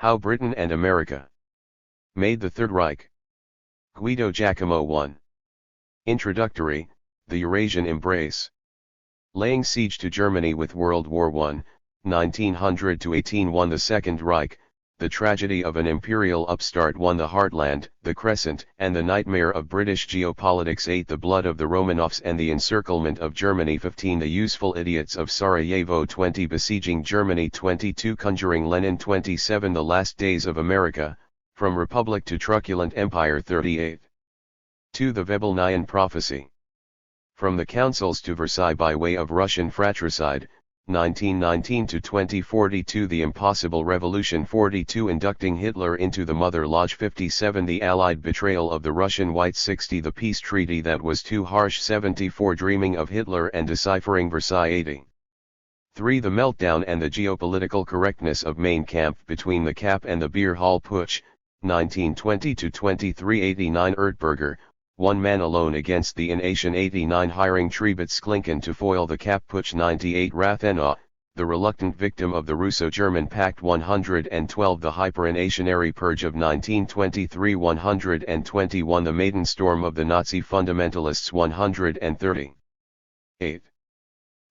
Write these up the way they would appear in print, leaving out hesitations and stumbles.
How Britain and America made the Third Reich. Guido Giacomo 1. Introductory, the Eurasian Embrace. Laying siege to Germany with World War I, 1900-18 won the Second Reich, the tragedy of an imperial upstart won the heartland, the crescent, and the nightmare of British geopolitics 8 the blood of the Romanovs and the encirclement of Germany 15 the useful idiots of Sarajevo 20 besieging Germany 22 Conjuring Lenin 27 the last days of America, from republic to truculent empire 38. 2 the Webelnian prophecy. From the councils to Versailles by way of Russian fratricide, 1919 to 2042 the impossible revolution 42 inducting Hitler into the Mother Lodge 57 the Allied betrayal of the Russian White 60 the peace treaty that was too harsh 74 dreaming of Hitler and deciphering Versailles 80. 3 the meltdown and the geopolitical correctness of Mein Kampf between the Kapp and the Beer Hall Putsch, 1920 to 23 89 Ertberger, one man alone against the ination 89 hiring Trebitz-Klinken to foil the Kapp Putsch 98 Rathenau, the reluctant victim of the Russo-German Pact 112 the hyperinnationary purge of 1923 121 the maiden storm of the Nazi fundamentalists 130. 8.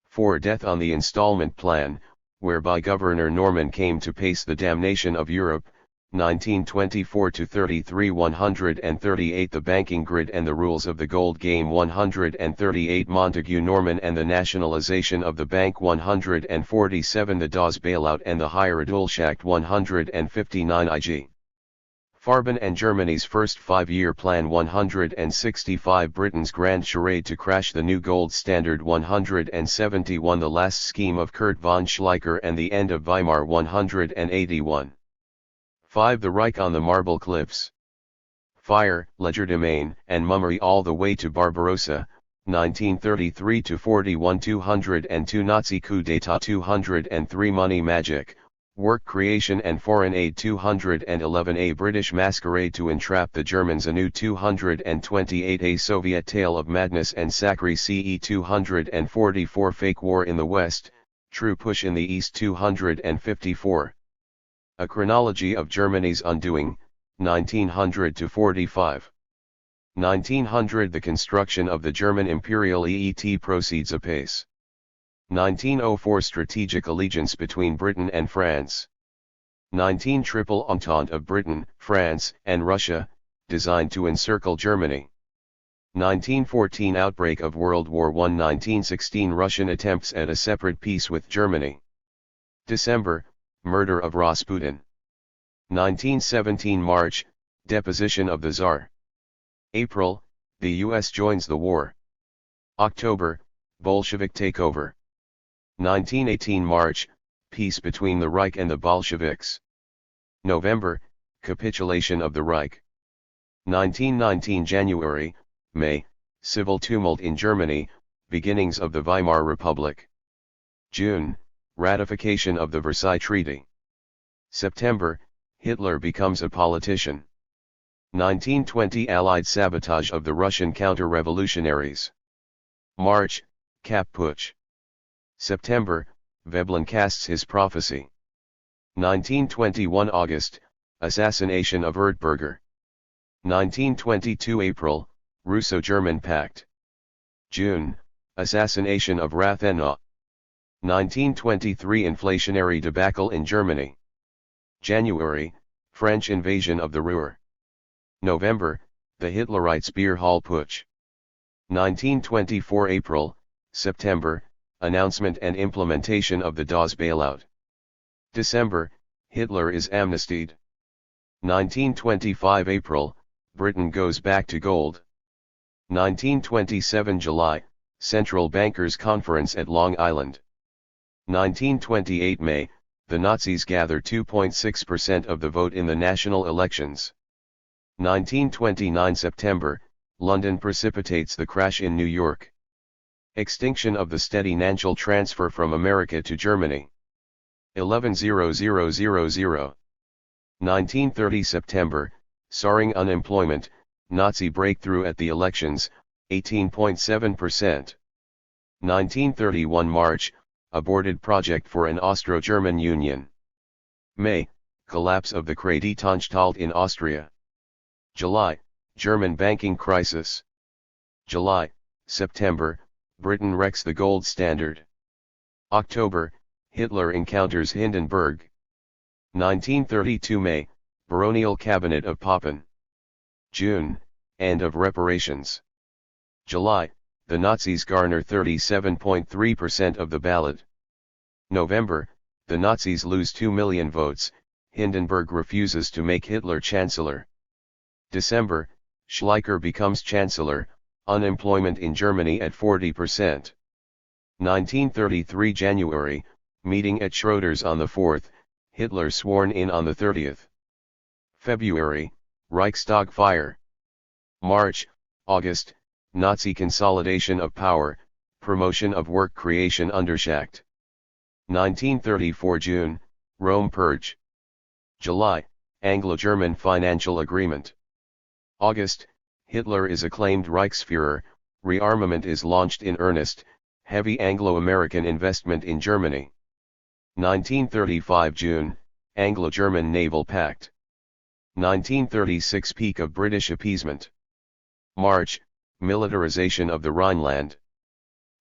4 Death on the installment plan, whereby Governor Norman came to pace the damnation of Europe, 1924-33 138 The banking grid and the rules of the gold game 138 Montague Norman and the nationalization of the bank 147 The Dawes bailout and the Higher-Adulschacht 159 IG. Farben and Germany's first five-year plan 165 Britain's grand charade to crash the new gold standard 171 The last scheme of Kurt von Schleicher and the end of Weimar 181. 5 The Reich on the Marble Cliffs. Fire, legerdemain, and mummery all the way to Barbarossa, 1933-41 202 Nazi coup d'état 203 Money magic, work creation and foreign aid 211 A British masquerade to entrap the Germans anew 228 A Soviet tale of madness and sacre CE 244 Fake war in the West, true push in the East 254. A Chronology of Germany's Undoing, 1900-45. 1900 The construction of the German Imperial EET proceeds apace. 1904 Strategic allegiance between Britain and France. 19 Triple Entente of Britain, France, and Russia, designed to encircle Germany. 1914 Outbreak of World War I 1916 Russian attempts at a separate peace with Germany. December, Murder of Rasputin. 1917 March, Deposition of the Tsar. April, the US joins the war. October, Bolshevik takeover. 1918 March, peace between the Reich and the Bolsheviks. November, capitulation of the Reich. 1919 January, May, civil tumult in Germany, beginnings of the Weimar Republic. June, ratification of the Versailles Treaty. September, Hitler becomes a politician. 1920 Allied sabotage of the Russian counter-revolutionaries. March, Kapp Putsch. September, Veblen casts his prophecy. 1921 August, assassination of Ertberger. 1922 April, Russo-German Pact. June, assassination of Rathenau. 1923 Inflationary debacle in Germany. January, French invasion of the Ruhr. November, the Hitlerites Beer Hall Putsch. 1924 April, September, announcement and implementation of the Dawes bailout. December, Hitler is amnestied. 1925 April, Britain goes back to gold. 1927 July, Central Bankers Conference at Long Island. 1928 May, the Nazis gather 2.6% of the vote in the national elections. 1929 September, London precipitates the crash in New York. Extinction of the steady financial transfer from America to Germany. 11.0000. 1930 September, soaring unemployment, Nazi breakthrough at the elections, 18.7%. 1931 March, aborted project for an Austro-German union. May, collapse of the Kreditanstalt in Austria. July, German banking crisis. July, September, Britain wrecks the gold standard. October, Hitler encounters Hindenburg. 1932 May, baronial cabinet of Papen. June, end of reparations. July, the Nazis garner 37.3% of the ballot. November, the Nazis lose 2 million votes, Hindenburg refuses to make Hitler chancellor. December, Schleicher becomes chancellor, unemployment in Germany at 40%. 1933 January, meeting at Schroeder's on the 4th, Hitler sworn in on the 30th. February, Reichstag fire. March, August, Nazi consolidation of power, promotion of work creation Unterschicht. 1934 June, Rome purge. July, Anglo-German financial agreement. August, Hitler is acclaimed Reichsführer, rearmament is launched in earnest, heavy Anglo-American investment in Germany. 1935 June, Anglo-German naval pact. 1936 peak of British appeasement. March, militarization of the Rhineland.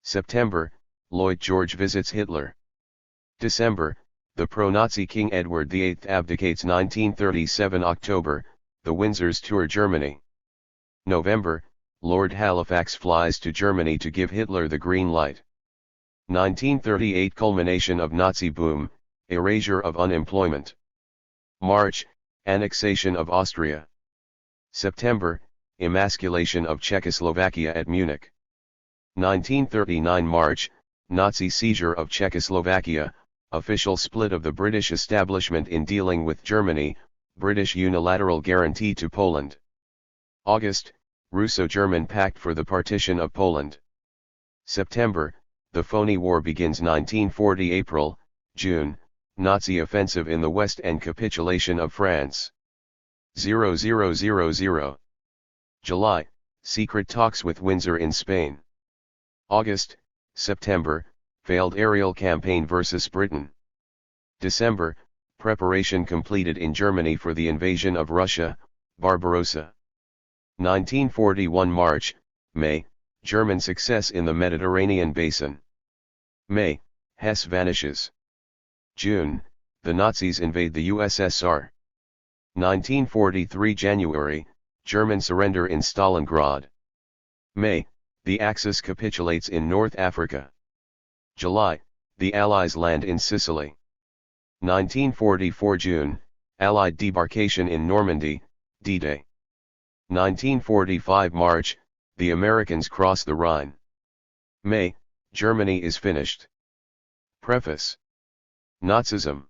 September, Lloyd George visits Hitler. December, the pro-Nazi King Edward VIII abdicates. 1937 October, the Windsors tour Germany. November, Lord Halifax flies to Germany to give Hitler the green light. 1938 culmination of Nazi boom, erasure of unemployment. March, annexation of Austria. September, emasculation of Czechoslovakia at Munich. 1939 March, Nazi seizure of Czechoslovakia, official split of the British establishment in dealing with Germany, British unilateral guarantee to Poland. August, Russo-German pact for the partition of Poland. September, the phony war begins. 1940 April, June, Nazi offensive in the West and capitulation of France. 0000. July, secret talks with Windsor in Spain. August, September, failed aerial campaign versus Britain. December, preparation completed in Germany for the invasion of Russia, Barbarossa. 1941 March, May, German success in the Mediterranean basin. May, Hesse vanishes. June, the Nazis invade the USSR. 1943 January, German surrender in Stalingrad. May, the Axis capitulates in North Africa. July, the Allies land in Sicily. 1944 June, Allied debarkation in Normandy, D-Day. 1945 March, the Americans cross the Rhine. May, Germany is finished. Preface. Nazism.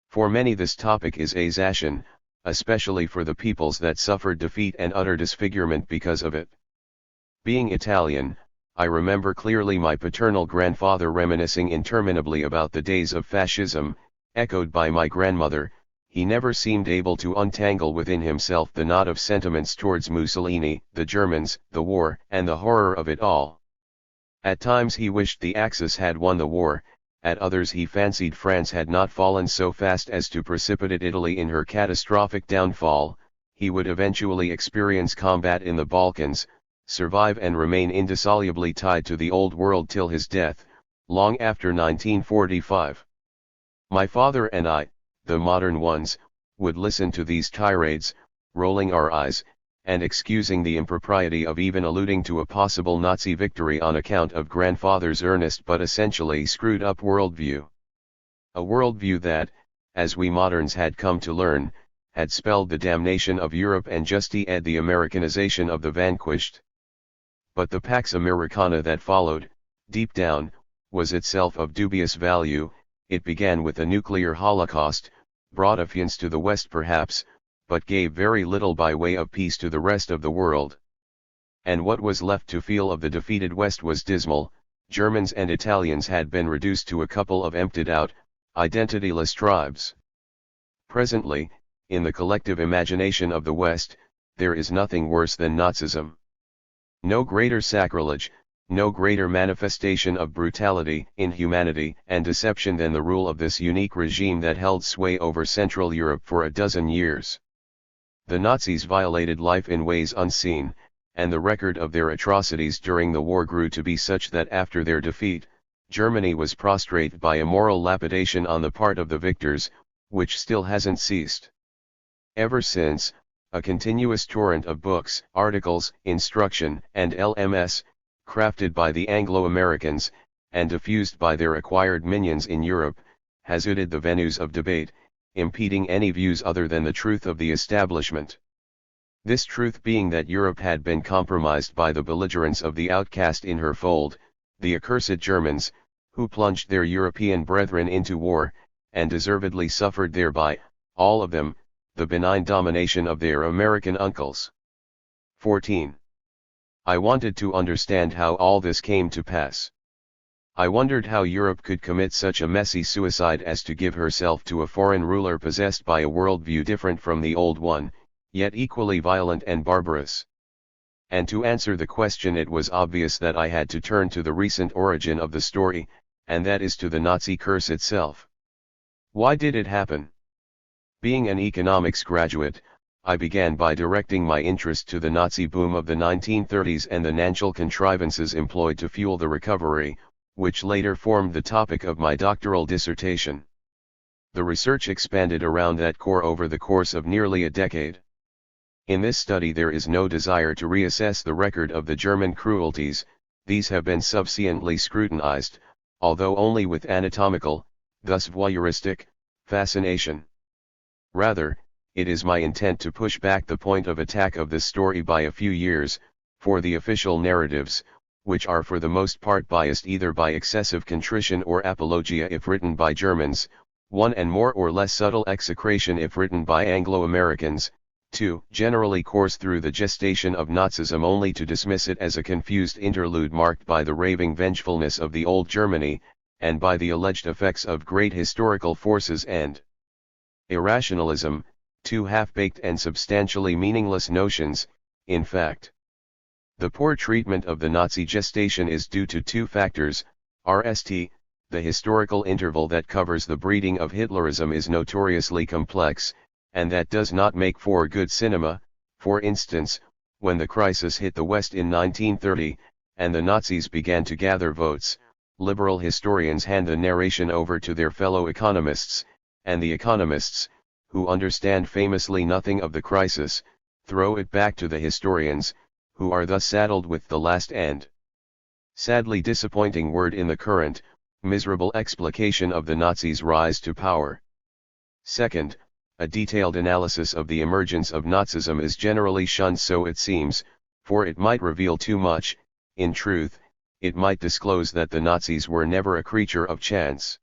For many this topic is a Zaschen, especially for the peoples that suffered defeat and utter disfigurement because of it. Being Italian, I remember clearly my paternal grandfather reminiscing interminably about the days of fascism, echoed by my grandmother. He never seemed able to untangle within himself the knot of sentiments towards Mussolini, the Germans, the war, and the horror of it all. At times he wished the Axis had won the war, at others he fancied France had not fallen so fast as to precipitate Italy in her catastrophic downfall. He would eventually experience combat in the Balkans, survive and remain indissolubly tied to the old world till his death, long after 1945. My father and I, the modern ones, would listen to these tirades, rolling our eyes, and excusing the impropriety of even alluding to a possible Nazi victory on account of grandfather's earnest but essentially screwed-up worldview. A worldview that, as we moderns had come to learn, had spelled the damnation of Europe and the Americanization of the vanquished. But the Pax Americana that followed, deep down, was itself of dubious value. It began with a nuclear holocaust, brought affiance to the West perhaps, but gave very little by way of peace to the rest of the world. And what was left to feel of the defeated West was dismal. Germans and Italians had been reduced to a couple of emptied-out, identityless tribes. Presently, in the collective imagination of the West, there is nothing worse than Nazism. No greater sacrilege, no greater manifestation of brutality, inhumanity, and deception than the rule of this unique regime that held sway over Central Europe for a dozen years. The Nazis violated life in ways unseen, and the record of their atrocities during the war grew to be such that after their defeat, Germany was prostrate by a moral lapidation on the part of the victors, which still hasn't ceased. Ever since, a continuous torrent of books, articles, instruction, and LMS, crafted by the Anglo-Americans, and diffused by their acquired minions in Europe, has ooded the venues of debate, impeding any views other than the truth of the establishment. This truth being that Europe had been compromised by the belligerence of the outcast in her fold, the accursed Germans, who plunged their European brethren into war, and deservedly suffered thereby, all of them, the benign domination of their American uncles. 14. I wanted to understand how all this came to pass. I wondered how Europe could commit such a messy suicide as to give herself to a foreign ruler possessed by a worldview different from the old one, yet equally violent and barbarous. And to answer the question it was obvious that I had to turn to the recent origin of the story, and that is to the Nazi curse itself. Why did it happen? Being an economics graduate, I began by directing my interest to the Nazi boom of the 1930s and the financial contrivances employed to fuel the recovery, which later formed the topic of my doctoral dissertation. The research expanded around that core over the course of nearly a decade. In this study there is no desire to reassess the record of the German cruelties, these have been sufficiently scrutinized, although only with anatomical, thus voyeuristic, fascination. Rather, it is my intent to push back the point of attack of this story by a few years, for the official narratives, which are for the most part biased either by excessive contrition or apologia if written by Germans, 1 and more or less subtle execration if written by Anglo-Americans, 2 generally course through the gestation of Nazism only to dismiss it as a confused interlude marked by the raving vengefulness of the old Germany, and by the alleged effects of great historical forces and irrationalism, 2 half-baked and substantially meaningless notions, in fact. The poor treatment of the Nazi gestation is due to 2 factors, RST, the historical interval that covers the breeding of Hitlerism is notoriously complex, and that does not make for good cinema. For instance, when the crisis hit the West in 1930, and the Nazis began to gather votes, liberal historians hand the narration over to their fellow economists, and the economists, who understand famously nothing of the crisis, throw it back to the historians, who are thus saddled with the last and sadly disappointing word in the current, miserable explication of the Nazis' rise to power. Second, a detailed analysis of the emergence of Nazism is generally shunned, so it seems, for it might reveal too much. In truth, it might disclose that the Nazis were never a creature of chance.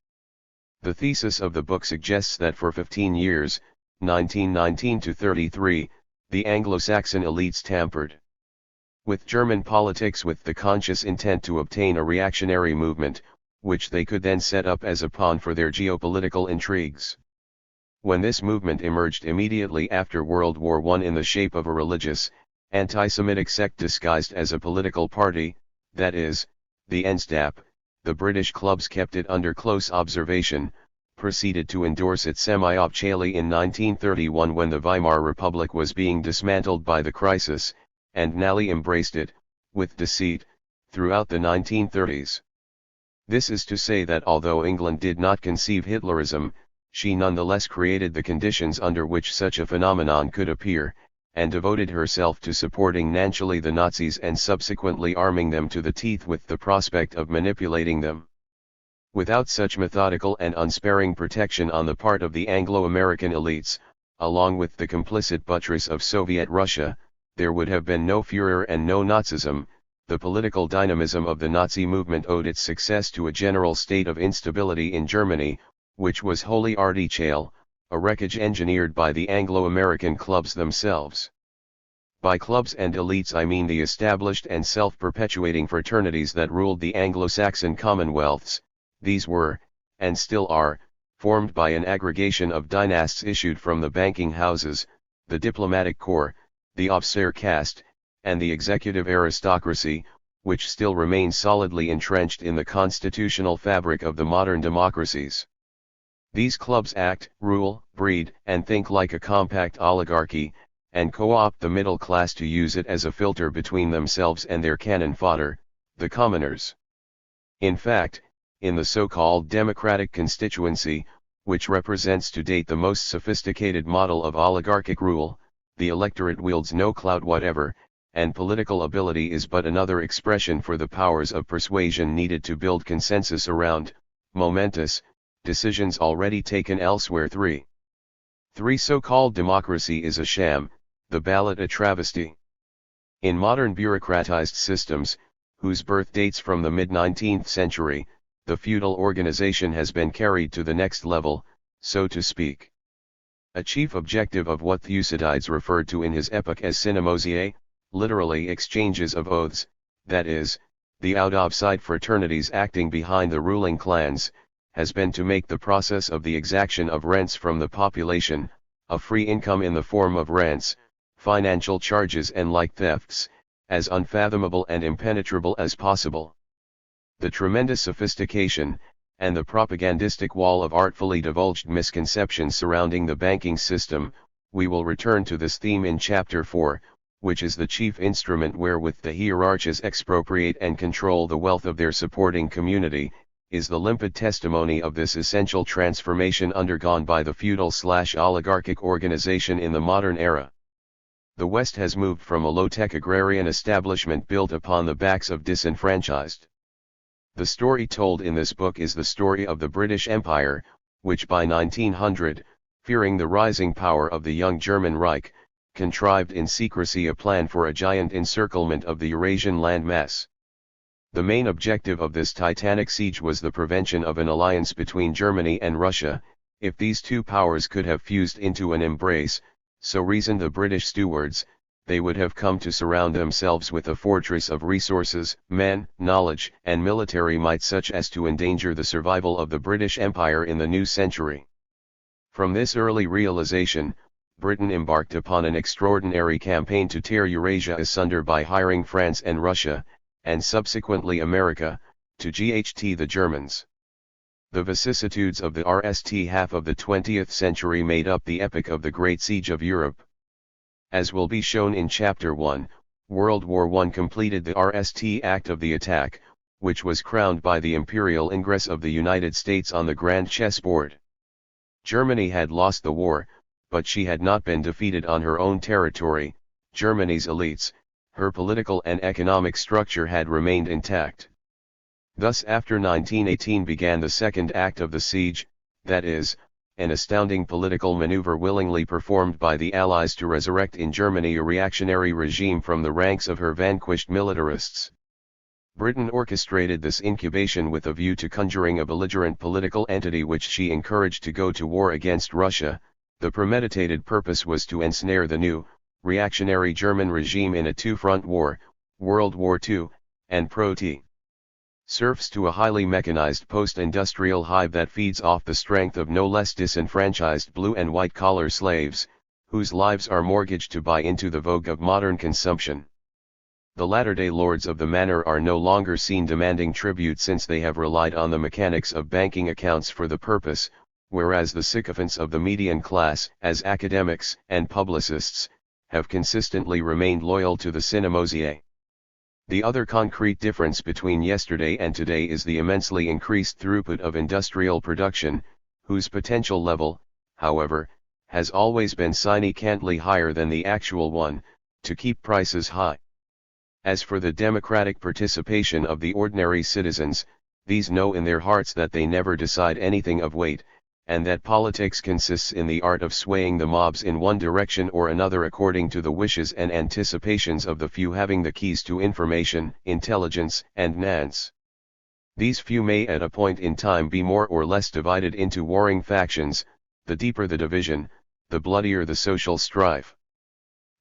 The thesis of the book suggests that for 15 years, 1919 to 33, the Anglo-Saxon elites tampered with German politics with the conscious intent to obtain a reactionary movement, which they could then set up as a pawn for their geopolitical intrigues. When this movement emerged immediately after World War I in the shape of a religious, anti-Semitic sect disguised as a political party, that is, the NSDAP, the British clubs kept it under close observation, proceeded to endorse it semi-officially in 1931 when the Weimar Republic was being dismantled by the crisis, and nally embraced it, with deceit, throughout the 1930s. This is to say that although England did not conceive Hitlerism, she nonetheless created the conditions under which such a phenomenon could appear, and devoted herself to supporting financially the Nazis and subsequently arming them to the teeth with the prospect of manipulating them. Without such methodical and unsparing protection on the part of the Anglo-American elites, along with the complicit buttress of Soviet Russia, there would have been no Führer and no Nazism. The political dynamism of the Nazi movement owed its success to a general state of instability in Germany, which was wholly artificial, a wreckage engineered by the Anglo-American clubs themselves. By clubs and elites I mean the established and self-perpetuating fraternities that ruled the Anglo-Saxon commonwealths. These were, and still are, formed by an aggregation of dynasts issued from the banking houses, the diplomatic corps, the officer caste, and the executive aristocracy, which still remains solidly entrenched in the constitutional fabric of the modern democracies. These clubs act, rule, breed, and think like a compact oligarchy, and co-opt the middle class to use it as a filter between themselves and their cannon fodder, the commoners. In fact, in the so-called democratic constituency, which represents to date the most sophisticated model of oligarchic rule, the electorate wields no clout whatever, and political ability is but another expression for the powers of persuasion needed to build consensus around momentous decisions already taken elsewhere. 3. So-called democracy is a sham, the ballot a travesty. In modern bureaucratized systems, whose birth dates from the mid-19th century, the feudal organization has been carried to the next level, so to speak. A chief objective of what Thucydides referred to in his epic as synimosiae, literally exchanges of oaths, that is, the out-of-sight fraternities acting behind the ruling clans, has been to make the process of the exaction of rents from the population, a free income in the form of rents, financial charges and like thefts, as unfathomable and impenetrable as possible. The tremendous sophistication, and the propagandistic wall of artfully divulged misconceptions surrounding the banking system, we will return to this theme in Chapter 4, which is the chief instrument wherewith the hierarchs expropriate and control the wealth of their supporting community, is the limpid testimony of this essential transformation undergone by the feudal/oligarchic organization in the modern era. The West has moved from a low-tech agrarian establishment built upon the backs of disenfranchised. The story told in this book is the story of the British Empire, which by 1900, fearing the rising power of the young German Reich, contrived in secrecy a plan for a giant encirclement of the Eurasian landmass. The main objective of this titanic siege was the prevention of an alliance between Germany and Russia. If these two powers could have fused into an embrace, so reasoned the British stewards, they would have come to surround themselves with a fortress of resources, men, knowledge, and military might such as to endanger the survival of the British Empire in the new century. From this early realization, Britain embarked upon an extraordinary campaign to tear Eurasia asunder by hiring France and Russia, and subsequently America, to GHT the Germans. The vicissitudes of the RST half of the 20th century made up the epic of the Great Siege of Europe. As will be shown in Chapter 1, World War I completed the RST act of the attack, which was crowned by the imperial ingress of the United States on the grand chessboard. Germany had lost the war, but she had not been defeated on her own territory. Germany's elites, her political and economic structure had remained intact. Thus after 1918 began the second act of the siege, that is, an astounding political maneuver willingly performed by the Allies to resurrect in Germany a reactionary regime from the ranks of her vanquished militarists. Britain orchestrated this incubation with a view to conjuring a belligerent political entity which she encouraged to go to war against Russia. The premeditated purpose was to ensnare the new, reactionary German regime in a two-front war, World War II, and Pro-T. Serfs to a highly mechanized post-industrial hive that feeds off the strength of no less disenfranchised blue and white-collar slaves, whose lives are mortgaged to buy into the vogue of modern consumption. The latter-day lords of the manor are no longer seen demanding tribute since they have relied on the mechanics of banking accounts for the purpose, whereas the sycophants of the median class, as academics and publicists, have consistently remained loyal to the synimosiae. The other concrete difference between yesterday and today is the immensely increased throughput of industrial production, whose potential level, however, has always been significantly higher than the actual one, to keep prices high. As for the democratic participation of the ordinary citizens, these know in their hearts that they never decide anything of weight, and that politics consists in the art of swaying the mobs in one direction or another according to the wishes and anticipations of the few having the keys to information, intelligence, and finance. These few may at a point in time be more or less divided into warring factions. The deeper the division, the bloodier the social strife.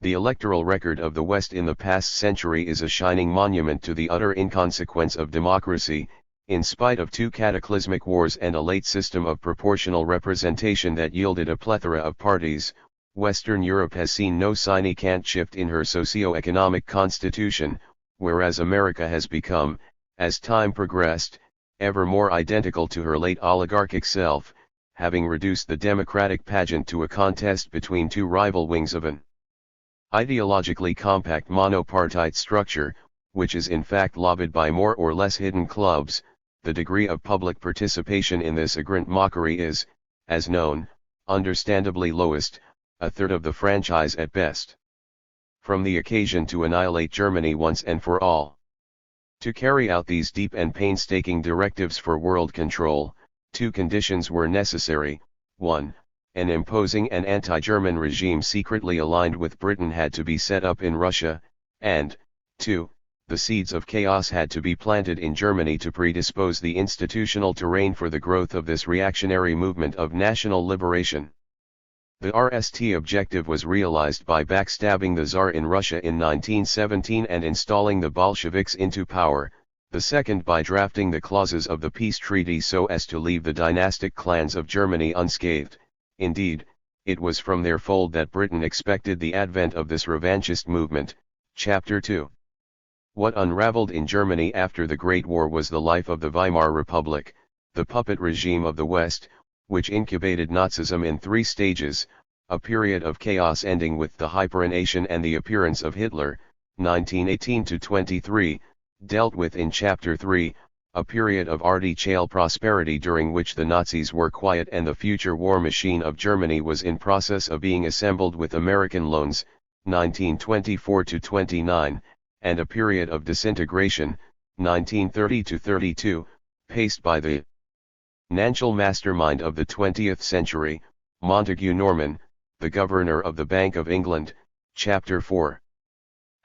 The electoral record of the West in the past century is a shining monument to the utter inconsequence of democracy. In spite of two cataclysmic wars and a late system of proportional representation that yielded a plethora of parties, Western Europe has seen no significant shift in her socio-economic constitution, whereas America has become, as time progressed, ever more identical to her late oligarchic self, having reduced the democratic pageant to a contest between two rival wings of an ideologically compact monopartite structure, which is in fact lobbied by more or less hidden clubs. The degree of public participation in this arrogant mockery is, as known, understandably lowest, a third of the franchise at best. From the occasion to annihilate Germany once and for all. To carry out these deep and painstaking directives for world control, two conditions were necessary. 1. An imposing and anti-German regime secretly aligned with Britain had to be set up in Russia, and, 2. The seeds of chaos had to be planted in Germany to predispose the institutional terrain for the growth of this reactionary movement of national liberation. The RST objective was realized by backstabbing the Tsar in Russia in 1917 and installing the Bolsheviks into power, the second by drafting the clauses of the peace treaty so as to leave the dynastic clans of Germany unscathed. Indeed, it was from their fold that Britain expected the advent of this revanchist movement. Chapter 2. What unraveled in Germany after the Great War was the life of the Weimar Republic, the puppet regime of the West, which incubated Nazism in three stages: a period of chaos ending with the hyperination and the appearance of Hitler, 1918-23, dealt with in Chapter 3, a period of artificial prosperity during which the Nazis were quiet and the future war machine of Germany was in process of being assembled with American loans, 1924-29, and a period of disintegration, 1930-32, paced by the financial mastermind of the 20th century, Montague Norman, the Governor of the Bank of England. Chapter 4.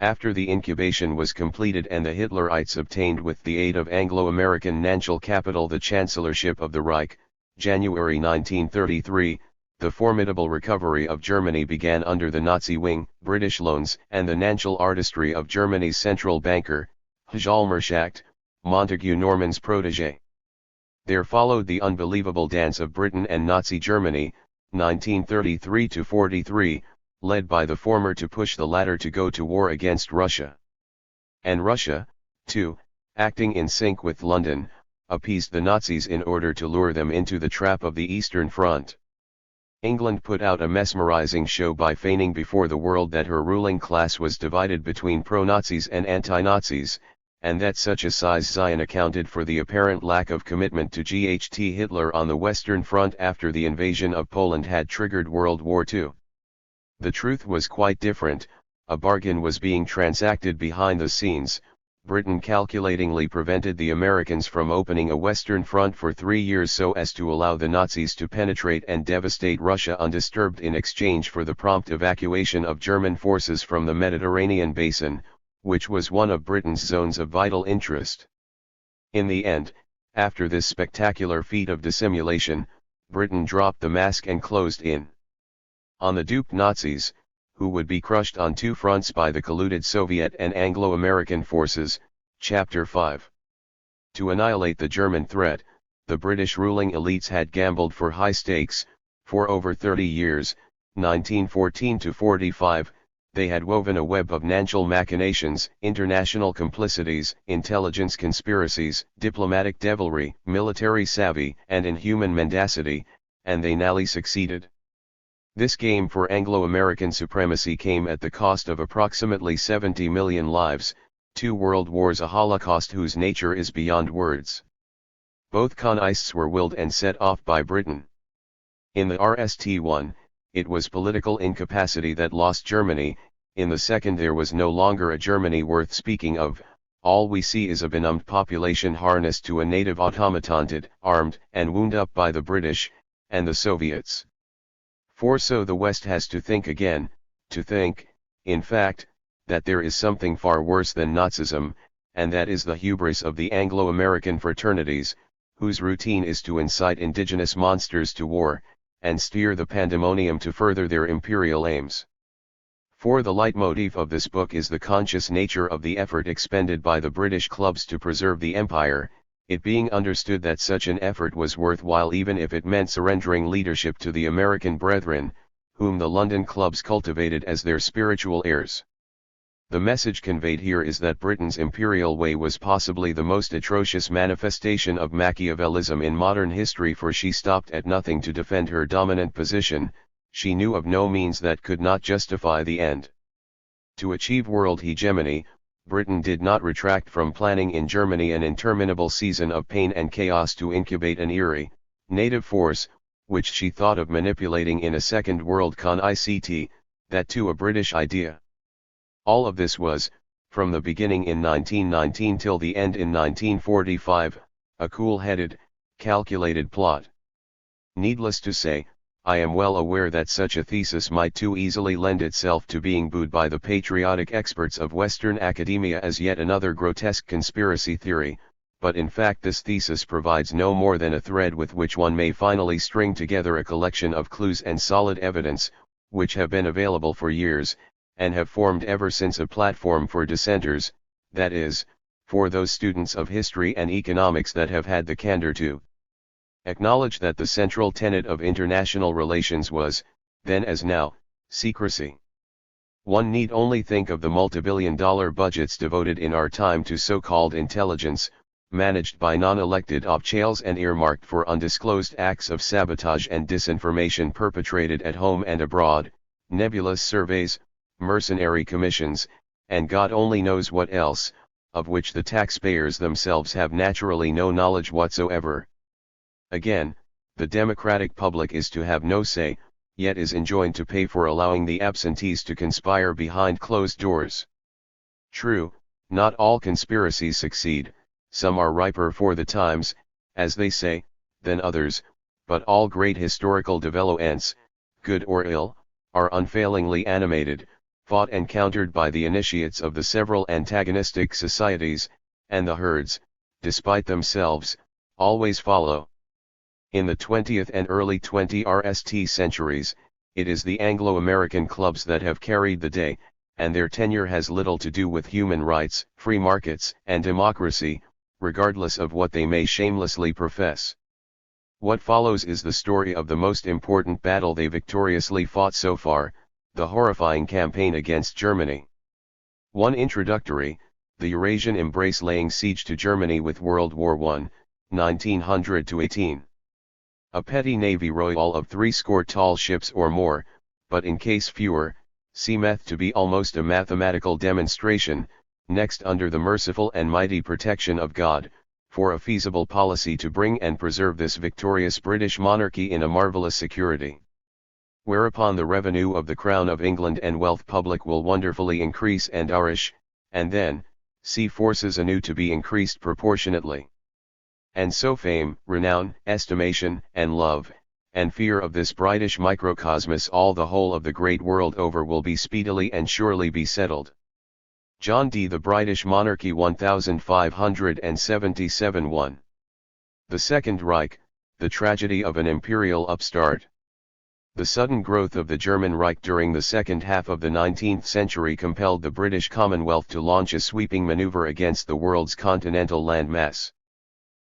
After the incubation was completed and the Hitlerites obtained with the aid of Anglo-American financial capital the Chancellorship of the Reich, January 1933, the formidable recovery of Germany began under the Nazi wing, British loans and the financial artistry of Germany's central banker, Hjalmar, Montague Norman's protégé. There followed the unbelievable dance of Britain and Nazi Germany, 1933-43, led by the former to push the latter to go to war against Russia. And Russia, too, acting in sync with London, appeased the Nazis in order to lure them into the trap of the Eastern Front. England put out a mesmerizing show by feigning before the world that her ruling class was divided between pro-Nazis and anti-Nazis, and that such a size Zion accounted for the apparent lack of commitment to Hitler on the Western Front after the invasion of Poland had triggered World War II. The truth was quite different. A bargain was being transacted behind the scenes. Britain calculatingly prevented the Americans from opening a Western Front for 3 years so as to allow the Nazis to penetrate and devastate Russia undisturbed in exchange for the prompt evacuation of German forces from the Mediterranean basin, which was one of Britain's zones of vital interest. In the end, after this spectacular feat of dissimulation, Britain dropped the mask and closed in on the duped Nazis, who would be crushed on two fronts by the colluded Soviet and Anglo-American forces. Chapter 5. To annihilate the German threat, the British ruling elites had gambled for high stakes. For over 30 years, 1914-45, they had woven a web of financial machinations, international complicities, intelligence conspiracies, diplomatic devilry, military savvy, and inhuman mendacity, and they narrowly succeeded. This game for Anglo-American supremacy came at the cost of approximately 70 million lives, 2 world wars, a holocaust whose nature is beyond words. Both conquests were willed and set off by Britain. In the RST-1, it was political incapacity that lost Germany. In the second, there was no longer a Germany worth speaking of. All we see is a benumbed population harnessed to a native automaton, armed and wound up by the British and the Soviets. For so the West has to think again, to think, in fact, that there is something far worse than Nazism, and that is the hubris of the Anglo-American fraternities, whose routine is to incite indigenous monsters to war, and steer the pandemonium to further their imperial aims. For the leitmotif of this book is the conscious nature of the effort expended by the British clubs to preserve the empire, it being understood that such an effort was worthwhile even if it meant surrendering leadership to the American brethren, whom the London clubs cultivated as their spiritual heirs. The message conveyed here is that Britain's imperial way was possibly the most atrocious manifestation of Machiavellism in modern history, for she stopped at nothing to defend her dominant position. She knew of no means that could not justify the end. To achieve world hegemony, Britain did not retract from planning in Germany an interminable season of pain and chaos to incubate an eerie, native force, which she thought of manipulating in a second world concept, that too a British idea. All of this was, from the beginning in 1919 till the end in 1945, a cool-headed, calculated plot. Needless to say, I am well aware that such a thesis might too easily lend itself to being booed by the patriotic experts of Western academia as yet another grotesque conspiracy theory, but in fact this thesis provides no more than a thread with which one may finally string together a collection of clues and solid evidence, which have been available for years, and have formed ever since a platform for dissenters, that is, for those students of history and economics that have had the candor to acknowledge that the central tenet of international relations was, then as now, secrecy. One need only think of the multibillion-dollar budgets devoted in our time to so-called intelligence, managed by non-elected officials and earmarked for undisclosed acts of sabotage and disinformation perpetrated at home and abroad, nebulous surveys, mercenary commissions, and God only knows what else, of which the taxpayers themselves have naturally no knowledge whatsoever. Again, the democratic public is to have no say, yet is enjoined to pay for allowing the absentees to conspire behind closed doors. True, not all conspiracies succeed, some are riper for the times, as they say, than others, but all great historical developments, good or ill, are unfailingly animated, fought and countered by the initiates of the several antagonistic societies, and the herds, despite themselves, always follow. In the 20th and early 20th centuries, it is the Anglo-American clubs that have carried the day, and their tenure has little to do with human rights, free markets, and democracy, regardless of what they may shamelessly profess. What follows is the story of the most important battle they victoriously fought so far, the horrifying campaign against Germany. 1. Introductory, the Eurasian embrace laying siege to Germany with World War I, 1900-18. A petty navy royal of 60 tall ships or more, but in case fewer, seemeth to be almost a mathematical demonstration, next under the merciful and mighty protection of God, for a feasible policy to bring and preserve this victorious British monarchy in a marvellous security. Whereupon the revenue of the Crown of England and wealth public will wonderfully increase and nourish, and then, sea forces anew to be increased proportionately. And so fame, renown, estimation, and love, and fear of this brightish microcosmos all the whole of the great world over will be speedily and surely be settled. John D. The British Monarchy 1577 1. The Second Reich, the tragedy of an imperial upstart. The sudden growth of the German Reich during the second half of the 19th century compelled the British Commonwealth to launch a sweeping maneuver against the world's continental landmass.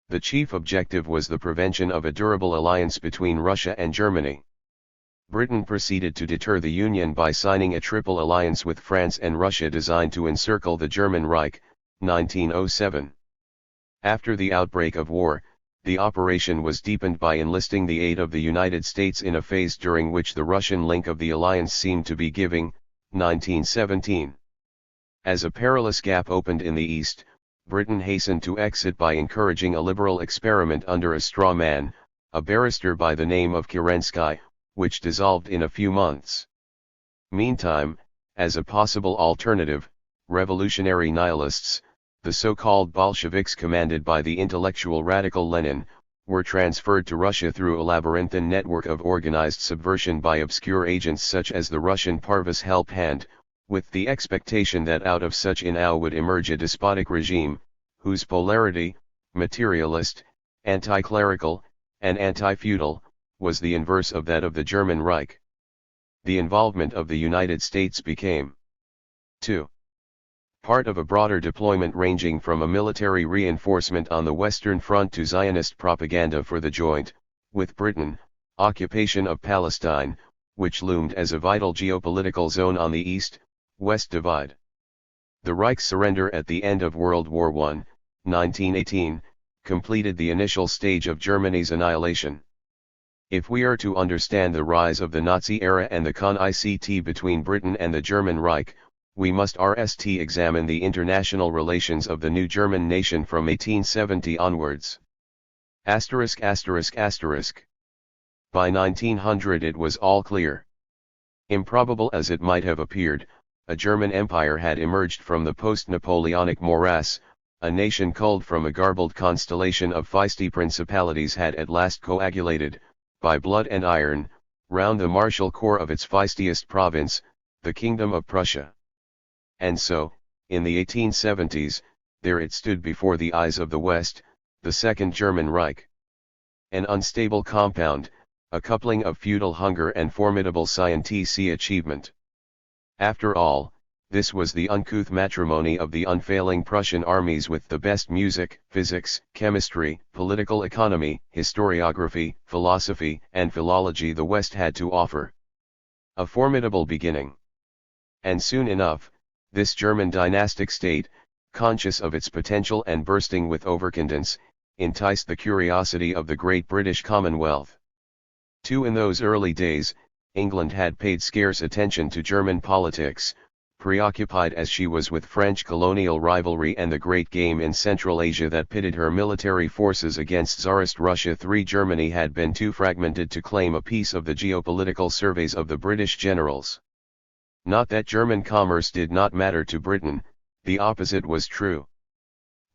The chief objective was the prevention of a durable alliance between Russia and Germany. Britain proceeded to deter the Union by signing a triple alliance with France and Russia designed to encircle the German Reich, 1907. After the outbreak of war, the operation was deepened by enlisting the aid of the United States in a phase during which the Russian link of the alliance seemed to be giving, 1917. As a perilous gap opened in the East, Britain hastened to exit by encouraging a liberal experiment under a straw man, a barrister by the name of Kerensky, which dissolved in a few months. Meantime, as a possible alternative, revolutionary nihilists, the so-called Bolsheviks commanded by the intellectual radical Lenin, were transferred to Russia through a labyrinthine network of organized subversion by obscure agents such as the Russian Parvus Help Hand, with the expectation that out of such inau would emerge a despotic regime, whose polarity, materialist, anti-clerical, and anti-feudal, was the inverse of that of the German Reich. The involvement of the United States became 2. Part of a broader deployment ranging from a military reinforcement on the Western Front to Zionist propaganda for the joint, with Britain, occupation of Palestine, which loomed as a vital geopolitical zone on the East-West divide. The Reich's surrender at the end of World War I, 1918, completed the initial stage of Germany's annihilation. If we are to understand the rise of the Nazi era and the conflict between Britain and the German Reich, we must examine the international relations of the new German nation from 1870 onwards. By 1900 it was all clear. Improbable as it might have appeared, a German empire had emerged from the post-Napoleonic morass. A nation culled from a garbled constellation of feisty principalities had at last coagulated, by blood and iron, round the martial core of its feistiest province, the Kingdom of Prussia. And so, in the 1870s, there it stood before the eyes of the West, the Second German Reich. An unstable compound, a coupling of feudal hunger and formidable scientific achievement. After all, this was the uncouth matrimony of the unfailing Prussian armies with the best music, physics, chemistry, political economy, historiography, philosophy, and philology the West had to offer. A formidable beginning. And soon enough, this German dynastic state, conscious of its potential and bursting with overconfidence, enticed the curiosity of the great British Commonwealth. Too, in those early days, England had paid scarce attention to German politics, preoccupied as she was with French colonial rivalry and the great game in Central Asia that pitted her military forces against Tsarist Russia. Germany had been too fragmented to claim a piece of the geopolitical surveys of the British generals. Not that German commerce did not matter to Britain, the opposite was true.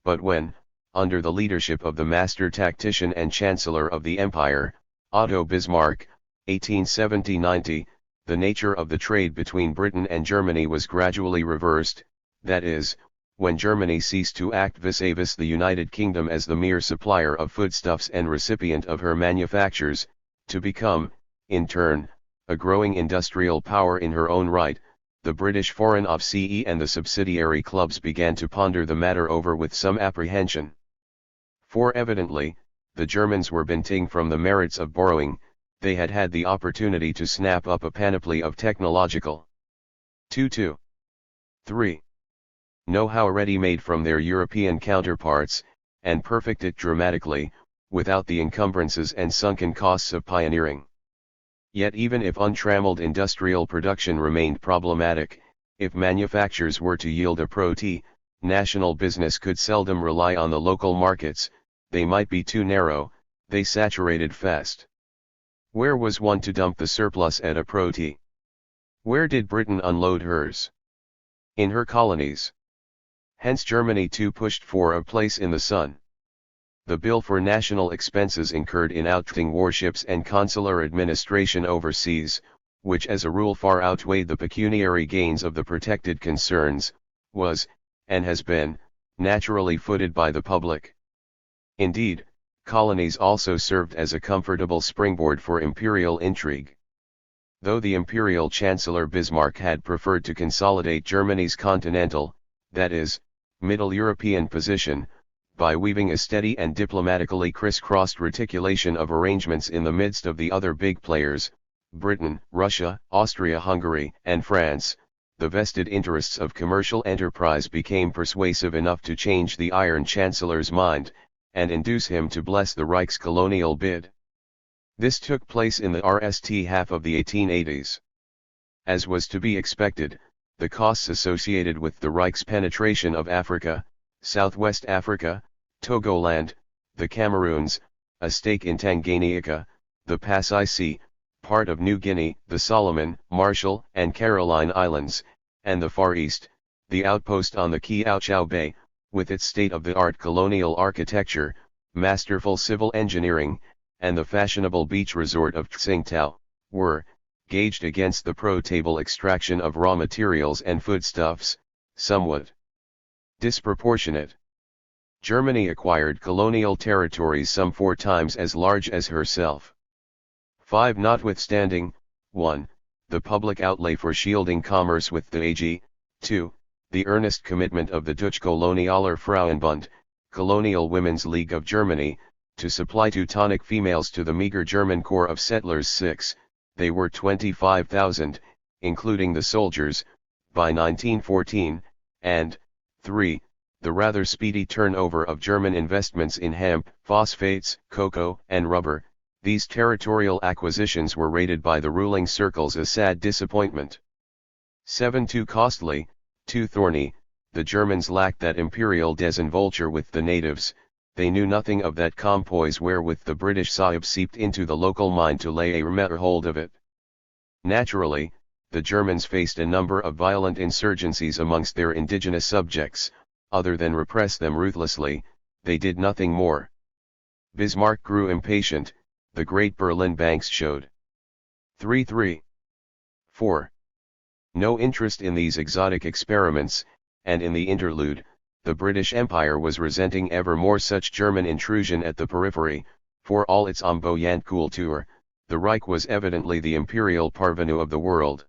But when, under the leadership of the master tactician and chancellor of the empire, Otto Bismarck, 1870-90, the nature of the trade between Britain and Germany was gradually reversed, that is, when Germany ceased to act vis-a-vis the United Kingdom as the mere supplier of foodstuffs and recipient of her manufactures, to become, in turn, a growing industrial power in her own right, the British Foreign Office and the subsidiary clubs began to ponder the matter over with some apprehension. For evidently, the Germans were benefiting from the merits of borrowing. They had had the opportunity to snap up a panoply of technological 3. know-how ready-made from their European counterparts, and perfect it dramatically, without the encumbrances and sunken costs of pioneering. Yet even if untrammeled industrial production remained problematic, if manufactures were to yield a product, national business could seldom rely on the local markets. They might be too narrow, they saturated fast. Where was one to dump the surplus at a product? Where did Britain unload hers? In her colonies. Hence Germany too pushed for a place in the sun. The bill for national expenses incurred in outfitting warships and consular administration overseas, which as a rule far outweighed the pecuniary gains of the protected concerns, was, and has been, naturally footed by the public. Indeed, colonies also served as a comfortable springboard for imperial intrigue. Though the imperial chancellor Bismarck had preferred to consolidate Germany's continental, that is, Middle European position, by weaving a steady and diplomatically criss-crossed reticulation of arrangements in the midst of the other big players, Britain, Russia, Austria-Hungary, and France, the vested interests of commercial enterprise became persuasive enough to change the Iron Chancellor's mind, and induce him to bless the Reich's colonial bid. This took place in the first half of the 1880s. As was to be expected, the costs associated with the Reich's penetration of Africa, Southwest Africa, Togoland, the Cameroons, a stake in Tanganyika, the Pacific, part of New Guinea, the Solomon, Marshall, and Caroline Islands, and the Far East, the outpost on the Kiao Bay, with its state-of-the-art colonial architecture, masterful civil engineering, and the fashionable beach resort of Tsingtao, were, gauged against the pro-table extraction of raw materials and foodstuffs, somewhat disproportionate. Germany acquired colonial territories some 4 times as large as herself. 5. Notwithstanding, 1. The public outlay for shielding commerce with the AG, 2. The earnest commitment of the Deutsche Kolonialer Frauenbund, Colonial Women's League of Germany, to supply Teutonic females to the meager German corps of settlers. 6. They were 25,000, including the soldiers, by 1914, and, 3. The rather speedy turnover of German investments in hemp, phosphates, cocoa, and rubber. These territorial acquisitions were rated by the ruling circles as sad disappointment. 7. Too costly, too thorny. The Germans lacked that imperial desenvolture with the natives. They knew nothing of that compoise wherewith the British Sahib seeped into the local mind to lay a firmer hold of it. Naturally, the Germans faced a number of violent insurgencies amongst their indigenous subjects. Other than repress them ruthlessly, they did nothing more. Bismarck grew impatient, the great Berlin banks showed 3. 4. No interest in these exotic experiments, and in the interlude, the British Empire was resenting ever more such German intrusion at the periphery. For all its ambivalent culture, the Reich was evidently the imperial parvenu of the world.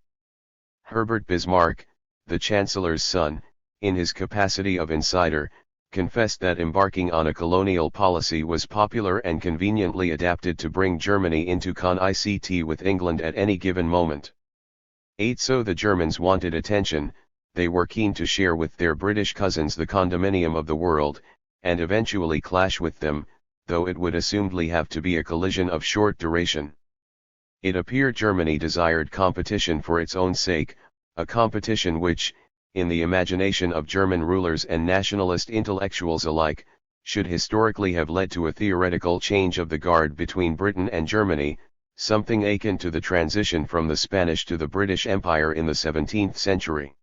Herbert Bismarck, the Chancellor's son, in his capacity of insider, confessed that embarking on a colonial policy was popular and conveniently adapted to bring Germany into conflict with England at any given moment. 8. So the Germans wanted attention. They were keen to share with their British cousins the condominium of the world, and eventually clash with them, though it would assumedly have to be a collision of short duration. It appeared Germany desired competition for its own sake, a competition which, in the imagination of German rulers and nationalist intellectuals alike, should historically have led to a theoretical change of the guard between Britain and Germany, something akin to the transition from the Spanish to the British Empire in the 17th century.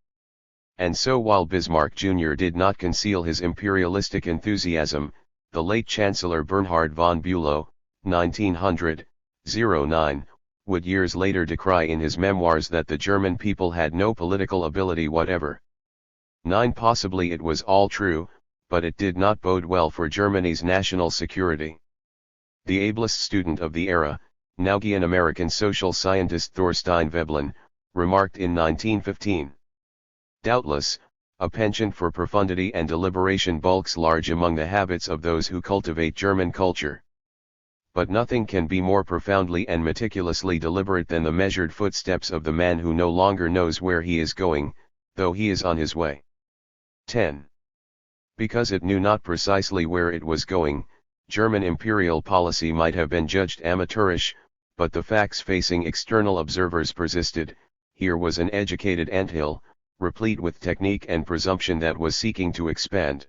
And so while Bismarck Jr. did not conceal his imperialistic enthusiasm, the late Chancellor Bernhard von Bülow, 1900-09, would years later decry in his memoirs that the German people had no political ability whatever. 9. Possibly it was all true, but it did not bode well for Germany's national security. The ablest student of the era, Naugian American social scientist Thorstein Veblen, remarked in 1915. Doubtless, a penchant for profundity and deliberation bulks large among the habits of those who cultivate German culture. But nothing can be more profoundly and meticulously deliberate than the measured footsteps of the man who no longer knows where he is going, though he is on his way. 10. Because it knew not precisely where it was going, German imperial policy might have been judged amateurish, but the facts facing external observers persisted. Here was an educated anthill, replete with technique and presumption that was seeking to expand.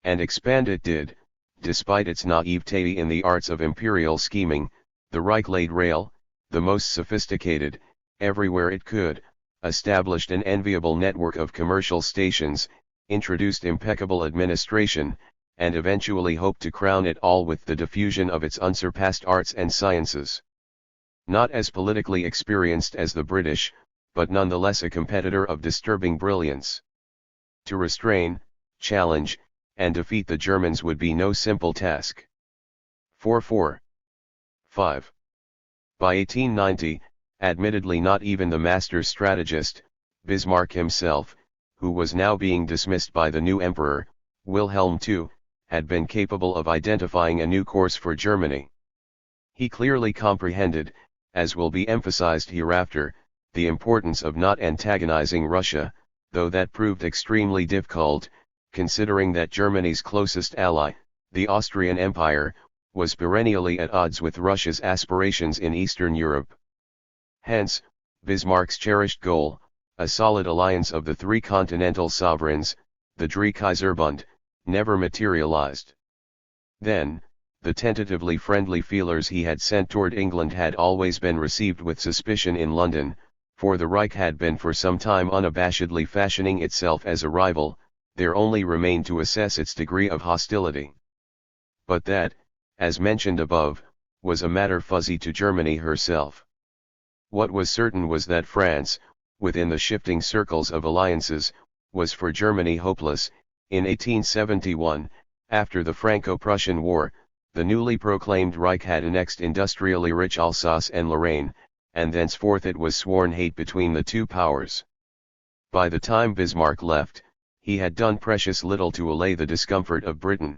And expand it did, despite its naivete in the arts of imperial scheming. The Reich laid rail, the most sophisticated, everywhere it could, established an enviable network of commercial stations, introduced impeccable administration, and eventually hoped to crown it all with the diffusion of its unsurpassed arts and sciences. Not as politically experienced as the British, but nonetheless a competitor of disturbing brilliance. To restrain, challenge, and defeat the Germans would be no simple task. 4. 5. By 1890, admittedly not even the master strategist, Bismarck himself, who was now being dismissed by the new emperor, Wilhelm II, had been capable of identifying a new course for Germany. He clearly comprehended, as will be emphasized hereafter, the importance of not antagonizing Russia, though that proved extremely difficult, considering that Germany's closest ally, the Austrian Empire, was perennially at odds with Russia's aspirations in Eastern Europe. Hence, Bismarck's cherished goal, a solid alliance of the three continental sovereigns, the Dreikaiserbund, never materialized. Then, the tentatively friendly feelers he had sent toward England had always been received with suspicion in London, for the Reich had been for some time unabashedly fashioning itself as a rival. There only remained to assess its degree of hostility. But that, as mentioned above, was a matter fuzzy to Germany herself. What was certain was that France, within the shifting circles of alliances, was for Germany hopeless. In 1871, after the Franco-Prussian War, the newly proclaimed Reich had annexed industrially rich Alsace and Lorraine, and thenceforth it was sworn hate between the two powers. By the time Bismarck left, he had done precious little to allay the discomfort of Britain.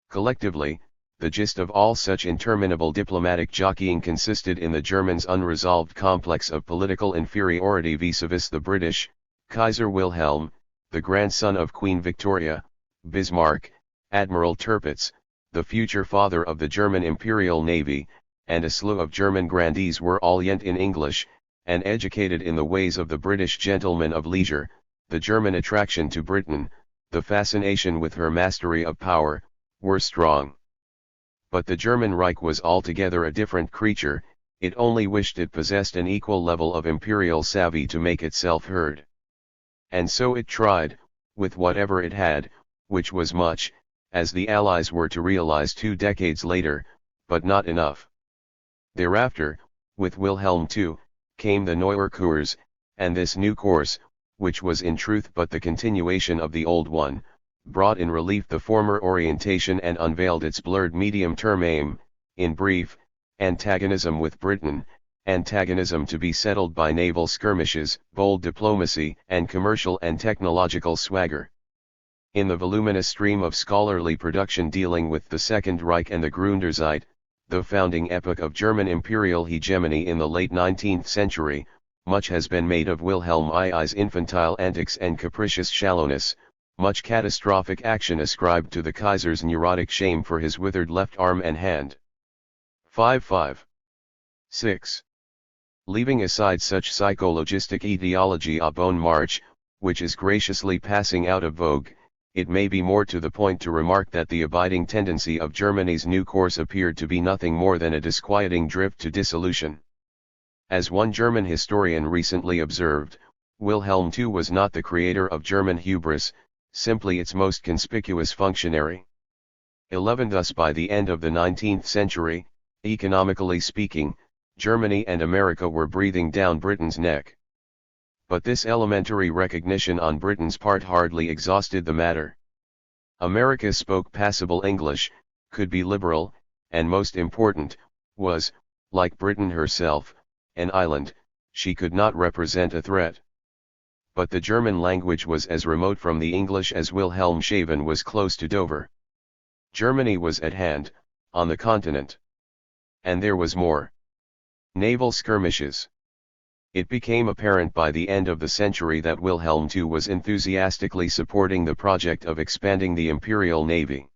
Collectively, the gist of all such interminable diplomatic jockeying consisted in the Germans' unresolved complex of political inferiority vis-à-vis the British. Kaiser Wilhelm, the grandson of Queen Victoria, Bismarck, Admiral Tirpitz, the future father of the German Imperial Navy, and a slew of German grandees were all yent in English, and educated in the ways of the British gentleman of leisure. The German attraction to Britain, the fascination with her mastery of power, were strong. But the German Reich was altogether a different creature. It only wished it possessed an equal level of imperial savvy to make itself heard. And so it tried, with whatever it had, which was much, as the Allies were to realize 2 decades later, but not enough. Thereafter, with Wilhelm II, came the Neuer Kurs, and this new course, which was in truth but the continuation of the old one, brought in relief the former orientation and unveiled its blurred medium-term aim, in brief, antagonism with Britain, antagonism to be settled by naval skirmishes, bold diplomacy, and commercial and technological swagger. In the voluminous stream of scholarly production dealing with the Second Reich and the Grunderzeit, the founding epoch of German imperial hegemony in the late 19th century, much has been made of Wilhelm II's infantile antics and capricious shallowness, much catastrophic action ascribed to the Kaiser's neurotic shame for his withered left arm and hand. 5. 6. Leaving aside such psychologistic etiology à bon marche, which is graciously passing out of vogue, it may be more to the point to remark that the abiding tendency of Germany's new course appeared to be nothing more than a disquieting drift to dissolution. As one German historian recently observed, Wilhelm II was not the creator of German hubris, simply its most conspicuous functionary. 11. Thus by the end of the 19th century, economically speaking, Germany and America were breathing down Britain's neck. But this elementary recognition on Britain's part hardly exhausted the matter. America spoke passable English, could be liberal, and most important, was, like Britain herself, an island. She could not represent a threat. But the German language was as remote from the English as Wilhelmshaven was close to Dover. Germany was at hand, on the continent. And there was more. Naval skirmishes. It became apparent by the end of the century that Wilhelm II was enthusiastically supporting the project of expanding the imperial navy.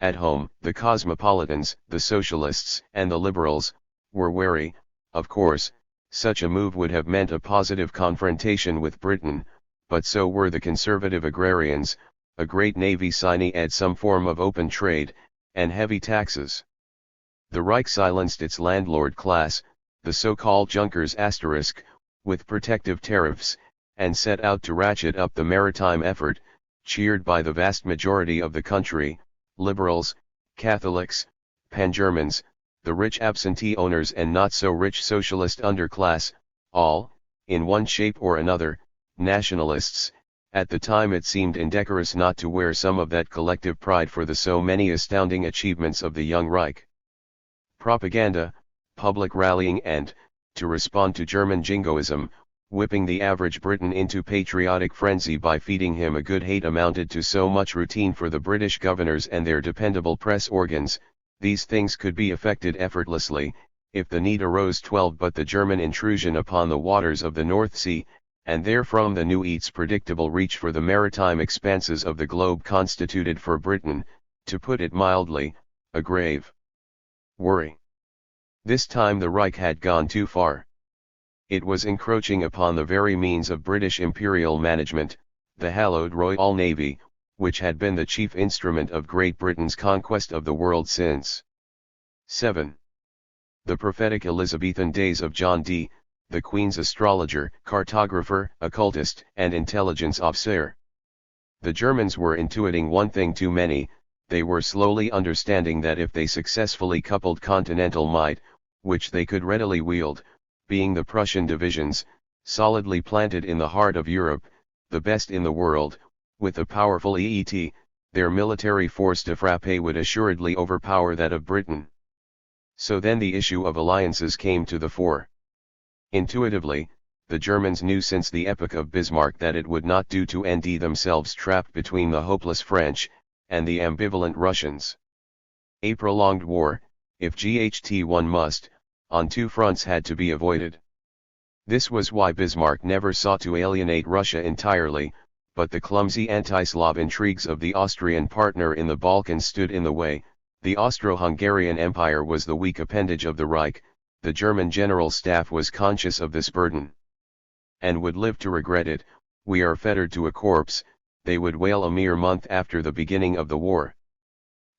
At home, the cosmopolitans, the socialists, and the liberals, were wary. Of course, such a move would have meant a positive confrontation with Britain, but so were the conservative agrarians, a great navy sine ed some form of open trade, and heavy taxes. The Reich silenced its landlord class, the so-called Junkers asterisk, with protective tariffs, and set out to ratchet up the maritime effort, cheered by the vast majority of the country, liberals, Catholics, Pan-Germans, the rich absentee owners and not-so-rich socialist underclass, all, in one shape or another, nationalists. At the time it seemed indecorous not to wear some of that collective pride for the so many astounding achievements of the young Reich. Propaganda, public rallying and, to respond to German jingoism, whipping the average Briton into patriotic frenzy by feeding him a good hate amounted to so much routine for the British governors and their dependable press organs. These things could be effected effortlessly, if the need arose. 12. But the German intrusion upon the waters of the North Sea, and therefrom the new East's predictable reach for the maritime expanses of the globe constituted for Britain, to put it mildly, a grave worry. This time the Reich had gone too far. It was encroaching upon the very means of British imperial management, the hallowed Royal Navy, which had been the chief instrument of Great Britain's conquest of the world since 7. The prophetic Elizabethan days of John Dee, the Queen's astrologer, cartographer, occultist, and intelligence officer. The Germans were intuiting one thing too many. They were slowly understanding that if they successfully coupled continental might, which they could readily wield, being the Prussian divisions, solidly planted in the heart of Europe, the best in the world, with the powerful EET, their military force de frappe would assuredly overpower that of Britain. So then the issue of alliances came to the fore. Intuitively, the Germans knew since the epoch of Bismarck that it would not do to end themselves trapped between the hopeless French, and the ambivalent Russians. A prolonged war, if GHT1 must, on two fronts had to be avoided. This was why Bismarck never sought to alienate Russia entirely, but the clumsy anti-Slav intrigues of the Austrian partner in the Balkans stood in the way. The Austro-Hungarian Empire was the weak appendage of the Reich. The German General Staff was conscious of this burden, and would live to regret it. "We are fettered to a corpse," they would wail a mere month after the beginning of the war.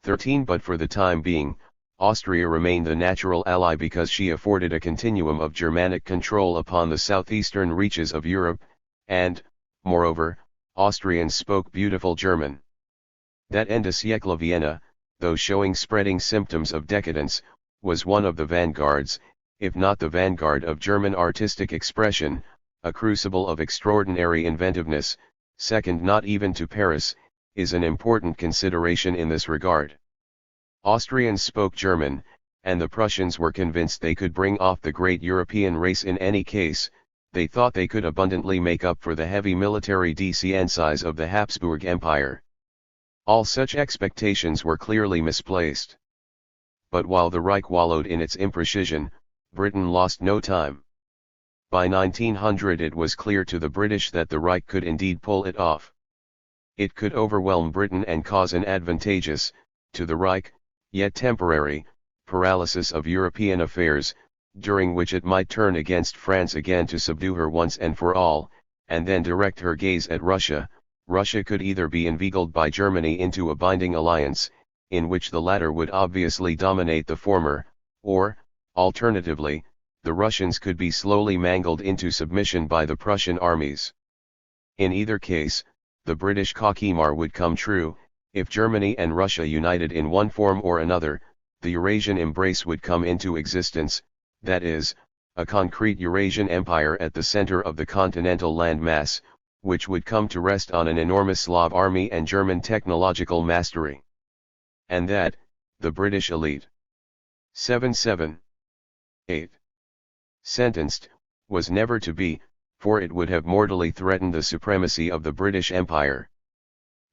13 But for the time being, Austria remained the natural ally because she afforded a continuum of Germanic control upon the southeastern reaches of Europe, and, moreover, Austrians spoke beautiful German. That Ende siècle Vienna, though showing spreading symptoms of decadence, was one of the vanguards, if not the vanguard of German artistic expression, a crucible of extraordinary inventiveness, second not even to Paris, is an important consideration in this regard. Austrians spoke German, and the Prussians were convinced they could bring off the great European race in any case. They thought they could abundantly make up for the heavy military décience of the Habsburg Empire. All such expectations were clearly misplaced. But while the Reich wallowed in its imprecision, Britain lost no time. By 1900 it was clear to the British that the Reich could indeed pull it off. It could overwhelm Britain and cause an advantageous, to the Reich, yet temporary, paralysis of European affairs, during which it might turn against France again to subdue her once and for all, and then direct her gaze at Russia. Russia could either be inveigled by Germany into a binding alliance, in which the latter would obviously dominate the former, or, alternatively, the Russians could be slowly mangled into submission by the Prussian armies. In either case, the British Cauchemar would come true. If Germany and Russia united in one form or another, the Eurasian embrace would come into existence, that is, a concrete Eurasian empire at the center of the continental landmass, which would come to rest on an enormous Slav army and German technological mastery. And that, the British elite, 8. Sentenced, was never to be, for it would have mortally threatened the supremacy of the British Empire.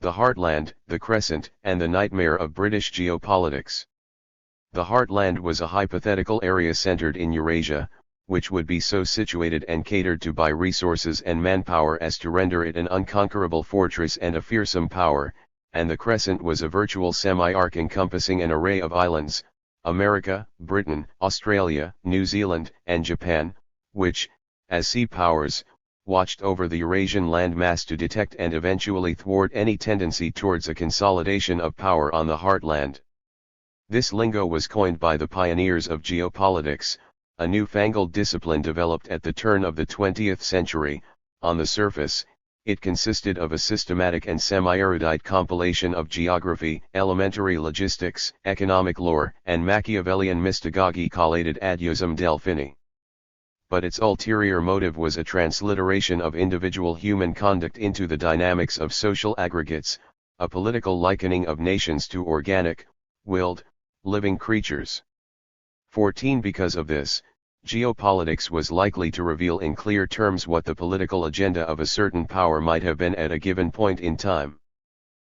The heartland, the crescent, and the nightmare of British geopolitics. The heartland was a hypothetical area centered in Eurasia, which would be so situated and catered to by resources and manpower as to render it an unconquerable fortress and a fearsome power, and the crescent was a virtual semi-arc encompassing an array of islands, America, Britain, Australia, New Zealand, and Japan, which, as sea powers, watched over the Eurasian landmass to detect and eventually thwart any tendency towards a consolidation of power on the heartland. This lingo was coined by the pioneers of geopolitics, a newfangled discipline developed at the turn of the 20th century. On the surface, it consisted of a systematic and semi-erudite compilation of geography, elementary logistics, economic lore, and Machiavellian mystagogy collated ad usum Delphini. But its ulterior motive was a transliteration of individual human conduct into the dynamics of social aggregates, a political likening of nations to organic, willed, living creatures. 14 Because of this, geopolitics was likely to reveal in clear terms what the political agenda of a certain power might have been at a given point in time.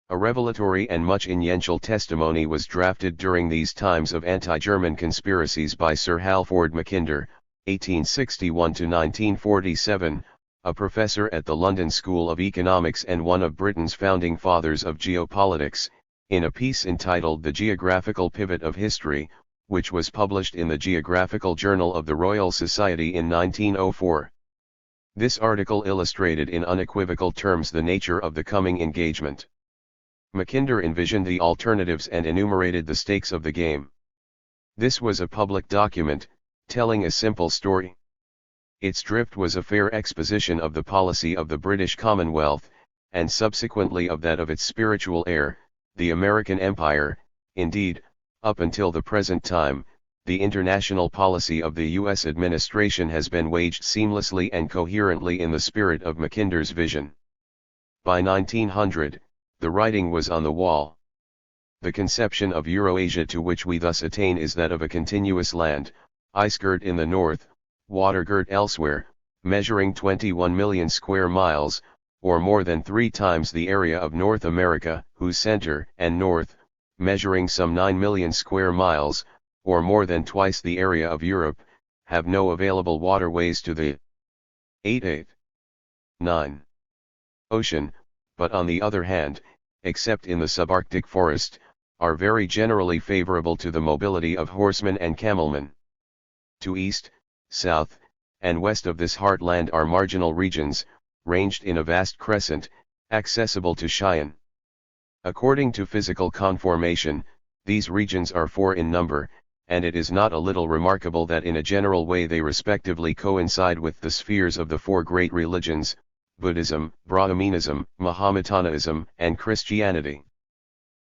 A revelatory and much influential testimony was drafted during these times of anti-German conspiracies by Sir Halford Mackinder, 1861–1947, a professor at the London School of Economics and one of Britain's founding fathers of geopolitics, in a piece entitled The Geographical Pivot of History, which was published in the Geographical Journal of the Royal Society in 1904. This article illustrated in unequivocal terms the nature of the coming engagement. Mackinder envisioned the alternatives and enumerated the stakes of the game. This was a public document, telling a simple story. Its drift was a fair exposition of the policy of the British Commonwealth, and subsequently of that of its spiritual heir, the American Empire. Indeed, up until the present time, the international policy of the U.S. administration has been waged seamlessly and coherently in the spirit of Mackinder's vision. By 1900, the writing was on the wall. The conception of Eurasia to which we thus attain is that of a continuous land, ice-girt in the north, water-girt elsewhere, measuring 21 million square miles, or more than 3 times the area of North America, whose center and north, measuring some 9 million square miles, or more than twice the area of Europe, have no available waterways to the 9 ocean, but on the other hand, except in the subarctic forest, are very generally favorable to the mobility of horsemen and camelmen. To east, south, and west of this heartland are marginal regions, ranged in a vast crescent, accessible to Cheyenne. According to physical conformation, these regions are 4 in number, and it is not a little remarkable that in a general way they respectively coincide with the spheres of the 4 great religions, Buddhism, Brahmanism, Mohammedanism, and Christianity.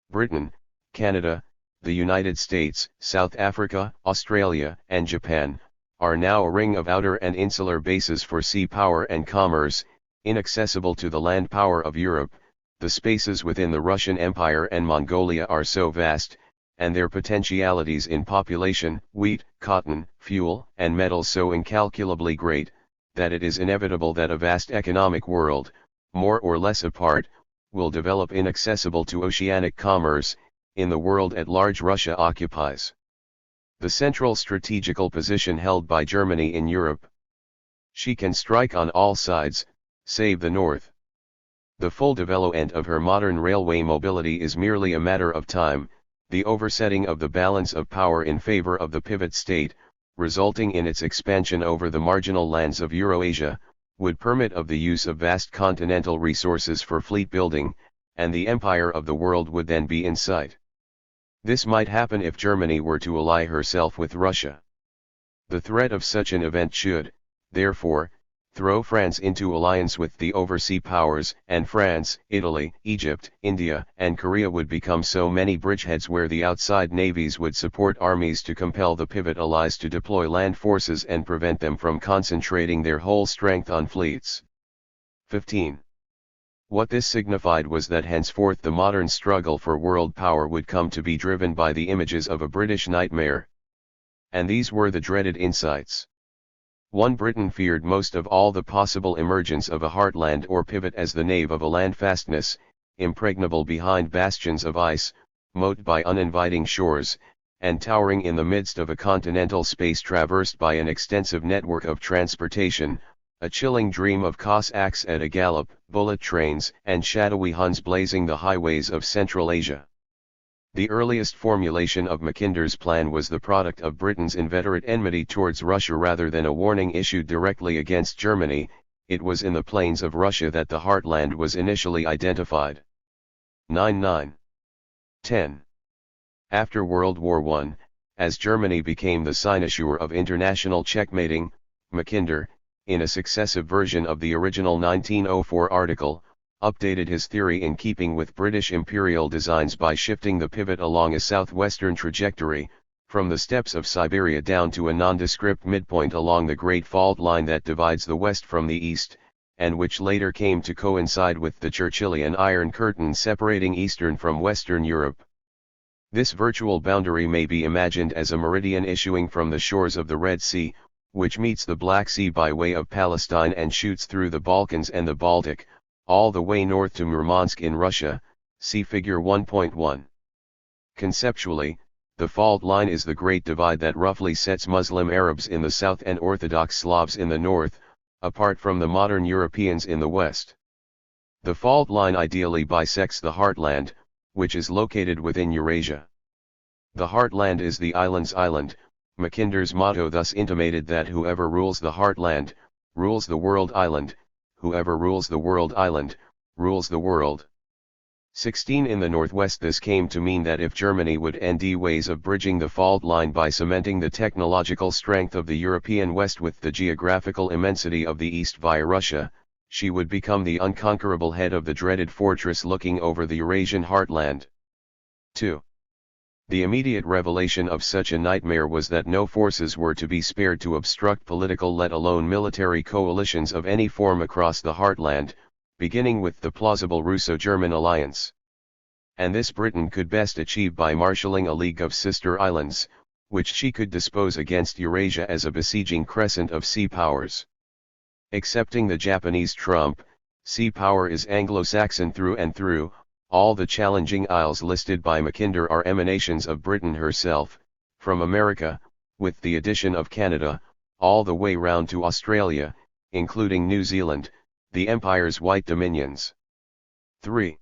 Britain, Canada, the United States, South Africa, Australia, and Japan, are now a ring of outer and insular bases for sea power and commerce, inaccessible to the land power of Europe. The spaces within the Russian Empire and Mongolia are so vast, and their potentialities in population, wheat, cotton, fuel, and metals so incalculably great, that it is inevitable that a vast economic world, more or less apart, will develop inaccessible to oceanic commerce, in the world at large Russia occupies the central strategical position held by Germany in Europe. She can strike on all sides, save the north. The full development of her modern railway mobility is merely a matter of time, the oversetting of the balance of power in favor of the pivot state, resulting in its expansion over the marginal lands of Eurasia, would permit of the use of vast continental resources for fleet building, and the empire of the world would then be in sight. This might happen if Germany were to ally herself with Russia. The threat of such an event should, therefore, throw France into alliance with the oversea powers, and France, Italy, Egypt, India, and Korea would become so many bridgeheads where the outside navies would support armies to compel the pivot allies to deploy land forces and prevent them from concentrating their whole strength on fleets. 15. What this signified was that henceforth the modern struggle for world power would come to be driven by the images of a British nightmare. And these were the dreaded insights. 1. Britain feared most of all the possible emergence of a heartland or pivot as the nave of a land fastness, impregnable behind bastions of ice, moat by uninviting shores, and towering in the midst of a continental space traversed by an extensive network of transportation, a chilling dream of Cossacks at a gallop, bullet trains, and shadowy Huns blazing the highways of Central Asia. The earliest formulation of Mackinder's plan was the product of Britain's inveterate enmity towards Russia rather than a warning issued directly against Germany. It was in the plains of Russia that the heartland was initially identified. 9-9. 10. After World War I, as Germany became the cynosure of international checkmating, Mackinder, in a successive version of the original 1904 article, updated his theory in keeping with British imperial designs by shifting the pivot along a southwestern trajectory, from the steppes of Siberia down to a nondescript midpoint along the great fault line that divides the west from the east, and which later came to coincide with the Churchillian Iron Curtain separating Eastern from Western Europe. This virtual boundary may be imagined as a meridian issuing from the shores of the Red Sea, which meets the Black Sea by way of Palestine and shoots through the Balkans and the Baltic, all the way north to Murmansk in Russia, see Figure 1.1. Conceptually, the fault line is the great divide that roughly sets Muslim Arabs in the south and Orthodox Slavs in the north, apart from the modern Europeans in the west. The fault line ideally bisects the heartland, which is located within Eurasia. The heartland is the island's island. Mackinder's motto thus intimated that whoever rules the heartland, rules the world island, whoever rules the world island, rules the world. 16. In the northwest this came to mean that if Germany would end ways of bridging the fault line by cementing the technological strength of the European west with the geographical immensity of the east via Russia, she would become the unconquerable head of the dreaded fortress looking over the Eurasian heartland. 2. The immediate revelation of such a nightmare was that no forces were to be spared to obstruct political let alone military coalitions of any form across the heartland, beginning with the plausible Russo-German alliance. And this Britain could best achieve by marshalling a league of sister islands, which she could dispose against Eurasia as a besieging crescent of sea powers. Excepting the Japanese trump, sea power is Anglo-Saxon through and through. All the challenging isles listed by Mackinder are emanations of Britain herself, from America, with the addition of Canada, all the way round to Australia, including New Zealand, the Empire's white dominions. 3.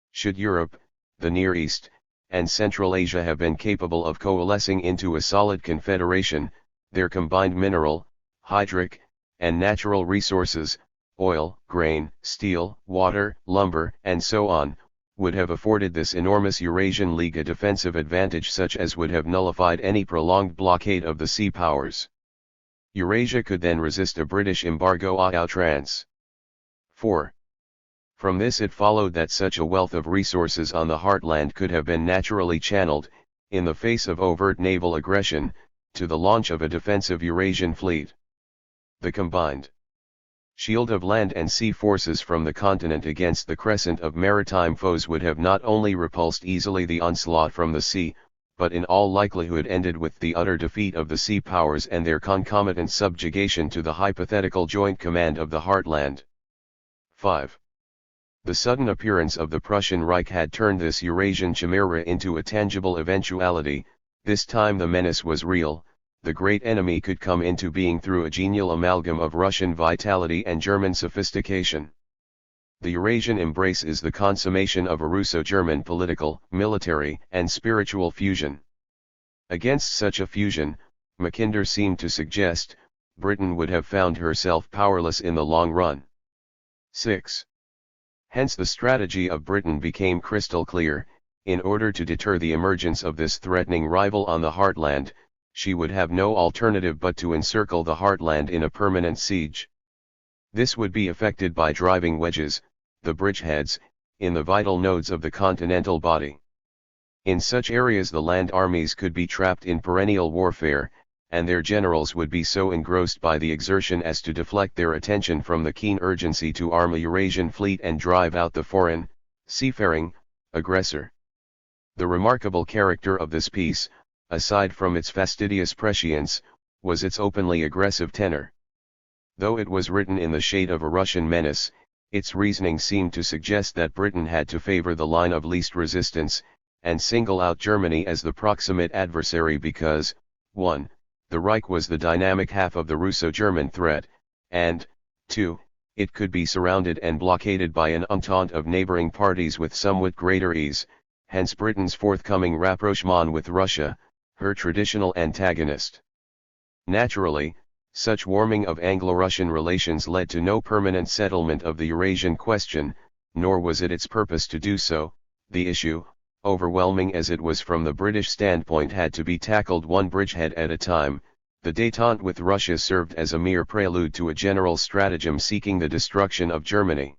Should Europe, the Near East, and Central Asia have been capable of coalescing into a solid confederation, their combined mineral, hydric, and natural resources, oil, grain, steel, water, lumber, and so on, would have afforded this enormous Eurasian League a defensive advantage such as would have nullified any prolonged blockade of the sea powers. Eurasia could then resist a British embargo à outrance. 4. From this it followed that such a wealth of resources on the heartland could have been naturally channeled, in the face of overt naval aggression, to the launch of a defensive Eurasian fleet. The combined shield of land and sea forces from the continent against the crescent of maritime foes would have not only repulsed easily the onslaught from the sea, but in all likelihood ended with the utter defeat of the sea powers and their concomitant subjugation to the hypothetical joint command of the heartland. 5. The sudden appearance of the Prussian Reich had turned this Eurasian chimera into a tangible eventuality. This time the menace was real. The great enemy could come into being through a genial amalgam of Russian vitality and German sophistication. The Eurasian embrace is the consummation of a Russo-German political, military, and spiritual fusion. Against such a fusion, Mackinder seemed to suggest, Britain would have found herself powerless in the long run. 6. Hence the strategy of Britain became crystal clear. In order to deter the emergence of this threatening rival on the heartland, she would have no alternative but to encircle the heartland in a permanent siege. This would be effected by driving wedges, the bridgeheads, in the vital nodes of the continental body. In such areas the land armies could be trapped in perennial warfare, and their generals would be so engrossed by the exertion as to deflect their attention from the keen urgency to arm a Eurasian fleet and drive out the foreign, seafaring, aggressor. The remarkable character of this piece, aside from its fastidious prescience, was its openly aggressive tenor. Though it was written in the shade of a Russian menace, its reasoning seemed to suggest that Britain had to favor the line of least resistance, and single out Germany as the proximate adversary because, 1. The Reich was the dynamic half of the Russo-German threat, and, 2. It could be surrounded and blockaded by an entente of neighboring parties with somewhat greater ease, hence Britain's forthcoming rapprochement with Russia, her traditional antagonist. Naturally, such warming of Anglo-Russian relations led to no permanent settlement of the Eurasian question, nor was it its purpose to do so. The issue, overwhelming as it was from the British standpoint, had to be tackled one bridgehead at a time. The détente with Russia served as a mere prelude to a general stratagem seeking the destruction of Germany.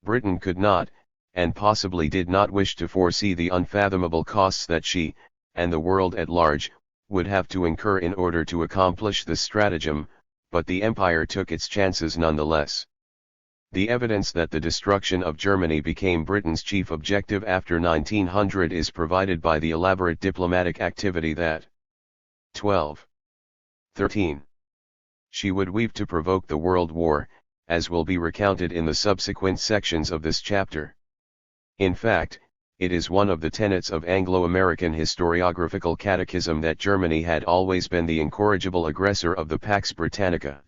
Britain could not, and possibly did not wish to foresee the unfathomable costs that she, and the world at large, would have to incur in order to accomplish this stratagem, but the empire took its chances nonetheless. The evidence that the destruction of Germany became Britain's chief objective after 1900 is provided by the elaborate diplomatic activity that 13. She would weave to provoke the World War, as will be recounted in the subsequent sections of this chapter. In fact, it is one of the tenets of Anglo-American historiographical catechism that Germany had always been the incorrigible aggressor of the Pax Britannica.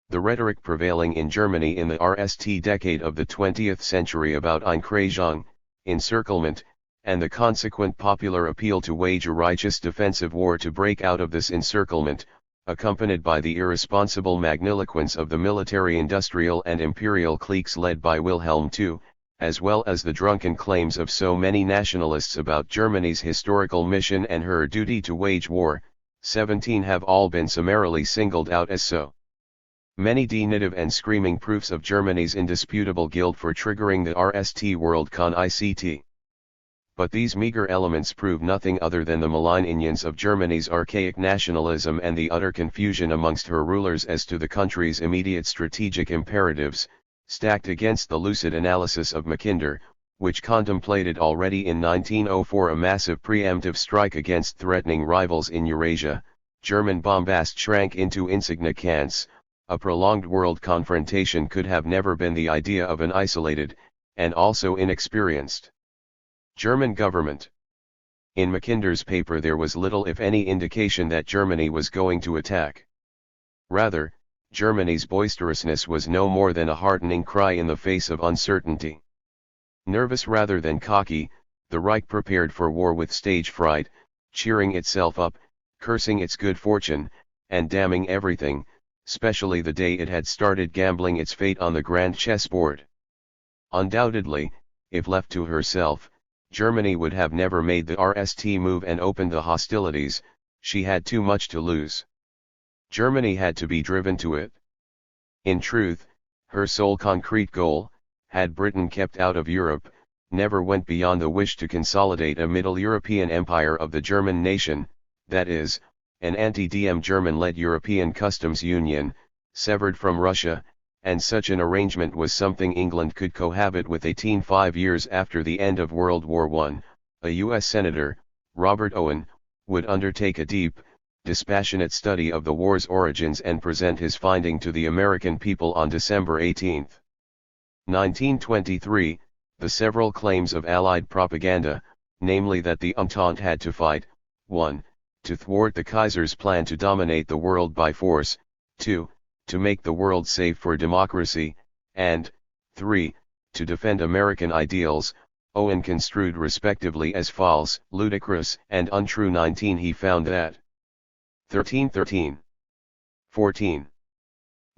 The rhetoric prevailing in Germany in the RST decade of the 20th century about Einkreisung, encirclement, and the consequent popular appeal to wage a righteous defensive war to break out of this encirclement, accompanied by the irresponsible magniloquence of the military-industrial and imperial cliques led by Wilhelm II, as well as the drunken claims of so many nationalists about Germany's historical mission and her duty to wage war, 17 have all been summarily singled out as so many definitive and screaming proofs of Germany's indisputable guilt for triggering the RST Worldcon ICT. But these meager elements prove nothing other than the malign ignorance of Germany's archaic nationalism and the utter confusion amongst her rulers as to the country's immediate strategic imperatives, stacked against the lucid analysis of Mackinder, which contemplated already in 1904 a massive preemptive strike against threatening rivals in Eurasia. German bombast shrank into insignificance. A prolonged world confrontation could have never been the idea of an isolated, and also inexperienced, German government. In Mackinder's paper there was little if any indication that Germany was going to attack. Rather, Germany's boisterousness was no more than a heartening cry in the face of uncertainty. Nervous rather than cocky, the Reich prepared for war with stage fright, cheering itself up, cursing its good fortune, and damning everything, especially the day it had started gambling its fate on the grand chessboard. Undoubtedly, if left to herself, Germany would have never made the RST move and opened the hostilities. She had too much to lose. Germany had to be driven to it. In truth, her sole concrete goal, had Britain kept out of Europe, never went beyond the wish to consolidate a Middle European empire of the German nation, that is, an anti-DM German-led European customs union, severed from Russia, and such an arrangement was something England could cohabit with. 5 years after the end of World War I, a U.S. Senator, Robert Owen, would undertake a deep, dispassionate study of the war's origins and present his finding to the American people on December 18, 1923, the several claims of Allied propaganda, namely that the Entente had to fight, 1. To thwart the Kaiser's plan to dominate the world by force, 2. To make the world safe for democracy, and 3. To defend American ideals, Owen construed respectively as false, ludicrous, and untrue. 19. He found that 13. 14.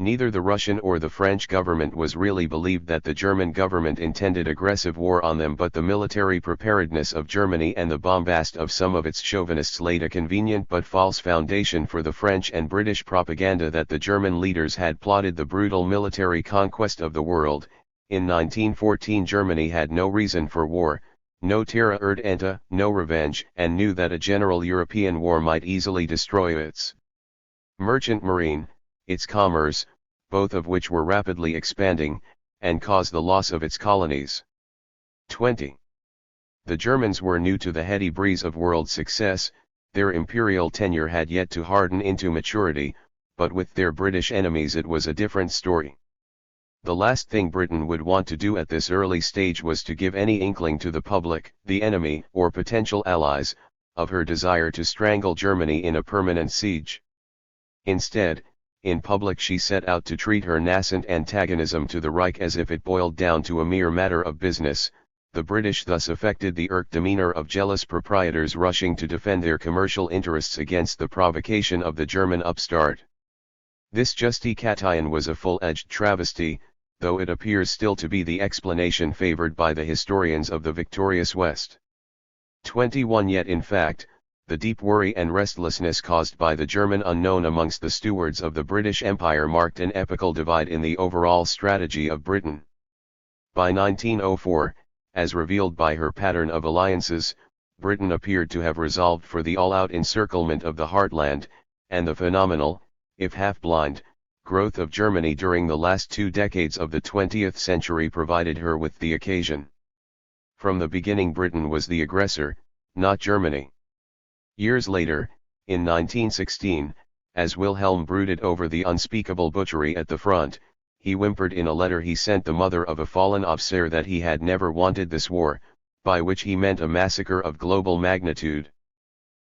Neither the Russian or the French government was really believed that the German government intended aggressive war on them, but the military preparedness of Germany and the bombast of some of its chauvinists laid a convenient but false foundation for the French and British propaganda that the German leaders had plotted the brutal military conquest of the world. In 1914 Germany had no reason for war, no terra ardenta, no revenge, and knew that a general European war might easily destroy its merchant marine, its commerce, both of which were rapidly expanding, and cause the loss of its colonies. 20. The Germans were new to the heady breeze of world success, their imperial tenure had yet to harden into maturity, but with their British enemies it was a different story. The last thing Britain would want to do at this early stage was to give any inkling to the public, the enemy, or potential allies, of her desire to strangle Germany in a permanent siege. Instead, in public she set out to treat her nascent antagonism to the Reich as if it boiled down to a mere matter of business. The British thus affected the irked demeanor of jealous proprietors rushing to defend their commercial interests against the provocation of the German upstart. This justification was a full-edged travesty, though it appears still to be the explanation favored by the historians of the victorious West. 21. Yet in fact, the deep worry and restlessness caused by the German unknown amongst the stewards of the British Empire marked an epochal divide in the overall strategy of Britain. By 1904, as revealed by her pattern of alliances, Britain appeared to have resolved for the all-out encirclement of the heartland, and the phenomenal, if half-blind, growth of Germany during the last 2 decades of the 20th century provided her with the occasion. From the beginning Britain was the aggressor, not Germany. Years later, in 1916, as Wilhelm brooded over the unspeakable butchery at the front, he whimpered in a letter he sent the mother of a fallen officer that he had never wanted this war, by which he meant a massacre of global magnitude.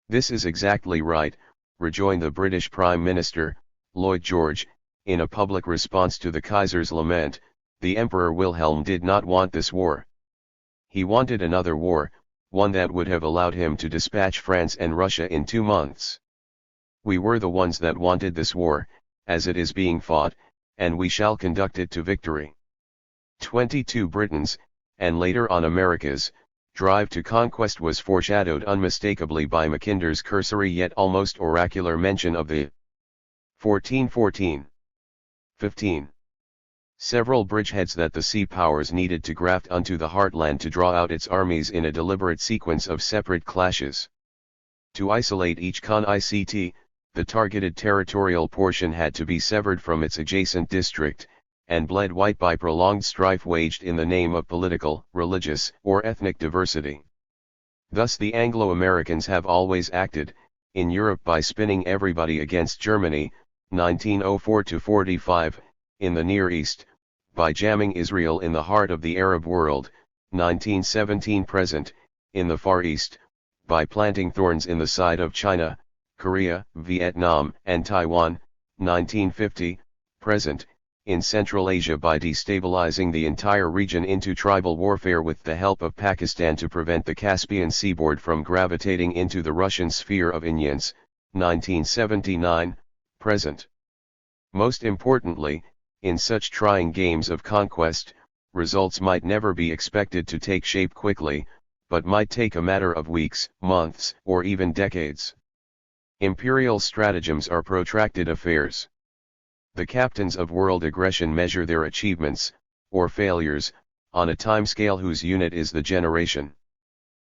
"This is exactly right," rejoined the British Prime Minister, Lloyd George, in a public response to the Kaiser's lament. The Emperor Wilhelm did not want this war. He wanted another war, one that would have allowed him to dispatch France and Russia in 2 months. We were the ones that wanted this war, as it is being fought, and we shall conduct it to victory. 22. Britain's, and later on America's, drive to conquest was foreshadowed unmistakably by Mackinder's cursory yet almost oracular mention of the 1414. 15. Several bridgeheads that the sea powers needed to graft unto the heartland to draw out its armies in a deliberate sequence of separate clashes. To isolate each con-ICT, the targeted territorial portion had to be severed from its adjacent district, and bled white by prolonged strife waged in the name of political, religious, or ethnic diversity. Thus the Anglo-Americans have always acted, in Europe by spinning everybody against Germany, 1904-45, in the Near East, by jamming Israel in the heart of the Arab world, 1917-present, in the Far East, by planting thorns in the side of China, Korea, Vietnam, and Taiwan, 1950, present, in Central Asia by destabilizing the entire region into tribal warfare with the help of Pakistan to prevent the Caspian seaboard from gravitating into the Russian sphere of influence, 1979, present. Most importantly, in such trying games of conquest, results might never be expected to take shape quickly, but might take a matter of weeks, months, or even decades. Imperial stratagems are protracted affairs. The captains of world aggression measure their achievements, or failures, on a timescale whose unit is the generation.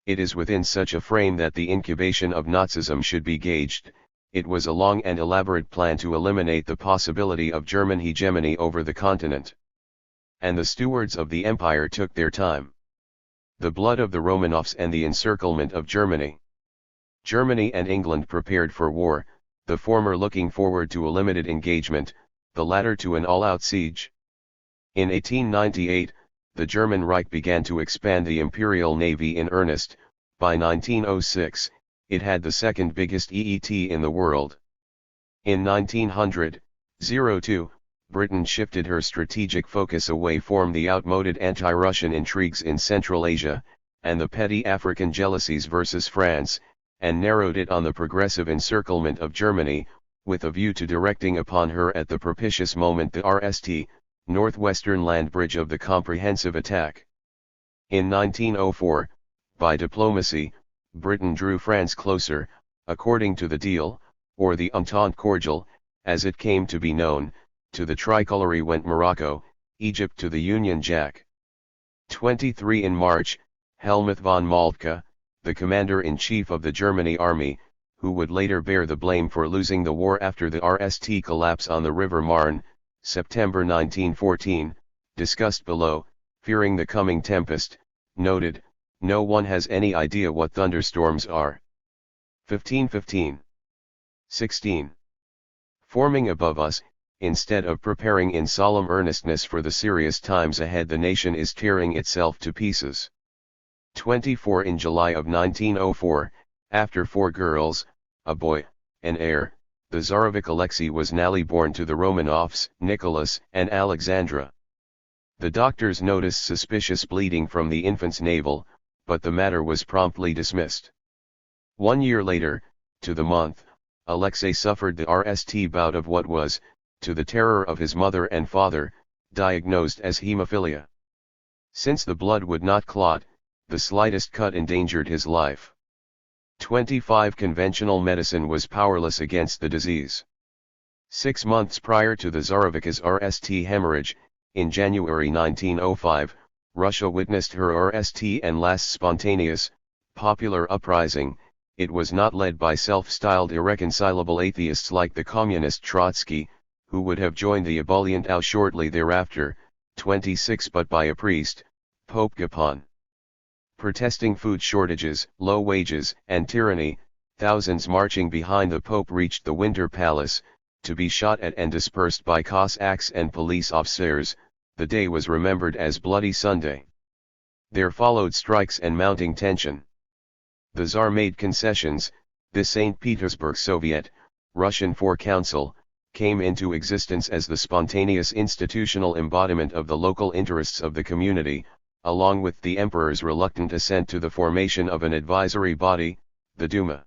It is within such a frame that the incubation of Nazism should be gauged. It was a long and elaborate plan to eliminate the possibility of German hegemony over the continent. And the stewards of the empire took their time. The blood of the Romanovs and the encirclement of Germany. Germany and England prepared for war, the former looking forward to a limited engagement, the latter to an all-out siege. In 1898, the German Reich began to expand the imperial navy in earnest. By 1906, it had the second biggest EET in the world. In 1902, Britain shifted her strategic focus away from the outmoded anti-Russian intrigues in Central Asia, and the petty African jealousies versus France, and narrowed it on the progressive encirclement of Germany, with a view to directing upon her at the propitious moment the RST, northwestern land bridge of the comprehensive attack. In 1904, by diplomacy, Britain drew France closer, according to the deal, or the Entente Cordiale, as it came to be known, to the tricolore went Morocco, Egypt to the Union Jack. 23 In March, Helmuth von Moltke, the commander-in-chief of the Germany army, who would later bear the blame for losing the war after the RST collapse on the River Marne, September 1914, discussed below, fearing the coming tempest, noted, "No one has any idea what thunderstorms are." 15:15. 16. Forming above us, instead of preparing in solemn earnestness for the serious times ahead, the nation is tearing itself to pieces. 24 In July of 1904, after 4 girls, a boy, an heir, the Tsarovich Alexei was nally born to the Romanovs, Nicholas and Alexandra. The doctors noticed suspicious bleeding from the infant's navel, but the matter was promptly dismissed. 1 year later, to the month, Alexei suffered the RST bout of what was, to the terror of his mother and father, diagnosed as hemophilia. Since the blood would not clot, the slightest cut endangered his life. 25 Conventional medicine was powerless against the disease. 6 months prior to the Tsarovich's RST hemorrhage, in January 1905, Russia witnessed her RST and last spontaneous, popular uprising. It was not led by self-styled irreconcilable atheists like the communist Trotsky, who would have joined the ebullient AU shortly thereafter, 26, but by a priest, Pope Giacomo. Protesting food shortages, low wages, and tyranny, thousands marching behind the Pope reached the Winter Palace, to be shot at and dispersed by Cossacks and police officers. The day was remembered as Bloody Sunday. There followed strikes and mounting tension. The Tsar made concessions. The St. Petersburg Soviet, Russian for Council, came into existence as the spontaneous institutional embodiment of the local interests of the community, along with the emperor's reluctant assent to the formation of an advisory body, the Duma.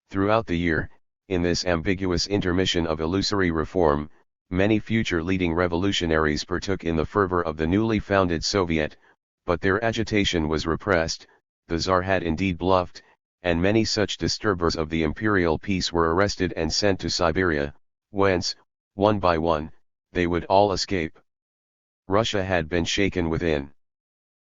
Throughout the year, in this ambiguous intermission of illusory reform, many future leading revolutionaries partook in the fervor of the newly founded Soviet, but their agitation was repressed. The Tsar had indeed bluffed, and many such disturbers of the imperial peace were arrested and sent to Siberia, whence, one by one, they would all escape. Russia had been shaken within.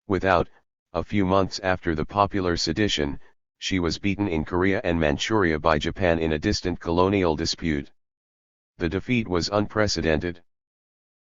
Without, a few months after the popular sedition, she was beaten in Korea and Manchuria by Japan in a distant colonial dispute. The defeat was unprecedented.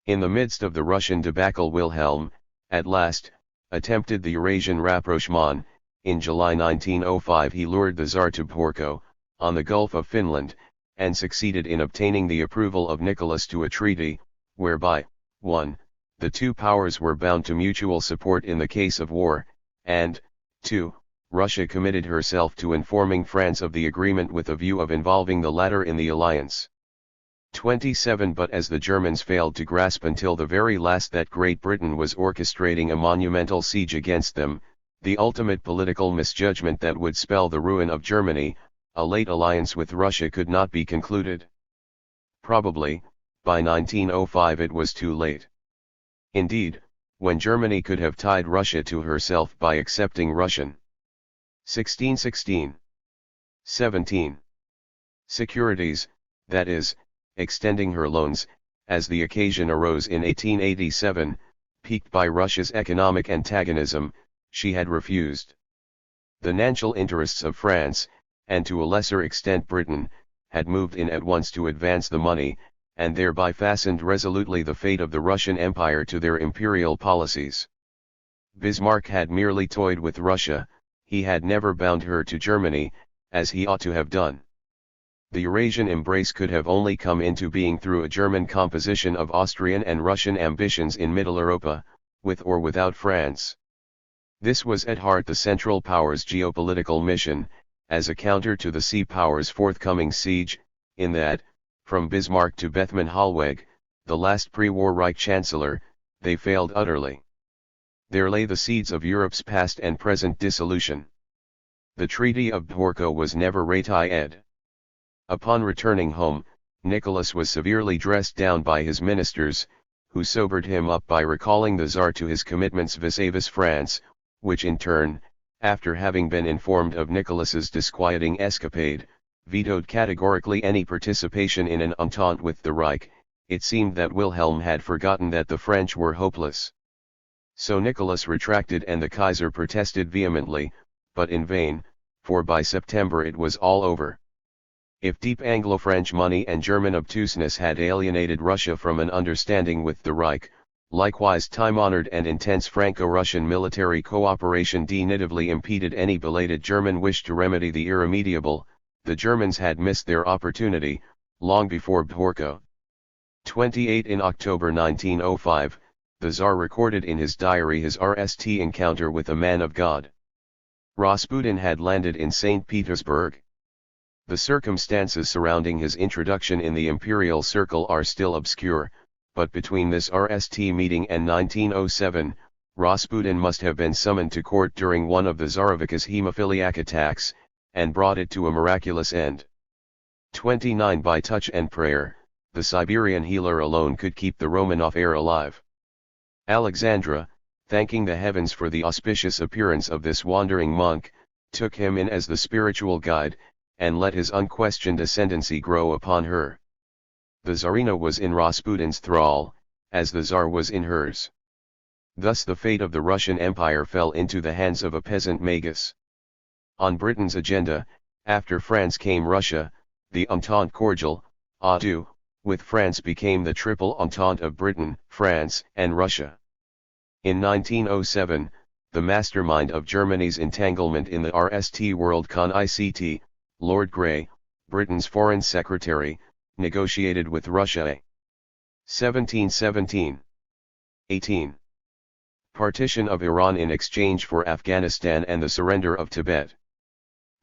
In the midst of the Russian debacle, Wilhelm, at last, attempted the Eurasian rapprochement. In July 1905 he lured the Tsar to Porco, on the Gulf of Finland, and succeeded in obtaining the approval of Nicholas to a treaty, whereby, 1. The two powers were bound to mutual support in the case of war, and, 2. Russia committed herself to informing France of the agreement with a view of involving the latter in the alliance. 27 But as the Germans failed to grasp until the very last that Great Britain was orchestrating a monumental siege against them, the ultimate political misjudgment that would spell the ruin of Germany, a late alliance with Russia could not be concluded. Probably, by 1905 it was too late. Indeed, when Germany could have tied Russia to herself by accepting Russian 1616 17 securities, that is, extending her loans, as the occasion arose in 1887, piqued by Russia's economic antagonism, she had refused. The national interests of France, and to a lesser extent Britain, had moved in at once to advance the money, and thereby fastened resolutely the fate of the Russian Empire to their imperial policies. Bismarck had merely toyed with Russia, he had never bound her to Germany, as he ought to have done. The Eurasian embrace could have only come into being through a German composition of Austrian and Russian ambitions in Middle Europa, with or without France. This was at heart the Central Powers' geopolitical mission, as a counter to the Sea Powers' forthcoming siege, in that, from Bismarck to Bethmann Hollweg, the last pre-war Reich Chancellor, they failed utterly. There lay the seeds of Europe's past and present dissolution. The Treaty of Bhorko was never ratified. Upon returning home, Nicholas was severely dressed down by his ministers, who sobered him up by recalling the Tsar to his commitments vis-à-vis France, which in turn, after having been informed of Nicholas's disquieting escapade, vetoed categorically any participation in an entente with the Reich. It seemed that Wilhelm had forgotten that the French were hopeless. So Nicholas retracted and the Kaiser protested vehemently, but in vain, for by September it was all over. If deep Anglo-French money and German obtuseness had alienated Russia from an understanding with the Reich, likewise time-honored and intense Franco-Russian military cooperation definitively impeded any belated German wish to remedy the irremediable. The Germans had missed their opportunity, long before Bhorko. 28 In October 1905, the Tsar recorded in his diary his RST encounter with a man of God. Rasputin had landed in St. Petersburg. The circumstances surrounding his introduction in the imperial circle are still obscure, but between this RST meeting and 1907, Rasputin must have been summoned to court during one of the Tsarevich's hemophiliac attacks, and brought it to a miraculous end. 29 By touch and prayer, the Siberian healer alone could keep the Romanov heir alive. Alexandra, thanking the heavens for the auspicious appearance of this wandering monk, took him in as the spiritual guide, and let his unquestioned ascendancy grow upon her. The Tsarina was in Rasputin's thrall, as the Tsar was in hers. Thus the fate of the Russian Empire fell into the hands of a peasant magus. On Britain's agenda, after France came Russia, the Entente Cordiale, A2, with France became the Triple Entente of Britain, France, and Russia. In 1907, the mastermind of Germany's entanglement in the RST Worldcon ICT, Lord Grey, Britain's Foreign Secretary, negotiated with Russia a 1717 18 partition of Iran in exchange for Afghanistan and the surrender of Tibet.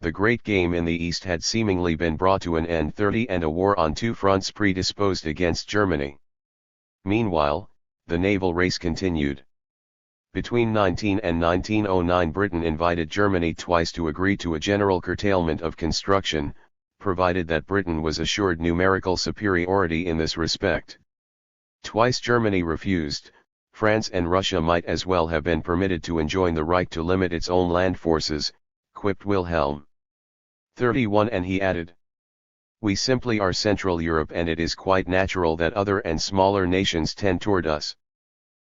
The great game in the East had seemingly been brought to an end 30 and a war on two fronts predisposed against Germany. Meanwhile, the naval race continued. Between 19 and 1909 Britain invited Germany twice to agree to a general curtailment of construction, provided that Britain was assured numerical superiority in this respect. Twice Germany refused. France and Russia might as well have been permitted to enjoin the Reich to limit its own land forces, quipped Wilhelm. 31 And he added, "We simply are Central Europe and it is quite natural that other and smaller nations tend toward us.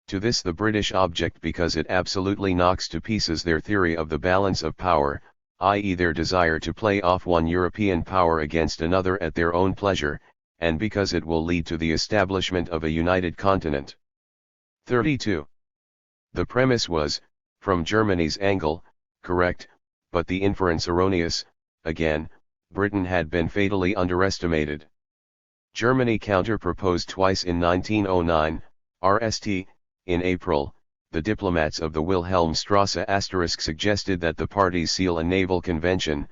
To this the British object because it absolutely knocks to pieces their theory of the balance of power, i.e. their desire to play off one European power against another at their own pleasure, and because it will lead to the establishment of a united continent." 32. The premise was, from Germany's angle, correct, but the inference erroneous. Again, Britain had been fatally underestimated. Germany counter-proposed twice in 1909, RST. In April, the diplomats of the Wilhelmstrasse * suggested that the parties seal a naval convention,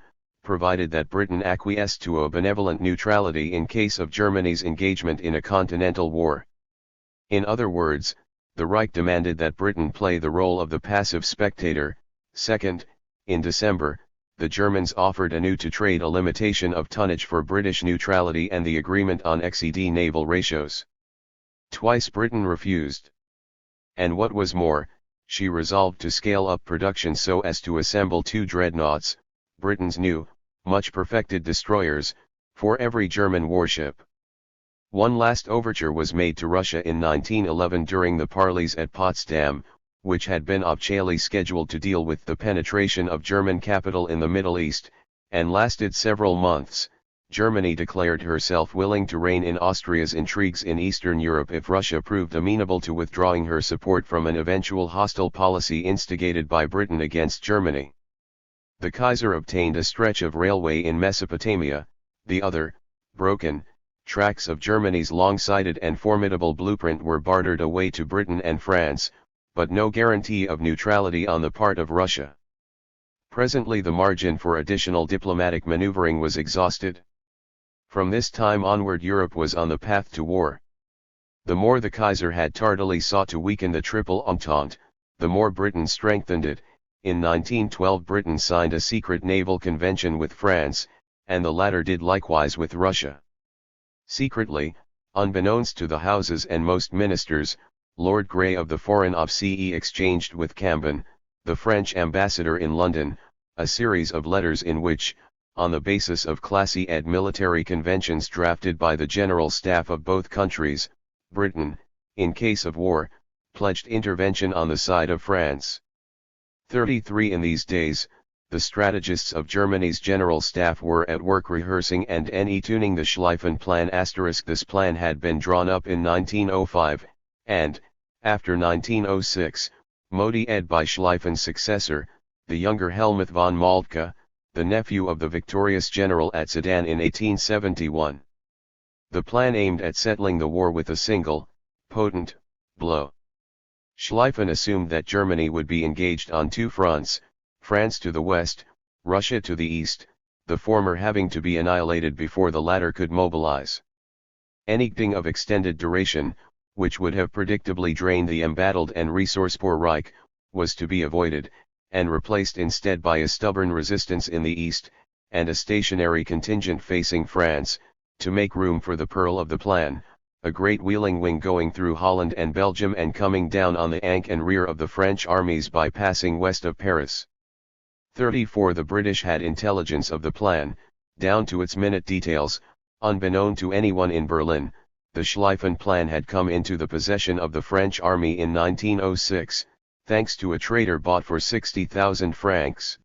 provided that Britain acquiesced to a benevolent neutrality in case of Germany's engagement in a continental war. In other words, the Reich demanded that Britain play the role of the passive spectator. Second, in December, the Germans offered anew to trade a limitation of tonnage for British neutrality and the agreement on XED naval ratios. Twice Britain refused. And what was more, she resolved to scale up production so as to assemble 2 dreadnoughts, Britain's new, much perfected destroyers, for every German warship. One last overture was made to Russia in 1911 during the parleys at Potsdam, which had been officially scheduled to deal with the penetration of German capital in the Middle East, and lasted several months. Germany declared herself willing to rein in Austria's intrigues in Eastern Europe if Russia proved amenable to withdrawing her support from an eventual hostile policy instigated by Britain against Germany. The Kaiser obtained a stretch of railway in Mesopotamia, the other, broken, tracts of Germany's long-sighted and formidable blueprint were bartered away to Britain and France, but no guarantee of neutrality on the part of Russia. Presently the margin for additional diplomatic maneuvering was exhausted. From this time onward Europe was on the path to war. The more the Kaiser had tardily sought to weaken the Triple Entente, the more Britain strengthened it. In 1912 Britain signed a secret naval convention with France, and the latter did likewise with Russia. Secretly, unbeknownst to the Houses and most ministers, Lord Grey of the Foreign Office exchanged with Cambon, the French ambassador in London, a series of letters in which, on the basis of classy and military conventions drafted by the General Staff of both countries, Britain, in case of war, pledged intervention on the side of France. 33 In these days, the strategists of Germany's General Staff were at work rehearsing and tuning the Schlieffen Plan*. This plan had been drawn up in 1905, and, after 1906, modified by Schlieffen's successor, the younger Helmuth von Moltke, the nephew of the victorious general at Sedan in 1871. The plan aimed at settling the war with a single, potent, blow. Schlieffen assumed that Germany would be engaged on 2 fronts, France to the west, Russia to the east, the former having to be annihilated before the latter could mobilize. Anything of extended duration, which would have predictably drained the embattled and resource-poor Reich, was to be avoided, and replaced instead by a stubborn resistance in the east, and a stationary contingent facing France, to make room for the pearl of the plan, a great wheeling wing going through Holland and Belgium and coming down on the flank and rear of the French armies by passing west of Paris. 34 The British had intelligence of the plan, down to its minute details. Unbeknown to anyone in Berlin, the Schlieffen Plan had come into the possession of the French army in 1906, thanks to a traitor bought for 60,000 francs.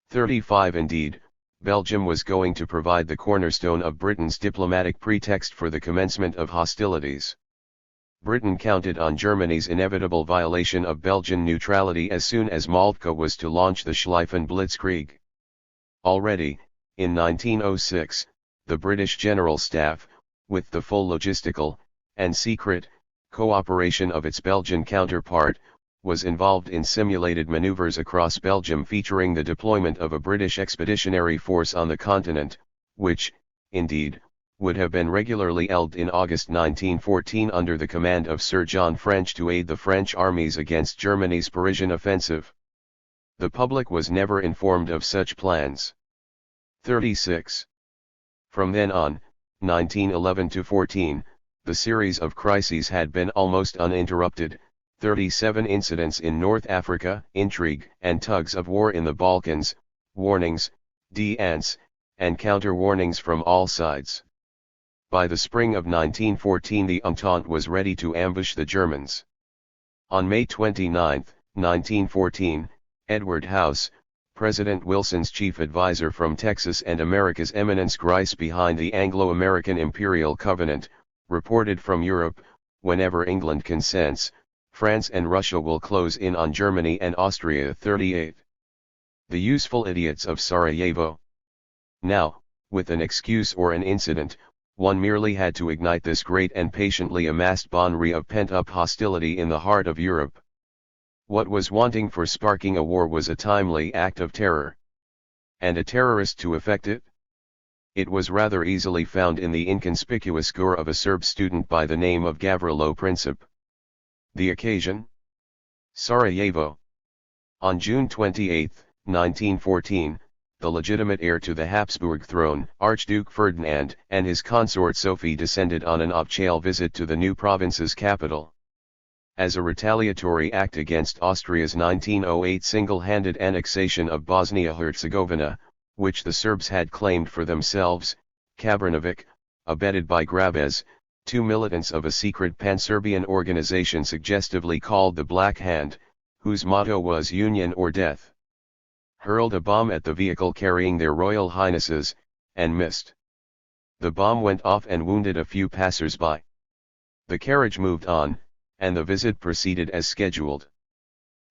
35 Indeed, Belgium was going to provide the cornerstone of Britain's diplomatic pretext for the commencement of hostilities. Britain counted on Germany's inevitable violation of Belgian neutrality as soon as Moltke was to launch the Schlieffen Blitzkrieg. Already, in 1906, the British General Staff, with the full logistical, and secret, cooperation of its Belgian counterpart, was involved in simulated maneuvers across Belgium featuring the deployment of a British expeditionary force on the continent, which, indeed, would have been regularly held in August 1914 under the command of Sir John French to aid the French armies against Germany's Parisian offensive. The public was never informed of such plans. 36. From then on, 1911 to 14, the series of crises had been almost uninterrupted. 37 incidents in North Africa, intrigue and tugs of war in the Balkans, warnings, de-ance, and counter-warnings from all sides. By the spring of 1914 the Entente was ready to ambush the Germans. On May 29, 1914, Edward House, President Wilson's chief advisor from Texas and America's eminence grise behind the Anglo-American Imperial Covenant, reported from Europe, whenever England consents, France and Russia will close in on Germany and Austria. 38. The useful idiots of Sarajevo. Now, with an excuse or an incident, one merely had to ignite this great and patiently amassed bonnery of pent-up hostility in the heart of Europe. What was wanting for sparking a war was a timely act of terror. and a terrorist to effect it? It was rather easily found in the inconspicuous gore of a Serb student by the name of Gavrilo Princip. The occasion? Sarajevo. On June 28, 1914, the legitimate heir to the Habsburg throne, Archduke Ferdinand, and his consort Sophie descended on an optional visit to the new province's capital. As a retaliatory act against Austria's 1908 single-handed annexation of Bosnia-Herzegovina, which the Serbs had claimed for themselves, Kabranovic, abetted by Grabez, two militants of a secret pan-Serbian organization suggestively called the Black Hand, whose motto was Union or Death, hurled a bomb at the vehicle carrying their Royal Highnesses, and missed. The bomb went off and wounded a few passers-by. The carriage moved on, and the visit proceeded as scheduled.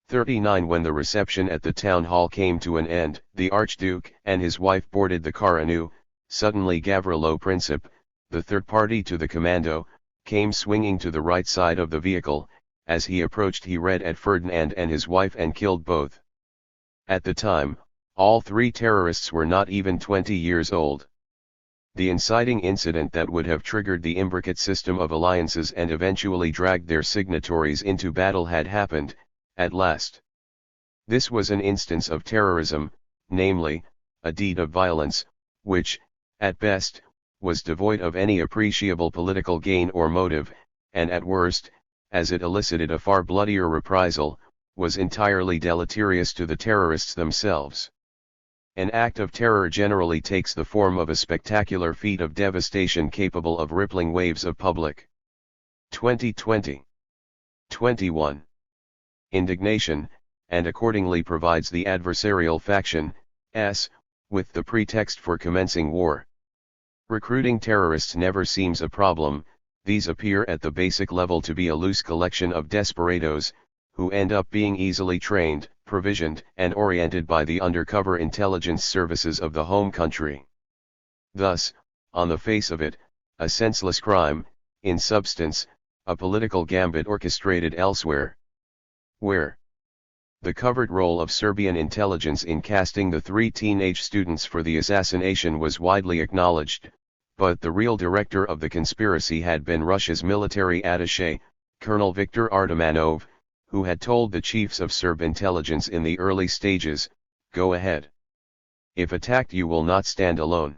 39 When the reception at the town hall came to an end, the Archduke and his wife boarded the car anew. Suddenly Gavrilo Princip, the third party to the commando, came swinging to the right side of the vehicle. As he approached he read at Ferdinand and his wife and killed both. At the time, all three terrorists were not even 20 years old. The inciting incident that would have triggered the imbricate system of alliances and eventually dragged their signatories into battle had happened, at last. This was an instance of terrorism, namely, a deed of violence, which, at best, was devoid of any appreciable political gain or motive, and at worst, as it elicited a far bloodier reprisal, was entirely deleterious to the terrorists themselves. An act of terror generally takes the form of a spectacular feat of devastation capable of rippling waves of public 2020. 21. Indignation, and accordingly provides the adversarial faction, with the pretext for commencing war. Recruiting terrorists never seems a problem. These appear at the basic level to be a loose collection of desperadoes, who end up being easily trained, provisioned, and oriented by the undercover intelligence services of the home country. Thus, on the face of it, a senseless crime, in substance, a political gambit orchestrated elsewhere. Where? The covert role of Serbian intelligence in casting the three teenage students for the assassination was widely acknowledged, but the real director of the conspiracy had been Russia's military attaché, Colonel Viktor Artamanov, who had told the chiefs of Serb intelligence in the early stages, "Go ahead. If attacked you will not stand alone."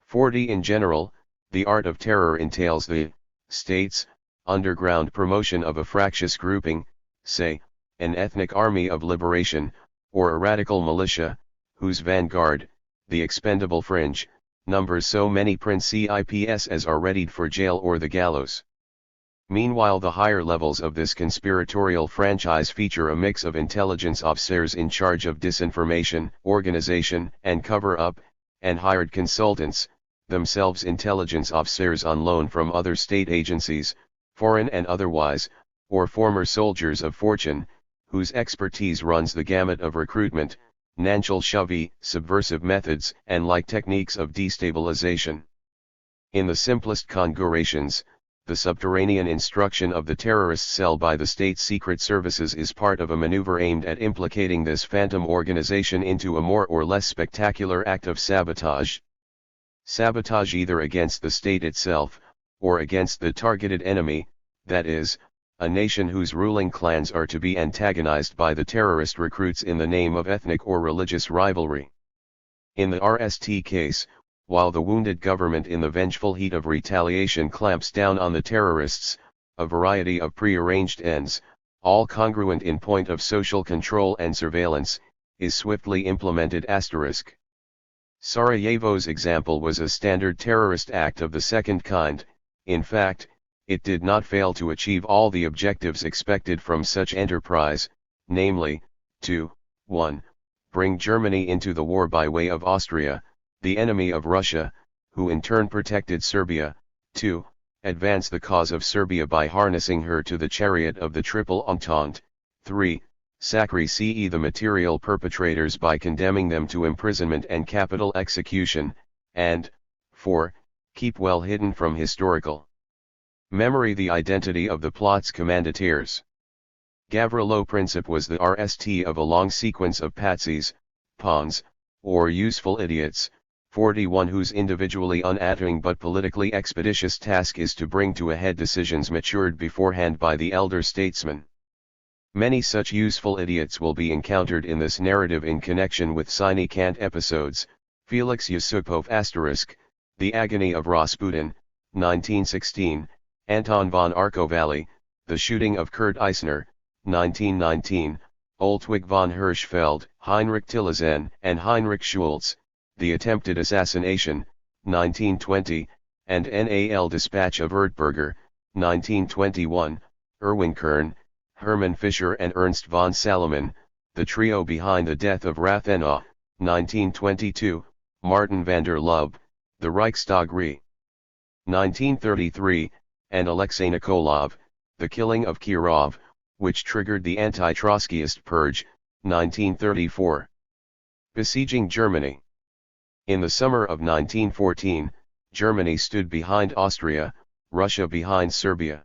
40 In general, the art of terror entails the state's underground promotion of a fractious grouping, say, an ethnic army of liberation, or a radical militia, whose vanguard, the expendable fringe, numbers so many principes as are readied for jail or the gallows. Meanwhile the higher levels of this conspiratorial franchise feature a mix of intelligence officers in charge of disinformation, organization, and cover-up, and hired consultants, themselves intelligence officers on loan from other state agencies, foreign and otherwise, or former soldiers of fortune, whose expertise runs the gamut of recruitment, nanshalshovi, subversive methods, and like techniques of destabilization. In the simplest conjurations, the subterranean instruction of the terrorist cell by the state secret services is part of a maneuver aimed at implicating this phantom organization into a more or less spectacular act of sabotage. Sabotage either against the state itself, or against the targeted enemy, that is, a nation whose ruling clans are to be antagonized by the terrorist recruits in the name of ethnic or religious rivalry. In the RST case, while the wounded government in the vengeful heat of retaliation clamps down on the terrorists, a variety of prearranged ends, all congruent in point of social control and surveillance, is swiftly implemented. Sarajevo's example was a standard terrorist act of the second kind. In fact, it did not fail to achieve all the objectives expected from such enterprise, namely, to 1. Bring Germany into the war by way of Austria, the enemy of Russia, who in turn protected Serbia, 2. Advance the cause of Serbia by harnessing her to the chariot of the Triple Entente, 3. Sacrifice the material perpetrators by condemning them to imprisonment and capital execution, and 4. Keep well hidden from historical memory the identity of the plot's commanditeers. Gavrilo Princip was the RST of a long sequence of patsies, pawns, or useful idiots, 41 whose individually unattainable but politically expeditious task is to bring to a head decisions matured beforehand by the elder statesman. Many such useful idiots will be encountered in this narrative in connection with Sine Kant episodes, Felix Yusupov *, The Agony of Rasputin, 1916, Anton von Arkovali, The Shooting of Kurt Eisner, 1919, Oltwig von Hirschfeld, Heinrich Tillerson and Heinrich Schulz, The Attempted Assassination, 1920, and Nal Dispatch of Ertberger, 1921, Erwin Kern, Hermann Fischer and Ernst von Salomon, The Trio Behind the Death of Rathenau, 1922, Martin van der Lubbe, The Reichstag Re. 1933, and Alexei Nikolov, The Killing of Kirov, which triggered the anti-Trotskyist purge, 1934. Besieging Germany. In the summer of 1914, Germany stood behind Austria, Russia behind Serbia.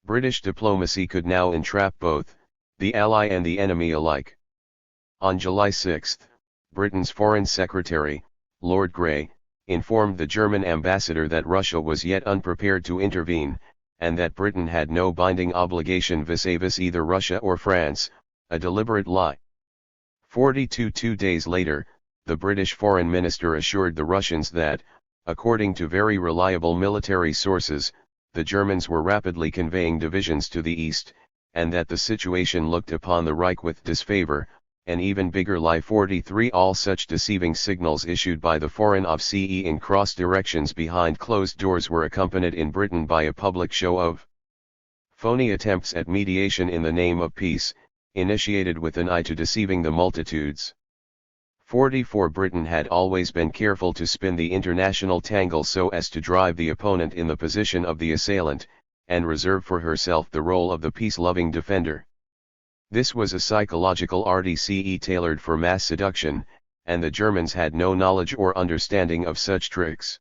British diplomacy could now entrap both, the ally and the enemy alike. On July 6, Britain's Foreign Secretary, Lord Grey, informed the German ambassador that Russia was yet unprepared to intervene, and that Britain had no binding obligation vis-à-vis either Russia or France, a deliberate lie. 2 days later, the British Foreign Minister assured the Russians that, according to very reliable military sources, the Germans were rapidly conveying divisions to the east, and that the situation looked upon the Reich with disfavor. An even bigger lie. 43 All such deceiving signals issued by the Foreign Office in cross directions behind closed doors were accompanied in Britain by a public show of phony attempts at mediation in the name of peace, initiated with an eye to deceiving the multitudes. 44 Britain had always been careful to spin the international tangle so as to drive the opponent in the position of the assailant, and reserve for herself the role of the peace-loving defender. This was a psychological RDCE tailored for mass seduction, and the Germans had no knowledge or understanding of such tricks.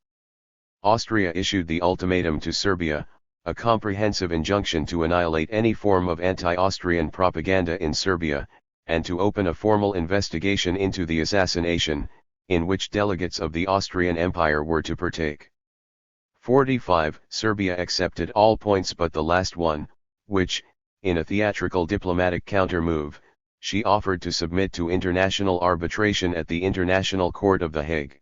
Austria issued the ultimatum to Serbia, a comprehensive injunction to annihilate any form of anti-Austrian propaganda in Serbia, and to open a formal investigation into the assassination, in which delegates of the Austrian Empire were to partake. 45 Serbia accepted all points but the last one, which, in a theatrical diplomatic counter-move, she offered to submit to international arbitration at the International Court of The Hague.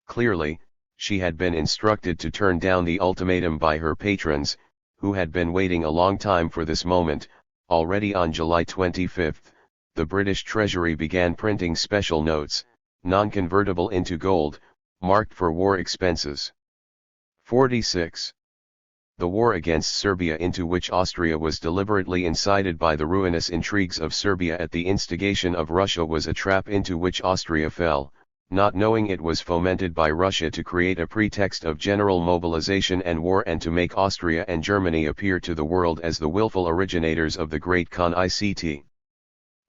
Clearly, she had been instructed to turn down the ultimatum by her patrons, who had been waiting a long time for this moment. Already on July 25, the British Treasury began printing special notes, non-convertible into gold, marked for war expenses. 46. The war against Serbia, into which Austria was deliberately incited by the ruinous intrigues of Serbia at the instigation of Russia, was a trap into which Austria fell, not knowing it was fomented by Russia to create a pretext of general mobilization and war and to make Austria and Germany appear to the world as the willful originators of the great conquest.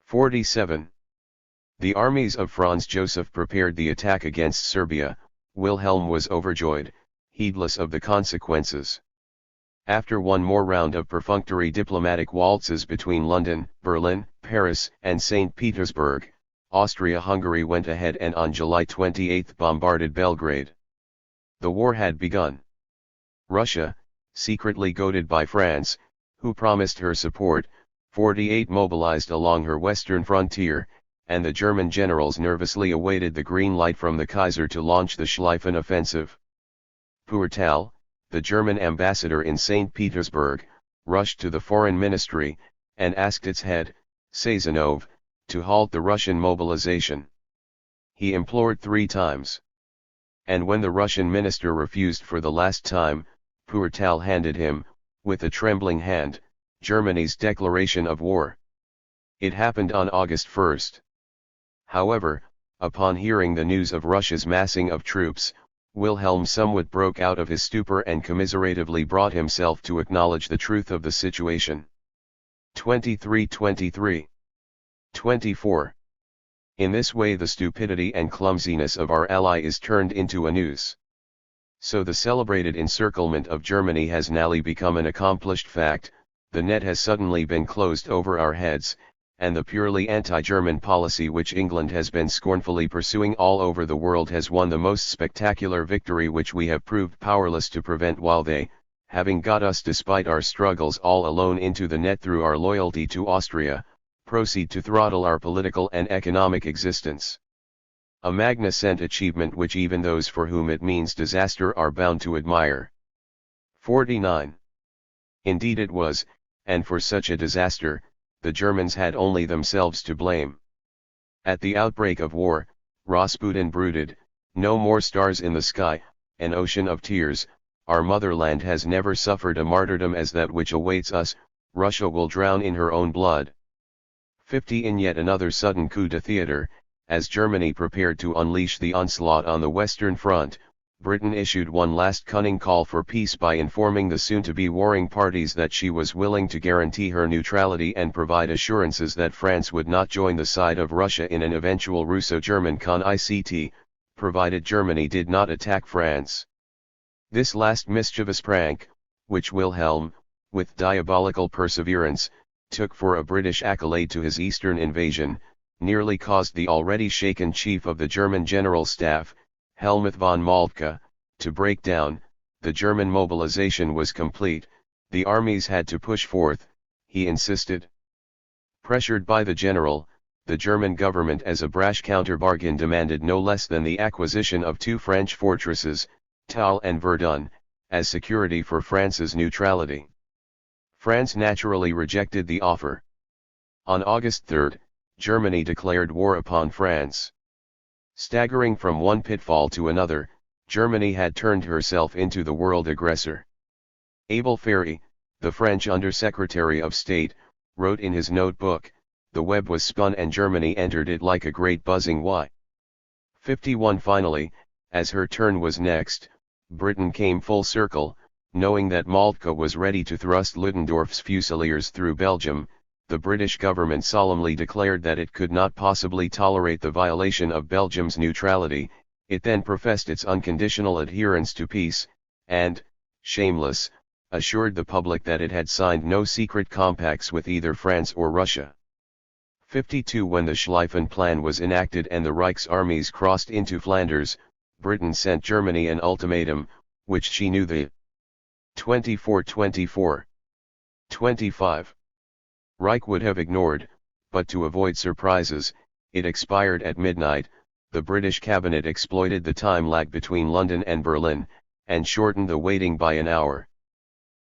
47. The armies of Franz Joseph prepared the attack against Serbia. Wilhelm was overjoyed, heedless of the consequences. After one more round of perfunctory diplomatic waltzes between London, Berlin, Paris, and St. Petersburg, Austria-Hungary went ahead and on July 28 bombarded Belgrade. The war had begun. Russia, secretly goaded by France, who promised her support, 48 mobilized along her western frontier, and the German generals nervously awaited the green light from the Kaiser to launch the Schlieffen offensive. Puertal, the German ambassador in St. Petersburg, rushed to the foreign ministry, and asked its head, Sazonov, to halt the Russian mobilization. He implored 3 times. And when the Russian minister refused for the last time, Puertal handed him, with a trembling hand, Germany's declaration of war. It happened on August 1. However, upon hearing the news of Russia's massing of troops, Wilhelm somewhat broke out of his stupor and commiseratively brought himself to acknowledge the truth of the situation. 23. 24. In this way the stupidity and clumsiness of our ally is turned into a noose. So the celebrated encirclement of Germany has now become an accomplished fact, the net has suddenly been closed over our heads, and the purely anti-German policy which England has been scornfully pursuing all over the world has won the most spectacular victory which we have proved powerless to prevent, while they, having got us despite our struggles all alone into the net through our loyalty to Austria, proceed to throttle our political and economic existence. A magnificent achievement which even those for whom it means disaster are bound to admire. 49. Indeed it was, and for such a disaster, the Germans had only themselves to blame. At the outbreak of war, Rasputin brooded, "No more stars in the sky, an ocean of tears, our motherland has never suffered a martyrdom as that which awaits us, Russia will drown in her own blood." 50. In yet another sudden coup d'etat, as Germany prepared to unleash the onslaught on the Western Front, Britain issued one last cunning call for peace by informing the soon-to-be warring parties that she was willing to guarantee her neutrality and provide assurances that France would not join the side of Russia in an eventual Russo-German conflict, provided Germany did not attack France. This last mischievous prank, which Wilhelm, with diabolical perseverance, took for a British accolade to his eastern invasion, nearly caused the already shaken chief of the German General Staff, Helmuth von Moltke, to break down. The German mobilization was complete, the armies had to push forth, he insisted. Pressured by the general, the German government as a brash counter-bargain demanded no less than the acquisition of two French fortresses, Thal and Verdun, as security for France's neutrality. France naturally rejected the offer. On August 3, Germany declared war upon France. Staggering from one pitfall to another, Germany had turned herself into the world aggressor. Abel Ferry, the French Under-Secretary of State, wrote in his notebook, "The web was spun and Germany entered it like a great buzzing Y." 51. Finally, as her turn was next, Britain came full circle, knowing that Moltke was ready to thrust Ludendorff's Fusiliers through Belgium. The British government solemnly declared that it could not possibly tolerate the violation of Belgium's neutrality. It then professed its unconditional adherence to peace, and, shameless, assured the public that it had signed no secret compacts with either France or Russia. 52. When the Schlieffen Plan was enacted and the Reich's armies crossed into Flanders, Britain sent Germany an ultimatum, which she knew the 24. 25. Reich would have ignored, but to avoid surprises, it expired at midnight. The British cabinet exploited the time lag between London and Berlin, and shortened the waiting by an hour.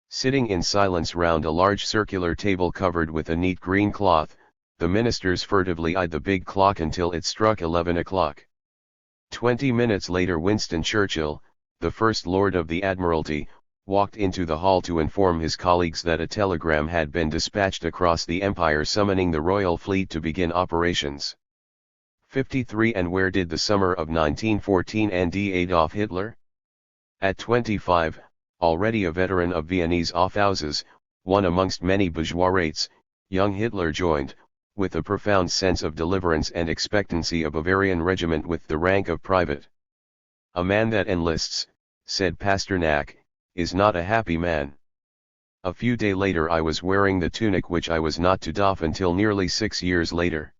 Sitting in silence round a large circular table covered with a neat green cloth, the ministers furtively eyed the big clock until it struck 11 o'clock. 20 minutes later Winston Churchill, the First Lord of the Admiralty, walked into the hall to inform his colleagues that a telegram had been dispatched across the Empire summoning the Royal Fleet to begin operations. 53. And where did the summer of 1914 end Adolf Hitler? At 25, already a veteran of Viennese Aufhauses, one amongst many bourgeois, young Hitler joined, with a profound sense of deliverance and expectancy, a Bavarian regiment with the rank of private. "A man that enlists," said Pasternak, "is not a happy man." A few days later I was wearing the tunic which I was not to doff until nearly 6 years later.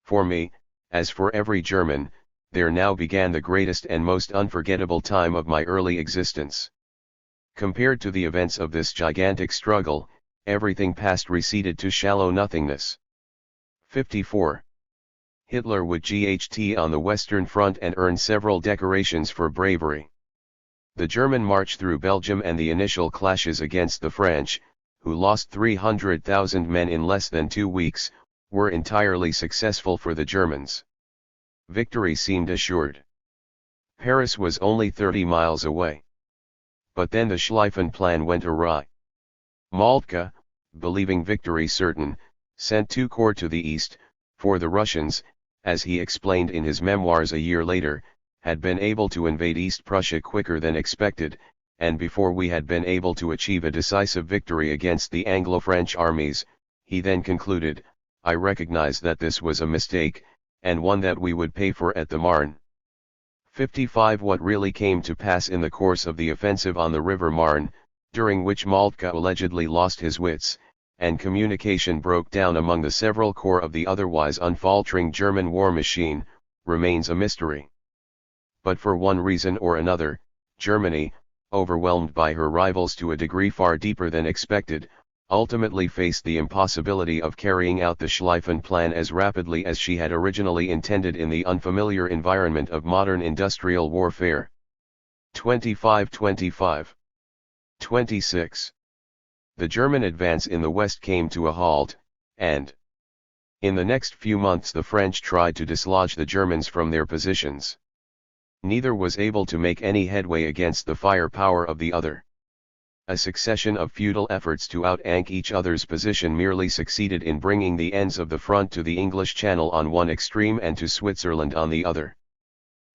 For me, as for every German, there now began the greatest and most unforgettable time of my early existence. Compared to the events of this gigantic struggle, everything past receded to shallow nothingness. 54. Hitler would GHT on the Western Front and earn several decorations for bravery. The German march through Belgium and the initial clashes against the French, who lost 300,000 men in less than 2 weeks, were entirely successful for the Germans. Victory seemed assured. Paris was only 30 miles away. But then the Schlieffen Plan went awry. Moltke, believing victory certain, sent 2 corps to the east, for the Russians, as he explained in his memoirs a year later, had been able to invade East Prussia quicker than expected, and before we had been able to achieve a decisive victory against the Anglo-French armies. He then concluded, "I recognize that this was a mistake, and one that we would pay for at the Marne." 55. What really came to pass in the course of the offensive on the River Marne, during which Moltke allegedly lost his wits, and communication broke down among the several corps of the otherwise unfaltering German war machine, remains a mystery. But for one reason or another, Germany, overwhelmed by her rivals to a degree far deeper than expected, ultimately faced the impossibility of carrying out the Schlieffen Plan as rapidly as she had originally intended in the unfamiliar environment of modern industrial warfare. 25-25. 26. The German advance in the west came to a halt, and in the next few months the French tried to dislodge the Germans from their positions. Neither was able to make any headway against the firepower of the other. A succession of futile efforts to out-ank each other's position merely succeeded in bringing the ends of the front to the English Channel on one extreme and to Switzerland on the other.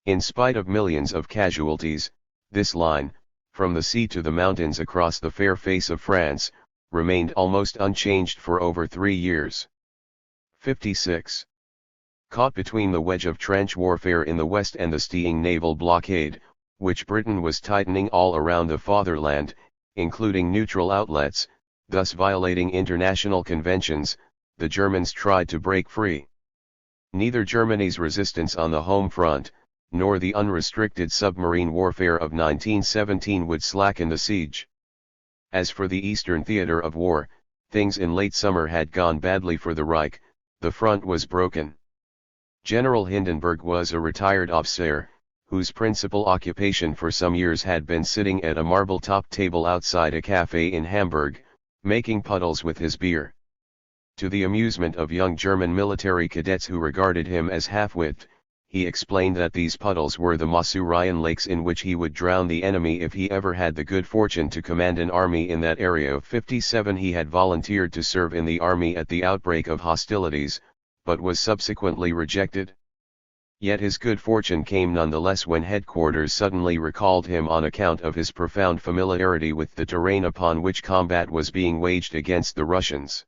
In spite of millions of casualties, this line, from the sea to the mountains across the fair face of France, remained almost unchanged for over 3 years. 56. Caught between the wedge of trench warfare in the west and the stinging naval blockade, which Britain was tightening all around the fatherland, including neutral outlets, thus violating international conventions, the Germans tried to break free. Neither Germany's resistance on the home front, nor the unrestricted submarine warfare of 1917 would slacken the siege. As for the eastern theater of war, things in late summer had gone badly for the Reich. The front was broken. General Hindenburg was a retired officer, whose principal occupation for some years had been sitting at a marble-top table outside a cafe in Hamburg, making puddles with his beer. To the amusement of young German military cadets who regarded him as half-wit, he explained that these puddles were the Masurian lakes in which he would drown the enemy if he ever had the good fortune to command an army in that area. Of 57 he had volunteered to serve in the army at the outbreak of hostilities, but was subsequently rejected. Yet his good fortune came nonetheless when headquarters suddenly recalled him on account of his profound familiarity with the terrain upon which combat was being waged against the Russians.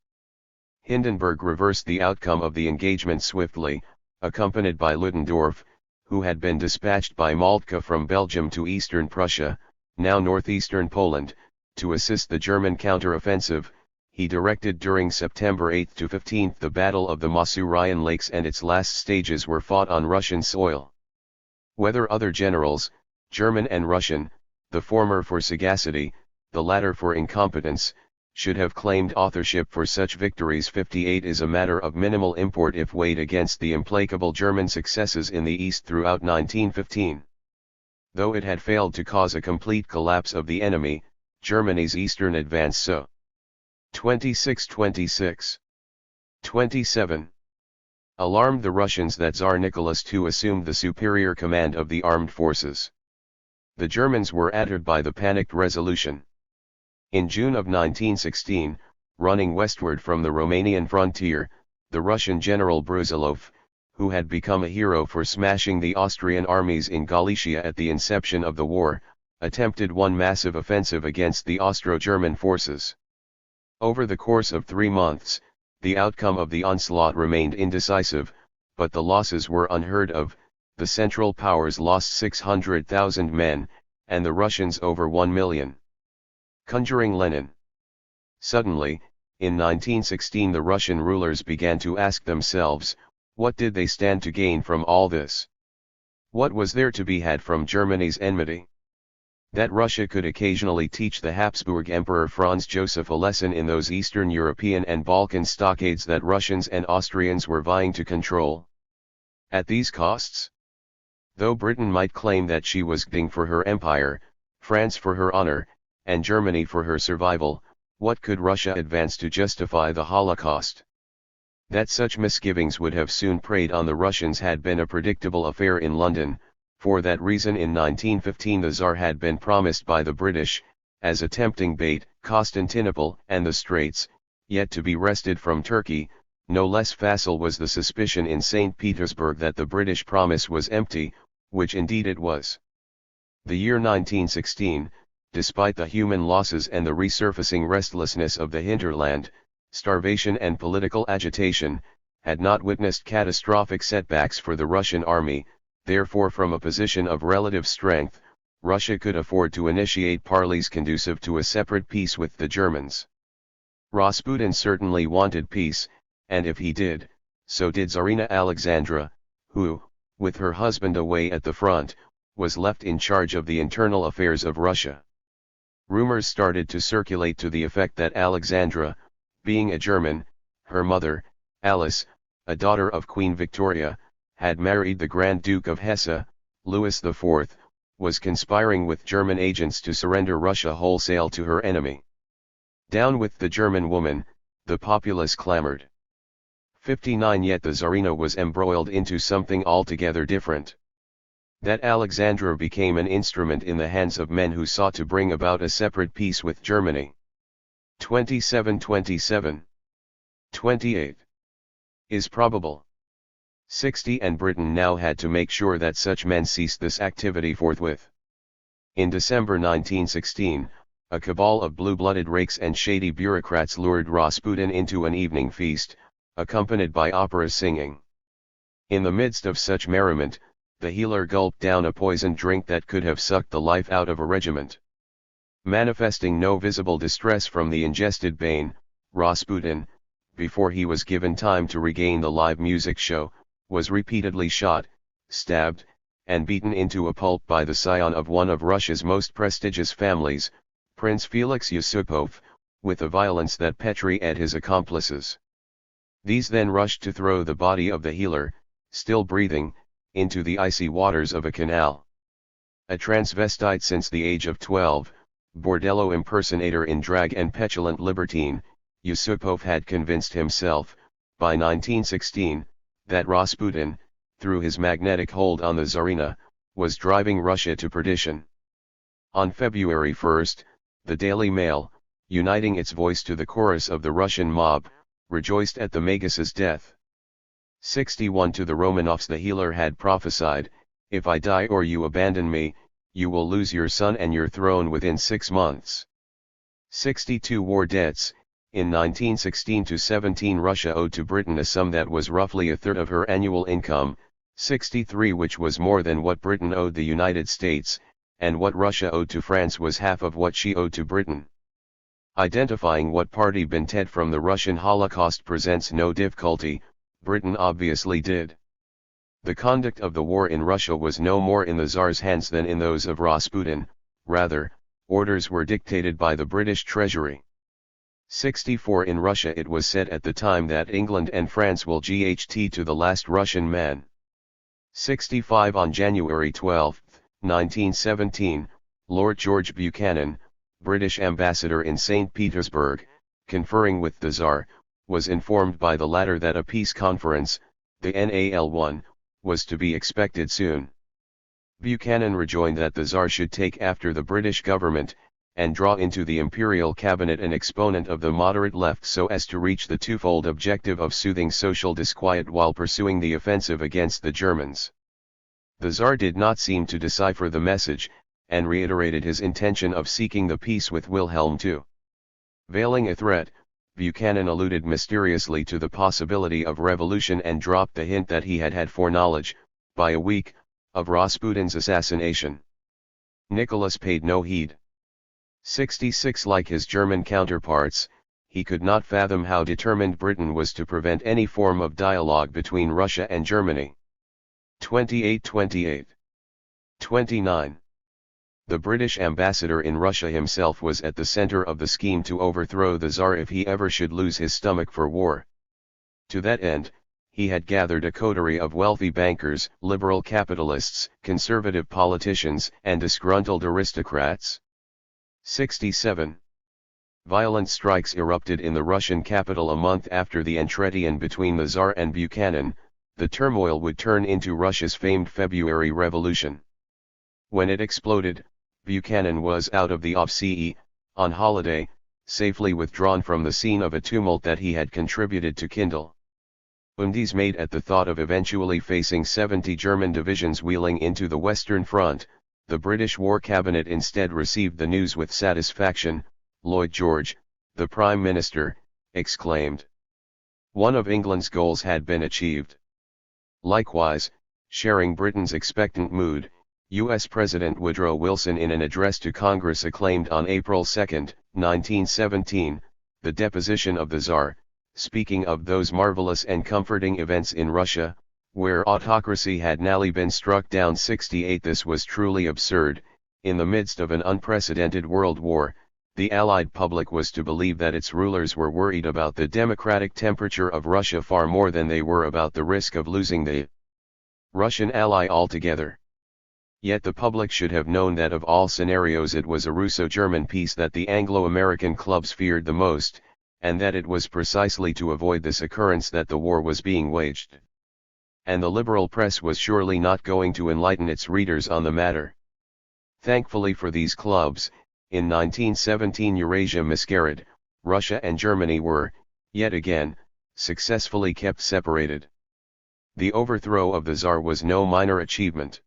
Hindenburg reversed the outcome of the engagement swiftly, accompanied by Ludendorff, who had been dispatched by Moltke from Belgium to eastern Prussia, now northeastern Poland, to assist the German counter-offensive. He directed during September 8 to 15 the Battle of the Masurian Lakes, and its last stages were fought on Russian soil. Whether other generals, German and Russian, the former for sagacity, the latter for incompetence, should have claimed authorship for such victories 58 is a matter of minimal import if weighed against the implacable German successes in the East throughout 1915. Though it had failed to cause a complete collapse of the enemy, Germany's eastern advance so. 26-26. 27. Alarmed the Russians that Tsar Nicholas II assumed the superior command of the armed forces. The Germans were angered by the panicked resolution. In June of 1916, running westward from the Romanian frontier, the Russian general Brusilov, who had become a hero for smashing the Austrian armies in Galicia at the inception of the war, attempted one massive offensive against the Austro-German forces. Over the course of 3 months, the outcome of the onslaught remained indecisive, but the losses were unheard of. The Central Powers lost 600,000 men, and the Russians over 1 million. Conjuring Lenin. Suddenly, in 1916 the Russian rulers began to ask themselves, what did they stand to gain from all this? What was there to be had from Germany's enmity? That Russia could occasionally teach the Habsburg Emperor Franz Joseph a lesson in those Eastern European and Balkan stockades that Russians and Austrians were vying to control. At these costs? Though Britain might claim that she was fighting for her empire, France for her honor, and Germany for her survival, what could Russia advance to justify the Holocaust? That such misgivings would have soon preyed on the Russians had been a predictable affair in London. For that reason in 1915 the Tsar had been promised by the British, as a tempting bait, Constantinople and the Straits, yet to be wrested from Turkey. No less facile was the suspicion in St. Petersburg that the British promise was empty, which indeed it was. The year 1916, despite the human losses and the resurfacing restlessness of the hinterland, starvation and political agitation, had not witnessed catastrophic setbacks for the Russian army. Therefore, from a position of relative strength, Russia could afford to initiate parleys conducive to a separate peace with the Germans. Rasputin certainly wanted peace, and if he did, so did Tsarina Alexandra, who, with her husband away at the front, was left in charge of the internal affairs of Russia. Rumors started to circulate to the effect that Alexandra, being a German, her mother, Alice, a daughter of Queen Victoria, had married the Grand Duke of Hesse, Louis IV, was conspiring with German agents to surrender Russia wholesale to her enemy. Down with the German woman, the populace clamored. 59 Yet the Tsarina was embroiled into something altogether different. That Alexandra became an instrument in the hands of men who sought to bring about a separate peace with Germany. 27 28 is probable. 60 And Britain now had to make sure that such men ceased this activity forthwith. In December 1916, a cabal of blue-blooded rakes and shady bureaucrats lured Rasputin into an evening feast, accompanied by opera singing. In the midst of such merriment, the healer gulped down a poisoned drink that could have sucked the life out of a regiment. Manifesting no visible distress from the ingested bane, Rasputin, before he was given time to regain the live music show, was repeatedly shot, stabbed, and beaten into a pulp by the scion of one of Russia's most prestigious families, Prince Felix Yusupov, with a violence that petrified his accomplices. These then rushed to throw the body of the healer, still breathing, into the icy waters of a canal. A transvestite since the age of 12, bordello impersonator in drag and petulant libertine, Yusupov had convinced himself, by 1916, that Rasputin, through his magnetic hold on the Tsarina, was driving Russia to perdition. On February 1, the Daily Mail, uniting its voice to the chorus of the Russian mob, rejoiced at the Magus' death. 61 To the Romanovs the healer had prophesied, "If I die or you abandon me, you will lose your son and your throne within 6 months." 62 War debts. In 1916-17 Russia owed to Britain a sum that was roughly a third of her annual income, 63 which was more than what Britain owed the United States, and what Russia owed to France was half of what she owed to Britain. Identifying what party been Ted from the Russian Holocaust presents no difficulty, Britain obviously did. The conduct of the war in Russia was no more in the Tsar's hands than in those of Rasputin, rather, orders were dictated by the British Treasury. 64 In Russia it was said at the time that England and France will GHT to the last Russian man. 65 On January 12, 1917, Lord George Buchanan, British ambassador in St. Petersburg, conferring with the Tsar, was informed by the latter that a peace conference, the NAL-1, was to be expected soon. Buchanan rejoined that the Tsar should take after the British government, and draw into the imperial cabinet an exponent of the moderate left so as to reach the twofold objective of soothing social disquiet while pursuing the offensive against the Germans. The Tsar did not seem to decipher the message, and reiterated his intention of seeking the peace with Wilhelm II. Veiling a threat, Buchanan alluded mysteriously to the possibility of revolution and dropped the hint that he had had foreknowledge, by a week, of Rasputin's assassination. Nicholas paid no heed. 66 Like his German counterparts, he could not fathom how determined Britain was to prevent any form of dialogue between Russia and Germany. 28 29 The British ambassador in Russia himself was at the center of the scheme to overthrow the Tsar if he ever should lose his stomach for war. To that end, he had gathered a coterie of wealthy bankers, liberal capitalists, conservative politicians, and disgruntled aristocrats. 67 Violent strikes erupted in the Russian capital a month after the entreaty between the Tsar and Buchanan. The turmoil would turn into Russia's famed February Revolution. When it exploded, Buchanan was out of the OVSE, on holiday, safely withdrawn from the scene of a tumult that he had contributed to kindle. Dismayed at the thought of eventually facing 70 German divisions wheeling into the Western Front, the British War Cabinet instead received the news with satisfaction. Lloyd George, the Prime Minister, exclaimed. One of England's goals had been achieved. Likewise, sharing Britain's expectant mood, U.S. President Woodrow Wilson in an address to Congress acclaimed on April 2, 1917, the deposition of the Tsar, speaking of those marvelous and comforting events in Russia, where autocracy had nearly been struck down 68. This was truly absurd. In the midst of an unprecedented world war, the Allied public was to believe that its rulers were worried about the democratic temperature of Russia far more than they were about the risk of losing the Russian ally altogether. Yet the public should have known that of all scenarios it was a Russo-German peace that the Anglo-American clubs feared the most, and that it was precisely to avoid this occurrence that the war was being waged. And the liberal press was surely not going to enlighten its readers on the matter. Thankfully for these clubs, in 1917 Eurasia miscarried, Russia and Germany were, yet again, successfully kept separated. The overthrow of the Tsar was no minor achievement.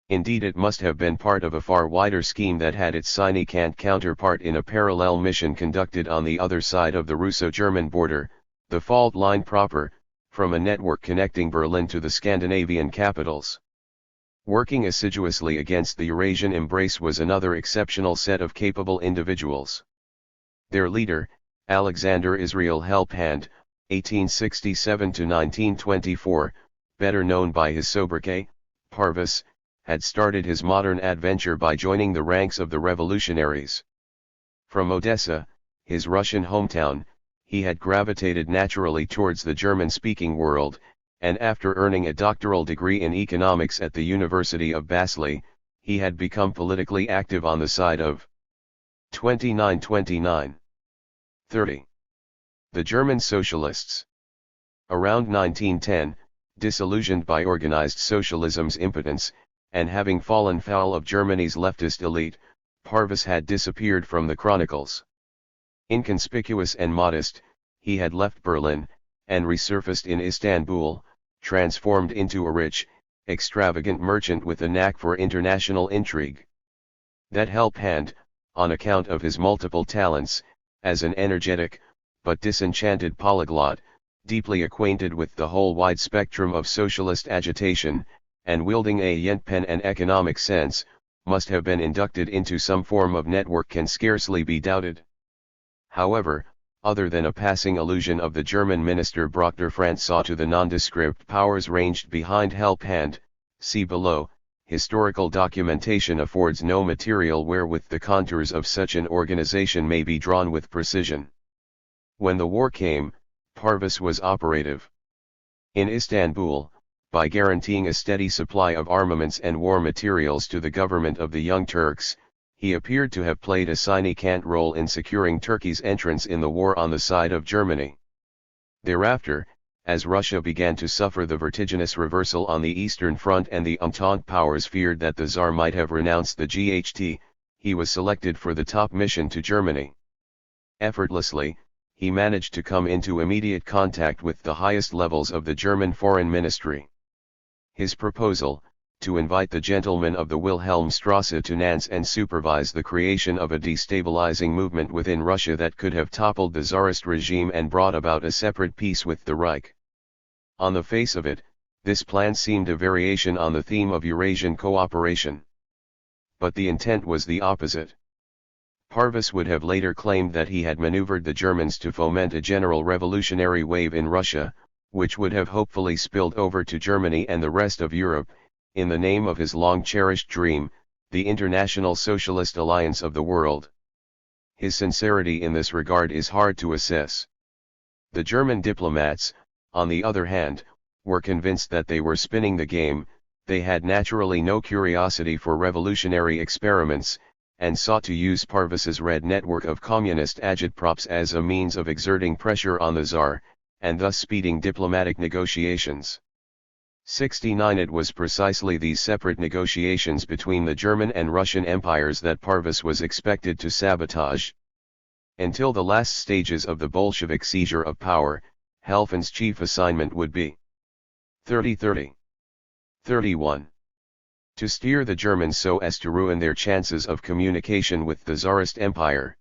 Indeed, it must have been part of a far wider scheme that had its significant counterpart in a parallel mission conducted on the other side of the Russo-German border, the fault line proper, from a network connecting Berlin to the Scandinavian capitals. Working assiduously against the Eurasian embrace was another exceptional set of capable individuals. Their leader, Alexander Israel Helphand, 1867–1924, better known by his sobriquet, Parvus, had started his modern adventure by joining the ranks of the revolutionaries. From Odessa, his Russian hometown, he had gravitated naturally towards the German-speaking world, and after earning a doctoral degree in economics at the University of Vaslui, he had become politically active on the side of 29–29–30. The German Socialists. Around 1910, disillusioned by organized socialism's impotence, and having fallen foul of Germany's leftist elite, Parvus had disappeared from the chronicles. Inconspicuous and modest, he had left Berlin, and resurfaced in Istanbul, transformed into a rich, extravagant merchant with a knack for international intrigue. That Helphand, on account of his multiple talents, as an energetic, but disenchanted polyglot, deeply acquainted with the whole wide spectrum of socialist agitation, and wielding a yen-pen and economic sense, must have been inducted into some form of network can scarcely be doubted. However, other than a passing allusion of the German minister Brockter Franzau to the nondescript powers ranged behind Helphand, see below, historical documentation affords no material wherewith the contours of such an organization may be drawn with precision. When the war came, Parvus was operative. In Istanbul, by guaranteeing a steady supply of armaments and war materials to the government of the Young Turks, he appeared to have played a significant role in securing Turkey's entrance in the war on the side of Germany. Thereafter, as Russia began to suffer the vertiginous reversal on the Eastern Front and the Entente powers feared that the Tsar might have renounced the GHT, he was selected for the top mission to Germany. Effortlessly, he managed to come into immediate contact with the highest levels of the German foreign ministry. His proposal, to invite the gentlemen of the Wilhelmstrasse to Nantes and supervise the creation of a destabilizing movement within Russia that could have toppled the Tsarist regime and brought about a separate peace with the Reich. On the face of it, this plan seemed a variation on the theme of Eurasian cooperation. But the intent was the opposite. Parvus would have later claimed that he had maneuvered the Germans to foment a general revolutionary wave in Russia, which would have hopefully spilled over to Germany and the rest of Europe, in the name of his long-cherished dream, the International Socialist Alliance of the World. His sincerity in this regard is hard to assess. The German diplomats, on the other hand, were convinced that they were spinning the game. They had naturally no curiosity for revolutionary experiments, and sought to use Parvus's red network of communist agitprops as a means of exerting pressure on the Tsar, and thus speeding diplomatic negotiations. 69 It was precisely these separate negotiations between the German and Russian empires that Parvus was expected to sabotage. Until the last stages of the Bolshevik seizure of power, Helphand's chief assignment would be 30-30. 31. To steer the Germans so as to ruin their chances of communication with the Tsarist Empire.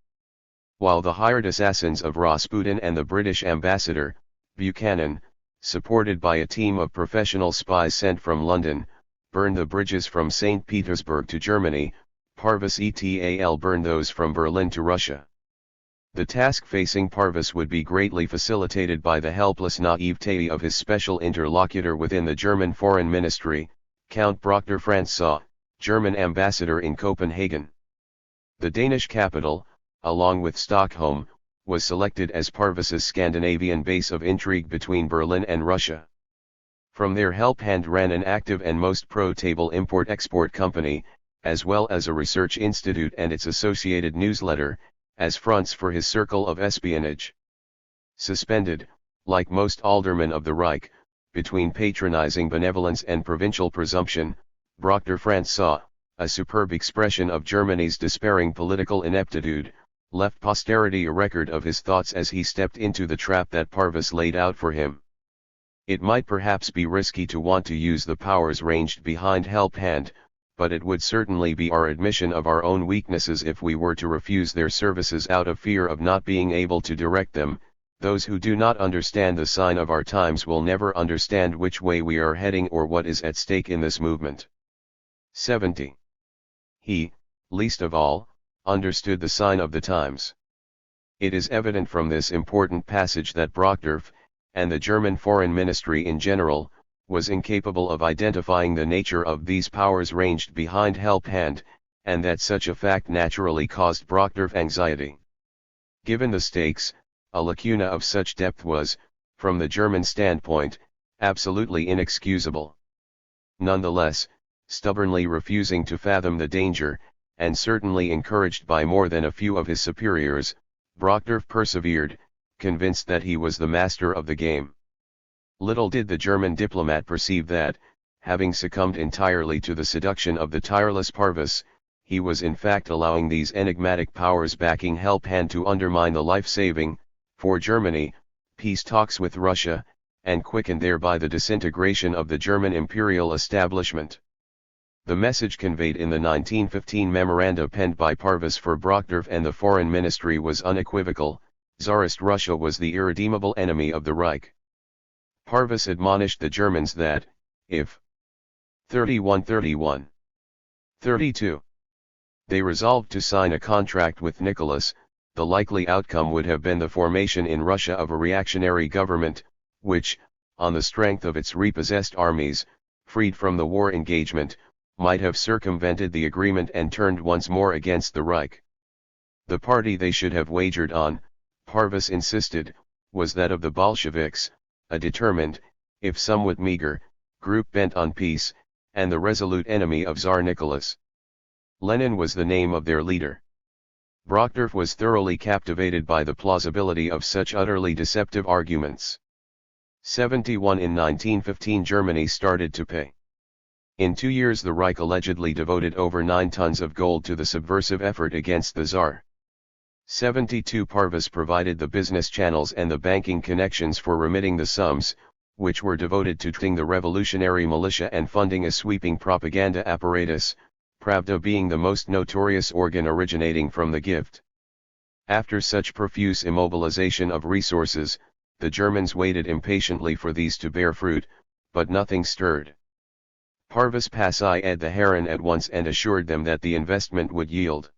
While the hired assassins of Rasputin and the British ambassador, Buchanan, supported by a team of professional spies sent from London, burned the bridges from St. Petersburg to Germany, Parvus et al. Burned those from Berlin to Russia. The task facing Parvis would be greatly facilitated by the helpless naivete of his special interlocutor within the German Foreign Ministry, Count Brockdorff Franz, German ambassador in Copenhagen. The Danish capital, along with Stockholm, was selected as Parvis's Scandinavian base of intrigue between Berlin and Russia. From their help hand ran an active and most pro-table import-export company, as well as a research institute and its associated newsletter, as fronts for his circle of espionage. Suspended, like most aldermen of the Reich, between patronizing benevolence and provincial presumption, Brockdorff Franz, a superb expression of Germany's despairing political ineptitude, left posterity a record of his thoughts as he stepped into the trap that Parvis laid out for him. It might perhaps be risky to want to use the powers ranged behind help hand, but it would certainly be our admission of our own weaknesses if we were to refuse their services out of fear of not being able to direct them. Those who do not understand the sign of our times will never understand which way we are heading or what is at stake in this movement. 70. He, least of all, understood the sign of the times. It is evident from this important passage that Brockdorff, and the German Foreign Ministry in general, was incapable of identifying the nature of these powers ranged behind help hand, and that such a fact naturally caused Brockdorff anxiety. Given the stakes, a lacuna of such depth was, from the German standpoint, absolutely inexcusable. Nonetheless, stubbornly refusing to fathom the danger, and certainly encouraged by more than a few of his superiors, Brockdorff persevered, convinced that he was the master of the game. Little did the German diplomat perceive that, having succumbed entirely to the seduction of the tireless Parvis, he was in fact allowing these enigmatic powers backing help hand to undermine the life-saving, for Germany, peace talks with Russia, and quicken thereby the disintegration of the German imperial establishment. The message conveyed in the 1915 memoranda penned by Parvis for Brockdorff and the Foreign Ministry was unequivocal: Tsarist Russia was the irredeemable enemy of the Reich. Parvis admonished the Germans that, if 32, they resolved to sign a contract with Nicholas, the likely outcome would have been the formation in Russia of a reactionary government, which, on the strength of its repossessed armies, freed from the war engagement, might have circumvented the agreement and turned once more against the Reich. The party they should have wagered on, Parvis insisted, was that of the Bolsheviks, a determined, if somewhat meager, group bent on peace, and the resolute enemy of Tsar Nicholas. Lenin was the name of their leader. Brockdorff was thoroughly captivated by the plausibility of such utterly deceptive arguments. 71 In 1915 Germany started to pay. In 2 years the Reich allegedly devoted over 9 tons of gold to the subversive effort against the Tsar. 72 Parvis provided the business channels and the banking connections for remitting the sums, which were devoted to training the revolutionary militia and funding a sweeping propaganda apparatus, Pravda being the most notorious organ originating from the gift. After such profuse immobilization of resources, the Germans waited impatiently for these to bear fruit, but nothing stirred. Parvis pacified the Herren at once and assured them that the investment would yield.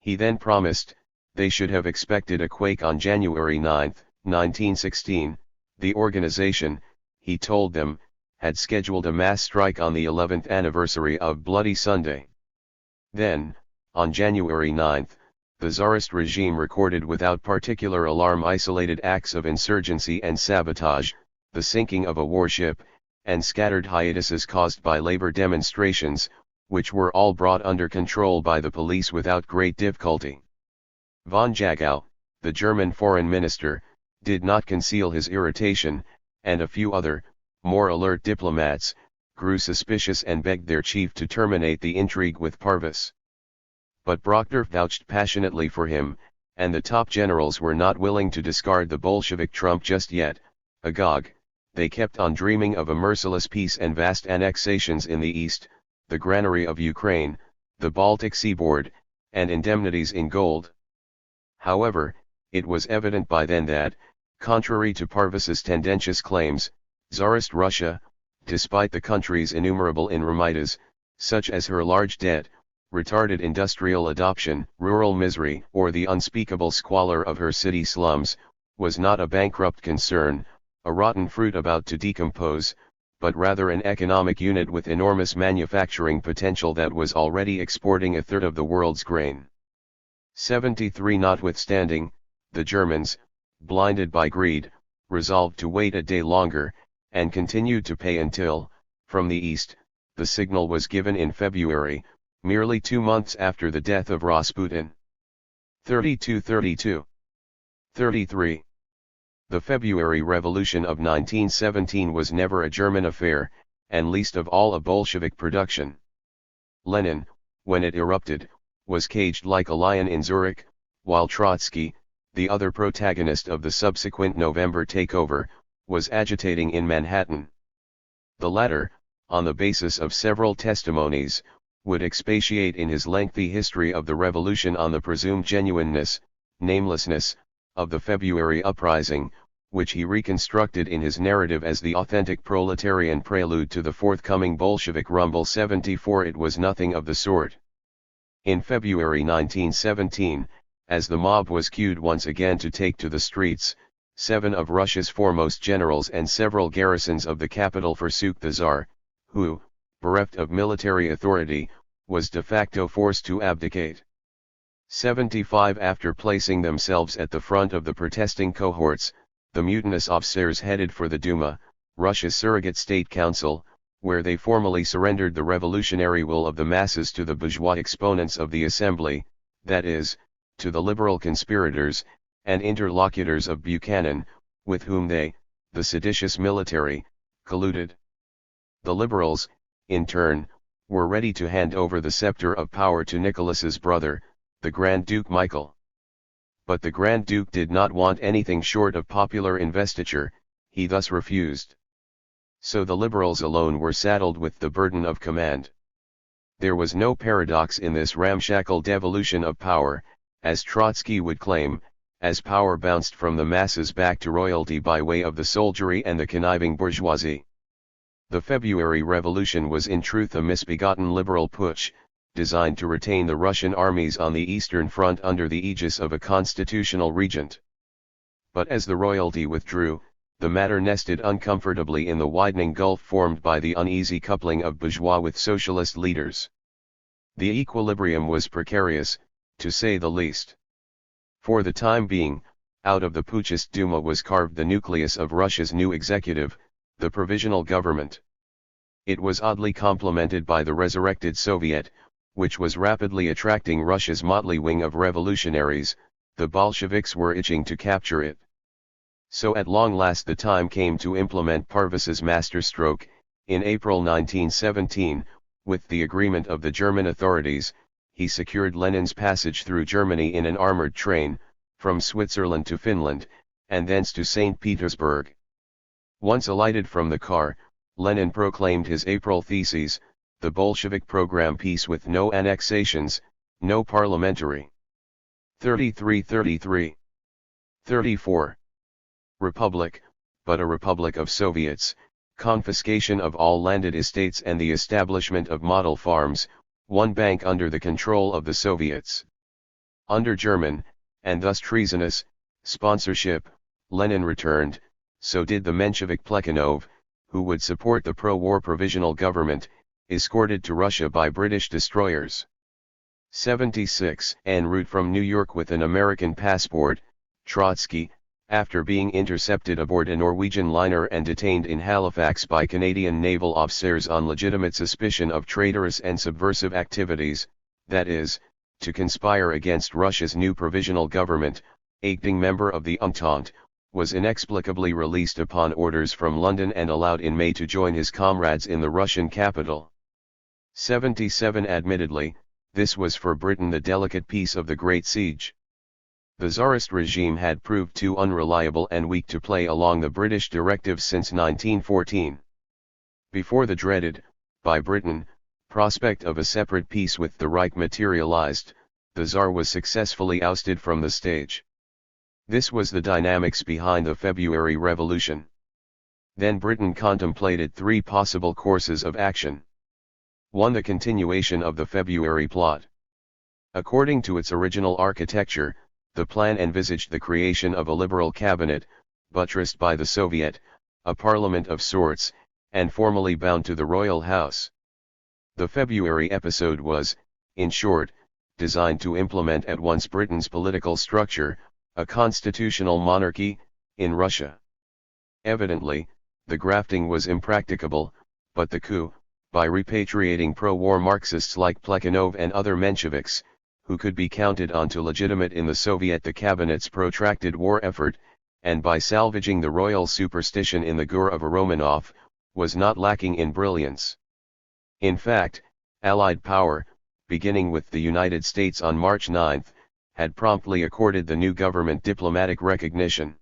He then promised, they should have expected a quake on January 9, 1916, the organization, he told them, had scheduled a mass strike on the 11th anniversary of Bloody Sunday. Then, on January 9, the Tsarist regime recorded without particular alarm isolated acts of insurgency and sabotage, the sinking of a warship, and scattered hiatuses caused by labor demonstrations, which were all brought under control by the police without great difficulty. Von Jagow, the German foreign minister, did not conceal his irritation, and a few other, more alert diplomats, grew suspicious and begged their chief to terminate the intrigue with Parvis. But Brockdorff vouched passionately for him, and the top generals were not willing to discard the Bolshevik trump just yet. Agog, they kept on dreaming of a merciless peace and vast annexations in the east, the granary of Ukraine, the Baltic seaboard, and indemnities in gold. However, it was evident by then that, contrary to Parvis's tendentious claims, Tsarist Russia, despite the country's innumerable infirmities, such as her large debt, retarded industrial adoption, rural misery, or the unspeakable squalor of her city slums, was not a bankrupt concern, a rotten fruit about to decompose, but rather an economic unit with enormous manufacturing potential that was already exporting a third of the world's grain. 73 Notwithstanding, the Germans, blinded by greed, resolved to wait a day longer, and continued to pay until, from the east, the signal was given in February, merely 2 months after the death of Rasputin. 32. 33. The February Revolution of 1917 was never a German affair, and least of all a Bolshevik production. Lenin, when it erupted, was caged like a lion in Zurich, while Trotsky, the other protagonist of the subsequent November takeover, was agitating in Manhattan. The latter, on the basis of several testimonies, would expatiate in his lengthy history of the revolution on the presumed genuineness, namelessness, of the February uprising, which he reconstructed in his narrative as the authentic proletarian prelude to the forthcoming Bolshevik rumble. 74 It was nothing of the sort. In February 1917, as the mob was cued once again to take to the streets, 7 of Russia's foremost generals and several garrisons of the capital forsook the Tsar, who, bereft of military authority, was de facto forced to abdicate. 75 After placing themselves at the front of the protesting cohorts, the mutinous officers headed for the Duma, Russia's surrogate state council, where they formally surrendered the revolutionary will of the masses to the bourgeois exponents of the assembly, that is, to the liberal conspirators, and interlocutors of Buchanan, with whom they, the seditious military, colluded. The liberals, in turn, were ready to hand over the scepter of power to Nicholas's brother, the Grand Duke Michael. But the Grand Duke did not want anything short of popular investiture, he thus refused. So the liberals alone were saddled with the burden of command. There was no paradox in this ramshackle devolution of power, as Trotsky would claim, as power bounced from the masses back to royalty by way of the soldiery and the conniving bourgeoisie. The February Revolution was in truth a misbegotten liberal putsch, designed to retain the Russian armies on the Eastern Front under the aegis of a constitutional regent. But as the royalty withdrew, the matter nested uncomfortably in the widening gulf formed by the uneasy coupling of bourgeois with socialist leaders. The equilibrium was precarious, to say the least. For the time being, out of the putschist Duma was carved the nucleus of Russia's new executive, the provisional government. It was oddly complemented by the resurrected Soviet, which was rapidly attracting Russia's motley wing of revolutionaries. The Bolsheviks were itching to capture it. So at long last the time came to implement Parvis's masterstroke. In April 1917, with the agreement of the German authorities, he secured Lenin's passage through Germany in an armored train, from Switzerland to Finland, and thence to St. Petersburg. Once alighted from the car, Lenin proclaimed his April theses, the Bolshevik program: peace with no annexations, no parliamentary. 33. 34. Republic, but a republic of Soviets, confiscation of all landed estates and the establishment of model farms, one bank under the control of the Soviets. Under German, and thus treasonous, sponsorship, Lenin returned, so did the Menshevik Plekhanov, who would support the pro-war provisional government, escorted to Russia by British destroyers. 76. En route from New York with an American passport, Trotsky, after being intercepted aboard a Norwegian liner and detained in Halifax by Canadian naval officers on legitimate suspicion of traitorous and subversive activities, that is, to conspire against Russia's new provisional government, acting member of the Entente, was inexplicably released upon orders from London and allowed in May to join his comrades in the Russian capital. 77. Admittedly, this was for Britain the delicate piece of the Great Siege. The Tsarist regime had proved too unreliable and weak to play along the British directives since 1914. Before the dreaded, by Britain, prospect of a separate peace with the Reich materialized, the Tsar was successfully ousted from the stage. This was the dynamics behind the February Revolution. Then Britain contemplated three possible courses of action. 1. The continuation of the February plot. According to its original architecture, the plan envisaged the creation of a liberal cabinet, buttressed by the Soviet, a parliament of sorts, and formally bound to the royal house. The February episode was, in short, designed to implement at once Britain's political structure, a constitutional monarchy, in Russia. Evidently, the grafting was impracticable, but the coup, by repatriating pro-war Marxists like Plekhanov and other Mensheviks, who could be counted on to legitimate in the Soviet the cabinet's protracted war effort, and by salvaging the royal superstition in the Gur of a Romanov, was not lacking in brilliance. In fact, Allied power, beginning with the United States on March 9, had promptly accorded the new government diplomatic recognition.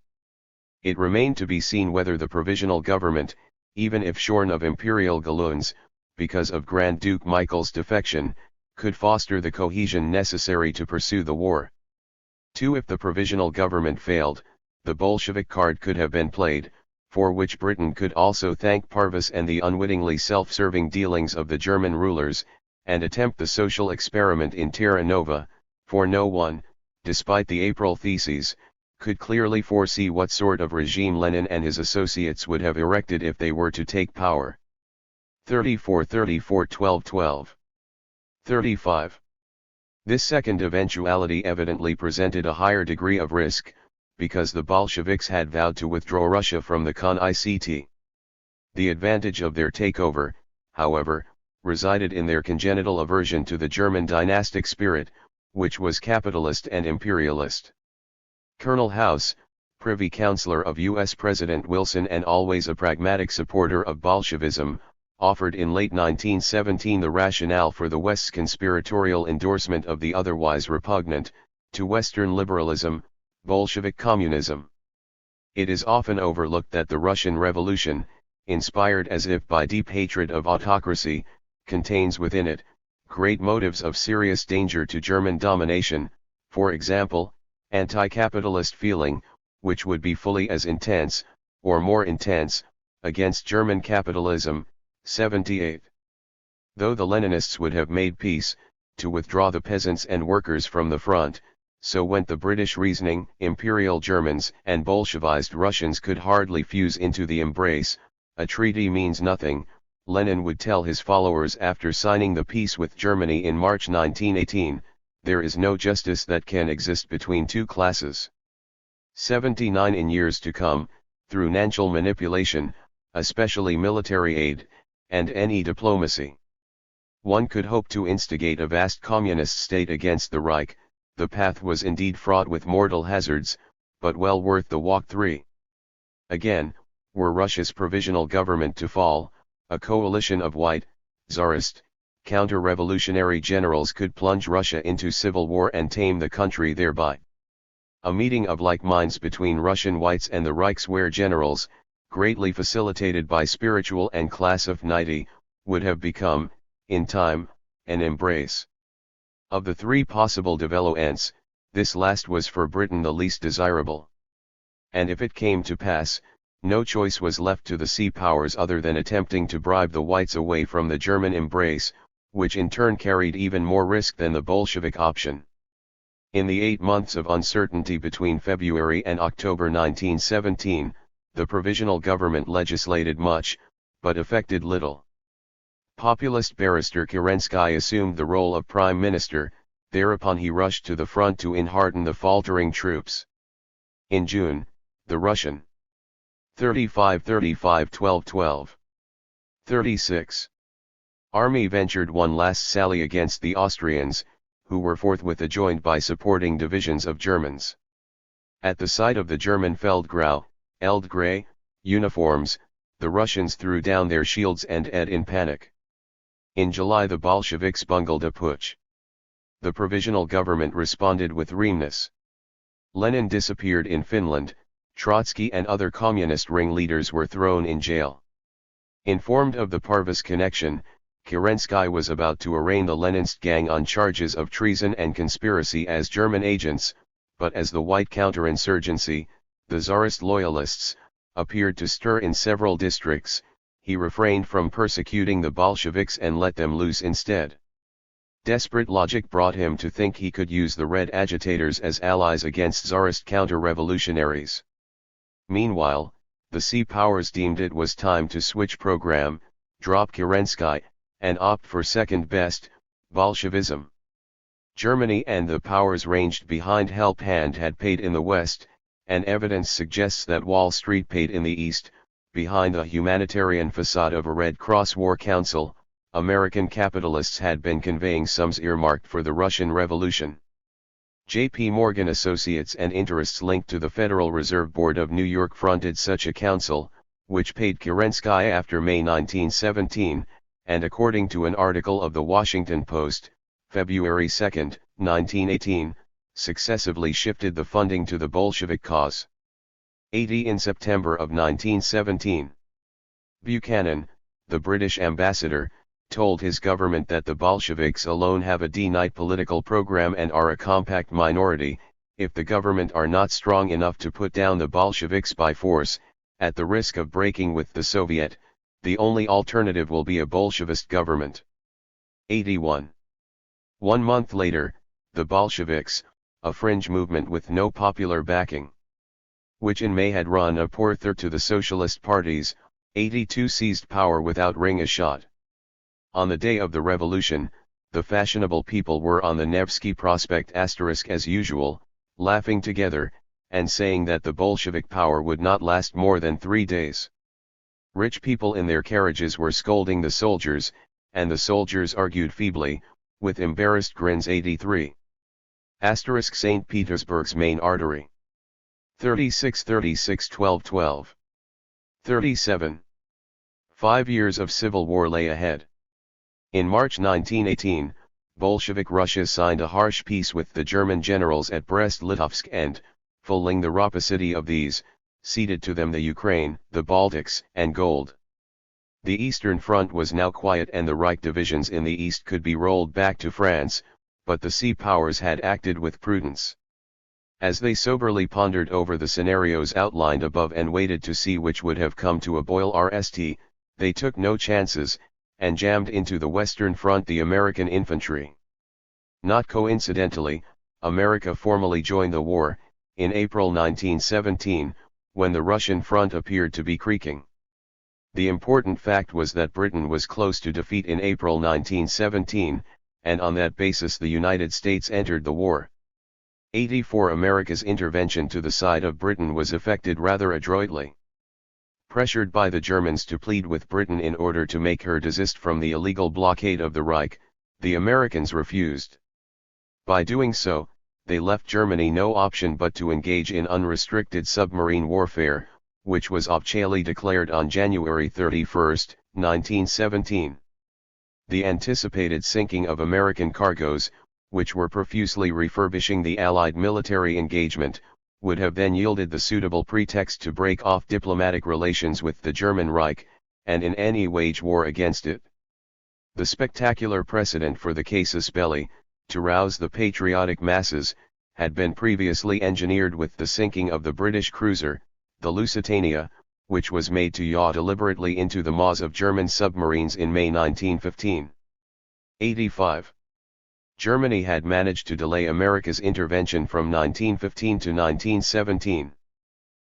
It remained to be seen whether the provisional government, even if shorn of imperial galoons, because of Grand Duke Michael's defection, could foster the cohesion necessary to pursue the war. 2. If the provisional government failed, the Bolshevik card could have been played, for which Britain could also thank Parvus and the unwittingly self-serving dealings of the German rulers, and attempt the social experiment in Terra Nova, for no one, despite the April theses, could clearly foresee what sort of regime Lenin and his associates would have erected if they were to take power. 34-12-12. 35. This second eventuality evidently presented a higher degree of risk, because the Bolsheviks had vowed to withdraw Russia from the Con-ICT. The advantage of their takeover, however, resided in their congenital aversion to the German dynastic spirit, which was capitalist and imperialist. Colonel House, Privy Councillor of U.S. President Wilson and always a pragmatic supporter of Bolshevism, offered in late 1917 the rationale for the West's conspiratorial endorsement of the otherwise repugnant, to Western liberalism, Bolshevik communism. It is often overlooked that the Russian Revolution, inspired as if by deep hatred of autocracy, contains within it great motives of serious danger to German domination, for example, anti-capitalist feeling, which would be fully as intense, or more intense, against German capitalism. 78. Though the Leninists would have made peace, to withdraw the peasants and workers from the front, so went the British reasoning. Imperial Germans and Bolshevized Russians could hardly fuse into the embrace. A treaty means nothing, Lenin would tell his followers after signing the peace with Germany in March 1918, there is no justice that can exist between two classes. 79. In years to come, through financial manipulation, especially military aid, and any diplomacy, one could hope to instigate a vast communist state against the Reich. The path was indeed fraught with mortal hazards, but well worth the walk. 3. Again, were Russia's provisional government to fall, a coalition of white, Tsarist, counter-revolutionary generals could plunge Russia into civil war and tame the country thereby. A meeting of like minds between Russian whites and the Reichswehr generals, greatly facilitated by spiritual and class affinity, would have become, in time, an embrace. Of the three possible developments, this last was for Britain the least desirable. And if it came to pass, no choice was left to the sea powers other than attempting to bribe the whites away from the German embrace, which in turn carried even more risk than the Bolshevik option. In the 8 months of uncertainty between February and October 1917, the provisional government legislated much, but effected little. Populist barrister Kerensky assumed the role of prime minister, thereupon he rushed to the front to enhearten the faltering troops. In June, the Russian 35-12-12. 36. Army ventured one last sally against the Austrians, who were forthwith joined by supporting divisions of Germans. At the sight of the German Feldgrau, Eldgrey, uniforms, the Russians threw down their shields and fled in panic. In July the Bolsheviks bungled a putsch. The provisional government responded with reamness. Lenin disappeared in Finland, Trotsky and other communist ringleaders were thrown in jail. Informed of the Parvus connection, Kerensky was about to arraign the Leninist gang on charges of treason and conspiracy as German agents, but as the white counterinsurgency, the Tsarist loyalists, appeared to stir in several districts, he refrained from persecuting the Bolsheviks and let them loose instead. Desperate logic brought him to think he could use the Red agitators as allies against Tsarist counter-revolutionaries. Meanwhile, the Sea powers deemed it was time to switch program, drop Kerensky, and opt for second best, Bolshevism. Germany and the powers ranged behind help hand had paid in the West, and evidence suggests that Wall Street paid in the East, behind the humanitarian facade of a Red Cross War Council. American capitalists had been conveying sums earmarked for the Russian Revolution. J.P. Morgan Associates and interests linked to the Federal Reserve Board of New York fronted such a council, which paid Kerensky after May 1917, and according to an article of the Washington Post, February 2, 1918, successively shifted the funding to the Bolshevik cause. 80 in September of 1917. Buchanan, the British ambassador, told his government that the Bolsheviks alone have a denied political program and are a compact minority. If the government are not strong enough to put down the Bolsheviks by force, at the risk of breaking with the Soviet, the only alternative will be a Bolshevist government. 81. 1 month later, the Bolsheviks, a fringe movement with no popular backing, which in May had run a porther to the socialist parties, 82 seized power without ring a shot. On the day of the revolution, the fashionable people were on the Nevsky Prospect * as usual, laughing together, and saying that the Bolshevik power would not last more than 3 days. Rich people in their carriages were scolding the soldiers, and the soldiers argued feebly, with embarrassed grins. 83. * St. Petersburg's main artery. 36 12 12. 37. 5 years of civil war lay ahead. In March 1918, Bolshevik Russia signed a harsh peace with the German generals at Brest-Litovsk and, fulfilling the rapacity of these, ceded to them the Ukraine, the Baltics, and gold. The Eastern Front was now quiet and the Reich divisions in the East could be rolled back to France, but the Sea powers had acted with prudence. As they soberly pondered over the scenarios outlined above and waited to see which would have come to a boil rst, they took no chances, and jammed into the Western Front the American infantry. Not coincidentally, America formally joined the war, in April 1917, when the Russian front appeared to be creaking. The important fact was that Britain was close to defeat in April 1917, and on that basis the United States entered the war. 84. America's intervention to the side of Britain was effected rather adroitly. Pressured by the Germans to plead with Britain in order to make her desist from the illegal blockade of the Reich, the Americans refused. By doing so, they left Germany no option but to engage in unrestricted submarine warfare, which was officially declared on January 31, 1917. The anticipated sinking of American cargoes, which were profusely refurbishing the Allied military engagement, would have then yielded the suitable pretext to break off diplomatic relations with the German Reich, and in any wage war against it. The spectacular precedent for the casus belli, to rouse the patriotic masses, had been previously engineered with the sinking of the British cruiser, the Lusitania, which was made to yaw deliberately into the maws of German submarines in May 1915. 85. Germany had managed to delay America's intervention from 1915 to 1917.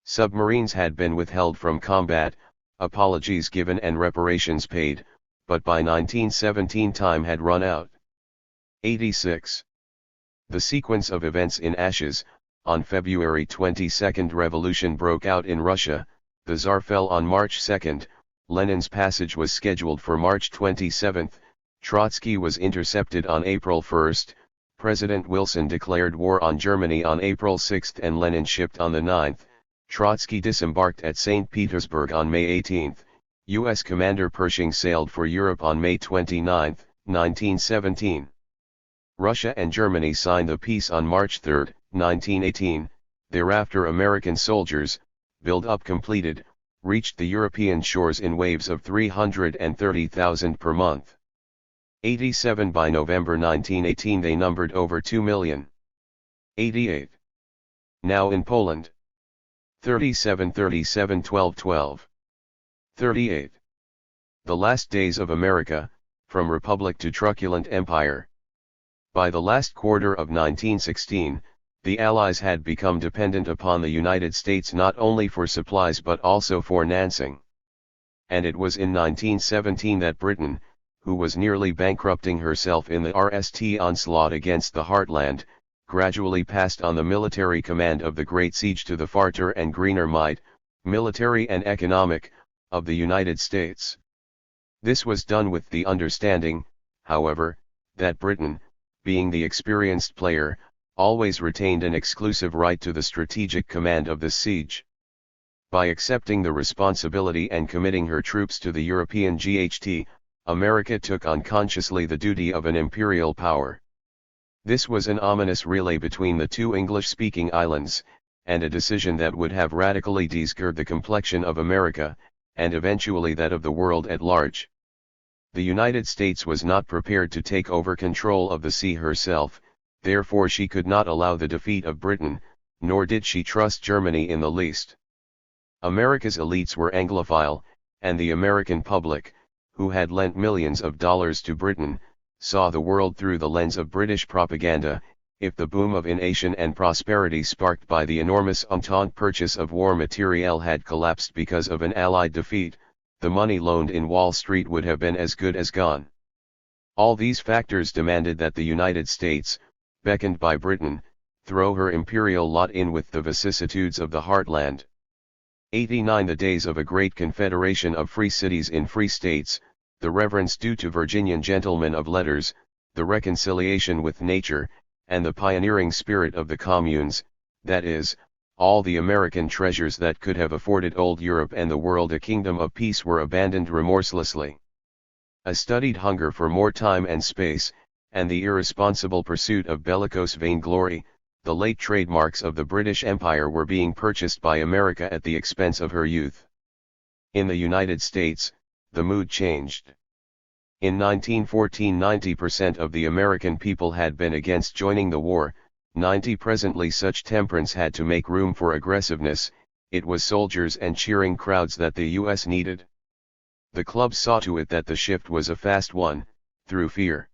Submarines had been withheld from combat, apologies given and reparations paid, but by 1917 time had run out. 86. The sequence of events in ashes. On February 22, revolution broke out in Russia, the Tsar fell on March 2, Lenin's passage was scheduled for March 27, Trotsky was intercepted on April 1, President Wilson declared war on Germany on April 6 and Lenin shipped on the 9th, Trotsky disembarked at St. Petersburg on May 18, U.S. Commander Pershing sailed for Europe on May 29, 1917. Russia and Germany signed the peace on March 3, 1918, thereafter American soldiers, build-up completed, reached the European shores in waves of 330,000 per month. 87. By November 1918 they numbered over 2 million. 88. Now in Poland. 37 12 12. 38. The Last Days of America, From Republic to Truculent Empire. By the last quarter of 1916, the Allies had become dependent upon the United States not only for supplies but also for financing. And it was in 1917 that Britain, who was nearly bankrupting herself in the RST onslaught against the heartland, gradually passed on the military command of the Great Siege to the farther and greener might, military and economic, of the United States. This was done with the understanding, however, that Britain, being the experienced player, always retained an exclusive right to the strategic command of the siege. By accepting the responsibility and committing her troops to the European GHT, America took unconsciously the duty of an imperial power. This was an ominous relay between the two English-speaking islands, and a decision that would have radically discolored the complexion of America, and eventually that of the world at large. The United States was not prepared to take over control of the sea herself, therefore she could not allow the defeat of Britain, nor did she trust Germany in the least. America's elites were Anglophile, and the American public, who had lent millions of dollars to Britain, saw the world through the lens of British propaganda. If the boom of innovation and prosperity sparked by the enormous Entente purchase of war materiel had collapsed because of an Allied defeat, the money loaned in Wall Street would have been as good as gone. All these factors demanded that the United States, beckoned by Britain, throw her imperial lot in with the vicissitudes of the heartland. 89 The days of a great confederation of free cities in free states, the reverence due to Virginian gentlemen of letters, the reconciliation with nature, and the pioneering spirit of the communes, that is, all the American treasures that could have afforded old Europe and the world a kingdom of peace were abandoned remorselessly. A studied hunger for more time and space, and the irresponsible pursuit of bellicose vainglory, the late trademarks of the British Empire were being purchased by America at the expense of her youth. In the United States, the mood changed. In 1914 90% of the American people had been against joining the war, 90% presently such temperance had to make room for aggressiveness. It was soldiers and cheering crowds that the U.S. needed. The club saw to it that the shift was a fast one, through fear.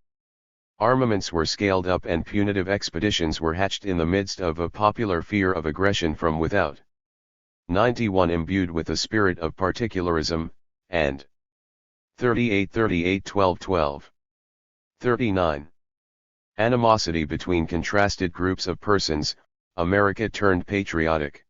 Armaments were scaled up and punitive expeditions were hatched in the midst of a popular fear of aggression from without. 91 Imbued with the spirit of particularism, and 38-12-12. 39. Animosity between contrasted groups of persons, America turned patriotic.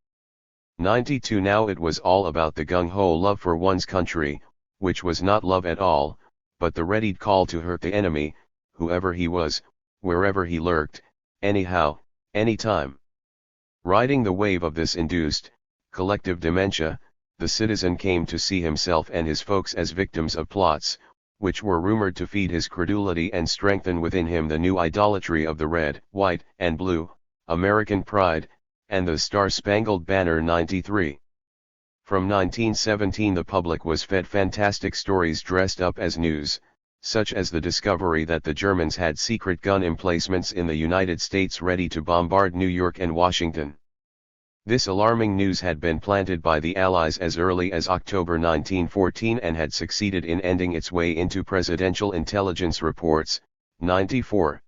92 Now it was all about the gung-ho love for one's country, which was not love at all, but the readied call to hurt the enemy, whoever he was, wherever he lurked, anyhow, anytime. Riding the wave of this induced, collective dementia, the citizen came to see himself and his folks as victims of plots, which were rumored to feed his credulity and strengthen within him the new idolatry of the red, white, and blue, American pride, and the Star-Spangled Banner. 93. From 1917 the public was fed fantastic stories dressed up as news, such as the discovery that the Germans had secret gun emplacements in the United States ready to bombard New York and Washington. This alarming news had been planted by the Allies as early as October 1914 and had succeeded in ending its way into presidential intelligence reports. 94.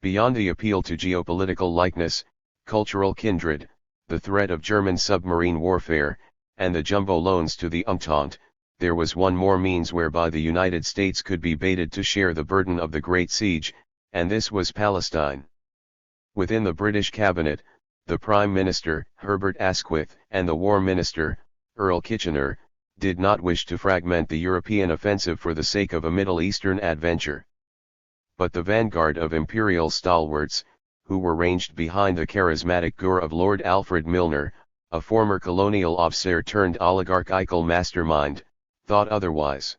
Beyond the appeal to geopolitical likeness, cultural kindred, the threat of German submarine warfare, and the jumbo loans to the Entente, there was one more means whereby the United States could be baited to share the burden of the Great Siege, and this was Palestine. Within the British cabinet, the Prime Minister, Herbert Asquith, and the War Minister, Earl Kitchener, did not wish to fragment the European offensive for the sake of a Middle Eastern adventure. But the vanguard of imperial stalwarts, who were ranged behind the charismatic Gurr of Lord Alfred Milner, a former colonial officer turned oligarchical mastermind, thought otherwise.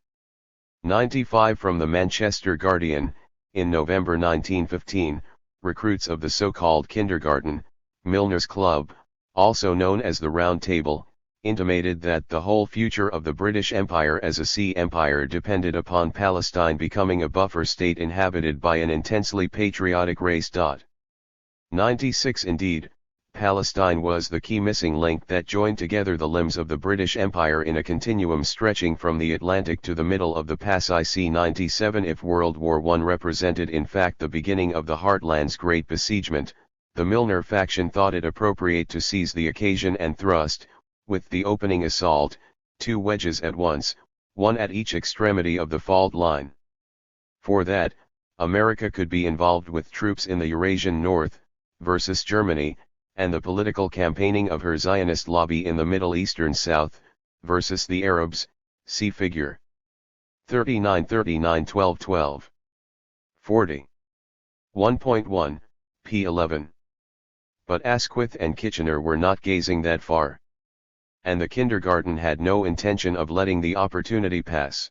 95 From the Manchester Guardian, in November 1915, recruits of the so-called kindergarten, Milner's Club, also known as the Round Table, intimated that the whole future of the British Empire as a sea empire depended upon Palestine becoming a buffer state inhabited by an intensely patriotic race. 96 Indeed, Palestine was the key missing link that joined together the limbs of the British Empire in a continuum stretching from the Atlantic to the middle of the Pass IC 97. If World War I represented in fact the beginning of the Heartland's great besiegement, the Milner faction thought it appropriate to seize the occasion and thrust, with the opening assault, two wedges at once, one at each extremity of the fault line. For that, America could be involved with troops in the Eurasian North, versus Germany, and the political campaigning of her Zionist lobby in the Middle Eastern South, versus the Arabs, see figure 39-39-12-12. 40. 1.1, p. 11. But Asquith and Kitchener were not gazing that far. And the kindergarten had no intention of letting the opportunity pass.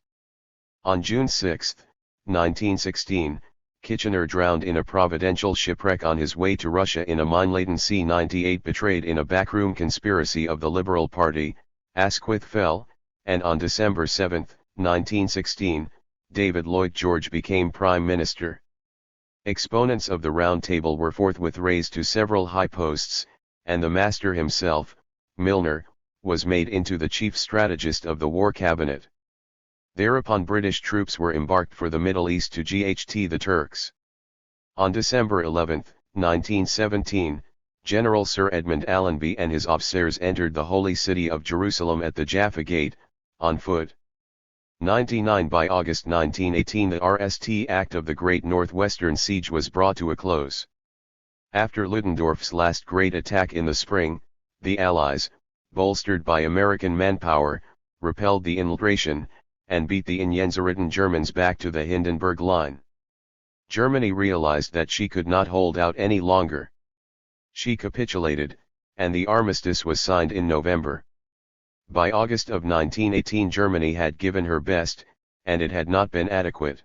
On June 6, 1916, Kitchener drowned in a providential shipwreck on his way to Russia in a mine-laden C-98. Betrayed in a backroom conspiracy of the Liberal Party, Asquith fell, and on December 7, 1916, David Lloyd George became Prime Minister. Exponents of the Round Table were forthwith raised to several high posts, and the master himself, Milner, was made into the chief strategist of the War Cabinet. Thereupon British troops were embarked for the Middle East to GHT the Turks. On December 11, 1917, General Sir Edmund Allenby and his officers entered the Holy City of Jerusalem at the Jaffa Gate, on foot. 99. By August 1918 the RST Act of the Great Northwestern Siege was brought to a close. After Ludendorff's last great attack in the spring, the Allies, bolstered by American manpower, repelled the infiltration, and beat the Einjährigkeiten Germans back to the Hindenburg Line. Germany realized that she could not hold out any longer. She capitulated, and the armistice was signed in November. By August of 1918 Germany had given her best, and it had not been adequate.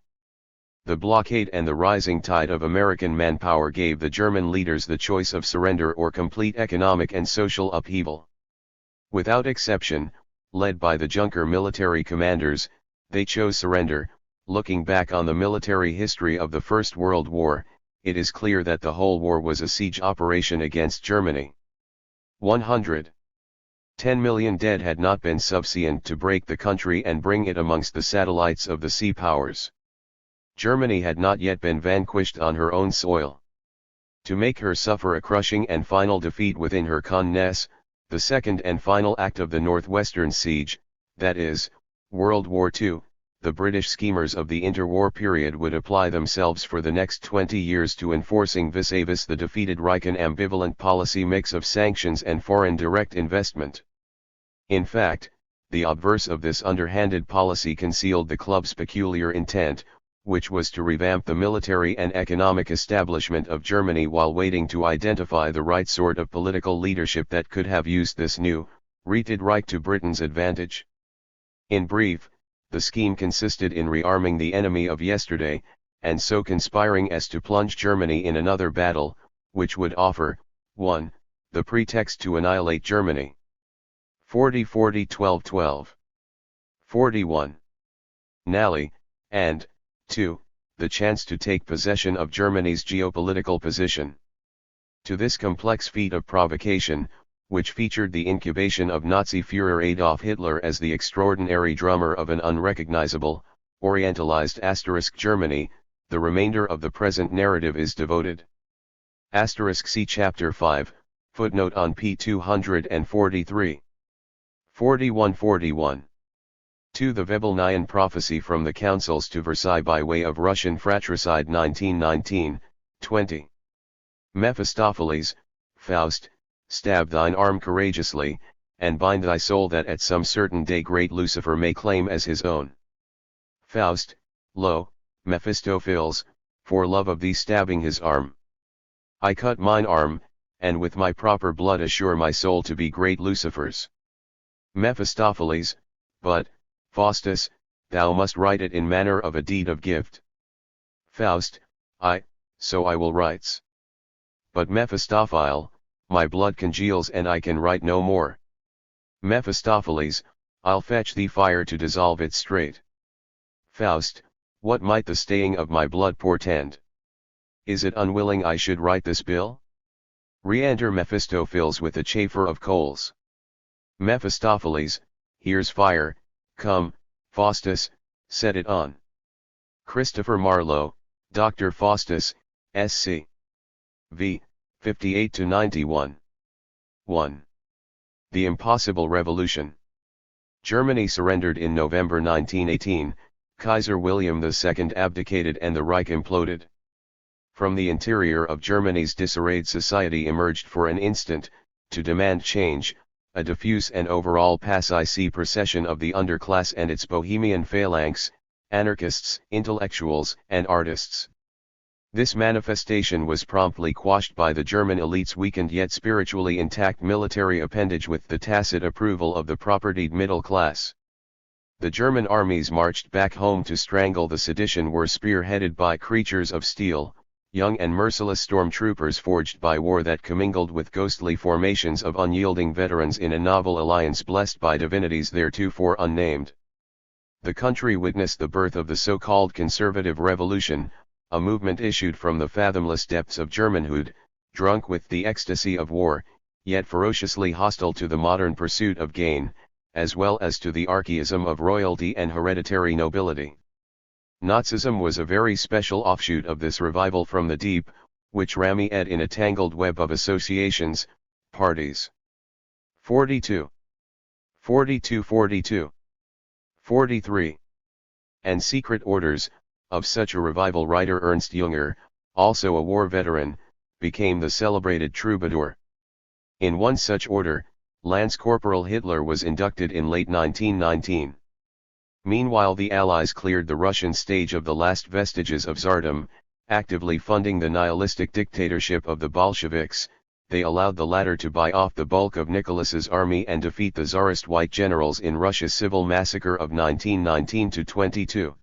The blockade and the rising tide of American manpower gave the German leaders the choice of surrender or complete economic and social upheaval. Without exception, led by the Junker military commanders, they chose surrender. Looking back on the military history of the First World War, it is clear that the whole war was a siege operation against Germany. 110 million dead had not been sufficient to break the country and bring it amongst the satellites of the sea powers. Germany had not yet been vanquished on her own soil. To make her suffer a crushing and final defeat within her connaisse, the second and final act of the Northwestern Siege, that is, World War II, the British schemers of the interwar period would apply themselves for the next 20 years to enforcing vis-a-vis the defeated Reich an ambivalent policy mix of sanctions and foreign direct investment. In fact, the obverse of this underhanded policy concealed the club's peculiar intent, which was to revamp the military and economic establishment of Germany while waiting to identify the right sort of political leadership that could have used this new, reted Reich to Britain's advantage. In brief, the scheme consisted in rearming the enemy of yesterday, and so conspiring as to plunge Germany in another battle, which would offer, 1. The pretext to annihilate Germany. 40-40-12-12. 41. Nally, and, 2. The chance to take possession of Germany's geopolitical position. To this complex feat of provocation, which featured the incubation of Nazi Führer Adolf Hitler as the extraordinary drummer of an unrecognizable, orientalized Germany, the remainder of the present narrative is devoted. See Chapter 5, footnote on p. 243. 41-41. 2. The Webelnian prophecy from the councils to Versailles by way of Russian fratricide 1919, 20. Mephistopheles, Faust, stab thine arm courageously, and bind thy soul that at some certain day great Lucifer may claim as his own. Faust, lo, Mephistopheles, for love of thee stabbing his arm. I cut mine arm, and with my proper blood assure my soul to be great Lucifer's. Mephistopheles, but, Faustus, thou must write it in manner of a deed of gift. Faust, so I will writes. But Mephistophile, my blood congeals and I can write no more. Mephistopheles, I'll fetch thee fire to dissolve it straight. Faust, what might the staying of my blood portend? Is it unwilling I should write this bill? Re-enter Mephistopheles with a chafer of coals. Mephistopheles, here's fire, come, Faustus, set it on. Christopher Marlowe, Dr. Faustus, S.C. v. 58-91. 1. The Impossible Revolution. Germany surrendered in November 1918, Kaiser William II abdicated and the Reich imploded. From the interior of Germany's disarrayed society emerged for an instant, to demand change, a diffuse and overall passe procession of the underclass and its bohemian phalanx, anarchists, intellectuals, and artists. This manifestation was promptly quashed by the German elite's weakened yet spiritually intact military appendage with the tacit approval of the propertied middle class. The German armies marched back home to strangle the sedition were spearheaded by creatures of steel, young and merciless stormtroopers forged by war that commingled with ghostly formations of unyielding veterans in a novel alliance blessed by divinities theretofore unnamed. The country witnessed the birth of the so-called conservative revolution, a movement issued from the fathomless depths of Germanhood, drunk with the ecstasy of war, yet ferociously hostile to the modern pursuit of gain, as well as to the archaism of royalty and hereditary nobility. Nazism was a very special offshoot of this revival from the deep, which rammed in a tangled web of associations, parties. 42. 42. 43. And secret orders. Of such a revival writer Ernst Jünger, also a war veteran, became the celebrated troubadour. In one such order, Lance Corporal Hitler was inducted in late 1919. Meanwhile the Allies cleared the Russian stage of the last vestiges of Tsardom, actively funding the nihilistic dictatorship of the Bolsheviks. They allowed the latter to buy off the bulk of Nicholas's army and defeat the Tsarist white generals in Russia's civil massacre of 1919-22.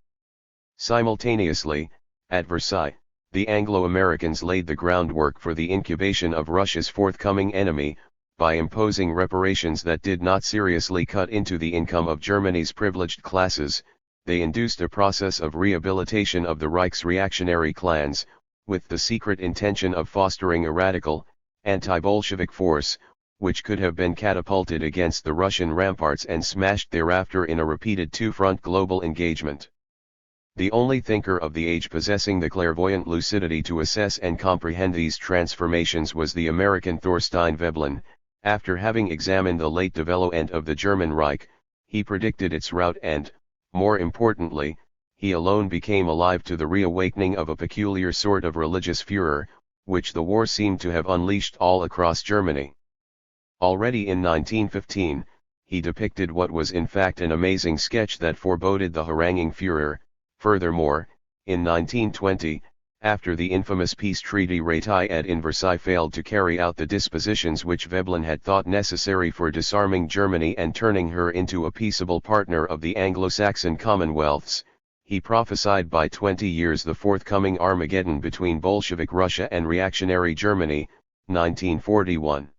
Simultaneously, at Versailles, the Anglo-Americans laid the groundwork for the incubation of Russia's forthcoming enemy, by imposing reparations that did not seriously cut into the income of Germany's privileged classes. They induced a process of rehabilitation of the Reich's reactionary clans, with the secret intention of fostering a radical, anti-Bolshevik force, which could have been catapulted against the Russian ramparts and smashed thereafter in a repeated two-front global engagement. The only thinker of the age possessing the clairvoyant lucidity to assess and comprehend these transformations was the American Thorstein Veblen. After having examined the late development of the German Reich, he predicted its rout and, more importantly, he alone became alive to the reawakening of a peculiar sort of religious furor, which the war seemed to have unleashed all across Germany. Already in 1915, he depicted what was in fact an amazing sketch that foreboded the haranguing furor. Furthermore, in 1920, after the infamous peace treaty ratified in Versailles failed to carry out the dispositions which Veblen had thought necessary for disarming Germany and turning her into a peaceable partner of the Anglo-Saxon commonwealths, he prophesied by 20 years the forthcoming Armageddon between Bolshevik Russia and reactionary Germany, 1941.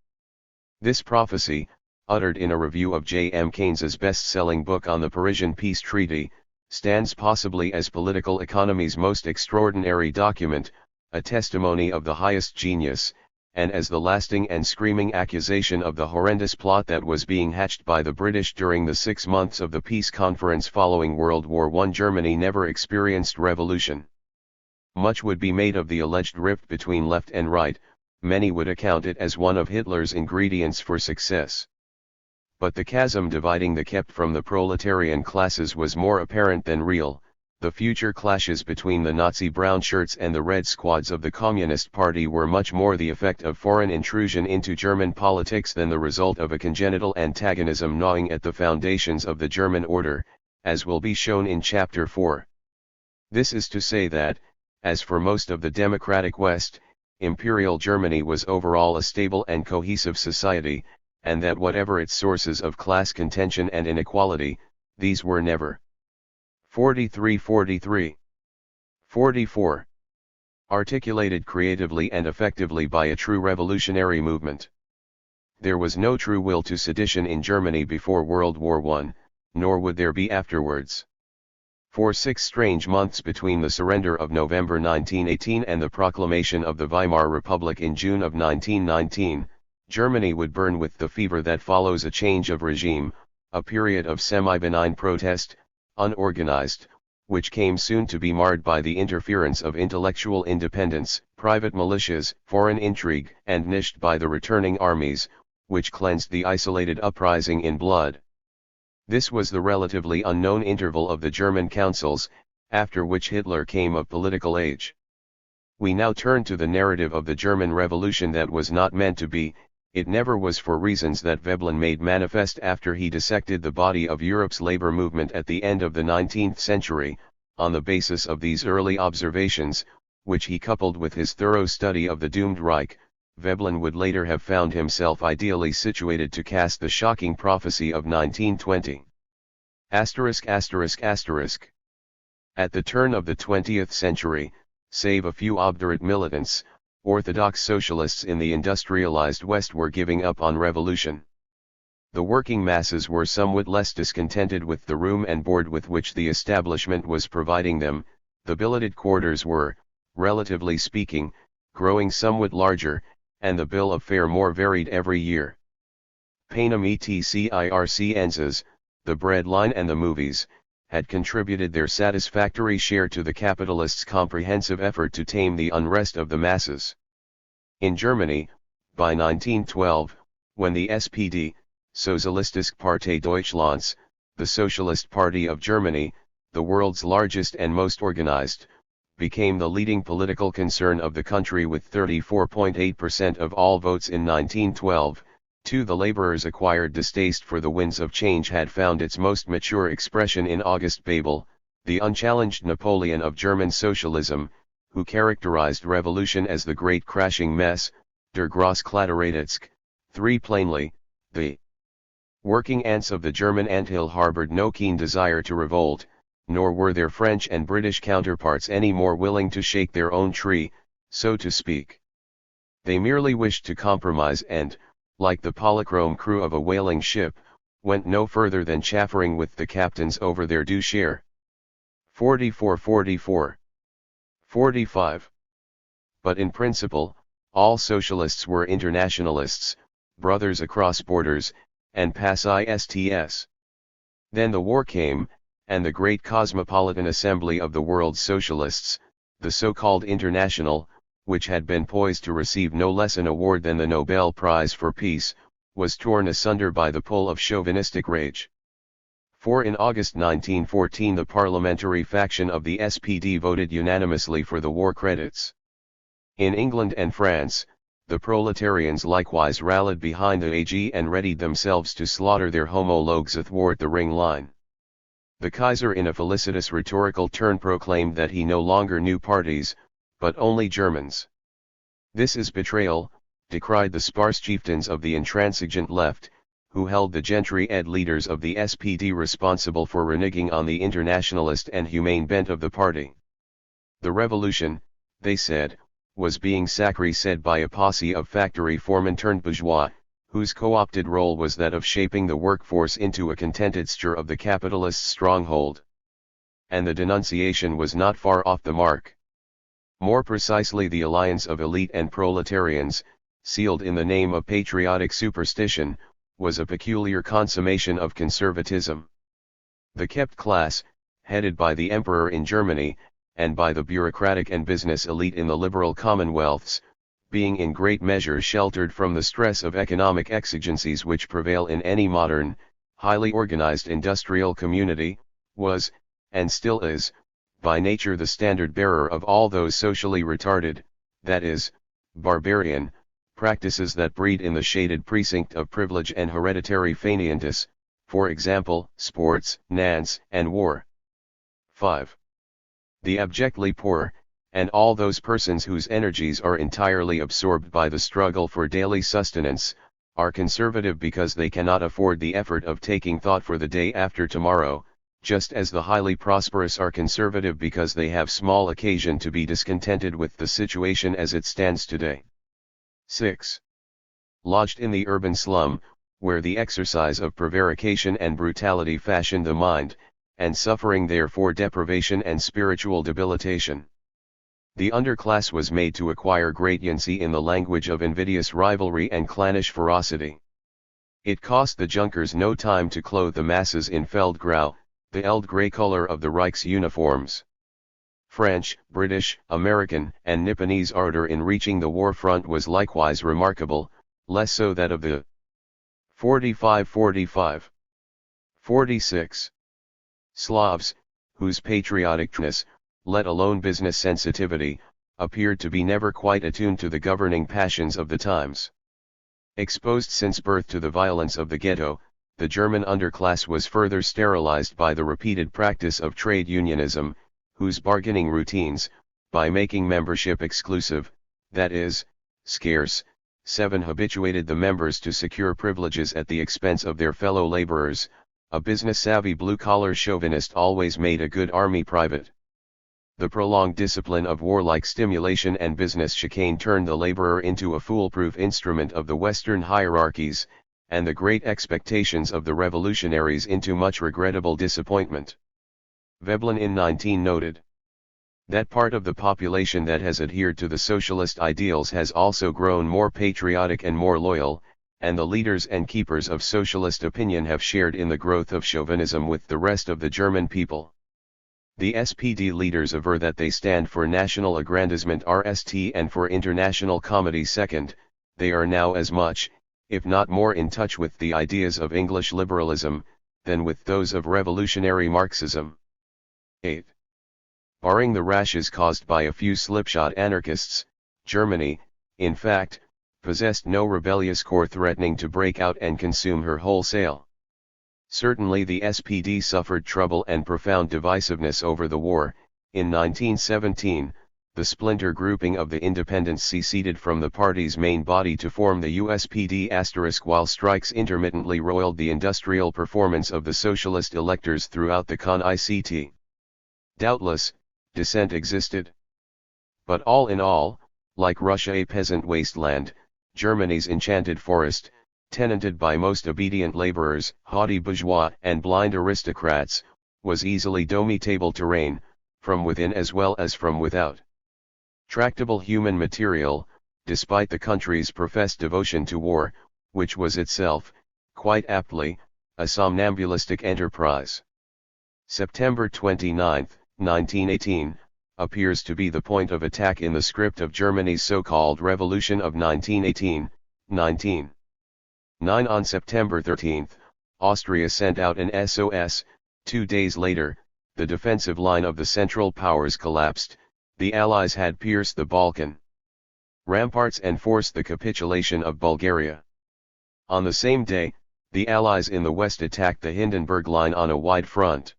This prophecy, uttered in a review of J. M. Keynes's best-selling book on the Parisian Peace Treaty, stands possibly as political economy's most extraordinary document, a testimony of the highest genius, and as the lasting and screaming accusation of the horrendous plot that was being hatched by the British during the 6 months of the peace conference following World War I. Germany never experienced revolution. Much would be made of the alleged rift between left and right, many would account it as one of Hitler's ingredients for success. But the chasm dividing the kept from the proletarian classes was more apparent than real. The future clashes between the Nazi brown shirts and the red squads of the Communist Party were much more the effect of foreign intrusion into German politics than the result of a congenital antagonism gnawing at the foundations of the German order, as will be shown in Chapter 4. This is to say that, as for most of the democratic West, Imperial Germany was overall a stable and cohesive society, and that whatever its sources of class contention and inequality, these were never 43. 44. Articulated creatively and effectively by a true revolutionary movement. There was no true will to sedition in Germany before World War I, nor would there be afterwards. For 6 strange months between the surrender of November 1918 and the proclamation of the Weimar Republic in June of 1919, Germany would burn with the fever that follows a change of regime, a period of semi-benign protest, unorganized, which came soon to be marred by the interference of intellectual independence, private militias, foreign intrigue, and niched by the returning armies, which cleansed the isolated uprising in blood. This was the relatively unknown interval of the German councils, after which Hitler came of political age. We now turn to the narrative of the German Revolution that was not meant to be. It never was, for reasons that Veblen made manifest after he dissected the body of Europe's labor movement at the end of the 19th century. On the basis of these early observations, which he coupled with his thorough study of the doomed Reich, Veblen would later have found himself ideally situated to cast the shocking prophecy of 1920. At the turn of the 20th century, save a few obdurate militants, orthodox socialists in the industrialized West were giving up on revolution. The working masses were somewhat less discontented with the room and board with which the establishment was providing them. The billeted quarters were, relatively speaking, growing somewhat larger, and the bill of fare more varied every year. Panem et circenses, the bread line and the movies, had contributed their satisfactory share to the capitalists' comprehensive effort to tame the unrest of the masses. In Germany, by 1912, when the SPD, Sozialistische Partei Deutschlands, the Socialist Party of Germany, the world's largest and most organized, became the leading political concern of the country with 34.8% of all votes in 1912, the laborers' acquired distaste for the winds of change had found its most mature expression in August Bebel, the unchallenged Napoleon of German socialism, who characterized revolution as the great crashing mess, der Großkladderatsk. 3 Plainly, the working ants of the German anthill harbored no keen desire to revolt, nor were their French and British counterparts any more willing to shake their own tree, so to speak. They merely wished to compromise and, like the polychrome crew of a whaling ship, went no further than chaffering with the captains over their due share. 44. 45. But in principle, all socialists were internationalists, brothers across borders, and pacists. Then the war came, and the great cosmopolitan assembly of the world's socialists, the so-called International, which had been poised to receive no less an award than the Nobel Prize for Peace, was torn asunder by the pull of chauvinistic rage. For in August 1914 the parliamentary faction of the SPD voted unanimously for the war credits. In England and France, the proletarians likewise rallied behind the AG and readied themselves to slaughter their homologues athwart the Ring line. The Kaiser in a felicitous rhetorical turn proclaimed that he no longer knew parties, but only Germans. This is betrayal, decried the sparse chieftains of the intransigent left, who held the gentry-ed leaders of the SPD responsible for reneging on the internationalist and humane bent of the party. The revolution, they said, was being sacré-said by a posse of factory foremen turned bourgeois, whose co-opted role was that of shaping the workforce into a contented stir of the capitalist stronghold. And the denunciation was not far off the mark. More precisely, the alliance of elite and proletarians, sealed in the name of patriotic superstition, was a peculiar consummation of conservatism. The kept class, headed by the emperor in Germany, and by the bureaucratic and business elite in the liberal commonwealths, being in great measure sheltered from the stress of economic exigencies which prevail in any modern, highly organized industrial community, was, and still is, by nature the standard bearer of all those socially retarded, that is, barbarian, practices that breed in the shaded precinct of privilege and hereditary fainéantis, for example, sports, nance, and war. 5. The abjectly poor, and all those persons whose energies are entirely absorbed by the struggle for daily sustenance, are conservative because they cannot afford the effort of taking thought for the day after tomorrow, just as the highly prosperous are conservative because they have small occasion to be discontented with the situation as it stands today. 6. Lodged in the urban slum, where the exercise of prevarication and brutality fashioned the mind, and suffering therefore deprivation and spiritual debilitation. The underclass was made to acquire gradiency in the language of invidious rivalry and clannish ferocity. It cost the Junkers no time to clothe the masses in Feldgrau, the eld grey color of the Reich's uniforms. French, British, American, and Nipponese ardor in reaching the war front was likewise remarkable, less so that of the 45, 46 Slavs, whose patrioticness, let alone business sensitivity, appeared to be never quite attuned to the governing passions of the times. Exposed since birth to the violence of the ghetto, the German underclass was further sterilized by the repeated practice of trade unionism, whose bargaining routines, by making membership exclusive, that is, scarce, 7 habituated the members to secure privileges at the expense of their fellow laborers. A business-savvy blue-collar chauvinist always made a good army private. The prolonged discipline of warlike stimulation and business chicane turned the laborer into a foolproof instrument of the Western hierarchies, and the great expectations of the revolutionaries into much regrettable disappointment. Veblen in 19 noted, "That part of the population that has adhered to the socialist ideals has also grown more patriotic and more loyal, and the leaders and keepers of socialist opinion have shared in the growth of chauvinism with the rest of the German people. The SPD leaders aver that they stand for national aggrandizement RST and for international comedy second. They are now as much, if not more in touch with the ideas of English liberalism, than with those of revolutionary Marxism." 8. Barring the rashes caused by a few slipshod anarchists, Germany, in fact, possessed no rebellious corps threatening to break out and consume her wholesale. Certainly the SPD suffered trouble and profound divisiveness over the war. In 1917, the splinter grouping of the independents seceded from the party's main body to form the USPD*, while strikes intermittently roiled the industrial performance of the socialist electors throughout the Con-ICT. Doubtless, dissent existed. But all in all, like Russia a peasant wasteland, Germany's enchanted forest, tenanted by most obedient laborers, haughty bourgeois and blind aristocrats, was easily domitable terrain, from within as well as from without. Tractable human material, despite the country's professed devotion to war, which was itself, quite aptly, a somnambulistic enterprise. September 29, 1918, appears to be the point of attack in the script of Germany's so-called Revolution of 1918, 19. 9 On September 13, Austria sent out an SOS. 2 days later, the defensive line of the Central Powers collapsed. The Allies had pierced the Balkan ramparts and forced the capitulation of Bulgaria. On the same day, the Allies in the West attacked the Hindenburg Line on a wide front.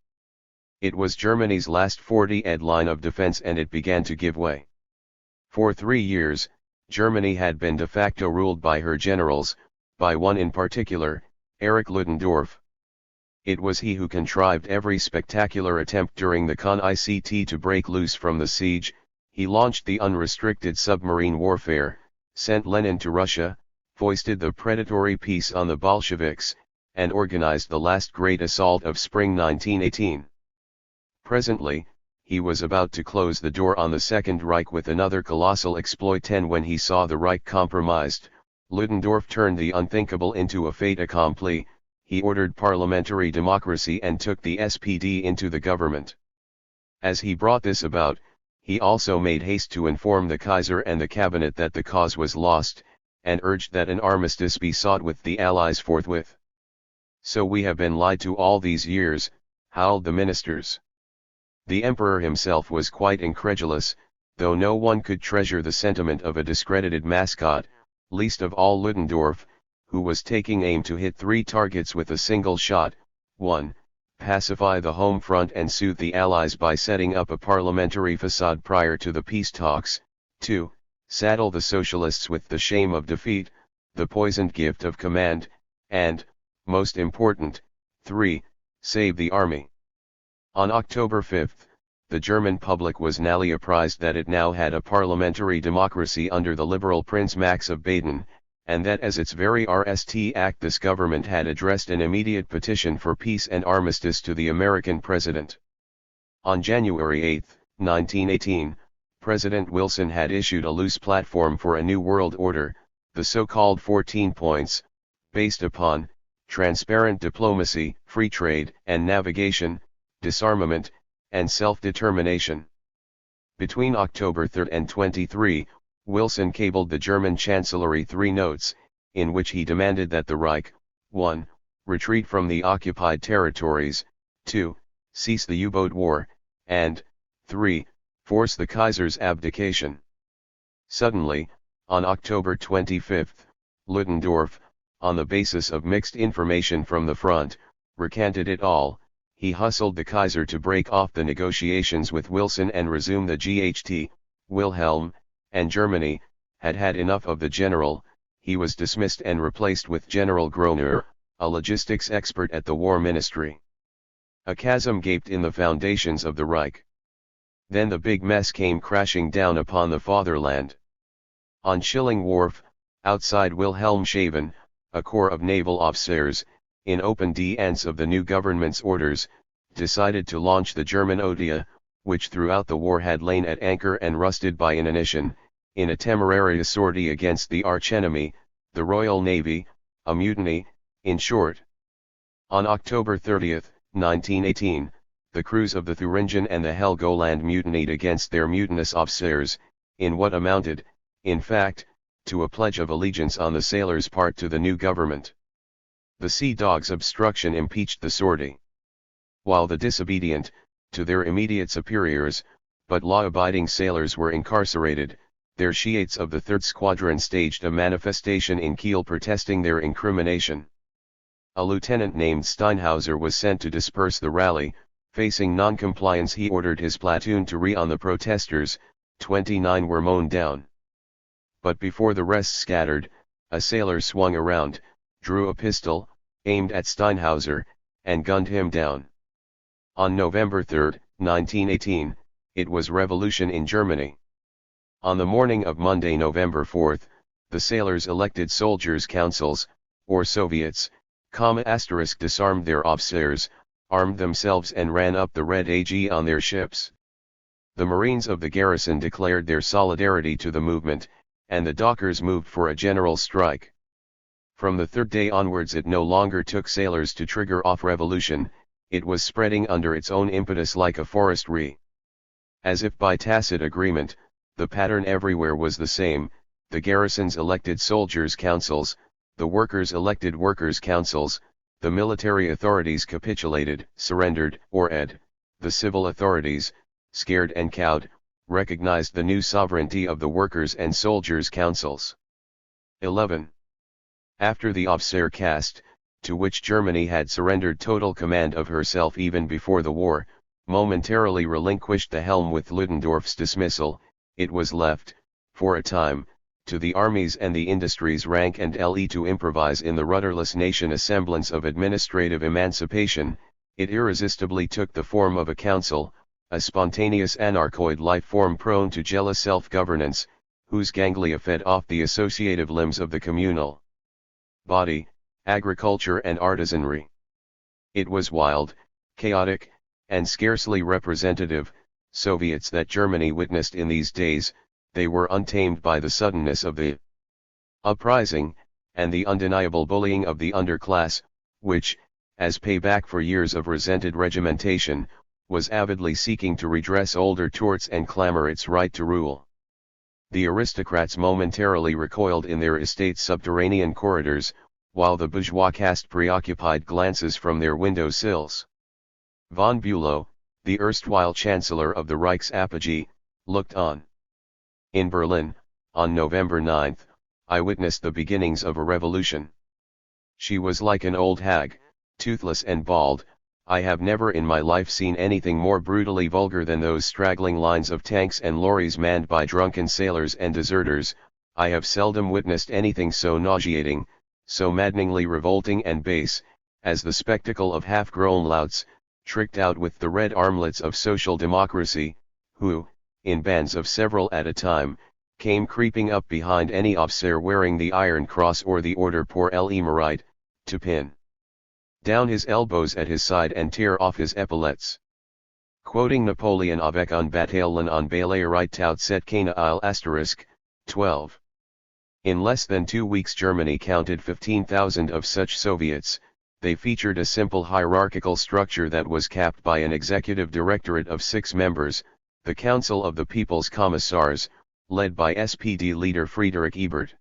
It was Germany's last 40-ed line of defense and it began to give way. For 3 years, Germany had been de facto ruled by her generals, by one in particular, Erich Ludendorff. It was he who contrived every spectacular attempt during the Con-ICT to break loose from the siege. He launched the unrestricted submarine warfare, sent Lenin to Russia, foisted the predatory peace on the Bolsheviks, and organized the last great assault of spring 1918. Presently, he was about to close the door on the Second Reich with another colossal exploit, and when he saw the Reich compromised, Ludendorff turned the unthinkable into a fait accompli. He ordered parliamentary democracy and took the SPD into the government. As he brought this about, he also made haste to inform the Kaiser and the cabinet that the cause was lost, and urged that an armistice be sought with the Allies forthwith. "So we have been lied to all these years," howled the ministers. The emperor himself was quite incredulous, though no one could treasure the sentiment of a discredited mascot, least of all Ludendorff, who was taking aim to hit 3 targets with a single shot. 1. Pacify the home front and soothe the Allies by setting up a parliamentary facade prior to the peace talks. 2. Saddle the socialists with the shame of defeat, the poisoned gift of command, and, most important, 3. Save the army. On October 5, the German public was nally apprised that it now had a parliamentary democracy under the liberal Prince Max of Baden, and that as its very RST Act this government had addressed an immediate petition for peace and armistice to the American president. On January 8, 1918, President Wilson had issued a loose platform for a new world order, the so-called 14 points, based upon transparent diplomacy, free trade and navigation, disarmament, and self-determination. Between October 3 and 23, Wilson cabled the German Chancellery 3 notes, in which he demanded that the Reich, 1. Retreat from the occupied territories, 2. Cease the U-boat war, and 3. Force the Kaiser's abdication. Suddenly, on October 25, Ludendorff, on the basis of mixed information from the front, recanted it all. He hustled the Kaiser to break off the negotiations with Wilson and resume the GHT. Wilhelm, and Germany, had had enough of the general. He was dismissed and replaced with General Groener, a logistics expert at the War Ministry. A chasm gaped in the foundations of the Reich. Then the big mess came crashing down upon the fatherland. On Schilling Wharf, outside Wilhelmshaven, a corps of naval officers, in open defiance of the new government's orders, decided to launch the German Odia, which throughout the war had lain at anchor and rusted by inanition, in a temerarious sortie against the archenemy, the Royal Navy, a mutiny, in short. On October 30, 1918, the crews of the Thuringen and the Helgoland mutinied against their mutinous officers, in what amounted, in fact, to a pledge of allegiance on the sailors' part to the new government. The Sea Dogs' obstruction impeached the sortie. While the disobedient, to their immediate superiors, but law-abiding sailors were incarcerated, their Shiites of the 3rd Squadron staged a manifestation in Kiel protesting their incrimination. A lieutenant named Steinhauser was sent to disperse the rally. Facing non-compliance, he ordered his platoon to re-on the protesters. 29 were mown down. But before the rest scattered, a sailor swung around, drew a pistol, aimed at Steinhauser, and gunned him down. On November 3, 1918, it was revolution in Germany. On the morning of Monday, November 4, the sailors elected soldiers' councils, or Soviets, disarmed their officers, armed themselves and ran up the Red AG on their ships. The Marines of the garrison declared their solidarity to the movement, and the dockers moved for a general strike. From the third day onwards it no longer took sailors to trigger off revolution, it was spreading under its own impetus like a forest. As if by tacit agreement, the pattern everywhere was the same: the garrisons elected soldiers' councils, the workers elected workers' councils, the military authorities capitulated, surrendered, or the civil authorities, scared and cowed, recognized the new sovereignty of the workers' and soldiers' councils. 11. After the Aufseher caste, to which Germany had surrendered total command of herself even before the war, momentarily relinquished the helm with Ludendorff's dismissal, it was left, for a time, to the armies and the industries rank and le to improvise in the rudderless nation a semblance of administrative emancipation. It irresistibly took the form of a council, a spontaneous anarchoid life form prone to jealous self-governance, whose ganglia fed off the associative limbs of the communal body, agriculture and artisanry. It was wild, chaotic, and scarcely representative, Soviets that Germany witnessed in these days. They were untamed by the suddenness of the uprising, and the undeniable bullying of the underclass, which, as payback for years of resented regimentation, was avidly seeking to redress older torts and clamor its right to rule. The aristocrats momentarily recoiled in their estates' subterranean corridors, while the bourgeois cast preoccupied glances from their window sills. Von Bülow, the erstwhile chancellor of the Reich's apogee, looked on. In Berlin, on November 9, I witnessed the beginnings of a revolution. She was like an old hag, toothless and bald. I have never in my life seen anything more brutally vulgar than those straggling lines of tanks and lorries manned by drunken sailors and deserters. I have seldom witnessed anything so nauseating, so maddeningly revolting and base, as the spectacle of half-grown louts, tricked out with the red armlets of social democracy, who, in bands of several at a time, came creeping up behind any officer wearing the Iron Cross or the Order pour l'Émérite, to pin down his elbows at his side and tear off his epaulettes. Quoting Napoleon avec un bataillon en balayerie tout cette cana il asterisk, 12. In less than 2 weeks Germany counted 15,000 of such Soviets. They featured a simple hierarchical structure that was capped by an executive directorate of 6 members, the Council of the People's Commissars, led by SPD leader Friedrich Ebert.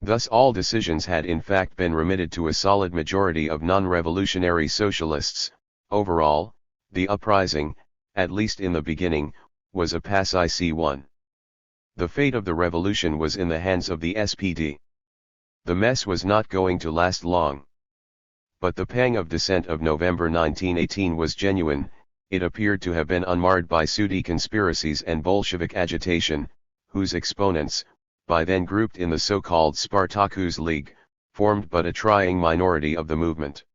Thus all decisions had in fact been remitted to a solid majority of non-revolutionary socialists. Overall, the uprising, at least in the beginning, was a pacific one. The fate of the revolution was in the hands of the SPD. The mess was not going to last long. But the pang of dissent of November 1918 was genuine. It appeared to have been unmarred by Sudi conspiracies and Bolshevik agitation, whose exponents, by then grouped in the so-called Spartacus League, formed but a trying minority of the movement.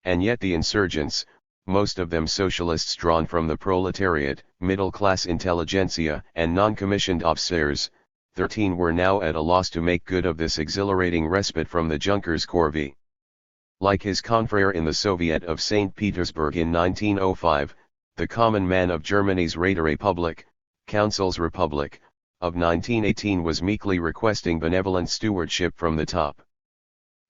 And yet the insurgents, most of them socialists drawn from the proletariat, middle-class intelligentsia and non-commissioned officers, 13 were now at a loss to make good of this exhilarating respite from the Junkers corvée. Like his confrère in the Soviet of St. Petersburg in 1905, the common man of Germany's Räterepublik, Council's Republic, of 1918 was meekly requesting benevolent stewardship from the top.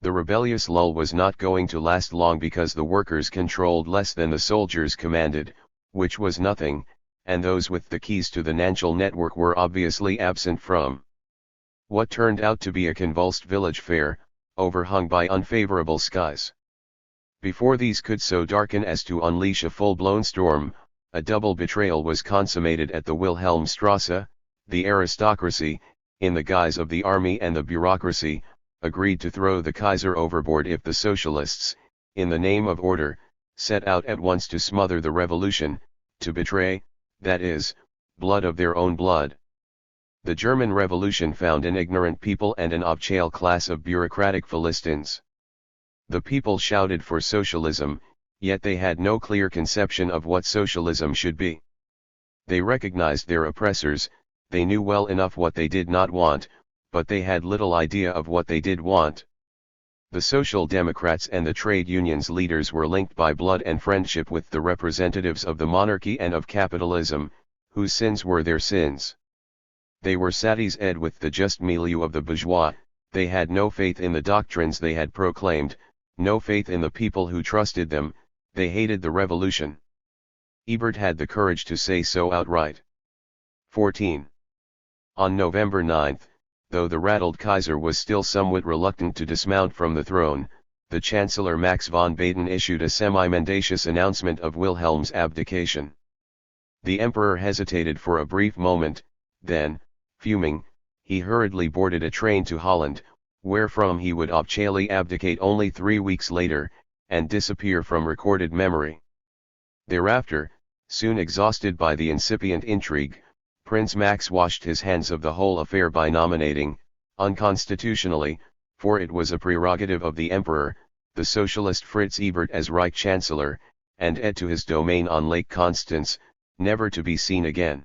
The rebellious lull was not going to last long because the workers controlled less than the soldiers commanded, which was nothing, and those with the keys to the Nanchal network were obviously absent from what turned out to be a convulsed village fair, overhung by unfavorable skies. Before these could so darken as to unleash a full-blown storm, a double betrayal was consummated at the Wilhelmstrasse. The aristocracy, in the guise of the army and the bureaucracy, agreed to throw the Kaiser overboard if the socialists, in the name of order, set out at once to smother the revolution, to betray, that is, blood of their own blood. The German Revolution found an ignorant people and an obscale class of bureaucratic Philistines. The people shouted for socialism, yet they had no clear conception of what socialism should be. They recognized their oppressors, they knew well enough what they did not want, but they had little idea of what they did want. The Social Democrats and the trade unions leaders were linked by blood and friendship with the representatives of the monarchy and of capitalism, whose sins were their sins. They were satisfied with the just milieu of the bourgeois. They had no faith in the doctrines they had proclaimed, no faith in the people who trusted them. They hated the revolution. Ebert had the courage to say so outright. 14. On November 9, though the rattled Kaiser was still somewhat reluctant to dismount from the throne, the Chancellor Max von Baden issued a semi-mendacious announcement of Wilhelm's abdication. The Emperor hesitated for a brief moment, then, fuming, he hurriedly boarded a train to Holland, wherefrom he would officially abdicate only 3 weeks later, and disappear from recorded memory. Thereafter, soon exhausted by the incipient intrigue, Prince Max washed his hands of the whole affair by nominating, unconstitutionally, for it was a prerogative of the Emperor, the socialist Fritz Ebert as Reich Chancellor, and ed to his domain on Lake Constance, never to be seen again.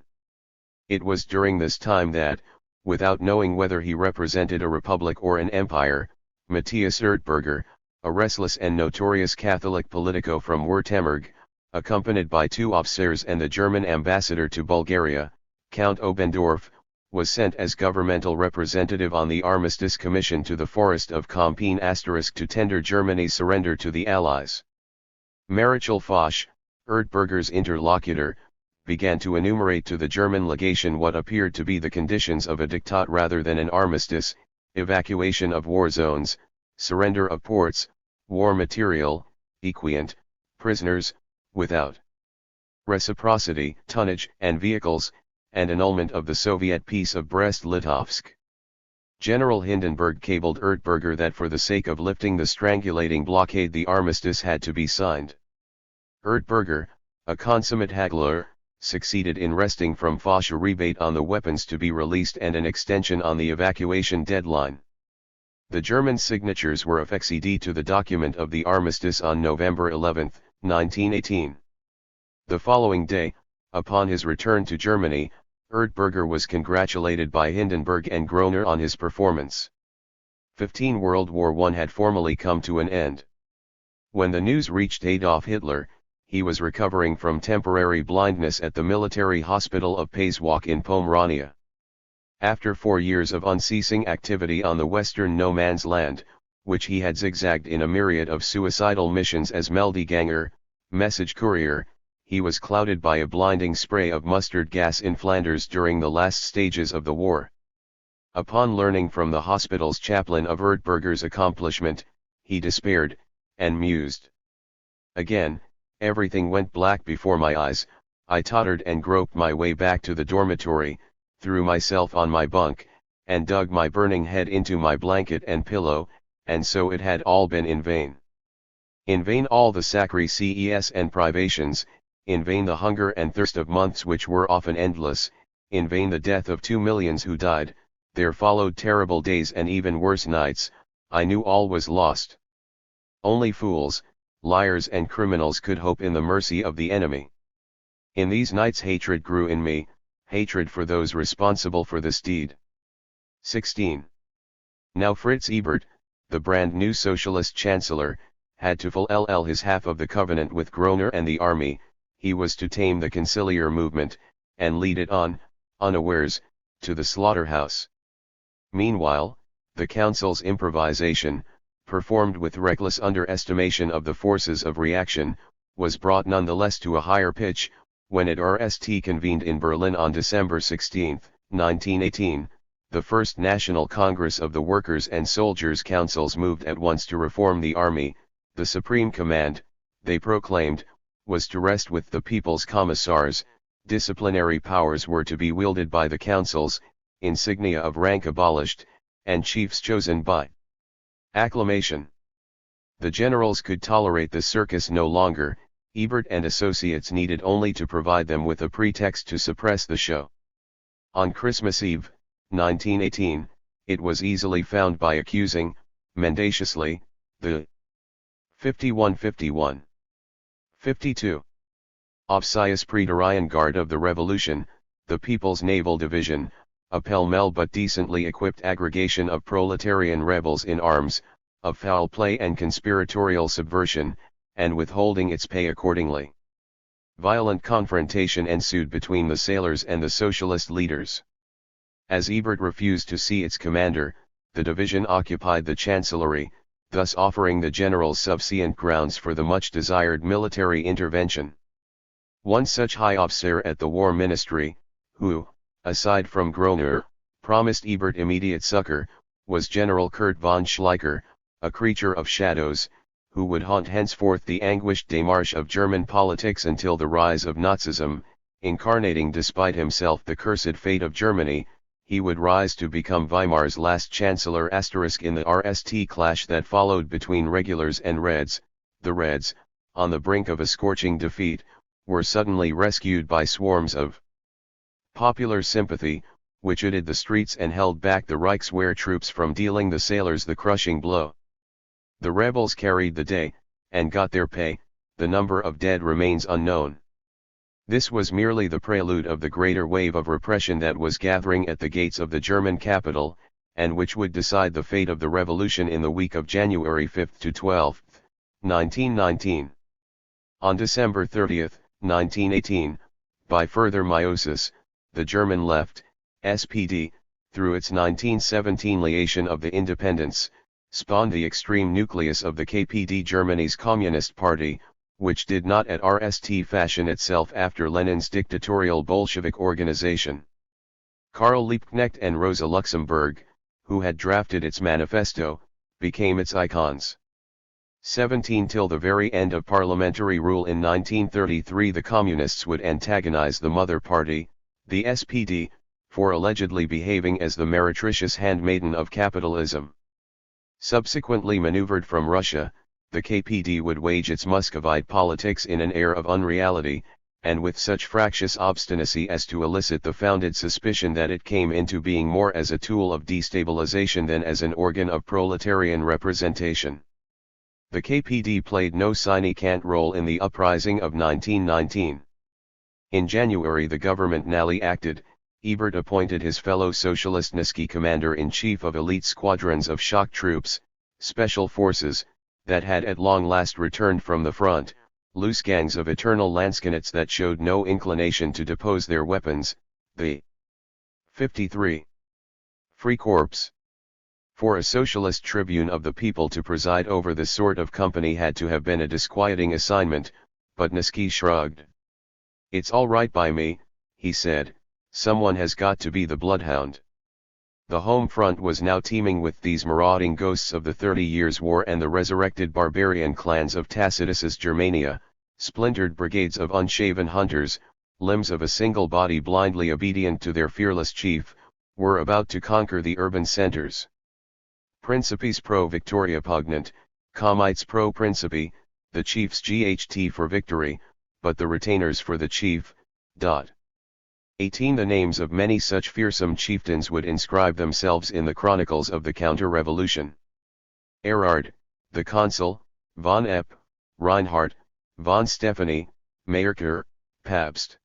It was during this time that, without knowing whether he represented a republic or an empire, Matthias Erdberger, a restless and notorious Catholic politico from Württemberg, accompanied by 2 officers and the German ambassador to Bulgaria, Count Obendorf, was sent as governmental representative on the Armistice Commission to the forest of Compiègne * to tender Germany's surrender to the Allies. Marechal Foch, Erdberger's interlocutor, began to enumerate to the German legation what appeared to be the conditions of a diktat rather than an armistice: evacuation of war zones, surrender of ports, war material, equipment, prisoners, without reciprocity, tonnage and vehicles, and annulment of the Soviet Peace of Brest-Litovsk. General Hindenburg cabled Erdberger that for the sake of lifting the strangulating blockade the armistice had to be signed. Erdberger, a consummate haggler, succeeded in wresting from Foch a rebate on the weapons to be released and an extension on the evacuation deadline. The German signatures were affixed to the document of the armistice on November 11, 1918. The following day, upon his return to Germany, Erdberger was congratulated by Hindenburg and Groener on his performance. 15 World War I had formally come to an end. When the news reached Adolf Hitler, he was recovering from temporary blindness at the military hospital of Pasewalk in Pomerania. After 4 years of unceasing activity on the western no man's land, which he had zigzagged in a myriad of suicidal missions as Meldeganger, message courier, he was clouded by a blinding spray of mustard gas in Flanders during the last stages of the war. Upon learning from the hospital's chaplain of Erdberger's accomplishment, he despaired, and mused. Again, everything went black before my eyes. I tottered and groped my way back to the dormitory, threw myself on my bunk, and dug my burning head into my blanket and pillow, and so it had all been in vain. In vain all the sacrifices and privations, in vain the hunger and thirst of months which were often endless, in vain the death of 2 millions who died. There followed terrible days and even worse nights. I knew all was lost. Only fools, liars and criminals could hope in the mercy of the enemy. In these nights hatred grew in me, hatred for those responsible for this deed. 16. Now Fritz Ebert, the brand new socialist chancellor, had to fulfill his half of the covenant with Groener and the army. He was to tame the conciliar movement, and lead it on, unawares, to the slaughterhouse. Meanwhile, the council's improvisation, performed with reckless underestimation of the forces of reaction, was brought nonetheless to a higher pitch, when it convened in Berlin on December 16, 1918, the First National Congress of the Workers' and Soldiers' Councils moved at once to reform the army. The supreme command, they proclaimed, was to rest with the People's Commissars. Disciplinary powers were to be wielded by the councils, insignia of rank abolished, and chiefs chosen by acclamation. The generals could tolerate the circus no longer. Ebert and associates needed only to provide them with a pretext to suppress the show. On Christmas Eve, 1918, it was easily found by accusing, mendaciously, the 51-51. 52. Officious Praetorian Guard of the Revolution, the People's Naval Division, a pell-mell but decently equipped aggregation of proletarian rebels in arms, of foul play and conspiratorial subversion, and withholding its pay accordingly. Violent confrontation ensued between the sailors and the socialist leaders. As Ebert refused to see its commander, the division occupied the chancellery, thus offering the generals sufficient grounds for the much-desired military intervention. One such high officer at the War Ministry, who, aside from Groener, promised Ebert immediate succor, was General Kurt von Schleicher, a creature of shadows, who would haunt henceforth the anguished démarche of German politics until the rise of Nazism, incarnating despite himself the cursed fate of Germany. He would rise to become Weimar's last chancellor. In the RST clash that followed between regulars and Reds, the Reds, on the brink of a scorching defeat, were suddenly rescued by swarms of popular sympathy, which hooded the streets and held back the Reichswehr troops from dealing the sailors the crushing blow. The rebels carried the day, and got their pay. The number of dead remains unknown. This was merely the prelude of the greater wave of repression that was gathering at the gates of the German capital, and which would decide the fate of the revolution in the week of January 5 to 12, 1919. On December 30, 1918, by further meiosis, the German left, SPD, through its 1917 liaison of the Independents, spawned the extreme nucleus of the KPD, Germany's Communist Party, which did not at RST fashion itself after Lenin's dictatorial Bolshevik organization. Karl Liebknecht and Rosa Luxemburg, who had drafted its manifesto, became its icons. 17 Till the very end of parliamentary rule in 1933, the Communists would antagonize the mother party, the SPD, for allegedly behaving as the meretricious handmaiden of capitalism. Subsequently maneuvered from Russia, the KPD would wage its Muscovite politics in an air of unreality, and with such fractious obstinacy as to elicit the founded suspicion that it came into being more as a tool of destabilization than as an organ of proletarian representation. The KPD played no significant role in the uprising of 1919. In January the government nally acted, Ebert appointed his fellow socialist Niski commander-in-chief of elite squadrons of shock troops, special forces, that had at long last returned from the front, loose gangs of eternal Lansquenets that showed no inclination to depose their weapons, the 53. Free Corps. For a socialist tribune of the people to preside over this sort of company had to have been a disquieting assignment, but Niski shrugged. "It's all right by me," he said, "someone has got to be the bloodhound." The home front was now teeming with these marauding ghosts of the 30 Years' War and the resurrected barbarian clans of Tacitus's Germania, splintered brigades of unshaven hunters, limbs of a single body blindly obedient to their fearless chief, were about to conquer the urban centers. Principes pro victoria pugnant, comites pro principi, the chiefs GHT for victory, but the retainers for the chief. 18 The names of many such fearsome chieftains would inscribe themselves in the chronicles of the counter-revolution. Erhard, the consul, von Epp, Reinhardt, von Stephanie, Meyerker, Pabst.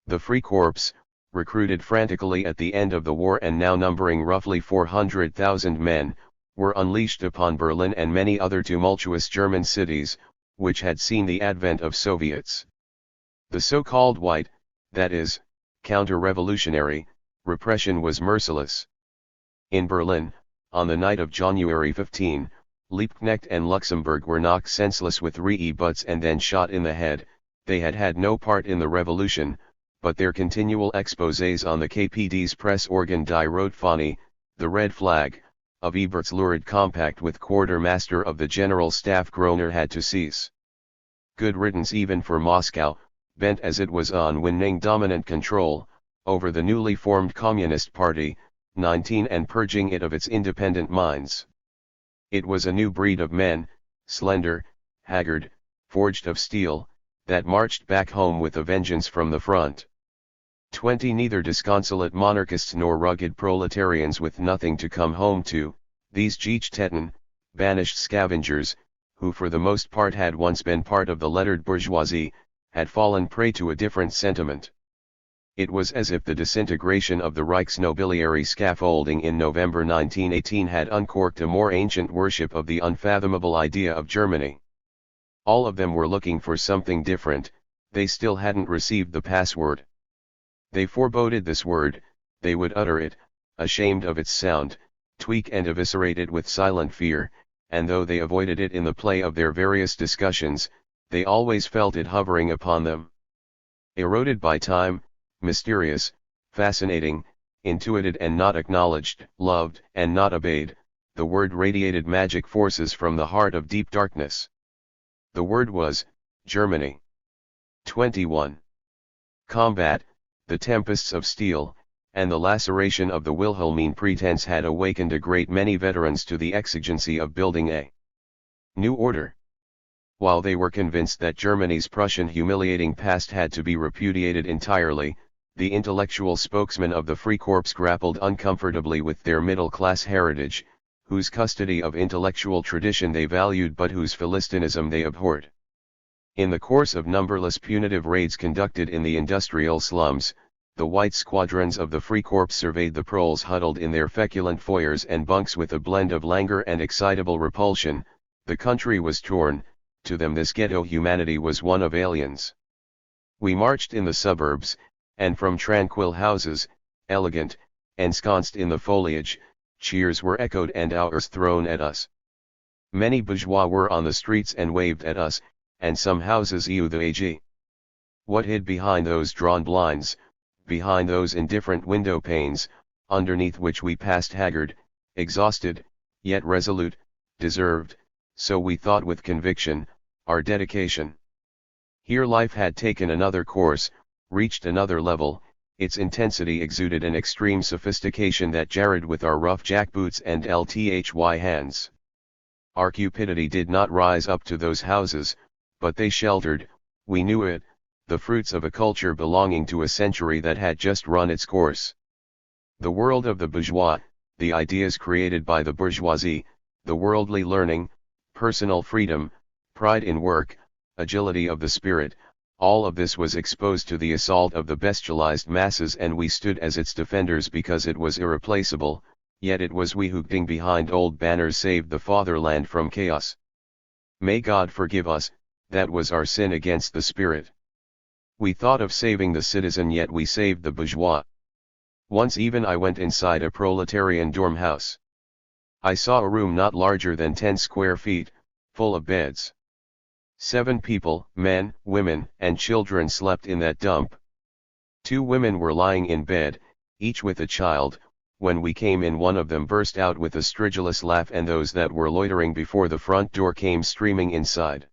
The Free Corps, recruited frantically at the end of the war and now numbering roughly 400,000 men, were unleashed upon Berlin and many other tumultuous German cities, which had seen the advent of Soviets. The so-called white, that is, counter-revolutionary, repression was merciless. In Berlin, on the night of January 15, Liebknecht and Luxemburg were knocked senseless with rebuts and then shot in the head. They had had no part in the revolution, but their continual exposés on the KPD's press organ Die Rote Fahne, the red flag, of Ebert's lurid compact with quartermaster of the General Staff Groener had to cease. Good riddance even for Moscow, bent as it was on winning dominant control over the newly formed Communist Party, 19 and purging it of its independent minds. It was a new breed of men, slender, haggard, forged of steel, that marched back home with a vengeance from the front. 20 Neither disconsolate monarchists nor rugged proletarians with nothing to come home to, these Geechtetten, banished scavengers, who for the most part had once been part of the lettered bourgeoisie, had fallen prey to a different sentiment. It was as if the disintegration of the Reich's nobiliary scaffolding in November 1918 had uncorked a more ancient worship of the unfathomable idea of Germany. All of them were looking for something different, they still hadn't received the password. They foreboded this word, they would utter it, ashamed of its sound, tweak and eviscerate it with silent fear, and though they avoided it in the play of their various discussions, they always felt it hovering upon them. Eroded by time, mysterious, fascinating, intuited and not acknowledged, loved and not obeyed, the word radiated magic forces from the heart of deep darkness. The word was, Germany. 21. Combat, the tempests of steel, and the laceration of the Wilhelmine pretense had awakened a great many veterans to the exigency of building a new order. While they were convinced that Germany's Prussian humiliating past had to be repudiated entirely, the intellectual spokesmen of the Free Corps grappled uncomfortably with their middle-class heritage, whose custody of intellectual tradition they valued but whose Philistinism they abhorred. In the course of numberless punitive raids conducted in the industrial slums, the white squadrons of the Free Corps surveyed the proles huddled in their feculent foyers and bunks with a blend of languor and excitable repulsion. The country was torn, to them this ghetto humanity was one of aliens. We marched in the suburbs, and from tranquil houses, elegant, ensconced in the foliage, cheers were echoed and ours thrown at us. Many bourgeois were on the streets and waved at us, and some houses eu the ag. What hid behind those drawn blinds, behind those indifferent window panes, underneath which we passed haggard, exhausted, yet resolute, deserved, so we thought with conviction, our dedication. Here life had taken another course, reached another level, its intensity exuded an extreme sophistication that jarred with our rough jackboots and lthy hands. Our cupidity did not rise up to those houses, but they sheltered, we knew it, the fruits of a culture belonging to a century that had just run its course. The world of the bourgeois, the ideas created by the bourgeoisie, the worldly learning, personal freedom, pride in work, agility of the spirit, All of this was exposed to the assault of the bestialized masses, and we stood as its defenders because it was irreplaceable, yet it was we who, hiding behind old banners, saved the fatherland from chaos. May God forgive us, that was our sin against the spirit. We thought of saving the citizen, yet we saved the bourgeois. Once even I went inside a proletarian dorm house. I saw a room not larger than 10 square feet, full of beds. 7 people, men, women, and children slept in that dump. 2 women were lying in bed, each with a child. When we came in, one of them burst out with a stridulous laugh, and those that were loitering before the front door came streaming inside.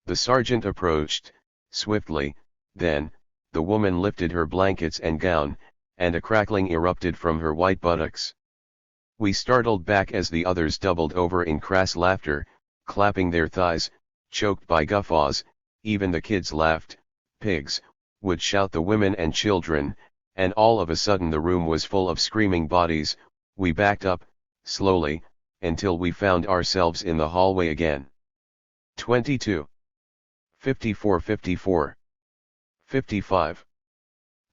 The sergeant approached, swiftly, then, the woman lifted her blankets and gown, and a crackling erupted from her white buttocks. We startled back as the others doubled over in crass laughter, clapping their thighs, choked by guffaws. Even the kids laughed, pigs, would shout the women and children, and all of a sudden the room was full of screaming bodies. We backed up, slowly, until we found ourselves in the hallway again. 22. 54 54. 55.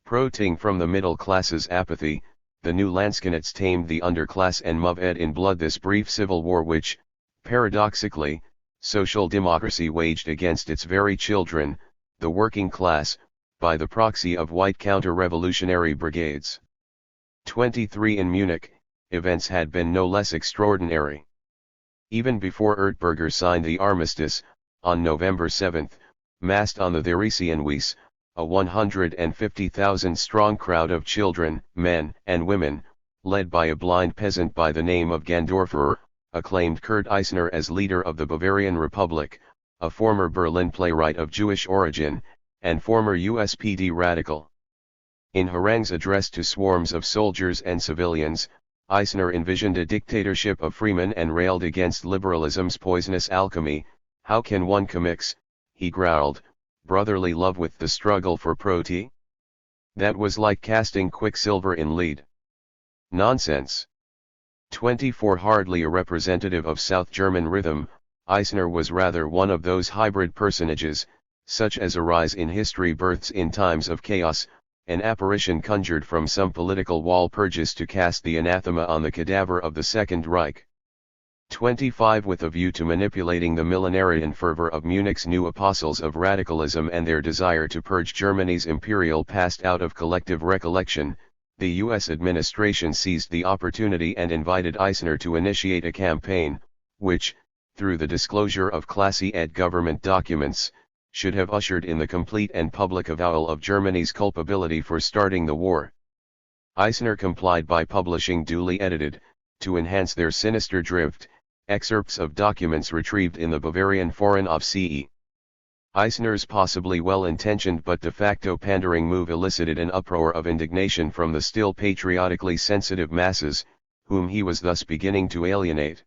Proting from the middle class's apathy, the new Lansquenets tamed the underclass and moved in blood this brief civil war which, paradoxically, social democracy waged against its very children, the working class, by the proxy of white counter-revolutionary brigades. 23. In Munich, events had been no less extraordinary. Even before Ertberger signed the armistice, on November 7, massed on the Theresienwiese, a 150,000-strong crowd of children, men, and women, led by a blind peasant by the name of Gandorfer, acclaimed Kurt Eisner as leader of the Bavarian Republic, a former Berlin playwright of Jewish origin, and former USPD radical. In harangues addressed to swarms of soldiers and civilians, Eisner envisioned a dictatorship of freemen and railed against liberalism's poisonous alchemy. How can one commix, he growled, brotherly love with the struggle for property? That was like casting quicksilver in lead. Nonsense. 24. Hardly a representative of South German rhythm, Eisner was rather one of those hybrid personages, such as arise in history births in times of chaos, an apparition conjured from some political Walpurgis to cast the anathema on the cadaver of the Second Reich. 25. With a view to manipulating the millenarian fervor of Munich's new apostles of radicalism and their desire to purge Germany's imperial past out of collective recollection, the U.S. administration seized the opportunity and invited Eisner to initiate a campaign, which, through the disclosure of classy-ed government documents, should have ushered in the complete and public avowal of Germany's culpability for starting the war. Eisner complied by publishing duly edited, to enhance their sinister drift, excerpts of documents retrieved in the Bavarian Foreign Office. Eisner's possibly well-intentioned but de facto pandering move elicited an uproar of indignation from the still patriotically sensitive masses, whom he was thus beginning to alienate.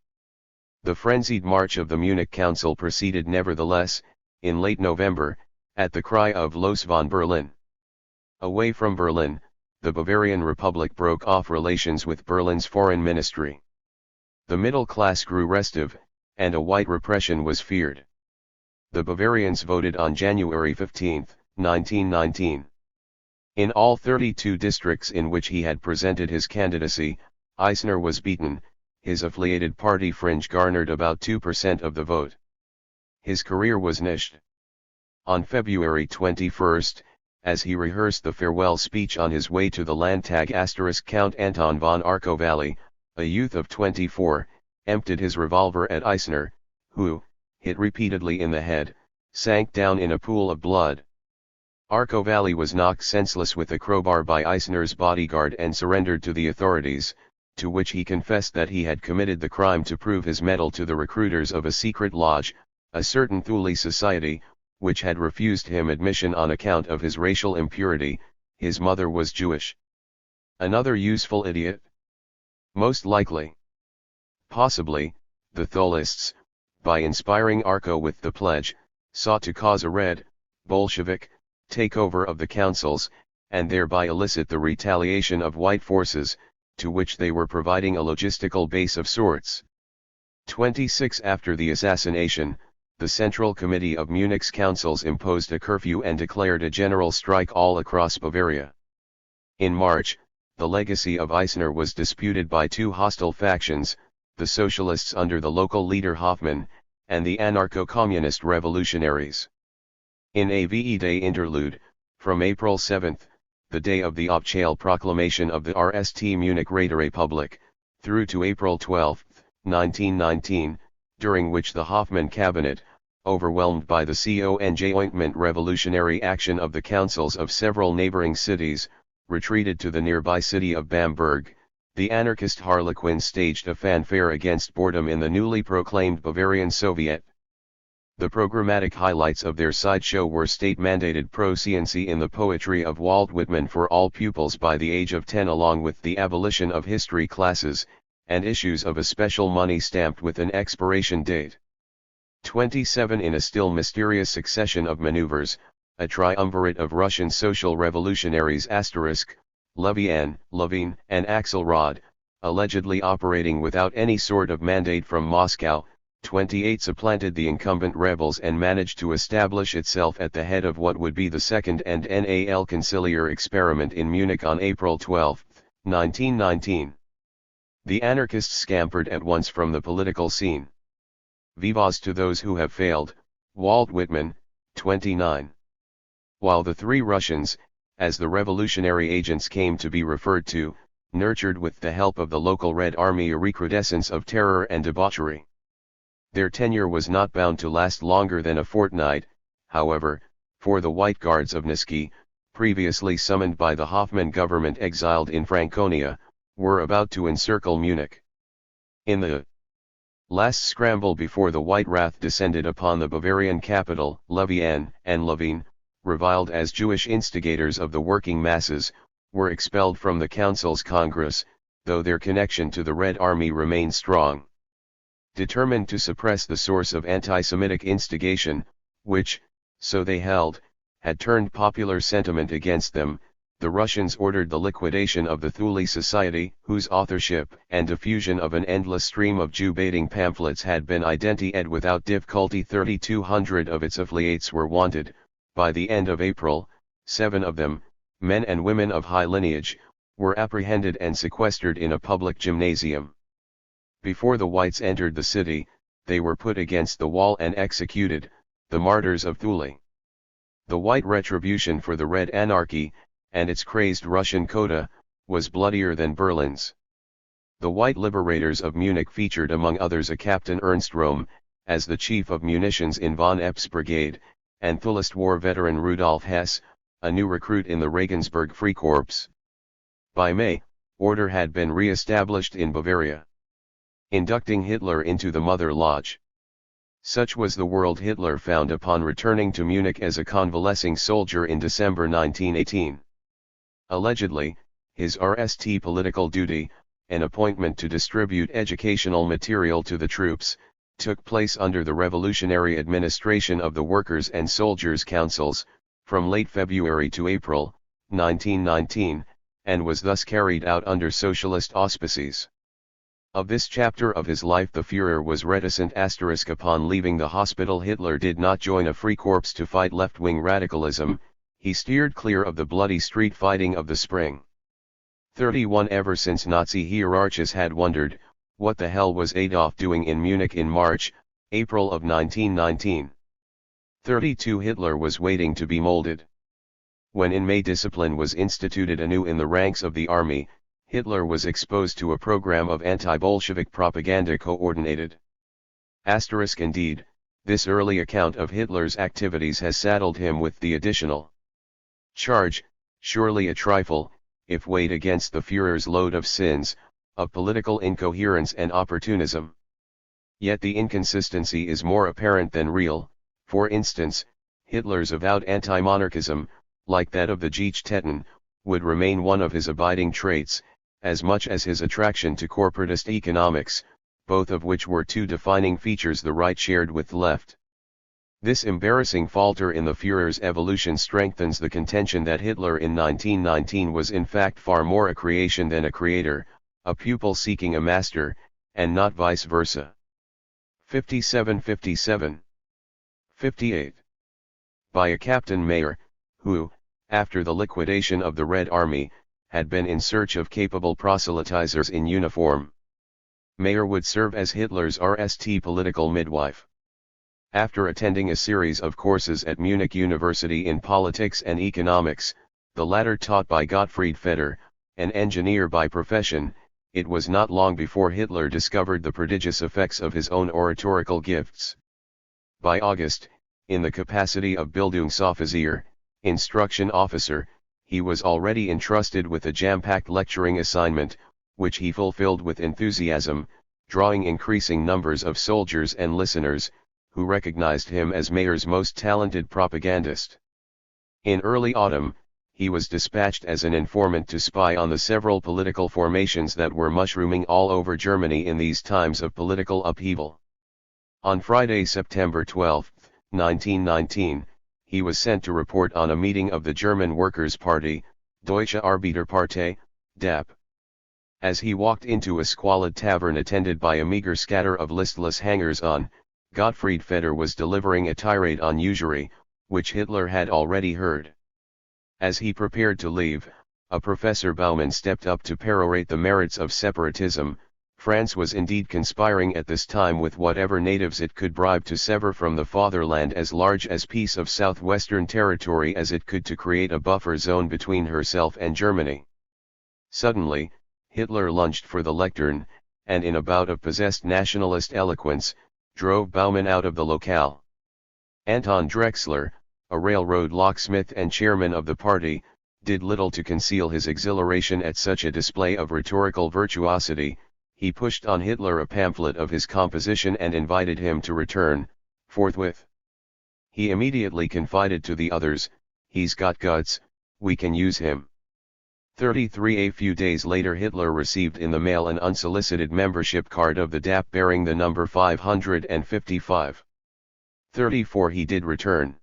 The frenzied march of the Munich Council proceeded nevertheless, in late November, at the cry of Los von Berlin. Away from Berlin, the Bavarian Republic broke off relations with Berlin's foreign ministry. The middle class grew restive, and a white repression was feared. The Bavarians voted on January 15, 1919. In all 32 districts in which he had presented his candidacy, Eisner was beaten. His affiliated party Fringe garnered about 2% of the vote. His career was niched. On February 21, as he rehearsed the farewell speech on his way to the Landtag *, Count Anton von Arcovalli, a youth of 24, emptied his revolver at Eisner, who, hit repeatedly in the head, sank down in a pool of blood. Arcovalli was knocked senseless with a crowbar by Eisner's bodyguard and surrendered to the authorities, to which he confessed that he had committed the crime to prove his mettle to the recruiters of a secret lodge, a certain Thule society, which had refused him admission on account of his racial impurity. His mother was Jewish. Another useful idiot? Most likely. Possibly, the Thulists, by inspiring Arco with the pledge, sought to cause a red, Bolshevik, takeover of the councils, and thereby elicit the retaliation of white forces, to which they were providing a logistical base of sorts. 26. After the assassination, the Central Committee of Munich's councils imposed a curfew and declared a general strike all across Bavaria. In March, the legacy of Eisner was disputed by two hostile factions, the socialists under the local leader Hoffmann, and the anarcho-communist revolutionaries. In a VE Day interlude, from April 7, the day of the Official proclamation of the RST Munich Räterepublik, through to April 12, 1919, during which the Hoffmann cabinet, overwhelmed by the Conjoint revolutionary action of the councils of several neighboring cities, retreated to the nearby city of Bamberg, the anarchist Harlequins staged a fanfare against boredom in the newly proclaimed Bavarian Soviet. The programmatic highlights of their sideshow were state-mandated proficiency in the poetry of Walt Whitman for all pupils by the age of 10 along with the abolition of history classes, and issues of a special money stamped with an expiration date. 27 In a still mysterious succession of maneuvers, a triumvirate of Russian social revolutionaries Levin, and Axelrod, allegedly operating without any sort of mandate from Moscow, 28 supplanted the incumbent rebels and managed to establish itself at the head of what would be the second and NAL conciliar experiment in Munich on April 12, 1919. The anarchists scampered at once from the political scene. Vivas to those who have failed, Walt Whitman, 29. While the three Russians, as the revolutionary agents came to be referred to, nurtured with the help of the local Red Army a recrudescence of terror and debauchery. Their tenure was not bound to last longer than a fortnight, however, for the White Guards of Niski, previously summoned by the Hoffmann government exiled in Franconia, were about to encircle Munich. In the last scramble before the White Wrath descended upon the Bavarian capital, Levin and Levin, reviled as Jewish instigators of the working masses, were expelled from the Council's Congress, though their connection to the Red Army remained strong. Determined to suppress the source of anti-Semitic instigation, which, so they held, had turned popular sentiment against them, the Russians ordered the liquidation of the Thule Society, whose authorship and diffusion of an endless stream of Jew-baiting pamphlets had been identified without difficulty. 3,200 of its affiliates were wanted. By the end of April, 7 of them, men and women of high lineage, were apprehended and sequestered in a public gymnasium. Before the Whites entered the city, they were put against the wall and executed, the martyrs of Thule. The White retribution for the Red Anarchy, and its crazed Russian coda, was bloodier than Berlin's. The White liberators of Munich featured among others a Captain Ernst Röhm, as the chief of munitions in von Epp's brigade, and Thulist war veteran Rudolf Hess, a new recruit in the Regensburg Free Corps. By May, order had been re-established in Bavaria, inducting Hitler into the Mother Lodge. Such was the world Hitler found upon returning to Munich as a convalescing soldier in December 1918. Allegedly, his RST political duty, an appointment to distribute educational material to the troops, took place under the revolutionary administration of the Workers' and Soldiers' Councils, from late February to April, 1919, and was thus carried out under socialist auspices. Of this chapter of his life the Führer was reticent. Upon leaving the hospital Hitler did not join a free corps to fight left-wing radicalism, he steered clear of the bloody street fighting of the spring. 31 Ever since Nazi hierarchs had wondered, what the hell was Adolf doing in Munich in March, April of 1919? 32 Hitler was waiting to be molded. When in May discipline was instituted anew in the ranks of the army, Hitler was exposed to a program of anti-Bolshevik propaganda coordinated. Indeed, this early account of Hitler's activities has saddled him with the additional charge, surely a trifle, if weighed against the Führer's load of sins, of political incoherence and opportunism. Yet the inconsistency is more apparent than real. For instance, Hitler's avowed anti-monarchism, like that of the Gechteten, would remain one of his abiding traits, as much as his attraction to corporatist economics, both of which were two defining features the right shared with the left. This embarrassing falter in the Führer's evolution strengthens the contention that Hitler in 1919 was in fact far more a creation than a creator, a pupil seeking a master, and not vice versa. 57. 58. By a Captain Mayer, who, after the liquidation of the Red Army, had been in search of capable proselytizers in uniform. Mayer would serve as Hitler's RST political midwife. After attending a series of courses at Munich University in politics and economics, the latter taught by Gottfried Feder, an engineer by profession, it was not long before Hitler discovered the prodigious effects of his own oratorical gifts. By August, in the capacity of Bildungsoffizier, instruction officer, he was already entrusted with a jam-packed lecturing assignment, which he fulfilled with enthusiasm, drawing increasing numbers of soldiers and listeners, who recognized him as Mayer's most talented propagandist. In early autumn, he was dispatched as an informant to spy on the several political formations that were mushrooming all over Germany in these times of political upheaval. On Friday, September 12, 1919, he was sent to report on a meeting of the German Workers' Party, Deutsche Arbeiterpartei, DAP. As he walked into a squalid tavern attended by a meager scatter of listless hangers-on, Gottfried Feder was delivering a tirade on usury, which Hitler had already heard. As he prepared to leave, a Professor Baumann stepped up to perorate the merits of separatism. France was indeed conspiring at this time with whatever natives it could bribe to sever from the fatherland as large a piece of southwestern territory as it could to create a buffer zone between herself and Germany. Suddenly, Hitler lunged for the lectern, and in a bout of possessed nationalist eloquence, drove Baumann out of the locale. Anton Drexler, a railroad locksmith and chairman of the party, did little to conceal his exhilaration at such a display of rhetorical virtuosity. He pushed on Hitler a pamphlet of his composition and invited him to return, forthwith. He immediately confided to the others, "He's got guts, we can use him." 33. A few days later Hitler received in the mail an unsolicited membership card of the DAP bearing the number 555. 34. He did return.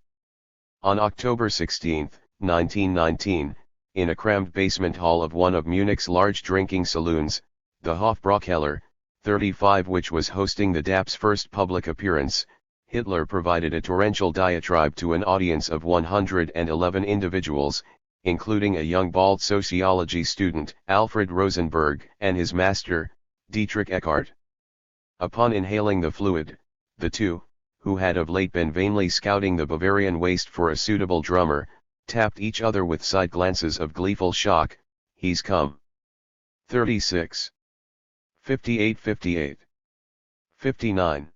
On October 16, 1919, in a crammed basement hall of one of Munich's large drinking saloons, the Hofbräukeller, 35, which was hosting the DAP's first public appearance, Hitler provided a torrential diatribe to an audience of 111 individuals, including a young bald sociology student, Alfred Rosenberg, and his master, Dietrich Eckart. Upon inhaling the fluid, the two, who had of late been vainly scouting the Bavarian waste for a suitable drummer, tapped each other with side glances of gleeful shock. "He's come." 36. 58. 59.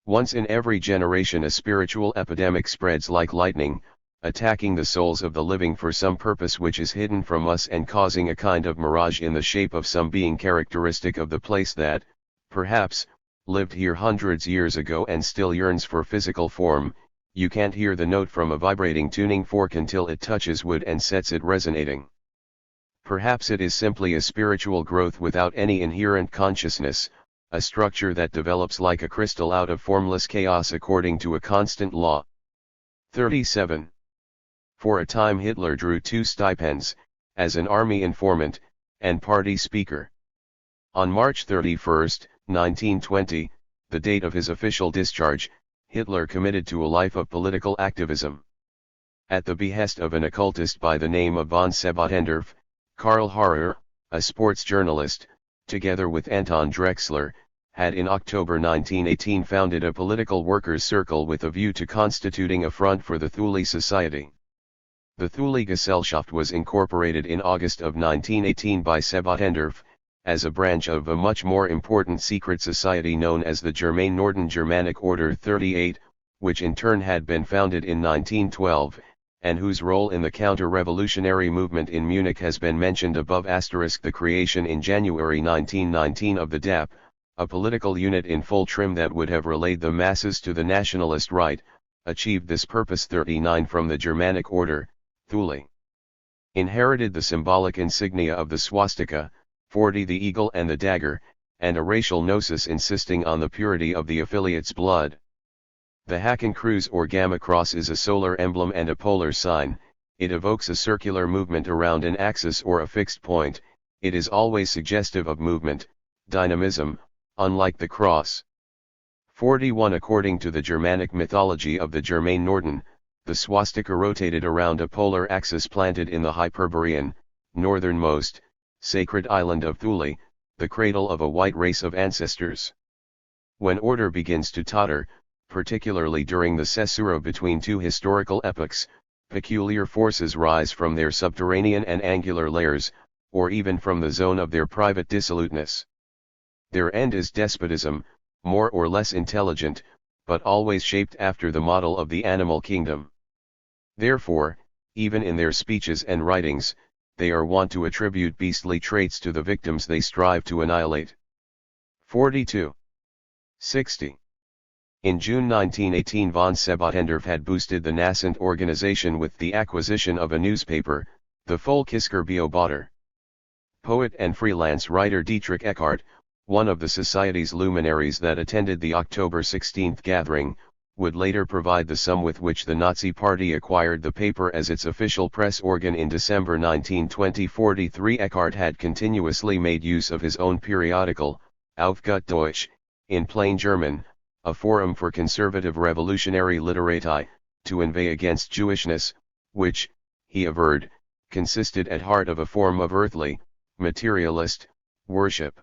Once in every generation a spiritual epidemic spreads like lightning, attacking the souls of the living for some purpose which is hidden from us and causing a kind of mirage in the shape of some being characteristic of the place that, perhaps, lived here hundreds years ago and still yearns for physical form. You can't hear the note from a vibrating tuning fork until it touches wood and sets it resonating. Perhaps it is simply a spiritual growth without any inherent consciousness, a structure that develops like a crystal out of formless chaos according to a constant law. 37. For a time Hitler drew 2 stipends, as an army informant, and party speaker. On March 31, 1920, the date of his official discharge, Hitler committed to a life of political activism. At the behest of an occultist by the name of von Sebotendorf, Karl Harrer, a sports journalist, together with Anton Drexler, had in October 1918 founded a political workers' circle with a view to constituting a front for the Thule Society. The Thule Gesellschaft was incorporated in August of 1918 by Sebotendorf, as a branch of a much more important secret society known as the Germain Norden Germanic Order 38, which in turn had been founded in 1912, and whose role in the counter-revolutionary movement in Munich has been mentioned above. The creation in January 1919 of the DAP, a political unit in full trim that would have relayed the masses to the nationalist right, achieved this purpose. 39 From the Germanic Order, Thule inherited the symbolic insignia of the swastika, 40 the eagle and the dagger, and a racial gnosis insisting on the purity of the affiliate's blood. The Hakenkreuz or Gamma Cross is a solar emblem and a polar sign. It evokes a circular movement around an axis or a fixed point. It is always suggestive of movement, dynamism, unlike the cross. 41 According to the Germanic mythology of the Germain Norden, the swastika rotated around a polar axis planted in the Hyperborean, northernmost, sacred island of Thule, the cradle of a white race of ancestors. When order begins to totter, particularly during the caesura between two historical epochs, peculiar forces rise from their subterranean and angular layers, or even from the zone of their private dissoluteness. Their end is despotism, more or less intelligent, but always shaped after the model of the animal kingdom. Therefore, even in their speeches and writings, they are wont to attribute beastly traits to the victims they strive to annihilate. 42. 60. In June 1918 von Sebottendorf had boosted the nascent organization with the acquisition of a newspaper, the Volkisker Beobachter. Poet and freelance writer Dietrich Eckart, one of the Society's luminaries that attended the October 16 gathering, would later provide the sum with which the Nazi Party acquired the paper as its official press organ in December 1920. 43 Eckart had continuously made use of his own periodical, Auf gut Deutsch, in plain German, a forum for conservative revolutionary literati, to inveigh against Jewishness, which, he averred, consisted at heart of a form of earthly, materialist, worship.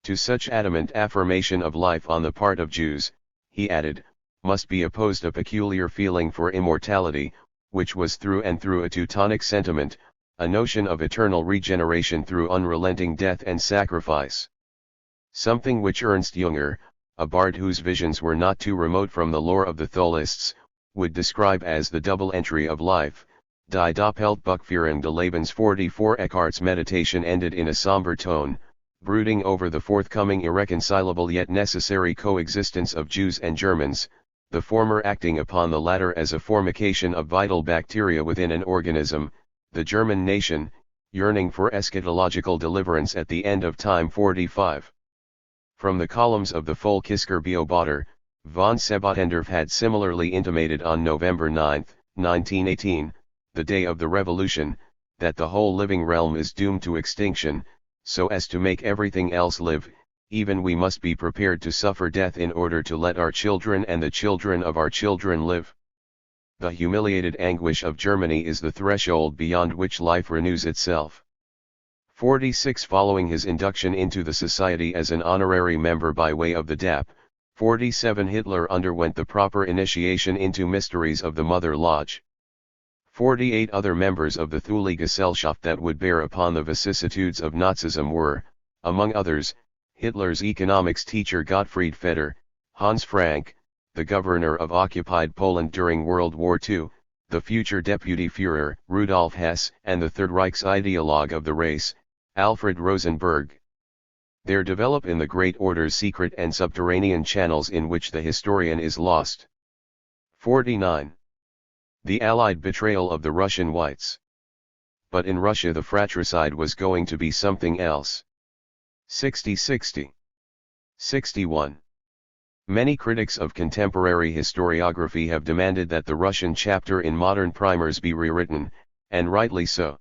To such adamant affirmation of life on the part of Jews, he added, must be opposed a peculiar feeling for immortality, which was through and through a Teutonic sentiment, a notion of eternal regeneration through unrelenting death and sacrifice. Something which Ernst Jünger, a bard whose visions were not too remote from the lore of the Tholists, would describe as the double entry of life, Die Doppeltbuchführung des Lebens. 44 Eckart's meditation ended in a somber tone, brooding over the forthcoming irreconcilable yet necessary coexistence of Jews and Germans, the former acting upon the latter as a formication of vital bacteria within an organism, the German nation, yearning for eschatological deliverance at the end of time. 45. From the columns of the Volkisker Beobachter, von Sebottendorf had similarly intimated on November 9, 1918, the day of the revolution, that the whole living realm is doomed to extinction, so as to make everything else live, even we must be prepared to suffer death in order to let our children and the children of our children live. The humiliated anguish of Germany is the threshold beyond which life renews itself. 46 Following his induction into the society as an honorary member by way of the DAP, 47 Hitler underwent the proper initiation into mysteries of the Mother Lodge. 48 Other members of the Thule Gesellschaft that would bear upon the vicissitudes of Nazism were, among others, Hitler's economics teacher Gottfried Feder, Hans Frank, the governor of occupied Poland during World War II, the future Deputy Führer Rudolf Hess, and the Third Reich's ideologue of the race, Alfred Rosenberg. There develop in the Great Order's secret and subterranean channels in which the historian is lost. 49. The Allied betrayal of the Russian Whites. But in Russia the fratricide was going to be something else. 60. 61. Many critics of contemporary historiography have demanded that the Russian chapter in modern primers be rewritten, and rightly so.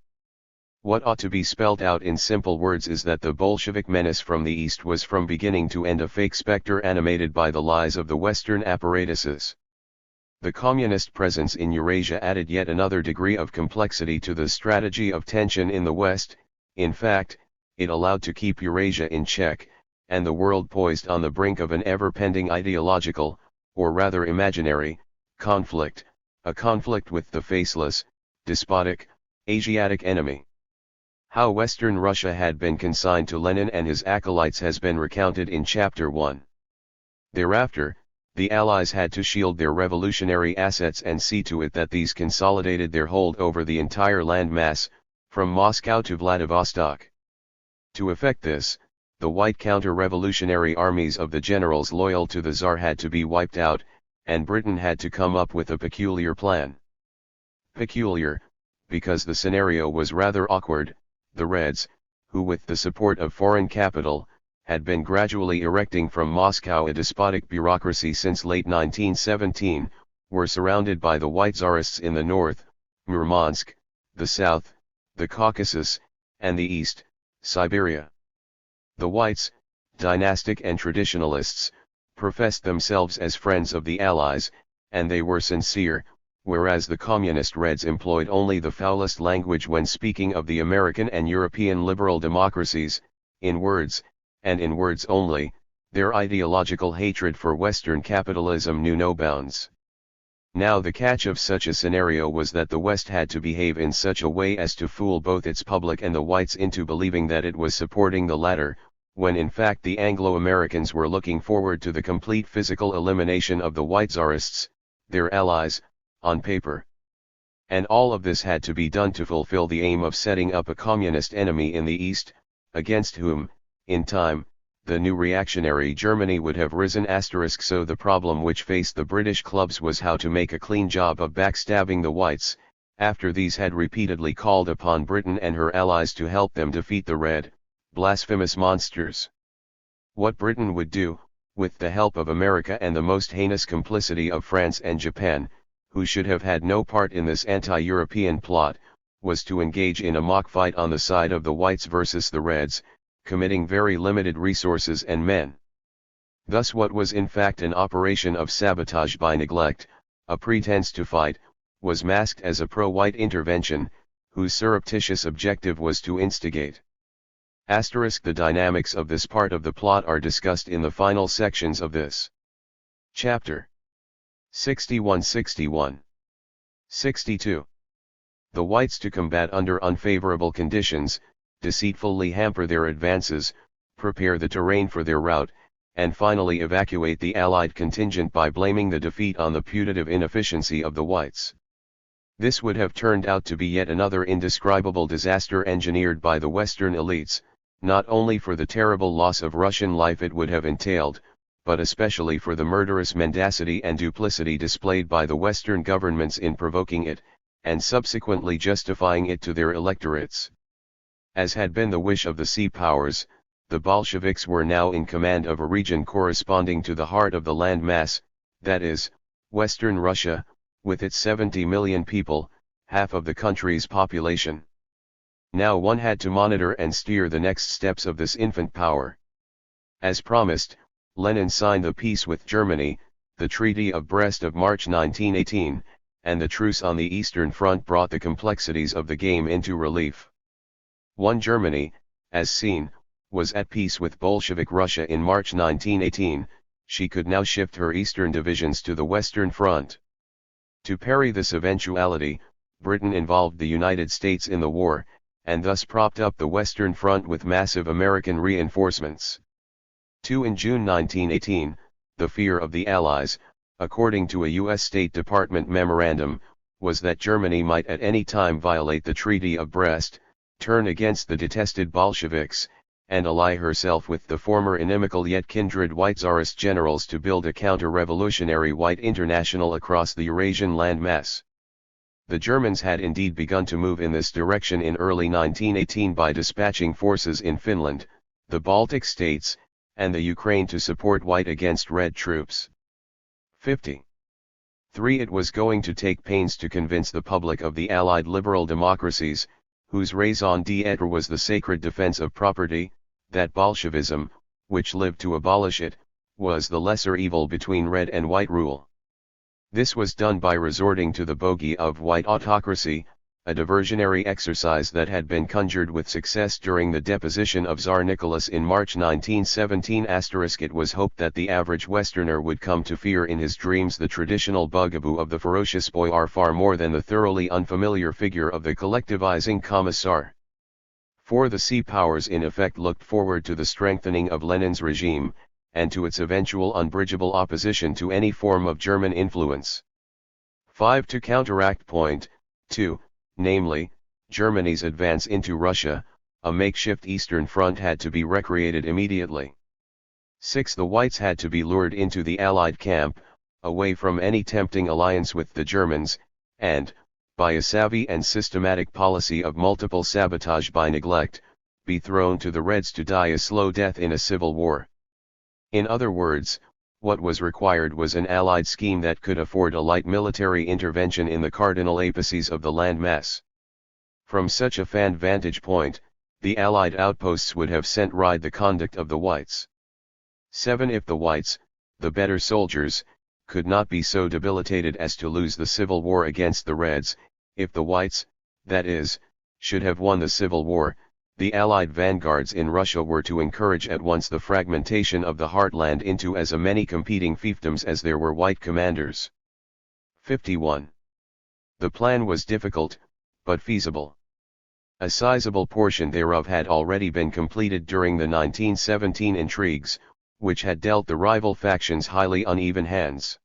What ought to be spelt out in simple words is that the Bolshevik menace from the East was from beginning to end a fake specter animated by the lies of the Western apparatuses. The communist presence in Eurasia added yet another degree of complexity to the strategy of tension in the West. In fact, it allowed to keep Eurasia in check, and the world poised on the brink of an ever-pending ideological, or rather imaginary, conflict, a conflict with the faceless, despotic, Asiatic enemy. How Western Russia had been consigned to Lenin and his acolytes has been recounted in Chapter 1. Thereafter, the Allies had to shield their revolutionary assets and see to it that these consolidated their hold over the entire landmass, from Moscow to Vladivostok. To effect this, the white counter-revolutionary armies of the generals loyal to the Tsar had to be wiped out, and Britain had to come up with a peculiar plan. Peculiar, because the scenario was rather awkward. The Reds, who with the support of foreign capital, had been gradually erecting from Moscow a despotic bureaucracy since late 1917, were surrounded by the White Tsarists in the north, Murmansk, the south, the Caucasus, and the east, Siberia. The Whites, dynastic and traditionalists, professed themselves as friends of the Allies, and they were sincere, whereas the communist Reds employed only the foulest language when speaking of the American and European liberal democracies, in words, and in words only. Their ideological hatred for Western capitalism knew no bounds. Now the catch of such a scenario was that the West had to behave in such a way as to fool both its public and the whites into believing that it was supporting the latter, when in fact the Anglo-Americans were looking forward to the complete physical elimination of the white czarists, their allies, on paper. And all of this had to be done to fulfill the aim of setting up a communist enemy in the East, against whom, in time, the new reactionary Germany would have risen. So the problem which faced the British clubs was how to make a clean job of backstabbing the whites, after these had repeatedly called upon Britain and her allies to help them defeat the red, blasphemous monsters. What Britain would do, with the help of America and the most heinous complicity of France and Japan, who should have had no part in this anti-European plot, was to engage in a mock fight on the side of the whites versus the reds, committing very limited resources and men. Thus what was in fact an operation of sabotage by neglect, a pretense to fight, was masked as a pro-white intervention, whose surreptitious objective was to instigate. The dynamics of this part of the plot are discussed in the final sections of this chapter. 61-61. 62. The whites, to combat under unfavorable conditions, deceitfully hamper their advances, prepare the terrain for their rout, and finally evacuate the Allied contingent by blaming the defeat on the putative inefficiency of the whites. This would have turned out to be yet another indescribable disaster engineered by the Western elites, not only for the terrible loss of Russian life it would have entailed, but especially for the murderous mendacity and duplicity displayed by the Western governments in provoking it, and subsequently justifying it to their electorates. As had been the wish of the sea powers, the Bolsheviks were now in command of a region corresponding to the heart of the land mass, that is, Western Russia, with its 70 million people, half of the country's population. Now one had to monitor and steer the next steps of this infant power. As promised, Lenin signed the peace with Germany, the Treaty of Brest of March 1918, and the truce on the Eastern Front brought the complexities of the game into relief. Germany, as seen, was at peace with Bolshevik Russia in March 1918, she could now shift her eastern divisions to the Western Front. To parry this eventuality, Britain involved the United States in the war, and thus propped up the Western Front with massive American reinforcements. In June 1918, the fear of the Allies, according to a U.S. State Department memorandum, was that Germany might at any time violate the Treaty of Brest, turn against the detested Bolsheviks, and ally herself with the former inimical yet kindred white Tsarist generals to build a counter-revolutionary white international across the Eurasian landmass. The Germans had indeed begun to move in this direction in early 1918 by dispatching forces in Finland, the Baltic states, and the Ukraine to support white against red troops. 53. It was going to take pains to convince the public of the Allied liberal democracies, whose raison d'etre was the sacred defense of property, that Bolshevism, which lived to abolish it, was the lesser evil between red and white rule. This was done by resorting to the bogey of white autocracy, a diversionary exercise that had been conjured with success during the deposition of Tsar Nicholas in March 1917. It was hoped that the average Westerner would come to fear in his dreams the traditional bugaboo of the ferocious boyar far more than the thoroughly unfamiliar figure of the collectivizing commissar. For the sea powers in effect looked forward to the strengthening of Lenin's regime, and to its eventual unbridgeable opposition to any form of German influence. 5. To counteract point 2, namely, Germany's advance into Russia, a makeshift Eastern Front had to be recreated immediately. 6. The whites had to be lured into the Allied camp, away from any tempting alliance with the Germans, and, by a savvy and systematic policy of multiple sabotage by neglect, be thrown to the Reds to die a slow death in a civil war. In other words, what was required was an Allied scheme that could afford a light military intervention in the cardinal apices of the landmass. From such a vantage point, the Allied outposts would have sent right the conduct of the whites. 7. If the whites, the better soldiers, could not be so debilitated as to lose the civil war against the Reds. If the Whites, that is, should have won the civil war, the Allied vanguards in Russia were to encourage at once the fragmentation of the heartland into as many competing fiefdoms as there were White commanders. 51. The plan was difficult, but feasible. A sizable portion thereof had already been completed during the 1917 intrigues, which had dealt the rival factions highly uneven hands.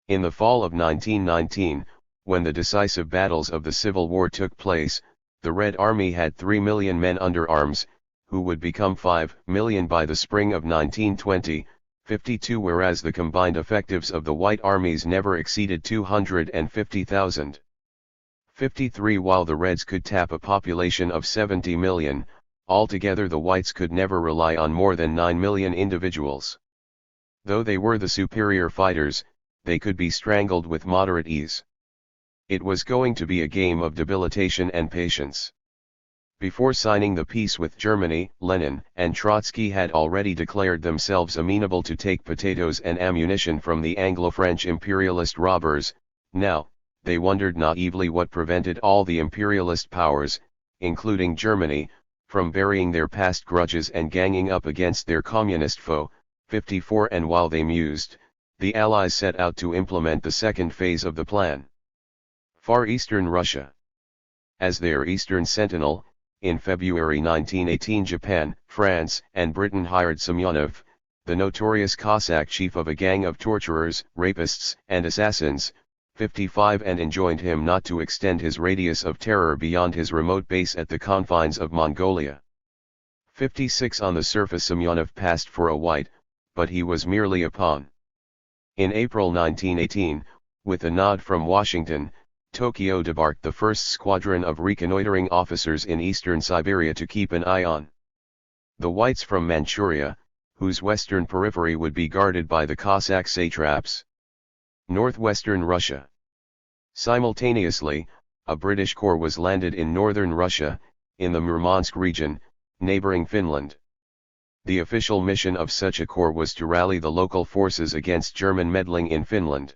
In the fall of 1919, when the decisive battles of the Civil War took place, the Red Army had 3 million men under arms, who would become 5 million by the spring of 1920, 52, whereas the combined effectives of the White armies never exceeded 250,000. 53. While the Reds could tap a population of 70 million, altogether the Whites could never rely on more than 9 million individuals. Though they were the superior fighters, they could be strangled with moderate ease. It was going to be a game of debilitation and patience. Before signing the peace with Germany, Lenin and Trotsky had already declared themselves amenable to take potatoes and ammunition from the Anglo-French imperialist robbers. Now, they wondered naively what prevented all the imperialist powers, including Germany, from burying their past grudges and ganging up against their communist foe. 54. And while they mused, the Allies set out to implement the second phase of the plan. Far Eastern Russia. As their Eastern Sentinel, in February 1918 Japan, France, and Britain hired Semyonov, the notorious Cossack chief of a gang of torturers, rapists, and assassins, 55, and enjoined him not to extend his radius of terror beyond his remote base at the confines of Mongolia. 56. On the surface Semyonov passed for a White, but he was merely a pawn. In April 1918, with a nod from Washington, Tokyo debarked the first squadron of reconnoitering officers in eastern Siberia to keep an eye on the Whites from Manchuria, whose western periphery would be guarded by the Cossack satraps. Northwestern Russia. Simultaneously, a British corps was landed in northern Russia, in the Murmansk region, neighboring Finland. The official mission of such a corps was to rally the local forces against German meddling in Finland.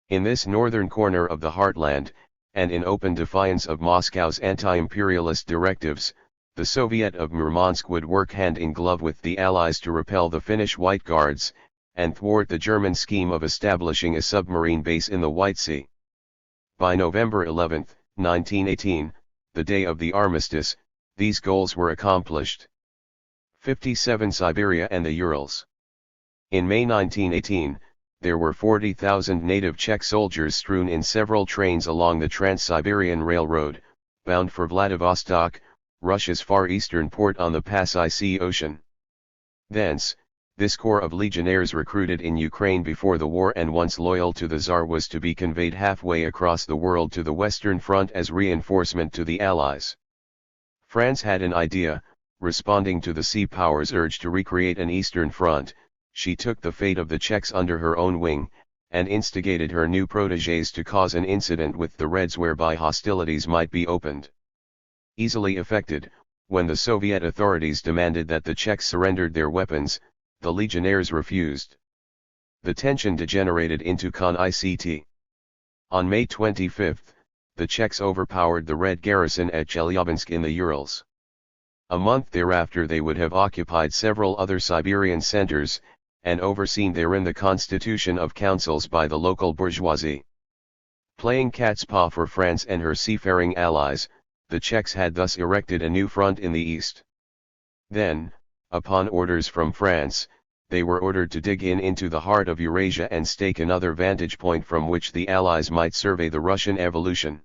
In this northern corner of the heartland, and in open defiance of Moscow's anti-imperialist directives, the Soviet of Murmansk would work hand in glove with the Allies to repel the Finnish White Guards, and thwart the German scheme of establishing a submarine base in the White Sea. By November 11, 1918, the day of the armistice, these goals were accomplished. 57. Siberia and the Urals. In May 1918, there were 40,000 native Czech soldiers strewn in several trains along the Trans-Siberian Railroad, bound for Vladivostok, Russia's far eastern port on the Pasai Sea Ocean. Thence, this corps of legionnaires recruited in Ukraine before the war and once loyal to the Tsar was to be conveyed halfway across the world to the Western Front as reinforcement to the Allies. France had an idea. Responding to the Sea Powers' urge to recreate an Eastern Front, she took the fate of the Czechs under her own wing, and instigated her new protégés to cause an incident with the Reds whereby hostilities might be opened. Easily effected, when the Soviet authorities demanded that the Czechs surrendered their weapons, the legionnaires refused. The tension degenerated into Con-ICT. On May 25, the Czechs overpowered the Red garrison at Chelyabinsk in the Urals. A month thereafter they would have occupied several other Siberian centers, and overseen therein the constitution of councils by the local bourgeoisie. Playing cat's paw for France and her seafaring allies, the Czechs had thus erected a new front in the east. Then, upon orders from France, they were ordered to dig into the heart of Eurasia and stake another vantage point from which the Allies might survey the Russian evolution.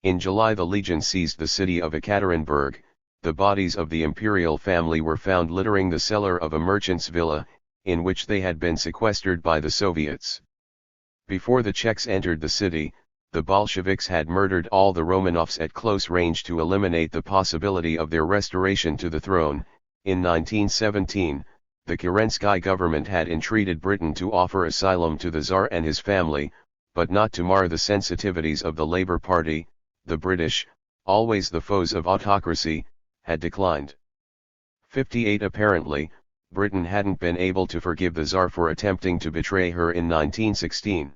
In July the Legion seized the city of Ekaterinburg. The bodies of the imperial family were found littering the cellar of a merchant's villa, in which they had been sequestered by the Soviets. Before the Czechs entered the city, the Bolsheviks had murdered all the Romanovs at close range to eliminate the possibility of their restoration to the throne. In 1917, the Kerensky government had entreated Britain to offer asylum to the Tsar and his family, but not to mar the sensitivities of the Labour Party. The British, always the foes of autocracy, had declined. 58. Apparently, Britain hadn't been able to forgive the Tsar for attempting to betray her in 1916.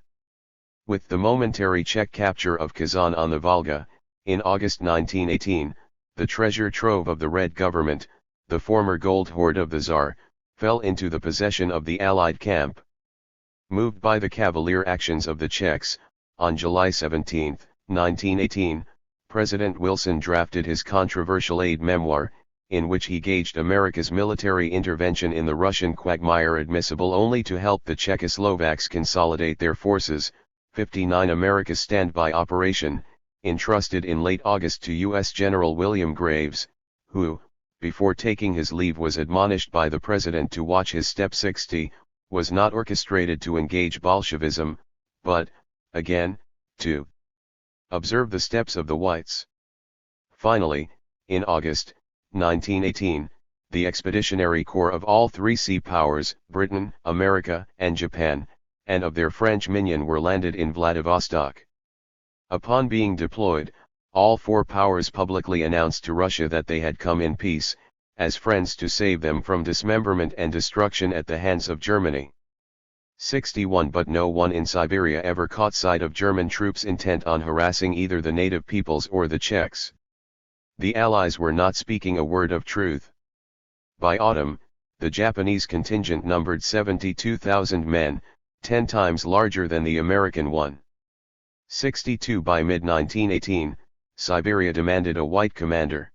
With the momentary Czech capture of Kazan on the Volga, in August 1918, the treasure trove of the Red government, the former gold hoard of the Tsar, fell into the possession of the Allied camp. Moved by the cavalier actions of the Czechs, on July 17, 1918, President Wilson drafted his controversial aid memoir, in which he gauged America's military intervention in the Russian quagmire admissible only to help the Czechoslovaks consolidate their forces. 59 America's standby operation, entrusted in late August to U.S. General William Graves, who, before taking his leave was admonished by the President to watch his step. 60, was not orchestrated to engage Bolshevism, but, again, to observe the steps of the Whites. Finally, in August 1918, the Expeditionary Corps of all three sea powers, Britain, America, and Japan, and of their French minion were landed in Vladivostok. Upon being deployed, all four powers publicly announced to Russia that they had come in peace, as friends to save them from dismemberment and destruction at the hands of Germany. 61 But no one in Siberia ever caught sight of German troops intent on harassing either the native peoples or the Czechs. The Allies were not speaking a word of truth. By autumn, the Japanese contingent numbered 72,000 men, 10 times larger than the American one. 62 By mid-1918, Siberia demanded a white commander.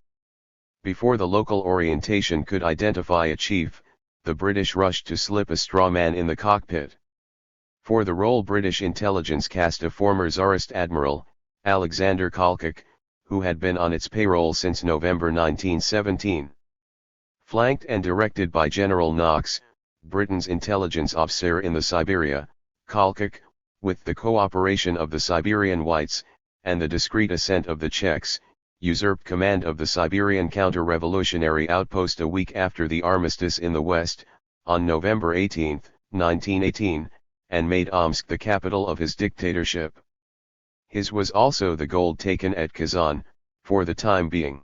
Before the local orientation could identify a chief, the British rushed to slip a straw man in the cockpit. For the role British intelligence cast a former Tsarist admiral, Alexander Kolchak, who had been on its payroll since November 1917. Flanked and directed by General Knox, Britain's intelligence officer in the Siberia, Kolchak, with the cooperation of the Siberian Whites, and the discreet assent of the Czechs, usurped command of the Siberian counter-revolutionary outpost a week after the armistice in the West, on November 18, 1918, and made Omsk the capital of his dictatorship. His was also the gold taken at Kazan, for the time being.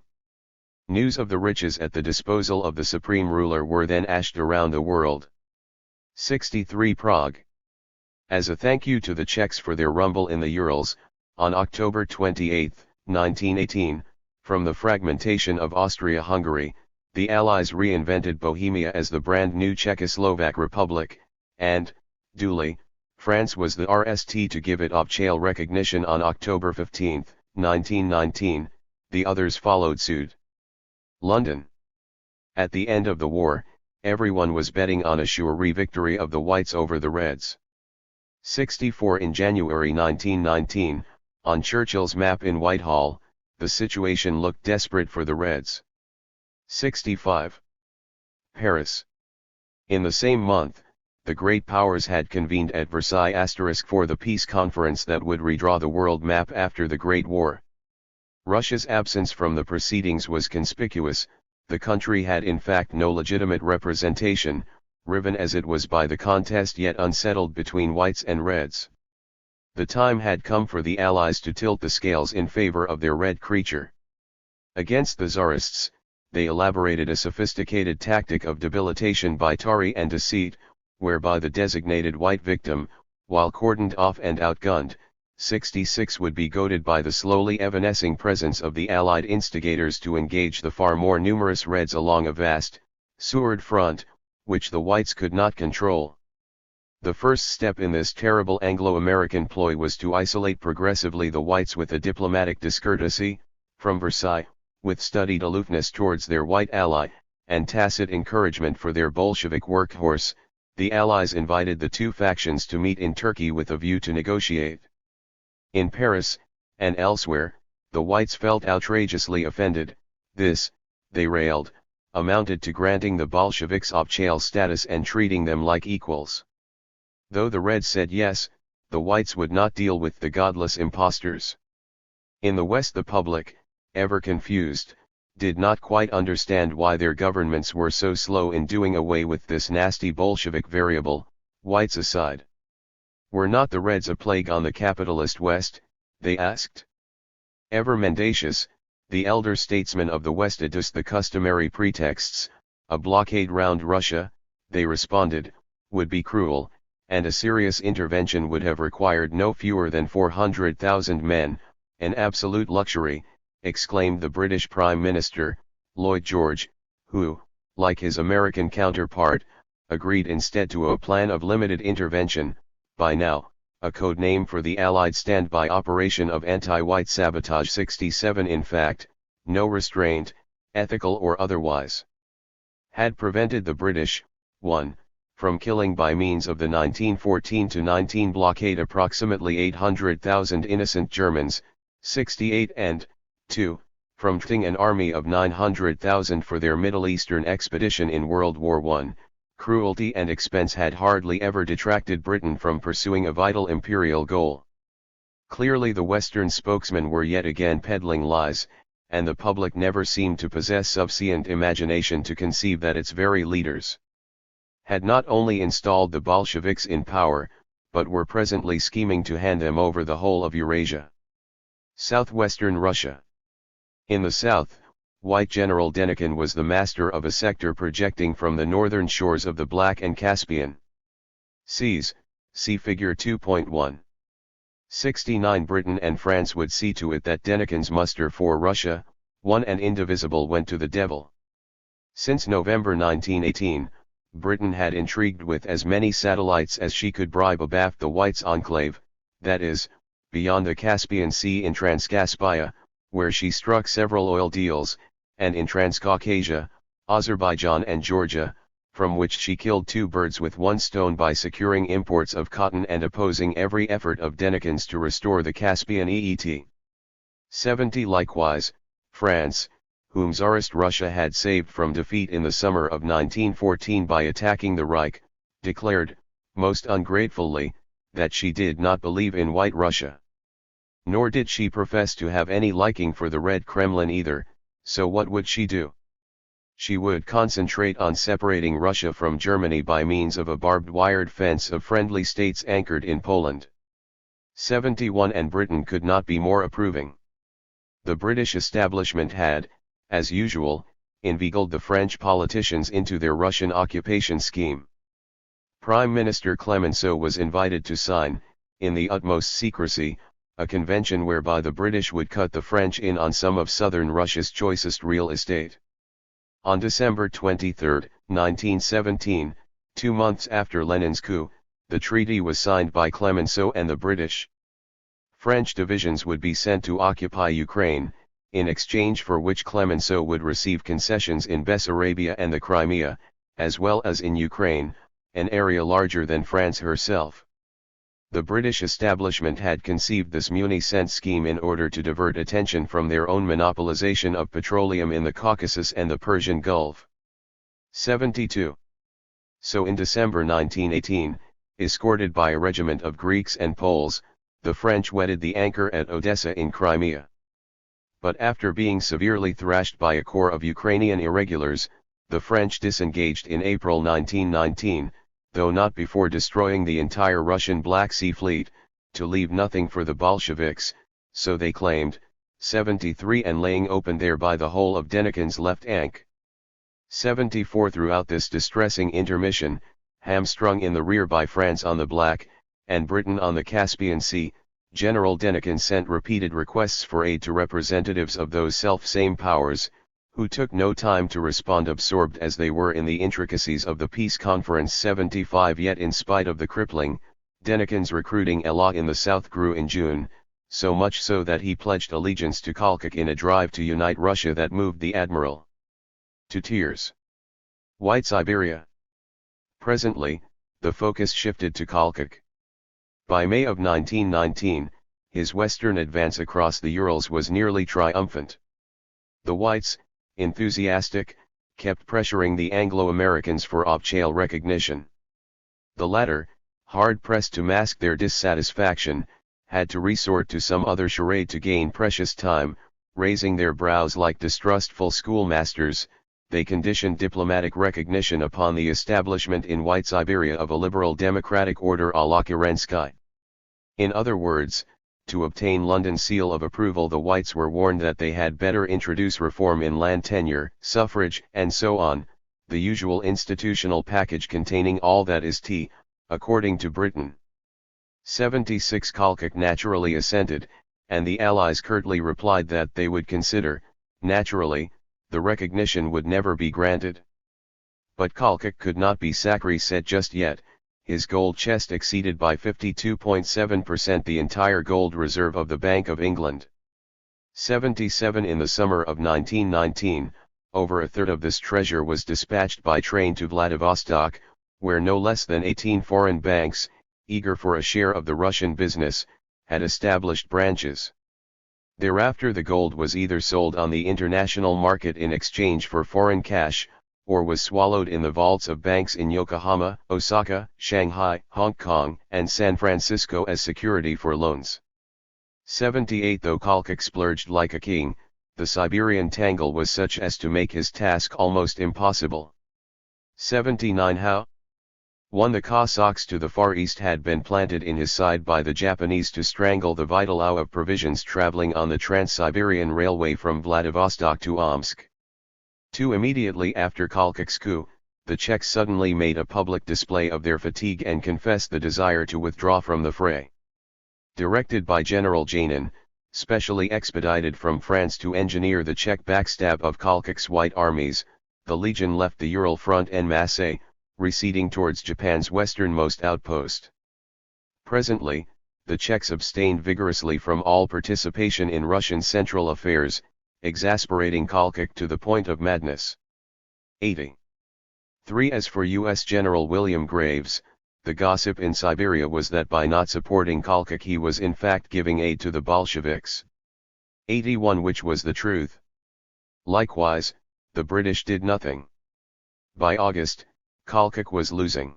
News of the riches at the disposal of the supreme ruler were then ashed around the world. 63 Prague. As a thank you to the Czechs for their rumble in the Urals, on October 28, 1918, from the fragmentation of Austria-Hungary, the Allies reinvented Bohemia as the brand new Czechoslovak Republic, and, duly, France was the RST to give it official recognition on October 15, 1919, the others followed suit. London. At the end of the war, everyone was betting on a sure victory of the Whites over the Reds. 64 In January 1919, on Churchill's map in Whitehall, the situation looked desperate for the Reds. 65. Paris. In the same month, the great powers had convened at Versailles * for the peace conference that would redraw the world map after the Great War. Russia's absence from the proceedings was conspicuous. The country had in fact no legitimate representation, riven as it was by the contest yet unsettled between Whites and Reds. The time had come for the Allies to tilt the scales in favor of their Red creature. Against the Tsarists, they elaborated a sophisticated tactic of debilitation by Tari and deceit, whereby the designated White victim, while cordoned off and outgunned, 66 would be goaded by the slowly evanescing presence of the Allied instigators to engage the far more numerous Reds along a vast, sewered front, which the Whites could not control. The first step in this terrible Anglo-American ploy was to isolate progressively the Whites with a diplomatic discourtesy, from Versailles, with studied aloofness towards their White ally, and tacit encouragement for their Bolshevik workhorse. The Allies invited the two factions to meet in Turkey with a view to negotiate. In Paris, and elsewhere, the Whites felt outrageously offended. This, they railed, amounted to granting the Bolsheviks official status and treating them like equals. Though the Reds said yes, the Whites would not deal with the godless impostors. In the West the public, ever confused, did not quite understand why their governments were so slow in doing away with this nasty Bolshevik variable, Whites aside. Were not the Reds a plague on the capitalist West, they asked? Ever mendacious, the elder statesmen of the West adduced the customary pretexts, a blockade round Russia, they responded, would be cruel, and a serious intervention would have required no fewer than 400,000 men, an absolute luxury, exclaimed the British Prime Minister, Lloyd George, who, like his American counterpart, agreed instead to a plan of limited intervention, by now, a code name for the Allied standby operation of anti-white sabotage 67. In fact, no restraint, ethical or otherwise, had prevented the British, 1. From killing by means of the 1914-19 blockade approximately 800,000 innocent Germans, 68, and 2. From training an army of 900,000 for their Middle Eastern expedition in World War I. Cruelty and expense had hardly ever detracted Britain from pursuing a vital imperial goal. Clearly the Western spokesmen were yet again peddling lies, and the public never seemed to possess sufficient imagination to conceive that its very leaders had not only installed the Bolsheviks in power, but were presently scheming to hand them over the whole of Eurasia. Southwestern Russia. In the south, White General Denikin was the master of a sector projecting from the northern shores of the Black and Caspian Seas, see figure 2.1. 69. Britain and France would see to it that Denikin's muster for Russia, one and indivisible, went to the devil. Since November 1918, Britain had intrigued with as many satellites as she could bribe abaft the Whites' enclave, that is, beyond the Caspian Sea in Transcaspia, where she struck several oil deals, and in Transcaucasia, Azerbaijan and Georgia, from which she killed two birds with one stone by securing imports of cotton and opposing every effort of Denikin's to restore the Caspian EET. 70. Likewise, France, whom Tsarist Russia had saved from defeat in the summer of 1914 by attacking the Reich, declared, most ungratefully, that she did not believe in White Russia. Nor did she profess to have any liking for the Red Kremlin either, so what would she do? She would concentrate on separating Russia from Germany by means of a barbed-wired fence of friendly states anchored in Poland. 71. And Britain could not be more approving. The British establishment had, as usual, inveigled the French politicians into their Russian occupation scheme. Prime Minister Clemenceau was invited to sign, in the utmost secrecy, a convention whereby the British would cut the French in on some of southern Russia's choicest real estate. On December 23, 1917, 2 months after Lenin's coup, the treaty was signed by Clemenceau and the British. French divisions would be sent to occupy Ukraine, in exchange for which Clemenceau would receive concessions in Bessarabia and the Crimea, as well as in Ukraine, an area larger than France herself. The British establishment had conceived this munificent scheme in order to divert attention from their own monopolization of petroleum in the Caucasus and the Persian Gulf. 72. So in December 1918, escorted by a regiment of Greeks and Poles, the French wedded the anchor at Odessa in Crimea. But after being severely thrashed by a corps of Ukrainian irregulars, the French disengaged in April 1919, though not before destroying the entire Russian Black Sea Fleet, to leave nothing for the Bolsheviks, so they claimed, 73, and laying open thereby the whole of Denikin's left flank. 74. Throughout this distressing intermission, hamstrung in the rear by France on the Black, and Britain on the Caspian Sea, General Denikin sent repeated requests for aid to representatives of those self-same powers, who took no time to respond, absorbed as they were in the intricacies of the peace conference. 75. Yet in spite of the crippling, Denikin's recruiting elan in the south grew in June, so much so that he pledged allegiance to Kolchak in a drive to unite Russia that moved the admiral to tears. White Siberia. Presently, the focus shifted to Kolchak. By May of 1919, his western advance across the Urals was nearly triumphant. The Whites, enthusiastic, kept pressuring the Anglo-Americans for off-channel recognition. The latter, hard-pressed to mask their dissatisfaction, had to resort to some other charade to gain precious time. Raising their brows like distrustful schoolmasters, they conditioned diplomatic recognition upon the establishment in White Siberia of a liberal democratic order a la Kerensky. In other words, to obtain London's seal of approval, the Whites were warned that they had better introduce reform in land tenure, suffrage, and so on, the usual institutional package containing all that is T, according to Britain. 76 Kalkak naturally assented, and the Allies curtly replied that they would consider, naturally, the recognition would never be granted. But Kalkak could not be sacré just yet, his gold chest exceeded by 52.7% the entire gold reserve of the Bank of England. 77 In the summer of 1919, over a third of this treasure was dispatched by train to Vladivostok, where no less than 18 foreign banks, eager for a share of the Russian business, had established branches. Thereafter the gold was either sold on the international market in exchange for foreign cash, or was swallowed in the vaults of banks in Yokohama, Osaka, Shanghai, Hong Kong, and San Francisco as security for loans. 78 Though Kalkak splurged like a king, the Siberian tangle was such as to make his task almost impossible. 79 How? 1. The Cossacks to the far east had been planted in his side by the Japanese to strangle the vital ow of provisions traveling on the Trans-Siberian Railway from Vladivostok to Omsk. 2. Immediately after Kalkak's coup, the Czechs suddenly made a public display of their fatigue and confessed the desire to withdraw from the fray. Directed by General Janin, specially expedited from France to engineer the Czech backstab of Kalkak's White armies, the Legion left the Ural front en masse, receding towards Japan's westernmost outpost. Presently, the Czechs abstained vigorously from all participation in Russian central affairs, exasperating Kalkak to the point of madness. 80. 3. As for U.S. General William Graves, the gossip in Siberia was that by not supporting Kalkak he was in fact giving aid to the Bolsheviks. 81. Which was the truth. Likewise, the British did nothing. By August, Kalkak was losing.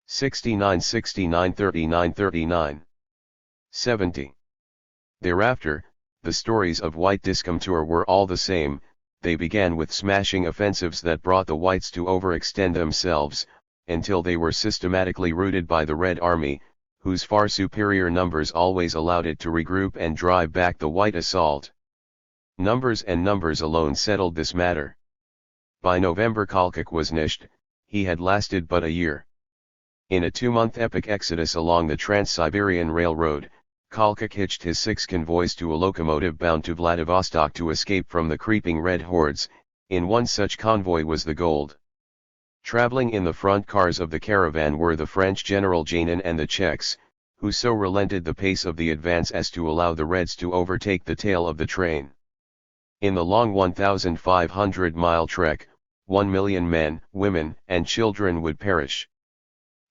69 69 39 39. 70. Thereafter, the stories of White discomfiture were all the same. They began with smashing offensives that brought the Whites to overextend themselves, until they were systematically routed by the Red Army, whose far superior numbers always allowed it to regroup and drive back the White assault. Numbers and numbers alone settled this matter. By November Kalkak was nished. He had lasted but a year. In a 2-month epic exodus along the Trans-Siberian Railroad, Kalkak hitched his 6 convoys to a locomotive bound to Vladivostok to escape from the creeping Red hordes. In one such convoy was the gold. Traveling in the front cars of the caravan were the French General Janin and the Czechs, who so relented the pace of the advance as to allow the Reds to overtake the tail of the train. In the long 1,500-mile trek, 1 million men, women, and children would perish.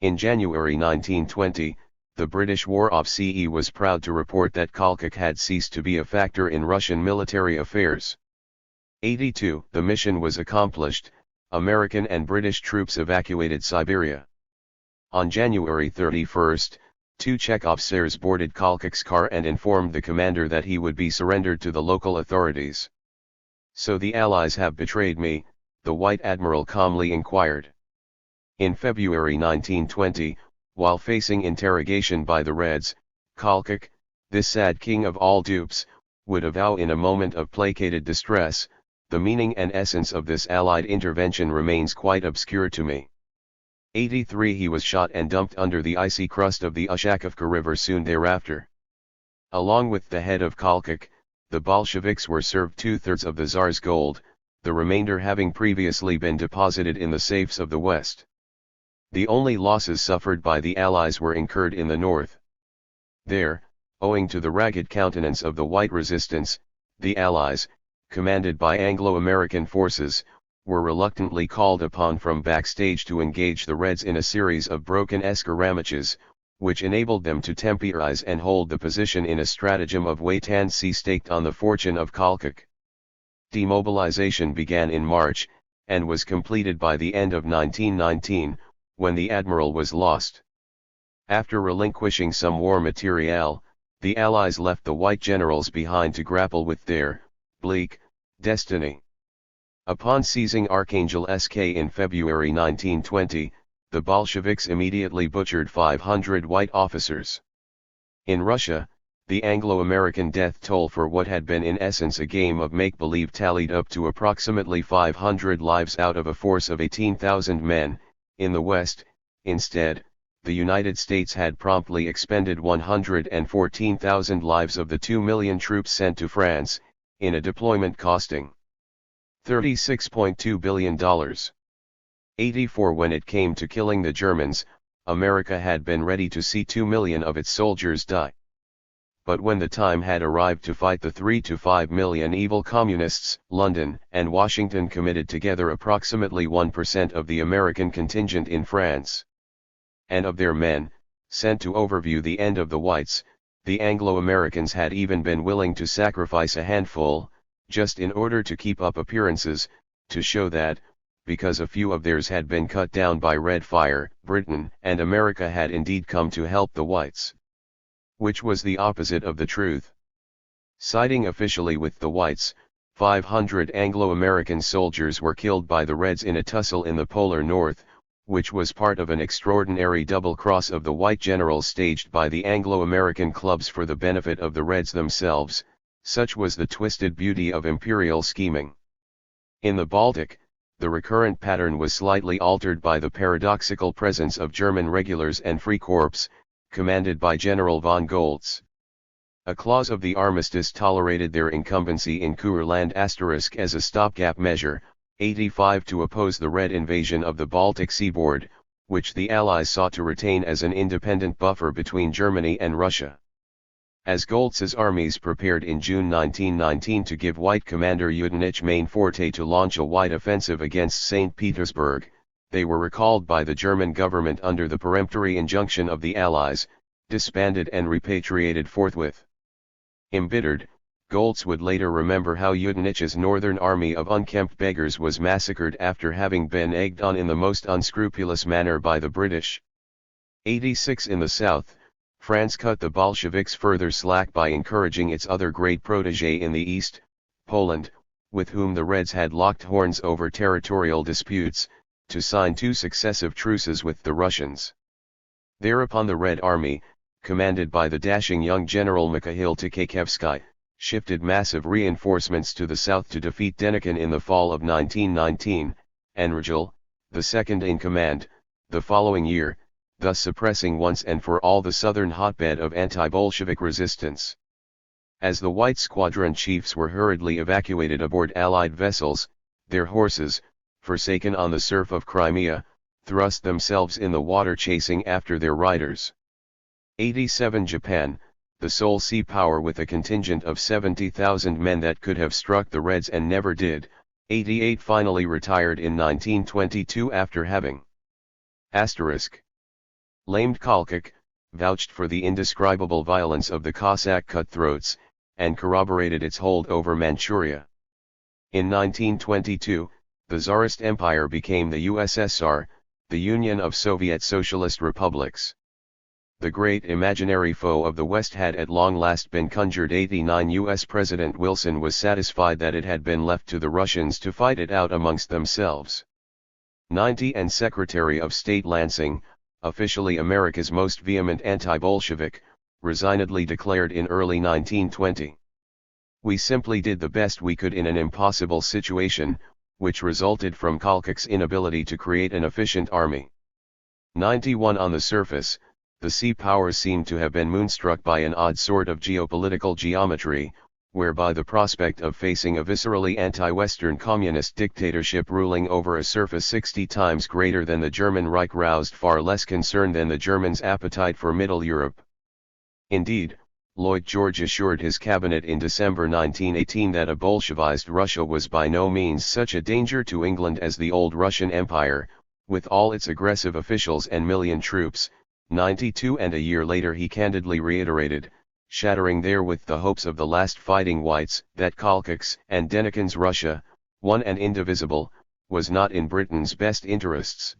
In January 1920, the British War Office was proud to report that Kalkak had ceased to be a factor in Russian military affairs. 82. The mission was accomplished. American and British troops evacuated Siberia. On January 31, 2 Czech officers boarded Kalkak's car and informed the commander that he would be surrendered to the local authorities. So the Allies have betrayed me, the White Admiral calmly inquired. In February 1920, while facing interrogation by the Reds, Kalkak, this sad king of all dupes, would avow in a moment of placated distress, the meaning and essence of this Allied intervention remains quite obscure to me. 83. He was shot and dumped under the icy crust of the Ushakovka River soon thereafter. Along with the head of Kalkak, the Bolsheviks were served 2/3 of the Tsar's gold, the remainder having previously been deposited in the safes of the West. The only losses suffered by the Allies were incurred in the north. There, owing to the ragged countenance of the White resistance, the Allies, commanded by Anglo-American forces, were reluctantly called upon from backstage to engage the Reds in a series of broken skirmishes, which enabled them to temporize and hold the position in a stratagem of wait-and-see staked on the fortune of Kalkak. Demobilization began in March, and was completed by the end of 1919, when the Admiral was lost. After relinquishing some war materiel, the Allies left the White generals behind to grapple with their bleak destiny. Upon seizing Arkhangelsk in February 1920, the Bolsheviks immediately butchered 500 White officers. In Russia, The Anglo-American death toll for what had been in essence a game of make-believe tallied up to approximately 500 lives out of a force of 18,000 men. In the West, instead, the United States had promptly expended 114,000 lives of the 2 million troops sent to France, in a deployment costing $36.2 billion. 84. When it came to killing the Germans, America had been ready to see 2 million of its soldiers die. But when the time had arrived to fight the 3 to 5 million evil communists, London and Washington committed together approximately 1% of the American contingent in France. And of their men, sent to overview the end of the whites, the Anglo-Americans had even been willing to sacrifice a handful, just in order to keep up appearances, to show that, because a few of theirs had been cut down by red fire, Britain and America had indeed come to help the whites. Which was the opposite of the truth. Siding officially with the whites, 500 Anglo-American soldiers were killed by the Reds in a tussle in the polar north, which was part of an extraordinary double-cross of the white generals staged by the Anglo-American clubs for the benefit of the Reds themselves. Such was the twisted beauty of imperial scheming. In the Baltic, the recurrent pattern was slightly altered by the paradoxical presence of German regulars and Free Corps, commanded by General von Goltz. A clause of the armistice tolerated their incumbency in Courland * as a stopgap measure, 85, to oppose the Red invasion of the Baltic seaboard, which the Allies sought to retain as an independent buffer between Germany and Russia. As Goltz's armies prepared in June 1919 to give White commander Yudenich main forte to launch a White offensive against St. Petersburg, they were recalled by the German government under the peremptory injunction of the Allies, disbanded and repatriated forthwith. Embittered, Goltz would later remember how Yudenich's northern army of unkempt beggars was massacred after having been egged on in the most unscrupulous manner by the British. 86. In the south, France cut the Bolsheviks further slack by encouraging its other great protégé in the east, Poland, with whom the Reds had locked horns over territorial disputes, to sign 2 successive truces with the Russians. Thereupon the Red Army, commanded by the dashing young General Mikhail Tukhachevsky, shifted massive reinforcements to the south to defeat Denikin in the fall of 1919, and Rigel, the second in command, the following year, thus suppressing once and for all the southern hotbed of anti-Bolshevik resistance. As the White Squadron chiefs were hurriedly evacuated aboard Allied vessels, their horses, forsaken on the surf of Crimea, thrust themselves in the water chasing after their riders. 87. Japan, the sole sea power with a contingent of 70,000 men that could have struck the Reds and never did, 88, finally retired in 1922 after having lamed Kolchak, vouched for the indescribable violence of the Cossack cutthroats, and corroborated its hold over Manchuria. In 1922, the Tsarist Empire became the USSR, the Union of Soviet Socialist Republics. The great imaginary foe of the West had at long last been conjured. 89. U.S. President Wilson was satisfied that it had been left to the Russians to fight it out amongst themselves. 90. And Secretary of State Lansing, officially America's most vehement anti-Bolshevik, resignedly declared in early 1920. "We simply did the best we could in an impossible situation, which resulted from Kolchak's inability to create an efficient army." 91. On the surface, the sea powers seemed to have been moonstruck by an odd sort of geopolitical geometry, whereby the prospect of facing a viscerally anti-Western communist dictatorship ruling over a surface 60 times greater than the German Reich roused far less concern than the Germans' appetite for Middle Europe. Indeed, Lloyd George assured his cabinet in December 1918 that a Bolshevized Russia was by no means such a danger to England as the old Russian Empire, with all its aggressive officials and million troops. 92. And a year later he candidly reiterated, shattering therewith the hopes of the last fighting whites, that Kolchak's and Denikin's Russia, one and indivisible, was not in Britain's best interests.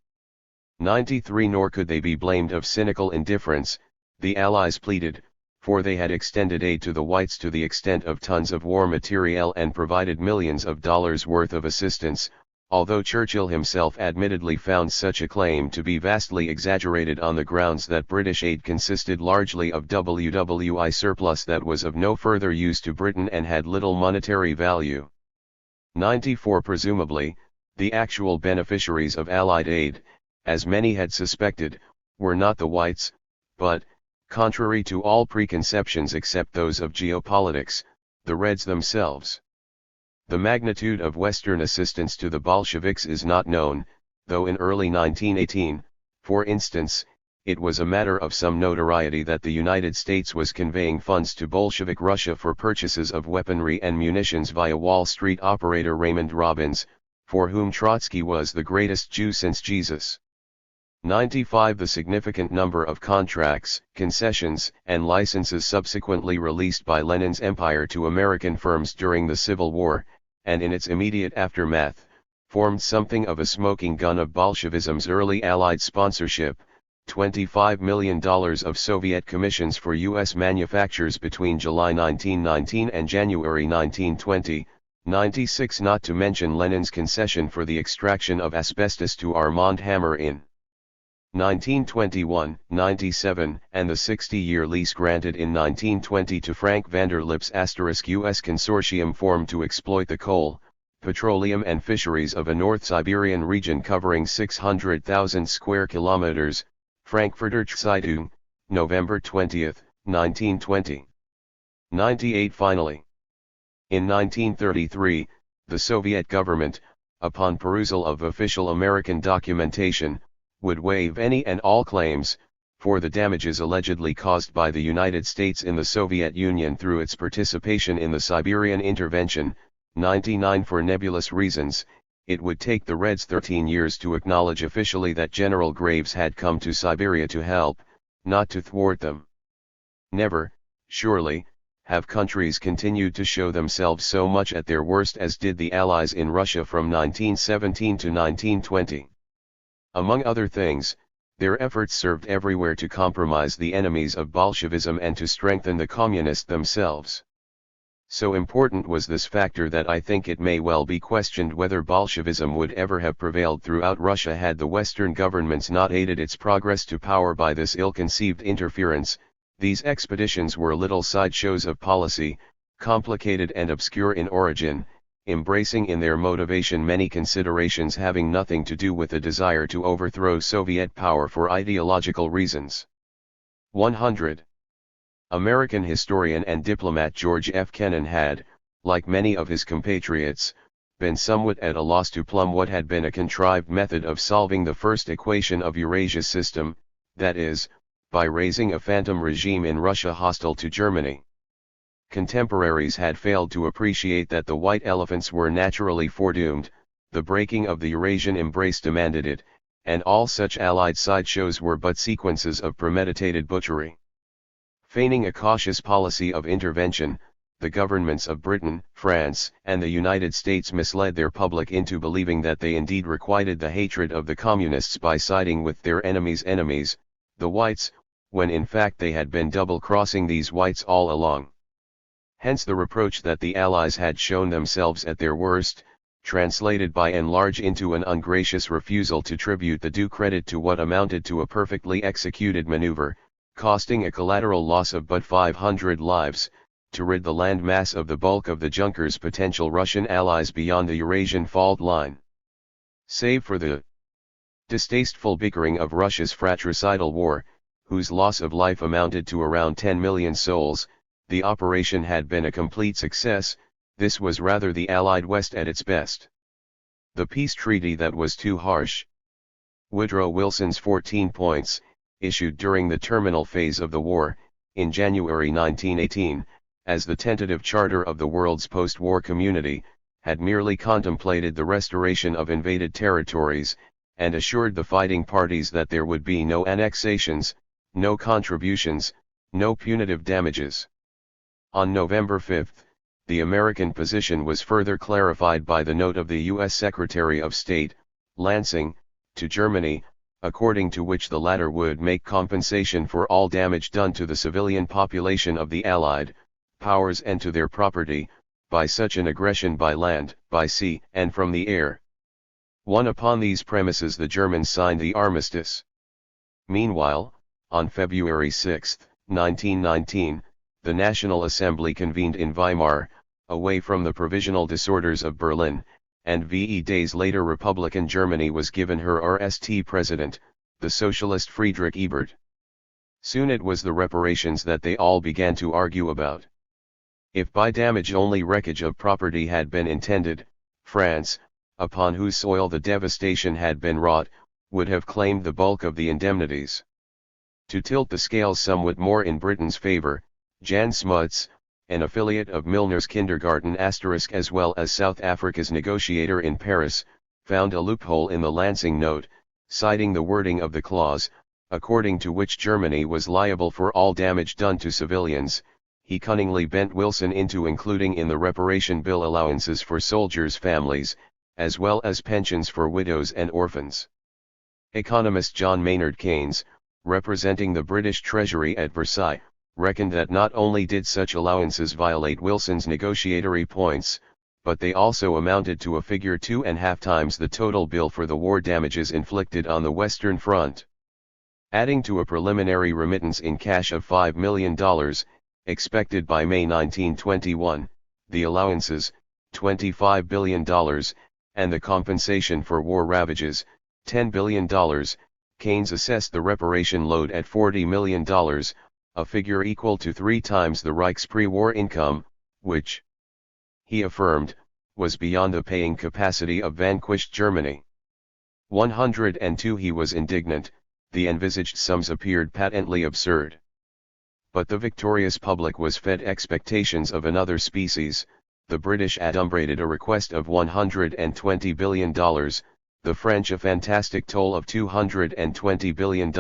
93. Nor could they be blamed of cynical indifference, the Allies pleaded, for they had extended aid to the whites to the extent of tons of war materiel and provided millions of dollars worth of assistance, although Churchill himself admittedly found such a claim to be vastly exaggerated on the grounds that British aid consisted largely of WWI surplus that was of no further use to Britain and had little monetary value. 94 Presumably, the actual beneficiaries of Allied aid, as many had suspected, were not the whites, but, contrary to all preconceptions except those of geopolitics, the Reds themselves. The magnitude of Western assistance to the Bolsheviks is not known, though in early 1918, for instance, it was a matter of some notoriety that the United States was conveying funds to Bolshevik Russia for purchases of weaponry and munitions via Wall Street operator Raymond Robbins, for whom Trotsky was the greatest Jew since Jesus. 95 The significant number of contracts, concessions, and licenses subsequently released by Lenin's empire to American firms during the Civil War, and in its immediate aftermath, formed something of a smoking gun of Bolshevism's early Allied sponsorship. $25 million of Soviet commissions for U.S. manufactures between July 1919 and January 1920, 96 not to mention Lenin's concession for the extraction of asbestos to Armand Hammer in 1921, 97, and the 60-year lease granted in 1920 to Frank Vanderlip's *US consortium formed to exploit the coal, petroleum and fisheries of a North Siberian region covering 600,000 square kilometers, Frankfurter Zeitung, November 20, 1920. 98 Finally, in 1933, the Soviet government, upon perusal of official American documentation, would waive any and all claims for the damages allegedly caused by the United States in the Soviet Union through its participation in the Siberian intervention. 99 For nebulous reasons, it would take the Reds 13 years to acknowledge officially that General Graves had come to Siberia to help, not to thwart them. Never, surely, have countries continued to show themselves so much at their worst as did the Allies in Russia from 1917 to 1920. Among other things, their efforts served everywhere to compromise the enemies of Bolshevism and to strengthen the communists themselves. So important was this factor that I think it may well be questioned whether Bolshevism would ever have prevailed throughout Russia had the Western governments not aided its progress to power by this ill-conceived interference. These expeditions were little sideshows of policy, complicated and obscure in origin, embracing in their motivation many considerations having nothing to do with the desire to overthrow Soviet power for ideological reasons. 100. American historian and diplomat George F. Kennan had, like many of his compatriots, been somewhat at a loss to plumb what had been a contrived method of solving the first equation of Eurasia's system, that is, by raising a phantom regime in Russia hostile to Germany. Contemporaries had failed to appreciate that the white elephants were naturally foredoomed, the breaking of the Eurasian embrace demanded it, and all such allied sideshows were but sequences of premeditated butchery. Feigning a cautious policy of intervention, the governments of Britain, France, and the United States misled their public into believing that they indeed requited the hatred of the communists by siding with their enemies' enemies, the whites, when in fact they had been double-crossing these whites all along. Hence the reproach that the Allies had shown themselves at their worst, translated by and large into an ungracious refusal to tribute the due credit to what amounted to a perfectly executed maneuver, costing a collateral loss of but 500 lives, to rid the landmass of the bulk of the Junkers' potential Russian allies beyond the Eurasian fault line. Save for the distasteful bickering of Russia's fratricidal war, whose loss of life amounted to around 10 million souls, the operation had been a complete success. This was rather the Allied West at its best. The peace treaty that was too harsh. Woodrow Wilson's 14 points, issued during the terminal phase of the war, in January 1918, as the tentative charter of the world's post-war community, had merely contemplated the restoration of invaded territories, and assured the fighting parties that there would be no annexations, no contributions, no punitive damages. On November 5, the American position was further clarified by the note of the U.S. Secretary of State, Lansing, to Germany, according to which the latter would make compensation for all damage done to the civilian population of the Allied powers and to their property, by such an aggression by land, by sea, and from the air. Upon these premises the Germans signed the armistice. Meanwhile, on February 6, 1919, the National Assembly convened in Weimar, away from the provisional disorders of Berlin, and days later Republican Germany was given her RST president, the socialist Friedrich Ebert. Soon it was the reparations that they all began to argue about. If by damage only wreckage of property had been intended, France, upon whose soil the devastation had been wrought, would have claimed the bulk of the indemnities. To tilt the scales somewhat more in Britain's favor, Jan Smuts, an affiliate of Milner's Kindergarten *, as well as South Africa's negotiator in Paris, found a loophole in the Lansing Note, citing the wording of the clause, according to which Germany was liable for all damage done to civilians. He cunningly bent Wilson into including in the reparation bill allowances for soldiers' families, as well as pensions for widows and orphans. Economist John Maynard Keynes, representing the British Treasury at Versailles, reckoned that not only did such allowances violate Wilson's negotiatory points, but they also amounted to a figure 2.5 times the total bill for the war damages inflicted on the Western Front. Adding to a preliminary remittance in cash of $5 million, expected by May 1921, the allowances, $25 billion, and the compensation for war ravages, $10 billion, Keynes assessed the reparation load at $40 million, a figure equal to 3 times the Reich's pre-war income, which, he affirmed, was beyond the paying capacity of vanquished Germany. 102 He was indignant, the envisaged sums appeared patently absurd. But the victorious public was fed expectations of another species. The British adumbrated a request of $120 billion, the French a fantastic toll of $220 billion.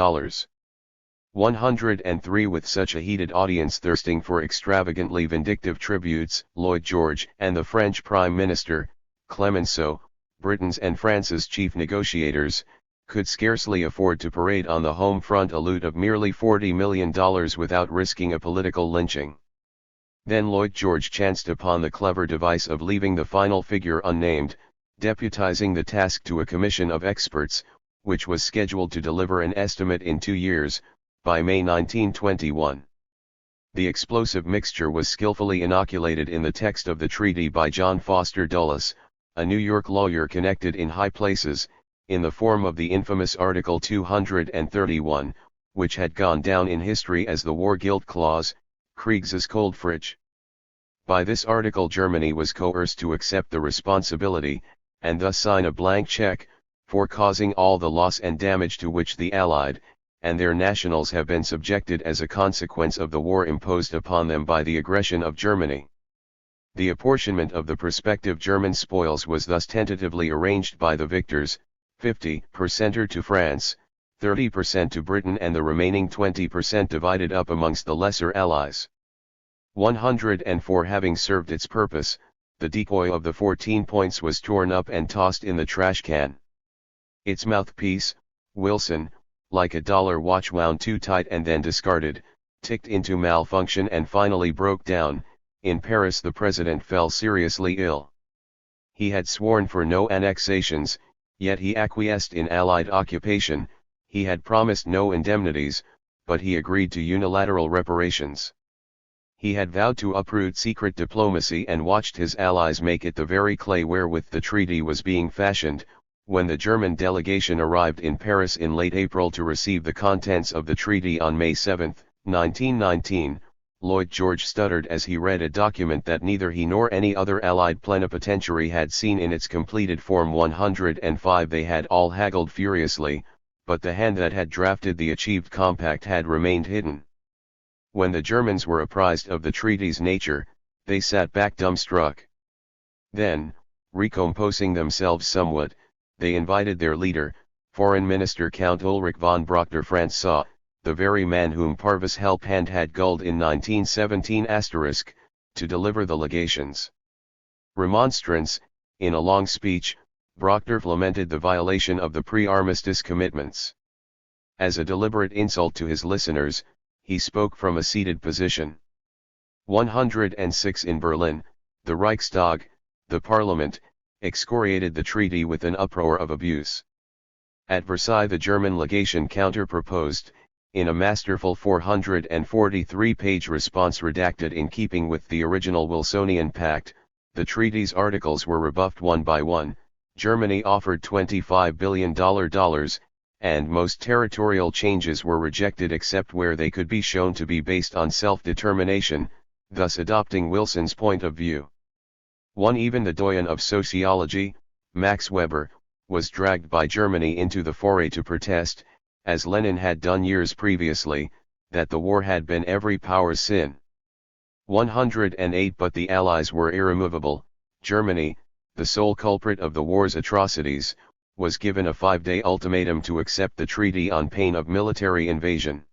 103 With such a heated audience thirsting for extravagantly vindictive tributes, Lloyd George and the French Prime Minister, Clemenceau, Britain's and France's chief negotiators, could scarcely afford to parade on the home front a loot of merely $40 million without risking a political lynching. Then Lloyd George chanced upon the clever device of leaving the final figure unnamed, deputizing the task to a commission of experts, which was scheduled to deliver an estimate in 2 years, by May 1921. The explosive mixture was skillfully inoculated in the text of the treaty by John Foster Dulles, a New York lawyer connected in high places, in the form of the infamous Article 231, which had gone down in history as the War Guilt Clause, Kriegsskoldfrage. By this article Germany was coerced to accept the responsibility, and thus sign a blank check, for causing all the loss and damage to which the Allied, and their nationals have been subjected as a consequence of the war imposed upon them by the aggression of Germany. The apportionment of the prospective German spoils was thus tentatively arranged by the victors, 50% to France, 30% to Britain and the remaining 20% divided up amongst the lesser allies. 104 Having served its purpose, the decoy of the 14 points was torn up and tossed in the trash can. Its mouthpiece, Wilson, like a dollar watch wound too tight and then discarded, ticked into malfunction and finally broke down. In Paris the president fell seriously ill. He had sworn for no annexations, yet he acquiesced in Allied occupation. He had promised no indemnities, but he agreed to unilateral reparations. He had vowed to uproot secret diplomacy and watched his allies make it the very clay wherewith the treaty was being fashioned. When the German delegation arrived in Paris in late April to receive the contents of the treaty on May 7, 1919, Lloyd George stuttered as he read a document that neither he nor any other Allied plenipotentiary had seen in its completed form. 105 They had all haggled furiously, but the hand that had drafted the achieved compact had remained hidden. When the Germans were apprised of the treaty's nature, they sat back dumbstruck. Then, recomposing themselves somewhat, they invited their leader, Foreign Minister Count Ulrich von Brockter-Franzau, the very man whom Parvis Helphand had gulled in 1917 *, to deliver the legations. Remonstrance. In a long speech, Brockter lamented the violation of the pre-armistice commitments. As a deliberate insult to his listeners, he spoke from a seated position. 106 In Berlin, the Reichstag, the parliament, excoriated the treaty with an uproar of abuse. At Versailles the German legation counter-proposed, in a masterful 443-page response redacted in keeping with the original Wilsonian Pact. The treaty's articles were rebuffed one by one. Germany offered $25 billion, and most territorial changes were rejected except where they could be shown to be based on self-determination, thus adopting Wilson's point of view. Even the doyen of sociology, Max Weber, was dragged by Germany into the foray to protest, as Lenin had done years previously, that the war had been every power's sin. 108 But the Allies were irremovable. Germany, the sole culprit of the war's atrocities, was given a 5-day ultimatum to accept the treaty on pain of military invasion.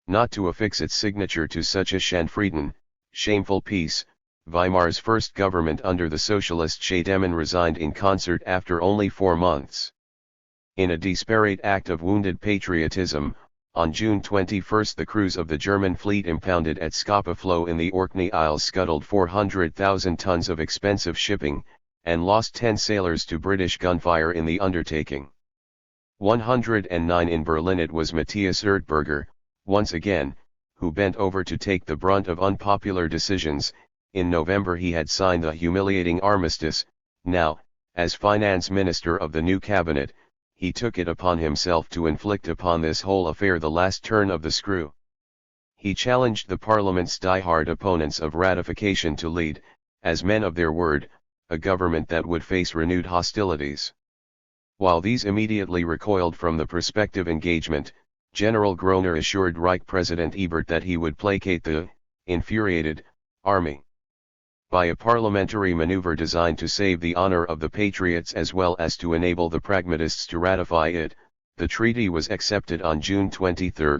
Not to affix its signature to such a Schandfrieden, shameful peace, Weimar's first government under the socialist Schädemann resigned in concert after only 4 months. In a desperate act of wounded patriotism, on June 21 the crews of the German fleet impounded at Scapa Flow in the Orkney Isles scuttled 400,000 tons of expensive shipping, and lost 10 sailors to British gunfire in the undertaking. 109 In Berlin it was Matthias Erdberger, once again, who bent over to take the brunt of unpopular decisions. In November he had signed the humiliating armistice. Now, as finance minister of the new cabinet, he took it upon himself to inflict upon this whole affair the last turn of the screw. He challenged the parliament's die-hard opponents of ratification to lead, as men of their word, a government that would face renewed hostilities. While these immediately recoiled from the prospective engagement, General Groener assured Reich President Ebert that he would placate the infuriated army. By a parliamentary maneuver designed to save the honor of the patriots as well as to enable the pragmatists to ratify it, the treaty was accepted on June 23,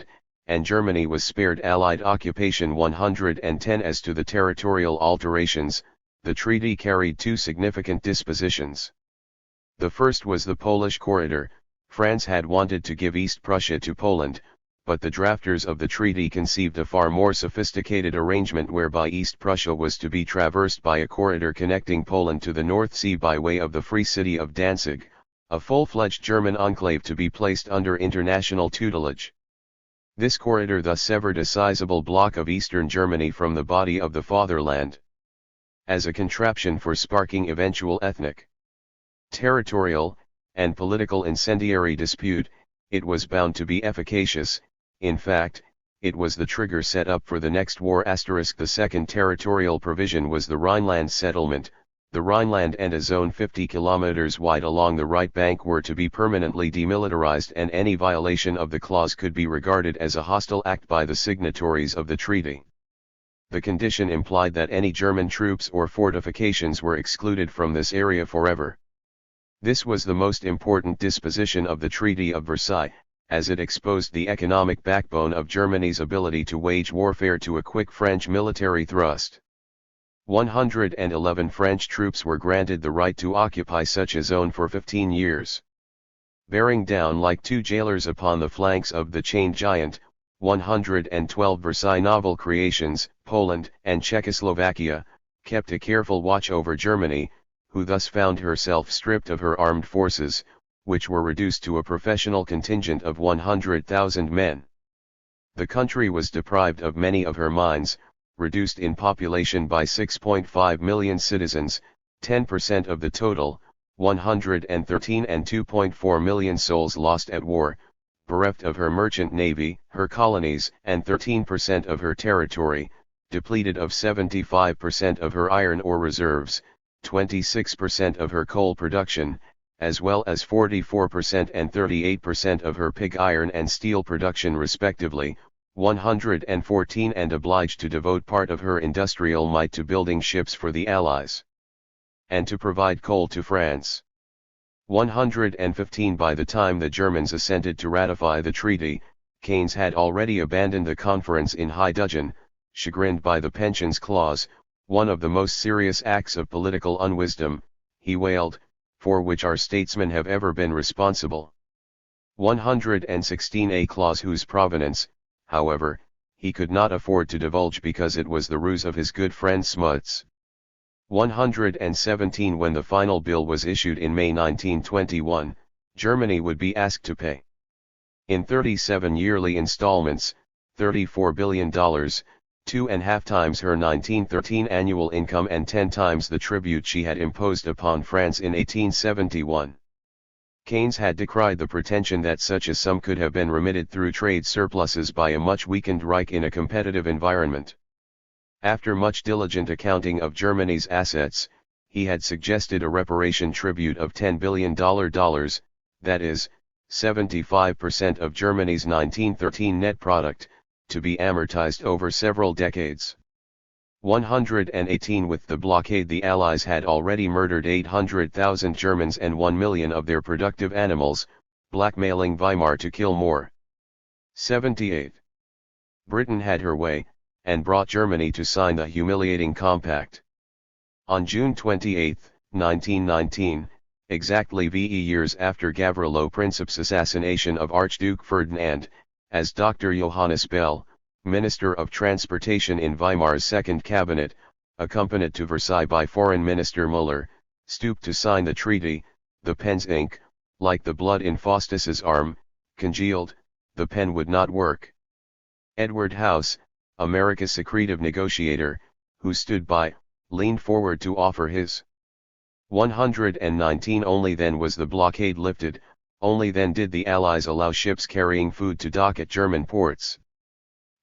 and Germany was spared Allied occupation. 110 As to the territorial alterations, the treaty carried 2 significant dispositions. The first was the Polish corridor. France had wanted to give East Prussia to Poland, but the drafters of the treaty conceived a far more sophisticated arrangement whereby East Prussia was to be traversed by a corridor connecting Poland to the North Sea by way of the free city of Danzig, a full-fledged German enclave to be placed under international tutelage. This corridor thus severed a sizable block of eastern Germany from the body of the fatherland. As a contraption for sparking eventual ethnic, territorial, and political incendiary dispute, it was bound to be efficacious. In fact, it was the trigger set up for the next war. The second territorial provision was the Rhineland settlement. The Rhineland and a zone 50 kilometers wide along the right bank were to be permanently demilitarized, and any violation of the clause could be regarded as a hostile act by the signatories of the treaty. The condition implied that any German troops or fortifications were excluded from this area forever. This was the most important disposition of the Treaty of Versailles, as it exposed the economic backbone of Germany's ability to wage warfare to a quick French military thrust. 111 French troops were granted the right to occupy such a zone for 15 years. Bearing down like 2 jailers upon the flanks of the chained giant, 112 Versailles novel creations, Poland and Czechoslovakia, kept a careful watch over Germany, who thus found herself stripped of her armed forces, which were reduced to a professional contingent of 100,000 men. The country was deprived of many of her mines, reduced in population by 6.5 million citizens, 10% of the total, 113 and 2.4 million souls lost at war, bereft of her merchant navy, her colonies, and 13% of her territory, depleted of 75% of her iron ore reserves, 26% of her coal production, as well as 44% and 38% of her pig iron and steel production respectively, 114 and obliged to devote part of her industrial might to building ships for the Allies, and to provide coal to France. 115 By the time the Germans assented to ratify the treaty, Keynes had already abandoned the conference in High Dudgeon, chagrined by the pensions clause, one of the most serious acts of political unwisdom, he wailed, for which our statesmen have ever been responsible. 116 A clause whose provenance, however, he could not afford to divulge because it was the ruse of his good friend Smuts. 117 When the final bill was issued in May 1921, Germany would be asked to pay in 37 yearly installments, $34 billion, 2.5 times her 1913 annual income and 10 times the tribute she had imposed upon France in 1871. Keynes had decried the pretension that such a sum could have been remitted through trade surpluses by a much weakened Reich in a competitive environment. After much diligent accounting of Germany's assets, he had suggested a reparation tribute of $10 billion, that is, 75% of Germany's 1913 net product, to be amortized over several decades. 118 With the blockade, the Allies had already murdered 800,000 Germans and 1 million of their productive animals, blackmailing Weimar to kill more. 78. Britain had her way, and brought Germany to sign the humiliating compact. On June 28, 1919, exactly VE years after Gavrilo Princip's assassination of Archduke Ferdinand, as Dr. Johannes Bell, Minister of Transportation in Weimar's second cabinet, accompanied to Versailles by Foreign Minister Müller, stooped to sign the treaty, the pen's ink, like the blood in Faustus's arm, congealed, the pen would not work. Edward House, America's secretive negotiator, who stood by, leaned forward to offer his. 119 Only then was the blockade lifted, only then did the Allies allow ships carrying food to dock at German ports.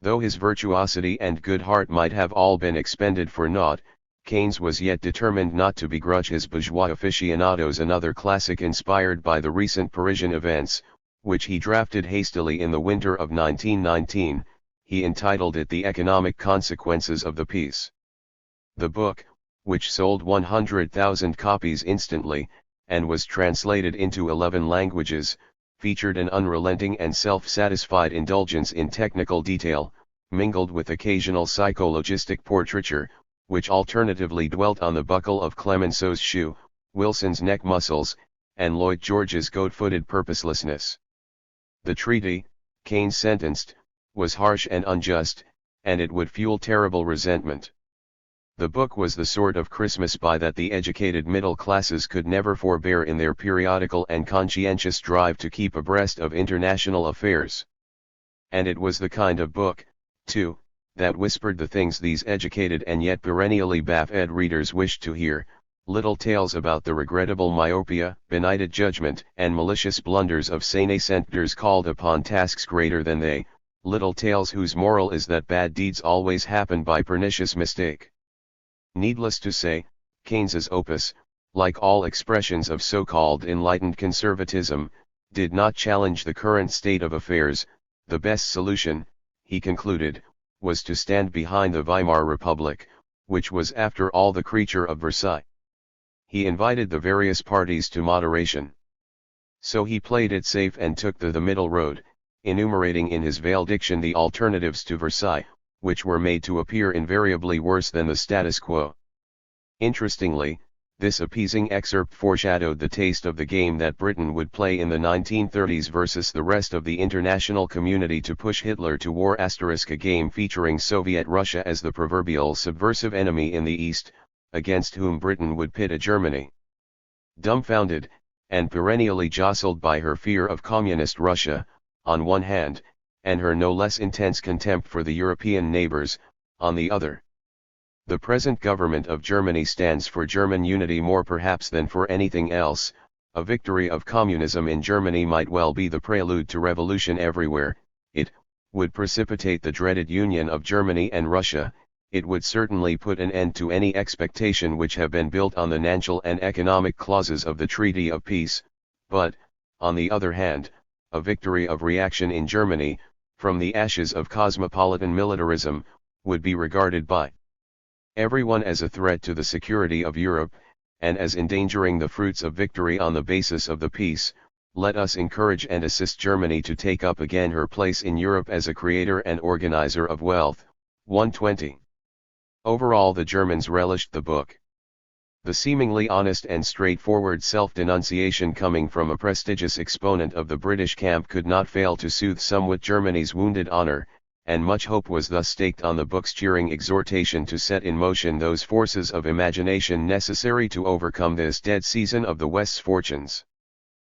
Though his virtuosity and good heart might have all been expended for naught, Keynes was yet determined not to begrudge his bourgeois aficionados another classic inspired by the recent Parisian events, which he drafted hastily in the winter of 1919, he entitled it The Economic Consequences of the Peace. The book, which sold 100,000 copies instantly, and was translated into 11 languages, featured an unrelenting and self-satisfied indulgence in technical detail, mingled with occasional psychologistic portraiture, which alternatively dwelt on the buckle of Clemenceau's shoe, Wilson's neck muscles, and Lloyd George's goat-footed purposelessness. The treaty, Keynes sentenced, was harsh and unjust, and it would fuel terrible resentment. The book was the sort of Christmas pie that the educated middle classes could never forbear in their periodical and conscientious drive to keep abreast of international affairs. And it was the kind of book, too, that whispered the things these educated and yet perennially baff-ed readers wished to hear, little tales about the regrettable myopia, benighted judgment, and malicious blunders of sénescenteurs called upon tasks greater than they, little tales whose moral is that bad deeds always happen by pernicious mistake. Needless to say, Keynes's opus, like all expressions of so-called enlightened conservatism, did not challenge the current state of affairs. The best solution, he concluded, was to stand behind the Weimar Republic, which was after all the creature of Versailles. He invited the various parties to moderation. So he played it safe and took the middle road, enumerating in his veiled diction the alternatives to Versailles, which were made to appear invariably worse than the status quo. Interestingly, this appeasing excerpt foreshadowed the taste of the game that Britain would play in the 1930s versus the rest of the international community to push Hitler to war. A game featuring Soviet Russia as the proverbial subversive enemy in the East, against whom Britain would pit a Germany dumbfounded, and perennially jostled by her fear of communist Russia, on one hand, and her no less intense contempt for the European neighbors, on the other. The present government of Germany stands for German unity more perhaps than for anything else. A victory of communism in Germany might well be the prelude to revolution everywhere. It would precipitate the dreaded union of Germany and Russia. It would certainly put an end to any expectation which have been built on the financial and economic clauses of the Treaty of Peace. But, on the other hand, a victory of reaction in Germany, from the ashes of cosmopolitan militarism, would be regarded by everyone as a threat to the security of Europe, and as endangering the fruits of victory on the basis of the peace. Let us encourage and assist Germany to take up again her place in Europe as a creator and organizer of wealth. 120. Overall, the Germans relished the book. The seemingly honest and straightforward self-denunciation coming from a prestigious exponent of the British camp could not fail to soothe somewhat Germany's wounded honor, and much hope was thus staked on the book's cheering exhortation to set in motion those forces of imagination necessary to overcome this dead season of the West's fortunes.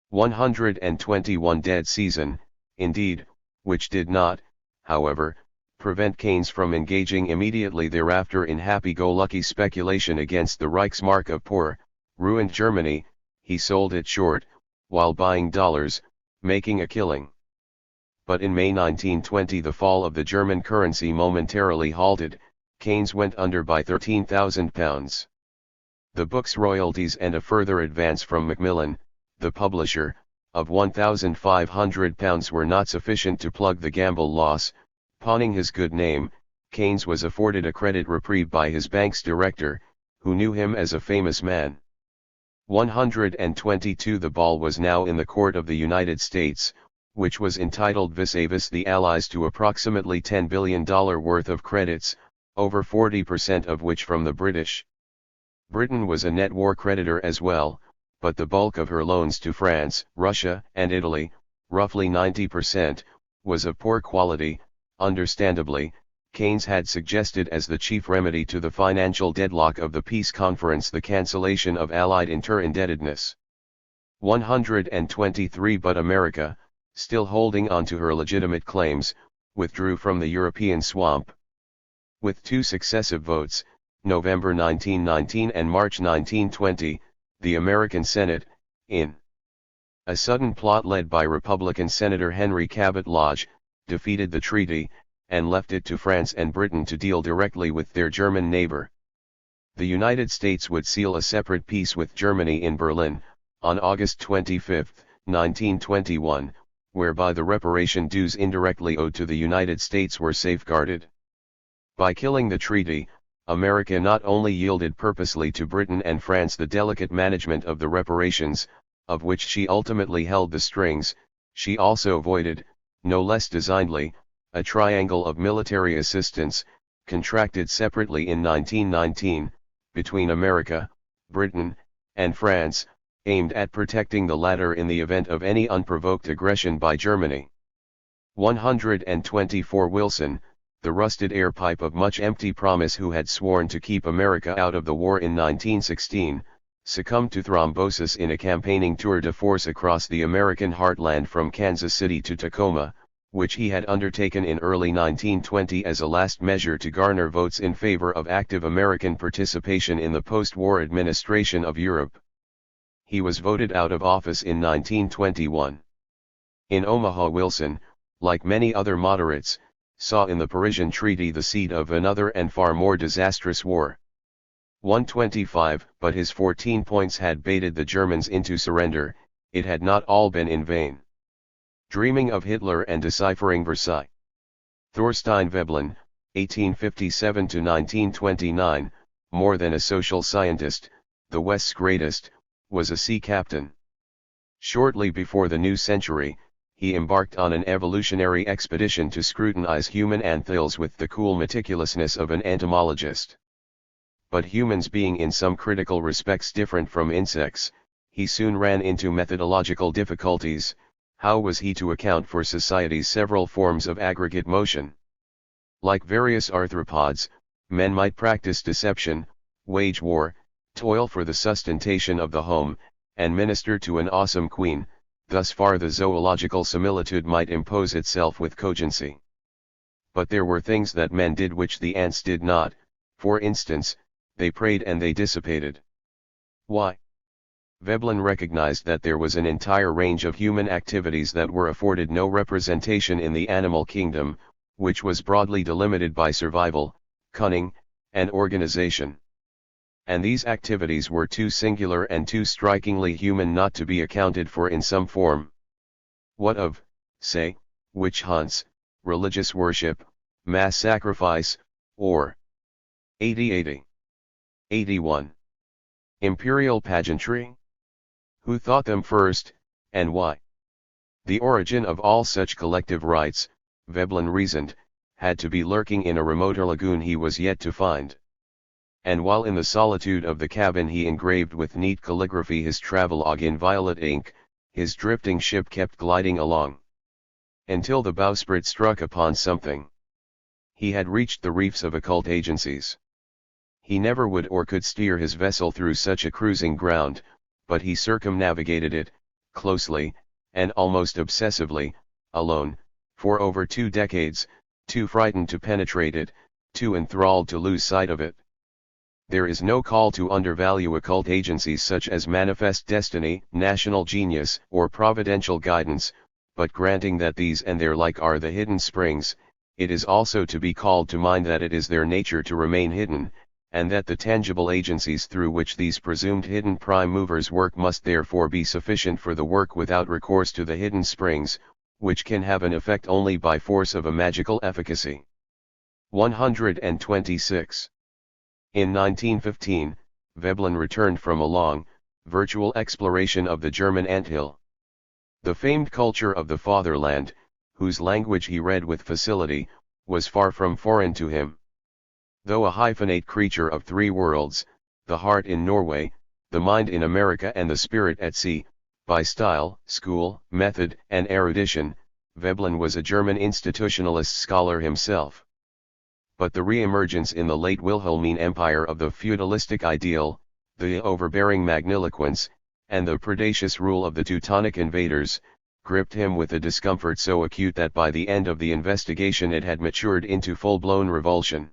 121 dead season, indeed, which did not, however, prevent Keynes from engaging immediately thereafter in happy-go-lucky speculation against the Reichsmark of poor, ruined Germany. He sold it short, while buying dollars, making a killing. But in May 1920 the fall of the German currency momentarily halted. Keynes went under by £13,000. The book's royalties and a further advance from Macmillan, the publisher, of £1,500 were not sufficient to plug the gamble loss. Pawning his good name, Keynes was afforded a credit reprieve by his bank's director, who knew him as a famous man. 122 The ball was now in the court of the United States, which was entitled vis-a-vis the Allies to approximately $10 billion worth of credits, over 40% of which from the British. Britain was a net war creditor as well, but the bulk of her loans to France, Russia, and Italy, roughly 90%, was of poor quality. Understandably, Keynes had suggested as the chief remedy to the financial deadlock of the peace conference the cancellation of Allied inter-indebtedness. 123 But America, still holding on to her legitimate claims, withdrew from the European swamp. With two successive votes, November 1919 and March 1920, the American Senate, in a sudden plot led by Republican Senator Henry Cabot Lodge, defeated the treaty, and left it to France and Britain to deal directly with their German neighbor. The United States would seal a separate peace with Germany in Berlin, on August 25, 1921, whereby the reparation dues indirectly owed to the United States were safeguarded. By killing the treaty, America not only yielded purposely to Britain and France the delicate management of the reparations, of which she ultimately held the strings, she also avoided, no less designedly, a triangle of military assistance, contracted separately in 1919, between America, Britain, and France, aimed at protecting the latter in the event of any unprovoked aggression by Germany. 124 Wilson, the rusted air pipe of much empty promise who had sworn to keep America out of the war in 1916, succumbed to thrombosis in a campaigning tour de force across the American heartland from Kansas City to Tacoma, which he had undertaken in early 1920 as a last measure to garner votes in favor of active American participation in the post-war administration of Europe. He was voted out of office in 1921. In Omaha Wilson, like many other moderates, saw in the Parisian Treaty the seed of another and far more disastrous war. 125 But his 14 points had baited the Germans into surrender. It had not all been in vain. Dreaming of Hitler and deciphering Versailles. Thorstein Veblen, 1857–1929, more than a social scientist, the West's greatest, was a sea captain. Shortly before the new century, he embarked on an evolutionary expedition to scrutinize human antheils with the cool meticulousness of an entomologist. But humans being in some critical respects different from insects, he soon ran into methodological difficulties. How was he to account for society's several forms of aggregate motion? Like various arthropods, men might practice deception, wage war, toil for the sustentation of the home, and minister to an awesome queen. Thus far the zoological similitude might impose itself with cogency. But there were things that men did which the ants did not. For instance, they prayed and they dissipated. Why? Veblen recognized that there was an entire range of human activities that were afforded no representation in the animal kingdom, which was broadly delimited by survival, cunning, and organization. And these activities were too singular and too strikingly human not to be accounted for in some form. What of, say, witch hunts, religious worship, mass sacrifice, or 80 81 imperial pageantry? Who thought them first, and why? The origin of all such collective rites, Veblen reasoned, had to be lurking in a remoter lagoon he was yet to find. And while in the solitude of the cabin he engraved with neat calligraphy his travelogue in violet ink, his drifting ship kept gliding along. Until the bowsprit struck upon something. He had reached the reefs of occult agencies. He never would or could steer his vessel through such a cruising ground, but he circumnavigated it, closely, and almost obsessively, alone, for over 2 decades, too frightened to penetrate it, too enthralled to lose sight of it. There is no call to undervalue occult agencies such as manifest destiny, national genius, or providential guidance, but granting that these and their like are the hidden springs, it is also to be called to mind that it is their nature to remain hidden, and that the tangible agencies through which these presumed hidden prime movers work must therefore be sufficient for the work without recourse to the hidden springs, which can have an effect only by force of a magical efficacy. 126. In 1915, Veblen returned from a long, virtual exploration of the German anthill. The famed culture of the fatherland, whose language he read with facility, was far from foreign to him. Though a hyphenate creature of 3 worlds, the heart in Norway, the mind in America and the spirit at sea, by style, school, method, and erudition, Veblen was a German institutionalist scholar himself. But the re-emergence in the late Wilhelmine Empire of the feudalistic ideal, the overbearing magniloquence, and the predacious rule of the Teutonic invaders, gripped him with a discomfort so acute that by the end of the investigation it had matured into full-blown revulsion.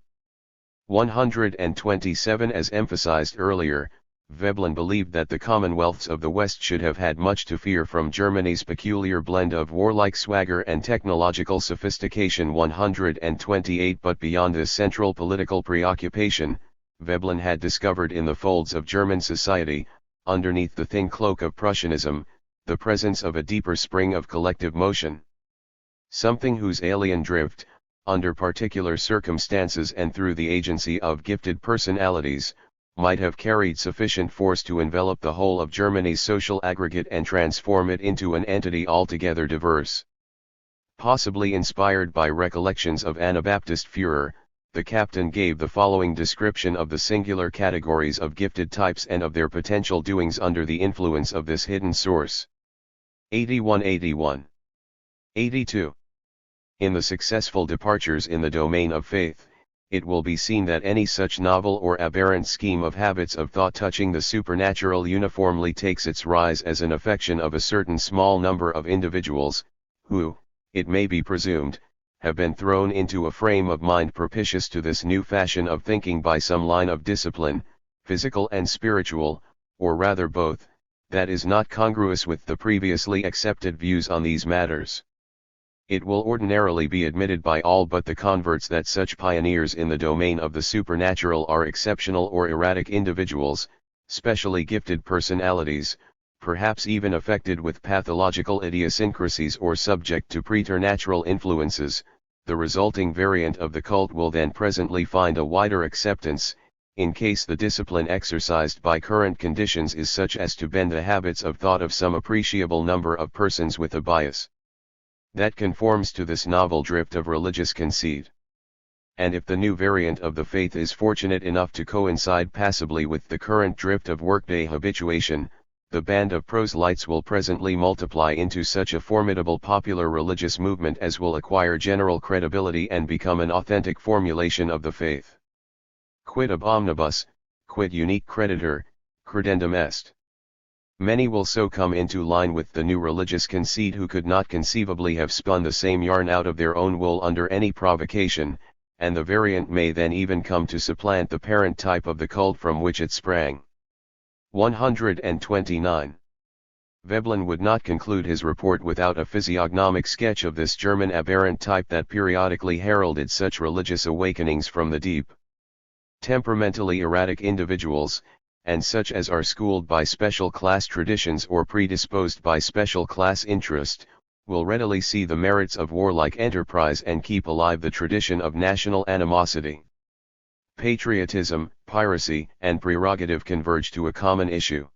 127. As emphasized earlier, Veblen believed that the commonwealths of the West should have had much to fear from Germany's peculiar blend of warlike swagger and technological sophistication. 128. But beyond this central political preoccupation, Veblen had discovered in the folds of German society, underneath the thin cloak of Prussianism, the presence of a deeper spring of collective motion. Something whose alien drift, under particular circumstances and through the agency of gifted personalities, might have carried sufficient force to envelop the whole of Germany's social aggregate and transform it into an entity altogether diverse. Possibly inspired by recollections of Anabaptist Führer, the captain gave the following description of the singular categories of gifted types and of their potential doings under the influence of this hidden source. 81. 82. In the successful departures in the domain of faith, it will be seen that any such novel or aberrant scheme of habits of thought touching the supernatural uniformly takes its rise as an affection of a certain small number of individuals, who, it may be presumed, have been thrown into a frame of mind propitious to this new fashion of thinking by some line of discipline, physical and spiritual, or rather both, that is not congruous with the previously accepted views on these matters. It will ordinarily be admitted by all but the converts that such pioneers in the domain of the supernatural are exceptional or erratic individuals, specially gifted personalities, perhaps even affected with pathological idiosyncrasies or subject to preternatural influences. The resulting variant of the cult will then presently find a wider acceptance, in case the discipline exercised by current conditions is such as to bend the habits of thought of some appreciable number of persons with a bias that conforms to this novel drift of religious conceit. And if the new variant of the faith is fortunate enough to coincide passably with the current drift of workday habituation, the band of proselytes will presently multiply into such a formidable popular religious movement as will acquire general credibility and become an authentic formulation of the faith. Quid ab omnibus, quid unique creditor, credendum est. Many will so come into line with the new religious conceit who could not conceivably have spun the same yarn out of their own wool under any provocation, and the variant may then even come to supplant the parent type of the cult from which it sprang. 129. Veblen would not conclude his report without a physiognomic sketch of this German aberrant type that periodically heralded such religious awakenings from the deep. Temperamentally erratic individuals, and such as are schooled by special class traditions or predisposed by special class interest, will readily see the merits of warlike enterprise and keep alive the tradition of national animosity. Patriotism, piracy, and prerogative converge to a common issue.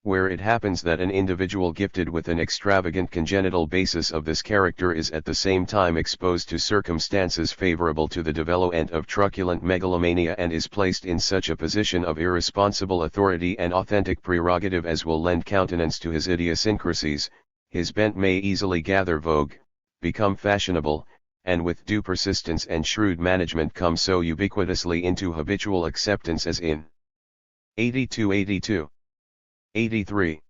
Where it happens that an individual gifted with an extravagant congenital basis of this character is at the same time exposed to circumstances favorable to the development of truculent megalomania and is placed in such a position of irresponsible authority and authentic prerogative as will lend countenance to his idiosyncrasies, his bent may easily gather vogue, become fashionable, and with due persistence and shrewd management come so ubiquitously into habitual acceptance as in 82. 83.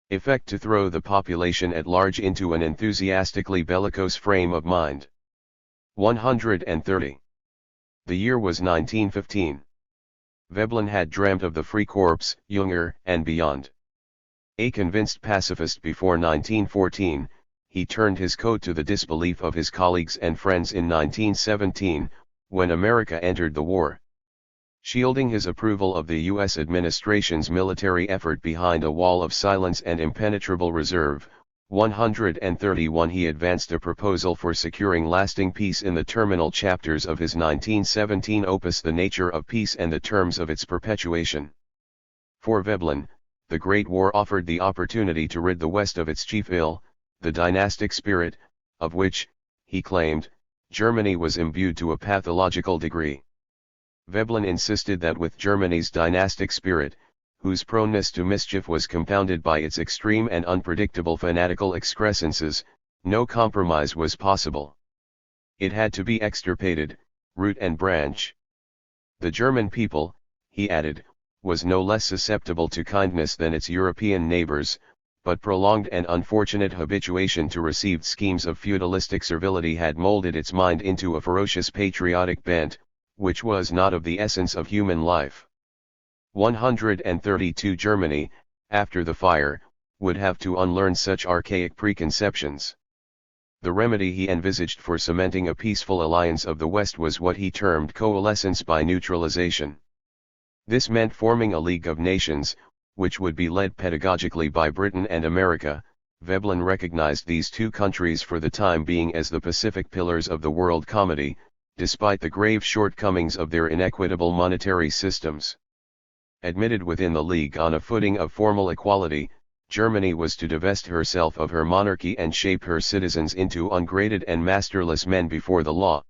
Effect to throw the population at large into an enthusiastically bellicose frame of mind. 130. The year was 1915. Veblen had dreamt of the Free Corps, Junger, and beyond. A convinced pacifist before 1914, he turned his coat to the disbelief of his colleagues and friends in 1917, when America entered the war. Shielding his approval of the U.S. administration's military effort behind a wall of silence and impenetrable reserve, 131 he advanced a proposal for securing lasting peace in the terminal chapters of his 1917 opus The Nature of Peace and the Terms of Its Perpetuation. For Veblen, the Great War offered the opportunity to rid the West of its chief ill, the dynastic spirit, of which, he claimed, Germany was imbued to a pathological degree. Veblen insisted that with Germany's dynastic spirit, whose proneness to mischief was compounded by its extreme and unpredictable fanatical excrescences, no compromise was possible. It had to be extirpated, root and branch. The German people, he added, was no less susceptible to kindness than its European neighbors, but prolonged and unfortunate habituation to received schemes of feudalistic servility had molded its mind into a ferocious patriotic bent, which was not of the essence of human life. 132 Germany, after the fire, would have to unlearn such archaic preconceptions. The remedy he envisaged for cementing a peaceful alliance of the West was what he termed coalescence by neutralization. This meant forming a League of Nations, which would be led pedagogically by Britain and America. Veblen recognized these two countries for the time being as the Pacific pillars of the world comedy, despite the grave shortcomings of their inequitable monetary systems. Admitted within the League on a footing of formal equality, Germany was to divest herself of her monarchy and shape her citizens into ungraded and masterless men before the law.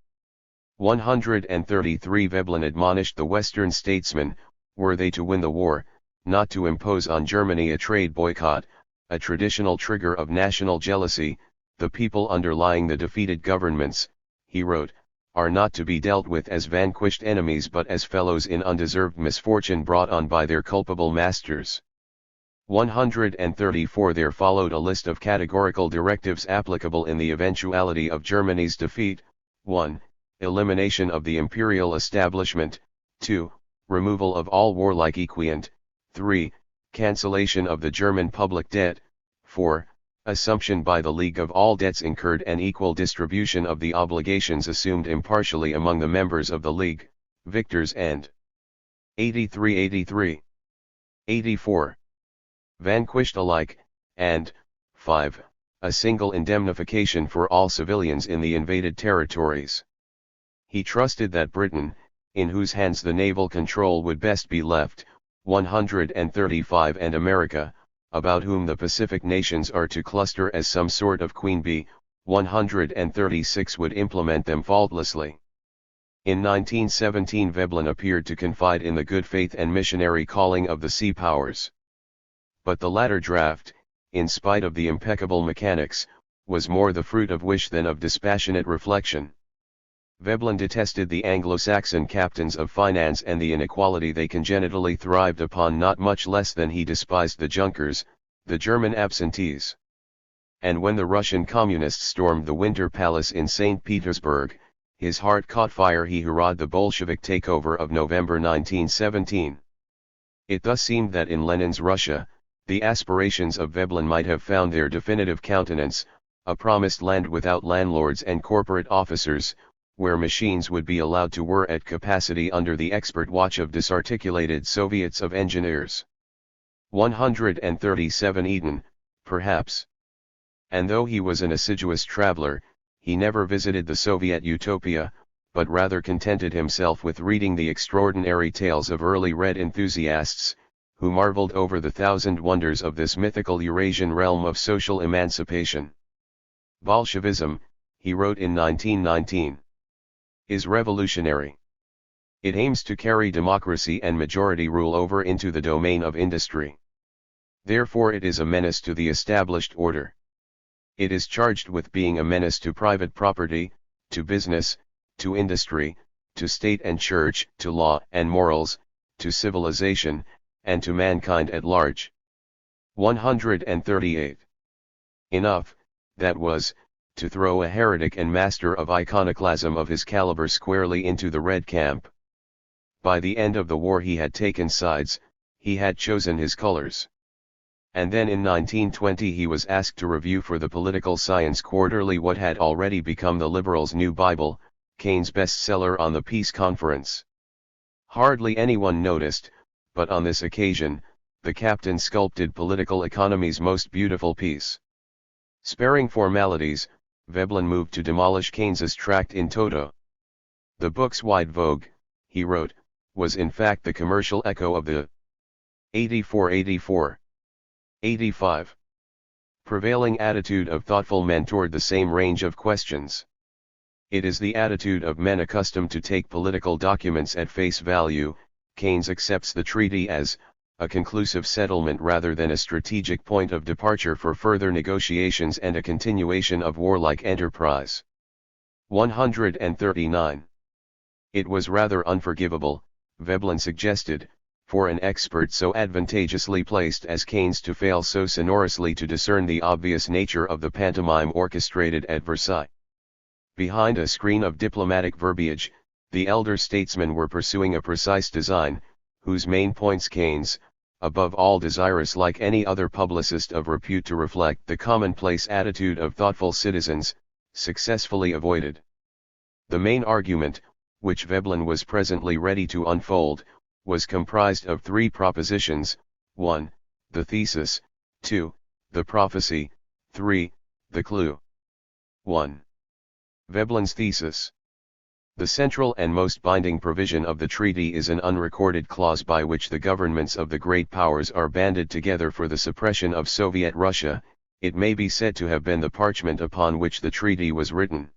133 Veblen admonished the Western statesmen, were they to win the war, not to impose on Germany a trade boycott, a traditional trigger of national jealousy. The people underlying the defeated governments, he wrote, are not to be dealt with as vanquished enemies but as fellows in undeserved misfortune brought on by their culpable masters. 134 There followed a list of categorical directives applicable in the eventuality of Germany's defeat. 1. Elimination of the imperial establishment. 2. Removal of all warlike equiant. 3. Cancellation of the German public debt. 4. Assumption by the League of all debts incurred and equal distribution of the obligations assumed impartially among the members of the League, victors and 83. 84. Vanquished alike, and 5. A single indemnification for all civilians in the invaded territories. He trusted that Britain, in whose hands the naval control would best be left, 135 and America, about whom the Pacific nations are to cluster as some sort of queen bee, 136 would implement them faultlessly. In 1917 Veblen appeared to confide in the good faith and missionary calling of the sea powers. But the latter draft, in spite of the impeccable mechanics, was more the fruit of wish than of dispassionate reflection. Veblen detested the Anglo-Saxon captains of finance and the inequality they congenitally thrived upon not much less than he despised the Junkers, the German absentees. And when the Russian communists stormed the Winter Palace in St. Petersburg, his heart caught fire. He hurrahed the Bolshevik takeover of November 1917. It thus seemed that in Lenin's Russia, the aspirations of Veblen might have found their definitive countenance, a promised land without landlords and corporate officers, where machines would be allowed to whir at capacity under the expert watch of disarticulated Soviets of engineers. 137 Eden, perhaps. And though he was an assiduous traveler, he never visited the Soviet utopia, but rather contented himself with reading the extraordinary tales of early Red enthusiasts, who marveled over the thousand wonders of this mythical Eurasian realm of social emancipation. Bolshevism, he wrote in 1919, is revolutionary. It aims to carry democracy and majority rule over into the domain of industry. Therefore it is a menace to the established order. It is charged with being a menace to private property, to business, to industry, to state and church, to law and morals, to civilization, and to mankind at large. 138. Enough, that was, to throw a heretic and master of iconoclasm of his caliber squarely into the red camp. By the end of the war he had taken sides, he had chosen his colors. And then in 1920 he was asked to review for the Political Science Quarterly what had already become the liberals' new Bible, Keynes' bestseller on the Peace Conference. Hardly anyone noticed, but on this occasion, the captain sculpted political economy's most beautiful piece. Sparing formalities, Veblen moved to demolish Keynes's tract in toto. The book's wide vogue, he wrote, was in fact the commercial echo of the 85 prevailing attitude of thoughtful men toward the same range of questions. It is the attitude of men accustomed to take political documents at face value. Keynes accepts the treaty as a conclusive settlement rather than a strategic point of departure for further negotiations and a continuation of warlike enterprise. 139. It was rather unforgivable, Veblen suggested, for an expert so advantageously placed as Keynes to fail so sonorously to discern the obvious nature of the pantomime orchestrated at Versailles. Behind a screen of diplomatic verbiage, the elder statesmen were pursuing a precise design, whose main points Keynes, above all desirous like any other publicist of repute to reflect the commonplace attitude of thoughtful citizens, successfully avoided. The main argument, which Veblen was presently ready to unfold, was comprised of three propositions: 1. The thesis, 2. The prophecy, 3. The clue. 1. Veblen's thesis. The central and most binding provision of the treaty is an unrecorded clause by which the governments of the great powers are banded together for the suppression of Soviet Russia. It may be said to have been the parchment upon which the treaty was written.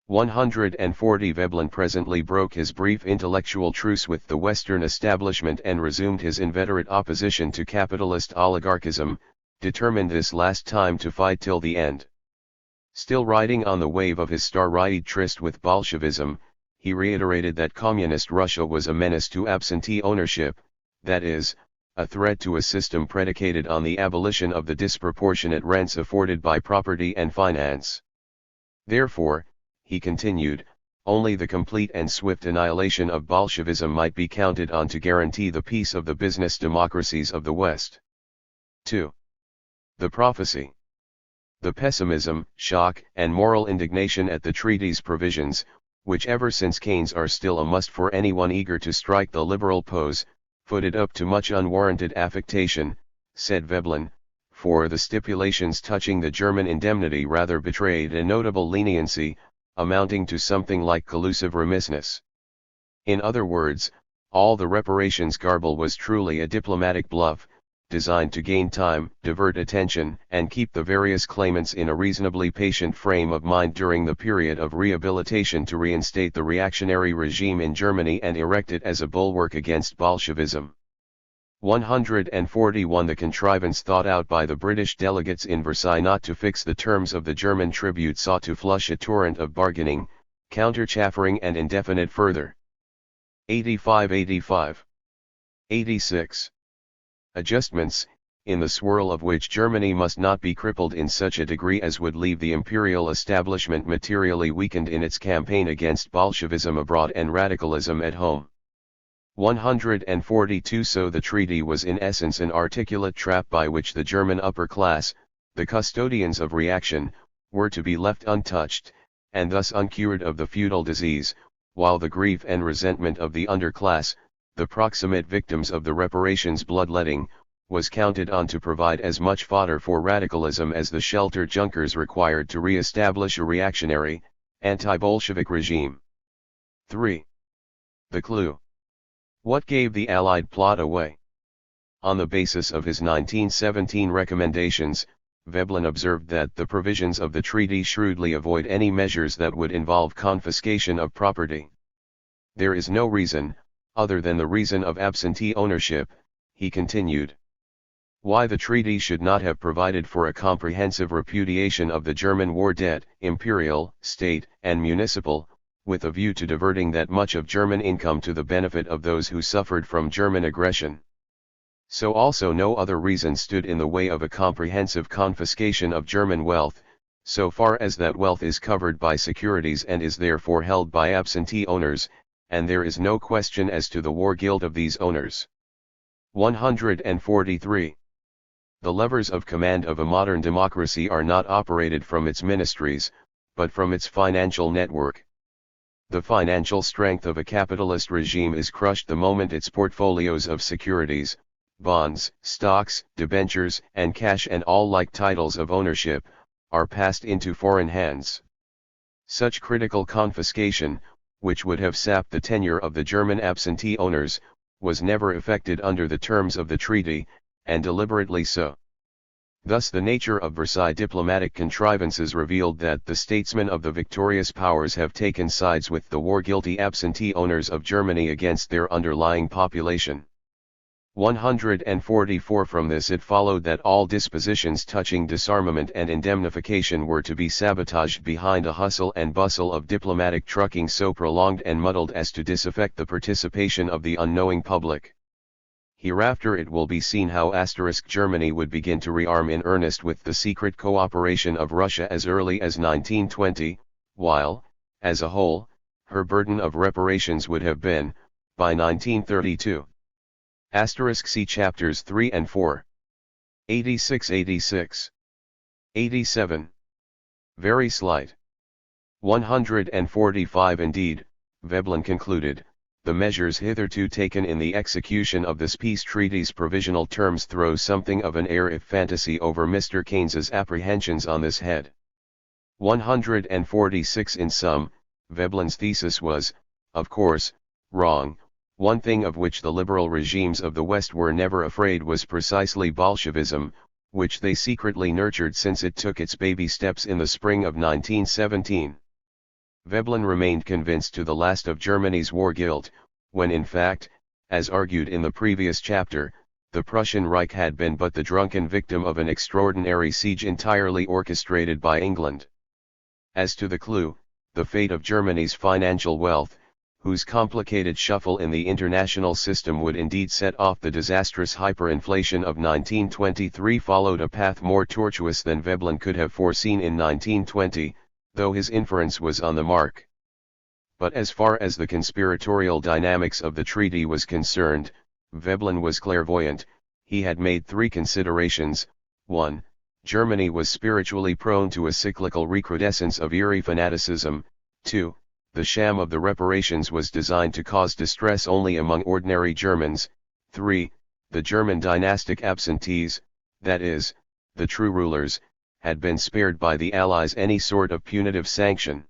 140. Veblen presently broke his brief intellectual truce with the Western establishment and resumed his inveterate opposition to capitalist oligarchism, determined this last time to fight till the end. Still riding on the wave of his star-eyed tryst with Bolshevism, he reiterated that communist Russia was a menace to absentee ownership, that is, a threat to a system predicated on the abolition of the disproportionate rents afforded by property and finance. Therefore, he continued, only the complete and swift annihilation of Bolshevism might be counted on to guarantee the peace of the business democracies of the West. 2. The prophecy. The pessimism, shock, and moral indignation at the treaty's provisions, which ever since Keynes are still a must for anyone eager to strike the liberal pose, footed up to much unwarranted affectation, said Veblen, for the stipulations touching the German indemnity rather betrayed a notable leniency, amounting to something like collusive remissness. In other words, all the reparations garble was truly a diplomatic bluff, designed to gain time, divert attention, and keep the various claimants in a reasonably patient frame of mind during the period of rehabilitation to reinstate the reactionary regime in Germany and erect it as a bulwark against Bolshevism. 141. The contrivance thought out by the British delegates in Versailles not to fix the terms of the German tribute sought to flush a torrent of bargaining, counter-chaffering and indefinite further. 85. 86. Adjustments, in the swirl of which Germany must not be crippled in such a degree as would leave the imperial establishment materially weakened in its campaign against Bolshevism abroad and radicalism at home. 142. So the treaty was in essence an articulate trap by which the German upper class, the custodians of reaction, were to be left untouched, and thus uncured of the feudal disease, while the grief and resentment of the underclass, the proximate victims of the reparations bloodletting, was counted on to provide as much fodder for radicalism as the shelter Junkers required to re-establish a reactionary, anti-Bolshevik regime. 3. The clue. What gave the Allied plot away? On the basis of his 1917 recommendations, Veblen observed that the provisions of the treaty shrewdly avoid any measures that would involve confiscation of property. There is no reason, other than the reason of absentee ownership, he continued. Why the treaty should not have provided for a comprehensive repudiation of the German war debt, imperial, state, and municipal, with a view to diverting that much of German income to the benefit of those who suffered from German aggression. So also no other reason stood in the way of a comprehensive confiscation of German wealth, so far as that wealth is covered by securities and is therefore held by absentee owners, and there is no question as to the war guilt of these owners. 143. The levers of command of a modern democracy are not operated from its ministries, but from its financial network. The financial strength of a capitalist regime is crushed the moment its portfolios of securities, bonds, stocks, debentures, and cash and all like titles of ownership, are passed into foreign hands. Such critical confiscation, which would have sapped the tenure of the German absentee owners, was never effected under the terms of the treaty, and deliberately so. Thus the nature of Versailles diplomatic contrivances revealed that the statesmen of the victorious powers have taken sides with the war-guilty absentee owners of Germany against their underlying population. 144. From this it followed that all dispositions touching disarmament and indemnification were to be sabotaged behind a hustle and bustle of diplomatic trucking so prolonged and muddled as to disaffect the participation of the unknowing public. Hereafter it will be seen how Germany would begin to rearm in earnest with the secret cooperation of Russia as early as 1920, while, as a whole, her burden of reparations would have been, by 1932. See chapters 3 and 4. 86. 87. Very slight. 145. Indeed, Veblen concluded, the measures hitherto taken in the execution of this peace treaty's provisional terms throw something of an air of fantasy over Mr. Keynes's apprehensions on this head. 146. In sum, Veblen's thesis was, of course, wrong. One thing of which the liberal regimes of the West were never afraid was precisely Bolshevism, which they secretly nurtured since it took its baby steps in the spring of 1917. Veblen remained convinced to the last of Germany's war guilt, when in fact, as argued in the previous chapter, the Prussian Reich had been but the drunken victim of an extraordinary siege entirely orchestrated by England. As to the clue, the fate of Germany's financial wealth, whose complicated shuffle in the international system would indeed set off the disastrous hyperinflation of 1923, followed a path more tortuous than Veblen could have foreseen in 1920, though his inference was on the mark. But as far as the conspiratorial dynamics of the treaty was concerned, Veblen was clairvoyant. He had made three considerations. 1. Germany was spiritually prone to a cyclical recrudescence of eerie fanaticism. 2. The sham of the reparations was designed to cause distress only among ordinary Germans. 3. The German dynastic absentees, that is, the true rulers, had been spared by the Allies any sort of punitive sanction.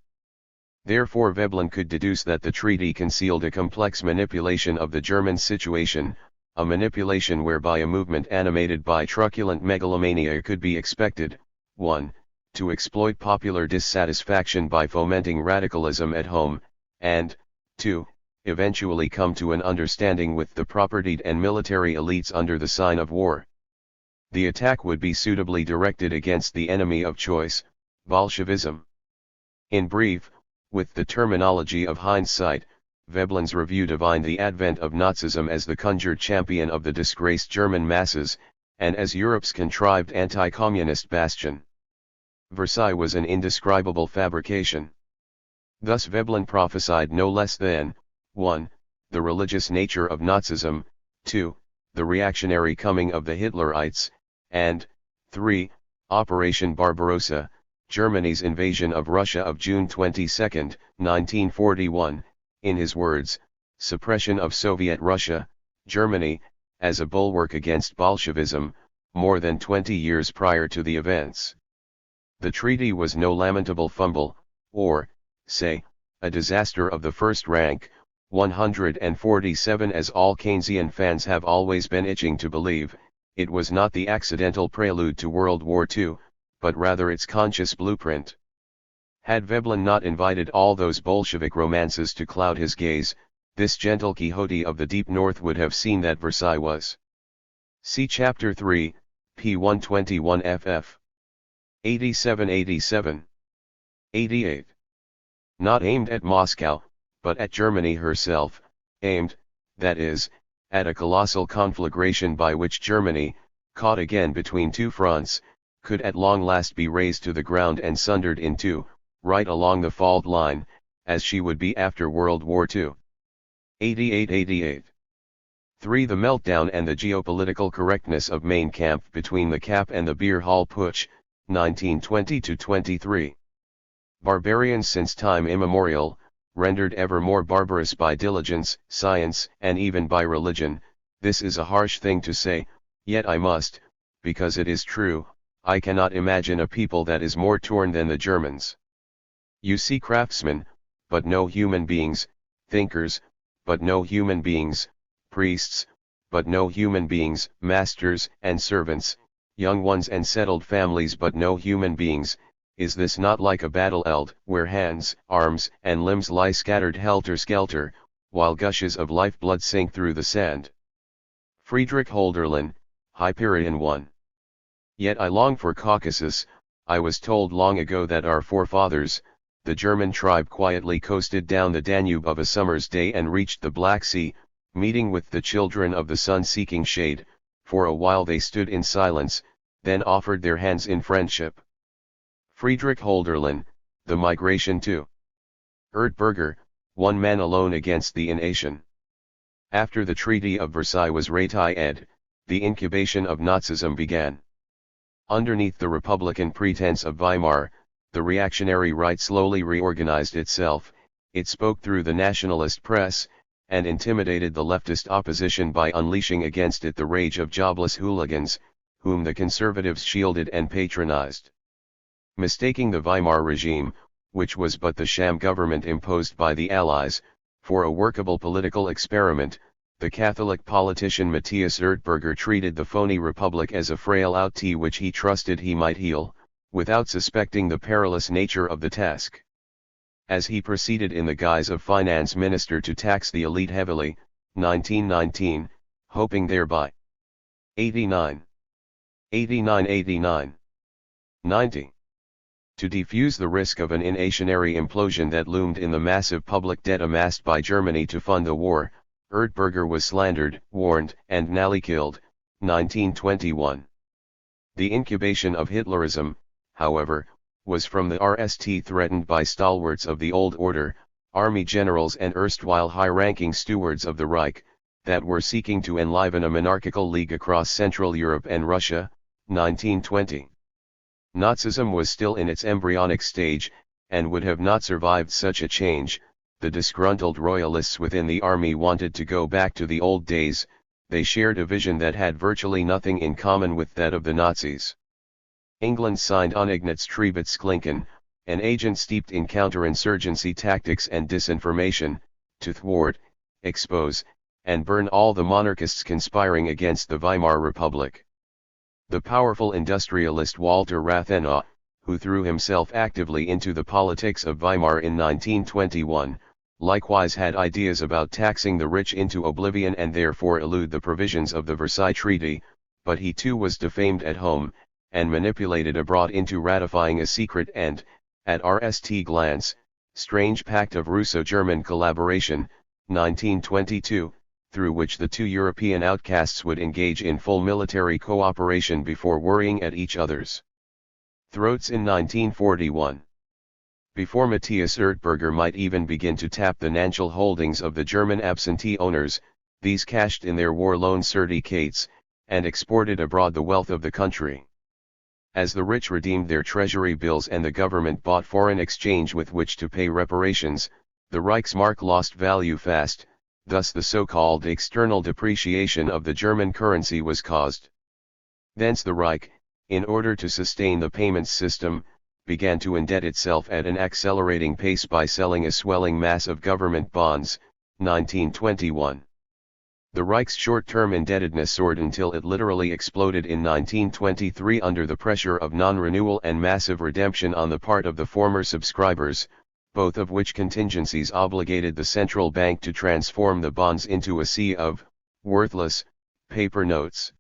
Therefore Veblen could deduce that the treaty concealed a complex manipulation of the German situation, a manipulation whereby a movement animated by truculent megalomania could be expected. 1. To exploit popular dissatisfaction by fomenting radicalism at home, and, 2. Eventually come to an understanding with the propertied and military elites under the sign of war. The attack would be suitably directed against the enemy of choice, Bolshevism. In brief, with the terminology of hindsight, Veblen's review divined the advent of Nazism as the conjured champion of the disgraced German masses, and as Europe's contrived anti-communist bastion. Versailles was an indescribable fabrication. Thus Veblen prophesied no less than, 1. The religious nature of Nazism, 2. The reactionary coming of the Hitlerites, and, 3. Operation Barbarossa, Germany's invasion of Russia of June 22, 1941, in his words, suppression of Soviet Russia, Germany, as a bulwark against Bolshevism, more than 20 years prior to the events. The treaty was no lamentable fumble, or, say, a disaster of the first rank. 147. As all Keynesian fans have always been itching to believe, it was not the accidental prelude to World War II, but rather its conscious blueprint. Had Veblen not invited all those Bolshevik romances to cloud his gaze, this gentle Quixote of the deep north would have seen that Versailles was See Chapter 3, p. 121 ff. 87-87. 88. Not aimed at Moscow, but at Germany herself, aimed, that is, at a colossal conflagration by which Germany, caught again between two fronts, could at long last be razed to the ground and sundered in two, right along the fault line, as she would be after World War II. 88-88. 3. The meltdown and the geopolitical correctness of Mein Kampf between the Kapp and the Beer Hall Putsch, 1920-23. Barbarians since time immemorial, rendered ever more barbarous by diligence, science, and even by religion. This is a harsh thing to say, yet I must, because it is true. I cannot imagine a people that is more torn than the Germans. You see craftsmen, but no human beings, thinkers, but no human beings, priests, but no human beings, masters and servants, young ones and settled families but no human beings. Is this not like a battle-eld, where hands, arms, and limbs lie scattered helter-skelter, while gushes of lifeblood sink through the sand? Friedrich Hölderlin, Hyperion 1. Yet I long for Caucasus. I was told long ago that our forefathers, the German tribe, quietly coasted down the Danube of a summer's day and reached the Black Sea, meeting with the children of the sun seeking shade. For a while they stood in silence, then offered their hands in friendship. Friedrich Hölderlin, The Migration to Erdberger, One Man Alone Against the Nation. After the Treaty of Versailles was ratified, the incubation of Nazism began. Underneath the republican pretense of Weimar, the reactionary right slowly reorganized itself. It spoke through the nationalist press, and intimidated the leftist opposition by unleashing against it the rage of jobless hooligans, whom the conservatives shielded and patronized. Mistaking the Weimar regime, which was but the sham government imposed by the Allies, for a workable political experiment, the Catholic politician Matthias Erdberger treated the phony republic as a frail outil which he trusted he might heal, without suspecting the perilous nature of the task. As he proceeded in the guise of finance minister to tax the elite heavily, 1919, hoping thereby 89. 89-89. 90. To defuse the risk of an inationary implosion that loomed in the massive public debt amassed by Germany to fund the war, Erdberger was slandered, warned, and nearly killed, 1921. The incubation of Hitlerism, however, was from the RST threatened by stalwarts of the old order, army generals and erstwhile high-ranking stewards of the Reich, that were seeking to enliven a monarchical league across Central Europe and Russia, 1920. Nazism was still in its embryonic stage, and would have not survived such a change. The disgruntled royalists within the army wanted to go back to the old days. They shared a vision that had virtually nothing in common with that of the Nazis. England signed on Ignatz-Trebitz-Klinken, an agent steeped in counterinsurgency tactics and disinformation, to thwart, expose, and burn all the monarchists conspiring against the Weimar Republic. The powerful industrialist Walter Rathenau, who threw himself actively into the politics of Weimar in 1921, likewise had ideas about taxing the rich into oblivion and therefore elude the provisions of the Versailles Treaty, but he too was defamed at home, and manipulated abroad into ratifying a secret and, at RST glance, strange pact of Russo-German collaboration, 1922, through which the two European outcasts would engage in full military cooperation before worrying at each other's throats in 1941. Before Matthias Erdberger might even begin to tap the financial holdings of the German absentee owners, these cashed in their war loan certificates, and exported abroad the wealth of the country. As the rich redeemed their treasury bills and the government bought foreign exchange with which to pay reparations, the Reichsmark lost value fast. Thus the so-called external depreciation of the German currency was caused. Thence the Reich, in order to sustain the payments system, began to indebt itself at an accelerating pace by selling a swelling mass of government bonds, 1921. The Reich's short-term indebtedness soared until it literally exploded in 1923 under the pressure of non-renewal and massive redemption on the part of the former subscribers, both of which contingencies obligated the central bank to transform the bonds into a sea of worthless paper notes.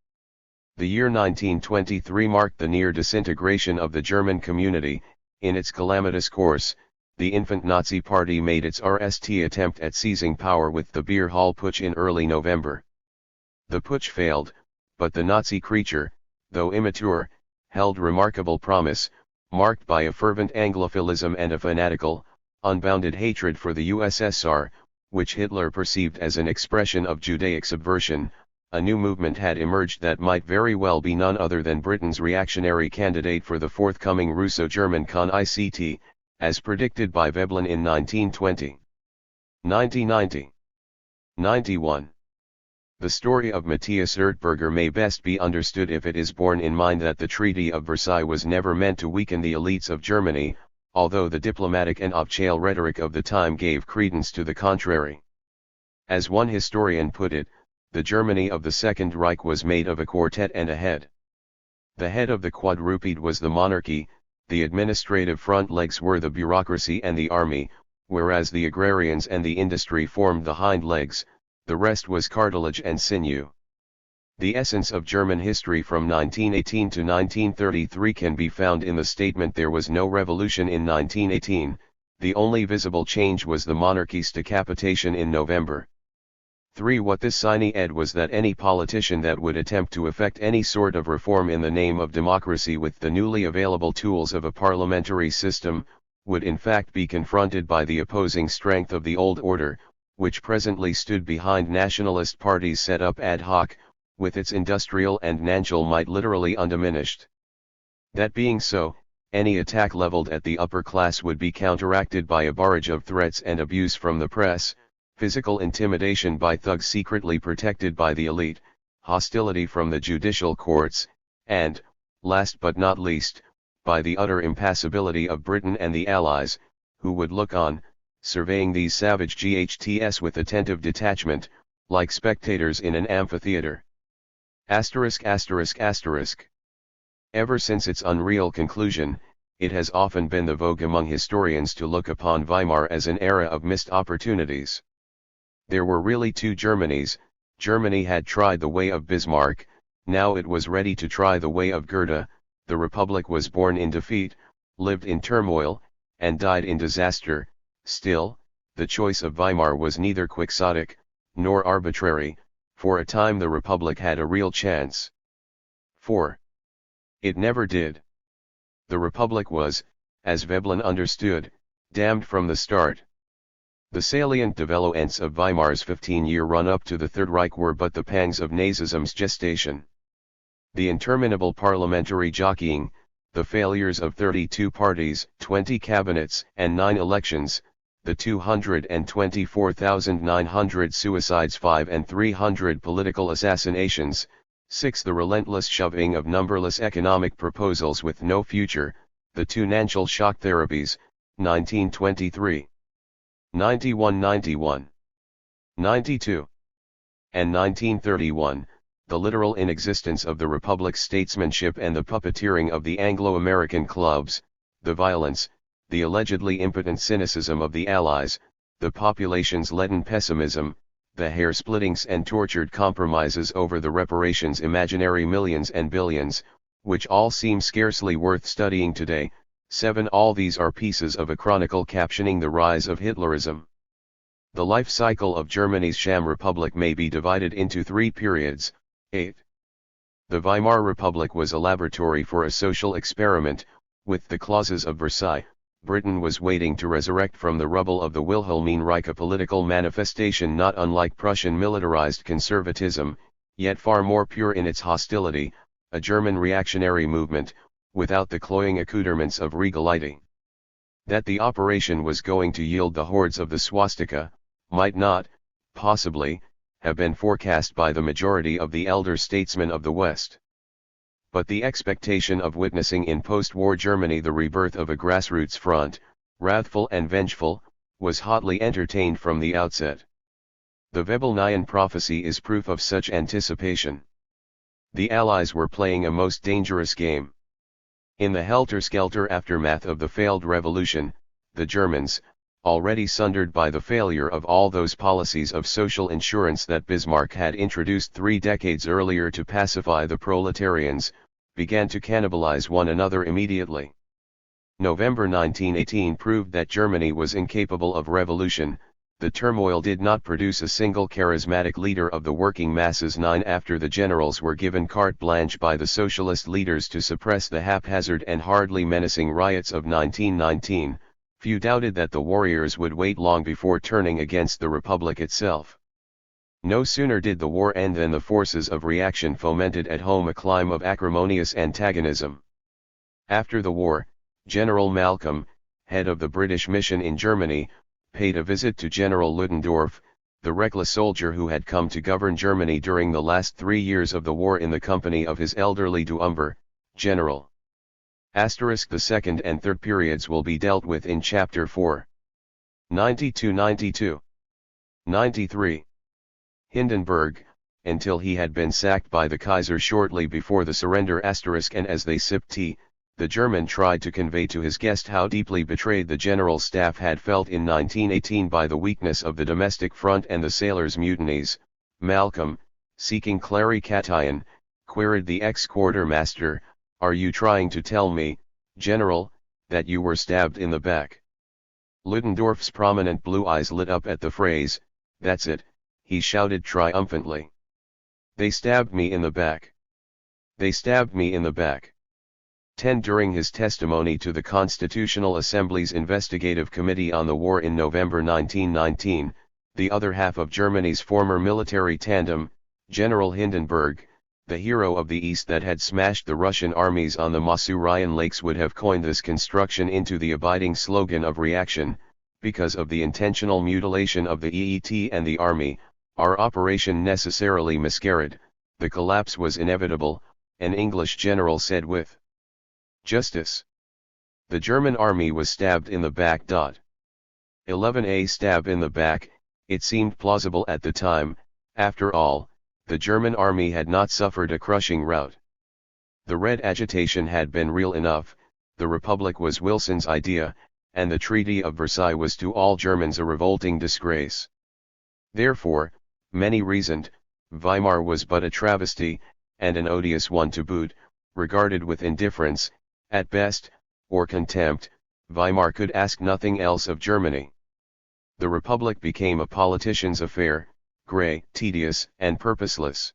The year 1923 marked the near disintegration of the German community. In its calamitous course, the infant Nazi Party made its RST attempt at seizing power with the Beer Hall Putsch in early November. The putsch failed, but the Nazi creature, though immature, held remarkable promise, marked by a fervent Anglophilism and a fanatical, unbounded hatred for the USSR, which Hitler perceived as an expression of Judaic subversion. A new movement had emerged that might very well be none other than Britain's reactionary candidate for the forthcoming Russo-German Con-ICT, as predicted by Veblen in 1920. 1990. 91. The story of Matthias Erdberger may best be understood if it is borne in mind that the Treaty of Versailles was never meant to weaken the elites of Germany, although the diplomatic and obscene rhetoric of the time gave credence to the contrary. As one historian put it, the Germany of the Second Reich was made of a quartet and a head. The head of the quadruped was the monarchy, the administrative front legs were the bureaucracy and the army, whereas the agrarians and the industry formed the hind legs, the rest was cartilage and sinew. The essence of German history from 1918 to 1933 can be found in the statement there was no revolution in 1918, the only visible change was the monarchy's decapitation in November. 3. What this signified was that any politician that would attempt to effect any sort of reform in the name of democracy with the newly available tools of a parliamentary system, would in fact be confronted by the opposing strength of the old order, which presently stood behind nationalist parties set up ad hoc, with its industrial and financial might literally undiminished. That being so, any attack leveled at the upper class would be counteracted by a barrage of threats and abuse from the press, physical intimidation by thugs secretly protected by the elite, hostility from the judicial courts, and, last but not least, by the utter impassibility of Britain and the Allies, who would look on, surveying these savage GHTS with attentive detachment, like spectators in an amphitheater. *******. Ever since its unreal conclusion, it has often been the vogue among historians to look upon Weimar as an era of missed opportunities. There were really two Germanys. Germany had tried the way of Bismarck, now it was ready to try the way of Goethe. The Republic was born in defeat, lived in turmoil, and died in disaster. Still, the choice of Weimar was neither quixotic, nor arbitrary. For a time the Republic had a real chance. 4. It never did. The Republic was, as Veblen understood, damned from the start. The salient developments of Weimar's 15-year run-up to the Third Reich were but the pangs of Nazism's gestation. The interminable parliamentary jockeying, the failures of 32 parties, 20 cabinets, and 9 elections, the 224,900 suicides, 5 and 300 political assassinations, 6. The relentless shoving of numberless economic proposals with no future, the two financial shock therapies, 1923. 91-91, 92, and 1931, the literal inexistence of the Republic's statesmanship and the puppeteering of the Anglo-American clubs, the violence, the allegedly impotent cynicism of the Allies, the population's leaden pessimism, the hair-splittings and tortured compromises over the reparations, imaginary millions and billions, which all seem scarcely worth studying today. 7. All these are pieces of a chronicle captioning the rise of Hitlerism. The life cycle of Germany's sham republic may be divided into 3 periods. 8. The Weimar Republic was a laboratory for a social experiment. With the clauses of Versailles, Britain was waiting to resurrect from the rubble of the Wilhelmine Reich a political manifestation not unlike Prussian militarized conservatism, yet far more pure in its hostility, a German reactionary movement, without the cloying accoutrements of regality. That the operation was going to yield the hordes of the swastika, might not, possibly, have been forecast by the majority of the elder statesmen of the West. But the expectation of witnessing in post-war Germany the rebirth of a grassroots front, wrathful and vengeful, was hotly entertained from the outset. The Webelnian prophecy is proof of such anticipation. The Allies were playing a most dangerous game. In the helter-skelter aftermath of the failed revolution, the Germans, already sundered by the failure of all those policies of social insurance that Bismarck had introduced 3 decades earlier to pacify the proletarians, began to cannibalize one another immediately. November 1918 proved that Germany was incapable of revolution. The turmoil did not produce a single charismatic leader of the working masses. 9 After the generals were given carte blanche by the socialist leaders to suppress the haphazard and hardly menacing riots of 1919, few doubted that the warriors would wait long before turning against the Republic itself. No sooner did the war end than the forces of reaction fomented at home a climate of acrimonious antagonism. After the war, General Malcolm, head of the British mission in Germany, paid a visit to General Ludendorff, the reckless soldier who had come to govern Germany during the last 3 years of the war in the company of his elderly Duumber, General. The second and third periods will be dealt with in Chapter 4. 90-92. 93. Hindenburg, until he had been sacked by the Kaiser shortly before the surrender*, and as they sipped tea, the German tried to convey to his guest how deeply betrayed the General Staff had felt in 1918 by the weakness of the domestic front and the sailors' mutinies. Malcolm, seeking clarification, queried the ex-quartermaster, "Are you trying to tell me, General, that you were stabbed in the back?" Ludendorff's prominent blue eyes lit up at the phrase. "That's it," he shouted triumphantly. "They stabbed me in the back. They stabbed me in the back." 10 During his testimony to the Constitutional Assembly's Investigative Committee on the War in November 1919, the other half of Germany's former military tandem, General Hindenburg, the hero of the East that had smashed the Russian armies on the Masurian Lakes, would have coined this construction into the abiding slogan of reaction: "Because of the intentional mutilation of the EET and the army, our operation necessarily miscarried, the collapse was inevitable," an English general said with justice. The German army was stabbed in the back. 11A Stab in the back. It seemed plausible at the time. After all, the German army had not suffered a crushing rout. The Red agitation had been real enough. The Republic was Wilson's idea, and the Treaty of Versailles was to all Germans a revolting disgrace. Therefore, many reasoned, Weimar was but a travesty, and an odious one to boot, regarded with indifference, at best, or contempt. Weimar could ask nothing else of Germany. The Republic became a politician's affair, grey, tedious, and purposeless.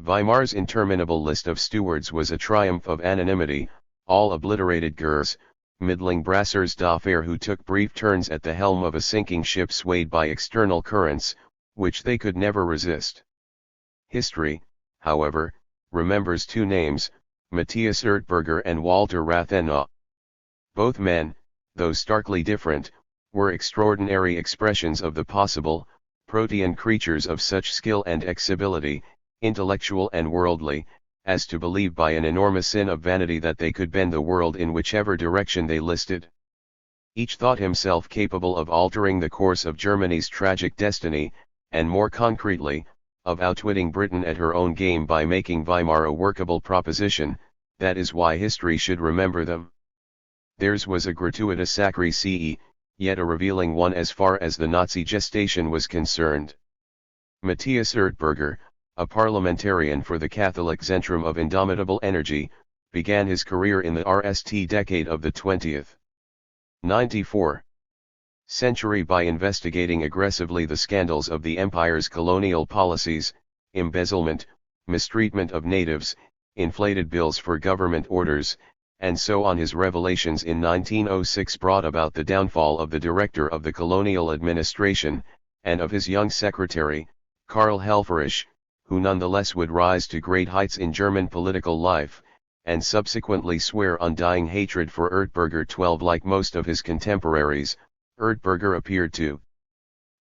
Weimar's interminable list of stewards was a triumph of anonymity, all obliterated Gers, middling brasseurs d'affaires who took brief turns at the helm of a sinking ship swayed by external currents, which they could never resist. History, however, remembers 2 names, Matthias Erdberger and Walter Rathenau. Both men, though starkly different, were extraordinary expressions of the possible, protean creatures of such skill and exibility, intellectual and worldly, as to believe by an enormous sin of vanity that they could bend the world in whichever direction they listed. Each thought himself capable of altering the course of Germany's tragic destiny, and more concretely, of outwitting Britain at her own game by making Weimar a workable proposition. That is why history should remember them. Theirs was a gratuitous sacrifice, yet a revealing one as far as the Nazi gestation was concerned. Matthias Erdberger, a parliamentarian for the Catholic Zentrum of indomitable energy, began his career in the RST decade of the 20th. 94. Century by investigating aggressively the scandals of the empire's colonial policies, embezzlement, mistreatment of natives, inflated bills for government orders, and so on. His revelations in 1906 brought about the downfall of the director of the colonial administration, and of his young secretary, Karl Helfferich, who nonetheless would rise to great heights in German political life, and subsequently swear undying hatred for Erdberger. 12 Like most of his contemporaries, Erdberger appeared to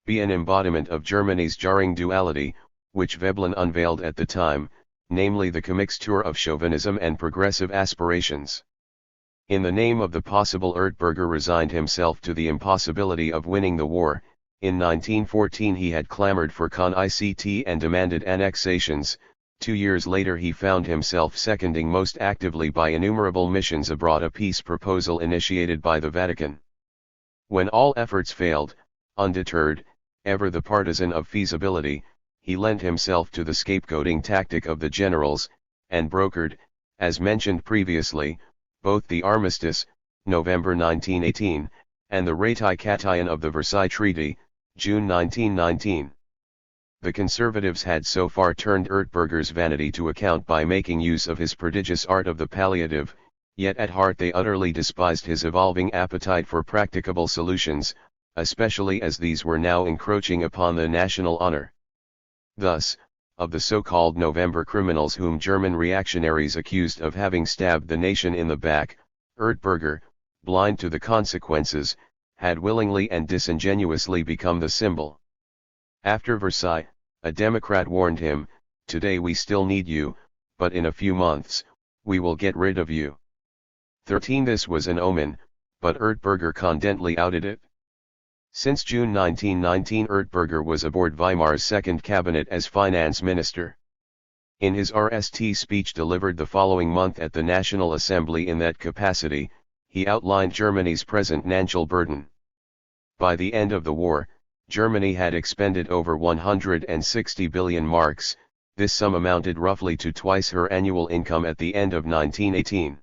be an embodiment of Germany's jarring duality, which Veblen unveiled at the time, namely the commixture of chauvinism and progressive aspirations. In the name of the possible, Erdberger resigned himself to the impossibility of winning the war. In 1914 he had clamored for con-ICT and demanded annexations. 2 years later he found himself seconding most actively by innumerable missions abroad a peace proposal initiated by the Vatican. When all efforts failed, undeterred, ever the partisan of feasibility, he lent himself to the scapegoating tactic of the generals, and brokered, as mentioned previously, both the armistice, November 1918, and the ratification of the Versailles Treaty, June 1919. The conservatives had so far turned Ertberger's vanity to account by making use of his prodigious art of the palliative, yet at heart they utterly despised his evolving appetite for practicable solutions, especially as these were now encroaching upon the national honor. Thus, of the so-called November criminals whom German reactionaries accused of having stabbed the nation in the back, Ertberger, blind to the consequences, had willingly and disingenuously become the symbol. After Versailles, a Democrat warned him, "Today we still need you, but in a few months, we will get rid of you." 13. This was an omen, but Ertberger confidently outed it. Since June 1919 Ertberger was aboard Weimar's second cabinet as finance minister. In his RST speech delivered the following month at the National Assembly in that capacity, he outlined Germany's present financial burden. By the end of the war, Germany had expended over 160 billion marks, this sum amounted roughly to twice her annual income at the end of 1918.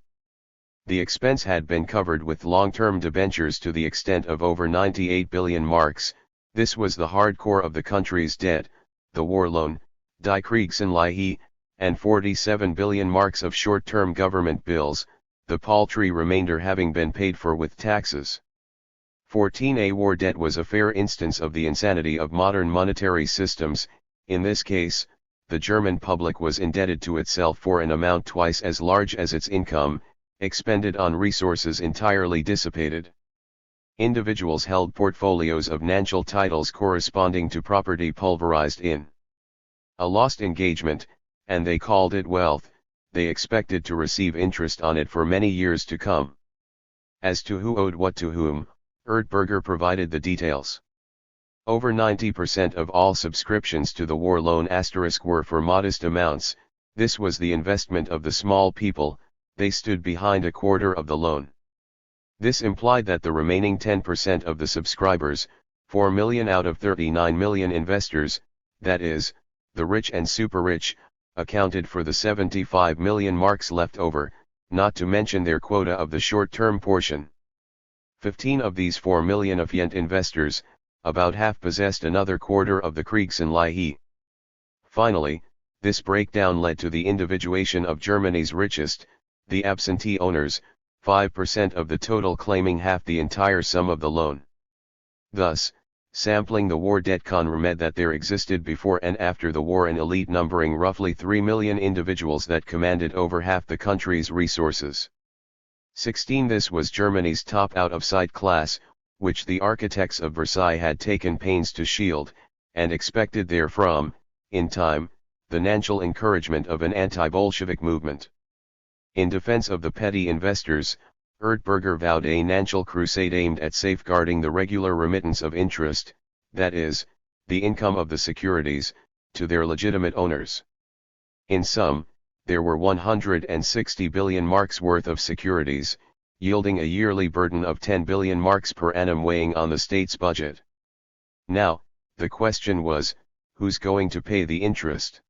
The expense had been covered with long-term debentures to the extent of over 98 billion marks, this was the hardcore of the country's debt, the war loan, Die Kriegsanleihe, and 47 billion marks of short-term government bills, the paltry remainder having been paid for with taxes. 14. A war debt was a fair instance of the insanity of modern monetary systems. In this case, the German public was indebted to itself for an amount twice as large as its income, expended on resources entirely dissipated. Individuals held portfolios of financial titles corresponding to property pulverized in a lost engagement, and they called it wealth. They expected to receive interest on it for many years to come. As to who owed what to whom, Ertberger provided the details. Over 90% of all subscriptions to the war loan * were for modest amounts. This was the investment of the small people, they stood behind a quarter of the loan. This implied that the remaining 10% of the subscribers, 4 million out of 39 million investors, that is, the rich and super-rich, accounted for the 75 million marks left over, not to mention their quota of the short-term portion. 15 of these 4 million affiant investors, about half possessed another quarter of the Kriegsanleihe. Finally, this breakdown led to the individuation of Germany's richest, the absentee owners, 5% of the total claiming half the entire sum of the loan. Thus, sampling the war debt remed that there existed before and after the war an elite numbering roughly 3 million individuals that commanded over half the country's resources. 16. This was Germany's top out-of-sight class, which the architects of Versailles had taken pains to shield, and expected therefrom, in time, the financial encouragement of an anti-Bolshevik movement. In defense of the petty investors, Ertberger vowed a financial crusade aimed at safeguarding the regular remittance of interest, that is, the income of the securities, to their legitimate owners. In sum, there were 160 billion marks worth of securities, yielding a yearly burden of 10 billion marks per annum weighing on the state's budget. Now, the question was, who's going to pay the interest?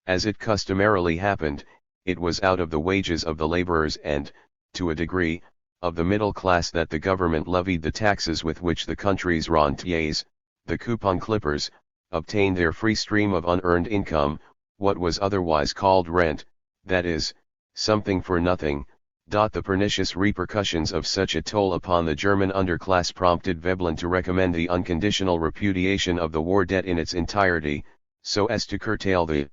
As it customarily happened, it was out of the wages of the laborers and, to a degree, of the middle class that the government levied the taxes with which the country's rentiers, the coupon clippers, obtained their free stream of unearned income, what was otherwise called rent, that is, something for nothing. The pernicious repercussions of such a toll upon the German underclass prompted Veblen to recommend the unconditional repudiation of the war debt in its entirety, so as to curtail the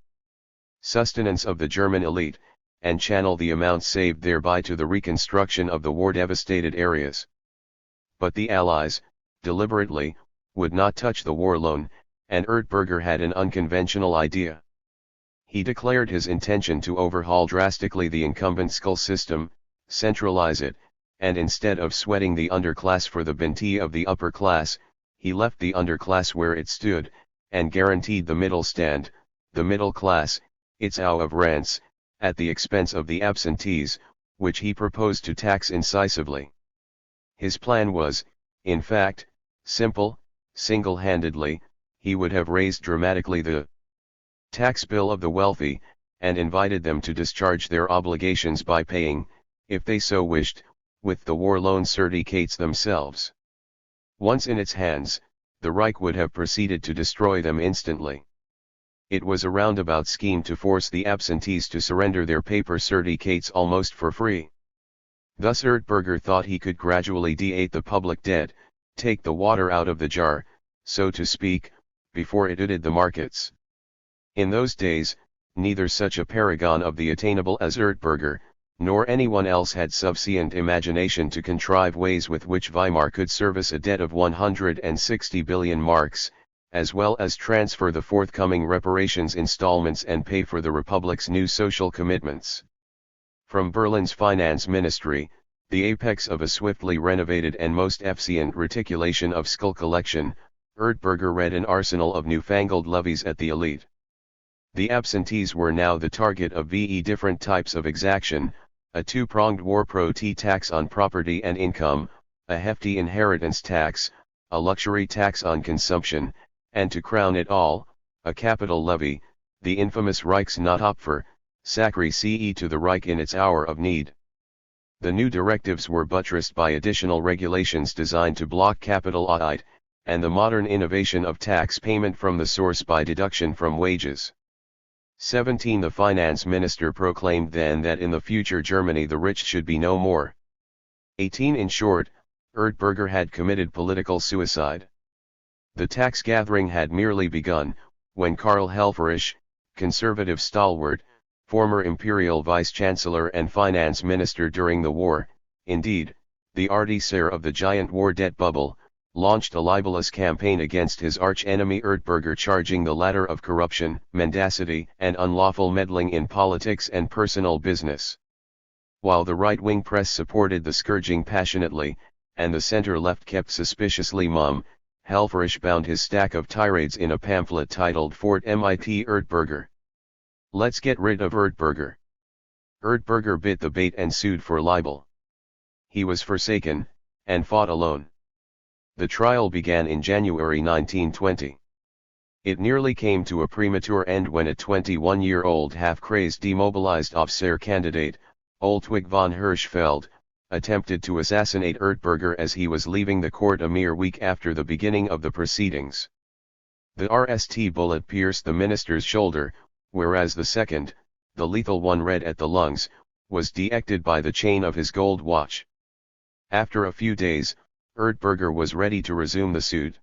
sustenance of the German elite, and channel the amounts saved thereby to the reconstruction of the war-devastated areas. But the Allies, deliberately, would not touch the war loan, and Ertberger had an unconventional idea. He declared his intention to overhaul drastically the incumbent school system, centralize it, and instead of sweating the underclass for the bounty of the upper class, he left the underclass where it stood, and guaranteed the middle stand, the middle class, its ow of rents, at the expense of the absentees, which he proposed to tax incisively. His plan was, In fact, single-handedly, he would have raised dramatically the tax bill of the wealthy, and invited them to discharge their obligations by paying, if they so wished, with the war loan certificates themselves. Once in its hands, the Reich would have proceeded to destroy them instantly. It was a roundabout scheme to force the absentees to surrender their paper certificates almost for free. Thus Erdberger thought he could gradually de-ate the public debt, take the water out of the jar, so to speak, before it flooded the markets. In those days, neither such a paragon of the attainable as Erdberger, nor anyone else had sufficient imagination to contrive ways with which Weimar could service a debt of 160 billion marks, as well as transfer the forthcoming reparations installments and pay for the Republic's new social commitments. From Berlin's finance ministry, the apex of a swiftly renovated and most efficient reticulation of skull collection, Erdberger read an arsenal of newfangled levies at the elite. The absentees were now the target of different types of exaction: a two-pronged war property tax on property and income, a hefty inheritance tax, a luxury tax on consumption, and to crown it all, a capital levy, the infamous Reichsnotopfer, sacre to the Reich in its hour of need. The new directives were buttressed by additional regulations designed to block capital audit, and the modern innovation of tax payment from the source by deduction from wages. 17. The finance minister proclaimed then that in the future Germany the rich should be no more. 18. In short, Erdberger had committed political suicide. The tax gathering had merely begun, when Karl Helfferich, conservative stalwart, former imperial vice-chancellor and finance minister during the war, indeed, the artisaire of the giant war debt bubble, launched a libelous campaign against his arch-enemy Erdberger, charging the latter of corruption, mendacity, and unlawful meddling in politics and personal business. While the right-wing press supported the scourging passionately, and the center-left kept suspiciously mum, Helfferich bound his stack of tirades in a pamphlet titled Fort mit Erdberger. Let's get rid of Erdberger. Erdberger bit the bait and sued for libel. He was forsaken, and fought alone. The trial began in January 1920. It nearly came to a premature end when a 21-year-old half-crazed demobilized Aufseher candidate, Oltwig von Hirschfeld, attempted to assassinate Erdberger as he was leaving the court a mere week after the beginning of the proceedings. The RST bullet pierced the minister's shoulder, whereas the second, the lethal one read at the lungs, was deacted by the chain of his gold watch. After a few days, Erdberger was ready to resume the suit.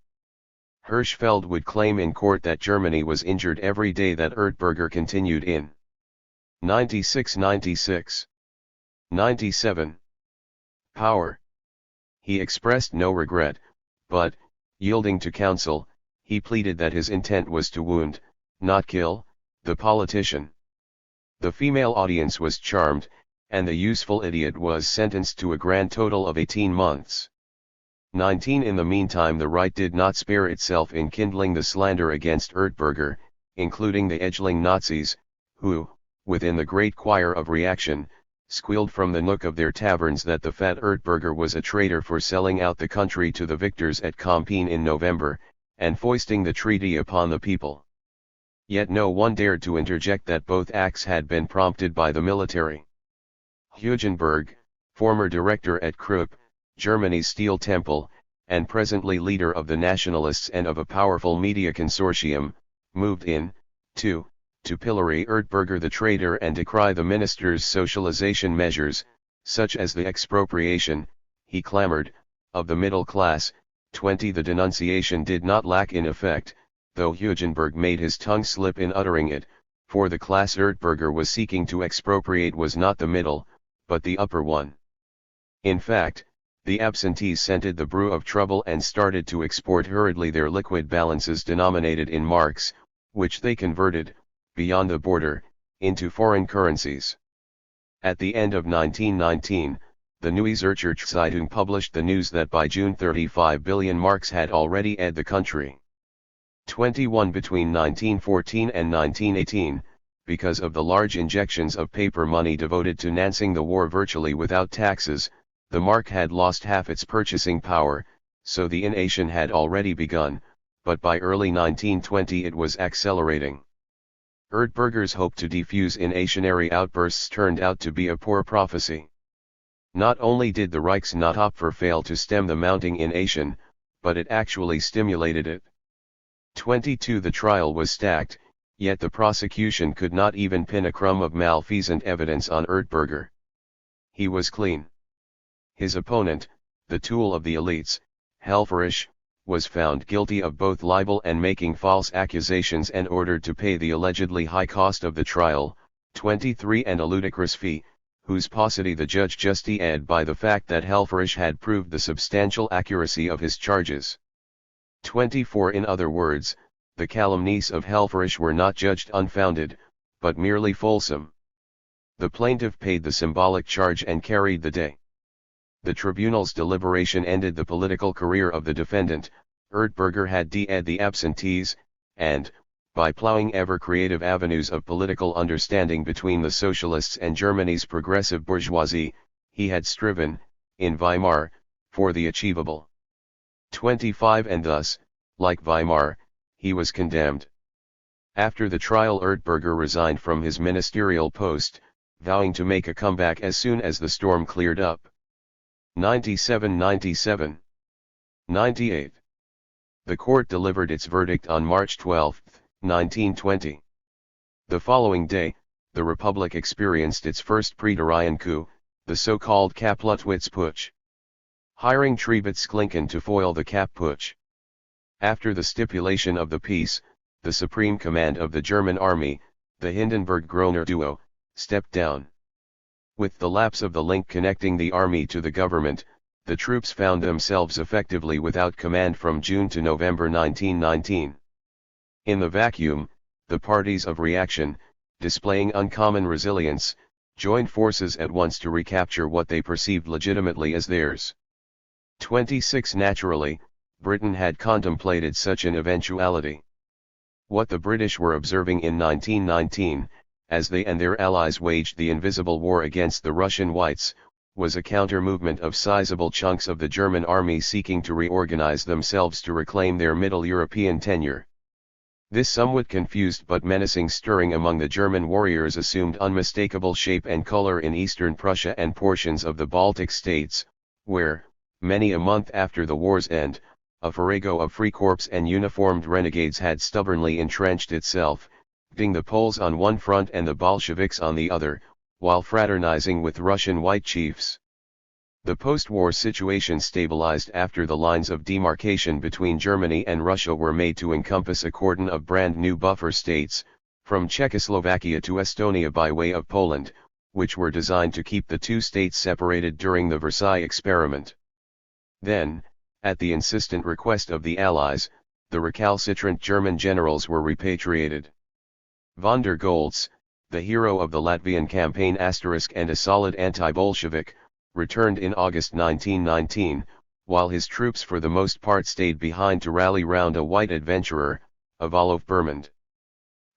Hirschfeld would claim in court that Germany was injured every day that Erdberger continued in 96, 97. Power. He expressed no regret, but, yielding to counsel, he pleaded that his intent was to wound, not kill, the politician. The female audience was charmed, and the useful idiot was sentenced to a grand total of 18 months. 19. In the meantime the right did not spare itself in kindling the slander against Erdberger, including the edgeling Nazis, who, within the great choir of reaction, squealed from the nook of their taverns that the fat Erdberger was a traitor for selling out the country to the victors at Compiègne in November, and foisting the treaty upon the people. Yet no one dared to interject that both acts had been prompted by the military. Hugenberg, former director at Krupp, Germany's steel temple, and presently leader of the nationalists and of a powerful media consortium, moved in, to pillory Erdberger the traitor and decry the minister's socialization measures, such as the expropriation, he clamored, of the middle class. 20. The denunciation did not lack in effect, though Hugenberg made his tongue slip in uttering it, for the class Erdberger was seeking to expropriate was not the middle, but the upper one. In fact, the absentees scented the brew of trouble and started to export hurriedly their liquid balances denominated in marks, which they converted, beyond the border, into foreign currencies. At the end of 1919, the Neue Zürcher Zeitung published the news that by June 35 billion marks had already entered the country. 21. Between 1914 and 1918, because of the large injections of paper money devoted to financing the war virtually without taxes, the mark had lost half its purchasing power, so the invasion had already begun, but by early 1920 it was accelerating. Erdberger's hope to defuse invasionary outbursts turned out to be a poor prophecy. Not only did the Reichsnotopfer fail to stem the mounting invasion, but it actually stimulated it. 22 The trial was stacked, yet the prosecution could not even pin a crumb of malfeasant evidence on Erdberger. He was clean. His opponent, the tool of the elites, Helfferich, was found guilty of both libel and making false accusations and ordered to pay the allegedly high cost of the trial, 23 and a ludicrous fee, whose paucity the judge justified by the fact that Helfferich had proved the substantial accuracy of his charges. 24 In other words, the calumnies of Helfferich were not judged unfounded, but merely fulsome. The plaintiff paid the symbolic charge and carried the day. The tribunal's deliberation ended the political career of the defendant. Erdberger had dead the absentees, and, by plowing ever creative avenues of political understanding between the socialists and Germany's progressive bourgeoisie, he had striven, in Weimar, for the achievable. 25 And thus, like Weimar, he was condemned. After the trial, Erdberger resigned from his ministerial post, vowing to make a comeback as soon as the storm cleared up. 97. 98. The court delivered its verdict on March 12, 1920. The following day, the Republic experienced its first Praetorian coup, the so-called Kapp-Lüttwitz-Putsch. Hiring Triebitzklinken to foil the Kapp-Putsch. After the stipulation of the peace, the supreme command of the German army, the Hindenburg-Groener duo, stepped down. With the lapse of the link connecting the army to the government, the troops found themselves effectively without command from June to November 1919. In the vacuum, the parties of reaction, displaying uncommon resilience, joined forces at once to recapture what they perceived legitimately as theirs. 26 Naturally, Britain had contemplated such an eventuality. What the British were observing in 1919, as they and their allies waged the invisible war against the Russian Whites, was a counter-movement of sizable chunks of the German army seeking to reorganize themselves to reclaim their Middle European tenure. This somewhat confused but menacing stirring among the German warriors assumed unmistakable shape and color in eastern Prussia and portions of the Baltic states, where, many a month after the war's end, a farrago of freikorps and uniformed renegades had stubbornly entrenched itself, fighting the Poles on one front and the Bolsheviks on the other, while fraternizing with Russian white chiefs. The post-war situation stabilized after the lines of demarcation between Germany and Russia were made to encompass a cordon of brand new buffer states, from Czechoslovakia to Estonia by way of Poland, which were designed to keep the two states separated during the Versailles experiment. Then, at the insistent request of the Allies, the recalcitrant German generals were repatriated. Von der Goltz, the hero of the Latvian campaign and a solid anti-Bolshevik, returned in August 1919, while his troops for the most part stayed behind to rally round a white adventurer, Adolf Bermond.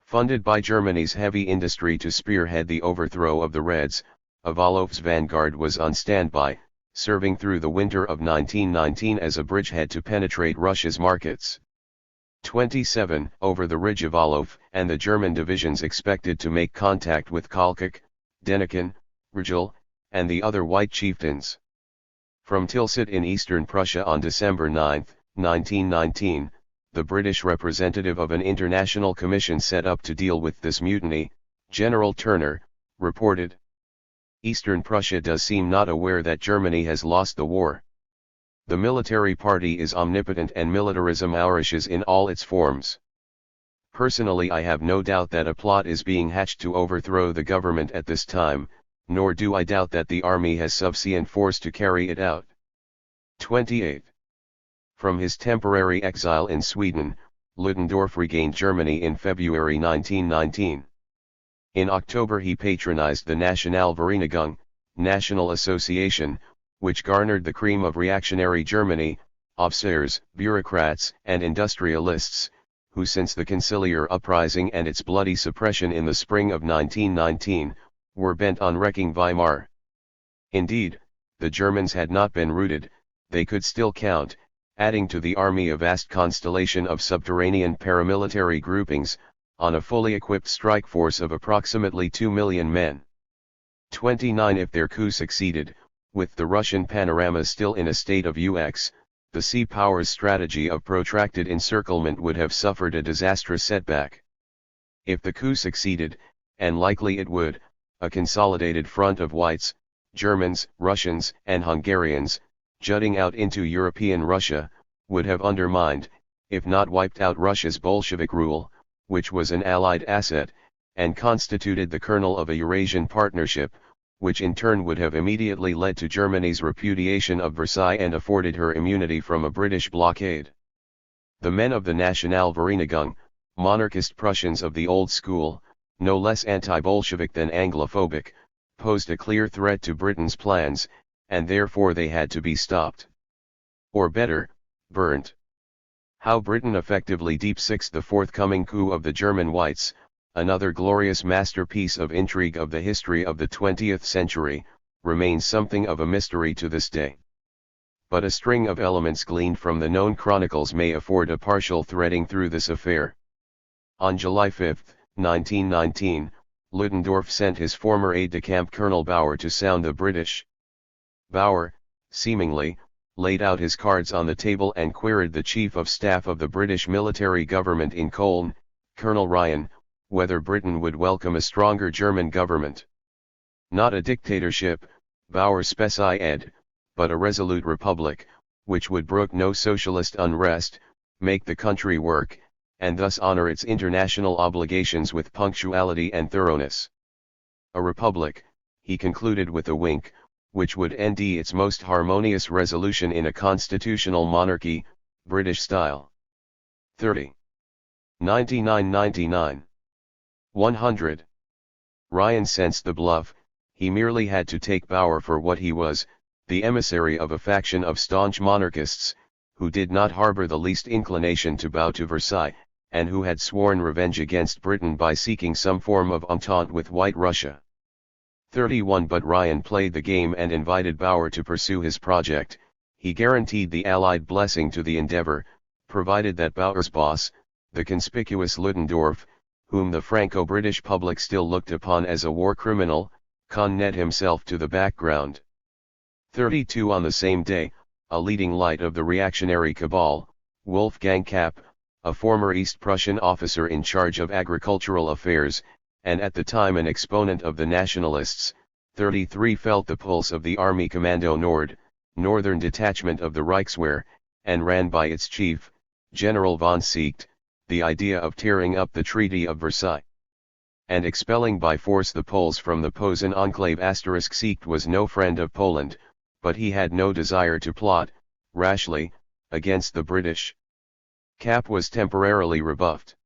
Funded by Germany's heavy industry to spearhead the overthrow of the Reds, Adolf's vanguard was on standby, serving through the winter of 1919 as a bridgehead to penetrate Russia's markets. 27 Over the ridge of Adolf and the German divisions expected to make contact with Kalkak, Denikin, Rigel, and the other white chieftains. From Tilsit in eastern Prussia on December 9, 1919, the British representative of an international commission set up to deal with this mutiny, General Turner, reported. Eastern Prussia does seem not aware that Germany has lost the war. The military party is omnipotent and militarism flourishes in all its forms. Personally, I have no doubt that a plot is being hatched to overthrow the government at this time, nor do I doubt that the army has sufficient force to carry it out. 28. From his temporary exile in Sweden, Ludendorff regained Germany in February 1919. In October he patronized the Nationalvereinigung, National Association, which garnered the cream of reactionary Germany, officers, bureaucrats, and industrialists, who since the Conciliar uprising and its bloody suppression in the spring of 1919, were bent on wrecking Weimar. Indeed, the Germans had not been routed, they could still count, adding to the army a vast constellation of subterranean paramilitary groupings, on a fully equipped strike force of approximately 2 million men. 29 If their coup succeeded, with the Russian panorama still in a state of UX, the sea power's strategy of protracted encirclement would have suffered a disastrous setback. If the coup succeeded, and likely it would, a consolidated front of whites, Germans, Russians, and Hungarians, jutting out into European Russia, would have undermined, if not wiped out Russia's Bolshevik rule, which was an Allied asset, and constituted the kernel of a Eurasian partnership, which in turn would have immediately led to Germany's repudiation of Versailles and afforded her immunity from a British blockade. The men of the Nationalvereinigung, monarchist Prussians of the old school, no less anti-Bolshevik than Anglophobic, posed a clear threat to Britain's plans, and therefore they had to be stopped. Or better, burnt. How Britain effectively deep-sixed the forthcoming coup of the German whites, another glorious masterpiece of intrigue of the history of the 20th century, remains something of a mystery to this day. But a string of elements gleaned from the known chronicles may afford a partial threading through this affair. On July 5, 1919, Ludendorff sent his former aide-de-camp Colonel Bauer to sound the British. Bauer, seemingly, laid out his cards on the table and queried the Chief of Staff of the British military government in Cologne, Colonel Ryan, whether Britain would welcome a stronger German government. Not a dictatorship, Bauer specified, but a resolute republic, which would brook no socialist unrest, make the country work, and thus honor its international obligations with punctuality and thoroughness. A republic, he concluded with a wink, which would end its most harmonious resolution in a constitutional monarchy, British style. 30. 99 100. Ryan sensed the bluff, he merely had to take Bauer for what he was, the emissary of a faction of staunch monarchists, who did not harbor the least inclination to bow to Versailles, and who had sworn revenge against Britain by seeking some form of entente with White Russia. 31 But Ryan played the game and invited Bauer to pursue his project. He guaranteed the Allied blessing to the endeavor, provided that Bauer's boss, the conspicuous Ludendorff, whom the Franco-British public still looked upon as a war criminal, conned himself to the background. 32 On the same day, a leading light of the reactionary cabal, Wolfgang Kapp, a former East Prussian officer in charge of agricultural affairs, and at the time an exponent of the nationalists, 33 felt the pulse of the Army Kommando Nord, northern detachment of the Reichswehr, and ran by its chief, General von Seeckt, the idea of tearing up the Treaty of Versailles and expelling by force the Poles from the Posen enclave. Seeckt was no friend of Poland, but he had no desire to plot, rashly, against the British. Kapp was temporarily rebuffed.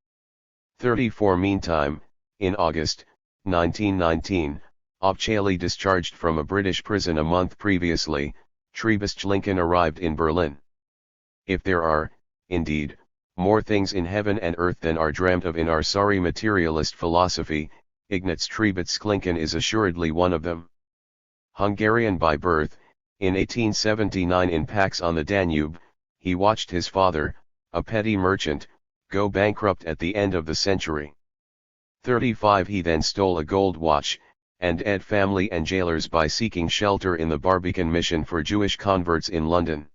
34 Meantime, in August, 1919, Officially discharged from a British prison a month previously, Trebest Lincoln arrived in Berlin. If there are, indeed, more things in heaven and earth than are dreamt of in our sorry materialist philosophy, Ignaz Trebest Lincoln is assuredly one of them. Hungarian by birth, in 1879 in Pax on the Danube, he watched his father, a petty merchant, go bankrupt at the end of the century. 35 He then stole a gold watch, and ed family and jailers by seeking shelter in the Barbican Mission for Jewish converts in London.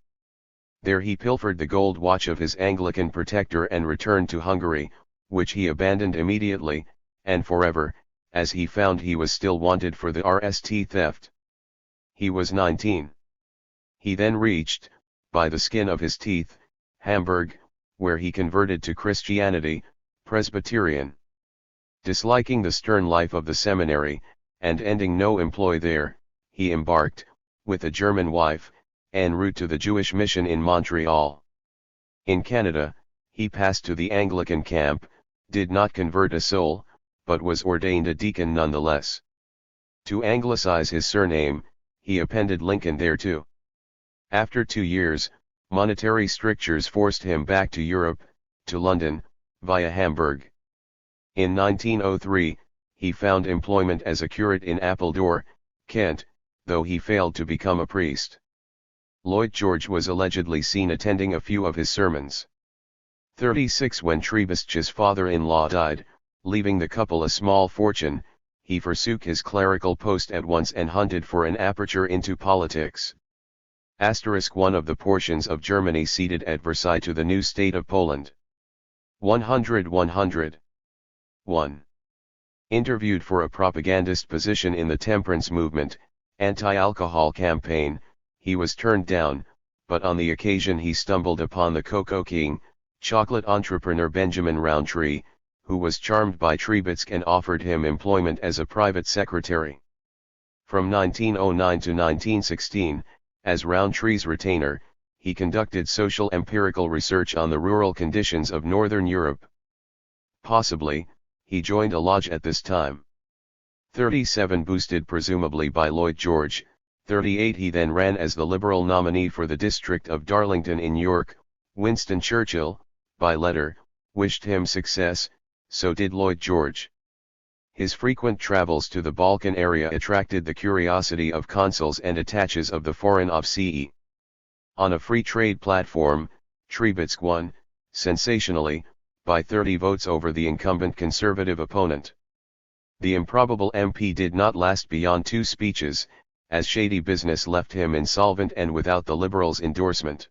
There he pilfered the gold watch of his Anglican protector and returned to Hungary, which he abandoned immediately, and forever, as he found he was still wanted for the RST theft. He was 19. He then reached, by the skin of his teeth, Hamburg, where he converted to Christianity, Presbyterian. Disliking the stern life of the seminary, and ending no employ there, he embarked, with a German wife, en route to the Jewish mission in Montreal. In Canada, he passed to the Anglican camp, did not convert a soul, but was ordained a deacon nonetheless. To anglicize his surname, he appended Lincoln thereto. After 2 years, monetary strictures forced him back to Europe, to London, via Hamburg. In 1903, he found employment as a curate in Appledore, Kent, though he failed to become a priest. Lloyd George was allegedly seen attending a few of his sermons. 36 When Trebisc's father-in-law died, leaving the couple a small fortune, he forsook his clerical post at once and hunted for an aperture into politics. One of the portions of Germany ceded at Versailles to the new state of Poland. 100 1. Interviewed for a propagandist position in the temperance movement, anti-alcohol campaign, he was turned down, but on the occasion he stumbled upon the Cocoa King, chocolate entrepreneur Benjamin Rowntree, who was charmed by Trubisky and offered him employment as a private secretary. From 1909 to 1916, as Rowntree's retainer, he conducted social empirical research on the rural conditions of Northern Europe. Possibly, he joined a lodge at this time. 37 Boosted presumably by Lloyd George. 38 He then ran as the Liberal nominee for the district of Darlington in York. Winston Churchill, by letter, wished him success, so did Lloyd George. His frequent travels to the Balkan area attracted the curiosity of consuls and attaches of the Foreign Office. On a free trade platform, Trubisky won, sensationally, by 30 votes over the incumbent Conservative opponent. The improbable MP did not last beyond 2 speeches, as shady business left him insolvent and without the Liberals' endorsement.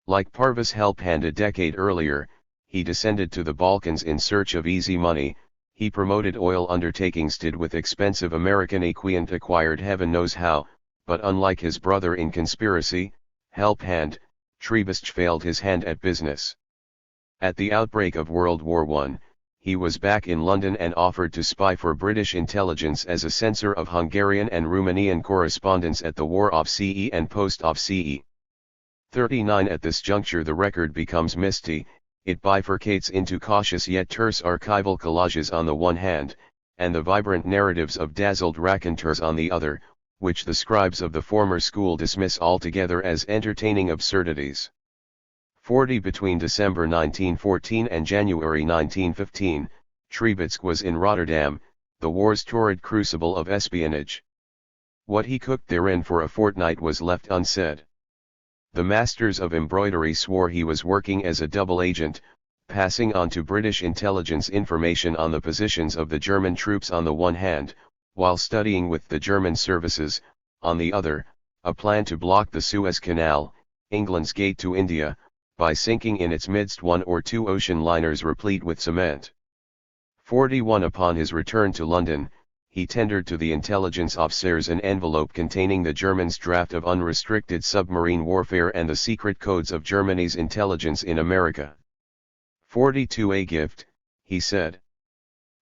Like Parvis Helphand a decade earlier, he descended to the Balkans in search of easy money. He promoted oil undertakings, did with expensive American equipment acquired heaven knows how, but unlike his brother in conspiracy, Helphand, Trubisky failed his hand at business. At the outbreak of World War I, he was back in London and offered to spy for British intelligence as a censor of Hungarian and Romanian correspondence at the War Office and Post Office. 39 At this juncture the record becomes misty. It bifurcates into cautious yet terse archival collages on the one hand, and the vibrant narratives of dazzled raconteurs on the other, which the scribes of the former school dismiss altogether as entertaining absurdities. 40 Between December 1914 and January 1915, Trubisky was in Rotterdam, the war's torrid crucible of espionage. What he cooked therein for a fortnight was left unsaid. The masters of embroidery swore he was working as a double agent, passing on to British intelligence information on the positions of the German troops on the one hand, while studying with the German services, on the other, a plan to block the Suez Canal, England's gate to India, by sinking in its midst 1 or 2 ocean liners replete with cement. 41 Upon his return to London, he tendered to the intelligence officers an envelope containing the Germans' draft of unrestricted submarine warfare and the secret codes of Germany's intelligence in America. 42 A gift, he said.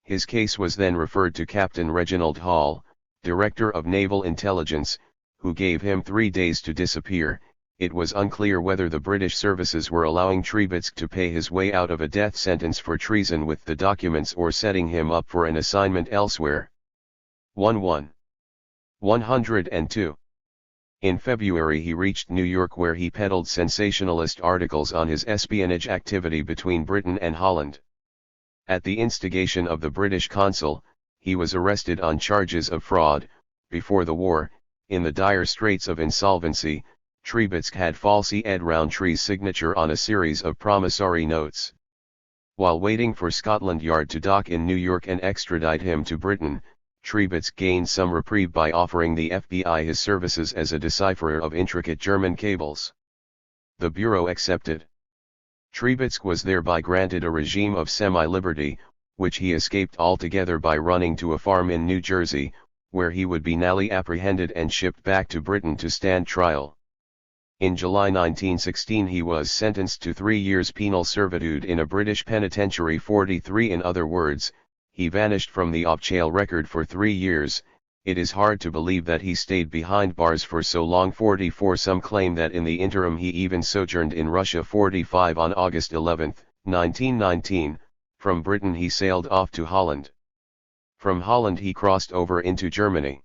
His case was then referred to Captain Reginald Hall, Director of Naval Intelligence, who gave him 3 days to disappear. It was unclear whether the British services were allowing Trubisky to pay his way out of a death sentence for treason with the documents or setting him up for an assignment elsewhere. 102. In February he reached New York, where he peddled sensationalist articles on his espionage activity between Britain and Holland. At the instigation of the British consul, he was arrested on charges of fraud. Before the war, in the dire straits of insolvency, Trubisky had falsely Ed Rowntree's signature on a series of promissory notes. While waiting for Scotland Yard to dock in New York and extradite him to Britain, Trubisky gained some reprieve by offering the FBI his services as a decipherer of intricate German cables. The Bureau accepted. Trubisky was thereby granted a regime of semi-liberty, which he escaped altogether by running to a farm in New Jersey, where he would be nally apprehended and shipped back to Britain to stand trial. In July 1916 he was sentenced to 3 years penal servitude in a British penitentiary. 43 In other words, he vanished from the Obchail record for 3 years. It is hard to believe that he stayed behind bars for so long. 44 Some claim that in the interim he even sojourned in Russia. 45 On August 11, 1919, from Britain he sailed off to Holland. From Holland he crossed over into Germany.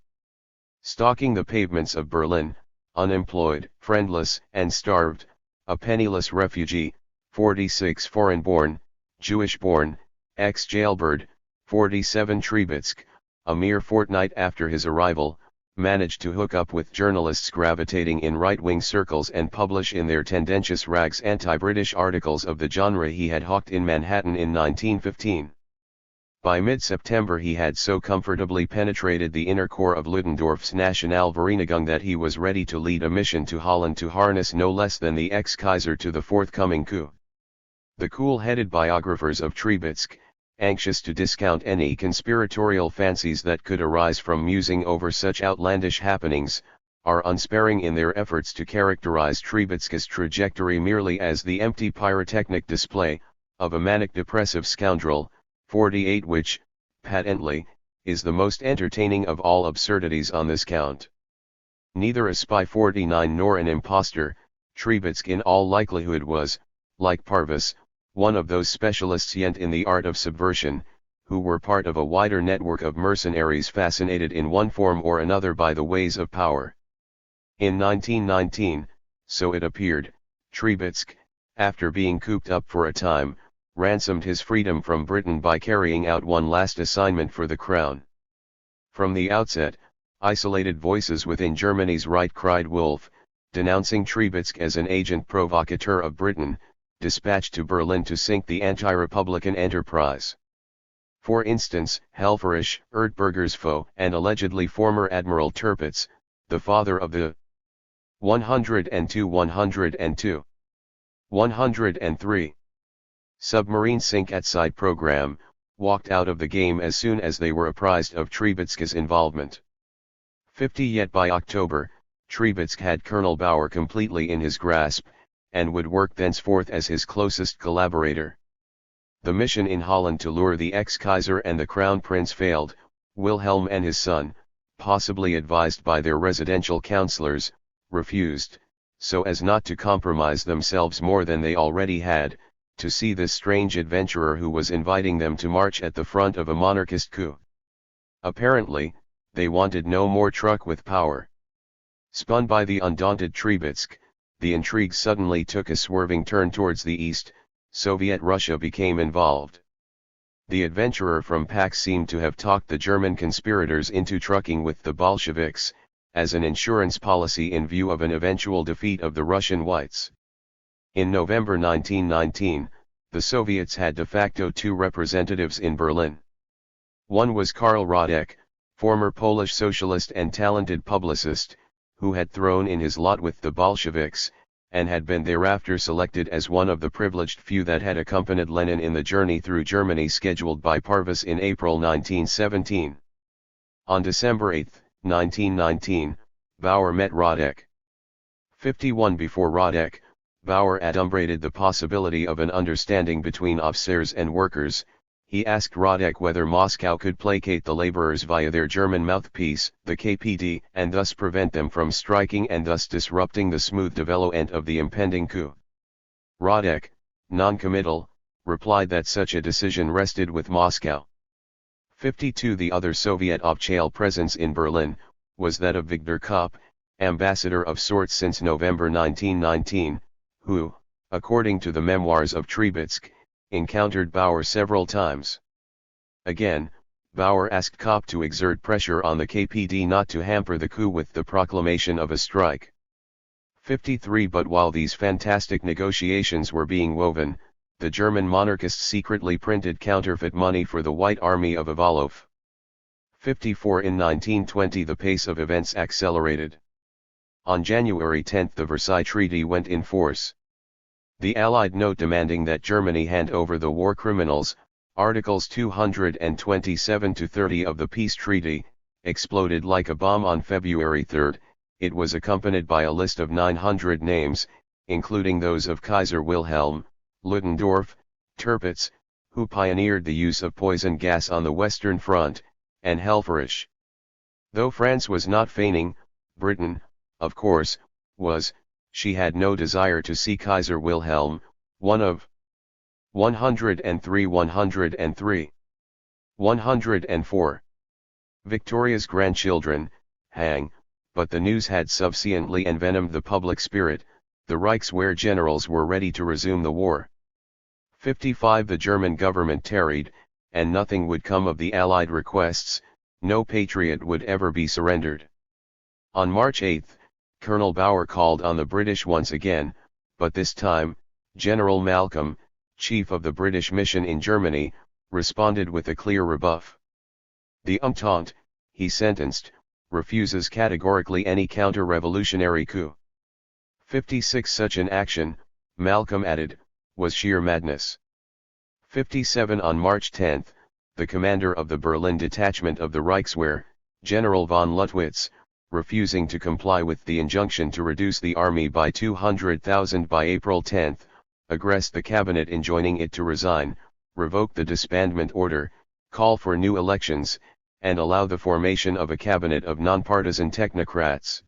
Stalking the pavements of Berlin, unemployed, friendless, and starved, a penniless refugee. 46 Foreign-born, Jewish-born, ex-jailbird. 47 Trubisky, a mere fortnight after his arrival, managed to hook up with journalists gravitating in right-wing circles and publish in their tendentious rags anti-British articles of the genre he had hawked in Manhattan in 1915. By mid-September he had so comfortably penetrated the inner core of Ludendorff's Nationalvereinigung that he was ready to lead a mission to Holland to harness no less than the ex-Kaiser to the forthcoming coup. The cool-headed biographers of Triebitzky, anxious to discount any conspiratorial fancies that could arise from musing over such outlandish happenings, are unsparing in their efforts to characterize Triebitzky's trajectory merely as the empty pyrotechnic display of a manic-depressive scoundrel, 48, which, patently, is the most entertaining of all absurdities on this count. Neither a spy 49 nor an impostor, Triebitzky in all likelihood was, like Parvus, one of those specialists yet in the art of subversion, who were part of a wider network of mercenaries fascinated in one form or another by the ways of power. In 1919, so it appeared, Triebitzky, after being cooped up for a time, ransomed his freedom from Britain by carrying out one last assignment for the crown. From the outset, isolated voices within Germany's right cried wolf, denouncing Triebitzky as an agent provocateur of Britain, dispatched to Berlin to sink the anti-republican enterprise. For instance, Helfferich's, Erdberger's foe and allegedly former Admiral Tirpitz, the father of the 102, 103 submarine sink-at-sight program, walked out of the game as soon as they were apprised of Triebitzky's involvement. 50 Yet by October, Triebitzky had Colonel Bauer completely in his grasp, and would work thenceforth as his closest collaborator. The mission in Holland to lure the ex-Kaiser and the Crown Prince failed. Wilhelm and his son, possibly advised by their residential counselors, refused, so as not to compromise themselves more than they already had, to see this strange adventurer who was inviting them to march at the front of a monarchist coup. Apparently, they wanted no more truck with power. Spun by the undaunted Triebitzky, the intrigue suddenly took a swerving turn towards the east. Soviet Russia became involved. The adventurer from Pax seemed to have talked the German conspirators into trucking with the Bolsheviks, as an insurance policy in view of an eventual defeat of the Russian Whites. In November 1919, the Soviets had de facto two representatives in Berlin. One was Karl Radek, former Polish socialist and talented publicist, who had thrown in his lot with the Bolsheviks, and had been thereafter selected as one of the privileged few that had accompanied Lenin in the journey through Germany scheduled by Parvus in April 1917. On December 8, 1919, Bauer met Radek. 51 Before Radek, Bauer adumbrated the possibility of an understanding between officers and workers. He asked Radek whether Moscow could placate the laborers via their German mouthpiece, the KPD, and thus prevent them from striking and thus disrupting the smooth development of the impending coup. Radek, non-committal, replied that such a decision rested with Moscow. 52 The other Soviet official presence in Berlin was that of Viktor Kopp, ambassador of sorts since November 1919, who, according to the memoirs of Triebitzky, encountered Bauer several times. Again, Bauer asked Kopp to exert pressure on the KPD not to hamper the coup with the proclamation of a strike. 53 But while these fantastic negotiations were being woven, the German monarchists secretly printed counterfeit money for the White Army of Avalov. 54 In 1920 the pace of events accelerated. On January 10 the Versailles Treaty went in force. The Allied note demanding that Germany hand over the war criminals, Articles 227-30 of the peace treaty, exploded like a bomb on February 3. It was accompanied by a list of 900 names, including those of Kaiser Wilhelm, Ludendorff, Tirpitz, who pioneered the use of poison gas on the Western Front, and Helfferich. Though France was not feigning, Britain, of course, was. She had no desire to see Kaiser Wilhelm, one of 103, 104. Victoria's grandchildren, hang, but the news had sufficiently envenomed the public spirit. The Reichswehr generals were ready to resume the war. 55 The German government tarried, and nothing would come of the Allied requests. No patriot would ever be surrendered. On March 8, Colonel Bauer called on the British once again, but this time, General Malcolm, chief of the British mission in Germany, responded with a clear rebuff. The Entente, he sentenced, refuses categorically any counter-revolutionary coup. 56 Such an action, Malcolm added, was sheer madness. 57 On March 10, the commander of the Berlin detachment of the Reichswehr, General von Luttwitz, refusing to comply with the injunction to reduce the army by 200,000 by April 10, aggressed the cabinet enjoining it to resign, revoke the disbandment order, call for new elections, and allow the formation of a cabinet of nonpartisan technocrats.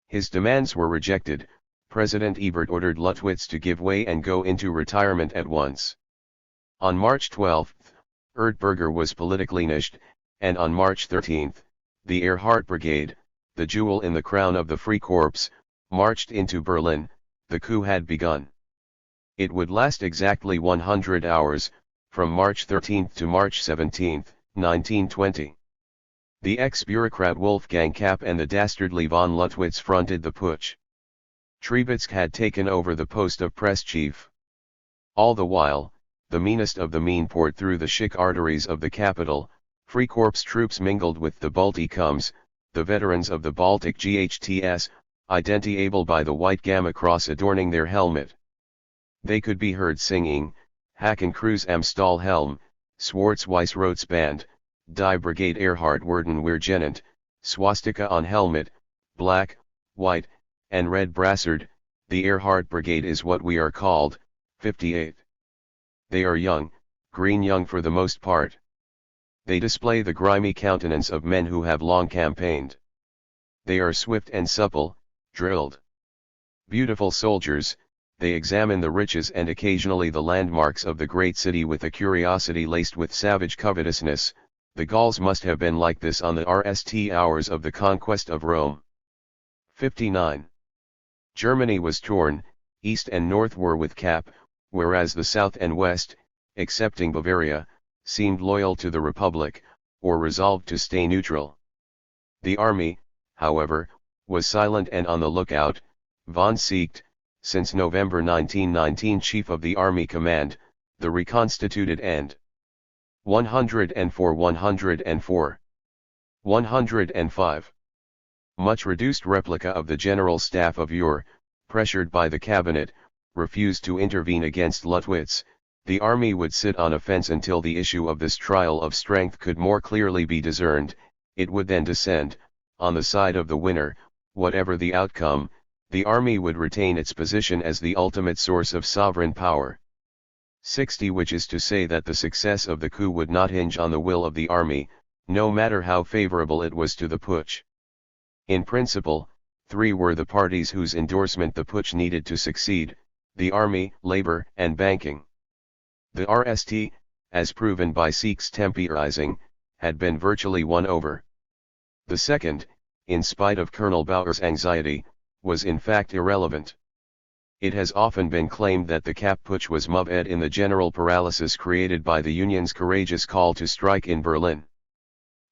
His demands were rejected. President Ebert ordered Luttwitz to give way and go into retirement at once. On March 12, Erdberger was politically niched, and on March 13, the Erhard Brigade, the jewel in the crown of the Free Corps, marched into Berlin. The coup had begun. It would last exactly 100 hours, from March 13 to March 17, 1920. The ex-bureaucrat Wolfgang Kapp and the dastardly von Luttwitz fronted the putsch. Triebitzky had taken over the post of press chief. All the while, the meanest of the mean poured through the chic arteries of the capital. Free Corps troops mingled with the Baltikums, the veterans of the Baltic GHTS, identifiable by the white gamma cross adorning their helmet. They could be heard singing, Hakenkreuz am Stahlhelm, Schwarz-Weiß Rotsband, Die Brigade Erhard werden wir genannt, swastika on helmet, black, white, and red brassard. The Erhard Brigade is what we are called. 58. They are young, green young for the most part. They display the grimy countenance of men who have long campaigned. They are swift and supple, drilled. Beautiful soldiers, they examine the riches and occasionally the landmarks of the great city with a curiosity laced with savage covetousness. The Gauls must have been like this on the RST hours of the conquest of Rome. 59. Germany was torn, east and north were with Kapp, whereas the south and west, excepting Bavaria, seemed loyal to the Republic, or resolved to stay neutral. The army, however, was silent and on the lookout. Von Seeckt, since November 1919 chief of the Army Command, the reconstituted and 104 104. 105. Much reduced replica of the General Staff of Ur, pressured by the cabinet, refused to intervene against Luttwitz. The army would sit on a fence until the issue of this trial of strength could more clearly be discerned. It would then descend, on the side of the winner. Whatever the outcome, the army would retain its position as the ultimate source of sovereign power. 60. Which is to say that the success of the coup would not hinge on the will of the army, no matter how favorable it was to the putsch. In principle, three were the parties whose endorsement the putsch needed to succeed: the army, labor, and banking. The RST, as proven by Seeck's temporizing, had been virtually won over. The second, in spite of Colonel Bauer's anxiety, was in fact irrelevant. It has often been claimed that the Kapp putsch was moved in the general paralysis created by the Union's courageous call to strike in Berlin.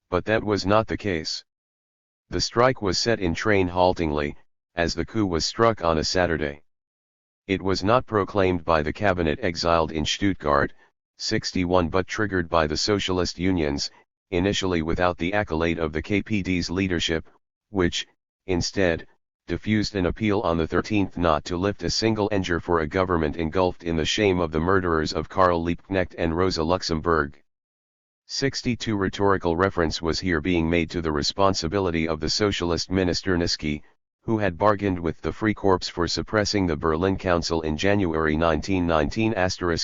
But that was not the case. The strike was set in train haltingly, as the coup was struck on a Saturday. It was not proclaimed by the cabinet exiled in Stuttgart, 61, but triggered by the socialist unions, initially without the accolade of the KPD's leadership, which, instead, diffused an appeal on the 13th not to lift a single finger for a government engulfed in the shame of the murderers of Karl Liebknecht and Rosa Luxemburg. 62. Rhetorical reference was here being made to the responsibility of the socialist minister Niski, who had bargained with the Free Corps for suppressing the Berlin Council in January 1919.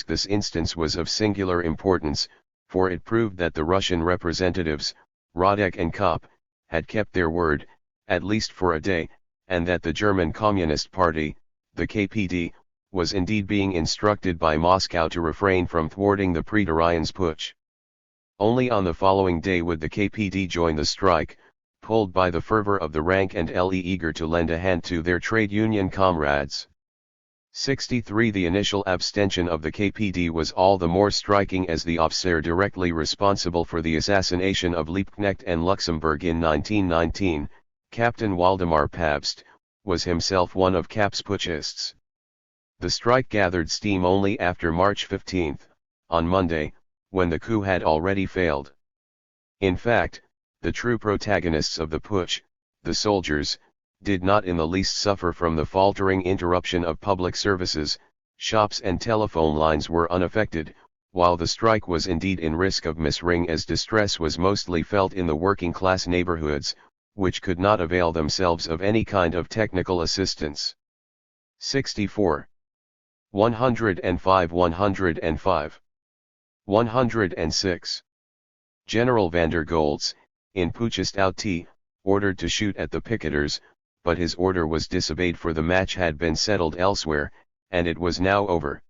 This instance was of singular importance, for it proved that the Russian representatives, Radek and Kopp, had kept their word, at least for a day, and that the German Communist Party, the KPD, was indeed being instructed by Moscow to refrain from thwarting the Praetorians' putsch. Only on the following day would the KPD join the strike, pulled by the fervor of the rank and eager to lend a hand to their trade union comrades. 63. The initial abstention of the KPD was all the more striking as the officer directly responsible for the assassination of Liebknecht and Luxemburg in 1919, Captain Waldemar Pabst, was himself one of Kapp's putschists. The strike gathered steam only after March 15, on Monday, when the coup had already failed. In fact, the true protagonists of the putsch, the soldiers, did not in the least suffer from the faltering interruption of public services. Shops and telephone lines were unaffected, while the strike was indeed in risk of misring, as distress was mostly felt in the working-class neighborhoods, which could not avail themselves of any kind of technical assistance. 64. 105 105. 106. General van der Goltz, in putschist outie, ordered to shoot at the picketers, but his order was disobeyed, for the match had been settled elsewhere, and it was now over.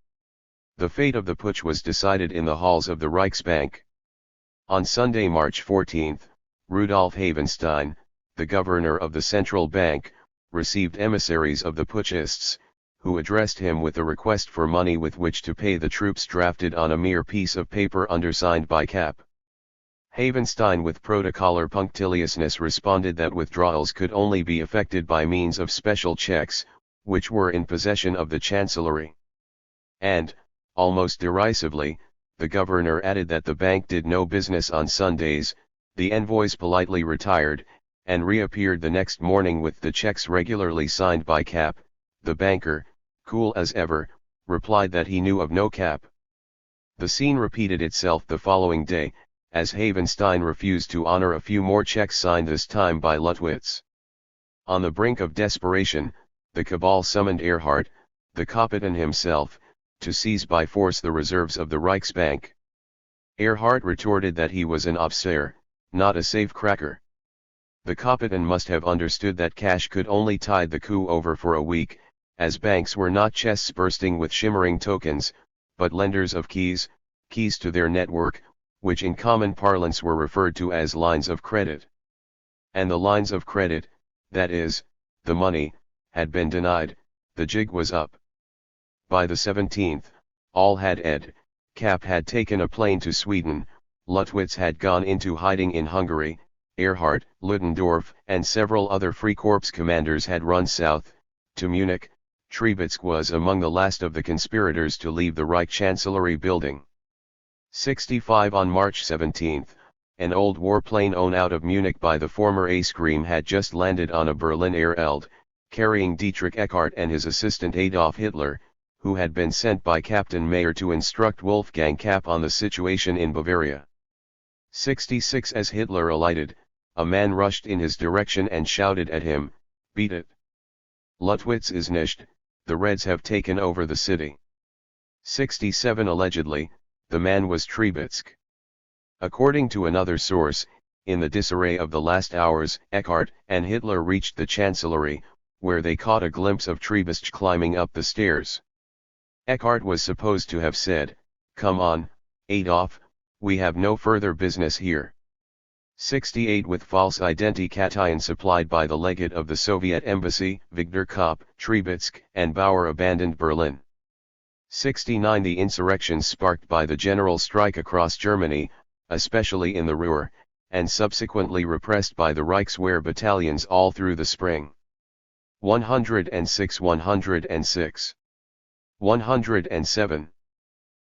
The fate of the putsch was decided in the halls of the Reichsbank. On Sunday, March 14, Rudolf Havenstein, the governor of the central bank, received emissaries of the putschists, who addressed him with a request for money with which to pay the troops drafted on a mere piece of paper undersigned by Kapp. Havenstein, with protocolar punctiliousness, responded that withdrawals could only be effected by means of special checks, which were in possession of the chancellery. And, almost derisively, the governor added that the bank did no business on Sundays. The envoys politely retired, and reappeared the next morning with the checks regularly signed by Kapp. The banker, cool as ever, replied that he knew of no Kapp. The scene repeated itself the following day, as Havenstein refused to honor a few more checks signed this time by Luttwitz. On the brink of desperation, the cabal summoned Erhard, the Kapitän himself, to seize by force the reserves of the Reichsbank. Erhard retorted that he was an officer, not a safecracker. The Kapitän must have understood that cash could only tide the coup over for a week, as banks were not chests bursting with shimmering tokens, but lenders of keys to their network, which in common parlance were referred to as lines of credit. And the lines of credit, that is, the money, had been denied. The jig was up. By the 17th, all had ed. Kapp had taken a plane to Sweden, Luttwitz had gone into hiding in Hungary, Erhard, Ludendorff and several other Free Corps commanders had run south, to Munich. Triebitzky was among the last of the conspirators to leave the Reich Chancellery building. 65. On March 17, an old warplane owned out of Munich by the former Ace-Cream had just landed on a Berlin Air Eld, carrying Dietrich Eckart and his assistant Adolf Hitler, who had been sent by Captain Mayer to instruct Wolfgang Kapp on the situation in Bavaria. 66. As Hitler alighted, a man rushed in his direction and shouted at him, "Beat it! Luttwitz is nicht, the Reds have taken over the city." 67. Allegedly, the man was Triebitzky. According to another source, in the disarray of the last hours, Eckart and Hitler reached the Chancellery, where they caught a glimpse of Triebitzky climbing up the stairs. Eckart was supposed to have said, "Come on, Adolf, we have no further business here." 68. With false identikation supplied by the legate of the Soviet embassy, Victor Kopp, Triebitzky and Bauer abandoned Berlin. 69. The insurrection sparked by the general strike across Germany, especially in the Ruhr, and subsequently repressed by the Reichswehr battalions all through the spring. 106 106. 107.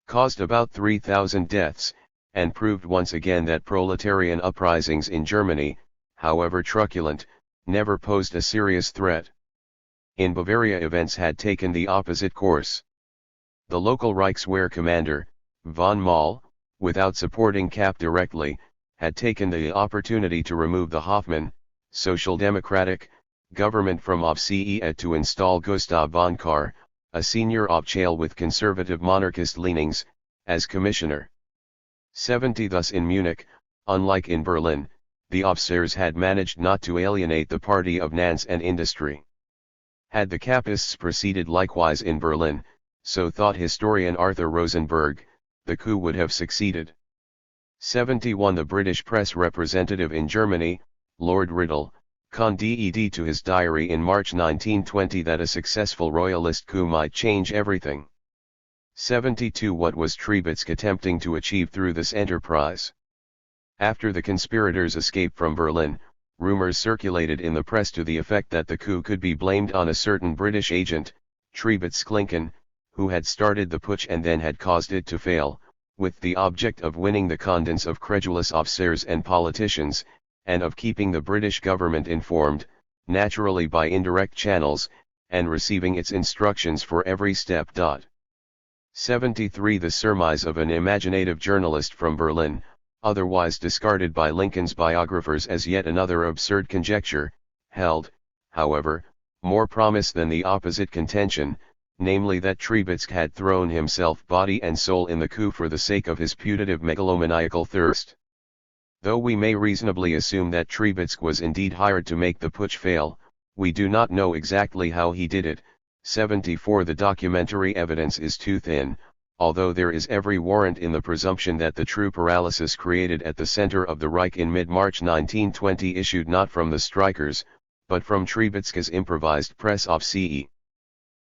Caused about 3,000 deaths, and proved once again that proletarian uprisings in Germany, however truculent, never posed a serious threat. In Bavaria, events had taken the opposite course. The local Reichswehr commander, von Moll, without supporting Kapp directly, had taken the opportunity to remove the Hoffmann, Social Democratic, government from Aufsehen to install Gustav von Kahr, a senior Aufsehen with conservative monarchist leanings, as commissioner. 70. Thus in Munich, unlike in Berlin, the officers had managed not to alienate the party of Nantes and industry. Had the Kappists proceeded likewise in Berlin, so thought historian Arthur Rosenberg, the coup would have succeeded. 71. The British press representative in Germany, Lord Riddle, conded to his diary in March 1920 that a successful royalist coup might change everything. 72. What was Triebitzky attempting to achieve through this enterprise? After the conspirators' escape from Berlin, rumors circulated in the press to the effect that the coup could be blamed on a certain British agent, THIRD-WORLDISM, who had started the putsch and then had caused it to fail, with the object of winning the confidence of credulous officers and politicians, and of keeping the British government informed, naturally by indirect channels, and receiving its instructions for every step. 73 The surmise of an imaginative journalist from Berlin, otherwise discarded by Lincoln's biographers as yet another absurd conjecture, held, however, more promise than the opposite contention, namely that Trubetsk had thrown himself body and soul in the coup for the sake of his putative megalomaniacal thirst. Though we may reasonably assume that Trubetsk was indeed hired to make the putsch fail, we do not know exactly how he did it. 74 The documentary evidence is too thin, although there is every warrant in the presumption that the true paralysis created at the center of the Reich in mid-March 1920 issued not from the strikers, but from Trubetsk's improvised press-office.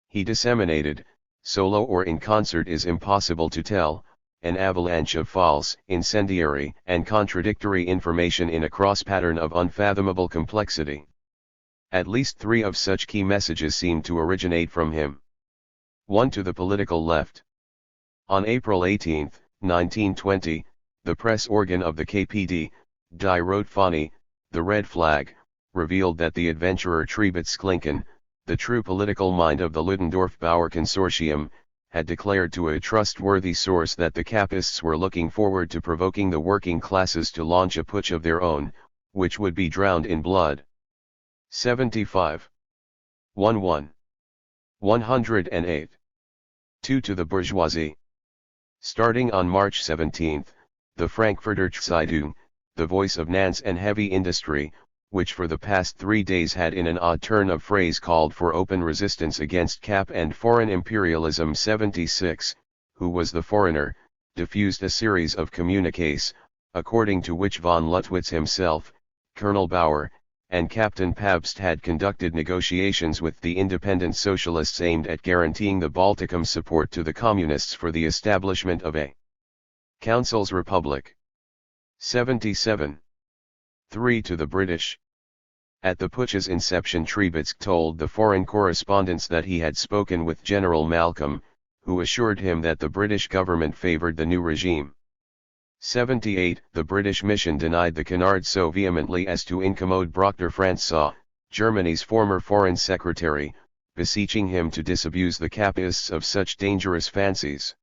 He disseminated, solo or in concert is impossible to tell, an avalanche of false, incendiary, and contradictory information in a cross-pattern of unfathomable complexity. At least 3 of such key messages seem to originate from him. 1. To the political left. On April 18, 1920, the press organ of the KPD, Die Rote Fahne, the Red Flag, revealed that the adventurer Trubetsk, the true political mind of the Ludendorff-Bauer Consortium, had declared to a trustworthy source that the Kapists were looking forward to provoking the working classes to launch a putsch of their own, which would be drowned in blood. 75. 1. 108. 2. To the bourgeoisie. Starting on March 17, the Frankfurter Zeitung, the voice of Nantes and heavy industry, which for the past 3 days had in an odd turn of phrase called for open resistance against Cap and foreign imperialism. 76, who was the foreigner, diffused a series of communiques, according to which von Luttwitz himself, Colonel Bauer, and Captain Pabst had conducted negotiations with the independent socialists aimed at guaranteeing the Balticum support to the communists for the establishment of a Council's Republic. 77. 3. To the British. At the putsch's inception, Trubetsk told the foreign correspondents that he had spoken with General Malcolm, who assured him that the British government favored the new regime. 78. The British mission denied the canard so vehemently as to incommode Proctor Francois, Germany's former foreign secretary, beseeching him to disabuse the Kapists of such dangerous fancies.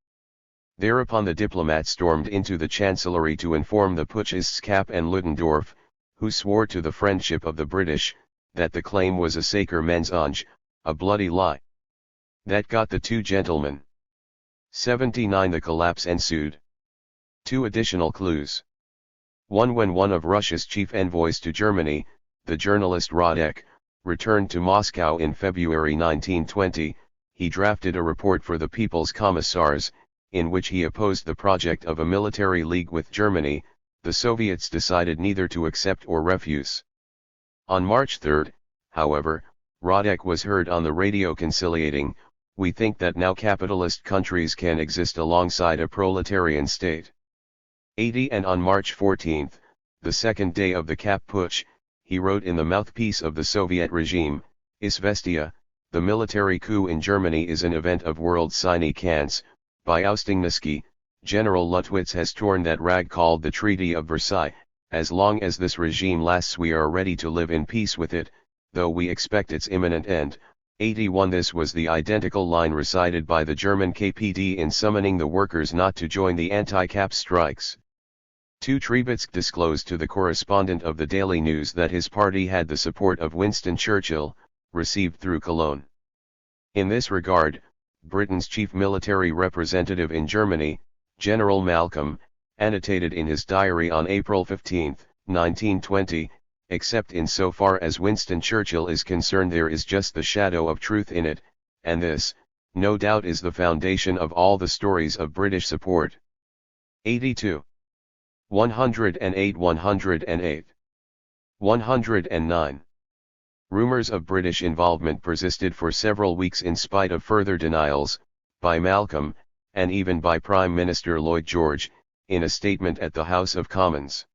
Thereupon the diplomat stormed into the chancellery to inform the putschists Kapp and Ludendorff, who swore to the friendship of the British, that the claim was a sacre mensonge, a bloody lie. That got the 2 gentlemen. 79. The collapse ensued. 2 additional clues. 1. When one of Russia's chief envoys to Germany, the journalist Reich, returned to Moscow in February 1920, he drafted a report for the People's Commissars, in which he opposed the project of a military league with Germany. The Soviets decided neither to accept or refuse. On March 3, however, Reich was heard on the radio conciliating, "We think that now capitalist countries can exist alongside a proletarian state." 80. And on March 14, the second day of the Kapp putsch, he wrote in the mouthpiece of the Soviet regime, "Izvestia, the military coup in Germany is an event of world significance. By ousting Niski, General Luttwitz has torn that rag called the Treaty of Versailles. As long as this regime lasts we are ready to live in peace with it, though we expect its imminent end." 81. This was the identical line recited by the German KPD in summoning the workers not to join the anti-Kapp strikes. 2. Trubetsk disclosed to the correspondent of the Daily News that his party had the support of Winston Churchill, received through Cologne. In this regard, Britain's chief military representative in Germany, General Malcolm, annotated in his diary on April 15, 1920, "Except in so far as Winston Churchill is concerned there is just the shadow of truth in it, and this, no doubt is the foundation of all the stories of British support." 82. 108. 108. 109. Rumors of British involvement persisted for several weeks in spite of further denials, by Malcolm, and even by Prime Minister Lloyd George, in a statement at the House of Commons.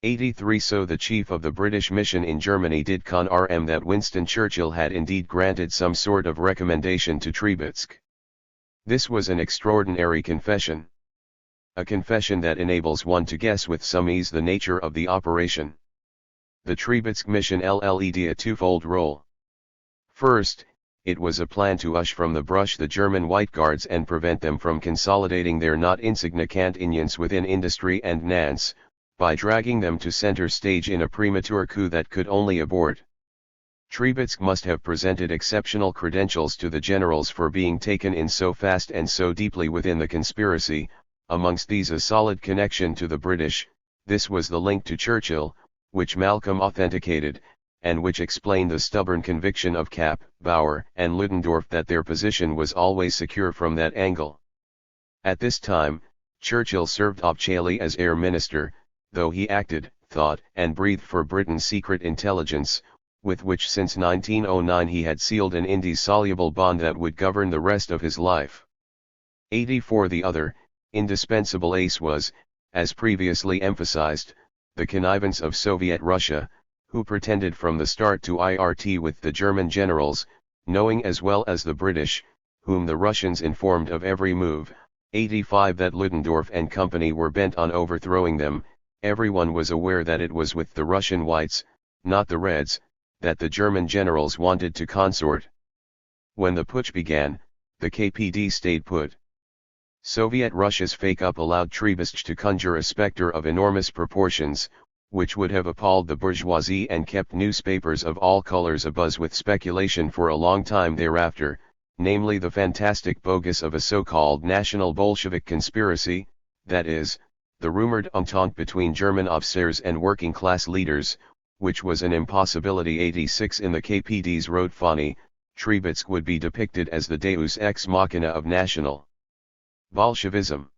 83 So the chief of the British mission in Germany did confirm that Winston Churchill had indeed granted some sort of recommendation to Trubetsk. This was an extraordinary confession. A confession that enables one to guess with some ease the nature of the operation. The Trubetsk mission led a twofold role. First, it was a plan to ush from the brush the German White Guards and prevent them from consolidating their not insignificant influence within industry and Nantes, by dragging them to center stage in a premature coup that could only abort. Trubetsk must have presented exceptional credentials to the generals for being taken in so fast and so deeply within the conspiracy, amongst these a solid connection to the British. This was the link to Churchill, which Malcolm authenticated, and which explained the stubborn conviction of Kapp, Bauer, and Ludendorff that their position was always secure from that angle. At this time, Churchill served officially as Air Minister, though he acted, thought, and breathed for Britain's secret intelligence, with which since 1909 he had sealed an indissoluble bond that would govern the rest of his life. 84 The other, indispensable ace was, as previously emphasized, the connivance of Soviet Russia, who pretended from the start to IRT with the German generals, knowing as well as the British, whom the Russians informed of every move. 85 That Ludendorff and company were bent on overthrowing them. Everyone was aware that it was with the Russian Whites, not the Reds, that the German generals wanted to consort. When the putsch began, the KPD stayed put. Soviet Russia's fake-up allowed Trubetsk to conjure a specter of enormous proportions, which would have appalled the bourgeoisie and kept newspapers of all colors abuzz with speculation for a long time thereafter, namely the fantastic bogus of a so-called National Bolshevik conspiracy, that is, the rumored entente between German officers and working-class leaders, which was an impossibility. 86 In the KPD's rote funny, Trubetsk would be depicted as the deus ex machina of National Bolshevism.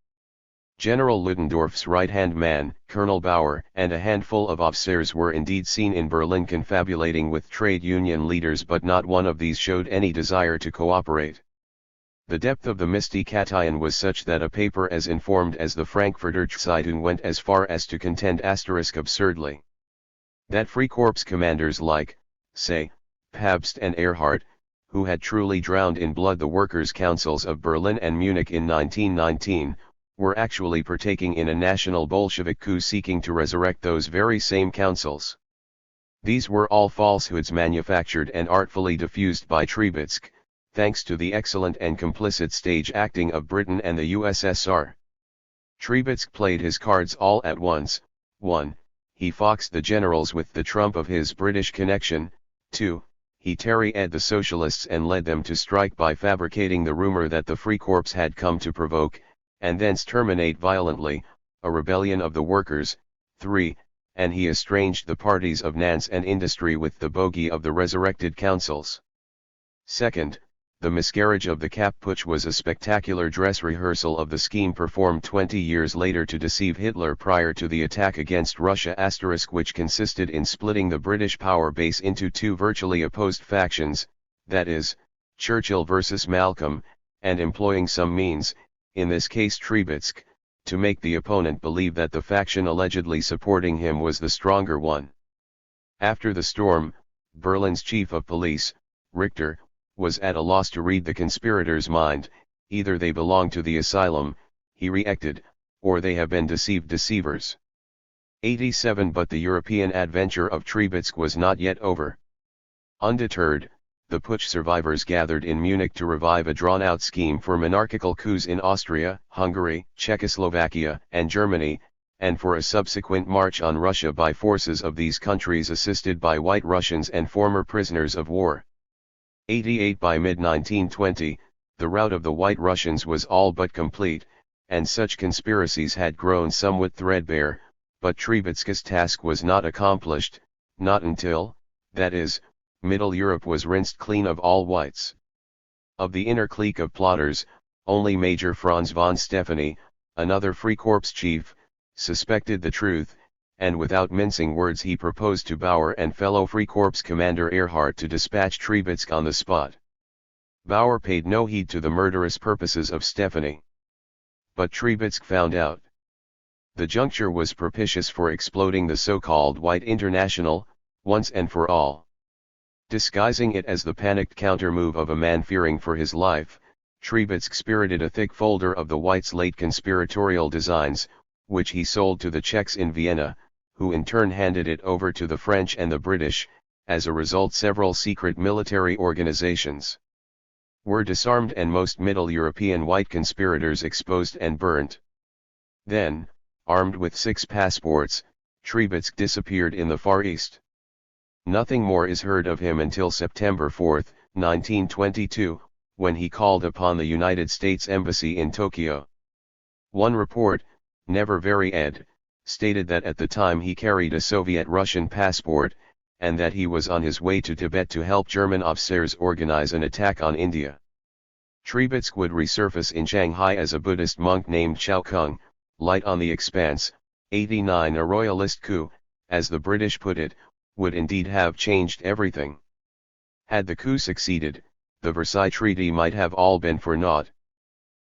General Ludendorff's right-hand man, Colonel Bauer, and a handful of officers were indeed seen in Berlin confabulating with trade union leaders, but not one of these showed any desire to cooperate. The depth of the Mystikation was such that a paper as informed as the Frankfurter Zeitung went as far as to contend absurdly that Freikorps commanders like, say, Pabst and Erhard, who had truly drowned in blood the workers' councils of Berlin and Munich in 1919, were actually partaking in a national Bolshevik coup seeking to resurrect those very same councils. These were all falsehoods manufactured and artfully diffused by Trubetsk, thanks to the excellent and complicit stage acting of Britain and the USSR. Trubetsk played his cards all at once. 1. He foxed the generals with the trump of his British connection. 2. He tarried the socialists and led them to strike by fabricating the rumor that the Freikorps had come to provoke, and thence terminate violently, a rebellion of the workers. 3. And he estranged the parties of Nantes and industry with the bogey of the resurrected councils. 2nd, the miscarriage of the Kapp putsch was a spectacular dress rehearsal of the scheme performed 20 years later to deceive Hitler prior to the attack against Russia *, which consisted in splitting the British power base into two virtually opposed factions, that is, Churchill versus Malcolm, and employing some means, in this case Trubetsk, to make the opponent believe that the faction allegedly supporting him was the stronger one. After the storm, Berlin's chief of police, Richter, was at a loss to read the conspirators' mind. Either they belong to the asylum, he reacted, or they have been deceived deceivers. 87 But the European adventure of Trubetsk was not yet over. Undeterred, the putsch survivors gathered in Munich to revive a drawn-out scheme for monarchical coups in Austria, Hungary, Czechoslovakia, and Germany, and for a subsequent march on Russia by forces of these countries assisted by White Russians and former prisoners of war. 88 By mid-1920, the rout of the White Russians was all but complete, and such conspiracies had grown somewhat threadbare, but Trubetsk's task was not accomplished, not until, that is, Middle Europe was rinsed clean of all whites. Of the inner clique of plotters, only Major Franz von Steffani, another Freikorps chief, suspected the truth, and without mincing words he proposed to Bauer and fellow Freikorps commander Erhard to dispatch Trubetsk on the spot. Bauer paid no heed to the murderous purposes of Steffani. But Trubetsk found out. The juncture was propitious for exploding the so-called White International, once and for all. Disguising it as the panicked counter-move of a man fearing for his life, Trubetsk spirited a thick folder of the Whites' late conspiratorial designs, which he sold to the Czechs in Vienna, who in turn handed it over to the French and the British. As a result, several secret military organizations were disarmed and most Middle European white conspirators exposed and burnt. Then, armed with 6 passports, Trubetsk disappeared in the Far East. Nothing more is heard of him until September 4, 1922, when he called upon the United States Embassy in Tokyo. One report, never verified, stated that at the time he carried a Soviet-Russian passport, and that he was on his way to Tibet to help German officers organize an attack on India. Trubetsk would resurface in Shanghai as a Buddhist monk named Chao Kung, light on the expanse. 89 A royalist coup, as the British put it, would indeed have changed everything. Had the coup succeeded, the Versailles Treaty might have all been for naught.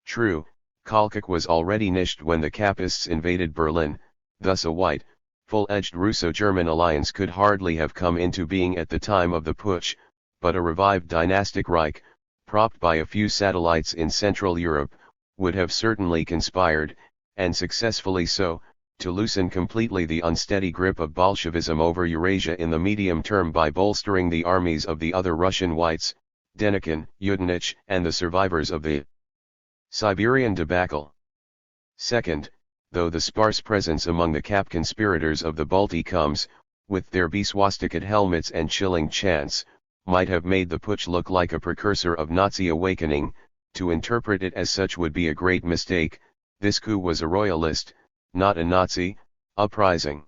True, Kolchak was already niched when the Kappists invaded Berlin, thus a white, full-edged Russo-German alliance could hardly have come into being at the time of the putsch, but a revived dynastic Reich, propped by a few satellites in Central Europe, would have certainly conspired, and successfully so, to loosen completely the unsteady grip of Bolshevism over Eurasia in the medium term by bolstering the armies of the other Russian whites, Denikin, Yudenich, and the survivors of the Siberian debacle. Second, though the sparse presence among the Kapp conspirators of the Baltikums, with their beswastikat helmets and chilling chants, might have made the putsch look like a precursor of Nazi awakening, to interpret it as such would be a great mistake. This coup was a royalist, not a Nazi, uprising.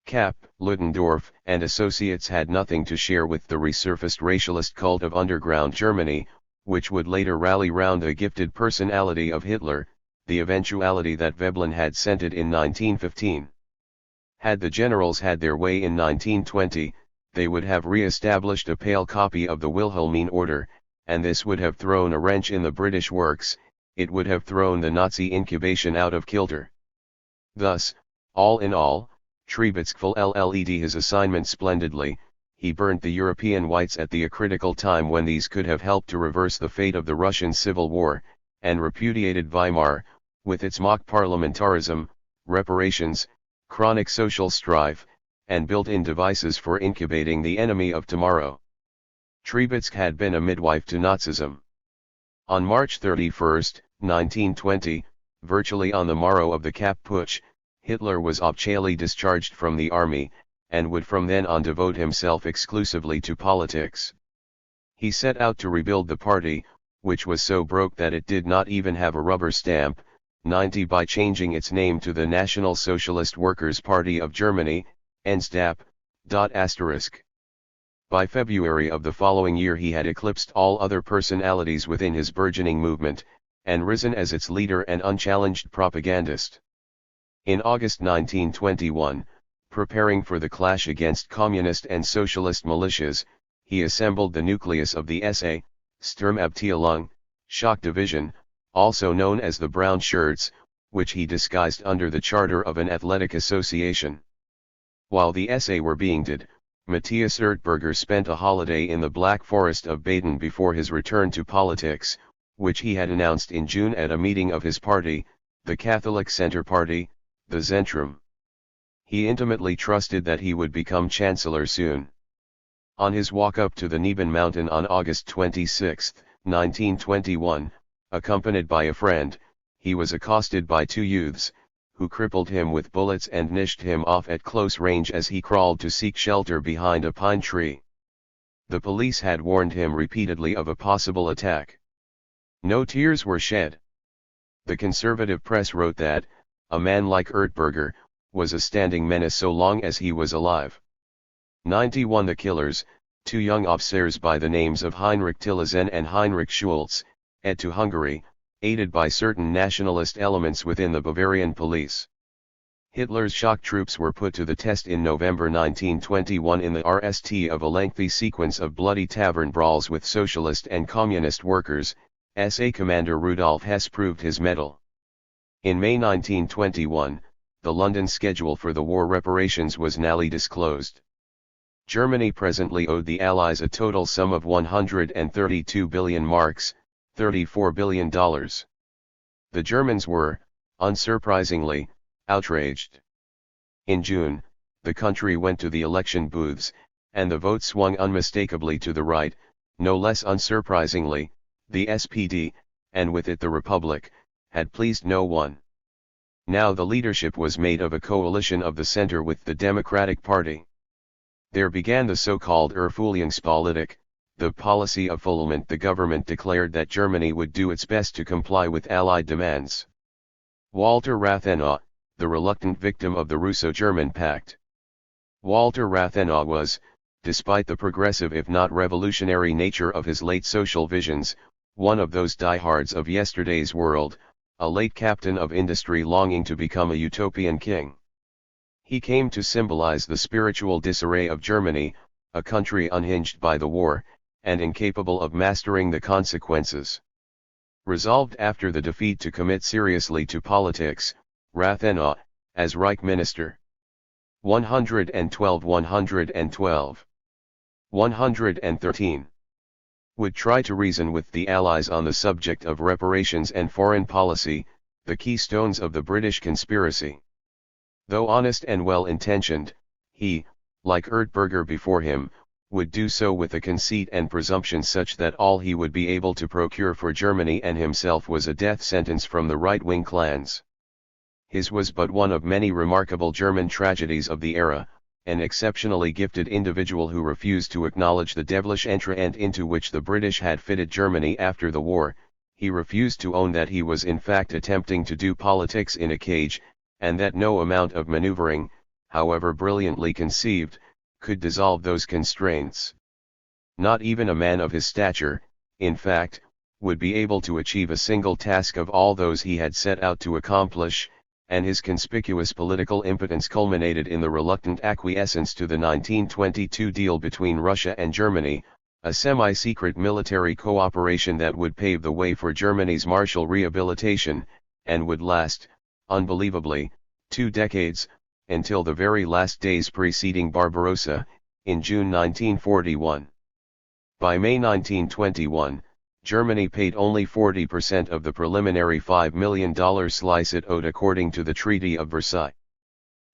Kapp, Ludendorff, and associates had nothing to share with the resurfaced racialist cult of underground Germany, which would later rally round the gifted personality of Hitler, the eventuality that Veblen had scented in 1915. Had the generals had their way in 1920, they would have re-established a pale copy of the Wilhelmine order, and this would have thrown a wrench in the British works. It would have thrown the Nazi incubation out of kilter. Thus, all in all, Trubetsk fulfilled his assignment splendidly. He burnt the European whites at the critical time when these could have helped to reverse the fate of the Russian Civil War, and repudiated Weimar, with its mock parliamentarism, reparations, chronic social strife, and built-in devices for incubating the enemy of tomorrow. Trubetsk had been a midwife to Nazism. On March 31, 1920, virtually on the morrow of the Kapp putsch, Hitler was officially discharged from the army, and would from then on devote himself exclusively to politics. He set out to rebuild the party, which was so broke that it did not even have a rubber stamp, 90 by changing its name to the National Socialist Workers' Party of Germany, NSDAP. By February of the following year he had eclipsed all other personalities within his burgeoning movement, and risen as its leader and unchallenged propagandist. In August 1921, preparing for the clash against communist and socialist militias, he assembled the nucleus of the SA, Sturmabteilung, Shock Division, also known as the Brown Shirts, which he disguised under the charter of an athletic association. While the SA were being did, Matthias Ertberger spent a holiday in the Black Forest of Baden before his return to politics, which he had announced in June at a meeting of his party, the Catholic Centre Party, the Zentrum. He intimately trusted that he would become chancellor soon. On his walk up to the Neben mountain on August 26, 1921, accompanied by a friend, he was accosted by 2 youths, who crippled him with bullets and niched him off at close range as he crawled to seek shelter behind a pine tree. The police had warned him repeatedly of a possible attack. No tears were shed. The conservative press wrote that, a man like Ertberger, was a standing menace so long as he was alive. 91 The killers, 2 young officers by the names of Heinrich Tillersen and Heinrich Schulz, fled to Hungary, aided by certain nationalist elements within the Bavarian police. Hitler's shock troops were put to the test in November 1921 in the RST of a lengthy sequence of bloody tavern brawls with socialist and communist workers. SA commander Rudolf Hess proved his mettle. In May 1921, the London schedule for the war reparations was nally disclosed. Germany presently owed the Allies a total sum of 132 billion marks, $34 billion. The Germans were, unsurprisingly, outraged. In June, the country went to the election booths, and the vote swung unmistakably to the right, no less unsurprisingly, the SPD, and with it the Republic, had pleased no one. Now the leadership was made of a coalition of the center with the Democratic Party. There began the so-called Erfüllungspolitik, the policy of fulfillment. The government declared that Germany would do its best to comply with Allied demands. Walter Rathenau, the reluctant victim of the Russo-German Pact. Walter Rathenau was, despite the progressive if not revolutionary nature of his late social visions, one of those diehards of yesterday's world, a late captain of industry longing to become a utopian king. He came to symbolize the spiritual disarray of Germany, a country unhinged by the war, and incapable of mastering the consequences. Resolved after the defeat to commit seriously to politics, Rathenau, as Reich Minister. 112 112. 113. Would try to reason with the Allies on the subject of reparations and foreign policy, the keystones of the British conspiracy. Though honest and well-intentioned, he, like Erdberger before him, would do so with a conceit and presumption such that all he would be able to procure for Germany and himself was a death sentence from the right-wing clans. His was but one of many remarkable German tragedies of the era, an exceptionally gifted individual who refused to acknowledge the devilish entr'ent into which the British had fitted Germany after the war. He refused to own that he was in fact attempting to do politics in a cage, and that no amount of maneuvering, however brilliantly conceived, could dissolve those constraints. Not even a man of his stature, in fact, would be able to achieve a single task of all those he had set out to accomplish, and his conspicuous political impotence culminated in the reluctant acquiescence to the 1922 deal between Russia and Germany, a semi-secret military cooperation that would pave the way for Germany's Marshall rehabilitation, and would last, unbelievably, 2 decades, until the very last days preceding Barbarossa, in June 1941. By May 1921, Germany paid only 40% of the preliminary $5 million slice it owed according to the Treaty of Versailles.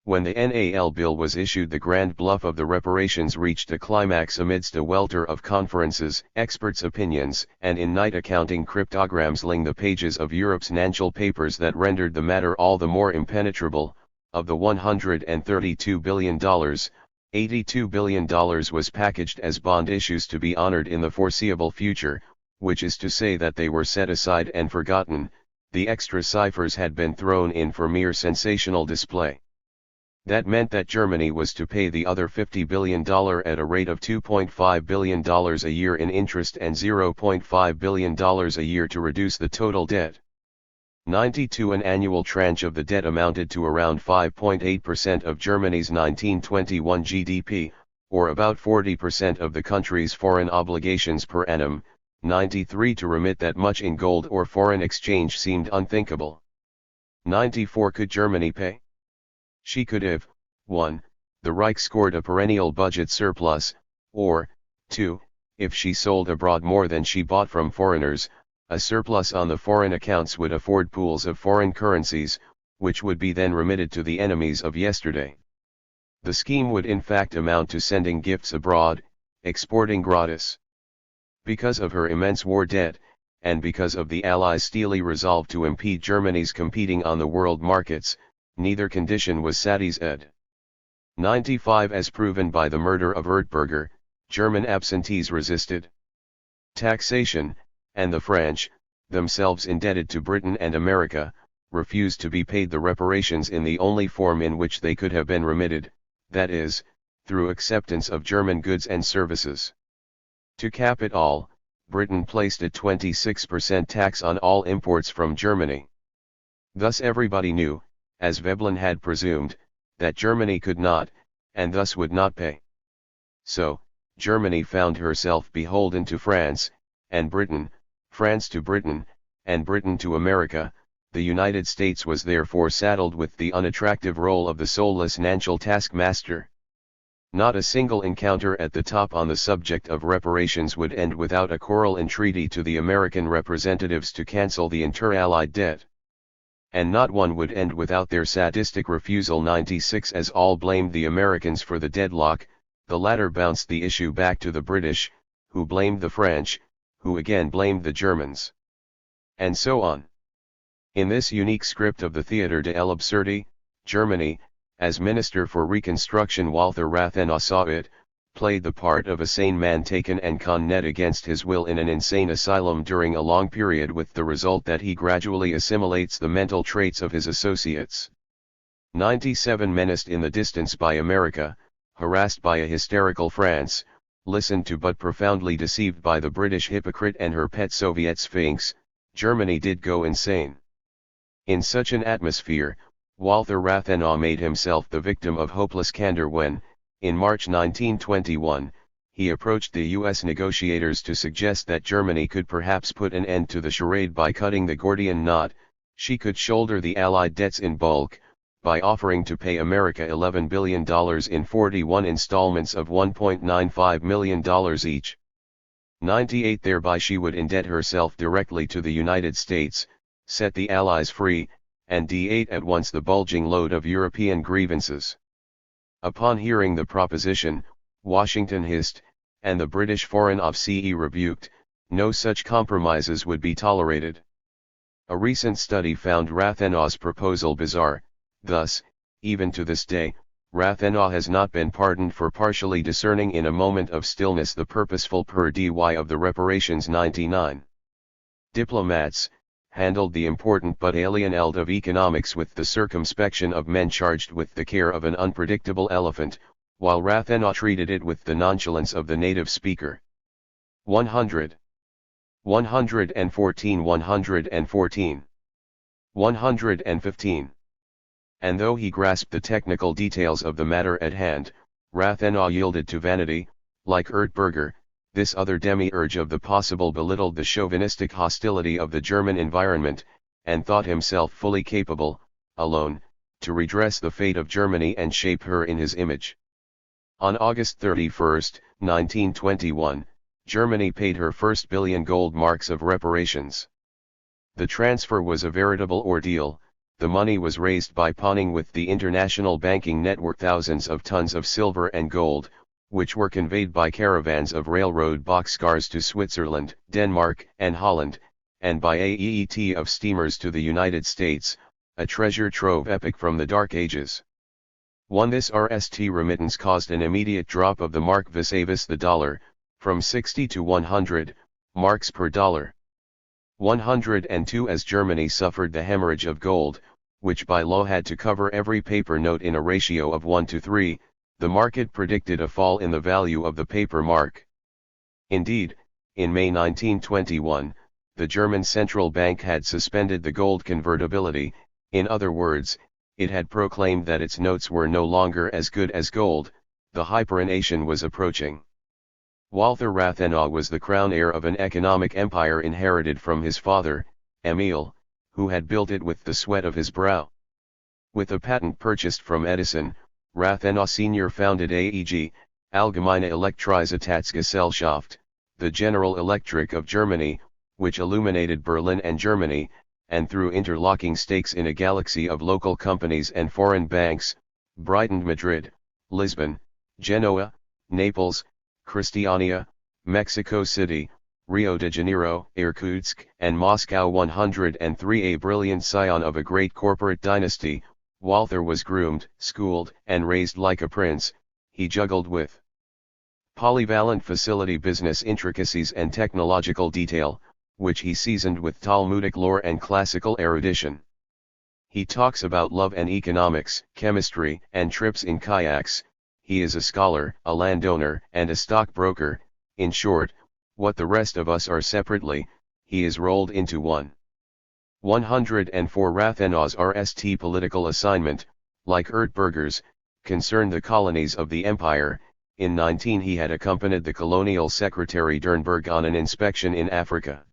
When the NAL bill was issued, the grand bluff of the reparations reached a climax amidst a welter of conferences, experts' opinions, and in-night accounting cryptograms ling the pages of Europe's financial papers that rendered the matter all the more impenetrable. Of the $132 billion, $82 billion was packaged as bond issues to be honored in the foreseeable future, which is to say that they were set aside and forgotten. The extra ciphers had been thrown in for mere sensational display. That meant that Germany was to pay the other $50 billion at a rate of $2.5 billion a year in interest and $0.5 billion a year to reduce the total debt. 92. An annual tranche of the debt amounted to around 5.8% of Germany's 1921 GDP, or about 40% of the country's foreign obligations per annum. 93. To remit that much in gold or foreign exchange seemed unthinkable. 94. Could Germany pay? She could if, 1. the Reich scored a perennial budget surplus, or, 2. if she sold abroad more than she bought from foreigners. A surplus on the foreign accounts would afford pools of foreign currencies, which would be then remitted to the enemies of yesterday. The scheme would in fact amount to sending gifts abroad, exporting gratis. Because of her immense war debt, and because of the Allies' steely resolve to impede Germany's competing on the world markets, neither condition was satisfied. 95. As proven by the murder of Erdberger, German absentees resisted taxation, and the French, themselves indebted to Britain and America, refused to be paid the reparations in the only form in which they could have been remitted, that is, through acceptance of German goods and services. To cap it all, Britain placed a 26% tax on all imports from Germany. Thus everybody knew, as Veblen had presumed, that Germany could not, and thus would not pay. So, Germany found herself beholden to France, and Britain, France to Britain, and Britain to America, The United States was therefore saddled with the unattractive role of the soulless national taskmaster. Not a single encounter at the top on the subject of reparations would end without a choral entreaty to the American representatives to cancel the inter-Allied debt. And not one would end without their sadistic refusal. 96 As all blamed the Americans for the deadlock, the latter bounced the issue back to the British, who blamed the French, who again blamed the Germans. And so on. In this unique script of the Theatre de l'Absurde, Germany, as Minister for Reconstruction Walther Rathenau saw it, played the part of a sane man taken and conned against his will in an insane asylum during a long period, with the result that he gradually assimilates the mental traits of his associates. 97 Menaced in the distance by America, harassed by a hysterical France, listened to but profoundly deceived by the British hypocrite and her pet Soviet Sphinx, Germany did go insane. In such an atmosphere, Walther Rathenau made himself the victim of hopeless candor when, in March 1921, he approached the U.S. negotiators to suggest that Germany could perhaps put an end to the charade by cutting the Gordian knot. She could shoulder the Allied debts in bulk, by offering to pay America $11 billion in 41 installments of $1.95 million each. 98 Thereby she would indebt herself directly to the United States, set the Allies free, and de-ate at once the bulging load of European grievances. Upon hearing the proposition, Washington hissed, and the British Foreign Office rebuked, no such compromises would be tolerated. A recent study found Rathenau's proposal bizarre. Thus, even to this day, Rathenau has not been pardoned for partially discerning in a moment of stillness the purposeful purdy of the reparations. 99. Diplomats handled the important but alien eld of economics with the circumspection of men charged with the care of an unpredictable elephant, while Rathenau treated it with the nonchalance of the native speaker. 100. 114 114. 115. And though he grasped the technical details of the matter at hand, Rathenau yielded to vanity. Like Ertberger, this other demiurge of the possible belittled the chauvinistic hostility of the German environment, and thought himself fully capable, alone, to redress the fate of Germany and shape her in his image. On August 31, 1921, Germany paid her first billion gold marks of reparations. The transfer was a veritable ordeal. The money was raised by pawning with the international banking network thousands of tons of silver and gold, which were conveyed by caravans of railroad boxcars to Switzerland, Denmark, and Holland, and by AEET of steamers to the United States, a treasure trove epic from the Dark Ages. This RST remittance caused an immediate drop of the mark vis-a-vis the dollar, from 60 to 100 marks per dollar. 102 As Germany suffered the hemorrhage of gold, which by law had to cover every paper note in a ratio of 1 to 3, the market predicted a fall in the value of the paper mark. Indeed, in May 1921, the German central bank had suspended the gold convertibility. In other words, it had proclaimed that its notes were no longer as good as gold. The hyperinflation was approaching. Walther Rathenau was the crown heir of an economic empire inherited from his father, Emil, who had built it with the sweat of his brow. With a patent purchased from Edison, Rathenau Sr. founded AEG, Allgemeine Elektrizitätsgesellschaft, the General Electric of Germany, which illuminated Berlin and Germany, and through interlocking stakes in a galaxy of local companies and foreign banks, brightened Madrid, Lisbon, Genoa, Naples, Christiania, Mexico City, Rio de Janeiro, Irkutsk, and Moscow. 103 A brilliant scion of a great corporate dynasty, Walther was groomed, schooled, and raised like a prince. He juggled with polyvalent facility business intricacies and technological detail, which he seasoned with Talmudic lore and classical erudition. He talks about love and economics, chemistry, and trips in kayaks. He is a scholar, a landowner, and a stockbroker. In short, what the rest of us are separately, he is rolled into one. 104 Rathenau's RST political assignment, like Ertberger's, concerned the colonies of the empire. In 19 he had accompanied the colonial secretary Dernberg on an inspection in Africa.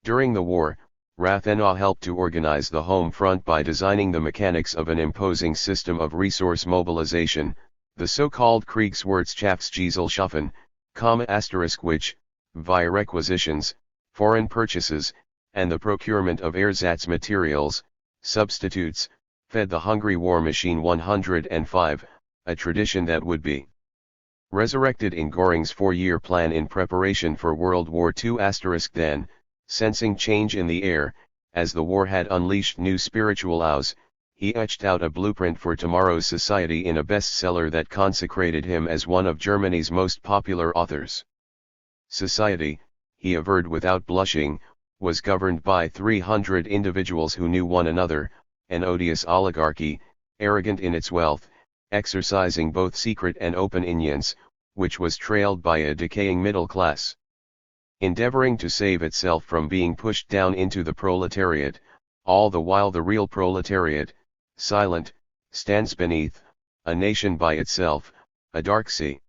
During the war, Rathenau helped to organize the home front by designing the mechanics of an imposing system of resource mobilization, the so-called Kriegswirtschaftsgesellschaften, which, via requisitions, foreign purchases, and the procurement of ersatz materials, substitutes, fed the hungry war machine 105, a tradition that would be resurrected in Göring's four-year plan in preparation for World War II. Then, sensing change in the air, as the war had unleashed new spiritual aughs, he etched out a blueprint for tomorrow's society in a bestseller that consecrated him as one of Germany's most popular authors. Society, he averred without blushing, was governed by 300 individuals who knew one another, an odious oligarchy, arrogant in its wealth, exercising both secret and open influence, which was trailed by a decaying middle class. Endeavoring to save itself from being pushed down into the proletariat, all the while the real proletariat, silent, stands beneath, a nation by itself, a dark sea.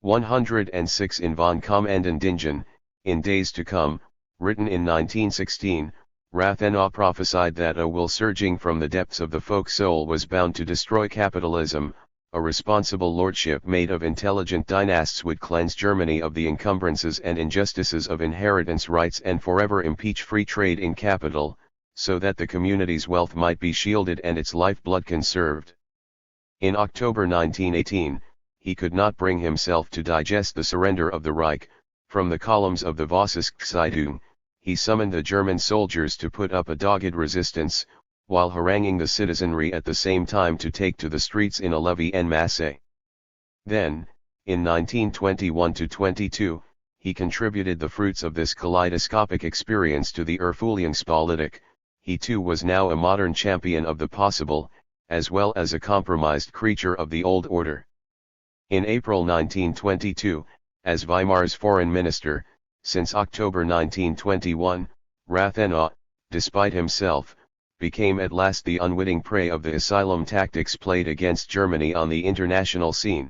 106 in von kommenden Dingen, in days to come, written in 1916, Rathenau prophesied that a will surging from the depths of the folk soul was bound to destroy capitalism. A responsible lordship made of intelligent dynasts would cleanse Germany of the encumbrances and injustices of inheritance rights and forever impeach free trade in capital, so that the community's wealth might be shielded and its lifeblood conserved. In October 1918, he could not bring himself to digest the surrender of the Reich. From the columns of the Vossische-Zeitung, he summoned the German soldiers to put up a dogged resistance, while haranguing the citizenry at the same time to take to the streets in a levée en masse. Then, in 1921-22, he contributed the fruits of this kaleidoscopic experience to the Erfüllungspolitik. He too was now a modern champion of the possible, as well as a compromised creature of the old order. In April 1922, as Weimar's foreign minister, since October 1921, Rathenau, despite himself, became at last the unwitting prey of the asylum tactics played against Germany on the international scene.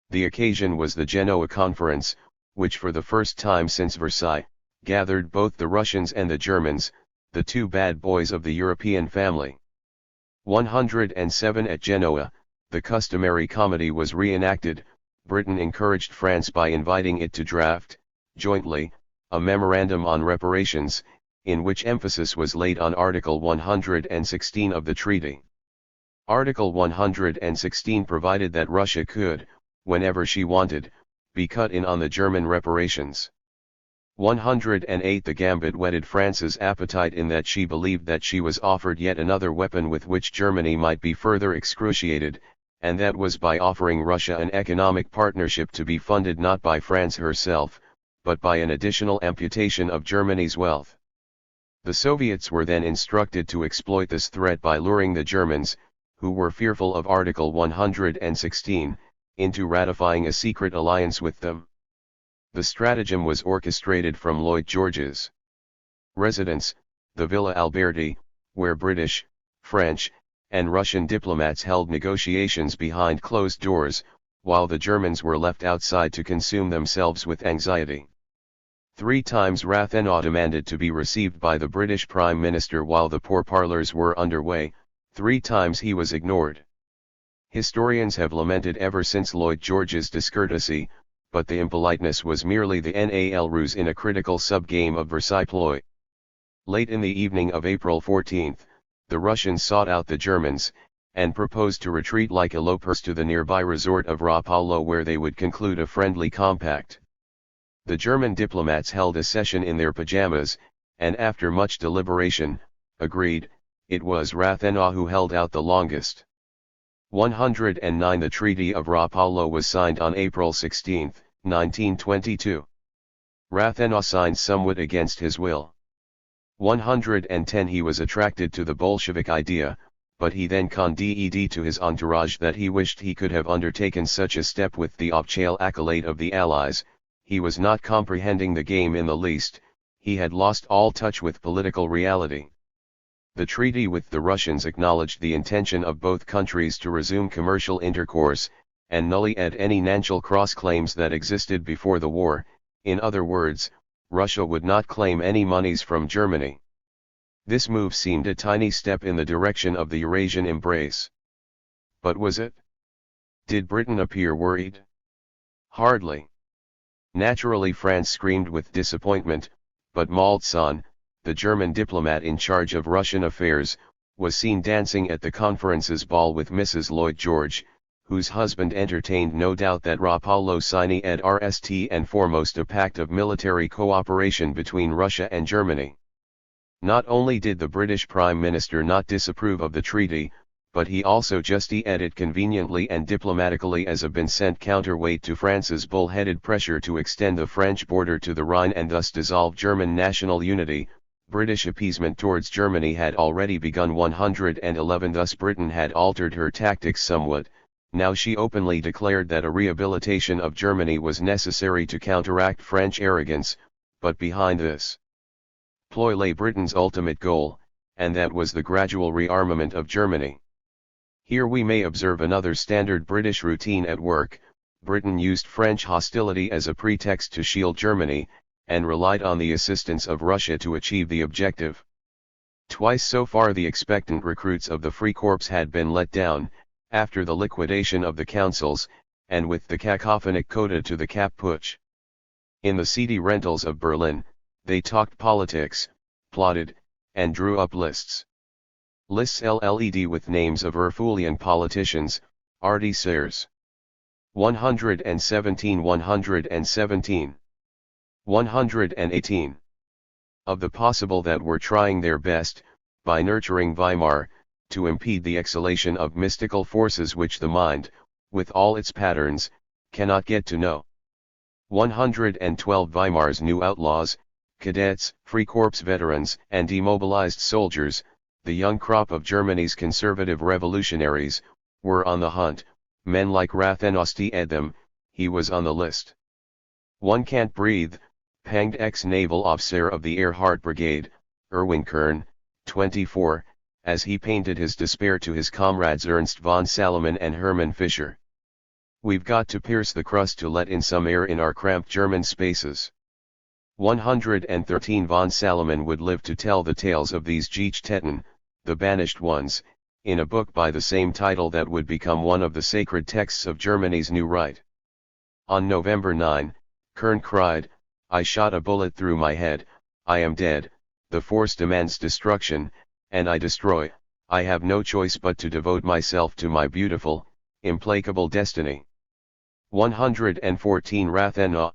The occasion was the Genoa Conference, which for the first time since Versailles, gathered both the Russians and the Germans, the two bad boys of the European family. 107 at Genoa, the customary comedy was reenacted. Britain encouraged France by inviting it to draft, jointly, a memorandum on reparations, in which emphasis was laid on Article 116 of the treaty. Article 116 provided that Russia could, whenever she wanted, be cut in on the German reparations. 108 The gambit whetted France's appetite in that she believed that she was offered yet another weapon with which Germany might be further excruciated, and that was by offering Russia an economic partnership to be funded not by France herself, but by an additional amputation of Germany's wealth. The Soviets were then instructed to exploit this threat by luring the Germans, who were fearful of Article 116, into ratifying a secret alliance with them. The stratagem was orchestrated from Lloyd George's residence, the Villa Alberti, where British, French, and Russian diplomats held negotiations behind closed doors, while the Germans were left outside to consume themselves with anxiety. 3 times Rathenau demanded to be received by the British Prime Minister while the pourparlers were underway. 3 times he was ignored. Historians have lamented ever since Lloyd George's discourtesy, but the impoliteness was merely the NAL ruse in a critical sub-game of Versailles ploy. Late in the evening of April 14, the Russians sought out the Germans, and proposed to retreat like elopers to the nearby resort of Rapallo where they would conclude a friendly compact. The German diplomats held a session in their pajamas, and after much deliberation, agreed. It was Rathenau who held out the longest. 109 The Treaty of Rapallo was signed on April 16, 1922. Rathenau signed somewhat against his will. 110 He was attracted to the Bolshevik idea, but he then confided to his entourage that he wished he could have undertaken such a step with the optional accolade of the Allies. He was not comprehending the game in the least, he had lost all touch with political reality. The treaty with the Russians acknowledged the intention of both countries to resume commercial intercourse, and nullified any national cross-claims that existed before the war. In other words, Russia would not claim any monies from Germany. This move seemed a tiny step in the direction of the Eurasian embrace. But was it? Did Britain appear worried? Hardly. Naturally France screamed with disappointment, but Maltzahn, the German diplomat in charge of Russian affairs, was seen dancing at the conference's ball with Mrs. Lloyd George, whose husband entertained no doubt that Rapallo sine ed rst and foremost a pact of military cooperation between Russia and Germany. Not only did the British Prime Minister not disapprove of the treaty, but he also justified it conveniently and diplomatically as a been-sent counterweight to France's bull-headed pressure to extend the French border to the Rhine and thus dissolve German national unity. British appeasement towards Germany had already begun 111, thus Britain had altered her tactics somewhat. Now she openly declared that a rehabilitation of Germany was necessary to counteract French arrogance, but behind this ploy lay Britain's ultimate goal, and that was the gradual rearmament of Germany. Here we may observe another standard British routine at work. Britain used French hostility as a pretext to shield Germany, and relied on the assistance of Russia to achieve the objective. Twice so far the expectant recruits of the Free Corps had been let down, after the liquidation of the councils, and with the cacophonic coda to the Kapp Putsch. In the seedy rentals of Berlin, they talked politics, plotted, and drew up lists. Lists LLED with names of Erfulian politicians, artisers. 117 117 118 of the possible that were trying their best, by nurturing Weimar, to impede the exhalation of mystical forces which the mind, with all its patterns, cannot get to know. 112 Weimar's new outlaws, cadets, Free Corps veterans and demobilized soldiers, the young crop of Germany's conservative revolutionaries, were on the hunt. Men like Rathenau ed them, he was on the list. One can't breathe, panged ex-naval officer of the Earhart Brigade, Erwin Kern, 24, as he painted his despair to his comrades Ernst von Salomon and Hermann Fischer. We've got to pierce the crust to let in some air in our cramped German spaces. 113 von Salomon would live to tell the tales of these Geechtätten, the banished ones, in a book by the same title that would become one of the sacred texts of Germany's new right. On November 9, Kern cried, "I shot a bullet through my head, I am dead, the force demands destruction, and I destroy, I have no choice but to devote myself to my beautiful, implacable destiny." 114 Rathenau.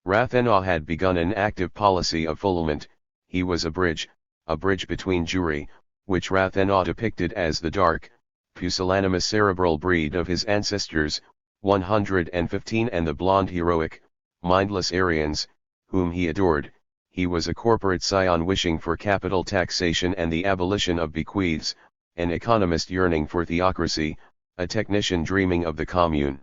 Rathenau had begun an active policy of fulfillment. He was a bridge between Jewry, which Rathenau depicted as the dark, pusillanimous cerebral breed of his ancestors, 115, and the blonde heroic, mindless Aryans, whom he adored. He was a corporate scion wishing for capital taxation and the abolition of bequeaths, an economist yearning for theocracy, a technician dreaming of the commune.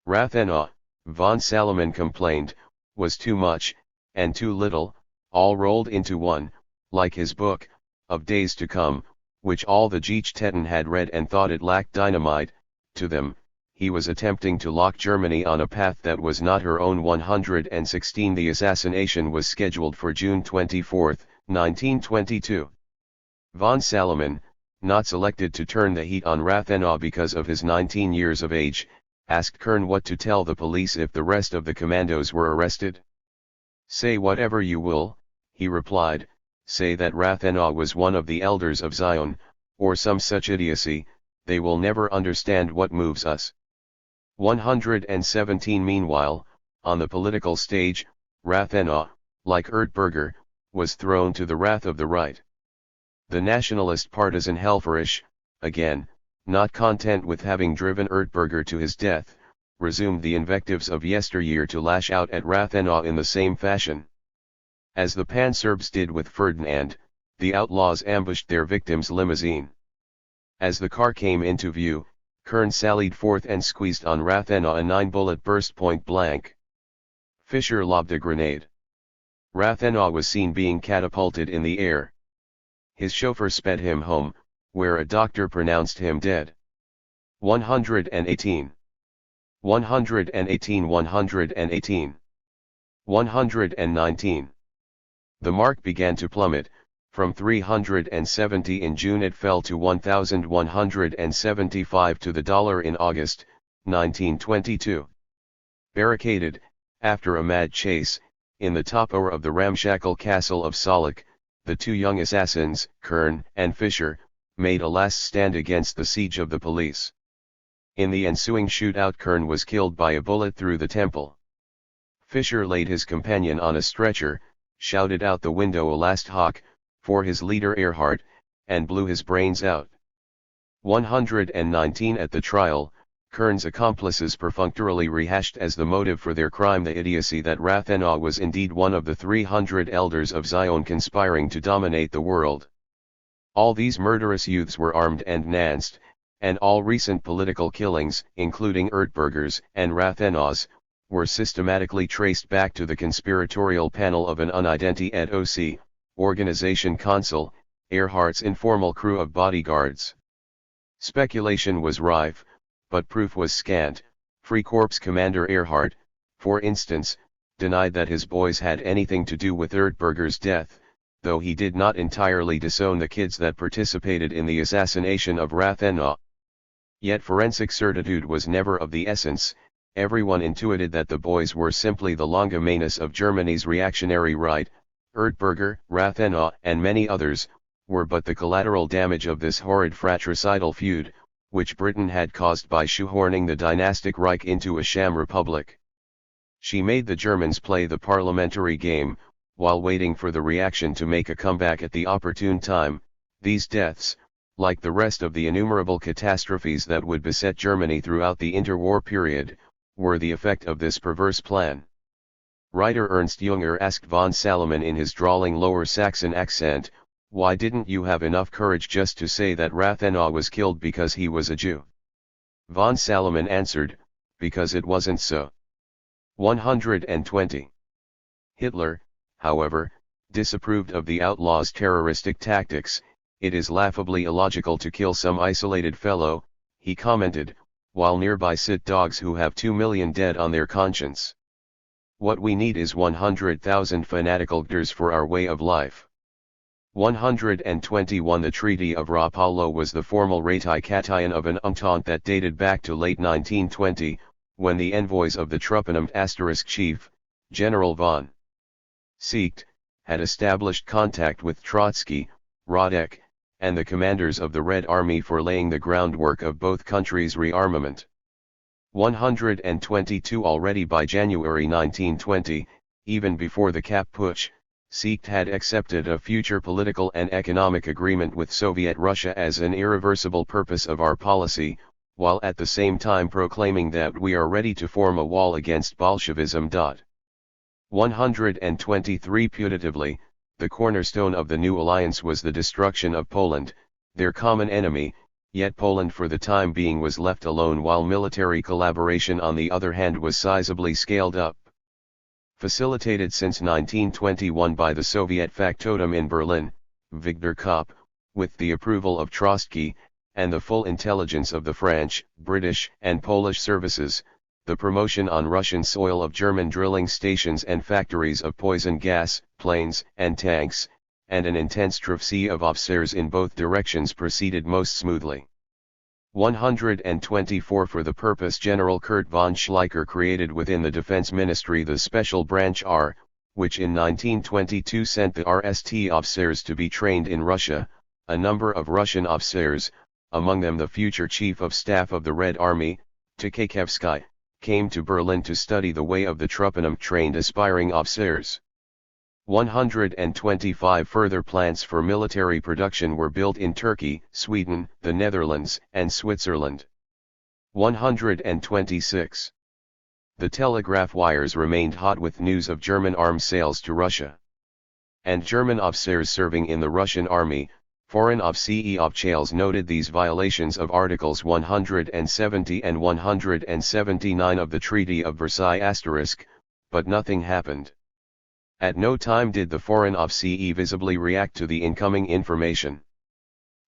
Rathenau, von Salomon complained, was too much, and too little, all rolled into one, like his book, Of Days to Come, which all the Geechtätten had read and thought it lacked dynamite. To them, he was attempting to lock Germany on a path that was not her own. 116 The assassination was scheduled for June 24, 1922. Von Salomon, not selected to turn the heat on Rathenau because of his 19 years of age, asked Kern what to tell the police if the rest of the commandos were arrested. "Say whatever you will," he replied, "say that Rathenau was one of the elders of Zion, or some such idiocy, they will never understand what moves us." 117 Meanwhile, on the political stage, Rathenau, like Ertberger, was thrown to the wrath of the right. The nationalist partisan Helfferich, again, not content with having driven Ertberger to his death, resumed the invectives of yesteryear to lash out at Rathenau in the same fashion. As the Pan-Serbs did with Ferdinand, the outlaws ambushed their victim's limousine. As the car came into view, Kern sallied forth and squeezed on Rathenau a 9-bullet burst point blank. Fischer lobbed a grenade. Rathenau was seen being catapulted in the air. His chauffeur sped him home, where a doctor pronounced him dead. 118 118 118 119 The mark began to plummet, From 370 in June it fell to 1,175 to the dollar in August, 1922. Barricaded, after a mad chase, in the top tower of the ramshackle castle of Salak, the two young assassins, Kern and Fischer, made a last stand against the siege of the police. In the ensuing shootout, Kern was killed by a bullet through the temple. Fischer laid his companion on a stretcher, shouted out the window a last hock, for his leader Erhard, and blew his brains out. 119 At the trial, Kern's accomplices perfunctorily rehashed as the motive for their crime the idiocy that Rathenau was indeed one of the 300 elders of Zion conspiring to dominate the world. All these murderous youths were armed and nanced, and all recent political killings, including Erdberger's and Rathenau's, were systematically traced back to the conspiratorial panel of an unidentified OC, Organization Consul, Erhardt's informal crew of bodyguards. Speculation was rife, but proof was scant. Free Corps Commander Erhardt, for instance, denied that his boys had anything to do with Erdberger's death, though he did not entirely disown the kids that participated in the assassination of Rathenau. Yet forensic certitude was never of the essence. Everyone intuited that the boys were simply the longa manus of Germany's reactionary right. Erdberger, Rathenau, and many others, were but the collateral damage of this horrid fratricidal feud, which Britain had caused by shoehorning the dynastic Reich into a sham republic. She made the Germans play the parliamentary game, while waiting for the reaction to make a comeback at the opportune time. These deaths, like the rest of the innumerable catastrophes that would beset Germany throughout the interwar period, were the effect of this perverse plan. Writer Ernst Jünger asked von Salomon in his drawling Lower Saxon accent, "Why didn't you have enough courage just to say that Rathenau was killed because he was a Jew?" Von Salomon answered, "Because it wasn't so." 120. Hitler, however, disapproved of the outlaws' terroristic tactics. "It is laughably illogical to kill some isolated fellow," he commented, "while nearby sit dogs who have 2 million dead on their conscience. What we need is 100,000 fanatical Gders for our way of life." 121 The Treaty of Rapallo was the formal ratification of an entente that dated back to late 1920, when the envoys of the Truppenamt chief, General von Seeckt, had established contact with Trotsky, Radek, and the commanders of the Red Army for laying the groundwork of both countries' rearmament. 122 Already by January 1920, even before the Kapp Putsch, Seeckt had accepted a future political and economic agreement with Soviet Russia as an irreversible purpose of our policy, while at the same time proclaiming that we are ready to form a wall against Bolshevism. 123 Putatively, the cornerstone of the new alliance was the destruction of Poland, their common enemy, yet Poland for the time being was left alone while military collaboration on the other hand was sizably scaled up. Facilitated since 1921 by the Soviet factotum in Berlin, Victor Kopp, with the approval of Trotsky, and the full intelligence of the French, British, and Polish services, the promotion on Russian soil of German drilling stations and factories of poison gas, planes, and tanks, and an intense trophy of officers in both directions proceeded most smoothly. 124 For the purpose General Kurt von Schleicher created within the Defense Ministry the Special Branch R, which in 1922 sent the RST officers to be trained in Russia. A number of Russian officers, among them the future Chief of Staff of the Red Army, Tukhachevsky, came to Berlin to study the way of the Truppenamt trained aspiring officers. 125 Further plants for military production were built in Turkey, Sweden, the Netherlands, and Switzerland. 126. The telegraph wires remained hot with news of German arms sales to Russia. And German officers serving in the Russian army, Foreign Offiziers noted these violations of Articles 170 and 179 of the Treaty of Versailles but nothing happened. At no time did the Foreign Offizier visibly react to the incoming information.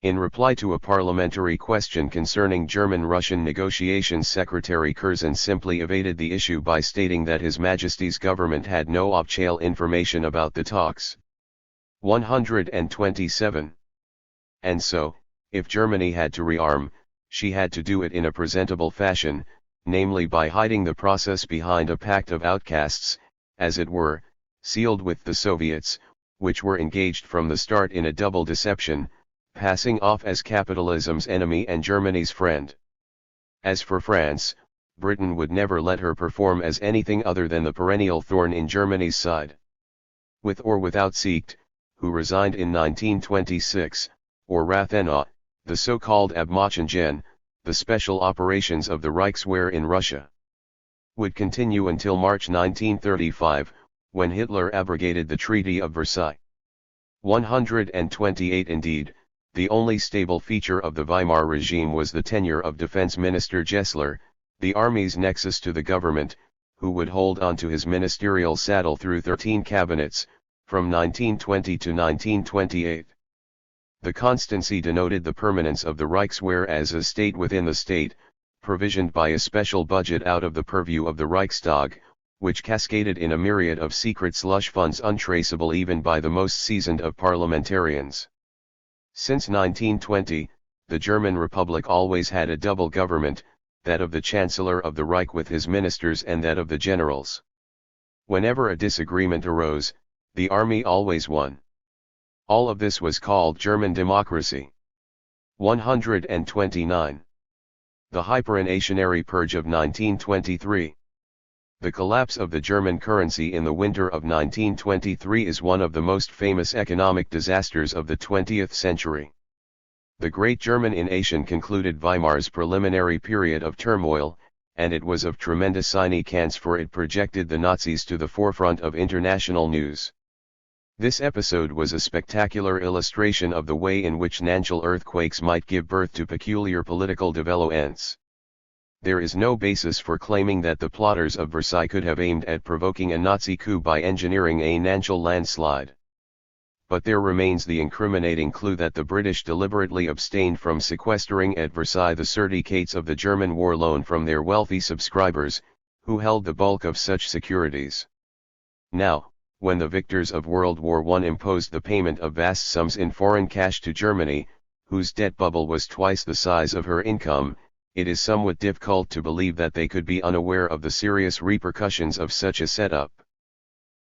In reply to a parliamentary question concerning German-Russian negotiations, Secretary Curzon simply evaded the issue by stating that His Majesty's government had no official information about the talks. 127. And so, if Germany had to rearm, she had to do it in a presentable fashion, namely by hiding the process behind a pact of outcasts, as it were, sealed with the Soviets, which were engaged from the start in a double deception, passing off as capitalism's enemy and Germany's friend. As for France, Britain would never let her perform as anything other than the perennial thorn in Germany's side. With or without Siecht, who resigned in 1926, or Rathenau, the so-called Abmachungen, the special operations of the Reichswehr in Russia would continue until March 1935, when Hitler abrogated the Treaty of Versailles. 128. Indeed, the only stable feature of the Weimar regime was the tenure of Defense Minister Gessler, the army's nexus to the government, who would hold on to his ministerial saddle through 13 cabinets, from 1920 to 1928. The constancy denoted the permanence of the Reichswehr as a state within the state, provisioned by a special budget out of the purview of the Reichstag, which cascaded in a myriad of secret slush funds untraceable even by the most seasoned of parliamentarians. Since 1920, the German Republic always had a double government, that of the Chancellor of the Reich with his ministers and that of the generals. Whenever a disagreement arose, the army always won. All of this was called German democracy. 129. The hyperinflationary purge of 1923. The collapse of the German currency in the winter of 1923 is one of the most famous economic disasters of the 20th century. The great German invasion concluded Weimar's preliminary period of turmoil, and it was of tremendous significance for it projected the Nazis to the forefront of international news. This episode was a spectacular illustration of the way in which natural earthquakes might give birth to peculiar political developments. There is no basis for claiming that the plotters of Versailles could have aimed at provoking a Nazi coup by engineering a natural landslide. But there remains the incriminating clue that the British deliberately abstained from sequestering at Versailles the certificates of the German war loan from their wealthy subscribers, who held the bulk of such securities. Now, when the victors of World War I imposed the payment of vast sums in foreign cash to Germany, whose debt bubble was twice the size of her income, it is somewhat difficult to believe that they could be unaware of the serious repercussions of such a setup.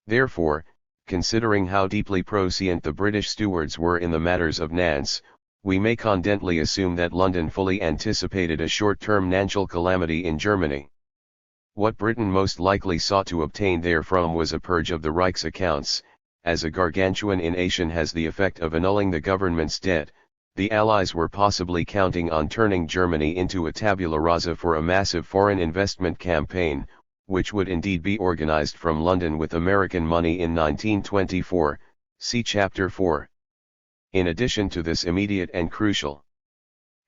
Therefore, considering how deeply prescient the British stewards were in the matters of Nantes, we may confidently assume that London fully anticipated a short-term financial calamity in Germany. What Britain most likely sought to obtain therefrom was a purge of the Reich's accounts. As a gargantuan invasion has the effect of annulling the government's debt, the Allies were possibly counting on turning Germany into a tabula rasa for a massive foreign investment campaign, which would indeed be organized from London with American money in 1924, see Chapter 4. In addition to this immediate and crucial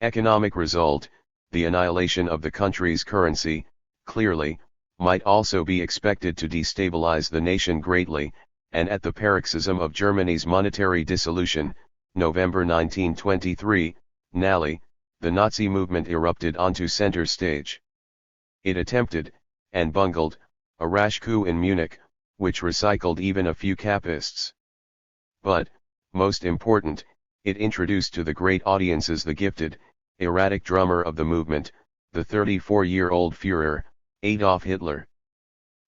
economic result, the annihilation of the country's currency, clearly, might also be expected to destabilize the nation greatly, and at the paroxysm of Germany's monetary dissolution, November 1923, Nally, the Nazi movement erupted onto center stage. It attempted, and bungled, a rash coup in Munich, which recycled even a few Kapists. But, most important, it introduced to the great audiences the gifted, erratic drummer of the movement, the 34-year-old Führer, Adolf Hitler.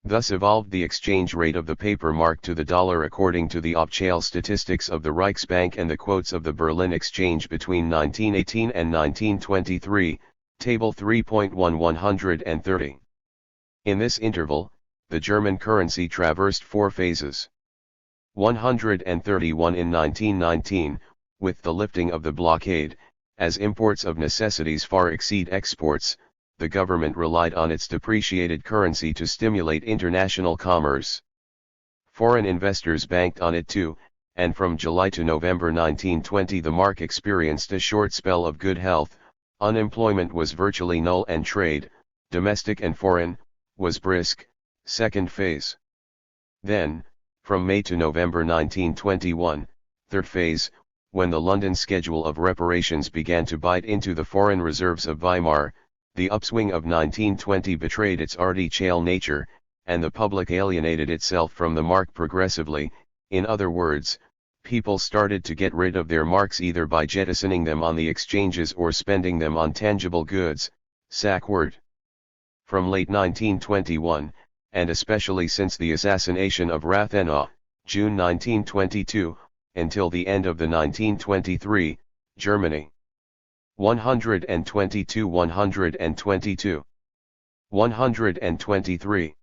Thus evolved the exchange rate of the paper mark to the dollar according to the official statistics of the Reichsbank and the quotes of the Berlin Exchange between 1918 and 1923, Table 3.130. In this interval, the German currency traversed four phases. 131 in 1919, with the lifting of the blockade, as imports of necessities far exceed exports, the government relied on its depreciated currency to stimulate international commerce. Foreign investors banked on it too, and from July to November 1920 the mark experienced a short spell of good health, unemployment was virtually null and trade, domestic and foreign, was brisk, second phase. Then, from May to November 1921, third phase, when the London schedule of reparations began to bite into the foreign reserves of Weimar, the upswing of 1920 betrayed its artificial nature, and the public alienated itself from the mark progressively, in other words, people started to get rid of their marks either by jettisoning them on the exchanges or spending them on tangible goods, sackward. From late 1921, and especially since the assassination of Rathenau, June 1922, until the end of the 1923, Germany. 122 122 123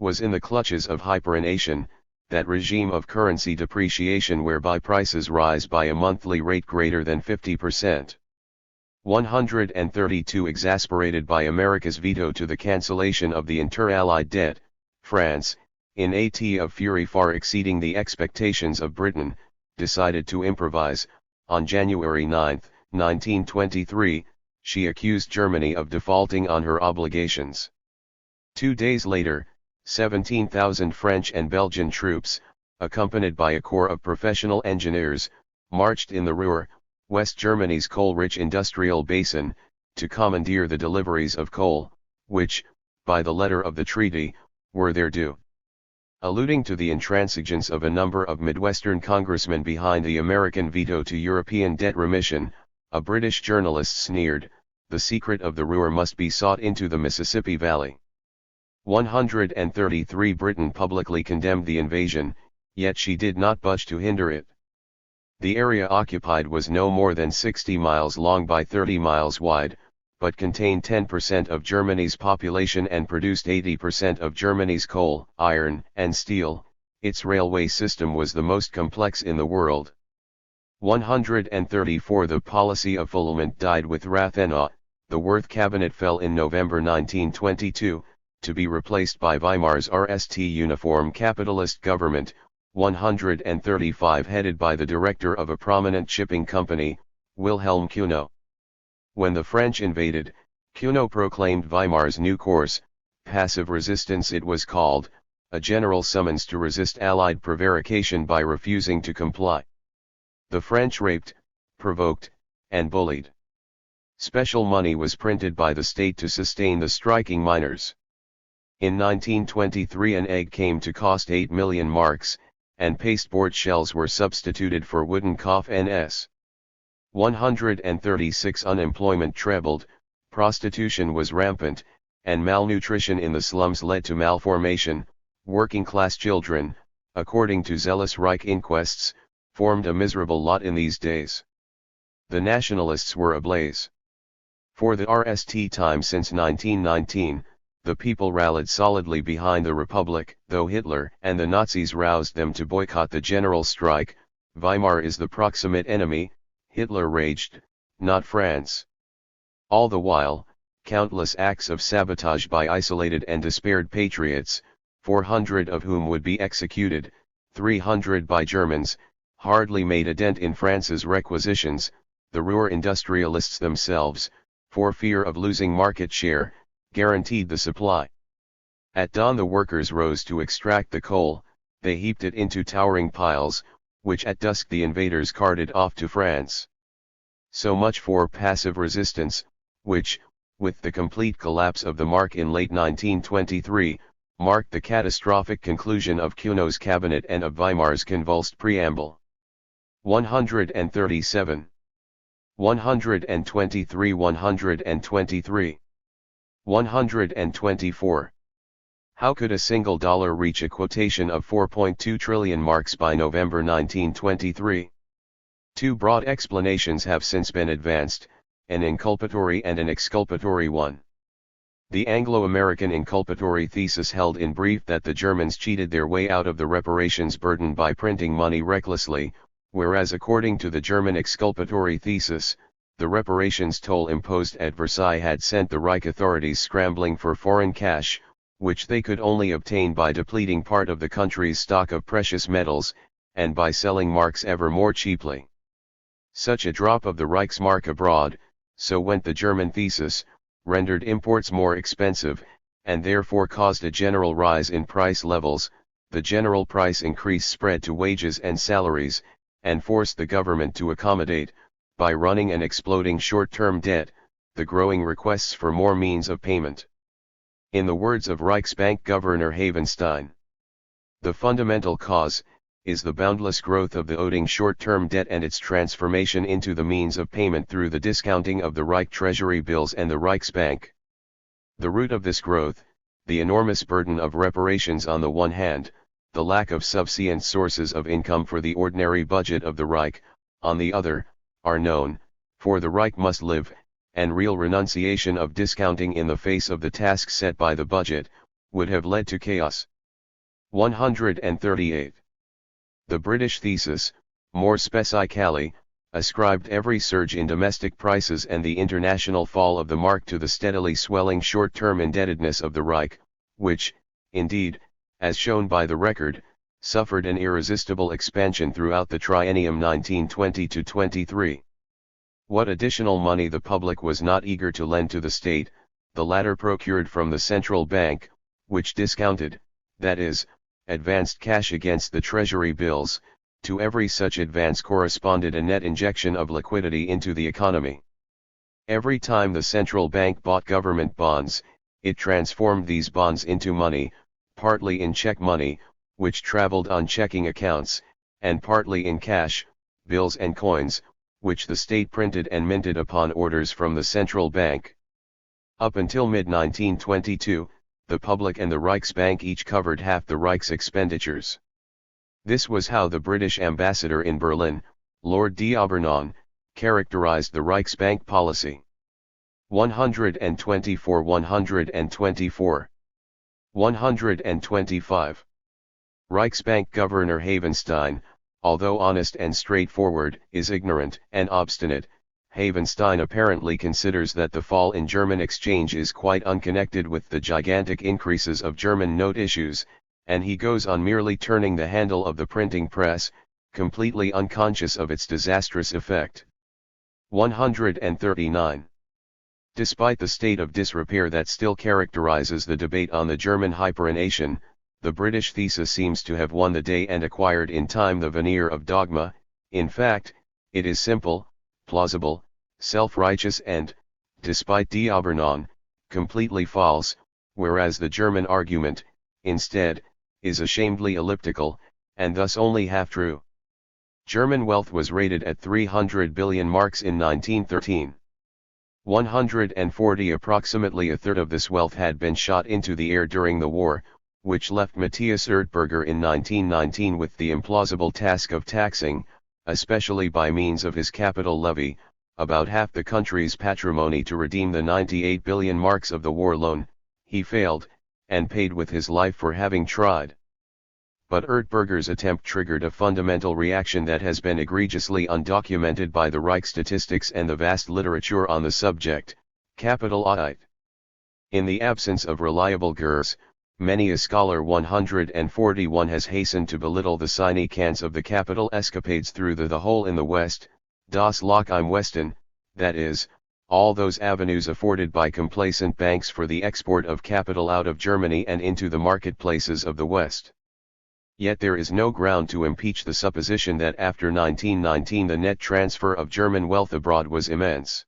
was in the clutches of hyperinflation, that regime of currency depreciation whereby prices rise by a monthly rate greater than 50%. 132 exasperated by America's veto to the cancellation of the inter-allied debt, France, in a tea of fury far exceeding the expectations of Britain, decided to improvise. On January 9, 1923, she accused Germany of defaulting on her obligations. 2 days later, 17,000 French and Belgian troops, accompanied by a corps of professional engineers, marched in the Ruhr, West Germany's coal-rich industrial basin, to commandeer the deliveries of coal, which, by the letter of the treaty, were their due. Alluding to the intransigence of a number of Midwestern congressmen behind the American veto to European debt remission, a British journalist sneered, "The secret of the Ruhr must be sought into the Mississippi Valley." 133 Britain publicly condemned the invasion, yet she did not budge to hinder it. The area occupied was no more than 60 miles long by 30 miles wide, but contained 10% of Germany's population and produced 80% of Germany's coal, iron, and steel. Its railway system was the most complex in the world. 134 The policy of fulfillment died with Rathenau. The Wirth cabinet fell in November 1922, to be replaced by Weimar's RST uniform capitalist government. 135 headed by the director of a prominent shipping company, Wilhelm Cuno. When the French invaded, Cuno proclaimed Weimar's new course, passive resistance it was called, a general summons to resist Allied prevarication by refusing to comply. The French raped, provoked, and bullied. Special money was printed by the state to sustain the striking miners. In 1923 an egg came to cost 8 million marks, and pasteboard shells were substituted for wooden coffins. 136 Unemployment trebled, prostitution was rampant, and malnutrition in the slums led to malformation. Working-class children, according to zealous Reich inquests, formed a miserable lot in these days. The nationalists were ablaze. For the RST time since 1919, the people rallied solidly behind the Republic, though Hitler and the Nazis roused them to boycott the general strike. Weimar is the proximate enemy, Hitler raged, not France. All the while, countless acts of sabotage by isolated and despaired patriots, 400 of whom would be executed, 300 by Germans, hardly made a dent in France's requisitions. The Ruhr industrialists themselves, for fear of losing market share, guaranteed the supply. At dawn the workers rose to extract the coal, they heaped it into towering piles, which at dusk the invaders carted off to France. So much for passive resistance, which, with the complete collapse of the mark in late 1923, marked the catastrophic conclusion of Cuno's cabinet and of Weimar's convulsed preamble. 137. 123 123 124. How could a single dollar reach a quotation of 4.2 trillion marks by November 1923? Two broad explanations have since been advanced, an inculpatory and an exculpatory one. The Anglo-American inculpatory thesis held in brief that the Germans cheated their way out of the reparations burden by printing money recklessly, whereas according to the German exculpatory thesis, the reparations toll imposed at Versailles had sent the Reich authorities scrambling for foreign cash, which they could only obtain by depleting part of the country's stock of precious metals, and by selling marks ever more cheaply. Such a drop of the Reichsmark abroad, so went the German thesis, rendered imports more expensive, and therefore caused a general rise in price levels. The general price increase spread to wages and salaries, and forced the government to accommodate, by running an exploding short-term debt, the growing requests for more means of payment. In the words of Reichsbank Governor Havenstein, the fundamental cause is the boundless growth of the owing short-term debt and its transformation into the means of payment through the discounting of the Reich treasury bills and the Reichsbank. The root of this growth, the enormous burden of reparations on the one hand, the lack of subsistent sources of income for the ordinary budget of the Reich, on the other, are known, for the Reich must live, and real renunciation of discounting in the face of the task set by the budget, would have led to chaos. 138. The British thesis, more specifically, ascribed every surge in domestic prices and the international fall of the mark to the steadily swelling short-term indebtedness of the Reich, which, indeed, as shown by the record, suffered an irresistible expansion throughout the triennium 1920-23. What additional money the public was not eager to lend to the state, the latter procured from the central bank, which discounted, that is, advanced cash against the treasury bills. To every such advance corresponded a net injection of liquidity into the economy. Every time the central bank bought government bonds, it transformed these bonds into money, partly in check money, which traveled on checking accounts, and partly in cash, bills and coins, which the state printed and minted upon orders from the central bank. Up until mid-1922, the public and the Reichsbank each covered half the Reich's expenditures. This was how the British ambassador in Berlin, Lord D'Aubernon, characterized the Reichsbank policy. 124 124. 125. Reichsbank Governor Havenstein, although honest and straightforward, is ignorant and obstinate. Havenstein apparently considers that the fall in German exchange is quite unconnected with the gigantic increases of German note issues, and he goes on merely turning the handle of the printing press, completely unconscious of its disastrous effect. 139. Despite the state of disrepair that still characterizes the debate on the German hyperinflation, the British thesis seems to have won the day and acquired in time the veneer of dogma. In fact, it is simple, plausible, self-righteous and, despite D'Aubernon, completely false, whereas the German argument, instead, is ashamedly elliptical, and thus only half true. German wealth was rated at 300 billion marks in 1913. 140 approximately a third of this wealth had been shot into the air during the war, which left Matthias Erdberger in 1919 with the implausible task of taxing, especially by means of his capital levy, about half the country's patrimony to redeem the 98 billion marks of the war loan. He failed, and paid with his life for having tried. But Erdberger's attempt triggered a fundamental reaction that has been egregiously undocumented by the Reich statistics and the vast literature on the subject: capital audit. In the absence of reliable gurs, many a scholar 141 has hastened to belittle the significance of the capital escapades through the hole in the West, das Loch im Westen, that is, all those avenues afforded by complacent banks for the export of capital out of Germany and into the marketplaces of the West. Yet there is no ground to impeach the supposition that after 1919 the net transfer of German wealth abroad was immense.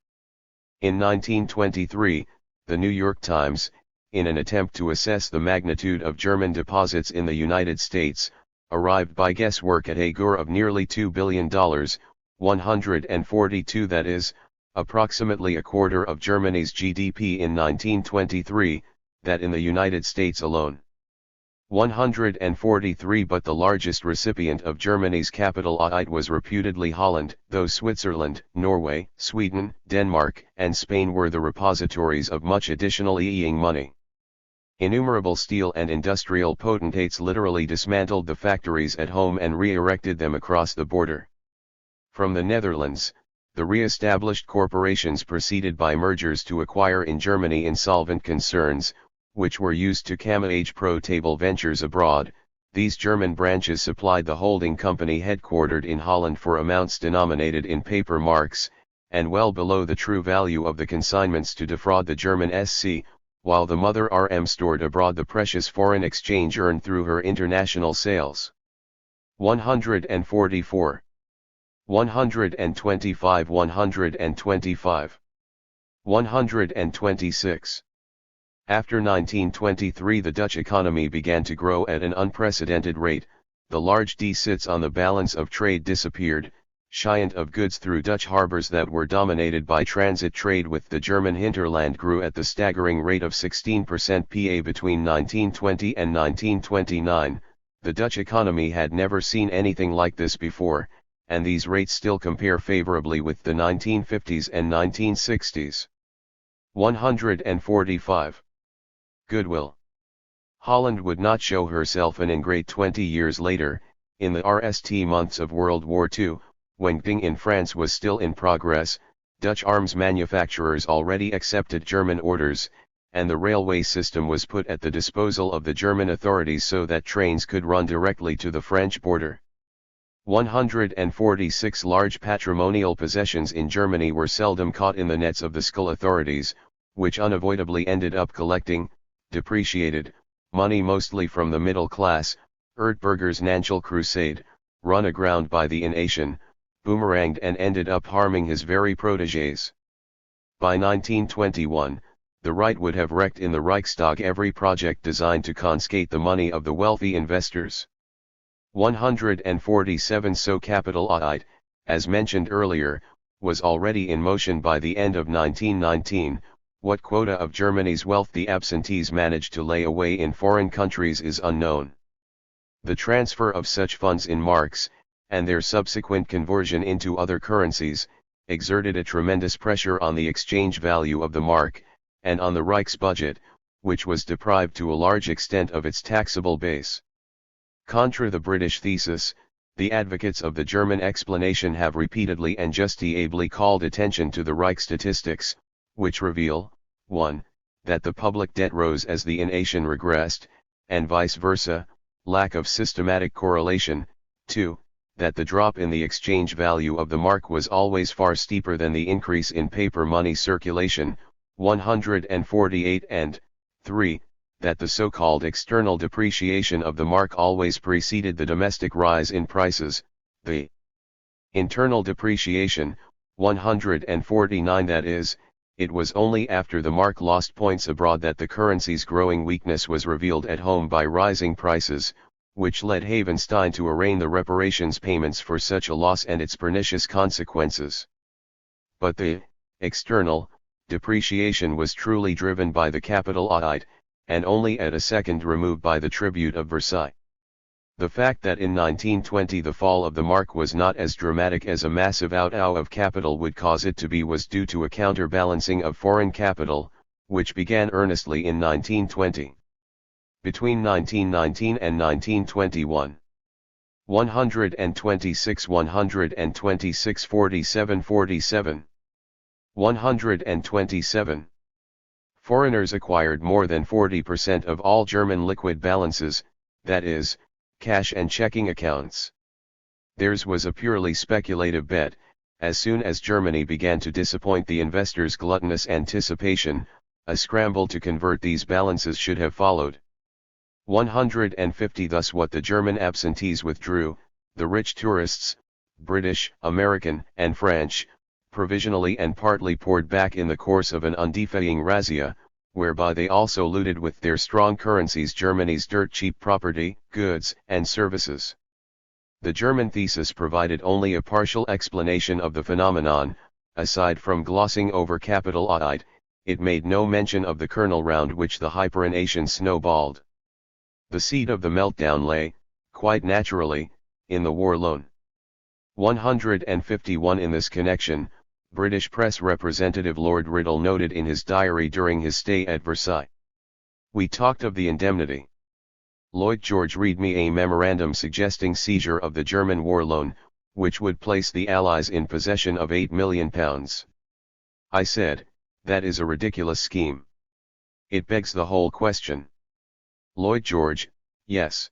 In 1923, the New York Times, in an attempt to assess the magnitude of German deposits in the United States, arrived by guesswork at a GDP of nearly $2 billion, 142, that is, approximately a quarter of Germany's GDP in 1923, that in the United States alone. 143. But the largest recipient of Germany's capital audit was reputedly Holland, though Switzerland, Norway, Sweden, Denmark, and Spain were the repositories of much additional money. Innumerable steel and industrial potentates literally dismantled the factories at home and re-erected them across the border. From the Netherlands, the re-established corporations proceeded by mergers to acquire in Germany insolvent concerns, which were used to camouflage pro-table ventures abroad. These German branches supplied the holding company headquartered in Holland for amounts denominated in paper marks, and well below the true value of the consignments to defraud the German SC, while the mother RM stored abroad the precious foreign exchange earned through her international sales. 144. 125 125. 126. After 1923 the Dutch economy began to grow at an unprecedented rate, the large D sits on the balance of trade disappeared, shyant of goods through Dutch harbors that were dominated by transit trade with the German hinterland grew at the staggering rate of 16% PA between 1920 and 1929, the Dutch economy had never seen anything like this before, and these rates still compare favorably with the 1950s and 1960s. 145. Goodwill. Holland would not show herself an ingrate 20 years later, in the RST months of World War II, when Ging in France was still in progress, Dutch arms manufacturers already accepted German orders, and the railway system was put at the disposal of the German authorities so that trains could run directly to the French border. 146 large patrimonial possessions in Germany were seldom caught in the nets of the Skull authorities, which unavoidably ended up collecting, depreciated, money mostly from the middle class. Erdberger's Nanchal crusade, run aground by the ination, boomeranged and ended up harming his very protégés. By 1921, the right would have wrecked in the Reichstag every project designed to confiscate the money of the wealthy investors. 147 So capital audit, as mentioned earlier, was already in motion by the end of 1919. What quota of Germany's wealth the absentees managed to lay away in foreign countries is unknown. The transfer of such funds in marks, and their subsequent conversion into other currencies, exerted a tremendous pressure on the exchange value of the mark, and on the Reich's budget, which was deprived to a large extent of its taxable base. Contra the British thesis, the advocates of the German explanation have repeatedly and justifiably called attention to the Reich statistics, which reveal, 1. That the public debt rose as the nation regressed, and vice versa, lack of systematic correlation, 2. That the drop in the exchange value of the mark was always far steeper than the increase in paper money circulation, 148, and 3. That the so-called external depreciation of the mark always preceded the domestic rise in prices, the internal depreciation, 149. That is, it was only after the mark lost points abroad that the currency's growing weakness was revealed at home by rising prices, which led Havenstein to arraign the reparations payments for such a loss and its pernicious consequences. But the external depreciation was truly driven by the capital audit, and only at a second remove by the tribute of Versailles. The fact that in 1920 the fall of the mark was not as dramatic as a massive outflow of capital would cause it to be was due to a counterbalancing of foreign capital, which began earnestly in 1920. Between 1919 and 1921. 126 47 127. Foreigners acquired more than 40% of all German liquid balances, that is, cash and checking accounts. Theirs was a purely speculative bet. As soon as Germany began to disappoint the investors' gluttonous anticipation, a scramble to convert these balances should have followed. 150 Thus what the German absentees withdrew, the rich tourists, British, American, and French, provisionally and partly poured back in the course of an undefying razzia, whereby they also looted with their strong currencies Germany's dirt-cheap property, goods, and services. The German thesis provided only a partial explanation of the phenomenon. Aside from glossing over capital audit, it made no mention of the kernel round which the hyperinflation snowballed. The seed of the meltdown lay, quite naturally, in the war loan. 151 In this connection, British press representative Lord Riddle noted in his diary during his stay at Versailles. We talked of the indemnity. Lloyd George read me a memorandum suggesting seizure of the German war loan, which would place the Allies in possession of £8 million. I said, that is a ridiculous scheme. It begs the whole question. Lloyd George, yes.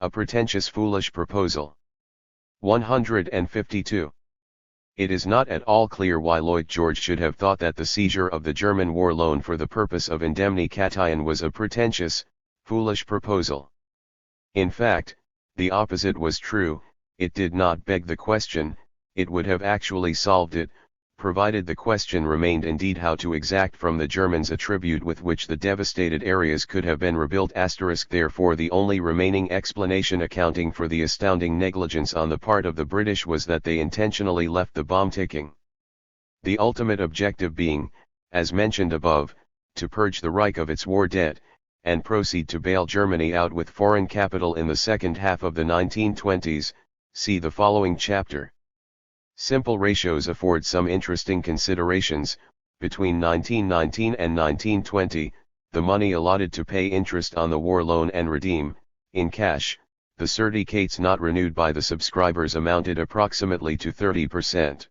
A pretentious foolish proposal. 152. It is not at all clear why Lloyd George should have thought that the seizure of the German war loan for the purpose of indemnication was a pretentious, foolish proposal. In fact, the opposite was true. It did not beg the question, it would have actually solved it, provided the question remained indeed how to exact from the Germans a tribute with which the devastated areas could have been rebuilt. Therefore the only remaining explanation accounting for the astounding negligence on the part of the British was that they intentionally left the bomb ticking. The ultimate objective being, as mentioned above, to purge the Reich of its war debt, and proceed to bail Germany out with foreign capital in the second half of the 1920s, see the following chapter. Simple ratios afford some interesting considerations. Between 1919 and 1920, the money allotted to pay interest on the war loan and redeem, in cash, the certificates not renewed by the subscribers amounted approximately to 30%.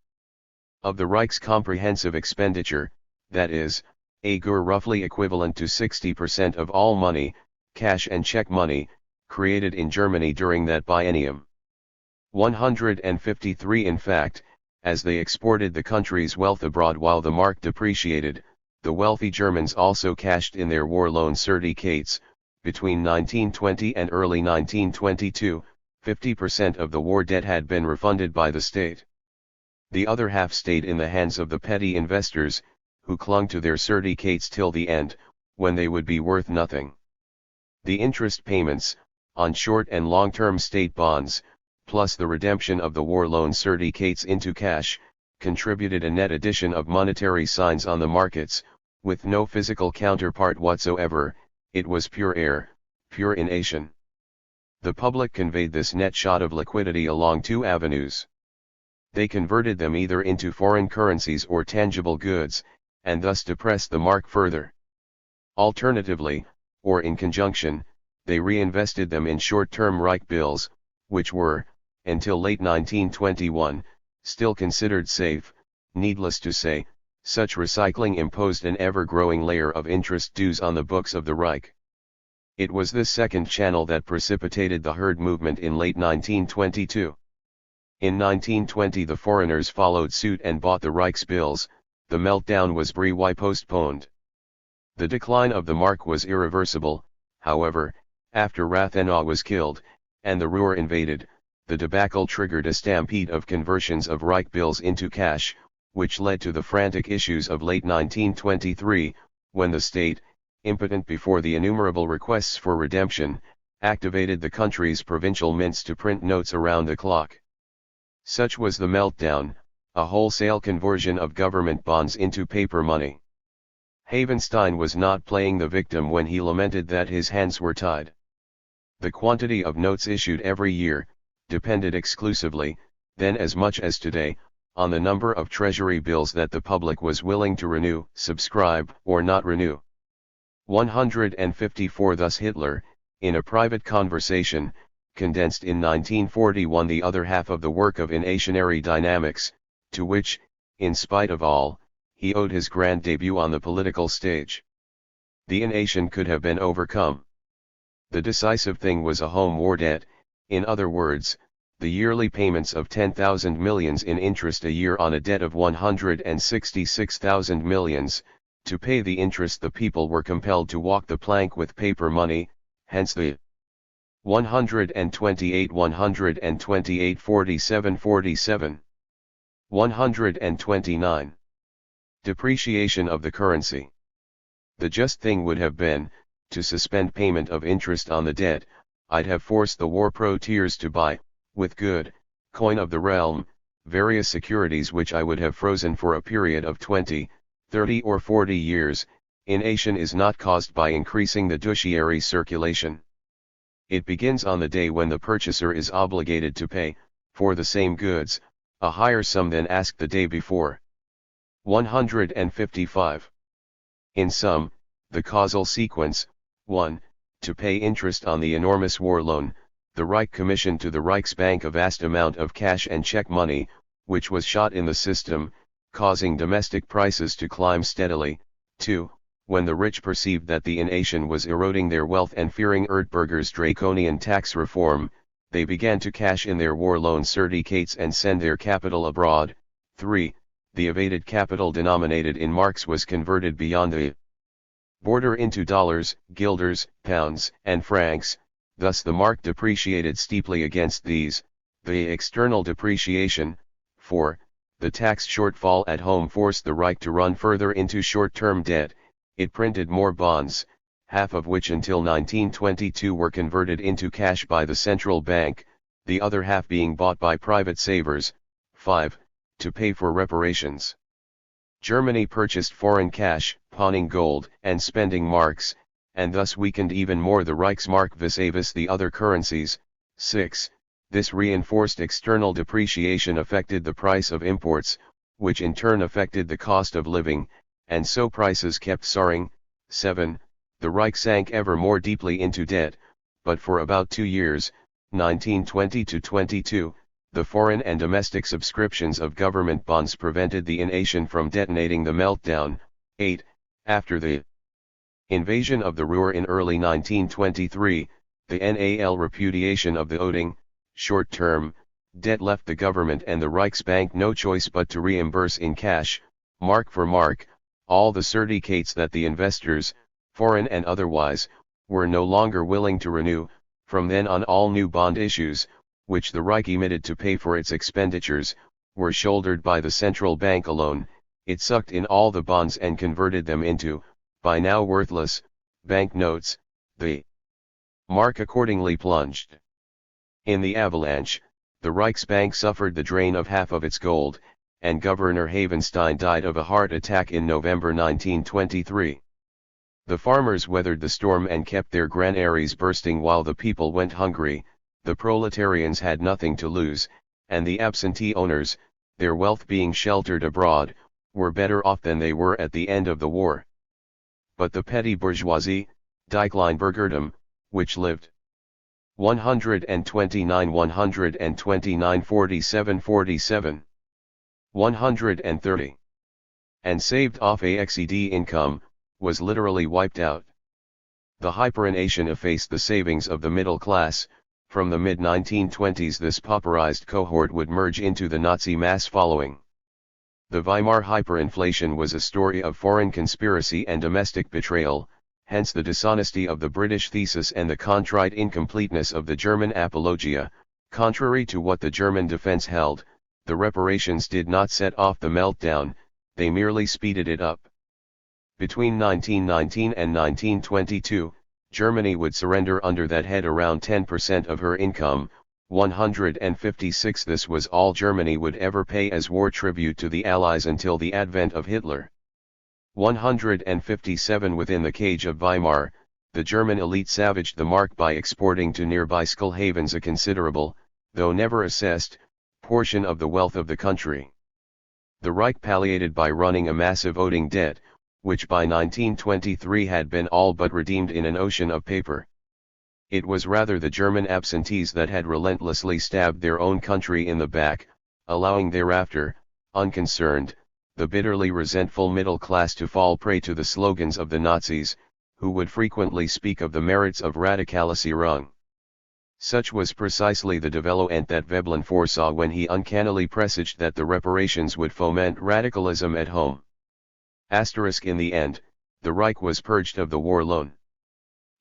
Of the Reich's comprehensive expenditure, that is, a gur roughly equivalent to 60% of all money, cash and check money, created in Germany during that biennium. 153 in fact, as they exported the country's wealth abroad while the mark depreciated, the wealthy Germans also cashed in their war loan certificates. Between 1920 and early 1922, 50% of the war debt had been refunded by the state. The other half stayed in the hands of the petty investors, who clung to their certificates till the end, when they would be worth nothing. The interest payments, on short and long-term state bonds, plus the redemption of the war loan certificates into cash, contributed a net addition of monetary signs on the markets. With no physical counterpart whatsoever, it was pure air, pure inanition. The public conveyed this net shot of liquidity along two avenues. They converted them either into foreign currencies or tangible goods, and thus depressed the mark further. Alternatively, or in conjunction, they reinvested them in short-term Reich bills, which were, until late 1921, still considered safe. Needless to say, such recycling imposed an ever-growing layer of interest dues on the books of the Reich. It was this second channel that precipitated the herd movement in late 1922. In 1920 the foreigners followed suit and bought the Reich's bills. The meltdown was briefly postponed. The decline of the mark was irreversible, however. After Rathenau was killed, and the Ruhr invaded, the debacle triggered a stampede of conversions of Reich bills into cash, which led to the frantic issues of late 1923, when the state, impotent before the innumerable requests for redemption, activated the country's provincial mints to print notes around the clock. Such was the meltdown, a wholesale conversion of government bonds into paper money. Havenstein was not playing the victim when he lamented that his hands were tied. The quantity of notes issued every year depended exclusively, then as much as today, on the number of treasury bills that the public was willing to renew, subscribe, or not renew. 154 Thus Hitler, in a private conversation, condensed in 1941 the other half of the work of innationary dynamics, to which, in spite of all, he owed his grand debut on the political stage. The innation could have been overcome. The decisive thing was a home war debt, in other words, the yearly payments of 10,000 millions in interest a year on a debt of 166,000 millions. To pay the interest the people were compelled to walk the plank with paper money, hence the 128 47 129. Depreciation of the currency. The just thing would have been, to suspend payment of interest on the debt. I'd have forced the war proteers to buy, with good coin of the realm, various securities which I would have frozen for a period of 20, 30 or 40 years. Innation is not caused by increasing the duchiary circulation. It begins on the day when the purchaser is obligated to pay, for the same goods, a higher sum than asked the day before. 155. In sum, the causal sequence: 1. To pay interest on the enormous war loan, the Reich commissioned to the Reichsbank a vast amount of cash and check money, which was shot in the system, causing domestic prices to climb steadily. 2. When the rich perceived that the innation was eroding their wealth and fearing Erdberger's draconian tax reform, they began to cash in their war loan certificates and send their capital abroad. 3. The evaded capital denominated in marks was converted beyond the border into dollars, guilders, pounds, and francs. Thus the mark depreciated steeply against these. The external depreciation. 4. the tax shortfall at home forced the Reich to run further into short-term debt. It printed more bonds, half of which until 1922 were converted into cash by the central bank, the other half being bought by private savers. 5. To pay for reparations. Germany purchased foreign cash, pawning gold and spending marks, and thus weakened even more the Reichsmark vis-a-vis the other currencies. 6. This reinforced external depreciation affected the price of imports, which in turn affected the cost of living, and so prices kept soaring. 7. The Reich sank ever more deeply into debt, but for about 2 years, 1920 to 22, the foreign and domestic subscriptions of government bonds prevented the nation from detonating the meltdown. 8. After the invasion of the Ruhr in early 1923, the NAL repudiation of the Oding, short-term, debt left the government and the Reichsbank no choice but to reimburse in cash, mark for mark, all the certificates that the investors, foreign and otherwise, were no longer willing to renew. From then on all new bond issues, which the Reich emitted to pay for its expenditures, were shouldered by the central bank alone. It sucked in all the bonds and converted them into, by now worthless, banknotes. The mark accordingly plunged. In the avalanche, the Reichsbank suffered the drain of half of its gold, and Governor Havenstein died of a heart attack in November 1923. The farmers weathered the storm and kept their granaries bursting while the people went hungry. The proletarians had nothing to lose, and the absentee owners, their wealth being sheltered abroad, were better off than they were at the end of the war. But the petty bourgeoisie, die Kleinbürgerdom, which lived 129 47 130 and saved off a XED income, was literally wiped out. The hyperinflation effaced the savings of the middle class. From the mid-1920s this pauperized cohort would merge into the Nazi mass following. The Weimar hyperinflation was a story of foreign conspiracy and domestic betrayal, hence the dishonesty of the British thesis and the contrite incompleteness of the German apologia. Contrary to what the German defense held, the reparations did not set off the meltdown, they merely speeded it up. Between 1919 and 1922, Germany would surrender under that head around 10% of her income, 156. This was all Germany would ever pay as war tribute to the Allies until the advent of Hitler. 157. Within the cage of Weimar, the German elite savaged the mark by exporting to nearby skull havens a considerable, though never assessed, portion of the wealth of the country. The Reich palliated by running a massive Oding debt, which by 1923 had been all but redeemed in an ocean of paper. It was rather the German absentees that had relentlessly stabbed their own country in the back, allowing thereafter, unconcerned, the bitterly resentful middle class to fall prey to the slogans of the Nazis, who would frequently speak of the merits of Radikalisierung. Such was precisely the development that Veblen foresaw when he uncannily presaged that the reparations would foment radicalism at home. In the end, the Reich was purged of the war loan.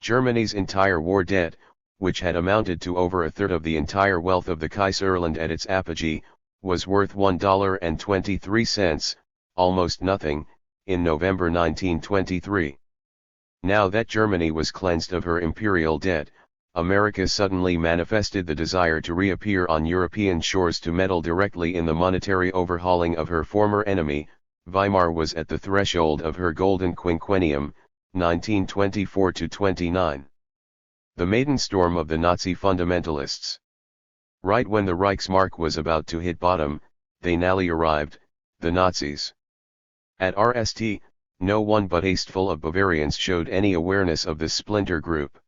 Germany's entire war debt, which had amounted to over a third of the entire wealth of the Kaiserland at its apogee, was worth $1.23, almost nothing, in November 1923. Now that Germany was cleansed of her imperial debt, America suddenly manifested the desire to reappear on European shores to meddle directly in the monetary overhauling of her former enemy. Weimar was at the threshold of her golden quinquennium, 1924-29. The maiden storm of the Nazi fundamentalists. Right when the Reichsmark was about to hit bottom, they nally arrived, the Nazis. At RST, no one but hasteful of Bavarians showed any awareness of this splinter group.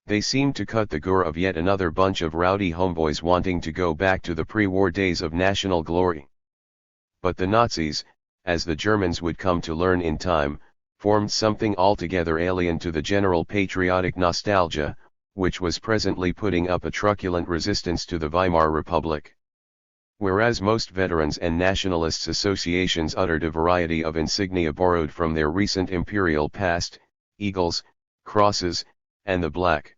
They seemed to cut the gore of yet another bunch of rowdy homeboys wanting to go back to the pre-war days of national glory. But the Nazis, as the Germans would come to learn in time, formed something altogether alien to the general patriotic nostalgia, which was presently putting up a truculent resistance to the Weimar Republic. Whereas most veterans and nationalists associations uttered a variety of insignia borrowed from their recent imperial past, eagles, crosses, and the black,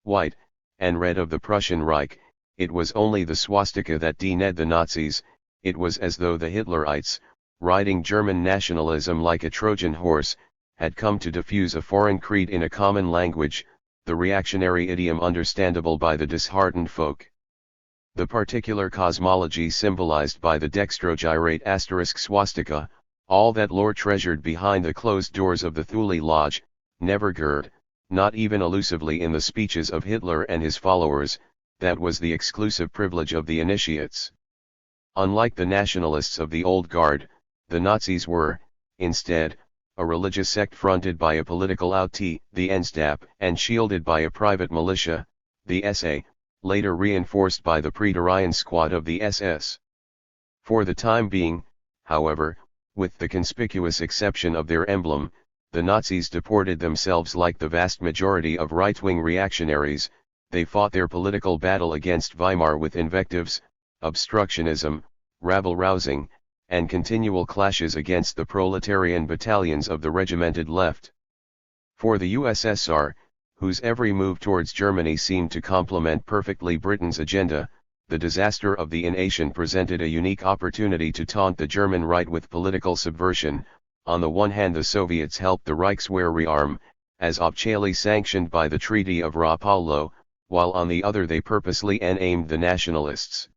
white, and red of the Prussian Reich, it was only the swastika that dened the Nazis, it was as though the Hitlerites, riding German nationalism like a Trojan horse, had come to diffuse a foreign creed in a common language, the reactionary idiom understandable by the disheartened folk. The particular cosmology symbolized by the dextrogyrate * swastika, all that lore treasured behind the closed doors of the Thule Lodge, never gurred, not even allusively in the speeches of Hitler and his followers, that was the exclusive privilege of the initiates. Unlike the nationalists of the old guard, the Nazis were, instead, a religious sect fronted by a political outie, the Endstab, and shielded by a private militia, the SA, later reinforced by the Praetorian Squad of the SS. For the time being, however, with the conspicuous exception of their emblem, the Nazis deported themselves like the vast majority of right-wing reactionaries. They fought their political battle against Weimar with invectives, obstructionism, rabble-rousing, and continual clashes against the proletarian battalions of the regimented left. For the USSR, whose every move towards Germany seemed to complement perfectly Britain's agenda, the disaster of the invasion presented a unique opportunity to taunt the German right with political subversion. On the one hand, the Soviets helped the Reichswehr rearm, as officially sanctioned by the Treaty of Rapallo, while on the other they purposely aimed the nationalists.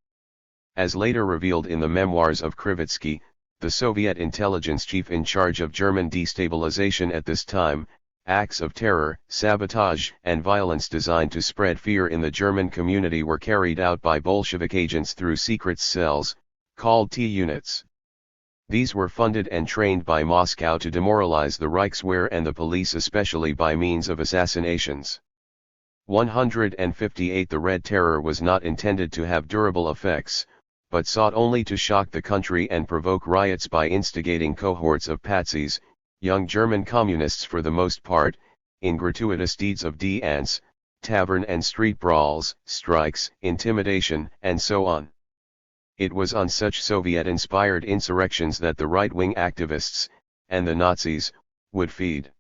As later revealed in the memoirs of Krivitsky, the Soviet intelligence chief in charge of German destabilization at this time, acts of terror, sabotage, and violence designed to spread fear in the German community were carried out by Bolshevik agents through secret cells, called T-units. These were funded and trained by Moscow to demoralize the Reichswehr and the police, especially by means of assassinations. 158 The Red Terror was not intended to have durable effects, but sought only to shock the country and provoke riots by instigating cohorts of patsies, young German communists for the most part, in gratuitous deeds of dance, tavern and street brawls, strikes, intimidation, and so on. It was on such Soviet-inspired insurrections that the right-wing activists, and the Nazis, would feed.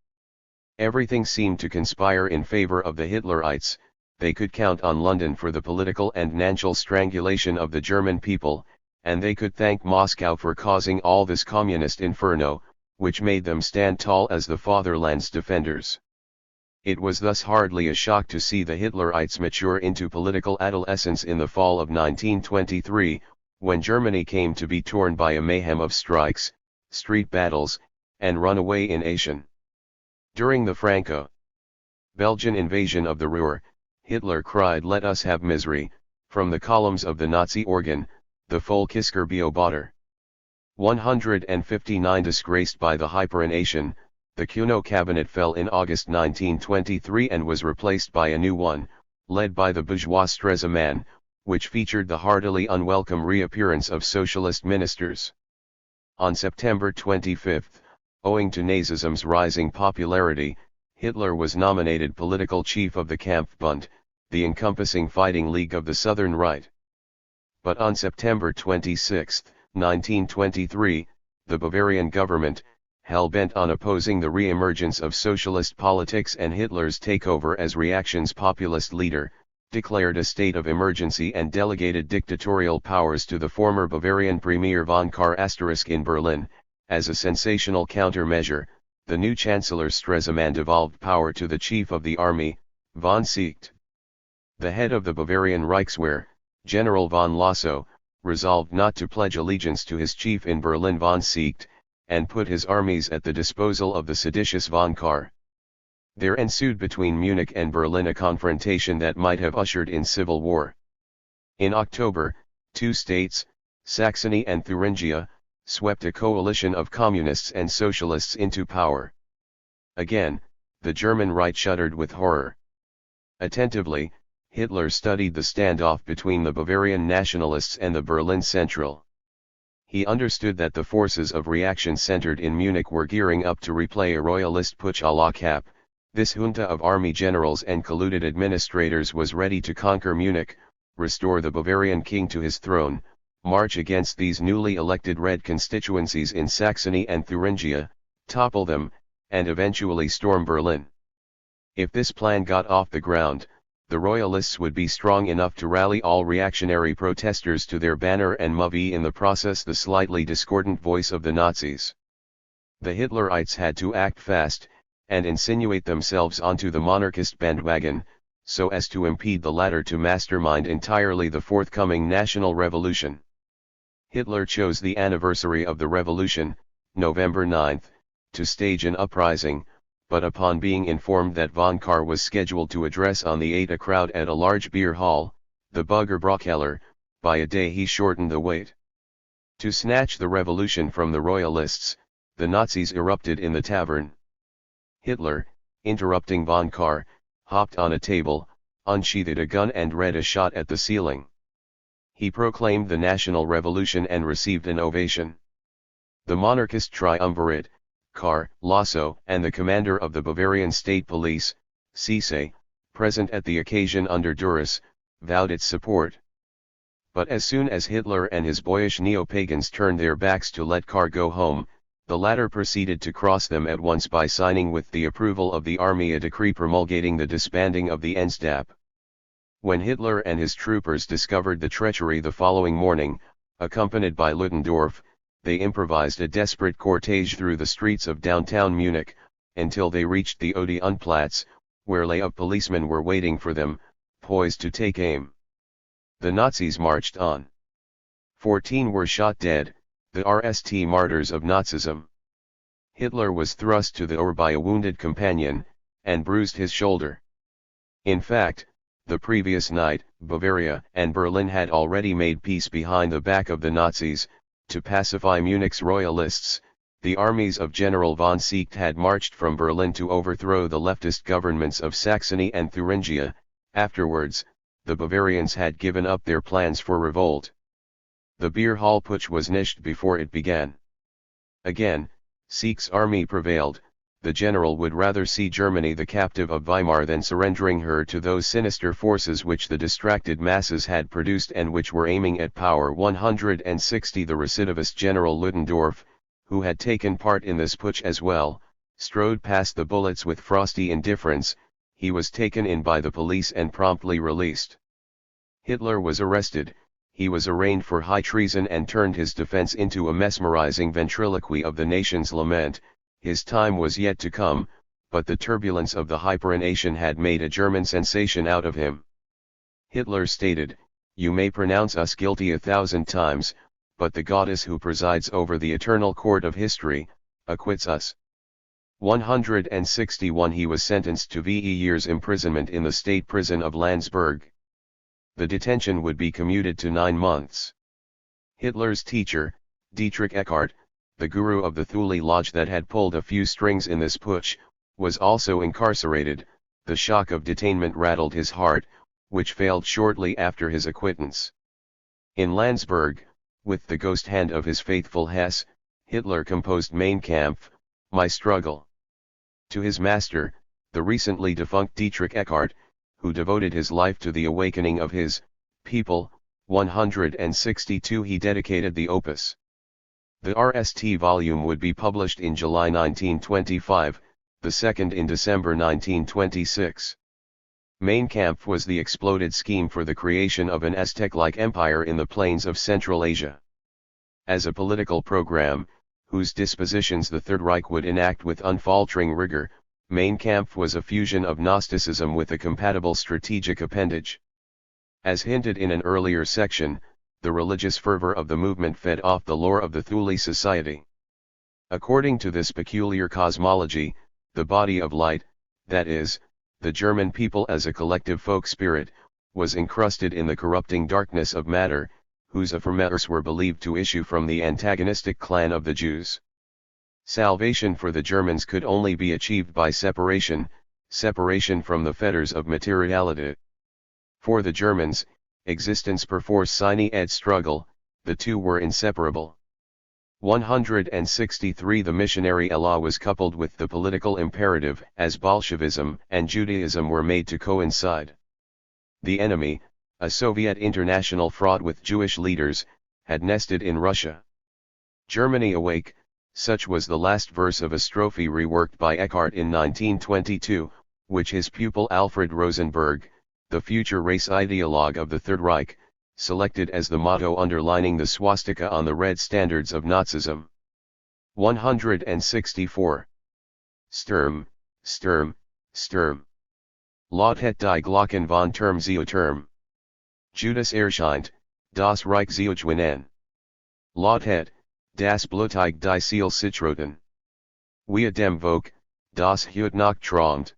Everything seemed to conspire in favor of the Hitlerites. They could count on London for the political and financial strangulation of the German people, and they could thank Moscow for causing all this communist inferno, which made them stand tall as the fatherland's defenders. It was thus hardly a shock to see the Hitlerites mature into political adolescence in the fall of 1923, when Germany came to be torn by a mayhem of strikes, street battles, and runaway invasion. During the Franco-Belgian invasion of the Ruhr, Hitler cried, "Let us have misery," from the columns of the Nazi organ, the Volkisker Beobachter. 159 Disgraced by the hyperinflation, the Kuno cabinet fell in August 1923 and was replaced by a new one, led by the bourgeois Stresemann, which featured the heartily unwelcome reappearance of socialist ministers. On September 25, owing to Nazism's rising popularity, Hitler was nominated political chief of the Kampfbund, the encompassing fighting league of the Southern Right. But on September 26, 1923, the Bavarian government, hell-bent on opposing the re-emergence of socialist politics and Hitler's takeover as reaction's populist leader, declared a state of emergency and delegated dictatorial powers to the former Bavarian Premier von Kahr * in Berlin. As a sensational countermeasure, the new Chancellor Stresemann devolved power to the chief of the army, von Seeckt. The head of the Bavarian Reichswehr, General von Lossow, resolved not to pledge allegiance to his chief in Berlin von Seeckt, and put his armies at the disposal of the seditious von Kahr. There ensued between Munich and Berlin a confrontation that might have ushered in civil war. In October, two states, Saxony and Thuringia, swept a coalition of communists and socialists into power. Again, the German right shuddered with horror. Attentively, Hitler studied the standoff between the Bavarian nationalists and the Berlin Central. He understood that the forces of reaction centered in Munich were gearing up to replay a royalist putsch à la Kapp. This junta of army generals and colluded administrators was ready to conquer Munich, restore the Bavarian king to his throne, march against these newly elected red constituencies in Saxony and Thuringia, topple them, and eventually storm Berlin. If this plan got off the ground, the Royalists would be strong enough to rally all reactionary protesters to their banner and move in the process the slightly discordant voice of the Nazis. The Hitlerites had to act fast, and insinuate themselves onto the monarchist bandwagon, so as to impede the latter to mastermind entirely the forthcoming national revolution. Hitler chose the anniversary of the revolution, November 9, to stage an uprising, but upon being informed that von Kahr was scheduled to address on the 8th a crowd at a large beer hall, the Burger Braukeller, by a day he shortened the wait. To snatch the revolution from the Royalists, the Nazis erupted in the tavern. Hitler, interrupting von Kahr, hopped on a table, unsheathed a gun and read a shot at the ceiling. He proclaimed the national revolution and received an ovation. The monarchist triumvirate, Kahr, Lasso, and the commander of the Bavarian state police, Cisse, present at the occasion under duress, vowed its support. But as soon as Hitler and his boyish neo-pagans turned their backs to let Kahr go home, the latter proceeded to cross them at once by signing with the approval of the army a decree promulgating the disbanding of the NSDAP. When Hitler and his troopers discovered the treachery the following morning, accompanied by Ludendorff, they improvised a desperate cortege through the streets of downtown Munich, until they reached the Odeonplatz, where of policemen were waiting for them, poised to take aim. The Nazis marched on. 14 were shot dead, the RST martyrs of Nazism. Hitler was thrust to the Ruhr by a wounded companion, and bruised his shoulder. In fact, the previous night, Bavaria and Berlin had already made peace behind the back of the Nazis. To pacify Munich's royalists, the armies of General von Seeckt had marched from Berlin to overthrow the leftist governments of Saxony and Thuringia. Afterwards, the Bavarians had given up their plans for revolt. The beer hall putsch was nished before it began. Again, Seeckt's army prevailed. The general would rather see Germany the captive of Weimar than surrendering her to those sinister forces which the distracted masses had produced and which were aiming at power. 160 The recidivist General Ludendorff, who had taken part in this putsch as well, strode past the bullets with frosty indifference. He was taken in by the police and promptly released. Hitler was arrested. He was arraigned for high treason and turned his defense into a mesmerizing ventriloquy of the nation's lament. His time was yet to come, but the turbulence of the hyperination had made a German sensation out of him. Hitler stated, "You may pronounce us guilty 1,000 times, but the goddess who presides over the eternal court of history, acquits us." 161 He was sentenced to VE years imprisonment in the state prison of Landsberg. The detention would be commuted to 9 months. Hitler's teacher, Dietrich Eckart, the guru of the Thule Lodge that had pulled a few strings in this putsch, was also incarcerated. The shock of detainment rattled his heart, which failed shortly after his acquittance. In Landsberg, with the ghost hand of his faithful Hesse, Hitler composed Mein Kampf, My Struggle. To his master, the recently defunct Dietrich Eckart, who devoted his life to the awakening of his people, 162 he dedicated the opus. The RST volume would be published in July 1925, the second in December 1926. Mein Kampf was the exploded scheme for the creation of an Aztec-like empire in the plains of Central Asia. As a political program, whose dispositions the Third Reich would enact with unfaltering rigor, Mein Kampf was a fusion of Gnosticism with a compatible strategic appendage. As hinted in an earlier section, the religious fervor of the movement fed off the lore of the Thule society. According to this peculiar cosmology, the body of light, that is, the German people as a collective folk spirit, was encrusted in the corrupting darkness of matter, whose ephemeris were believed to issue from the antagonistic clan of the Jews. Salvation for the Germans could only be achieved by separation from the fetters of materiality. For the Germans, existence perforce sine et struggle, the two were inseparable. 163 The missionary elan was coupled with the political imperative, as Bolshevism and Judaism were made to coincide. The enemy, a Soviet international fraud with Jewish leaders, had nested in Russia. Germany awake, such was the last verse of a strophe reworked by Eckart in 1922, which his pupil Alfred Rosenberg, the future race ideologue of the Third Reich, selected as the motto underlining the swastika on the red standards of Nazism. 164. Sturm, Sturm, Sturm. Laut die Glocken von Turm zu Turm. Judas erscheint, das Reich zu gewinnen. Laut das Blutig die Seal Citroten. Wie dem Volk, das Hut noch trongt.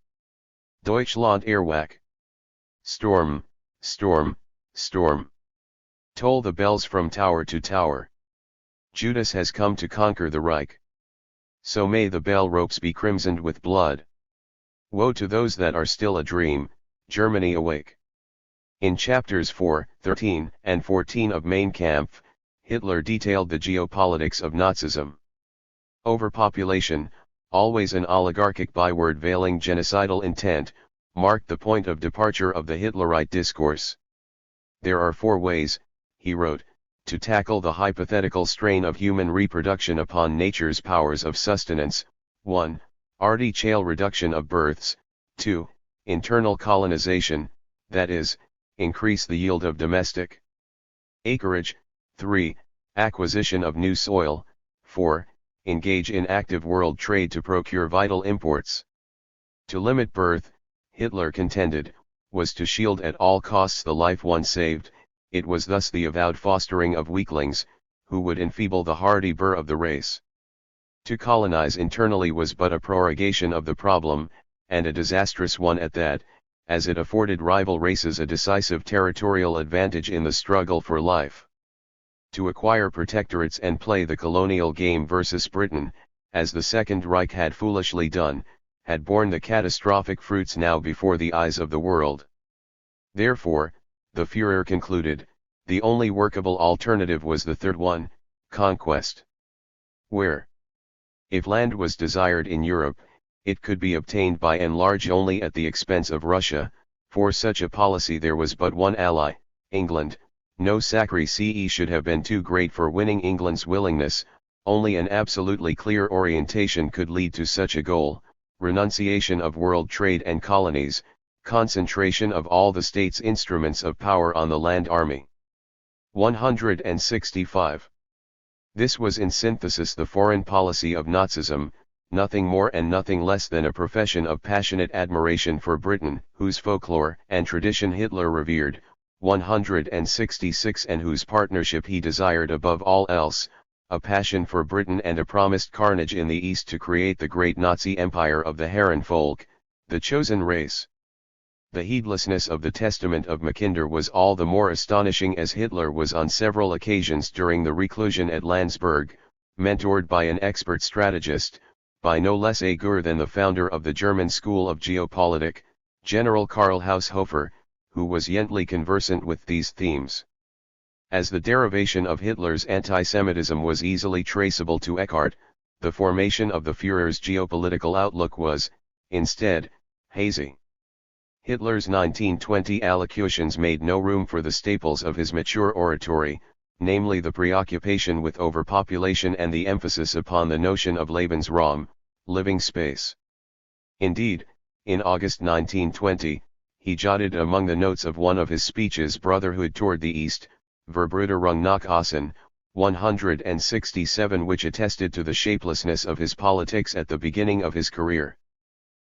Deutschland erwacht. Storm, storm, storm. Toll the bells from tower to tower. Judas has come to conquer the Reich. So may the bell ropes be crimsoned with blood. Woe to those that are still a dream, Germany awake. In chapters 4, 13, and 14 of Mein Kampf, Hitler detailed the geopolitics of Nazism. Overpopulation, always an oligarchic byword veiling genocidal intent, marked the point of departure of the Hitlerite discourse. There are 4 ways, he wrote, to tackle the hypothetical strain of human reproduction upon nature's powers of sustenance. 1. Artificial reduction of births. 2. Internal colonization, that is, increase the yield of domestic acreage. 3. Acquisition of new soil. 4. Engage in active world trade to procure vital imports. To limit birth, Hitler contended, was to shield at all costs the life one saved. It was thus the avowed fostering of weaklings, who would enfeeble the hardy burr of the race. To colonize internally was but a prorogation of the problem, and a disastrous one at that, as it afforded rival races a decisive territorial advantage in the struggle for life. To acquire protectorates and play the colonial game versus Britain, as the Second Reich had foolishly done, had borne the catastrophic fruits now before the eyes of the world. Therefore, the Führer concluded, the only workable alternative was the third one, conquest. Where? If land was desired in Europe, it could be obtained by and large only at the expense of Russia. For such a policy there was but one ally, England. No sacrifice should have been too great for winning England's willingness. Only an absolutely clear orientation could lead to such a goal: renunciation of world trade and colonies, concentration of all the state's instruments of power on the land army. 165. This was in synthesis the foreign policy of Nazism, nothing more and nothing less than a profession of passionate admiration for Britain, whose folklore and tradition Hitler revered. 166 and whose partnership he desired above all else, a passion for Britain and a promised carnage in the East to create the great Nazi empire of the Herrenvolk, the chosen race. The heedlessness of the testament of Mackinder was all the more astonishing as Hitler was on several occasions during the reclusion at Landsberg, mentored by an expert strategist, by no less a gur than the founder of the German School of Geopolitik, General Karl Haushofer, who was yently conversant with these themes. As the derivation of Hitler's anti-Semitism was easily traceable to Eckhart, the formation of the Führer's geopolitical outlook was, instead, hazy. Hitler's 1920 allocutions made no room for the staples of his mature oratory, namely the preoccupation with overpopulation and the emphasis upon the notion of Lebensraum, living space. Indeed, in August 1920, he jotted among the notes of one of his speeches Brotherhood toward the East, Verbruderung nach Osten, 167, which attested to the shapelessness of his politics at the beginning of his career.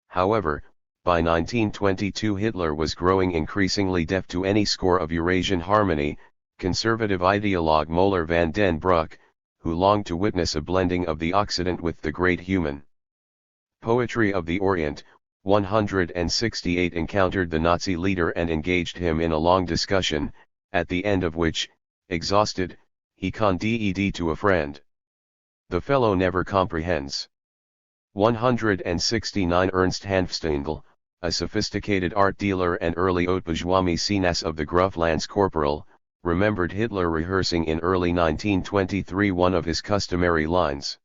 However, by 1922 Hitler was growing increasingly deaf to any score of Eurasian harmony. Conservative ideologue Moller van den Broek, who longed to witness a blending of the Occident with the great human poetry of the Orient, 168, encountered the Nazi leader and engaged him in a long discussion, at the end of which, exhausted, he confided to a friend. The fellow never comprehends. 169 Ernst Hanfstaengl, a sophisticated art dealer and early haute bourgeois mecenas of the gruff Lance Corporal, remembered Hitler rehearsing in early 1923 one of his customary lines.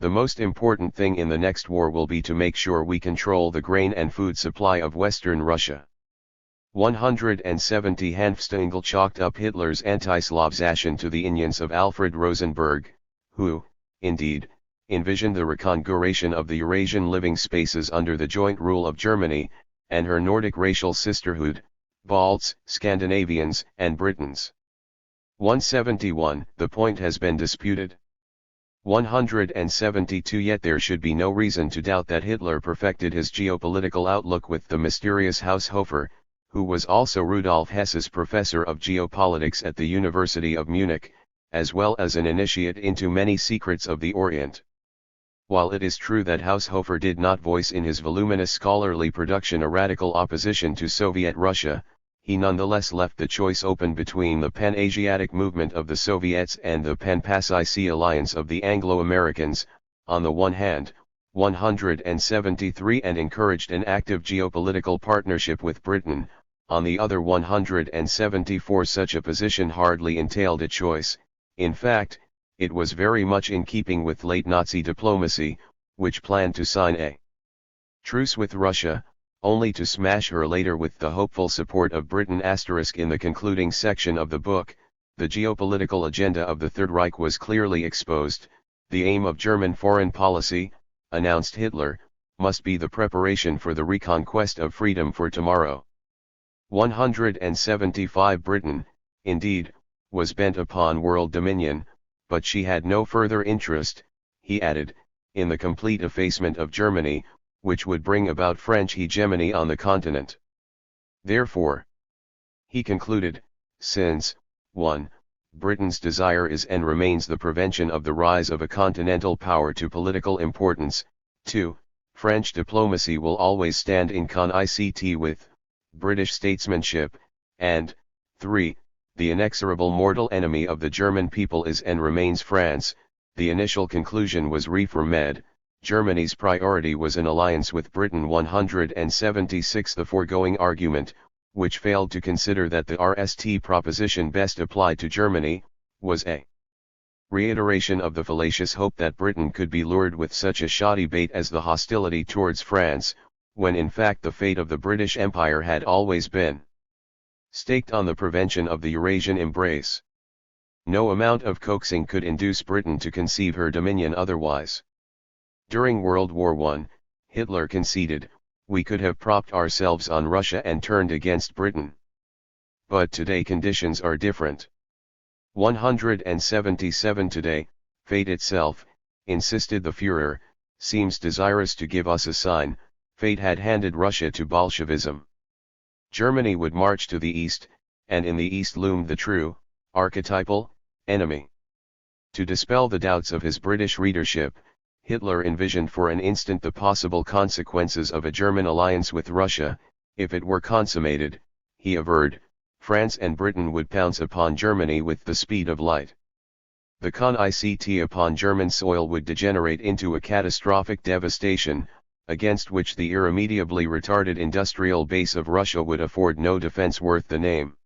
The most important thing in the next war will be to make sure we control the grain and food supply of Western Russia. 170 Hanfstaengl chalked up Hitler's anti-Slavization to the Indians of Alfred Rosenberg, who, indeed, envisioned the reconfiguration of the Eurasian living spaces under the joint rule of Germany, and her Nordic racial sisterhood, Balts, Scandinavians, and Britons. 171. The point has been disputed. 172. Yet there should be no reason to doubt that Hitler perfected his geopolitical outlook with the mysterious Haushofer, who was also Rudolf Hess's professor of geopolitics at the University of Munich, as well as an initiate into many secrets of the Orient. While it is true that Haushofer did not voice in his voluminous scholarly production a radical opposition to Soviet Russia, he nonetheless left the choice open between the Pan-Asiatic movement of the Soviets and the Pan-Pacific alliance of the Anglo-Americans, on the one hand, 173, and encouraged an active geopolitical partnership with Britain, on the other 174. Such a position hardly entailed a choice. In fact, it was very much in keeping with late Nazi diplomacy, which planned to sign a truce with Russia, only to smash her later with the hopeful support of Britain. In the concluding section of the book, the geopolitical agenda of the Third Reich was clearly exposed. The aim of German foreign policy, announced Hitler, must be the preparation for the reconquest of freedom for tomorrow. 175. Britain, indeed, was bent upon world dominion, but she had no further interest, he added, in the complete effacement of Germany, which would bring about French hegemony on the continent. Therefore, he concluded, since, 1. Britain's desire is and remains the prevention of the rise of a continental power to political importance, 2. French diplomacy will always stand in concert with British statesmanship, and 3. The inexorable mortal enemy of the German people is and remains France. The initial conclusion was reformed. Germany's priority was an alliance with Britain. 176. The foregoing argument, which failed to consider that the RST proposition best applied to Germany, was a reiteration of the fallacious hope that Britain could be lured with such a shoddy bait as the hostility towards France, when in fact the fate of the British Empire had always been staked on the prevention of the Eurasian embrace. No amount of coaxing could induce Britain to conceive her dominion otherwise. During World War I, Hitler conceded, we could have propped ourselves on Russia and turned against Britain. But today conditions are different. 177. Today, fate itself, insisted the Führer, seems desirous to give us a sign. Fate had handed Russia to Bolshevism. Germany would march to the east, and in the east loomed the true, archetypal, enemy. To dispel the doubts of his British readership, Hitler envisioned for an instant the possible consequences of a German alliance with Russia. If it were consummated, he averred, France and Britain would pounce upon Germany with the speed of light. The concert upon German soil would degenerate into a catastrophic devastation, against which the irremediably retarded industrial base of Russia would afford no defense worth the name.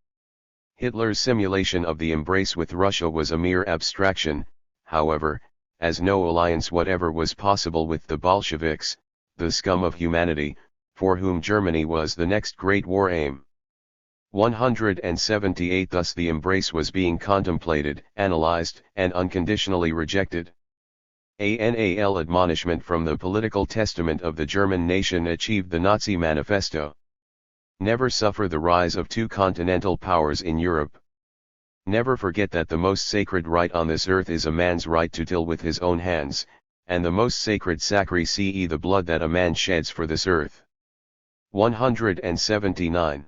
Hitler's simulation of the embrace with Russia was a mere abstraction, however, as no alliance whatever was possible with the Bolsheviks, the scum of humanity, for whom Germany was the next great war aim. 178. Thus the embrace was being contemplated, analyzed, and unconditionally rejected. Anal admonishment from the political testament of the German nation achieved the Nazi manifesto. Never suffer the rise of two continental powers in Europe. Never forget that the most sacred right on this earth is a man's right to till with his own hands, and the most sacred sacrifice the blood that a man sheds for this earth. 179.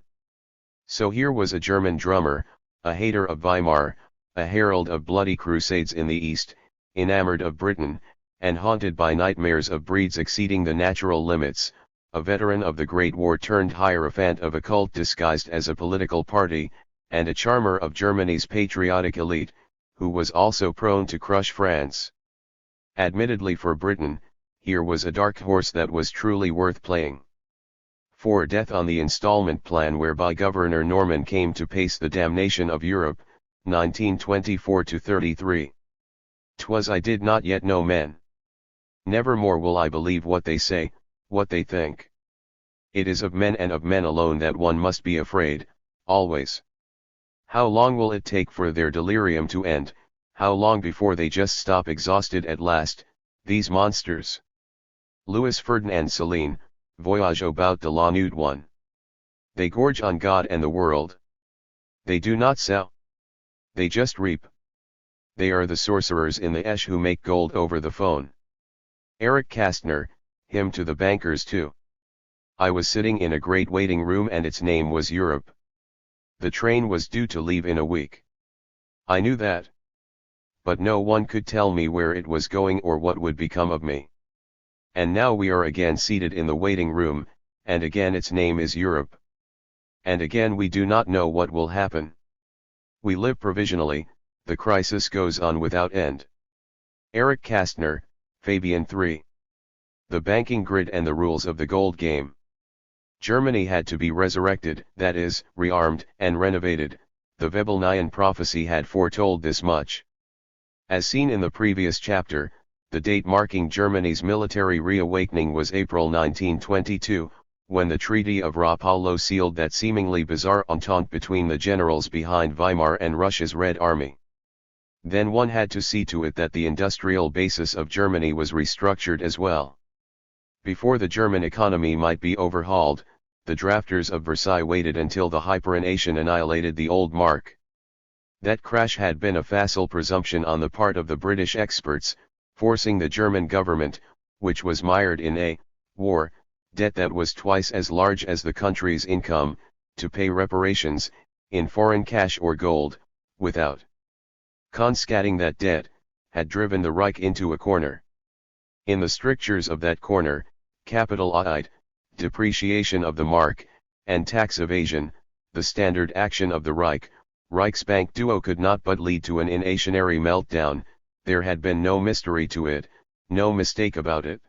So here was a German drummer, a hater of Weimar, a herald of bloody crusades in the East, enamored of Britain, and haunted by nightmares of breeds exceeding the natural limits, a veteran of the Great War turned hierophant of a cult disguised as a political party, and a charmer of Germany's patriotic elite, who was also prone to crush France. Admittedly for Britain, here was a dark horse that was truly worth playing. For death on the installment plan whereby Governor Norman came to pace the damnation of Europe, 1924-33. 'Twas I did not yet know men. Never more will I believe what they say, what they think. It is of men and of men alone that one must be afraid, always. How long will it take for their delirium to end, how long before they just stop exhausted at last, these monsters? Louis Ferdinand Céline, Voyage about de la Nuit 1. They gorge on God and the world. They do not sow. They just reap. They are the sorcerers in the Esh who make gold over the phone. Eric Kastner, Hymn to the Bankers too. I was sitting in a great waiting room and its name was Europe. The train was due to leave in a week. I knew that. But no one could tell me where it was going or what would become of me. And now we are again seated in the waiting room, and again its name is Europe. And again we do not know what will happen. We live provisionally, the crisis goes on without end. Eric Kastner, Fabian 3. The banking grid and the rules of the gold game. Germany had to be resurrected, that is, rearmed and renovated. The Webelnian prophecy had foretold this much. As seen in the previous chapter, the date marking Germany's military reawakening was April 1922, when the Treaty of Rapallo sealed that seemingly bizarre entente between the generals behind Weimar and Russia's Red Army. Then one had to see to it that the industrial basis of Germany was restructured as well. Before the German economy might be overhauled, the drafters of Versailles waited until the hyperinflation annihilated the old mark. That crash had been a facile presumption on the part of the British experts, forcing the German government, which was mired in a war debt that was twice as large as the country's income, to pay reparations, in foreign cash or gold, without confiscating that debt, had driven the Reich into a corner. In the strictures of that corner, capital aid, depreciation of the mark, and tax evasion, the standard action of the Reichsbank duo could not but lead to an inflationary meltdown. There had been no mystery to it, no mistake about it.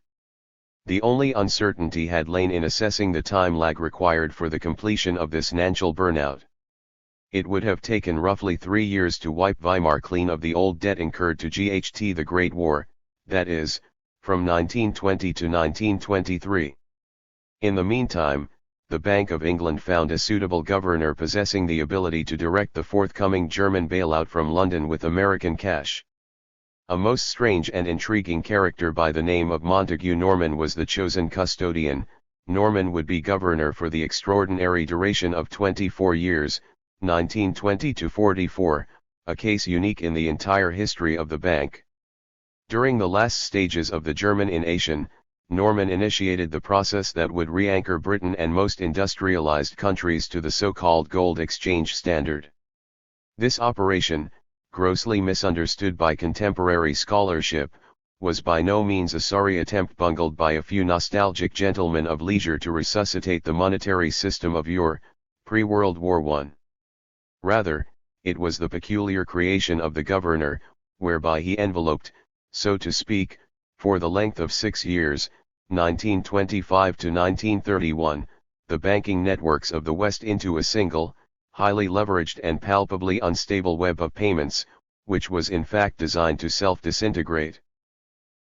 The only uncertainty had lain in assessing the time lag required for the completion of this financial burnout. It would have taken roughly 3 years to wipe Weimar clean of the old debt incurred to GHT the Great War, that is, from 1920 to 1923. In the meantime, the Bank of England found a suitable governor possessing the ability to direct the forthcoming German bailout from London with American cash. A most strange and intriguing character by the name of Montague Norman was the chosen custodian. Norman would be governor for the extraordinary duration of 24 years, 1920 to 44, a case unique in the entire history of the bank. During the last stages of the German invasion, Norman initiated the process that would re-anchor Britain and most industrialized countries to the so-called gold exchange standard. This operation, grossly misunderstood by contemporary scholarship, was by no means a sorry attempt bungled by a few nostalgic gentlemen of leisure to resuscitate the monetary system of yore, pre-World War I. Rather, it was the peculiar creation of the governor, whereby he enveloped, so to speak, for the length of 6 years, 1925 to 1931, the banking networks of the West into a single, highly leveraged and palpably unstable web of payments, which was in fact designed to self-disintegrate.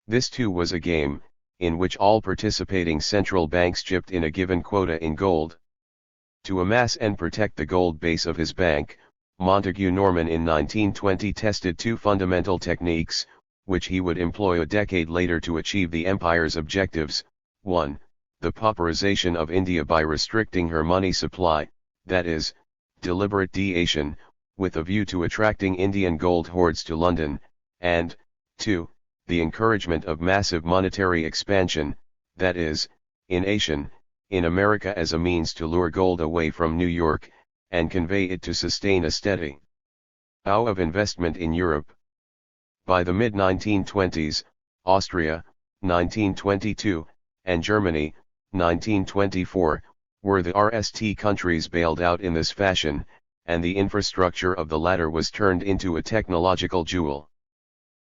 This too was a game, in which all participating central banks chipped in a given quota in gold. To amass and protect the gold base of his bank, Montague Norman in 1920 tested two fundamental techniques, which he would employ a decade later to achieve the empire's objectives. 1. The pauperization of India by restricting her money supply, that is, deliberate de-Asian, with a view to attracting Indian gold hoards to London, and, 2. The encouragement of massive monetary expansion, that is, in Asian, in America as a means to lure gold away from New York, and convey it to sustain a steady flow of investment in Europe. By the mid-1920s, Austria, 1922, and Germany, 1924, were the RST countries bailed out in this fashion, and the infrastructure of the latter was turned into a technological jewel.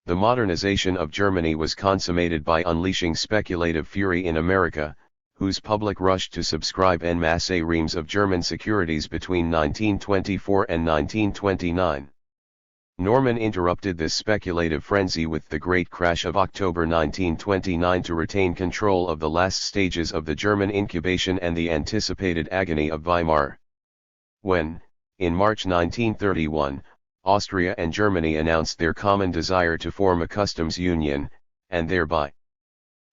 The modernization of Germany was consummated by unleashing speculative fury in America, whose public rushed to subscribe en masse reams of German securities between 1924 and 1929. Norman interrupted this speculative frenzy with the great crash of October 1929 to retain control of the last stages of the German incubation and the anticipated agony of Weimar. When, in March 1931, Austria and Germany announced their common desire to form a customs union, and thereby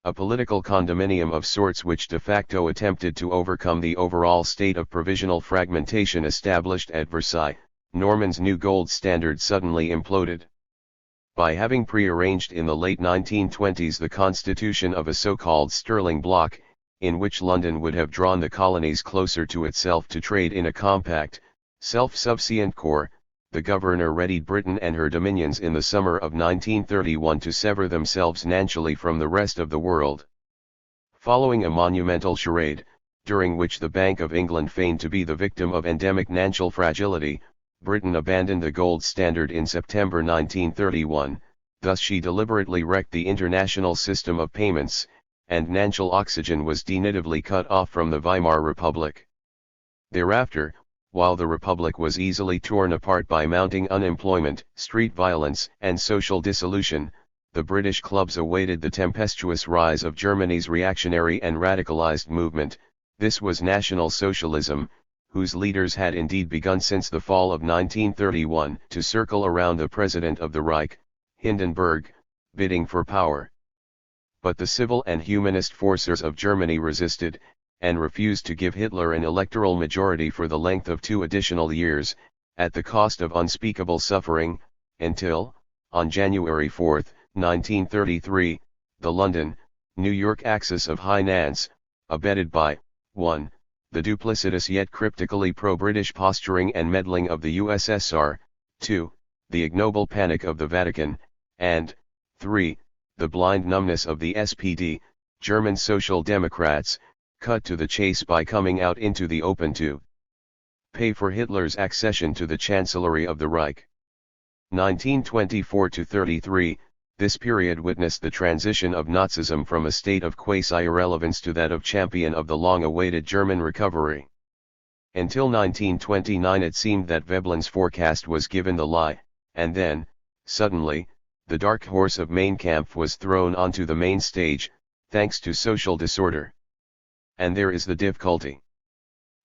a political condominium of sorts which de facto attempted to overcome the overall state of provisional fragmentation established at Versailles. Norman's new gold standard suddenly imploded. By having prearranged in the late 1920s the constitution of a so-called sterling bloc, in which London would have drawn the colonies closer to itself to trade in a compact, self-subsistent core, the governor readied Britain and her dominions in the summer of 1931 to sever themselves naturally from the rest of the world. Following a monumental charade, during which the Bank of England feigned to be the victim of endemic financial fragility, Britain abandoned the gold standard in September 1931, thus she deliberately wrecked the international system of payments, and financial oxygen was definitively cut off from the Weimar Republic. Thereafter, while the Republic was easily torn apart by mounting unemployment, street violence, and social dissolution, the British clubs awaited the tempestuous rise of Germany's reactionary and radicalized movement. This was National Socialism, whose leaders had indeed begun since the fall of 1931 to circle around the president of the Reich, Hindenburg, bidding for power. But the civil and humanist forces of Germany resisted, and refused to give Hitler an electoral majority for the length of 2 additional years, at the cost of unspeakable suffering, until, on January 4, 1933, the London, New York axis of finance, abetted by, 1. The duplicitous yet cryptically pro-British posturing and meddling of the USSR, 2. The ignoble panic of the Vatican, and, 3. The blind numbness of the SPD, German Social Democrats, cut to the chase by coming out into the open to pay for Hitler's accession to the Chancellery of the Reich. 1924-33, this period witnessed the transition of Nazism from a state of quasi-irrelevance to that of champion of the long-awaited German recovery. Until 1929 it seemed that Veblen's forecast was given the lie, and then, suddenly, the dark horse of Mein Kampf was thrown onto the main stage, thanks to social disorder. And there is the difficulty.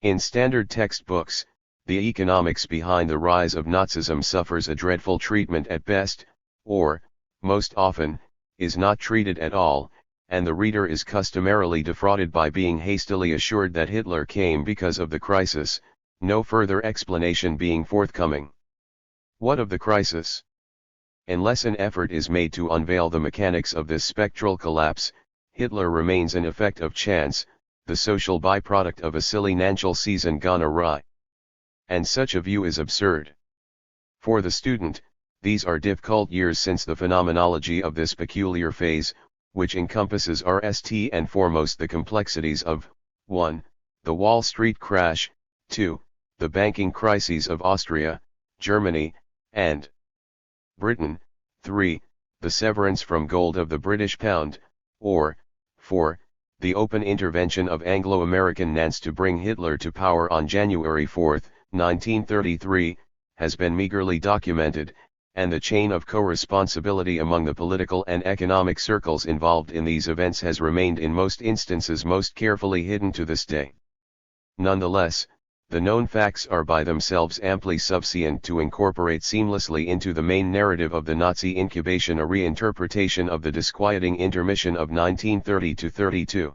In standard textbooks, the economics behind the rise of Nazism suffers a dreadful treatment at best, or, most often, is not treated at all, and the reader is customarily defrauded by being hastily assured that Hitler came because of the crisis, no further explanation being forthcoming. What of the crisis? Unless an effort is made to unveil the mechanics of this spectral collapse, Hitler remains an effect of chance, the social byproduct of a silly financial season gone awry. And such a view is absurd. For the student, these are difficult years since the phenomenology of this peculiar phase, which encompasses first and foremost the complexities of 1. The Wall Street crash, 2. The banking crises of Austria, Germany, and Britain, 3. The severance from gold of the British pound, or 4. The open intervention of Anglo-American Nance to bring Hitler to power on January 4, 1933, has been meagerly documented, and the chain of co-responsibility among the political and economic circles involved in these events has remained in most instances most carefully hidden to this day. Nonetheless, the known facts are by themselves amply sufficient to incorporate seamlessly into the main narrative of the Nazi incubation a reinterpretation of the disquieting intermission of 1930-32.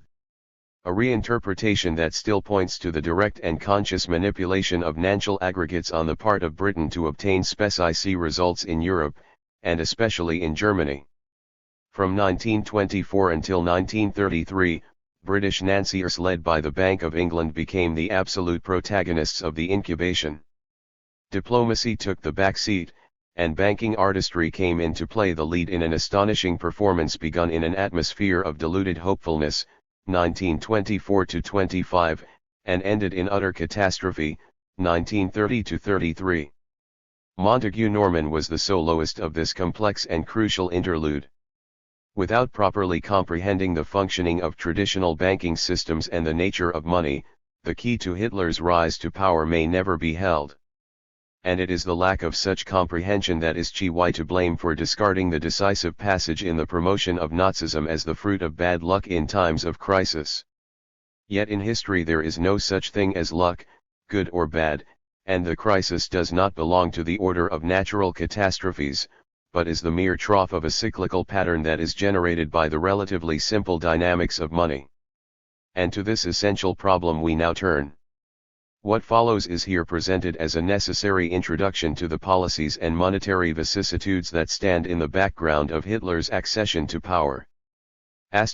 A reinterpretation that still points to the direct and conscious manipulation of financial aggregates on the part of Britain to obtain specie results in Europe, and especially in Germany. From 1924 until 1933, British financiers led by the Bank of England became the absolute protagonists of the incubation. Diplomacy took the back seat, and banking artistry came in to play the lead in an astonishing performance begun in an atmosphere of deluded hopefulness, 1924-25, and ended in utter catastrophe, 1930-33. Montague Norman was the soloist of this complex and crucial interlude. Without properly comprehending the functioning of traditional banking systems and the nature of money, the key to Hitler's rise to power may never be held. And it is the lack of such comprehension that is chiefly to blame for discarding the decisive passage in the promotion of Nazism as the fruit of bad luck in times of crisis. Yet in history there is no such thing as luck, good or bad, and the crisis does not belong to the order of natural catastrophes, but is the mere trough of a cyclical pattern that is generated by the relatively simple dynamics of money. And to this essential problem we now turn. What follows is here presented as a necessary introduction to the policies and monetary vicissitudes that stand in the background of Hitler's accession to power. ******.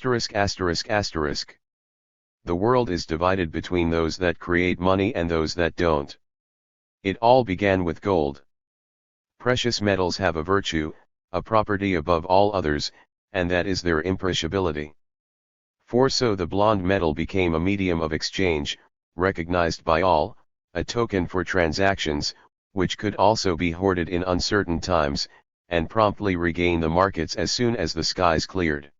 The world is divided between those that create money and those that don't. It all began with gold. Precious metals have a virtue, a property above all others, and that is their imperishability. For so the blonde metal became a medium of exchange, recognized by all, a token for transactions, which could also be hoarded in uncertain times, and promptly regain the markets as soon as the skies cleared.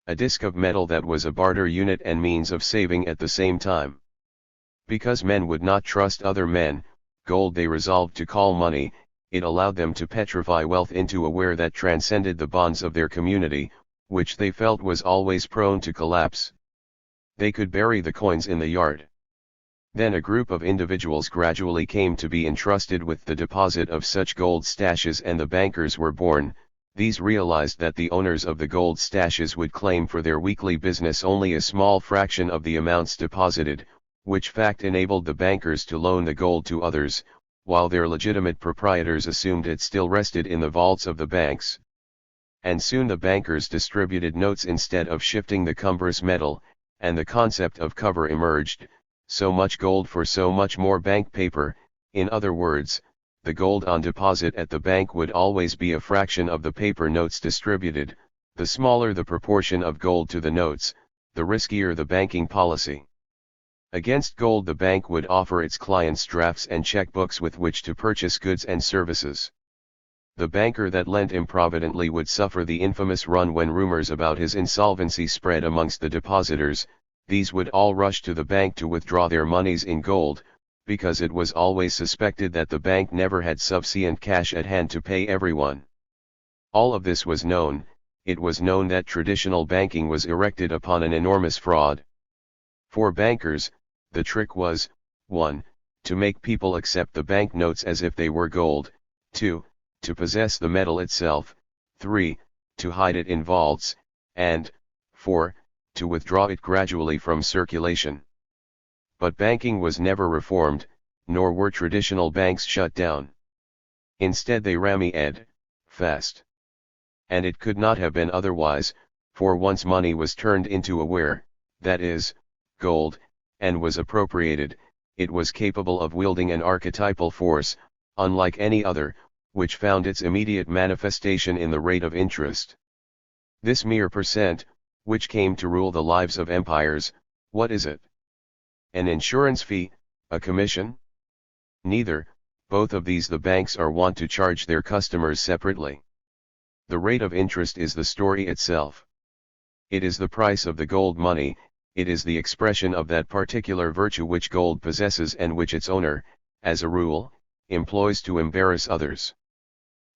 A disc of metal that was a barter unit and means of saving at the same time. Because men would not trust other men, gold they resolved to call money. It allowed them to petrify wealth into a ware that transcended the bonds of their community, which they felt was always prone to collapse. They could bury the coins in the yard. Then a group of individuals gradually came to be entrusted with the deposit of such gold stashes, and the bankers were born. These realized that the owners of the gold stashes would claim for their weekly business only a small fraction of the amounts deposited, which fact enabled the bankers to loan the gold to others, while their legitimate proprietors assumed it still rested in the vaults of the banks. And soon the bankers distributed notes instead of shifting the cumbrous metal, and the concept of cover emerged: so much gold for so much more bank paper. In other words, the gold on deposit at the bank would always be a fraction of the paper notes distributed. The smaller the proportion of gold to the notes, the riskier the banking policy. Against gold the bank would offer its clients drafts and checkbooks with which to purchase goods and services. The banker that lent improvidently would suffer the infamous run when rumors about his insolvency spread amongst the depositors. These would all rush to the bank to withdraw their monies in gold, because it was always suspected that the bank never had sufficient cash at hand to pay everyone. All of this was known. It was known that traditional banking was erected upon an enormous fraud. For bankers, the trick was, 1. To make people accept the banknotes as if they were gold, 2. To possess the metal itself, 3. To hide it in vaults, and 4. To withdraw it gradually from circulation. But banking was never reformed, nor were traditional banks shut down. Instead they rammed fast. And it could not have been otherwise, for once money was turned into a ware, that is, gold, and was appropriated, it was capable of wielding an archetypal force, unlike any other, which found its immediate manifestation in the rate of interest. This mere percent, which came to rule the lives of empires, what is it? An insurance fee, a commission? Neither. Both of these the banks are wont to charge their customers separately. The rate of interest is the story itself. It is the price of the gold money, it is the expression of that particular virtue which gold possesses and which its owner, as a rule, employs to embarrass others.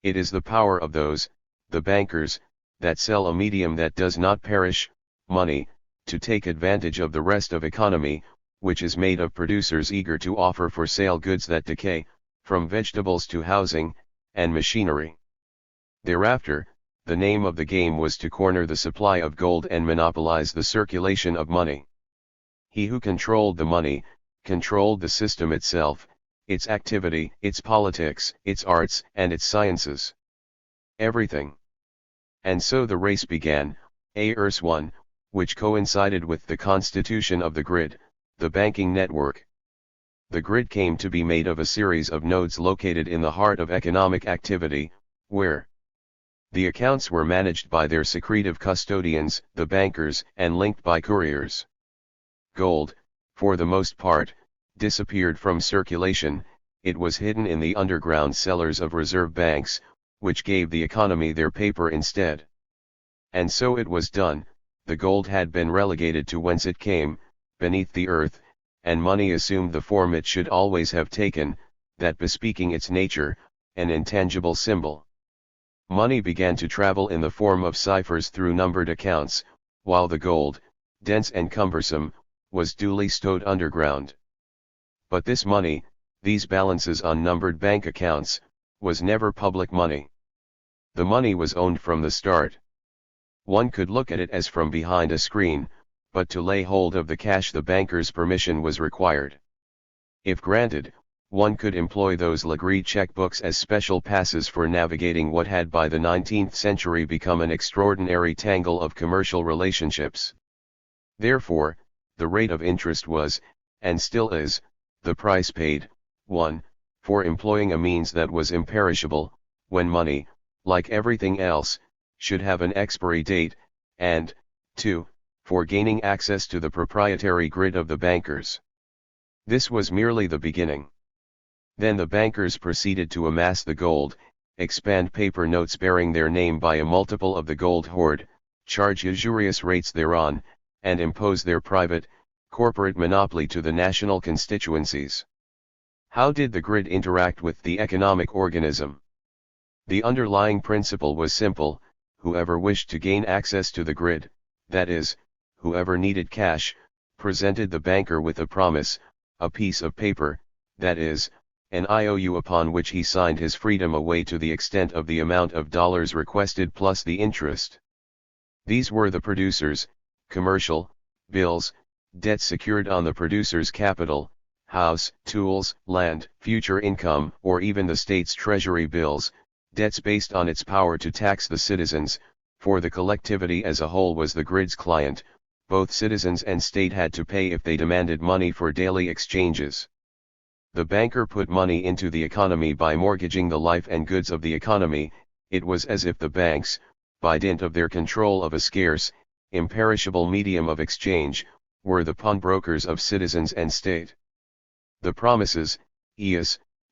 It is the power of those, the bankers, that sell a medium that does not perish, money, to take advantage of the rest of economy, which is made of producers eager to offer for sale goods that decay, from vegetables to housing, and machinery. Thereafter, the name of the game was to corner the supply of gold and monopolize the circulation of money. He who controlled the money, controlled the system itself, its activity, its politics, its arts, and its sciences. Everything. And so the race began, AERS-1, which coincided with the constitution of the grid, the banking network. The grid came to be made of a series of nodes located in the heart of economic activity, where the accounts were managed by their secretive custodians, the bankers, and linked by couriers. Gold, for the most part, disappeared from circulation. It was hidden in the underground cellars of reserve banks, which gave the economy their paper instead. And so it was done. The gold had been relegated to whence it came, beneath the earth, and money assumed the form it should always have taken, that bespeaking its nature, an intangible symbol. Money began to travel in the form of ciphers through numbered accounts, while the gold, dense and cumbersome, was duly stowed underground. But this money, these balances on numbered bank accounts, was never public money. The money was owned from the start. One could look at it as from behind a screen, but to lay hold of the cash the banker's permission was required. If granted, one could employ those Legree checkbooks as special passes for navigating what had by the 19th century become an extraordinary tangle of commercial relationships. Therefore, the rate of interest was, and still is, the price paid, 1. For employing a means that was imperishable, when money, like everything else, should have an expiry date, and, 2. For gaining access to the proprietary grid of the bankers. This was merely the beginning. Then the bankers proceeded to amass the gold, expand paper notes bearing their name by a multiple of the gold hoard, charge usurious rates thereon, and impose their private, corporate monopoly to the national constituencies. How did the grid interact with the economic organism? The underlying principle was simple: whoever wished to gain access to the grid, that is, whoever needed cash, presented the banker with a promise, a piece of paper, that is, an IOU upon which he signed his freedom away to the extent of the amount of dollars requested plus the interest. These were the producers' commercial bills, debts secured on the producer's capital, house, tools, land, future income, or even the state's treasury bills, debts based on its power to tax the citizens, for the collectivity as a whole was the grid's client. Both citizens and state had to pay if they demanded money for daily exchanges. The banker put money into the economy by mortgaging the life and goods of the economy. It was as if the banks, by dint of their control of a scarce, imperishable medium of exchange, were the pawnbrokers of citizens and state. The promises,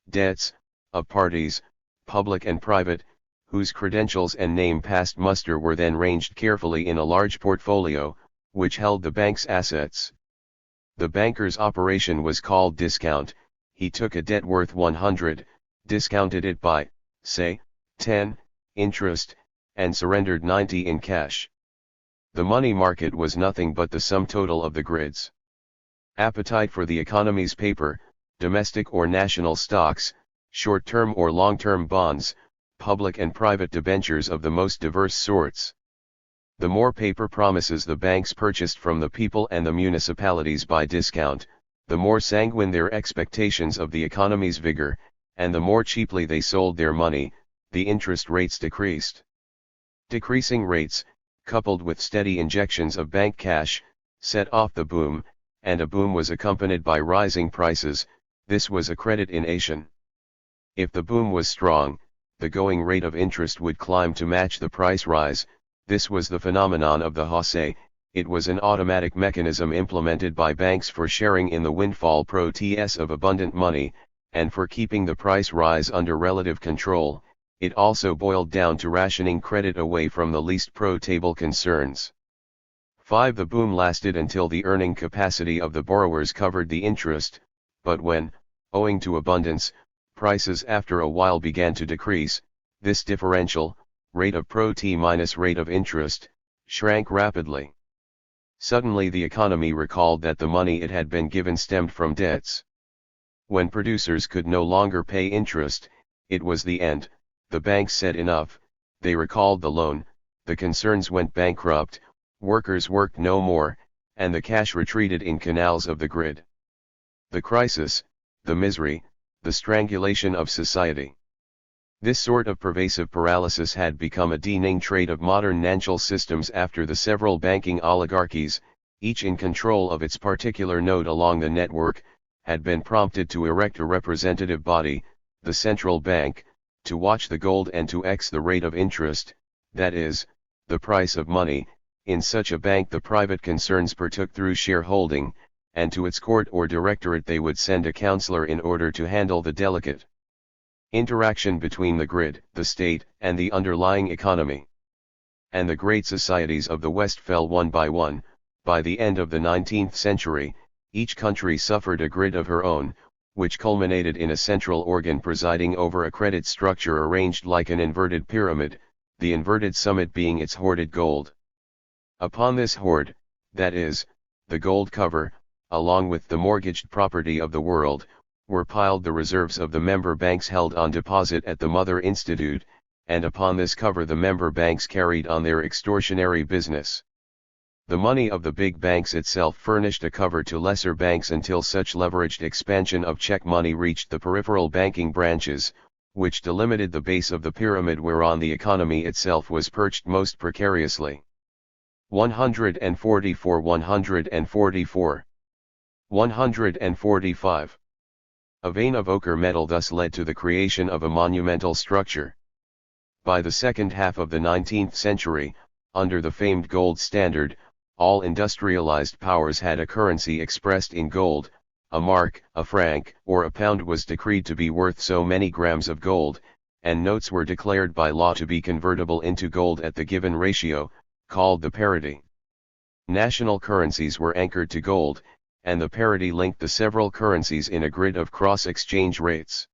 debts, of parties, public and private, whose credentials and name passed muster were then ranged carefully in a large portfolio, which held the bank's assets. The banker's operation was called discount. He took a debt worth 100, discounted it by, say, 10, interest, and surrendered 90 in cash. The money market was nothing but the sum total of the grids. Appetite for the economy's paper, domestic or national stocks, short-term or long-term bonds, public and private debentures of the most diverse sorts. The more paper promises the banks purchased from the people and the municipalities by discount, the more sanguine their expectations of the economy's vigor, and the more cheaply they sold their money, the interest rates decreased. Decreasing rates, coupled with steady injections of bank cash, set off the boom, and a boom was accompanied by rising prices. This was a credit in nation. If the boom was strong, the going rate of interest would climb to match the price rise. This was the phenomenon of the hausse. It was an automatic mechanism implemented by banks for sharing in the windfall proceeds of abundant money, and for keeping the price rise under relative control. It also boiled down to rationing credit away from the least profitable concerns. 5. The boom lasted until the earning capacity of the borrowers covered the interest, but when, owing to abundance, prices after a while began to decrease, this differential, rate of profit minus rate of interest, shrank rapidly. Suddenly the economy recalled that the money it had been given stemmed from debts. When producers could no longer pay interest, it was the end. The banks said enough, they recalled the loan, the concerns went bankrupt, workers worked no more, and the cash retreated in canals of the grid. The crisis, the misery, the strangulation of society. This sort of pervasive paralysis had become a deadening trait of modern financial systems after the several banking oligarchies, each in control of its particular node along the network, had been prompted to erect a representative body, the central bank, to watch the gold and to X the rate of interest, that is, the price of money. In such a bank the private concerns partook through shareholding, and to its court or directorate they would send a counselor in order to handle the delicate interaction between the grid, the state, and the underlying economy. And the great societies of the West fell one by one. By the end of the 19th century, each country suffered a grid of her own, which culminated in a central organ presiding over a credit structure arranged like an inverted pyramid, the inverted summit being its hoarded gold. Upon this hoard, that is, the gold cover, along with the mortgaged property of the world, were piled the reserves of the member banks held on deposit at the Mother Institute, and upon this cover the member banks carried on their extortionary business. The money of the big banks itself furnished a cover to lesser banks until such leveraged expansion of check money reached the peripheral banking branches, which delimited the base of the pyramid whereon the economy itself was perched most precariously. 144 144 145. A vein of ochre metal thus led to the creation of a monumental structure. By the second half of the 19th century, under the famed gold standard, all industrialized powers had a currency expressed in gold. A mark, a franc, or a pound was decreed to be worth so many grams of gold, and notes were declared by law to be convertible into gold at the given ratio, called the parity. National currencies were anchored to gold, and the parity linked the several currencies in a grid of cross-exchange rates.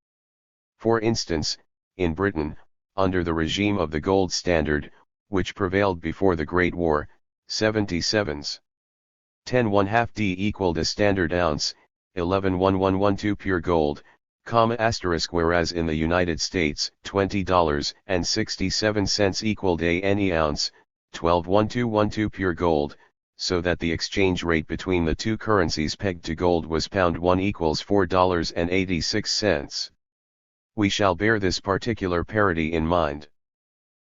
For instance, in Britain, under the regime of the gold standard, which prevailed before the Great War, 77s. 10 1/2 D equaled a standard ounce, 11.1112 pure gold, whereas in the United States, $20.67 equaled a any ounce, 12.1212 pure gold, so that the exchange rate between the two currencies pegged to gold was £1 equals $4.86. We shall bear this particular parity in mind.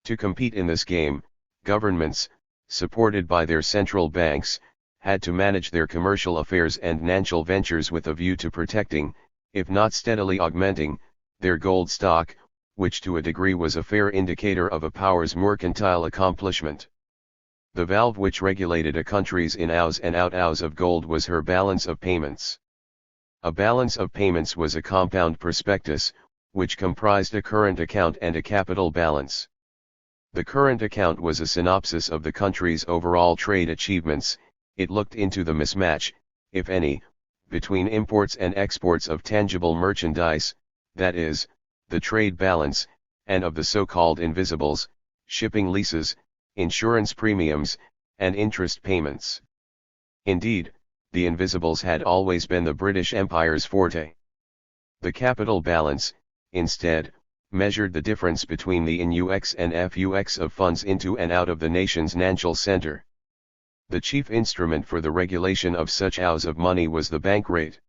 To compete in this game, governments, supported by their central banks, had to manage their commercial affairs and financial ventures with a view to protecting, if not steadily augmenting, their gold stock, which to a degree was a fair indicator of a power's mercantile accomplishment. The valve which regulated a country's in-ows and out-ows of gold was her balance of payments. A balance of payments was a compound prospectus, which comprised a current account and a capital balance. The current account was a synopsis of the country's overall trade achievements. It looked into the mismatch, if any, between imports and exports of tangible merchandise, that is, the trade balance, and of the so-called invisibles, shipping leases, insurance premiums, and interest payments. Indeed, the invisibles had always been the British Empire's forte. The capital balance, instead, measured the difference between the in-ux and fux of funds into and out of the nation's financial center. The chief instrument for the regulation of such ows of money was the bank rate.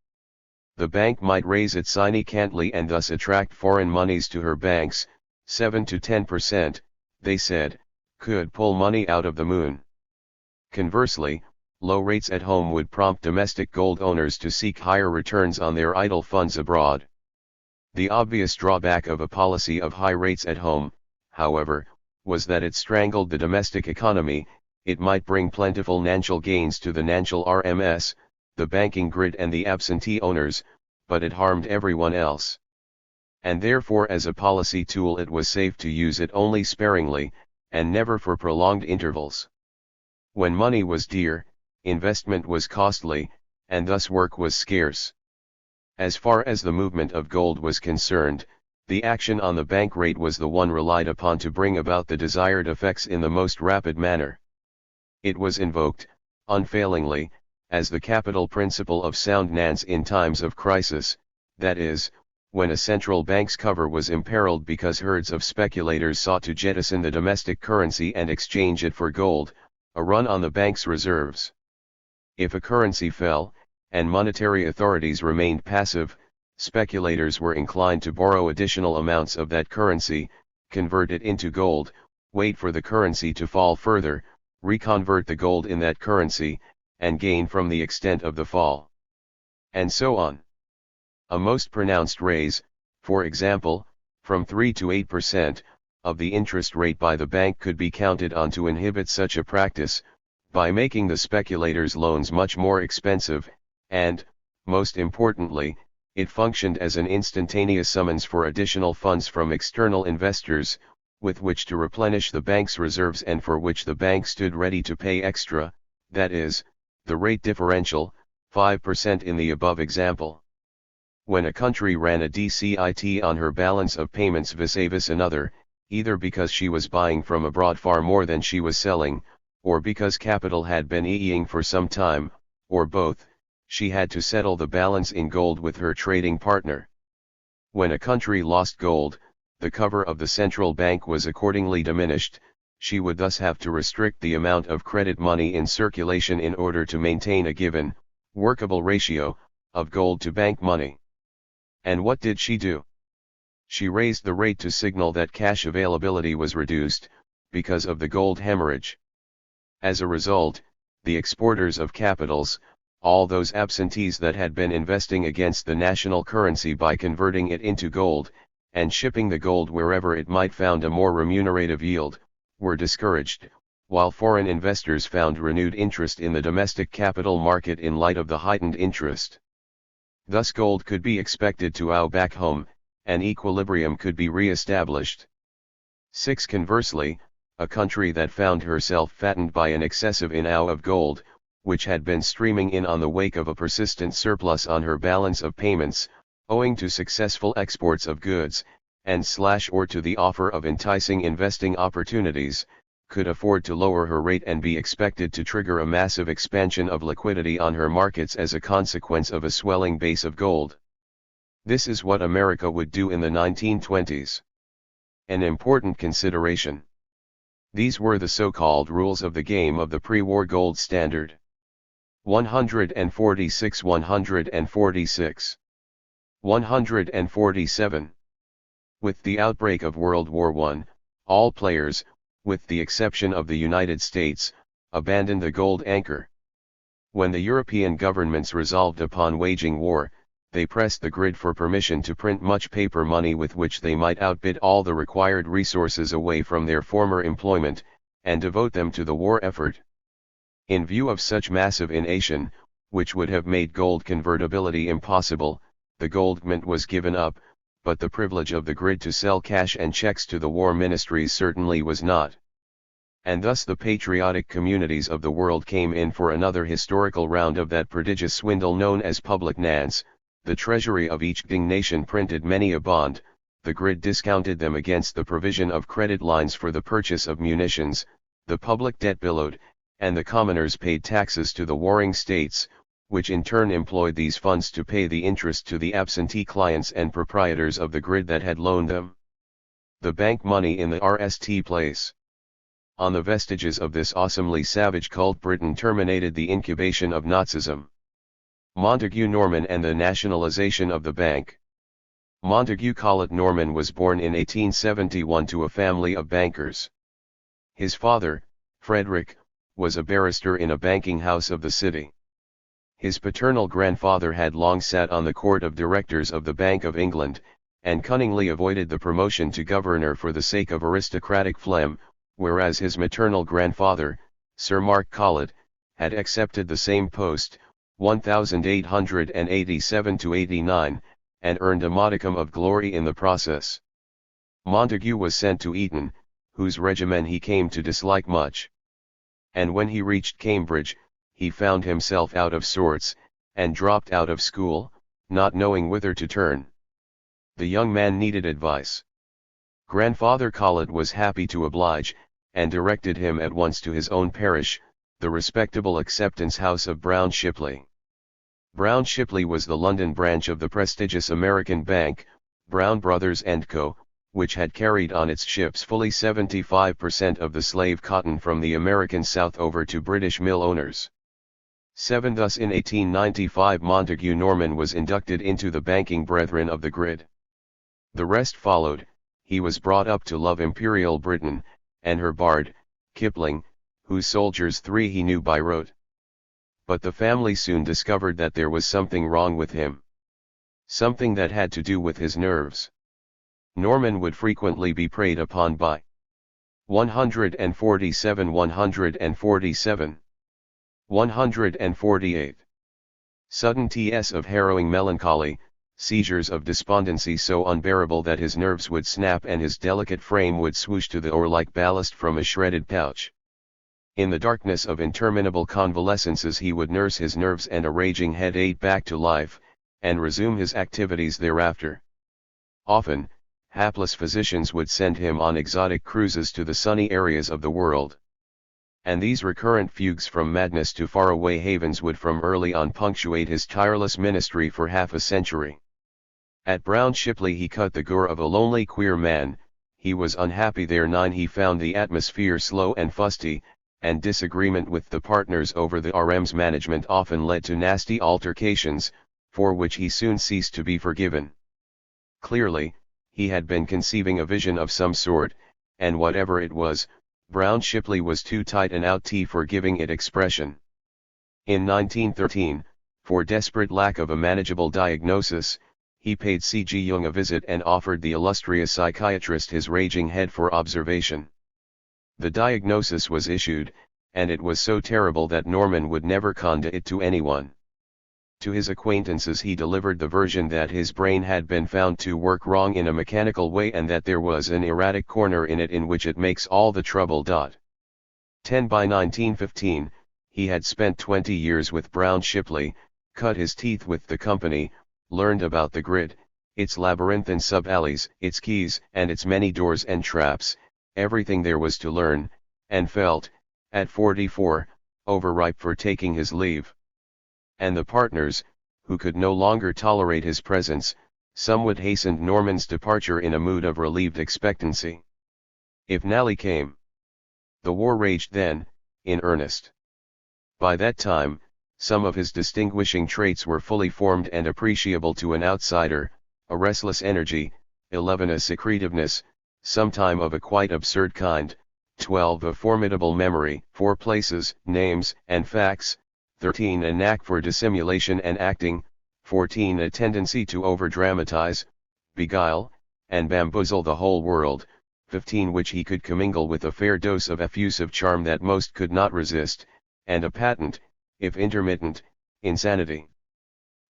The bank might raise it significantly and thus attract foreign monies to her banks, 7 to 10%, they said, could pull money out of the moon. Conversely, low rates at home would prompt domestic gold owners to seek higher returns on their idle funds abroad. The obvious drawback of a policy of high rates at home, however, was that it strangled the domestic economy. It might bring plentiful financial gains to the financial RMS, the banking grid and the absentee owners, but it harmed everyone else. And therefore as a policy tool it was safe to use it only sparingly, and never for prolonged intervals. When money was dear, investment was costly, and thus work was scarce. As far as the movement of gold was concerned, the action on the bank rate was the one relied upon to bring about the desired effects in the most rapid manner. It was invoked, unfailingly, as the capital principle of sound finance in times of crisis, that is, when a central bank's cover was imperiled because herds of speculators sought to jettison the domestic currency and exchange it for gold, a run on the bank's reserves. If a currency fell, and monetary authorities remained passive, speculators were inclined to borrow additional amounts of that currency, convert it into gold, wait for the currency to fall further, reconvert the gold in that currency, and gain from the extent of the fall. And so on. A most pronounced raise, for example, from 3 to 8%, of the interest rate by the bank could be counted on to inhibit such a practice, by making the speculators' loans much more expensive, and, most importantly, it functioned as an instantaneous summons for additional funds from external investors, with which to replenish the bank's reserves and for which the bank stood ready to pay extra, that is, the rate differential, 5% in the above example. When a country ran a DCIT on her balance of payments vis-a-vis another, either because she was buying from abroad far more than she was selling, or because capital had been eating for some time, or both, she had to settle the balance in gold with her trading partner. When a country lost gold, the cover of the central bank was accordingly diminished. She would thus have to restrict the amount of credit money in circulation in order to maintain a given, workable ratio, of gold to bank money. And what did she do? She raised the rate to signal that cash availability was reduced, because of the gold hemorrhage. As a result, the exporters of capitals, all those absentees that had been investing against the national currency by converting it into gold, and shipping the gold wherever it might found a more remunerative yield, were discouraged, while foreign investors found renewed interest in the domestic capital market in light of the heightened interest. Thus gold could be expected to owe back home, and equilibrium could be re-established. 6. Conversely, a country that found herself fattened by an excessive in-ow of gold, which had been streaming in on the wake of a persistent surplus on her balance of payments, owing to successful exports of goods, or to the offer of enticing investing opportunities, could afford to lower her rate and be expected to trigger a massive expansion of liquidity on her markets as a consequence of a swelling base of gold. This is what America would do in the 1920s. An important consideration. These were the so-called rules of the game of the pre-war gold standard. 146 146. 147. With the outbreak of World War I, all players, with the exception of the United States, abandoned the gold anchor. When the European governments resolved upon waging war, they pressed the grid for permission to print much paper money with which they might outbid all the required resources away from their former employment, and devote them to the war effort. In view of such massive innovation, which would have made gold convertibility impossible, the gold mint was given up, but the privilege of the grid to sell cash and checks to the war ministries certainly was not. And thus the patriotic communities of the world came in for another historical round of that prodigious swindle known as public nance. The treasury of each nation printed many a bond, the grid discounted them against the provision of credit lines for the purchase of munitions, the public debt billowed, and the commoners paid taxes to the warring states, which in turn employed these funds to pay the interest to the absentee clients and proprietors of the grid that had loaned them. The bank money in the RST place. On the vestiges of this awesomely savage cult, Britain terminated the incubation of Nazism. Montague Norman and the nationalization of the bank. Montague Collett Norman was born in 1871 to a family of bankers. His father, Frederick, was a barrister in a banking house of the city. His paternal grandfather had long sat on the court of directors of the Bank of England, and cunningly avoided the promotion to governor for the sake of aristocratic phlegm, whereas his maternal grandfather, Sir Mark Collett, had accepted the same post, 1887–89, and earned a modicum of glory in the process. Montague was sent to Eton, whose regimen he came to dislike much. And when he reached Cambridge, he found himself out of sorts, and dropped out of school, not knowing whither to turn. The young man needed advice. Grandfather Collett was happy to oblige, and directed him at once to his own parish, the respectable acceptance house of Brown Shipley. Brown Shipley was the London branch of the prestigious American bank, Brown Brothers & Co., which had carried on its ships fully 75% of the slave cotton from the American South over to British mill owners. 7. Thus in 1895 Montague Norman was inducted into the banking brethren of the grid. The rest followed. He was brought up to love Imperial Britain, and her bard, Kipling, whose soldiers 3 he knew by rote. But the family soon discovered that there was something wrong with him. Something that had to do with his nerves. Norman would frequently be preyed upon by 147 147. 148. Sudden TS of harrowing melancholy, seizures of despondency so unbearable that his nerves would snap and his delicate frame would swoosh to the oar like ballast from a shredded pouch. In the darkness of interminable convalescences he would nurse his nerves and a raging headache back to life, and resume his activities thereafter. Often, hapless physicians would send him on exotic cruises to the sunny areas of the world. And these recurrent fugues from madness to faraway havens would from early on punctuate his tireless ministry for half a century. At Brown Shipley he cut the gore of a lonely queer man, he was unhappy there. 9. He found the atmosphere slow and fusty, and disagreement with the partners over the RM's management often led to nasty altercations, for which he soon ceased to be forgiven. Clearly, he had been conceiving a vision of some sort, and whatever it was, Brown Shipley was too tight and out for giving it expression. In 1913, for desperate lack of a manageable diagnosis, he paid C.G. Jung a visit and offered the illustrious psychiatrist his raging head for observation. The diagnosis was issued, and it was so terrible that Norman would never convey it to anyone. To his acquaintances he delivered the version that his brain had been found to work wrong in a mechanical way and that there was an erratic corner in it in which it makes all the trouble. 10. By 1915, he had spent 20 years with Brown Shipley, cut his teeth with the company, learned about the grid, its labyrinthine sub-alleys, its keys and its many doors and traps, everything there was to learn, and felt, at 44, overripe for taking his leave. And the partners, who could no longer tolerate his presence, somewhat hastened Norman's departure in a mood of relieved expectancy. If Nally came. The war raged then, in earnest. By that time, some of his distinguishing traits were fully formed and appreciable to an outsider: a restless energy, 11 a secretiveness, sometime of a quite absurd kind, 12 a formidable memory for places, names, and facts, 13 a knack for dissimulation and acting, 14 a tendency to over-dramatize, beguile, and bamboozle the whole world, 15 which he could commingle with a fair dose of effusive charm that most could not resist, and a patent, if intermittent, insanity.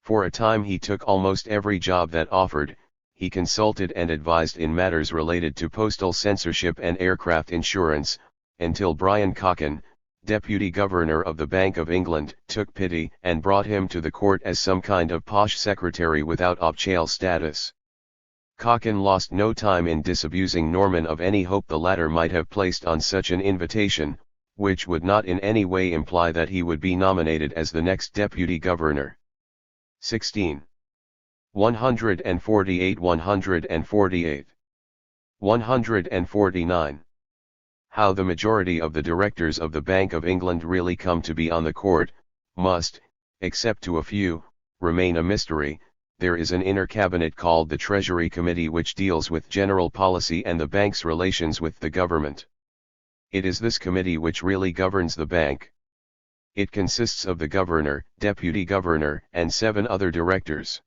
For a time he took almost every job that offered. He consulted and advised in matters related to postal censorship and aircraft insurance, until Brian Cocken, Deputy Governor of the Bank of England, took pity and brought him to the court as some kind of posh secretary without official status. Cocken lost no time in disabusing Norman of any hope the latter might have placed on such an invitation, which would not in any way imply that he would be nominated as the next Deputy Governor. 16. 148 148. 149. How the majority of the directors of the Bank of England really come to be on the court, must, except to a few, remain a mystery. There is an inner cabinet called the Treasury Committee which deals with general policy and the bank's relations with the government. It is this committee which really governs the bank. It consists of the governor, deputy governor, and 7 other directors.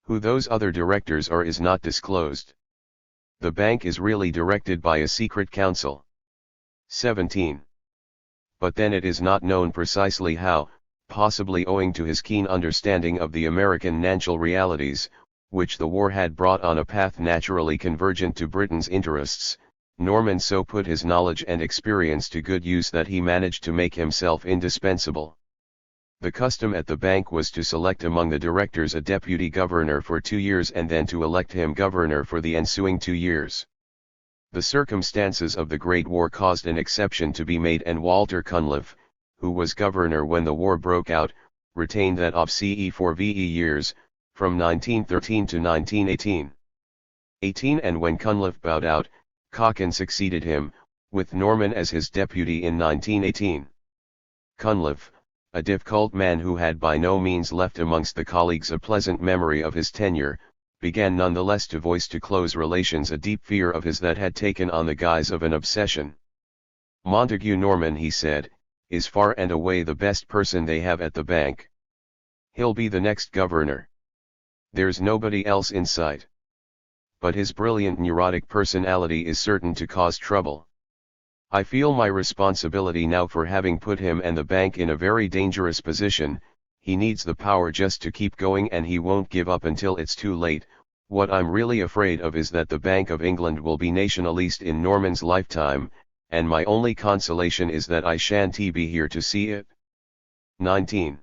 Who those other directors are is not disclosed. The bank is really directed by a secret council. 17. But then it is not known precisely how, possibly owing to his keen understanding of the American financial realities, which the war had brought on a path naturally convergent to Britain's interests, Norman so put his knowledge and experience to good use that he managed to make himself indispensable. The custom at the bank was to select among the directors a deputy governor for 2 years and then to elect him governor for the ensuing 2 years. The circumstances of the Great War caused an exception to be made, and Walter Cunliffe, who was governor when the war broke out, retained that office for VE years, from 1913 to 1918. 18. And when Cunliffe bowed out, Cocken succeeded him, with Norman as his deputy in 1918. Cunliffe, a difficult man who had by no means left amongst the colleagues a pleasant memory of his tenure, began nonetheless to voice to close relations a deep fear of his that had taken on the guise of an obsession. Montague Norman, he said, is far and away the best person they have at the bank. He'll be the next governor. There's nobody else in sight. But his brilliant neurotic personality is certain to cause trouble. I feel my responsibility now for having put him and the bank in a very dangerous position. He needs the power just to keep going and he won't give up until it's too late. What I'm really afraid of is that the Bank of England will be nationalist in Norman's lifetime, and my only consolation is that I shan't be here to see it. 19.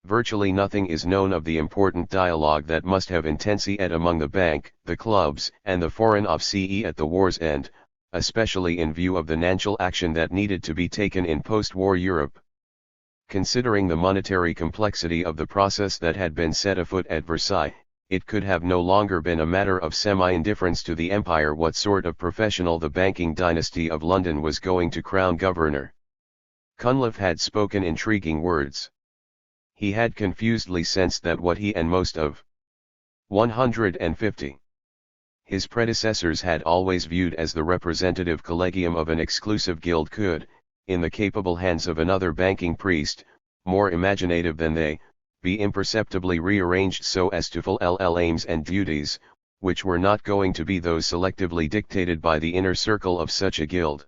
Virtually nothing is known of the important dialogue that must have intensified among the bank, the clubs, and the foreign office at the war's end, especially in view of the financial action that needed to be taken in post-war Europe. Considering the monetary complexity of the process that had been set afoot at Versailles, it could have no longer been a matter of semi-indifference to the empire what sort of professional the banking dynasty of London was going to crown governor. Cunliffe had spoken intriguing words. He had confusedly sensed that what he and most of 150 his predecessors had always viewed as the representative collegium of an exclusive guild could, in the capable hands of another banking priest, more imaginative than they, be imperceptibly rearranged so as to fulfill aims and duties, which were not going to be those selectively dictated by the inner circle of such a guild.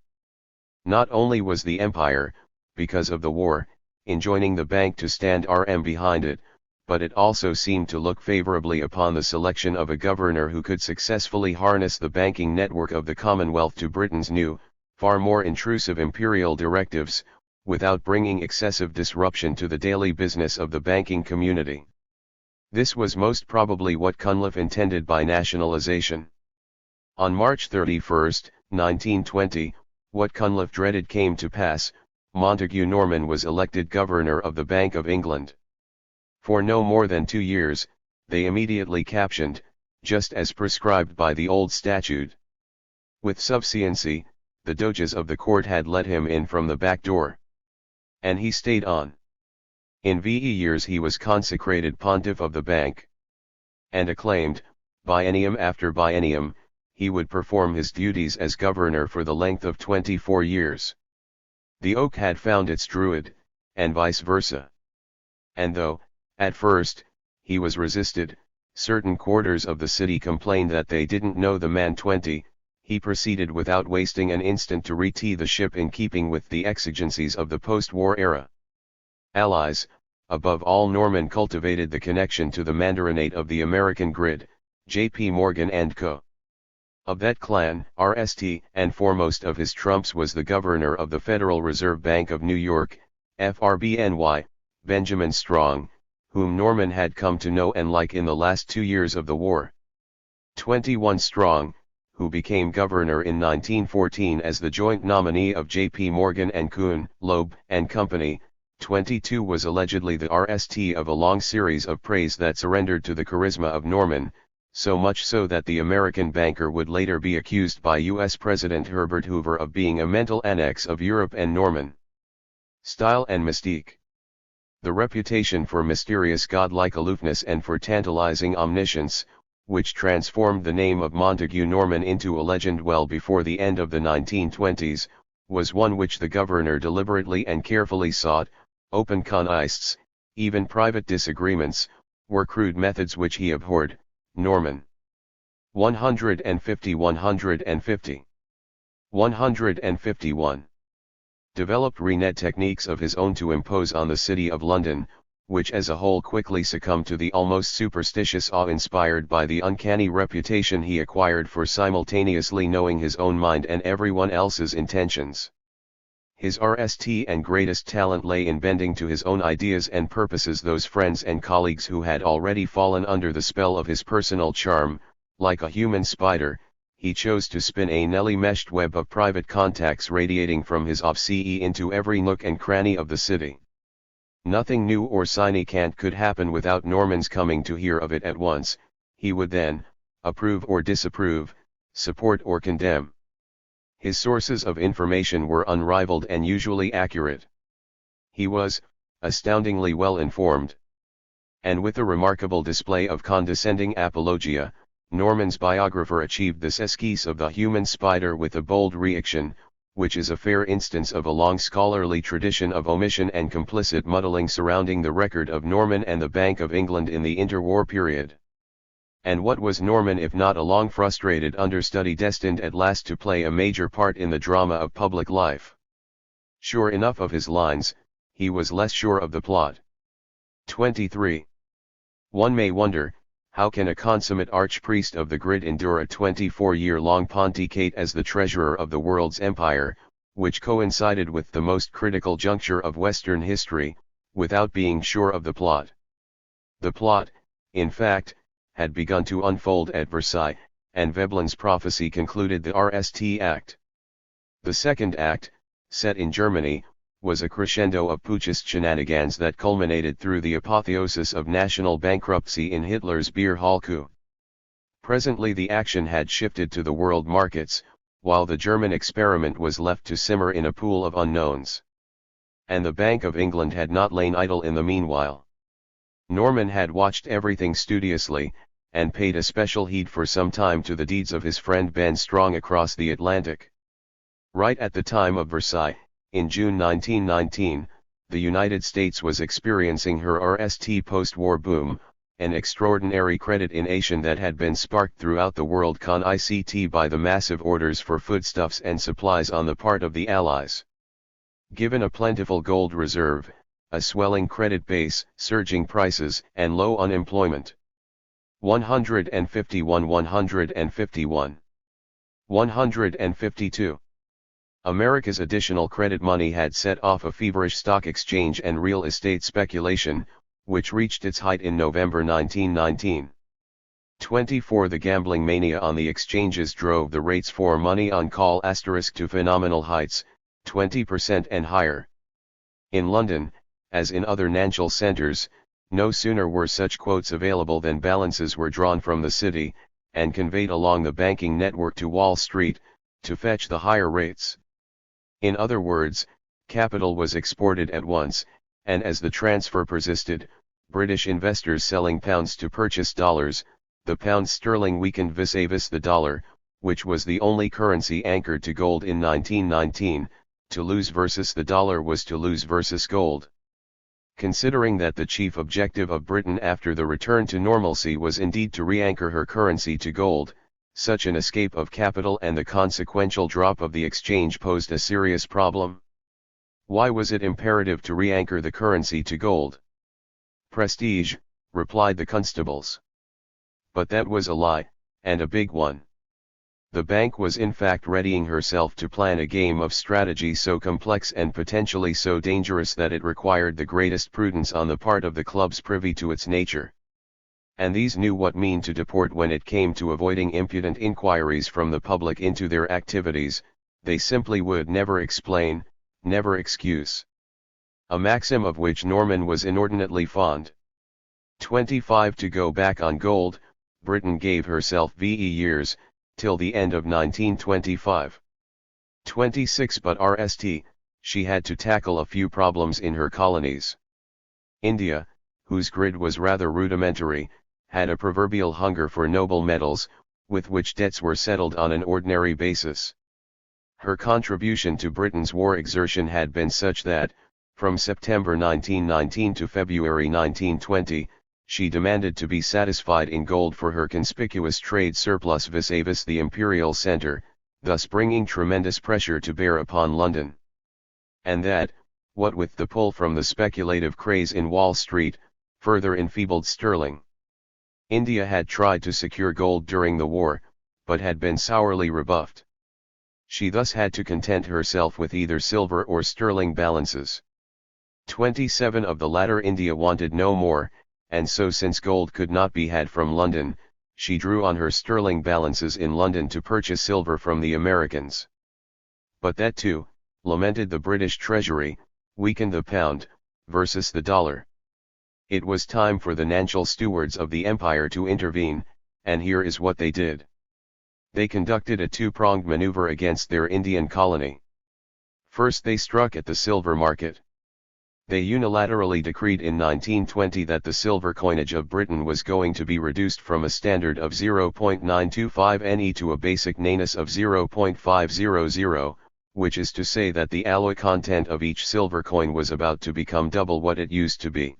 Not only was the empire, because of the war, enjoining the bank to stand behind it, but it also seemed to look favorably upon the selection of a governor who could successfully harness the banking network of the Commonwealth to Britain's new, far more intrusive imperial directives, without bringing excessive disruption to the daily business of the banking community. This was most probably what Cunliffe intended by nationalization. On March 31, 1920, what Cunliffe dreaded came to pass. Montague Norman was elected governor of the Bank of England. For no more than 2 years, they immediately captioned, just as prescribed by the old statute. With sufficiency, the doges of the court had let him in from the back door. And he stayed on. In VE years he was consecrated pontiff of the bank. And acclaimed, biennium after biennium, he would perform his duties as governor for the length of 24 years. The oak had found its druid, and vice versa. And though, at first, he was resisted, certain quarters of the city complained that they didn't know the man 20, he proceeded without wasting an instant to re-tee the ship in keeping with the exigencies of the post-war era. Allies, above all Norman cultivated the connection to the mandarinate of the American grid, J.P. Morgan and Co. Of that clan, RST, and foremost of his trumps was the governor of the Federal Reserve Bank of New York, FRBNY, Benjamin Strong, whom Norman had come to know and like in the last 2 years of the war. 21 Strong, who became governor in 1914 as the joint nominee of J.P. Morgan and Kuhn, Loeb and Company. 22 was allegedly the RST of a long series of praise that surrendered to the charisma of Norman, so much so that the American banker would later be accused by U.S. President Herbert Hoover of being a mental annex of Europe and Norman style and mystique. The reputation for mysterious godlike aloofness and for tantalizing omniscience, which transformed the name of Montague Norman into a legend well before the end of the 1920s, was one which the governor deliberately and carefully sought. Open contests, even private disagreements, were crude methods which he abhorred. Norman. 150 150 151. Developed rennet techniques of his own to impose on the City of London, which as a whole quickly succumbed to the almost superstitious awe inspired by the uncanny reputation he acquired for simultaneously knowing his own mind and everyone else's intentions. His RST and greatest talent lay in bending to his own ideas and purposes those friends and colleagues who had already fallen under the spell of his personal charm. Like a human spider, he chose to spin a nelly-meshed web of private contacts radiating from his office into every nook and cranny of the city. Nothing new or significant could happen without Norman's coming to hear of it at once. He would then, approve or disapprove, support or condemn. His sources of information were unrivaled and usually accurate. He was, astoundingly well informed. And with a remarkable display of condescending apologia, Norman's biographer achieved this esquisse of the human spider with a bold reaction, which is a fair instance of a long scholarly tradition of omission and complicit muddling surrounding the record of Norman and the Bank of England in the interwar period. And what was Norman if not a long frustrated understudy destined at last to play a major part in the drama of public life? Sure enough of his lines, he was less sure of the plot. 23. One may wonder, how can a consummate archpriest of the grid endure a 24-year-long pontificate as the treasurer of the world's empire, which coincided with the most critical juncture of Western history, without being sure of the plot? The plot, in fact, had begun to unfold at Versailles, and Veblen's prophecy concluded the RST Act. The second act, set in Germany, was a crescendo of putschist shenanigans that culminated through the apotheosis of national bankruptcy in Hitler's beer hall coup. Presently the action had shifted to the world markets, while the German experiment was left to simmer in a pool of unknowns. And the Bank of England had not lain idle in the meanwhile. Norman had watched everything studiously, and paid especial heed for some time to the deeds of his friend Ben Strong across the Atlantic. Right at the time of Versailles, in June 1919, the United States was experiencing her RST post-war boom, an extraordinary credit-ination that had been sparked throughout the world ICT by the massive orders for foodstuffs and supplies on the part of the Allies. Given a plentiful gold reserve, a swelling credit base, surging prices, and low unemployment. 151 151 152. America's additional credit money had set off a feverish stock exchange and real estate speculation, which reached its height in November 1919. 24. The gambling mania on the exchanges drove the rates for money on call * to phenomenal heights, 20% and higher. In London, as in other financial centres, no sooner were such quotes available than balances were drawn from the city, and conveyed along the banking network to Wall Street, to fetch the higher rates. In other words, capital was exported at once, and as the transfer persisted, British investors selling pounds to purchase dollars, the pound sterling weakened vis-a-vis the dollar, which was the only currency anchored to gold in 1919, to lose versus the dollar was to lose versus gold. Considering that the chief objective of Britain after the return to normalcy was indeed to re-anchor her currency to gold, such an escape of capital and the consequential drop of the exchange posed a serious problem. Why was it imperative to re-anchor the currency to gold? Prestige, replied the constables. But that was a lie, and a big one. The bank was in fact readying herself to plan a game of strategy so complex and potentially so dangerous that it required the greatest prudence on the part of the clubs privy to its nature. And these knew what mean to deport when it came to avoiding impudent inquiries from the public into their activities. They simply would never explain, never excuse. A maxim of which Norman was inordinately fond. 25. To go back on gold, Britain gave herself VE years, till the end of 1925. 26. But RST, she had to tackle a few problems in her colonies. India, whose grid was rather rudimentary, had a proverbial hunger for noble metals, with which debts were settled on an ordinary basis. Her contribution to Britain's war exertion had been such that, from September 1919 to February 1920, she demanded to be satisfied in gold for her conspicuous trade surplus vis-a-vis the imperial centre, thus bringing tremendous pressure to bear upon London. And that, what with the pull from the speculative craze in Wall Street, further enfeebled sterling. India had tried to secure gold during the war, but had been sourly rebuffed. She thus had to content herself with either silver or sterling balances. 27. Of the latter India wanted no more, and so since gold could not be had from London, she drew on her sterling balances in London to purchase silver from the Americans. But that too, lamented the British Treasury, weakened the pound, versus the dollar. It was time for the financial stewards of the empire to intervene, and here is what they did. They conducted a two-pronged maneuver against their Indian colony. First they struck at the silver market. They unilaterally decreed in 1920 that the silver coinage of Britain was going to be reduced from a standard of 0.925 NE to a basic nanus of 0.500, which is to say that the alloy content of each silver coin was about to become double what it used to be.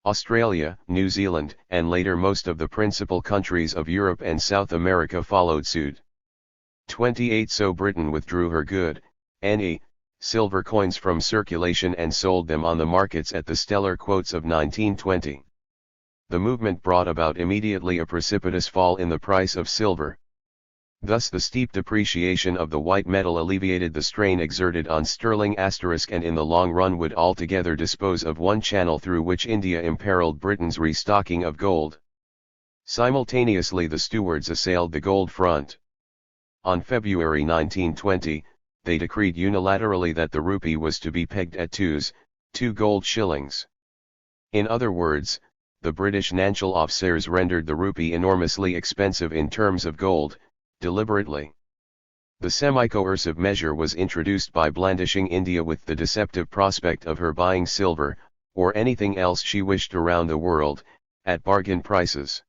Australia, New Zealand, and later most of the principal countries of Europe and South America followed suit. 28. So Britain withdrew her good, NE, silver coins from circulation and sold them on the markets at the stellar quotes of 1920. The movement brought about immediately a precipitous fall in the price of silver. Thus the steep depreciation of the white metal alleviated the strain exerted on sterling * and in the long run would altogether dispose of one channel through which India imperiled Britain's restocking of gold. Simultaneously the stewards assailed the gold front. On February 1920, they decreed unilaterally that the rupee was to be pegged at 2 gold shillings. In other words, the British financial officers rendered the rupee enormously expensive in terms of gold, deliberately. The semi-coercive measure was introduced by blandishing India with the deceptive prospect of her buying silver, or anything else she wished around the world, at bargain prices.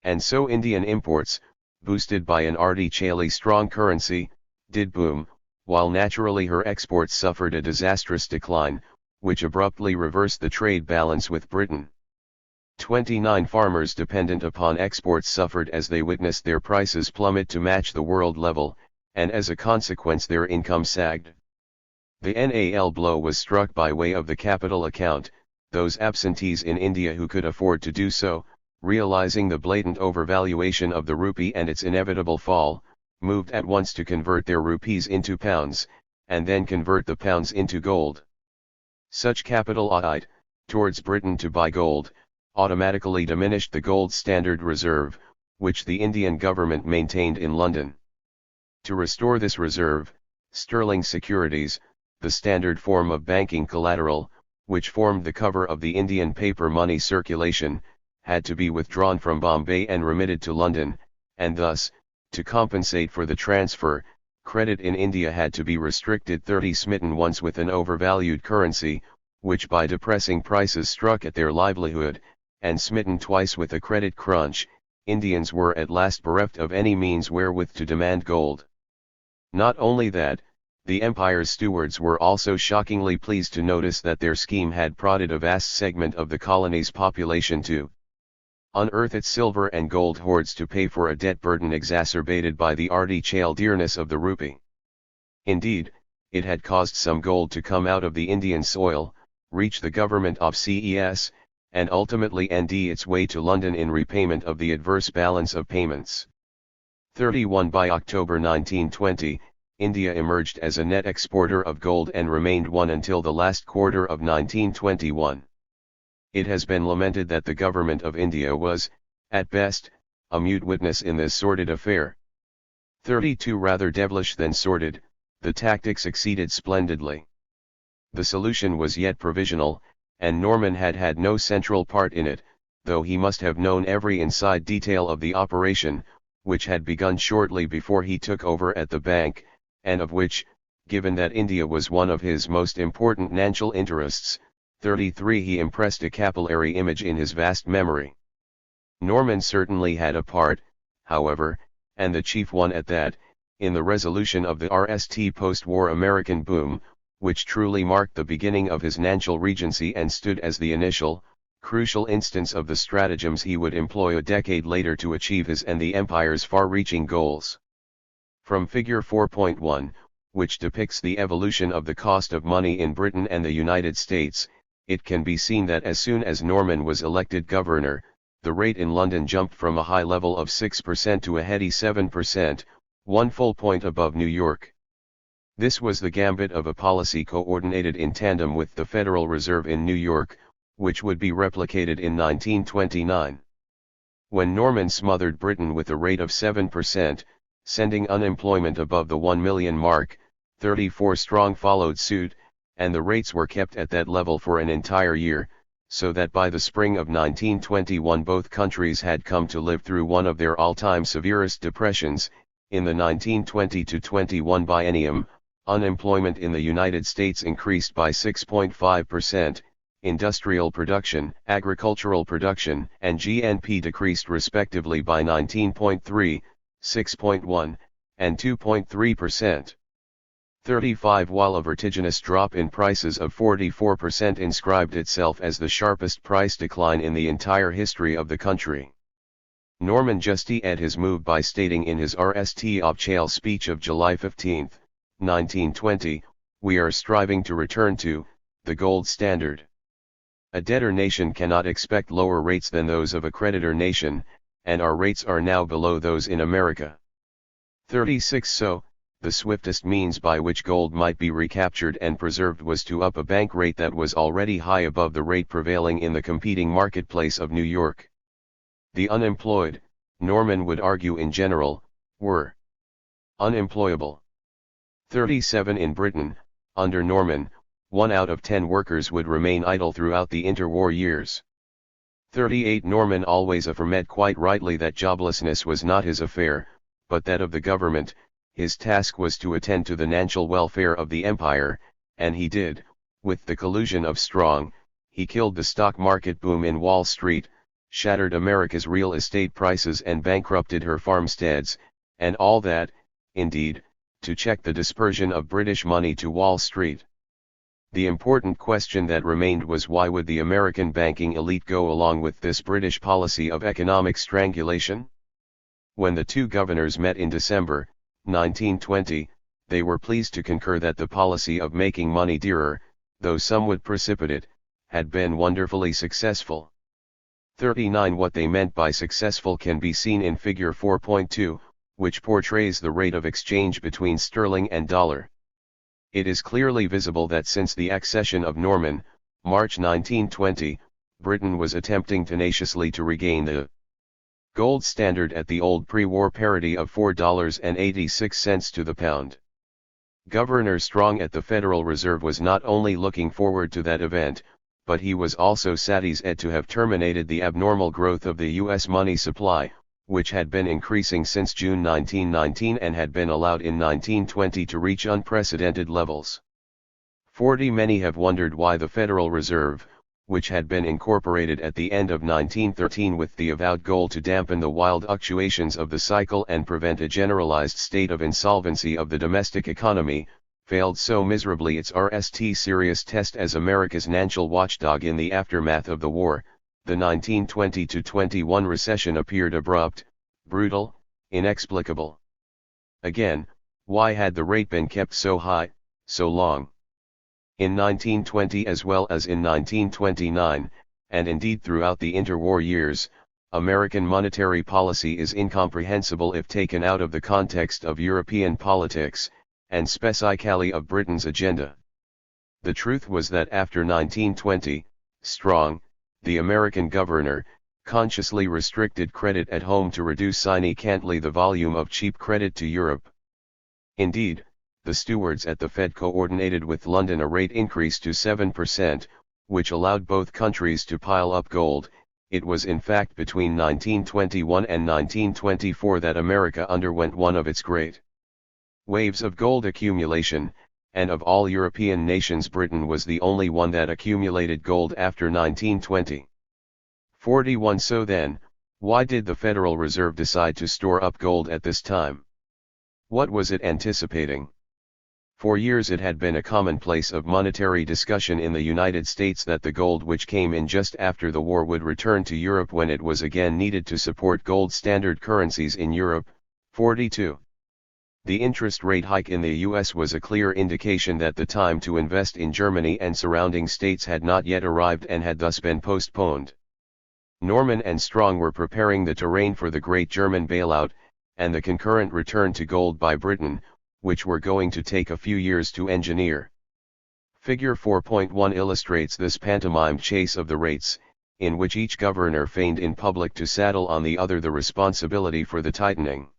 And so Indian imports, boosted by an artificially strong currency, did boom, while naturally her exports suffered a disastrous decline, which abruptly reversed the trade balance with Britain. 29 farmers dependent upon exports suffered as they witnessed their prices plummet to match the world level, and as a consequence their income sagged. The NAL blow was struck by way of the capital account. Those absentees in India who could afford to do so, realizing the blatant overvaluation of the rupee and its inevitable fall, moved at once to convert their rupees into pounds, and then convert the pounds into gold. Such capital ought, towards Britain to buy gold, automatically diminished the gold standard reserve, which the Indian government maintained in London. To restore this reserve, sterling securities, the standard form of banking collateral, which formed the cover of the Indian paper money circulation, had to be withdrawn from Bombay and remitted to London, and thus, to compensate for the transfer, credit in India had to be restricted. 30 Smitten once with an overvalued currency, which by depressing prices struck at their livelihood, and smitten twice with a credit crunch, Indians were at last bereft of any means wherewith to demand gold. Not only that, the empire's stewards were also shockingly pleased to notice that their scheme had prodded a vast segment of the colony's population to unearth its silver and gold hoards to pay for a debt burden exacerbated by the artificial dearness of the rupee. Indeed, it had caused some gold to come out of the Indian soil, reach the government of CES, and ultimately end its way to London in repayment of the adverse balance of payments. 31 By October 1920, India emerged as a net exporter of gold and remained one until the last quarter of 1921. It has been lamented that the government of India was, at best, a mute witness in this sordid affair. 32 Rather devilish than sordid, the tactic succeeded splendidly. The solution was yet provisional, and Norman had had no central part in it, though he must have known every inside detail of the operation, which had begun shortly before he took over at the bank, and of which, given that India was one of his most important financial interests, 33 he impressed a capillary image in his vast memory. Norman certainly had a part, however, and the chief one at that, in the resolution of the RST post-war American boom, which truly marked the beginning of his financial regency and stood as the initial, crucial instance of the stratagems he would employ a decade later to achieve his and the empire's far-reaching goals. From Figure 4.1, which depicts the evolution of the cost of money in Britain and the United States, it can be seen that as soon as Norman was elected governor, the rate in London jumped from a high level of 6% to a heady 7%, 1 full point above New York. This was the gambit of a policy coordinated in tandem with the Federal Reserve in New York, which would be replicated in 1929. When Norman smothered Britain with a rate of 7%, sending unemployment above the 1 million mark, 34 strong followed suit, and the rates were kept at that level for an entire year, so that by the spring of 1921 both countries had come to live through one of their all-time severest depressions. In the 1920-21 biennium, unemployment in the United States increased by 6.5%, industrial production, agricultural production, and GNP decreased respectively by 19.3%, 6.1%, and 2.3%. 35 While a vertiginous drop in prices of 44% inscribed itself as the sharpest price decline in the entire history of the country. Norman justified his move by stating in his RST Obchale speech of July 15, 1920, "We are striving to return to the gold standard. A debtor nation cannot expect lower rates than those of a creditor nation, and our rates are now below those in America." 36 So, the swiftest means by which gold might be recaptured and preserved was to up a bank rate that was already high above the rate prevailing in the competing marketplace of New York. The unemployed, Norman would argue in general, were unemployable. 37 In Britain, under Norman, 1 out of 10 workers would remain idle throughout the interwar years. 38 Norman always affirmed quite rightly that joblessness was not his affair, but that of the government. His task was to attend to the financial welfare of the empire, and he did. With the collusion of Strong, he killed the stock market boom in Wall Street, shattered America's real estate prices and bankrupted her farmsteads, and all that, indeed, to check the dispersion of British money to Wall Street. The important question that remained was why would the American banking elite go along with this British policy of economic strangulation? When the two governors met in December, 1920, they were pleased to concur that the policy of making money dearer, though somewhat precipitate, had been wonderfully successful. 39 What they meant by successful can be seen in figure 4.2, which portrays the rate of exchange between sterling and dollar. It is clearly visible that since the accession of Norman, March 1920, Britain was attempting tenaciously to regain the gold standard at the old pre-war parity of $4.86 to the pound. Governor Strong at the Federal Reserve was not only looking forward to that event, but he was also satisfied to have terminated the abnormal growth of the U.S. money supply, which had been increasing since June 1919 and had been allowed in 1920 to reach unprecedented levels. 40 Many have wondered why the Federal Reserve, which had been incorporated at the end of 1913 with the avowed goal to dampen the wild fluctuations of the cycle and prevent a generalized state of insolvency of the domestic economy, failed so miserably its serious test as America's financial watchdog in the aftermath of the war. The 1920-21 recession appeared abrupt, brutal, inexplicable. Again, why had the rate been kept so high, so long? In 1920 as well as in 1929, and indeed throughout the interwar years, American monetary policy is incomprehensible if taken out of the context of European politics, and specifically of Britain's agenda. The truth was that after 1920, Strong, the American governor, consciously restricted credit at home to reduce significantly the volume of cheap credit to Europe. Indeed, the stewards at the Fed coordinated with London a rate increase to 7%, which allowed both countries to pile up gold. It was in fact between 1921 and 1924 that America underwent one of its great waves of gold accumulation, and of all European nations Britain was the only one that accumulated gold after 1920. 41 So then, why did the Federal Reserve decide to store up gold at this time? What was it anticipating? For years it had been a commonplace of monetary discussion in the United States that the gold which came in just after the war would return to Europe when it was again needed to support gold standard currencies in Europe. 42. The interest rate hike in the US was a clear indication that the time to invest in Germany and surrounding states had not yet arrived and had thus been postponed. Norman and Strong were preparing the terrain for the great German bailout, and the concurrent return to gold by Britain, which were going to take a few years to engineer. Figure 4.1 illustrates this pantomime chase of the rates, in which each governor feigned in public to saddle on the other the responsibility for the tightening.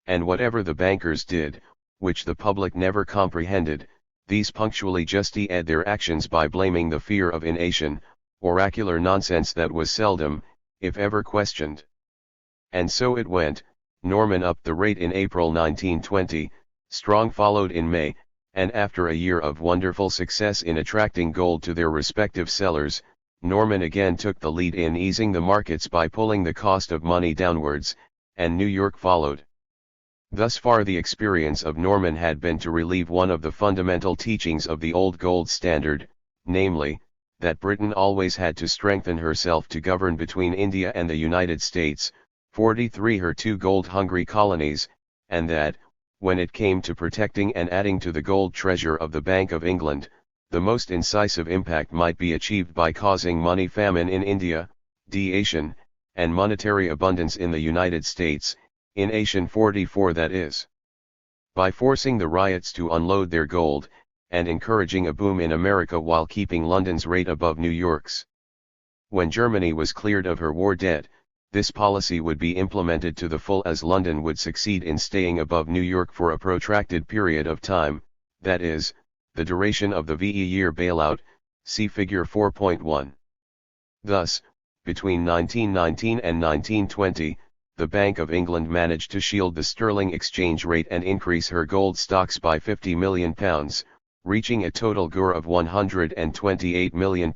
And whatever the bankers did, which the public never comprehended, these punctually justified their actions by blaming the fear of inanition, oracular nonsense that was seldom, if ever questioned. And so it went. Norman upped the rate in April 1920, Strong followed in May, and after a year of wonderful success in attracting gold to their respective sellers, Norman again took the lead in easing the markets by pulling the cost of money downwards, and New York followed. Thus far the experience of Norman had been to relieve one of the fundamental teachings of the old gold standard, namely, that Britain always had to strengthen herself to govern between India and the United States, 43 her two gold-hungry colonies, and that, when it came to protecting and adding to the gold treasure of the Bank of England, the most incisive impact might be achieved by causing money famine in India, deflation, and monetary abundance in the United States, in 44 that is, by forcing the riots to unload their gold, and encouraging a boom in America while keeping London's rate above New York's. When Germany was cleared of her war debt, This policy would be implemented to the full as London would succeed in staying above New York for a protracted period of time, that is, the duration of the VE-year bailout, see figure 4.1. Thus, between 1919 and 1920, the Bank of England managed to shield the sterling exchange rate and increase her gold stocks by £50 million, reaching a total GOR of £128 million,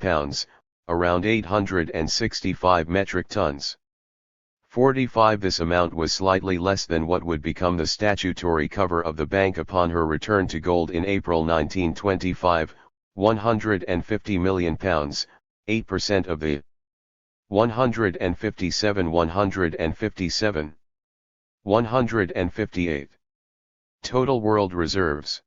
around 865 metric tons. 45. This amount was slightly less than what would become the statutory cover of the bank upon her return to gold in April 1925, £150 million, 8% of the 157. 158. Total world reserves.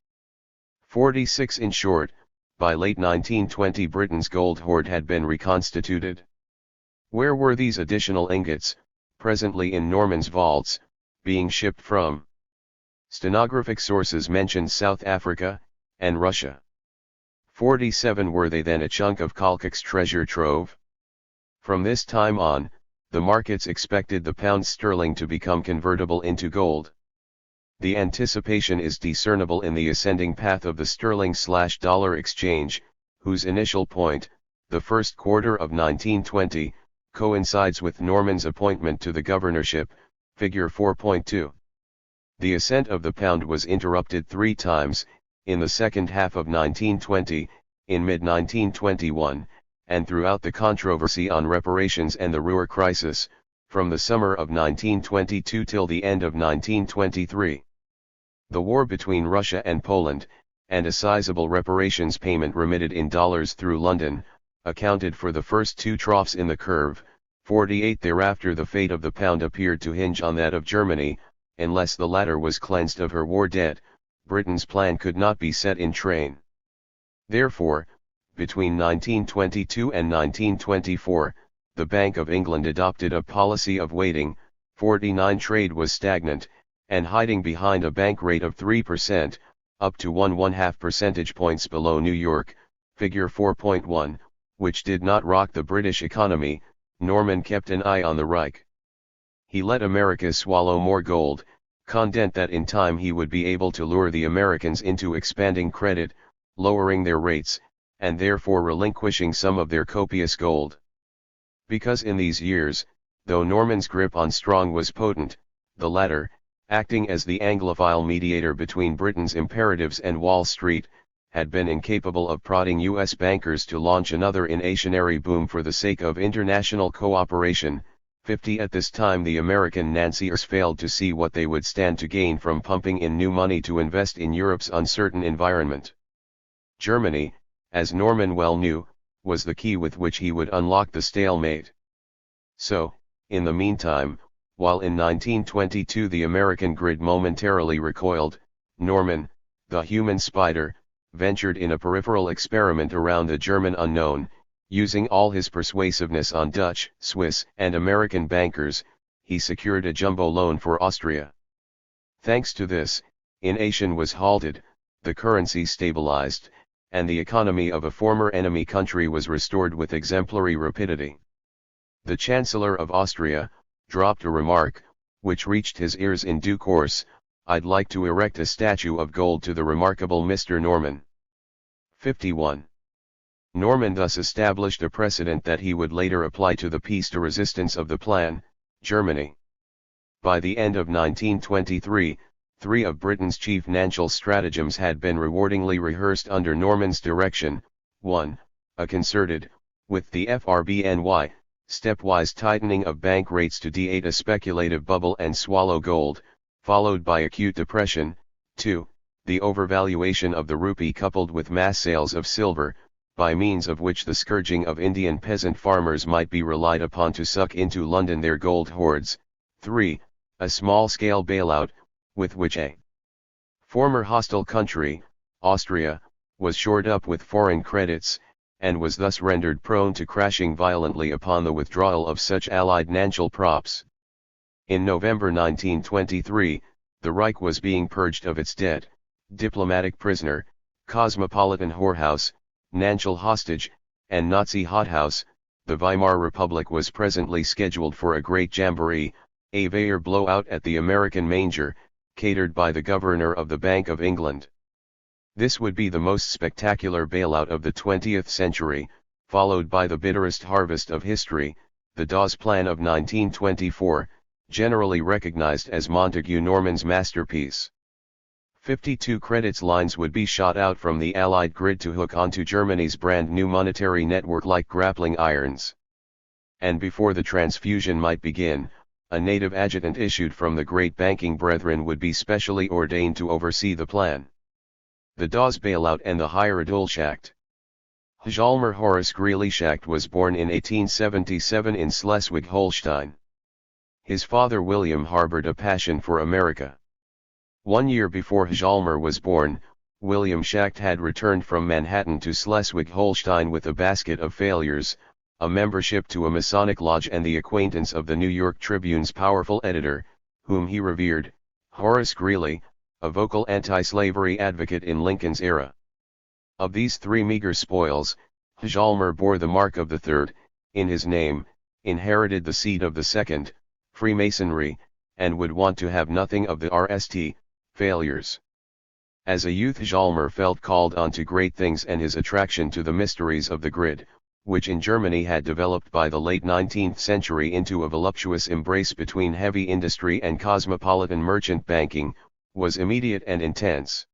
46. In short, by late 1920 Britain's gold hoard had been reconstituted. Where were these additional ingots, presently in Norman's vaults, being shipped from? Stenographic sources mention South Africa, and Russia. 47. Were they then a chunk of Kalkak's treasure trove? From this time on, the markets expected the pound sterling to become convertible into gold. The anticipation is discernible in the ascending path of the sterling/dollar exchange, whose initial point, the first quarter of 1920, coincides with Norman's appointment to the governorship, figure 4.2. The ascent of the pound was interrupted 3 times, in the second half of 1920, in mid-1921, and throughout the controversy on reparations and the Ruhr crisis, from the summer of 1922 till the end of 1923. The war between Russia and Poland, and a sizable reparations payment remitted in dollars through London, accounted for the first 2 troughs in the curve. 48. Thereafter the fate of the pound appeared to hinge on that of Germany, unless the latter was cleansed of her war debt, Britain's plan could not be set in train. Therefore, between 1922 and 1924, the Bank of England adopted a policy of waiting. 49. Trade was stagnant, and hiding behind a bank rate of 3%, up to 1.5 percentage points below New York, figure 4.1, which did not rock the British economy. Norman kept an eye on the Reich. He let America swallow more gold, content that in time he would be able to lure the Americans into expanding credit, lowering their rates, and therefore relinquishing some of their copious gold. Because in these years, though Norman's grip on strong was potent, the latter, acting as the Anglophile mediator between Britain's imperatives and Wall Street, had been incapable of prodding U.S. bankers to launch another inflationary boom for the sake of international cooperation. 50. At this time the American financiers failed to see what they would stand to gain from pumping in new money to invest in Europe's uncertain environment. Germany, as Norman well knew, was the key with which he would unlock the stalemate. So, in the meantime, while in 1922 the American grid momentarily recoiled, Norman, the human spider, ventured in a peripheral experiment around the German unknown. Using all his persuasiveness on Dutch, Swiss, and American bankers, he secured a jumbo loan for Austria. Thanks to this, inflation was halted, the currency stabilized, and the economy of a former enemy country was restored with exemplary rapidity. The Chancellor of Austria dropped a remark, which reached his ears in due course: "I'd like to erect a statue of gold to the remarkable Mr. Norman." 51. Norman thus established a precedent that he would later apply to the piece de resistance of the plan, Germany. By the end of 1923, 3 of Britain's chief financial stratagems had been rewardingly rehearsed under Norman's direction. 1. A concerted, with the FRBNY, stepwise tightening of bank rates to de-ate a speculative bubble and swallow gold, followed by acute depression. 2. The overvaluation of the rupee coupled with mass sales of silver, by means of which the scourging of Indian peasant farmers might be relied upon to suck into London their gold hoards. 3. A small-scale bailout, with which a former hostile country, Austria, was shored up with foreign credits, and was thus rendered prone to crashing violently upon the withdrawal of such allied financial props. In November 1923, the Reich was being purged of its debt, diplomatic prisoner, cosmopolitan whorehouse, financial hostage, and Nazi hothouse. the Weimar Republic was presently scheduled for a great jamboree, a Wehr blowout at the American manger, catered by the Governor of the Bank of England. This would be the most spectacular bailout of the 20th century, followed by the bitterest harvest of history, the Dawes Plan of 1924, generally recognized as Montague Norman's masterpiece. 52 credits lines would be shot out from the Allied grid to hook onto Germany's brand new monetary network like grappling irons. And before the transfusion might begin, a native adjutant issued from the great banking brethren would be specially ordained to oversee the plan. The Dawes bailout and the Heiratulschacht. Hjalmar Horace Greeley Schacht was born in 1877 in Schleswig-Holstein. His father William harbored a passion for America. 1 year before Hjalmar was born, William Schacht had returned from Manhattan to Schleswig-Holstein with a basket of failures, a membership to a Masonic lodge and the acquaintance of the New York Tribune's powerful editor, whom he revered, Horace Greeley, a vocal anti-slavery advocate in Lincoln's era. Of these three meager spoils, Hjalmar bore the mark of the third, in his name, inherited the seed of the second, Freemasonry, and would want to have nothing of the RST, failures. As a youth Hjalmar felt called on to great things, and his attraction to the mysteries of the grid, which in Germany had developed by the late 19th century into a voluptuous embrace between heavy industry and cosmopolitan merchant banking, was immediate and intense.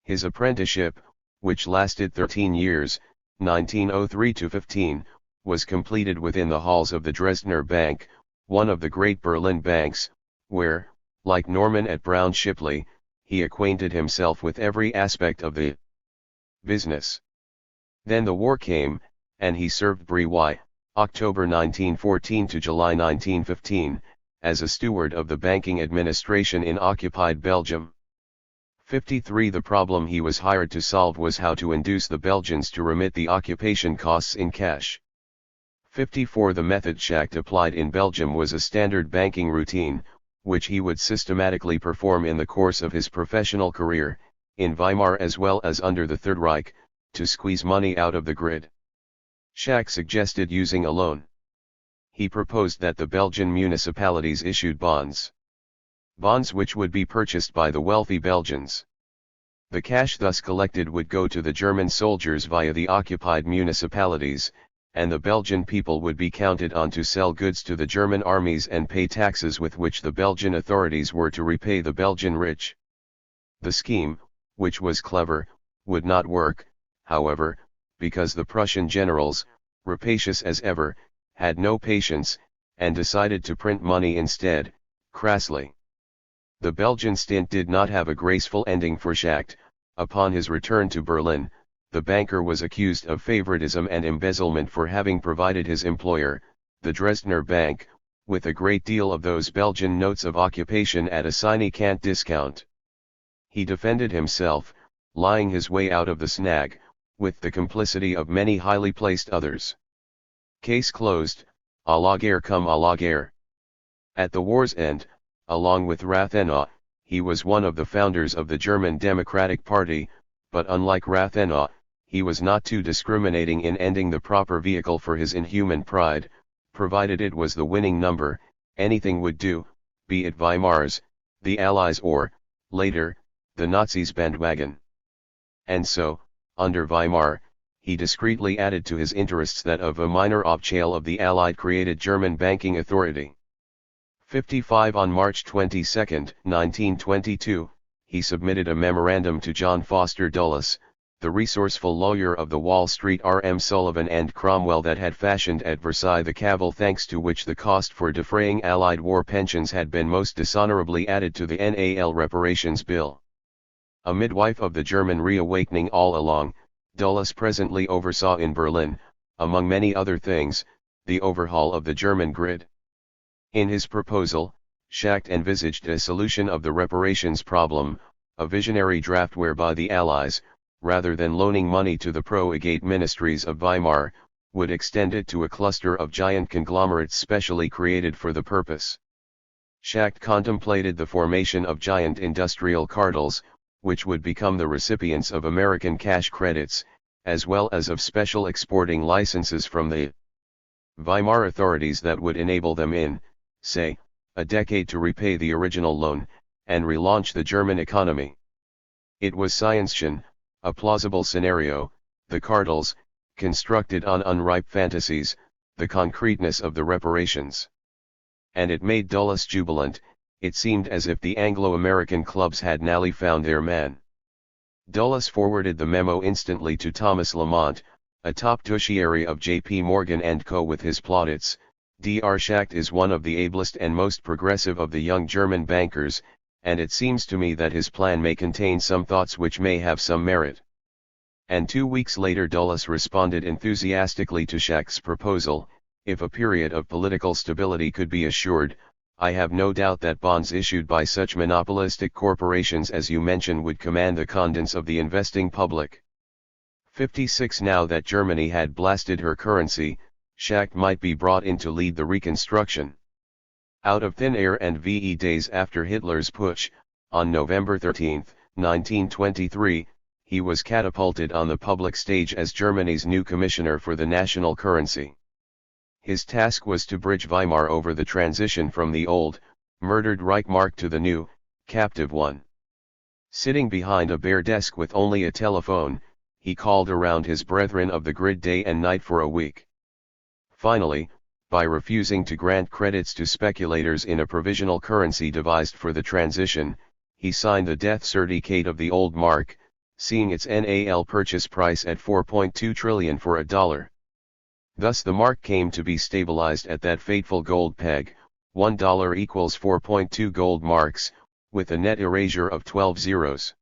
His apprenticeship, which lasted 13 years, 1903 to 15, was completed within the halls of the Dresdner Bank, one of the great Berlin banks, where, like Norman at Brown Shipley, he acquainted himself with every aspect of the business. Then the war came, and he served Brewy, October 1914 to July 1915, as a steward of the banking administration in occupied Belgium. 53 The problem he was hired to solve was how to induce the Belgians to remit the occupation costs in cash. 54 The method Schacht applied in Belgium was a standard banking routine, which he would systematically perform in the course of his professional career, in Weimar as well as under the Third Reich, to squeeze money out of the grid. Schacht suggested using a loan. He proposed that the Belgian municipalities issued bonds which would be purchased by the wealthy Belgians. The cash thus collected would go to the German soldiers via the occupied municipalities, and the Belgian people would be counted on to sell goods to the German armies and pay taxes with which the Belgian authorities were to repay the Belgian rich. The scheme, which was clever, would not work, however, because the Prussian generals, rapacious as ever, had no patience, and decided to print money instead, crassly. The Belgian stint did not have a graceful ending for Schacht. Upon his return to Berlin, the banker was accused of favoritism and embezzlement for having provided his employer, the Dresdner Bank, with a great deal of those Belgian notes of occupation at a significant discount. He defended himself, lying his way out of the snag, with the complicity of many highly placed others. Case closed, à la guerre comme à la guerre. At the war's end, along with Rathenau, he was one of the founders of the German Democratic Party, but unlike Rathenau, he was not too discriminating in ending the proper vehicle for his inhuman pride, provided it was the winning number, anything would do, be it Weimar's, the Allies or, later, the Nazis' bandwagon. And so, under Weimar, he discreetly added to his interests that of a minor obchail of the Allied-created German banking authority. 55 On March 22, 1922, he submitted a memorandum to John Foster Dulles, the resourceful lawyer of the Wall Street R.M. Sullivan and Cromwell that had fashioned at Versailles the cavil thanks to which the cost for defraying Allied war pensions had been most dishonorably added to the NAL reparations bill. A midwife of the German reawakening all along, Dulles presently oversaw in Berlin, among many other things, the overhaul of the German grid. In his proposal, Schacht envisaged a solution of the reparations problem, a visionary draft whereby the Allies, rather than loaning money to the pro-agate ministries of Weimar, would extend it to a cluster of giant conglomerates specially created for the purpose. Schacht contemplated the formation of giant industrial cartels, which would become the recipients of American cash credits, as well as of special exporting licenses from the Weimar authorities that would enable them in, say, a decade to repay the original loan, and relaunch the German economy. It was science fiction, a plausible scenario, the cartels, constructed on unripe fantasies, the concreteness of the reparations. And it made Dulles jubilant. It seemed as if the Anglo-American clubs had nally found their man. Dulles forwarded the memo instantly to Thomas Lamont, a top tertiary of J.P. Morgan & Co. with his plaudits. Dr. Schacht is one of the ablest and most progressive of the young German bankers, and it seems to me that his plan may contain some thoughts which may have some merit. And 2 weeks later Dulles responded enthusiastically to Schacht's proposal. If a period of political stability could be assured, I have no doubt that bonds issued by such monopolistic corporations as you mention would command the confidence of the investing public. 56 Now that Germany had blasted her currency, Schacht might be brought in to lead the reconstruction. Out of thin air and VE days after Hitler's putsch, on November 13, 1923, he was catapulted on the public stage as Germany's new commissioner for the national currency. His task was to bridge Weimar over the transition from the old, murdered Reich mark to the new, captive one. Sitting behind a bare desk with only a telephone, he called around his brethren of the grid day and night for a week. Finally, by refusing to grant credits to speculators in a provisional currency devised for the transition, he signed the death certificate of the old mark, seeing its NAL purchase price at 4.2 trillion for a dollar. Thus the mark came to be stabilized at that fateful gold peg, $1 equals 4.2 gold marks, with a net erasure of 12 zeros.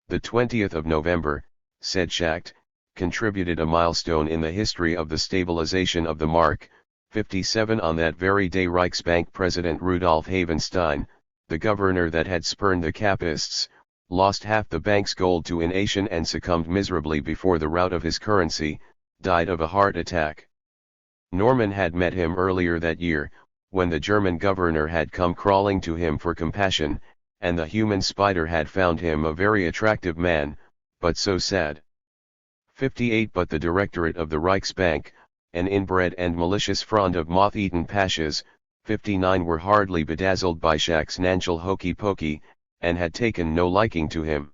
The 20th of November, said Schacht, contributed a milestone in the history of the stabilization of the mark. 57 On that very day Reichsbank President Rudolf Havenstein, the governor that had spurned the Kappists, lost half the bank's gold to inanition and succumbed miserably before the rout of his currency, died of a heart attack. Norman had met him earlier that year, when the German governor had come crawling to him for compassion, and the human spider had found him a very attractive man, but so sad. 58 But the directorate of the Reichsbank, an inbred and malicious frond of moth-eaten pashas, 59 were hardly bedazzled by Schacht's financial hokey-pokey, and had taken no liking to him.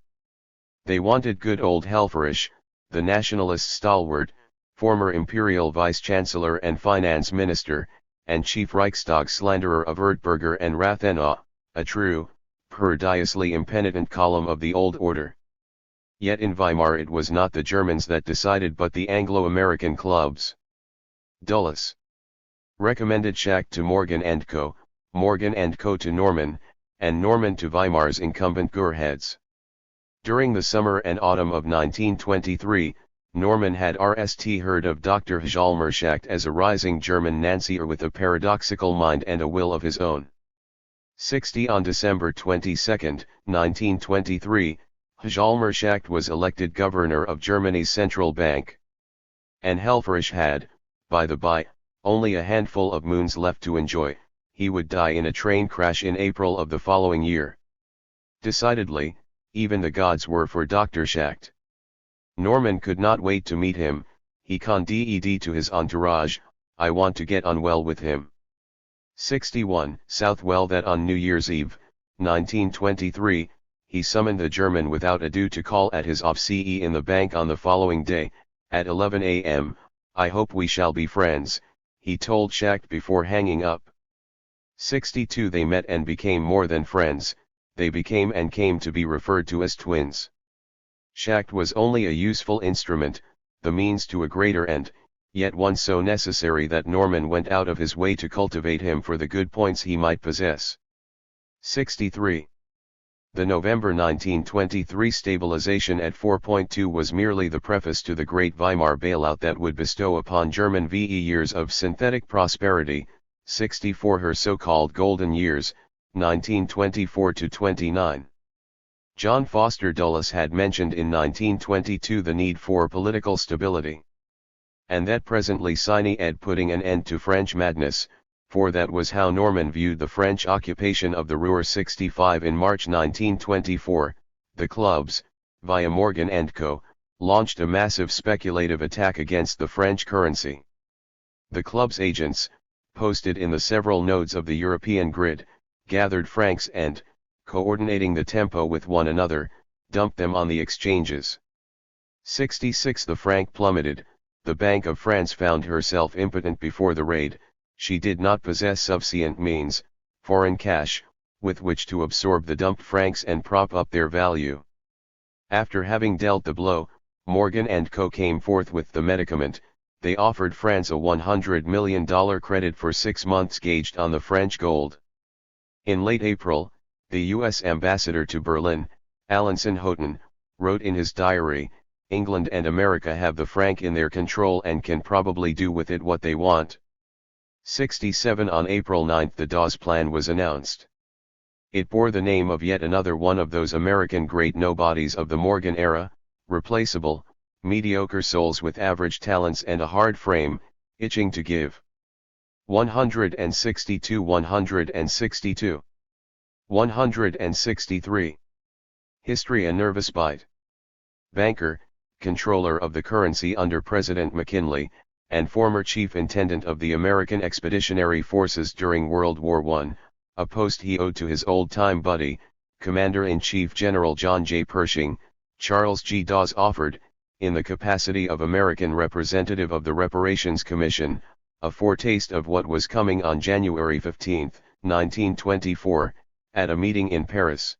They wanted good old Helfferich, the nationalist stalwart, former imperial vice-chancellor and finance minister, and chief Reichstag slanderer of Ertberger and Rathenau, a true, perdiously impenitent column of the old order. Yet in Weimar it was not the Germans that decided but the Anglo-American clubs. Dulles recommended Schacht to Morgan & Co., Morgan & Co. to Norman, and Norman to Weimar's incumbent Gurheads. During the summer and autumn of 1923, Norman had heard of Dr. Hjalmar Schacht as a rising German Nazier with a paradoxical mind and a will of his own. 60 On December 22, 1923, Hjalmar Schacht was elected governor of Germany's central bank. And Helfferich had, by the by, only a handful of moons left to enjoy. He would die in a train crash in April of the following year. Decidedly, even the gods were for Dr. Schacht. Norman could not wait to meet him. He conned to his entourage, "I want to get on well with him." 61 Southwell that on New Year's Eve, 1923, he summoned the German without ado to call at his office in the bank on the following day, at 11 a.m. "I hope we shall be friends," he told Schacht before hanging up. 62 They met and became more than friends, they became and came to be referred to as twins. Schacht was only a useful instrument, the means to a greater end, yet one so necessary that Norman went out of his way to cultivate him for the good points he might possess. 63 The November 1923 stabilization at 4.2 was merely the preface to the Great Weimar bailout that would bestow upon German VE years of synthetic prosperity. 64 Her so-called golden years, 1924 to 29. John Foster Dulles had mentioned in 1922 the need for political stability. And that presently Sine ed putting an end to French madness, for that was how Norman viewed the French occupation of the Ruhr. 65 In March 1924, the clubs, via Morgan & Co., launched a massive speculative attack against the French currency. The club's agents, posted in the several nodes of the European grid, gathered francs and, coordinating the tempo with one another, dumped them on the exchanges. 66 The franc plummeted, the Bank of France found herself impotent before the raid, she did not possess sufficient means, foreign cash, with which to absorb the dumped francs and prop up their value. After having dealt the blow, Morgan & Co. came forth with the medicament. They offered France a $100 million credit for 6 months gauged on the French gold. In late April, the U.S. ambassador to Berlin, Alanson Houghton, wrote in his diary, "England and America have the franc in their control and can probably do with it what they want." 67 On April 9 the Dawes Plan was announced. It bore the name of yet another one of those American great nobodies of the Morgan era, replaceable, mediocre souls with average talents and a hard frame, itching to give. 162 162 163 History: A nervous bite. Banker, controller of the currency under President McKinley, and former chief intendant of the American Expeditionary Forces during World War I, a post he owed to his old-time buddy, Commander-in-Chief General John J. Pershing, Charles G. Dawes offered, in the capacity of American representative of the Reparations Commission, a foretaste of what was coming on January 15, 1924, at a meeting in Paris.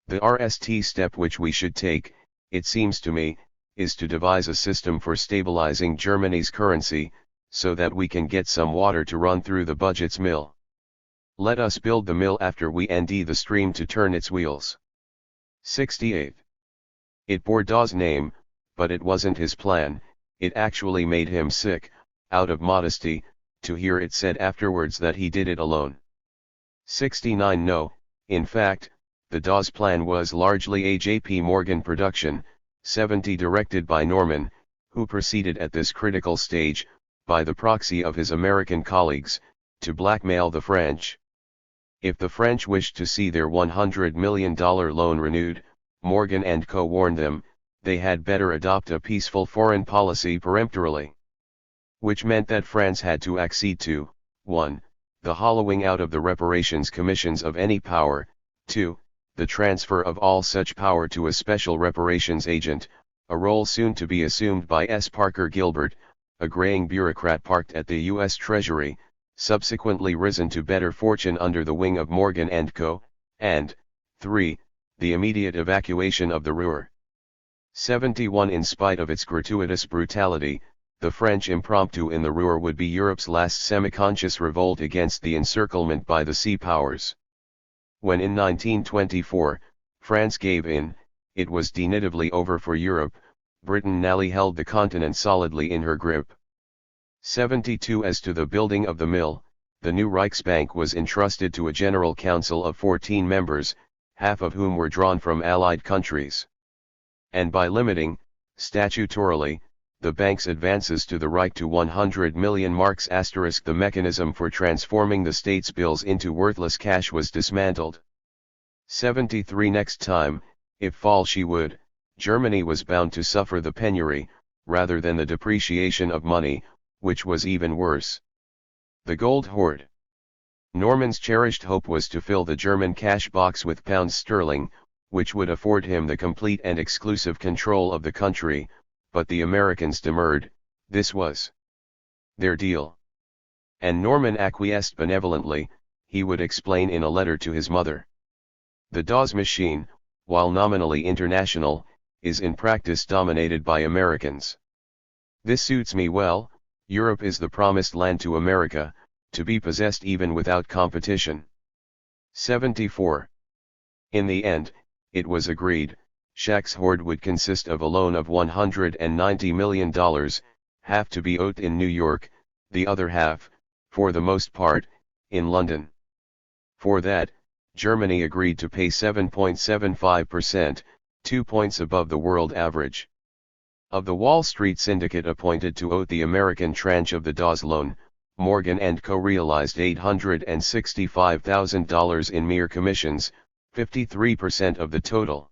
The RST step which we should take, it seems to me, is to devise a system for stabilizing Germany's currency, so that we can get some water to run through the budget's mill. Let us build the mill after we nd the stream to turn its wheels. 68. It bore Dawes' name, but it wasn't his plan. It actually made him sick, out of modesty, to hear it said afterwards that he did it alone. 69 No, in fact, the Dawes Plan was largely a J.P. Morgan production, 70 directed by Norman, who proceeded at this critical stage, by the proxy of his American colleagues, to blackmail the French. If the French wished to see their $100 million loan renewed, Morgan & Co. warned them, they had better adopt a peaceful foreign policy peremptorily. Which meant that France had to accede to, 1. The hollowing out of the reparations commissions of any power, 2. The transfer of all such power to a special reparations agent, a role soon to be assumed by S. Parker Gilbert, a graying bureaucrat parked at the U.S. Treasury, subsequently risen to better fortune under the wing of Morgan & Co., and, 3. The immediate evacuation of the Ruhr. 71 In spite of its gratuitous brutality, the French impromptu in the Ruhr would be Europe's last semi-conscious revolt against the encirclement by the sea powers. When in 1924, France gave in, it was definitively over for Europe. Britain now held the continent solidly in her grip. 72 As to the building of the mill, the new Reichsbank was entrusted to a General Council of 14 members, half of whom were drawn from Allied countries. And by limiting, statutorily, the bank's advances to the Reich to 100 million marks *, the mechanism for transforming the state's bills into worthless cash was dismantled. 73 Next time, if fall she would, Germany was bound to suffer the penury, rather than the depreciation of money, which was even worse. The gold hoard. Norman's cherished hope was to fill the German cash box with pounds sterling, which would afford him the complete and exclusive control of the country, but the Americans demurred. This was their deal. And Norman acquiesced benevolently, he would explain in a letter to his mother. The Dawes machine, while nominally international, is in practice dominated by Americans. This suits me well. Europe is the promised land to America, to be possessed even without competition. 74. In the end, it was agreed, Schacht's hoard would consist of a loan of $190 million, half to be owed in New York, the other half, for the most part, in London. For that, Germany agreed to pay 7.75%, 2 points above the world average. Of the Wall Street syndicate appointed to owe the American tranche of the Dawes loan, Morgan & Co. realized $865,000 in mere commissions, 53% of the total.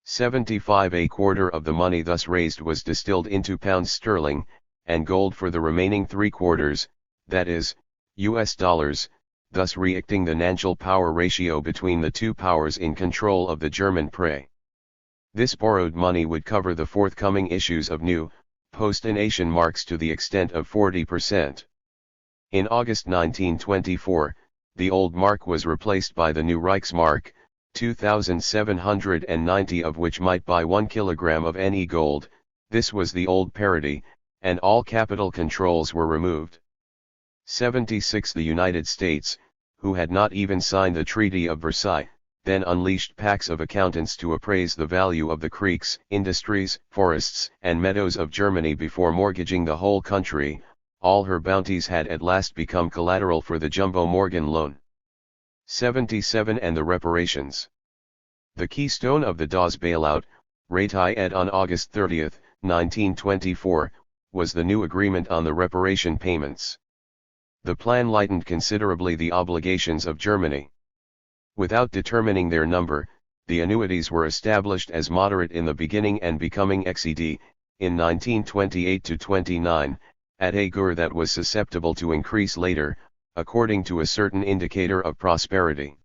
75 A quarter of the money thus raised was distilled into pounds sterling, and gold for the remaining 3/4, that is, US dollars, thus reacting the financial power ratio between the two powers in control of the German prey. This borrowed money would cover the forthcoming issues of new, post-annation marks to the extent of 40%. In August 1924, the old mark was replaced by the new Reichsmark, 2,790 of which might buy 1 kilogram of any gold. This was the old parity, and all capital controls were removed. 76. The United States, who had not even signed the Treaty of Versailles, then unleashed packs of accountants to appraise the value of the creeks, industries, forests, and meadows of Germany before mortgaging the whole country. All her bounties had at last become collateral for the Jumbo Morgan loan. 77. And the reparations. The keystone of the Dawes bailout, Reich ed on August 30, 1924, was the new agreement on the reparation payments. The plan lightened considerably the obligations of Germany. Without determining their number, the annuities were established as moderate in the beginning and becoming XED, in 1928-29, at a GUR that was susceptible to increase later, according to a certain indicator of prosperity.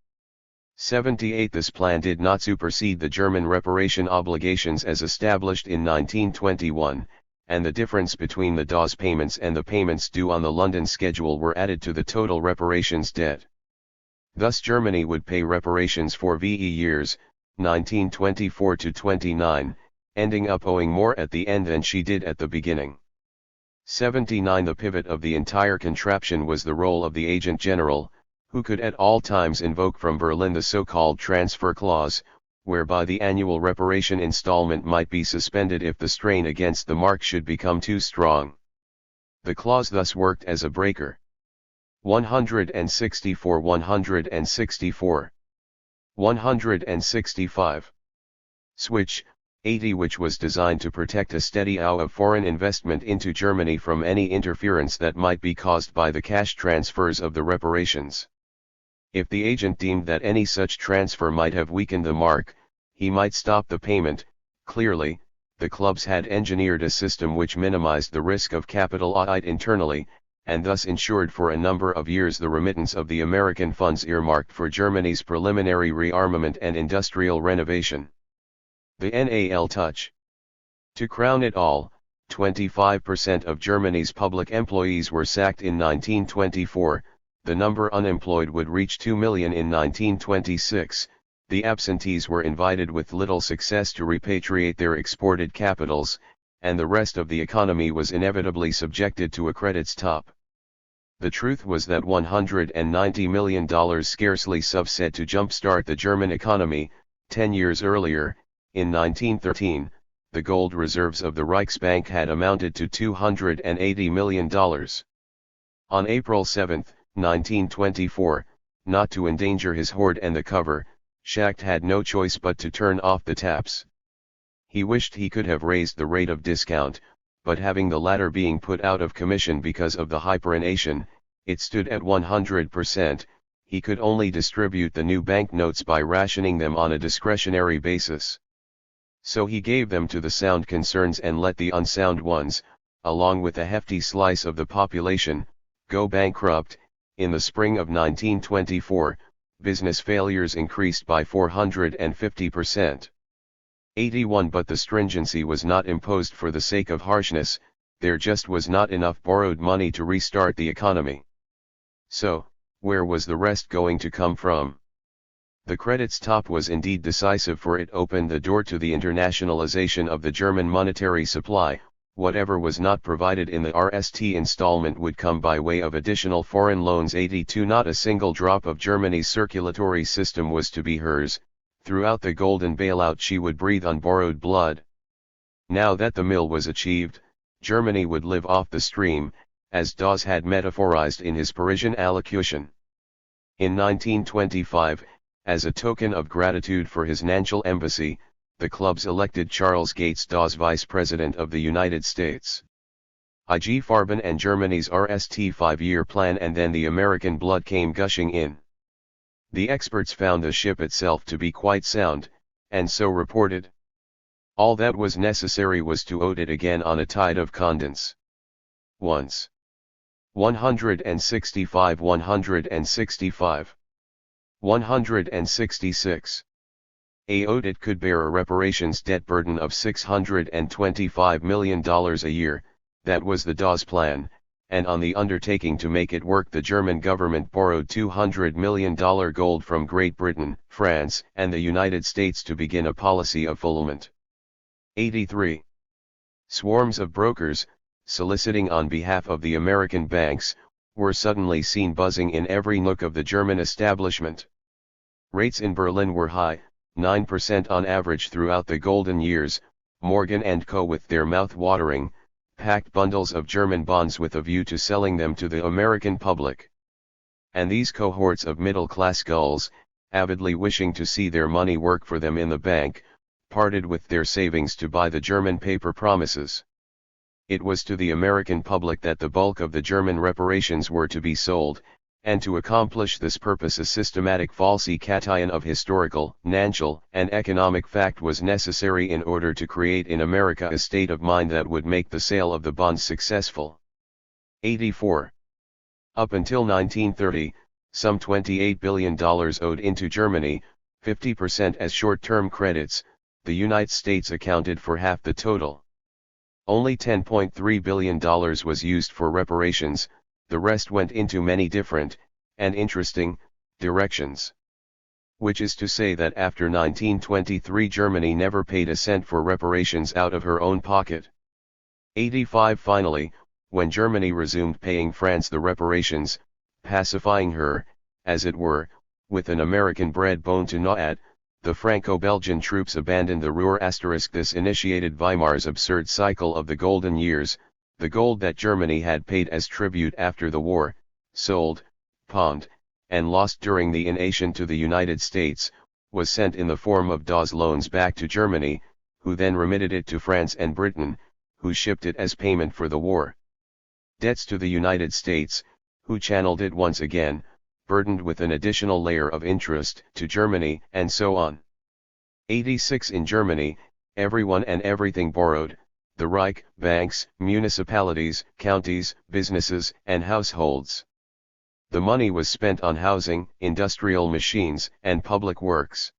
78. This plan did not supersede the German reparation obligations as established in 1921, and the difference between the Dawes payments and the payments due on the London schedule were added to the total reparations debt. Thus Germany would pay reparations for VE years, 1924-29, ending up owing more at the end than she did at the beginning. 79. The pivot of the entire contraption was the role of the Agent General, who could at all times invoke from Berlin the so-called transfer clause, whereby the annual reparation installment might be suspended if the strain against the mark should become too strong. The clause thus worked as a breaker. 164. 164. 165. Switch, 80, which was designed to protect a steady flow of foreign investment into Germany from any interference that might be caused by the cash transfers of the reparations. If the agent deemed that any such transfer might have weakened the mark, he might stop the payment. Clearly, the clubs had engineered a system which minimized the risk of capital audit internally, and thus ensured for a number of years the remittance of the American funds earmarked for Germany's preliminary rearmament and industrial renovation. The NAL touch. To crown it all, 25% of Germany's public employees were sacked in 1924, the number unemployed would reach 2 million in 1926, the absentees were invited with little success to repatriate their exported capitals, and the rest of the economy was inevitably subjected to a credit stop. The truth was that $190 million scarcely sufficed to jumpstart the German economy. 10 years earlier, in 1913, the gold reserves of the Reichsbank had amounted to $280 million. On April 7, 1924, not to endanger his hoard and the cover, Schacht had no choice but to turn off the taps. He wished he could have raised the rate of discount, but having the latter being put out of commission because of the hyperinflation, it stood at 100%, he could only distribute the new banknotes by rationing them on a discretionary basis. So he gave them to the sound concerns and let the unsound ones, along with a hefty slice of the population, go bankrupt. In the spring of 1924, business failures increased by 450%. 81. But the stringency was not imposed for the sake of harshness, there just was not enough borrowed money to restart the economy. So, where was the rest going to come from? The credit stop was indeed decisive, for it opened the door to the internationalization of the German monetary supply. Whatever was not provided in the RST installment would come by way of additional foreign loans. 82. Not a single drop of Germany's circulatory system was to be hers. Throughout the golden bailout she would breathe on borrowed blood. Now that the mill was achieved, Germany would live off the stream, as Dawes had metaphorized in his Parisian allocution. In 1925, as a token of gratitude for his financial embassy, the clubs elected Charles Gates Dawes Vice President of the United States. IG Farben and Germany's RST 5-year plan, and then the American blood came gushing in. The experts found the ship itself to be quite sound, and so reported. All that was necessary was to load it again on a tide of condens. Once. 165 165. 166. It could bear a reparations debt burden of $625 million a year, that was the DA's plan, and on the undertaking to make it work the German government borrowed $200 million gold from Great Britain, France, and the United States to begin a policy of fulfillment. 83. Swarms of brokers, soliciting on behalf of the American banks, were suddenly seen buzzing in every nook of the German establishment. Rates in Berlin were high, 9% on average throughout the golden years. Morgan & Co. with their mouth-watering, packed bundles of German bonds with a view to selling them to the American public. And these cohorts of middle-class gulls, avidly wishing to see their money work for them in the bank, parted with their savings to buy the German paper promises. It was to the American public that the bulk of the German reparations were to be sold, and to accomplish this purpose a systematic falsification of historical, natural, and economic fact was necessary in order to create in America a state of mind that would make the sale of the bonds successful. 84. Up until 1930, some $28 billion owed into Germany, 50% as short-term credits. The United States accounted for half the total. Only $10.3 billion was used for reparations. The rest went into many different, and interesting, directions. Which is to say that after 1923 Germany never paid a cent for reparations out of her own pocket. 85. Finally, when Germany resumed paying France the reparations, pacifying her, as it were, with an American bread bone to gnaw at, the Franco-Belgian troops abandoned the Ruhr. This initiated Weimar's absurd cycle of the golden years. The gold that Germany had paid as tribute after the war, sold, pawned, and lost during the invasion to the United States, was sent in the form of DA's loans back to Germany, who then remitted it to France and Britain, who shipped it as payment for the war. Debts to the United States, who channeled it once again, burdened with an additional layer of interest to Germany, and so on. 86. In Germany, everyone and everything borrowed. The Reich, banks, municipalities, counties, businesses, and households. The money was spent on housing, industrial machines, and public works.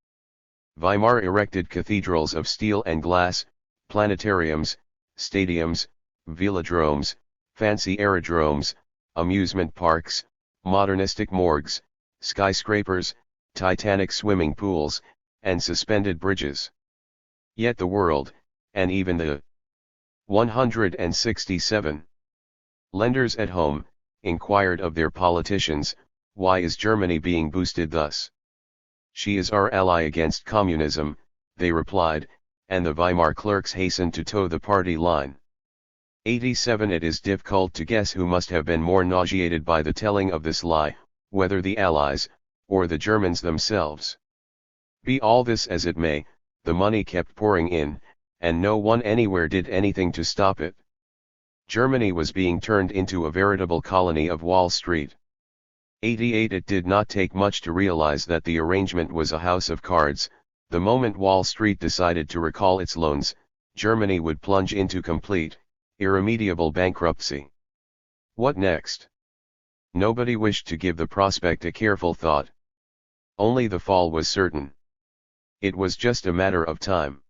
Weimar erected cathedrals of steel and glass, planetariums, stadiums, velodromes, fancy aerodromes, amusement parks, modernistic morgues, skyscrapers, titanic swimming pools, and suspended bridges. Yet the world, and even the 167. Lenders at home, inquired of their politicians, why is Germany being boosted thus? She is our ally against communism, they replied, and the Weimar clerks hastened to toe the party line. 87. It is difficult to guess who must have been more nauseated by the telling of this lie, whether the Allies, or the Germans themselves. Be all this as it may, the money kept pouring in, and no one anywhere did anything to stop it. Germany was being turned into a veritable colony of Wall Street. 88. It did not take much to realize that the arrangement was a house of cards. The moment Wall Street decided to recall its loans, Germany would plunge into complete, irremediable bankruptcy. What next? Nobody wished to give the prospect a careful thought. Only the fall was certain. It was just a matter of time.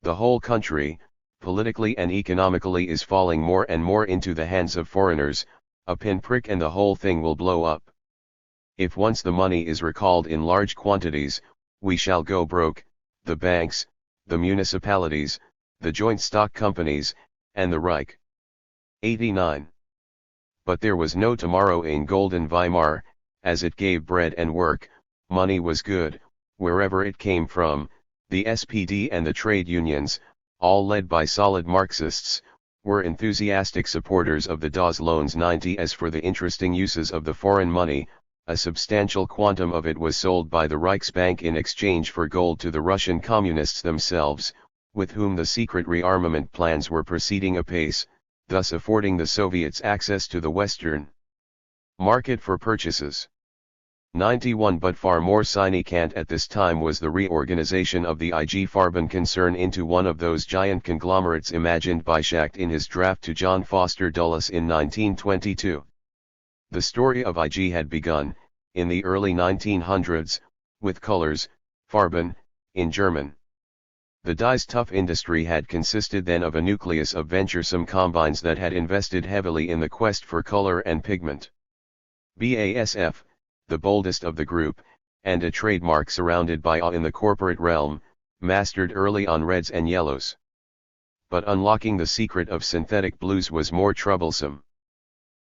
The whole country, politically and economically, is falling more and more into the hands of foreigners. A pinprick and the whole thing will blow up. If once the money is recalled in large quantities, we shall go broke, the banks, the municipalities, the joint stock companies, and the Reich. 89. But there was no tomorrow in golden Weimar, as it gave bread and work. Money was good, wherever it came from. The SPD and the trade unions, all led by solid Marxists, were enthusiastic supporters of the DA's loans. 90. As for the interesting uses of the foreign money, a substantial quantum of it was sold by the Reichsbank in exchange for gold to the Russian communists themselves, with whom the secret rearmament plans were proceeding apace, thus affording the Soviets access to the Western market for purchases. 91. But far more significant at this time was the reorganization of the IG Farben concern into one of those giant conglomerates imagined by Schacht in his draft to John Foster Dulles in 1922. The story of IG had begun, in the early 1900s, with Colors, Farben, in German. The dye's tough industry had consisted then of a nucleus of venturesome combines that had invested heavily in the quest for color and pigment. BASF, the boldest of the group, and a trademark surrounded by awe in the corporate realm, mastered early on reds and yellows. But unlocking the secret of synthetic blues was more troublesome.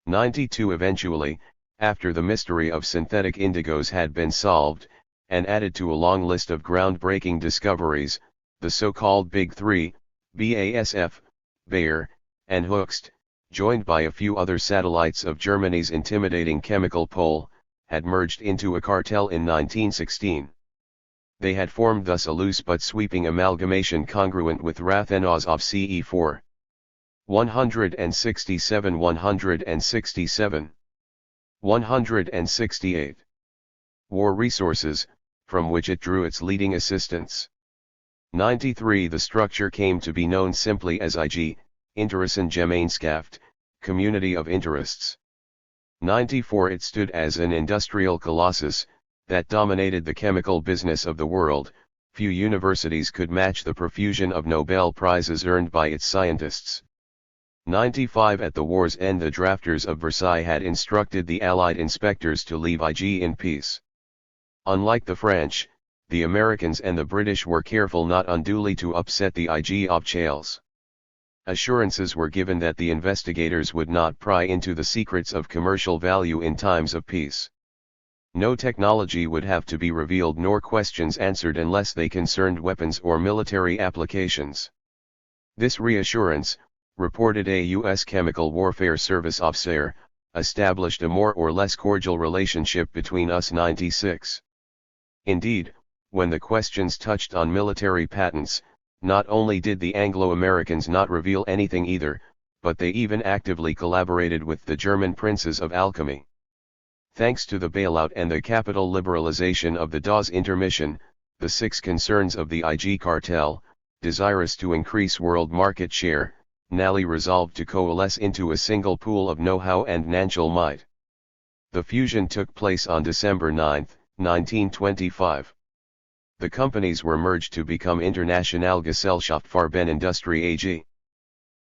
92. Eventually, after the mystery of synthetic indigos had been solved, and added to a long list of groundbreaking discoveries, the so-called Big Three, BASF, Bayer, and Hoechst, joined by a few other satellites of Germany's intimidating chemical pole, had merged into a cartel in 1916. They had formed thus a loose but sweeping amalgamation congruent with Rathenau's of CE4. 167 167. 168. War resources, from which it drew its leading assistance. 93. The structure came to be known simply as IG, Interessengemeinschaft, Community of Interests. 94. It stood as an industrial colossus, that dominated the chemical business of the world. Few universities could match the profusion of Nobel Prizes earned by its scientists. 95. At the war's end, the drafters of Versailles had instructed the Allied inspectors to leave IG in peace. Unlike the French, the Americans and the British were careful not unduly to upset the IG obchales. Assurances were given that the investigators would not pry into the secrets of commercial value in times of peace. No technology would have to be revealed nor questions answered unless they concerned weapons or military applications. This reassurance, reported a U.S. Chemical Warfare Service officer, established a more or less cordial relationship between us. 96. Indeed, when the questions touched on military patents, not only did the Anglo-Americans not reveal anything either, but they even actively collaborated with the German princes of alchemy. Thanks to the bailout and the capital liberalization of the Dawes Intermission, the six concerns of the IG cartel, desirous to increase world market share, Nally resolved to coalesce into a single pool of know-how and financial might. The fusion took place on December 9, 1925. The companies were merged to become Internationale Gesellschaft Farben Industrie AG.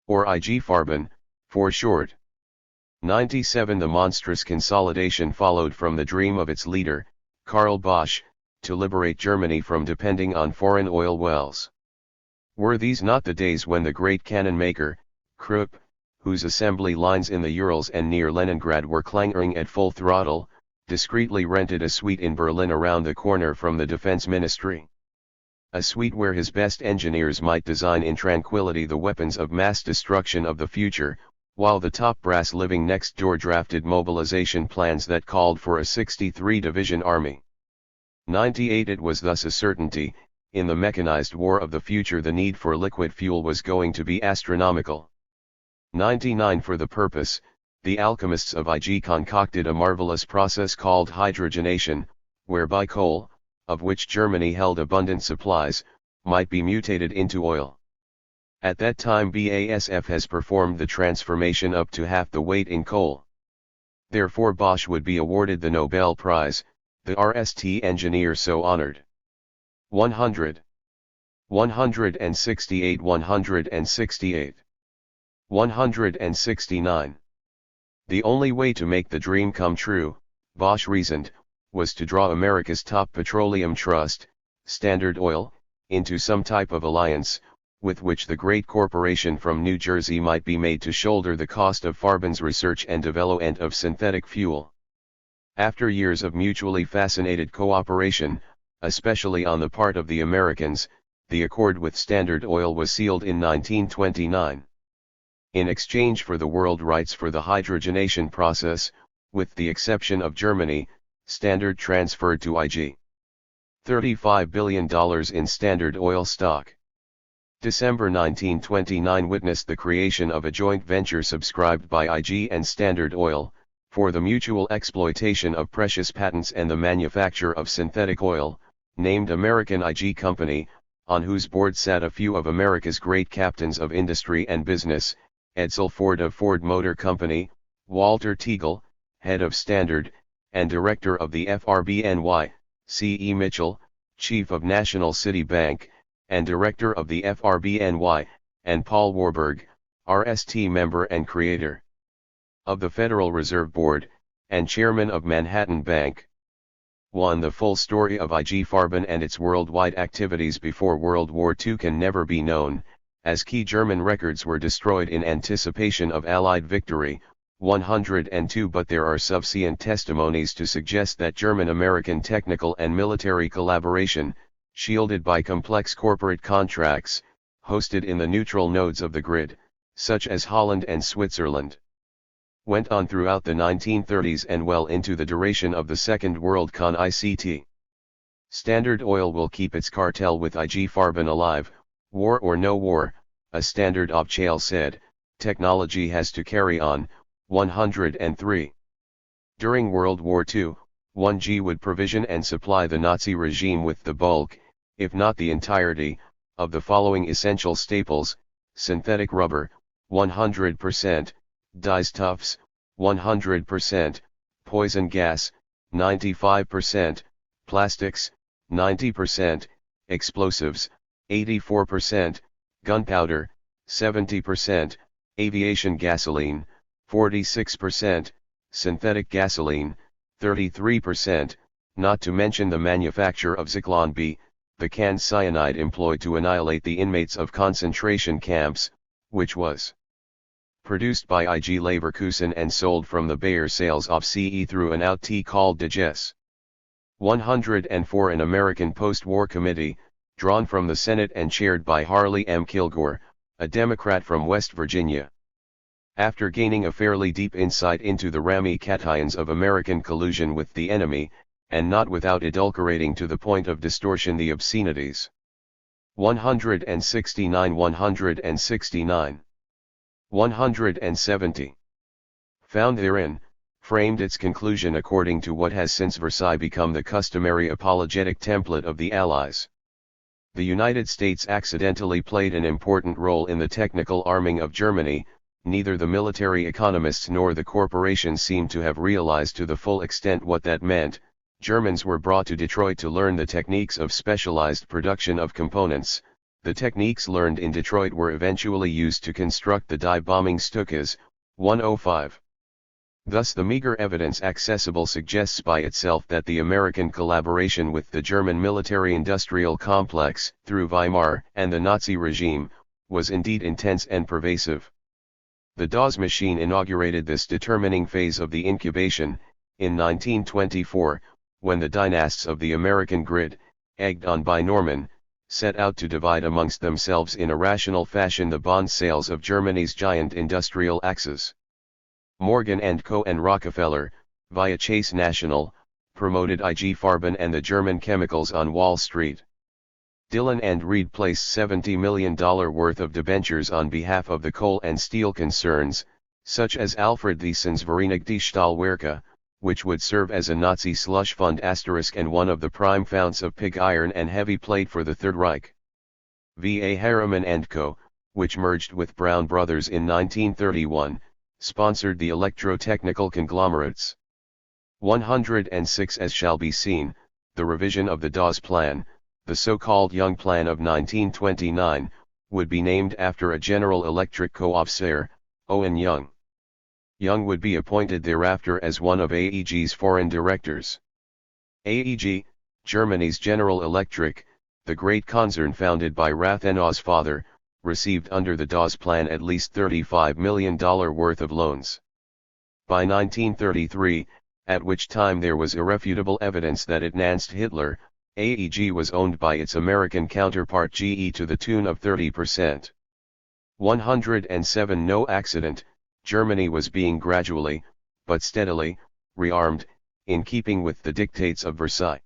Or IG Farben, for short. 97. The monstrous consolidation followed from the dream of its leader, Karl Bosch, to liberate Germany from depending on foreign oil wells. Were these not the days when the great cannon maker, Krupp, whose assembly lines in the Urals and near Leningrad were clanging at full throttle, discreetly rented a suite in Berlin around the corner from the Defense Ministry? A suite where his best engineers might design in tranquility the weapons of mass destruction of the future, while the top brass living next door drafted mobilization plans that called for a 63-division army. 98. It was thus a certainty, in the mechanized war of the future the need for liquid fuel was going to be astronomical. 99. For the purpose, the alchemists of IG concocted a marvelous process called hydrogenation, whereby coal, of which Germany held abundant supplies, might be mutated into oil. At that time BASF has performed the transformation up to half the weight in coal. Therefore Bosch would be awarded the Nobel Prize, the RST engineer so honored. 100. 168 168. 169. The only way to make the dream come true, Bosch reasoned, was to draw America's top petroleum trust, Standard Oil, into some type of alliance, with which the great corporation from New Jersey might be made to shoulder the cost of Farben's research and development of synthetic fuel. After years of mutually fascinated cooperation, especially on the part of the Americans, the accord with Standard Oil was sealed in 1929. In exchange for the world rights for the hydrogenation process, with the exception of Germany, Standard transferred to IG $35 billion in Standard Oil stock. December 1929 witnessed the creation of a joint venture subscribed by IG and Standard Oil, for the mutual exploitation of precious patents and the manufacture of synthetic oil, named American IG Company, on whose board sat a few of America's great captains of industry and business, Edsel Ford of Ford Motor Company, Walter Teagle, head of Standard, and director of the FRBNY, C.E. Mitchell, chief of National City Bank, and director of the FRBNY, and Paul Warburg, RST member and creator of the Federal Reserve Board, and chairman of Manhattan Bank. 1. The full story of IG Farben and its worldwide activities before World War II can never be known, as key German records were destroyed in anticipation of Allied victory. 102 But there are sufficient testimonies to suggest that German-American technical and military collaboration, shielded by complex corporate contracts, hosted in the neutral nodes of the grid, such as Holland and Switzerland, went on throughout the 1930s and well into the duration of the Second World Conflict. Standard Oil will keep its cartel with IG Farben alive, war or no war, a Standard official said. Technology has to carry on. 103. During World War II, 1G would provision and supply the Nazi regime with the bulk, if not the entirety, of the following essential staples: synthetic rubber, 100%, dyestuffs, 100%, poison gas, 95%, plastics, 90%, explosives, 84%, gunpowder, 70%, aviation gasoline, 46%, synthetic gasoline, 33%, not to mention the manufacture of Zyklon B, the canned cyanide employed to annihilate the inmates of concentration camps, which was produced by IG Leverkusen and sold from the Bayer sales of CE through an outtake called Diges. 104 An American post-war committee, drawn from the Senate and chaired by Harley M. Kilgore, a Democrat from West Virginia. After gaining a fairly deep insight into the ramifications of American collusion with the enemy, and not without adulterating to the point of distortion the obscenities. 169 169. 170. Found therein, framed its conclusion according to what has since Versailles become the customary apologetic template of the Allies. The United States accidentally played an important role in the technical arming of Germany. Neither the military economists nor the corporations seem to have realized to the full extent what that meant. Germans were brought to Detroit to learn the techniques of specialized production of components. The techniques learned in Detroit were eventually used to construct the die-bombing Stukas. 105. Thus the meager evidence accessible suggests by itself that the American collaboration with the German military-industrial complex, through Weimar and the Nazi regime, was indeed intense and pervasive. The Dawes machine inaugurated this determining phase of the incubation, in 1924, when the dynasts of the American grid, egged on by Norman, set out to divide amongst themselves in a rational fashion the bond sales of Germany's giant industrial axes. Morgan & Co. and Rockefeller, via Chase National, promoted IG Farben and the German chemicals on Wall Street. Dillon and Reed placed $70 million worth of debentures on behalf of the coal and steel concerns, such as Alfred Thiessen's Vereinigung die Stahlwerke, which would serve as a Nazi slush fund * and one of the prime founts of pig iron and heavy plate for the Third Reich. V.A. Harriman & Co., which merged with Brown Brothers in 1931, sponsored the electrotechnical conglomerates. 106 As shall be seen, the revision of the Dawes Plan, the so-called Young Plan of 1929, would be named after a General Electric co-officer, Owen Young. Young would be appointed thereafter as one of AEG's foreign directors. AEG, Germany's General Electric, the great concern founded by Rathenau's father, received under the Dawes Plan at least $35 million worth of loans. By 1933, at which time there was irrefutable evidence that it financed Hitler, AEG was owned by its American counterpart GE to the tune of 30%. 107 No accident, Germany was being gradually, but steadily, rearmed, in keeping with the dictates of Versailles.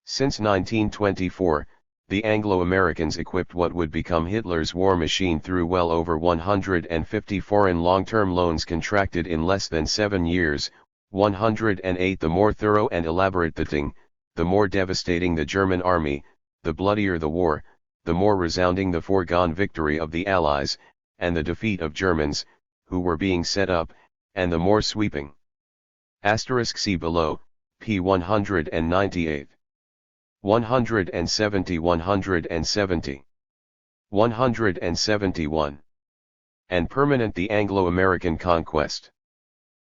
Since 1924, the Anglo-Americans equipped what would become Hitler's war machine through well over 150 foreign long-term loans contracted in less than 7 years, 108 The more thorough and elaborate the thing, the more devastating the German army, the bloodier the war, the more resounding the foregone victory of the Allies, and the defeat of Germans, who were being set up, and the more sweeping. See below, p. 198. 170 170. 171. And permanent the Anglo-American conquest.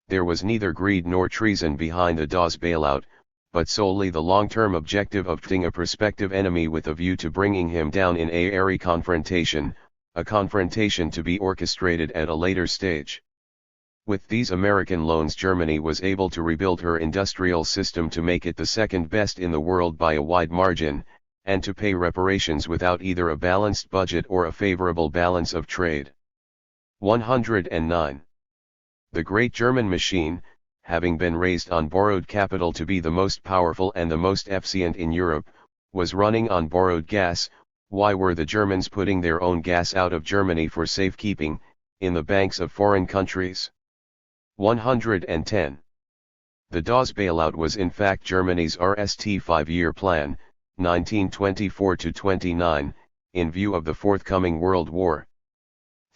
There was neither greed nor treason behind the Dawes bailout, but solely the long-term objective of putting a prospective enemy with a view to bringing him down in a airy confrontation, a confrontation to be orchestrated at a later stage. With these American loans, Germany was able to rebuild her industrial system to make it the second best in the world by a wide margin, and to pay reparations without either a balanced budget or a favorable balance of trade. 109. The great German machine, having been raised on borrowed capital to be the most powerful and the most efficient in Europe, was running on borrowed gas. Why were the Germans putting their own gas out of Germany for safekeeping, in the banks of foreign countries? 110. The Dawes bailout was in fact Germany's RST 5-year plan, 1924-29, in view of the forthcoming World War.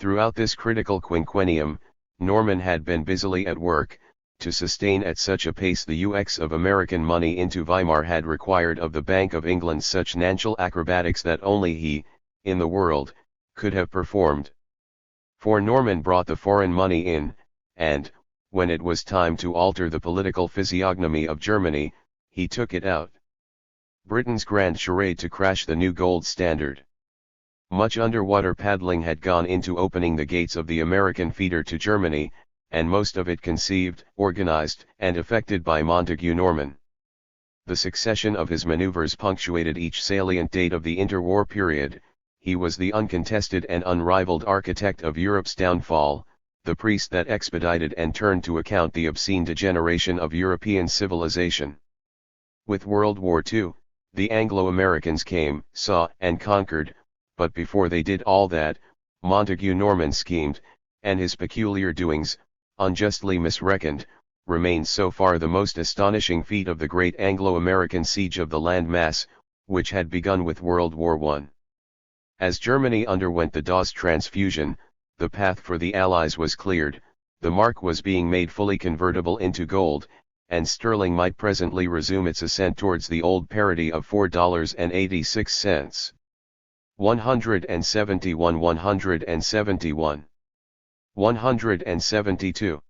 Throughout this critical quinquennium, Norman had been busily at work, to sustain at such a pace the ux of American money into Weimar had required of the Bank of England such financial acrobatics that only he, in the world, could have performed. For Norman brought the foreign money in, and, when it was time to alter the political physiognomy of Germany, he took it out. Britain's grand charade to crash the new gold standard. Much underwater paddling had gone into opening the gates of the American feeder to Germany, and most of it conceived, organized, and effected by Montague Norman. The succession of his maneuvers punctuated each salient date of the interwar period. He was the uncontested and unrivaled architect of Europe's downfall, the priest that expedited and turned to account the obscene degeneration of European civilization. With World War II, the Anglo-Americans came, saw, and conquered, but before they did all that, Montague Norman schemed, and his peculiar doings, unjustly misreckoned, remain so far the most astonishing feat of the great Anglo-American siege of the land mass, which had begun with World War I. As Germany underwent the Dawes transfusion, the path for the Allies was cleared, the mark was being made fully convertible into gold, and sterling might presently resume its ascent towards the old parity of $4.86. 171 171. 172.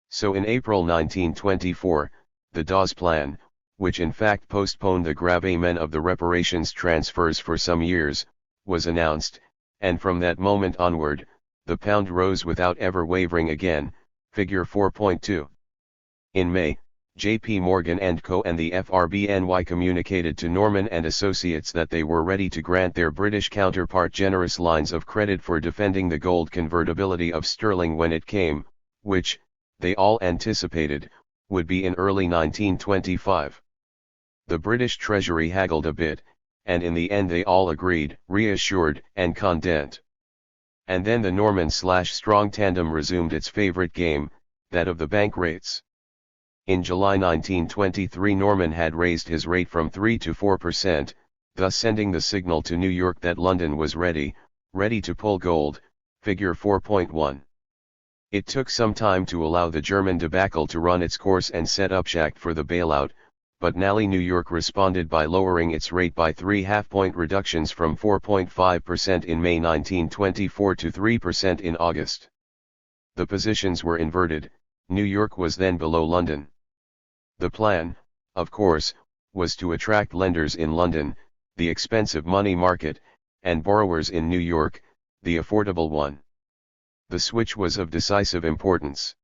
So in April 1924, the Dawes Plan, which in fact postponed the gravamen of the reparations transfers for some years, was announced, and from that moment onward, the pound rose without ever wavering again, figure 4.2. In May, J.P. Morgan & Co. and the FRBNY communicated to Norman and Associates that they were ready to grant their British counterpart generous lines of credit for defending the gold convertibility of sterling when it came, which, they all anticipated, would be in early 1925. The British Treasury haggled a bit, and in the end they all agreed, reassured, and content. And then the Norman/Strong tandem resumed its favorite game, that of the bank rates. In July 1923 Norman had raised his rate from 3 to 4%, thus sending the signal to New York that London was ready to pull gold, figure 4.1. It took some time to allow the German debacle to run its course and set up Schacht for the bailout, but Nally New York responded by lowering its rate by 3 half-point reductions from 4.5% in May 1924 to 3% in August. The positions were inverted. New York was then below London. The plan, of course, was to attract lenders in London, the expensive money market, and borrowers in New York, the affordable one. The switch was of decisive importance.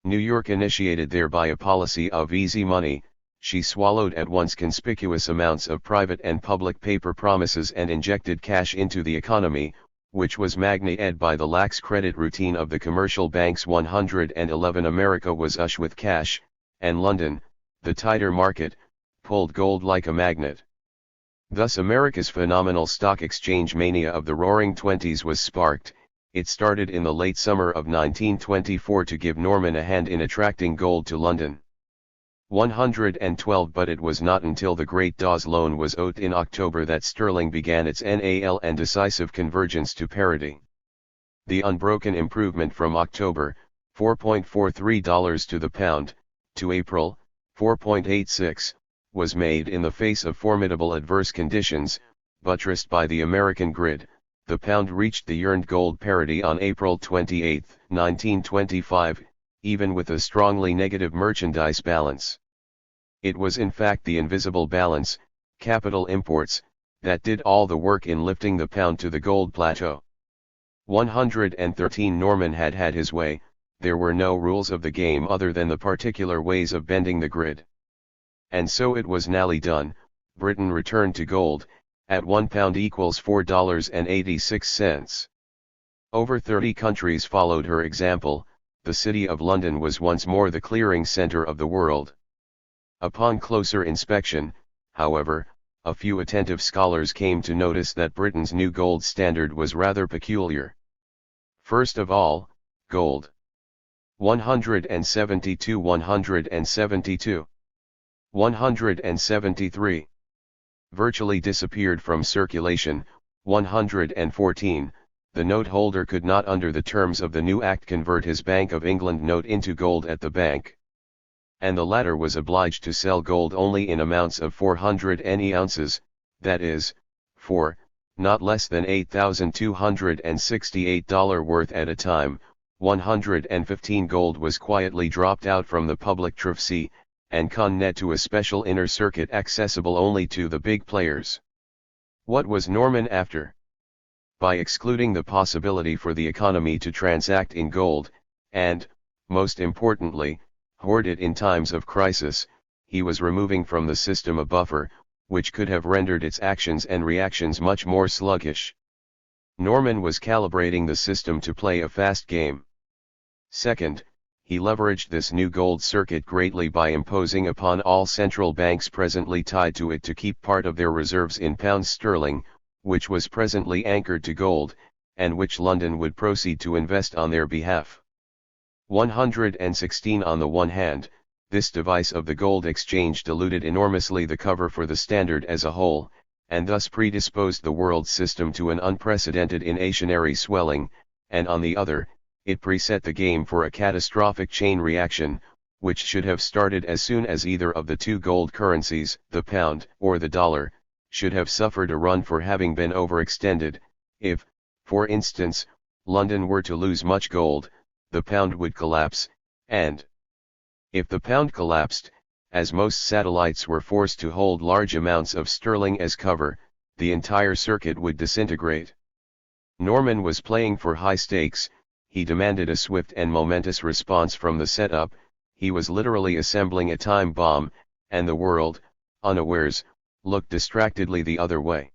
New York initiated thereby a policy of easy money. She swallowed at once conspicuous amounts of private and public paper promises and injected cash into the economy, which was magnified by the lax credit routine of the commercial banks. 111 America was awash with cash, and London, the tighter market, pulled gold like a magnet. Thus America's phenomenal stock exchange mania of the Roaring Twenties was sparked. It started in the late summer of 1924 to give Norman a hand in attracting gold to London. 112 But it was not until the Great Dawes loan was owed in October that sterling began its NAL and decisive convergence to parity. The unbroken improvement from October, $4.43 to the pound, to April, 4.86, was made in the face of formidable adverse conditions. Buttressed by the American grid, the pound reached the yearned gold parity on April 28, 1925, even with a strongly negative merchandise balance. It was in fact the invisible balance, capital imports, that did all the work in lifting the pound to the gold plateau. 113 Norman had had his way. There were no rules of the game other than the particular ways of bending the grid. And so it was nally done. Britain returned to gold, at £1 equals $4.86. Over 30 countries followed her example. The City of London was once more the clearing centre of the world. Upon closer inspection, however, a few attentive scholars came to notice that Britain's new gold standard was rather peculiar. First of all, gold. 172 172. 173. Virtually disappeared from circulation. 114. The note holder could not under the terms of the new act convert his Bank of England note into gold at the bank. And the latter was obliged to sell gold only in amounts of 400 any ounces, that is, for, not less than $8,268 worth at a time. 115 Gold was quietly dropped out from the public traffic, and con-net to a special inner circuit accessible only to the big players. What was Norman after? By excluding the possibility for the economy to transact in gold, and, most importantly, hoard it in times of crisis, he was removing from the system a buffer, which could have rendered its actions and reactions much more sluggish. Norman was calibrating the system to play a fast game. Second, he leveraged this new gold circuit greatly by imposing upon all central banks presently tied to it to keep part of their reserves in pounds sterling, which was presently anchored to gold, and which London would proceed to invest on their behalf. 116 On the one hand, this device of the gold exchange diluted enormously the cover for the standard as a whole, and thus predisposed the world system to an unprecedented inflationary swelling, and on the other, it preset the game for a catastrophic chain reaction, which should have started as soon as either of the two gold currencies, the pound or the dollar, should have suffered a run for having been overextended. If, for instance, London were to lose much gold, the pound would collapse, and if the pound collapsed, as most satellites were forced to hold large amounts of sterling as cover, the entire circuit would disintegrate. Norman was playing for high stakes. He demanded a swift and momentous response from the setup. He was literally assembling a time bomb, and the world, unawares, looked distractedly the other way.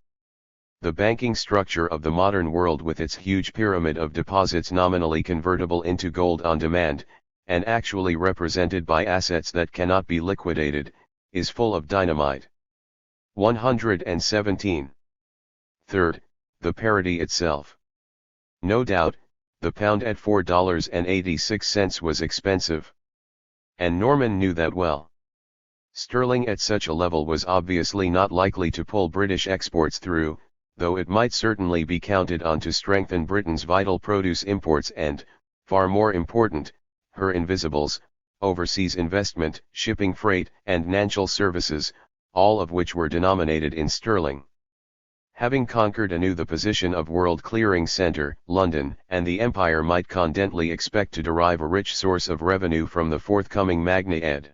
The banking structure of the modern world, with its huge pyramid of deposits nominally convertible into gold on demand, and actually represented by assets that cannot be liquidated, is full of dynamite. 117. Third, the parity itself. No doubt, the pound at $4.86 was expensive. And Norman knew that well. Sterling at such a level was obviously not likely to pull British exports through, though it might certainly be counted on to strengthen Britain's vital produce imports and, far more important, her invisibles, overseas investment, shipping, freight, and financial services, all of which were denominated in sterling. Having conquered anew the position of world clearing centre, London, and the empire might confidently expect to derive a rich source of revenue from the forthcoming Magna ed.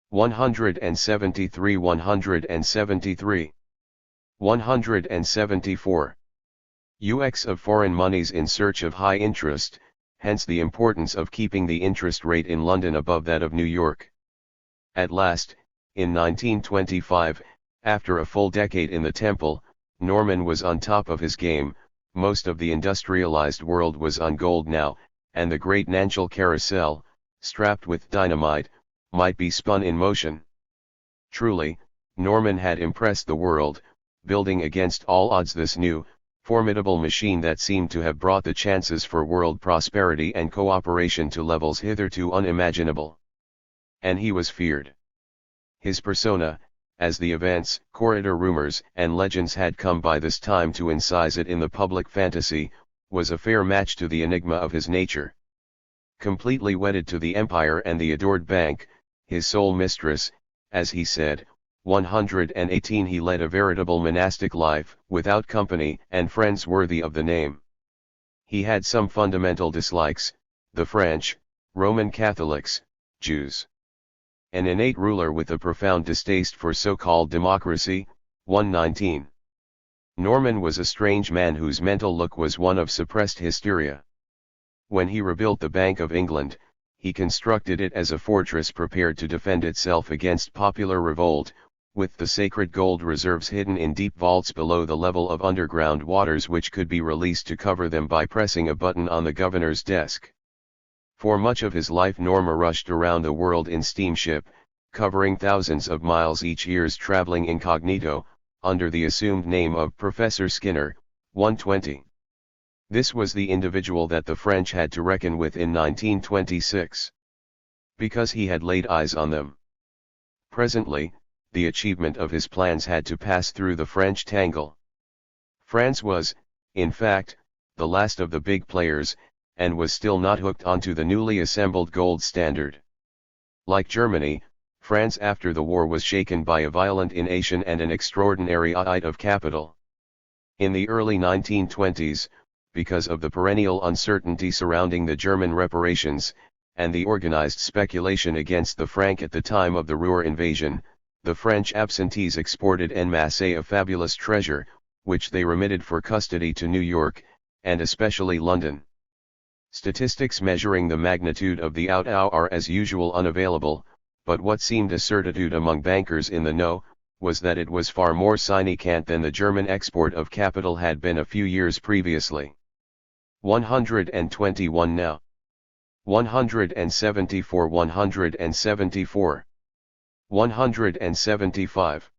173 173. 174. Ux of foreign monies in search of high interest, hence the importance of keeping the interest rate in London above that of New York. At last, in 1925, after a full decade in the temple, Norman was on top of his game. Most of the industrialized world was on gold now, and the great financial carousel, strapped with dynamite, might be spun in motion. Truly, Norman had impressed the world, building against all odds this new, formidable machine that seemed to have brought the chances for world prosperity and cooperation to levels hitherto unimaginable. And he was feared. His persona, as the events, corridor rumors, and legends had come by this time to incise it in the public fantasy, was a fair match to the enigma of his nature. Completely wedded to the empire and the adored bank, his sole mistress, as he said, 118 he led a veritable monastic life, without company and friends worthy of the name. He had some fundamental dislikes: the French, Roman Catholics, Jews. An innate ruler with a profound distaste for so-called democracy, 119. Norman was a strange man whose mental look was one of suppressed hysteria. When he rebuilt the Bank of England, he constructed it as a fortress prepared to defend itself against popular revolt, with the sacred gold reserves hidden in deep vaults below the level of underground waters which could be released to cover them by pressing a button on the governor's desk. For much of his life Norma rushed around the world in steamship, covering thousands of miles each year, traveling incognito, under the assumed name of Professor Skinner, 120. This was the individual that the French had to reckon with in 1926. Because he had laid eyes on them. Presently, the achievement of his plans had to pass through the French tangle. France was, in fact, the last of the big players, and was still not hooked onto the newly assembled gold standard. Like Germany, France after the war was shaken by a violent invasion and an extraordinary outflow of capital. In the early 1920s, because of the perennial uncertainty surrounding the German reparations, and the organized speculation against the franc at the time of the Ruhr invasion, the French absentees exported en masse a fabulous treasure, which they remitted for custody to New York, and especially London. Statistics measuring the magnitude of the outflow are as usual unavailable, but what seemed a certitude among bankers in the know, was that it was far more significant than the German export of capital had been a few years previously. 121 now. 174 174. 175.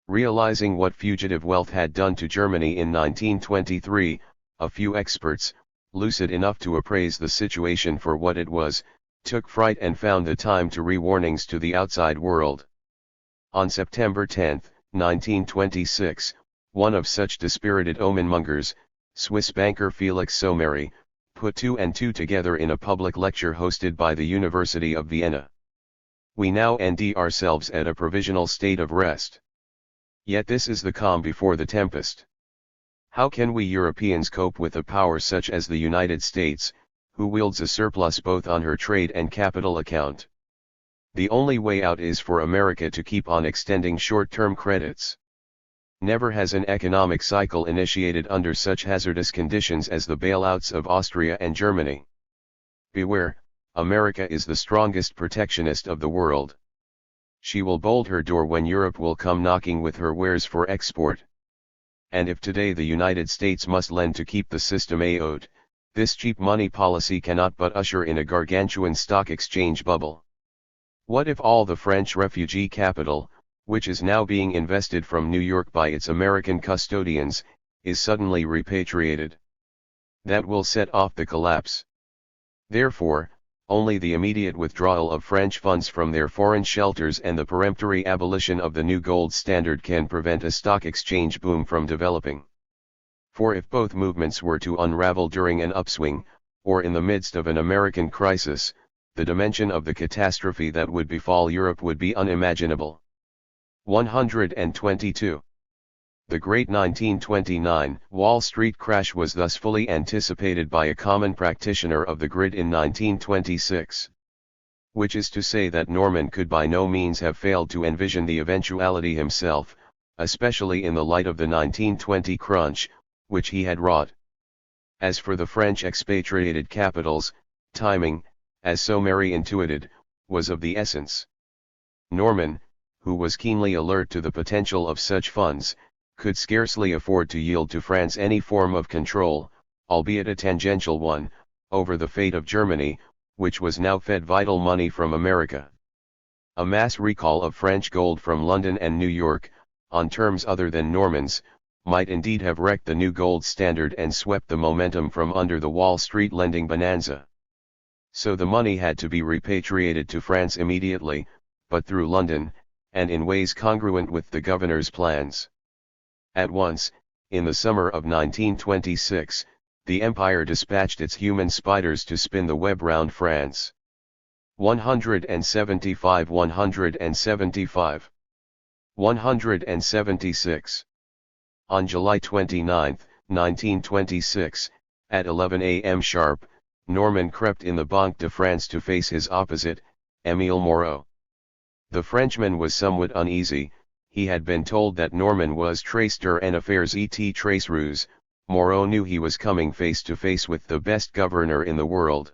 Realizing what fugitive wealth had done to Germany in 1923, a few experts, lucid enough to appraise the situation for what it was, took fright and found the time to re-warnings to the outside world. On September 10, 1926, one of such dispirited omen-mongers, Swiss banker Felix Someri, put two and two together in a public lecture hosted by the University of Vienna. We now end ourselves at a provisional state of rest. Yet this is the calm before the tempest. How can we Europeans cope with a power such as the United States, who wields a surplus both on her trade and capital account? The only way out is for America to keep on extending short-term credits. Never has an economic cycle initiated under such hazardous conditions as the bailouts of Austria and Germany. Beware, America is the strongest protectionist of the world. She will bolt her door when Europe will come knocking with her wares for export. And if today the United States must lend to keep the system afloat, this cheap money policy cannot but usher in a gargantuan stock exchange bubble. What if all the French refugee capital, which is now being invested from New York by its American custodians, is suddenly repatriated? That will set off the collapse. Therefore, only the immediate withdrawal of French funds from their foreign shelters and the peremptory abolition of the new gold standard can prevent a stock exchange boom from developing. For if both movements were to unravel during an upswing, or in the midst of an American crisis, the dimension of the catastrophe that would befall Europe would be unimaginable. 122. The great 1929 Wall Street crash was thus fully anticipated by a common practitioner of the grid in 1926. Which is to say that Norman could by no means have failed to envision the eventuality himself, especially in the light of the 1920 crunch, which he had wrought. As for the French expatriated capitals, timing, as Someri intuited, was of the essence. Norman, who was keenly alert to the potential of such funds, could scarcely afford to yield to France any form of control, albeit a tangential one, over the fate of Germany, which was now fed vital money from America. A mass recall of French gold from London and New York, on terms other than Norman's, might indeed have wrecked the new gold standard and swept the momentum from under the Wall Street lending bonanza. So the money had to be repatriated to France immediately, but through London, and in ways congruent with the governor's plans. At once, in the summer of 1926, the empire dispatched its human spiders to spin the web round France. 175 175 176 On July 29, 1926, at 11 a.m. sharp, Norman crept in the Banque de France to face his opposite, Émile Moreau. The Frenchman was somewhat uneasy. He had been told that Norman was traitor en affaires et tracereuse. Moreau knew he was coming face to face with the best governor in the world.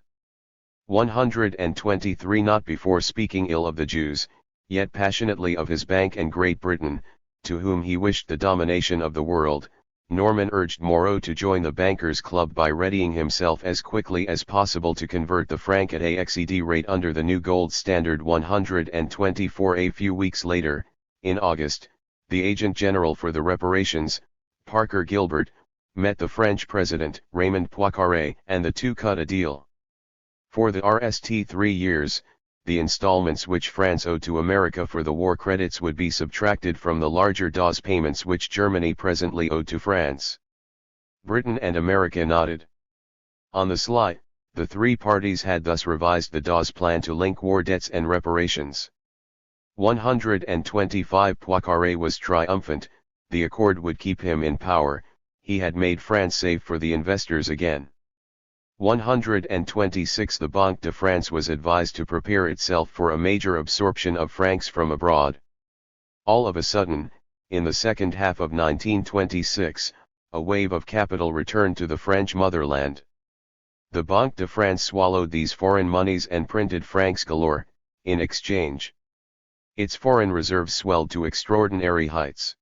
123 Not before speaking ill of the Jews, yet passionately of his bank and Great Britain, to whom he wished the domination of the world, Norman urged Moreau to join the bankers' club by readying himself as quickly as possible to convert the franc at AXED rate under the new gold standard. 124 A few weeks later, in August, the agent general for the reparations, Parker Gilbert, met the French president, Raymond Poincaré, and the two cut a deal. For the rest 3 years, the installments which France owed to America for the war credits would be subtracted from the larger DAS payments which Germany presently owed to France. Britain and America nodded. On the sly, the three parties had thus revised the DAS plan to link war debts and reparations. 125 Poincaré was triumphant. The accord would keep him in power. He had made France safe for the investors again. 126 The Banque de France was advised to prepare itself for a major absorption of francs from abroad. All of a sudden, in the second half of 1926, a wave of capital returned to the French motherland. The Banque de France swallowed these foreign monies and printed francs galore, in exchange. Its foreign reserves swelled to extraordinary heights.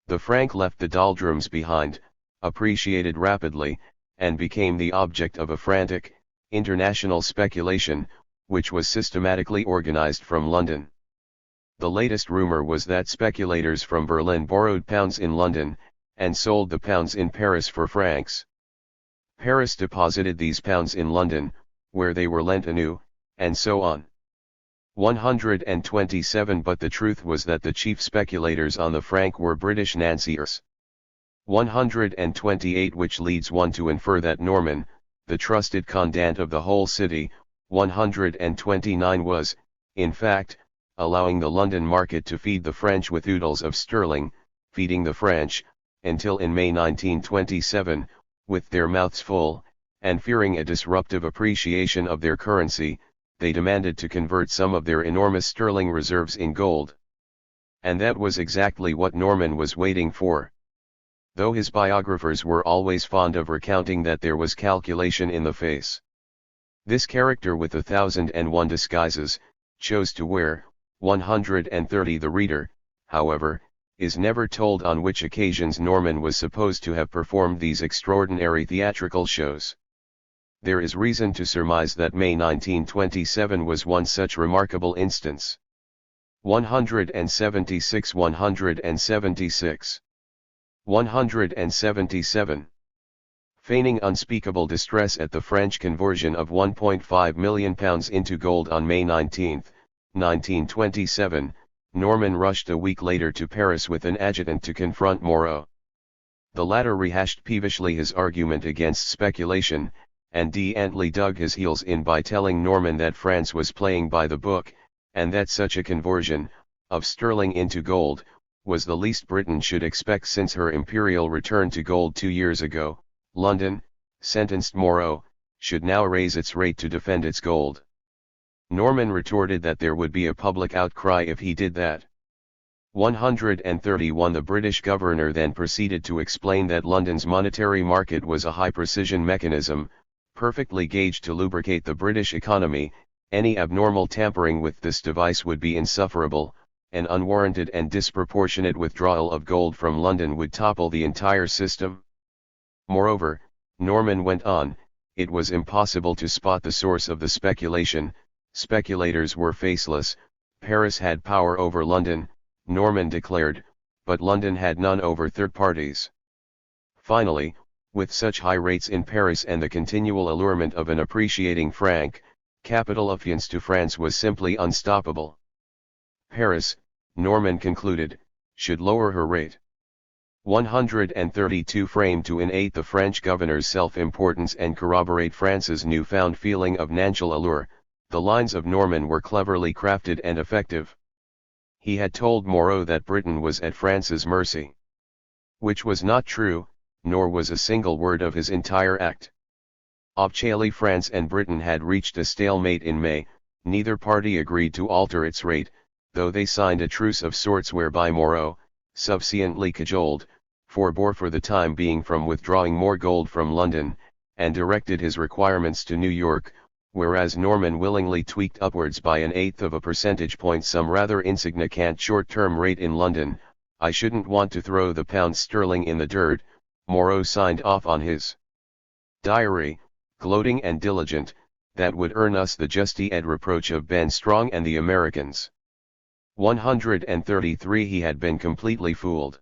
The franc left the doldrums behind, appreciated rapidly, and became the object of a frantic, international speculation, which was systematically organized from London. The latest rumor was that speculators from Berlin borrowed pounds in London, and sold the pounds in Paris for francs. Paris deposited these pounds in London, where they were lent anew, and so on. 127 But the truth was that the chief speculators on the franc were British financiers. 128 Which leads one to infer that Norman, the trusted commandant of the whole city, 129 was, in fact, allowing the London market to feed the French with oodles of sterling, feeding the French, until in May 1927, with their mouths full, and fearing a disruptive appreciation of their currency, they demanded to convert some of their enormous sterling reserves in gold. And that was exactly what Norman was waiting for. Though his biographers were always fond of recounting that there was calculation in the face. This character with 1,001 disguises, chose to wear, 130 The reader, however, is never told on which occasions Norman was supposed to have performed these extraordinary theatrical shows. There is reason to surmise that May 1927 was one such remarkable instance. 176 176 177 Feigning unspeakable distress at the French conversion of £1.5 million into gold on May 19, 1927, Norman rushed a week later to Paris with an adjutant to confront Moreau. The latter rehashed peevishly his argument against speculation, and D'Antley dug his heels in by telling Norman that France was playing by the book, and that such a conversion, of sterling into gold, was the least Britain should expect since her imperial return to gold 2 years ago. London, sentenced Moreau, should now raise its rate to defend its gold. Norman retorted that there would be a public outcry if he did that. 131 The British governor then proceeded to explain that London's monetary market was a high-precision mechanism, perfectly gauged to lubricate the British economy. Any abnormal tampering with this device would be insufferable. An unwarranted and disproportionate withdrawal of gold from London would topple the entire system. Moreover, Norman went on, it was impossible to spot the source of the speculation. Speculators were faceless. Paris had power over London, Norman declared. but London had none over third parties. Finally, with such high rates in Paris and the continual allurement of an appreciating franc, capital affiance to France was simply unstoppable. Paris, Norman concluded, should lower her rate. 132 framed to innate the French governor's self-importance and corroborate France's newfound feeling of national allure. The lines of Norman were cleverly crafted and effective. He had told Moreau that Britain was at France's mercy. Which was not true, nor was a single word of his entire act. Actually, France and Britain had reached a stalemate in May. Neither party agreed to alter its rate, though they signed a truce of sorts whereby Moreau, sufficiently cajoled, forbore for the time being from withdrawing more gold from London, and directed his requirements to New York, whereas Norman willingly tweaked upwards by 1/8 of a percentage point some rather insignificant short-term rate in London. I shouldn't want to throw the pound sterling in the dirt, Moreau signed off on his diary, gloating and diligent, that would earn us the just-ed reproach of Ben Strong and the Americans. 133 He had been completely fooled.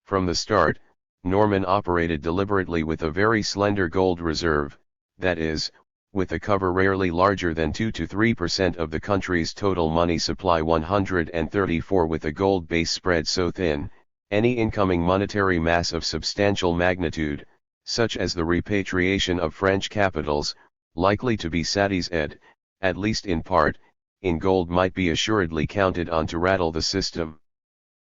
From the start, Norman operated deliberately with a very slender gold reserve, that is, with a cover rarely larger than 2 to 3% of the country's total money supply. 134 With a gold base spread so thin, any incoming monetary mass of substantial magnitude, such as the repatriation of French capitals, likely to be satisfied, at least in part, in gold might be assuredly counted on to rattle the system.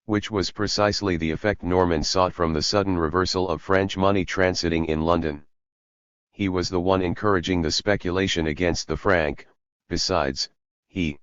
Which was precisely the effect Norman sought from the sudden reversal of French money transiting in London. He was the one encouraging the speculation against the franc. Besides, he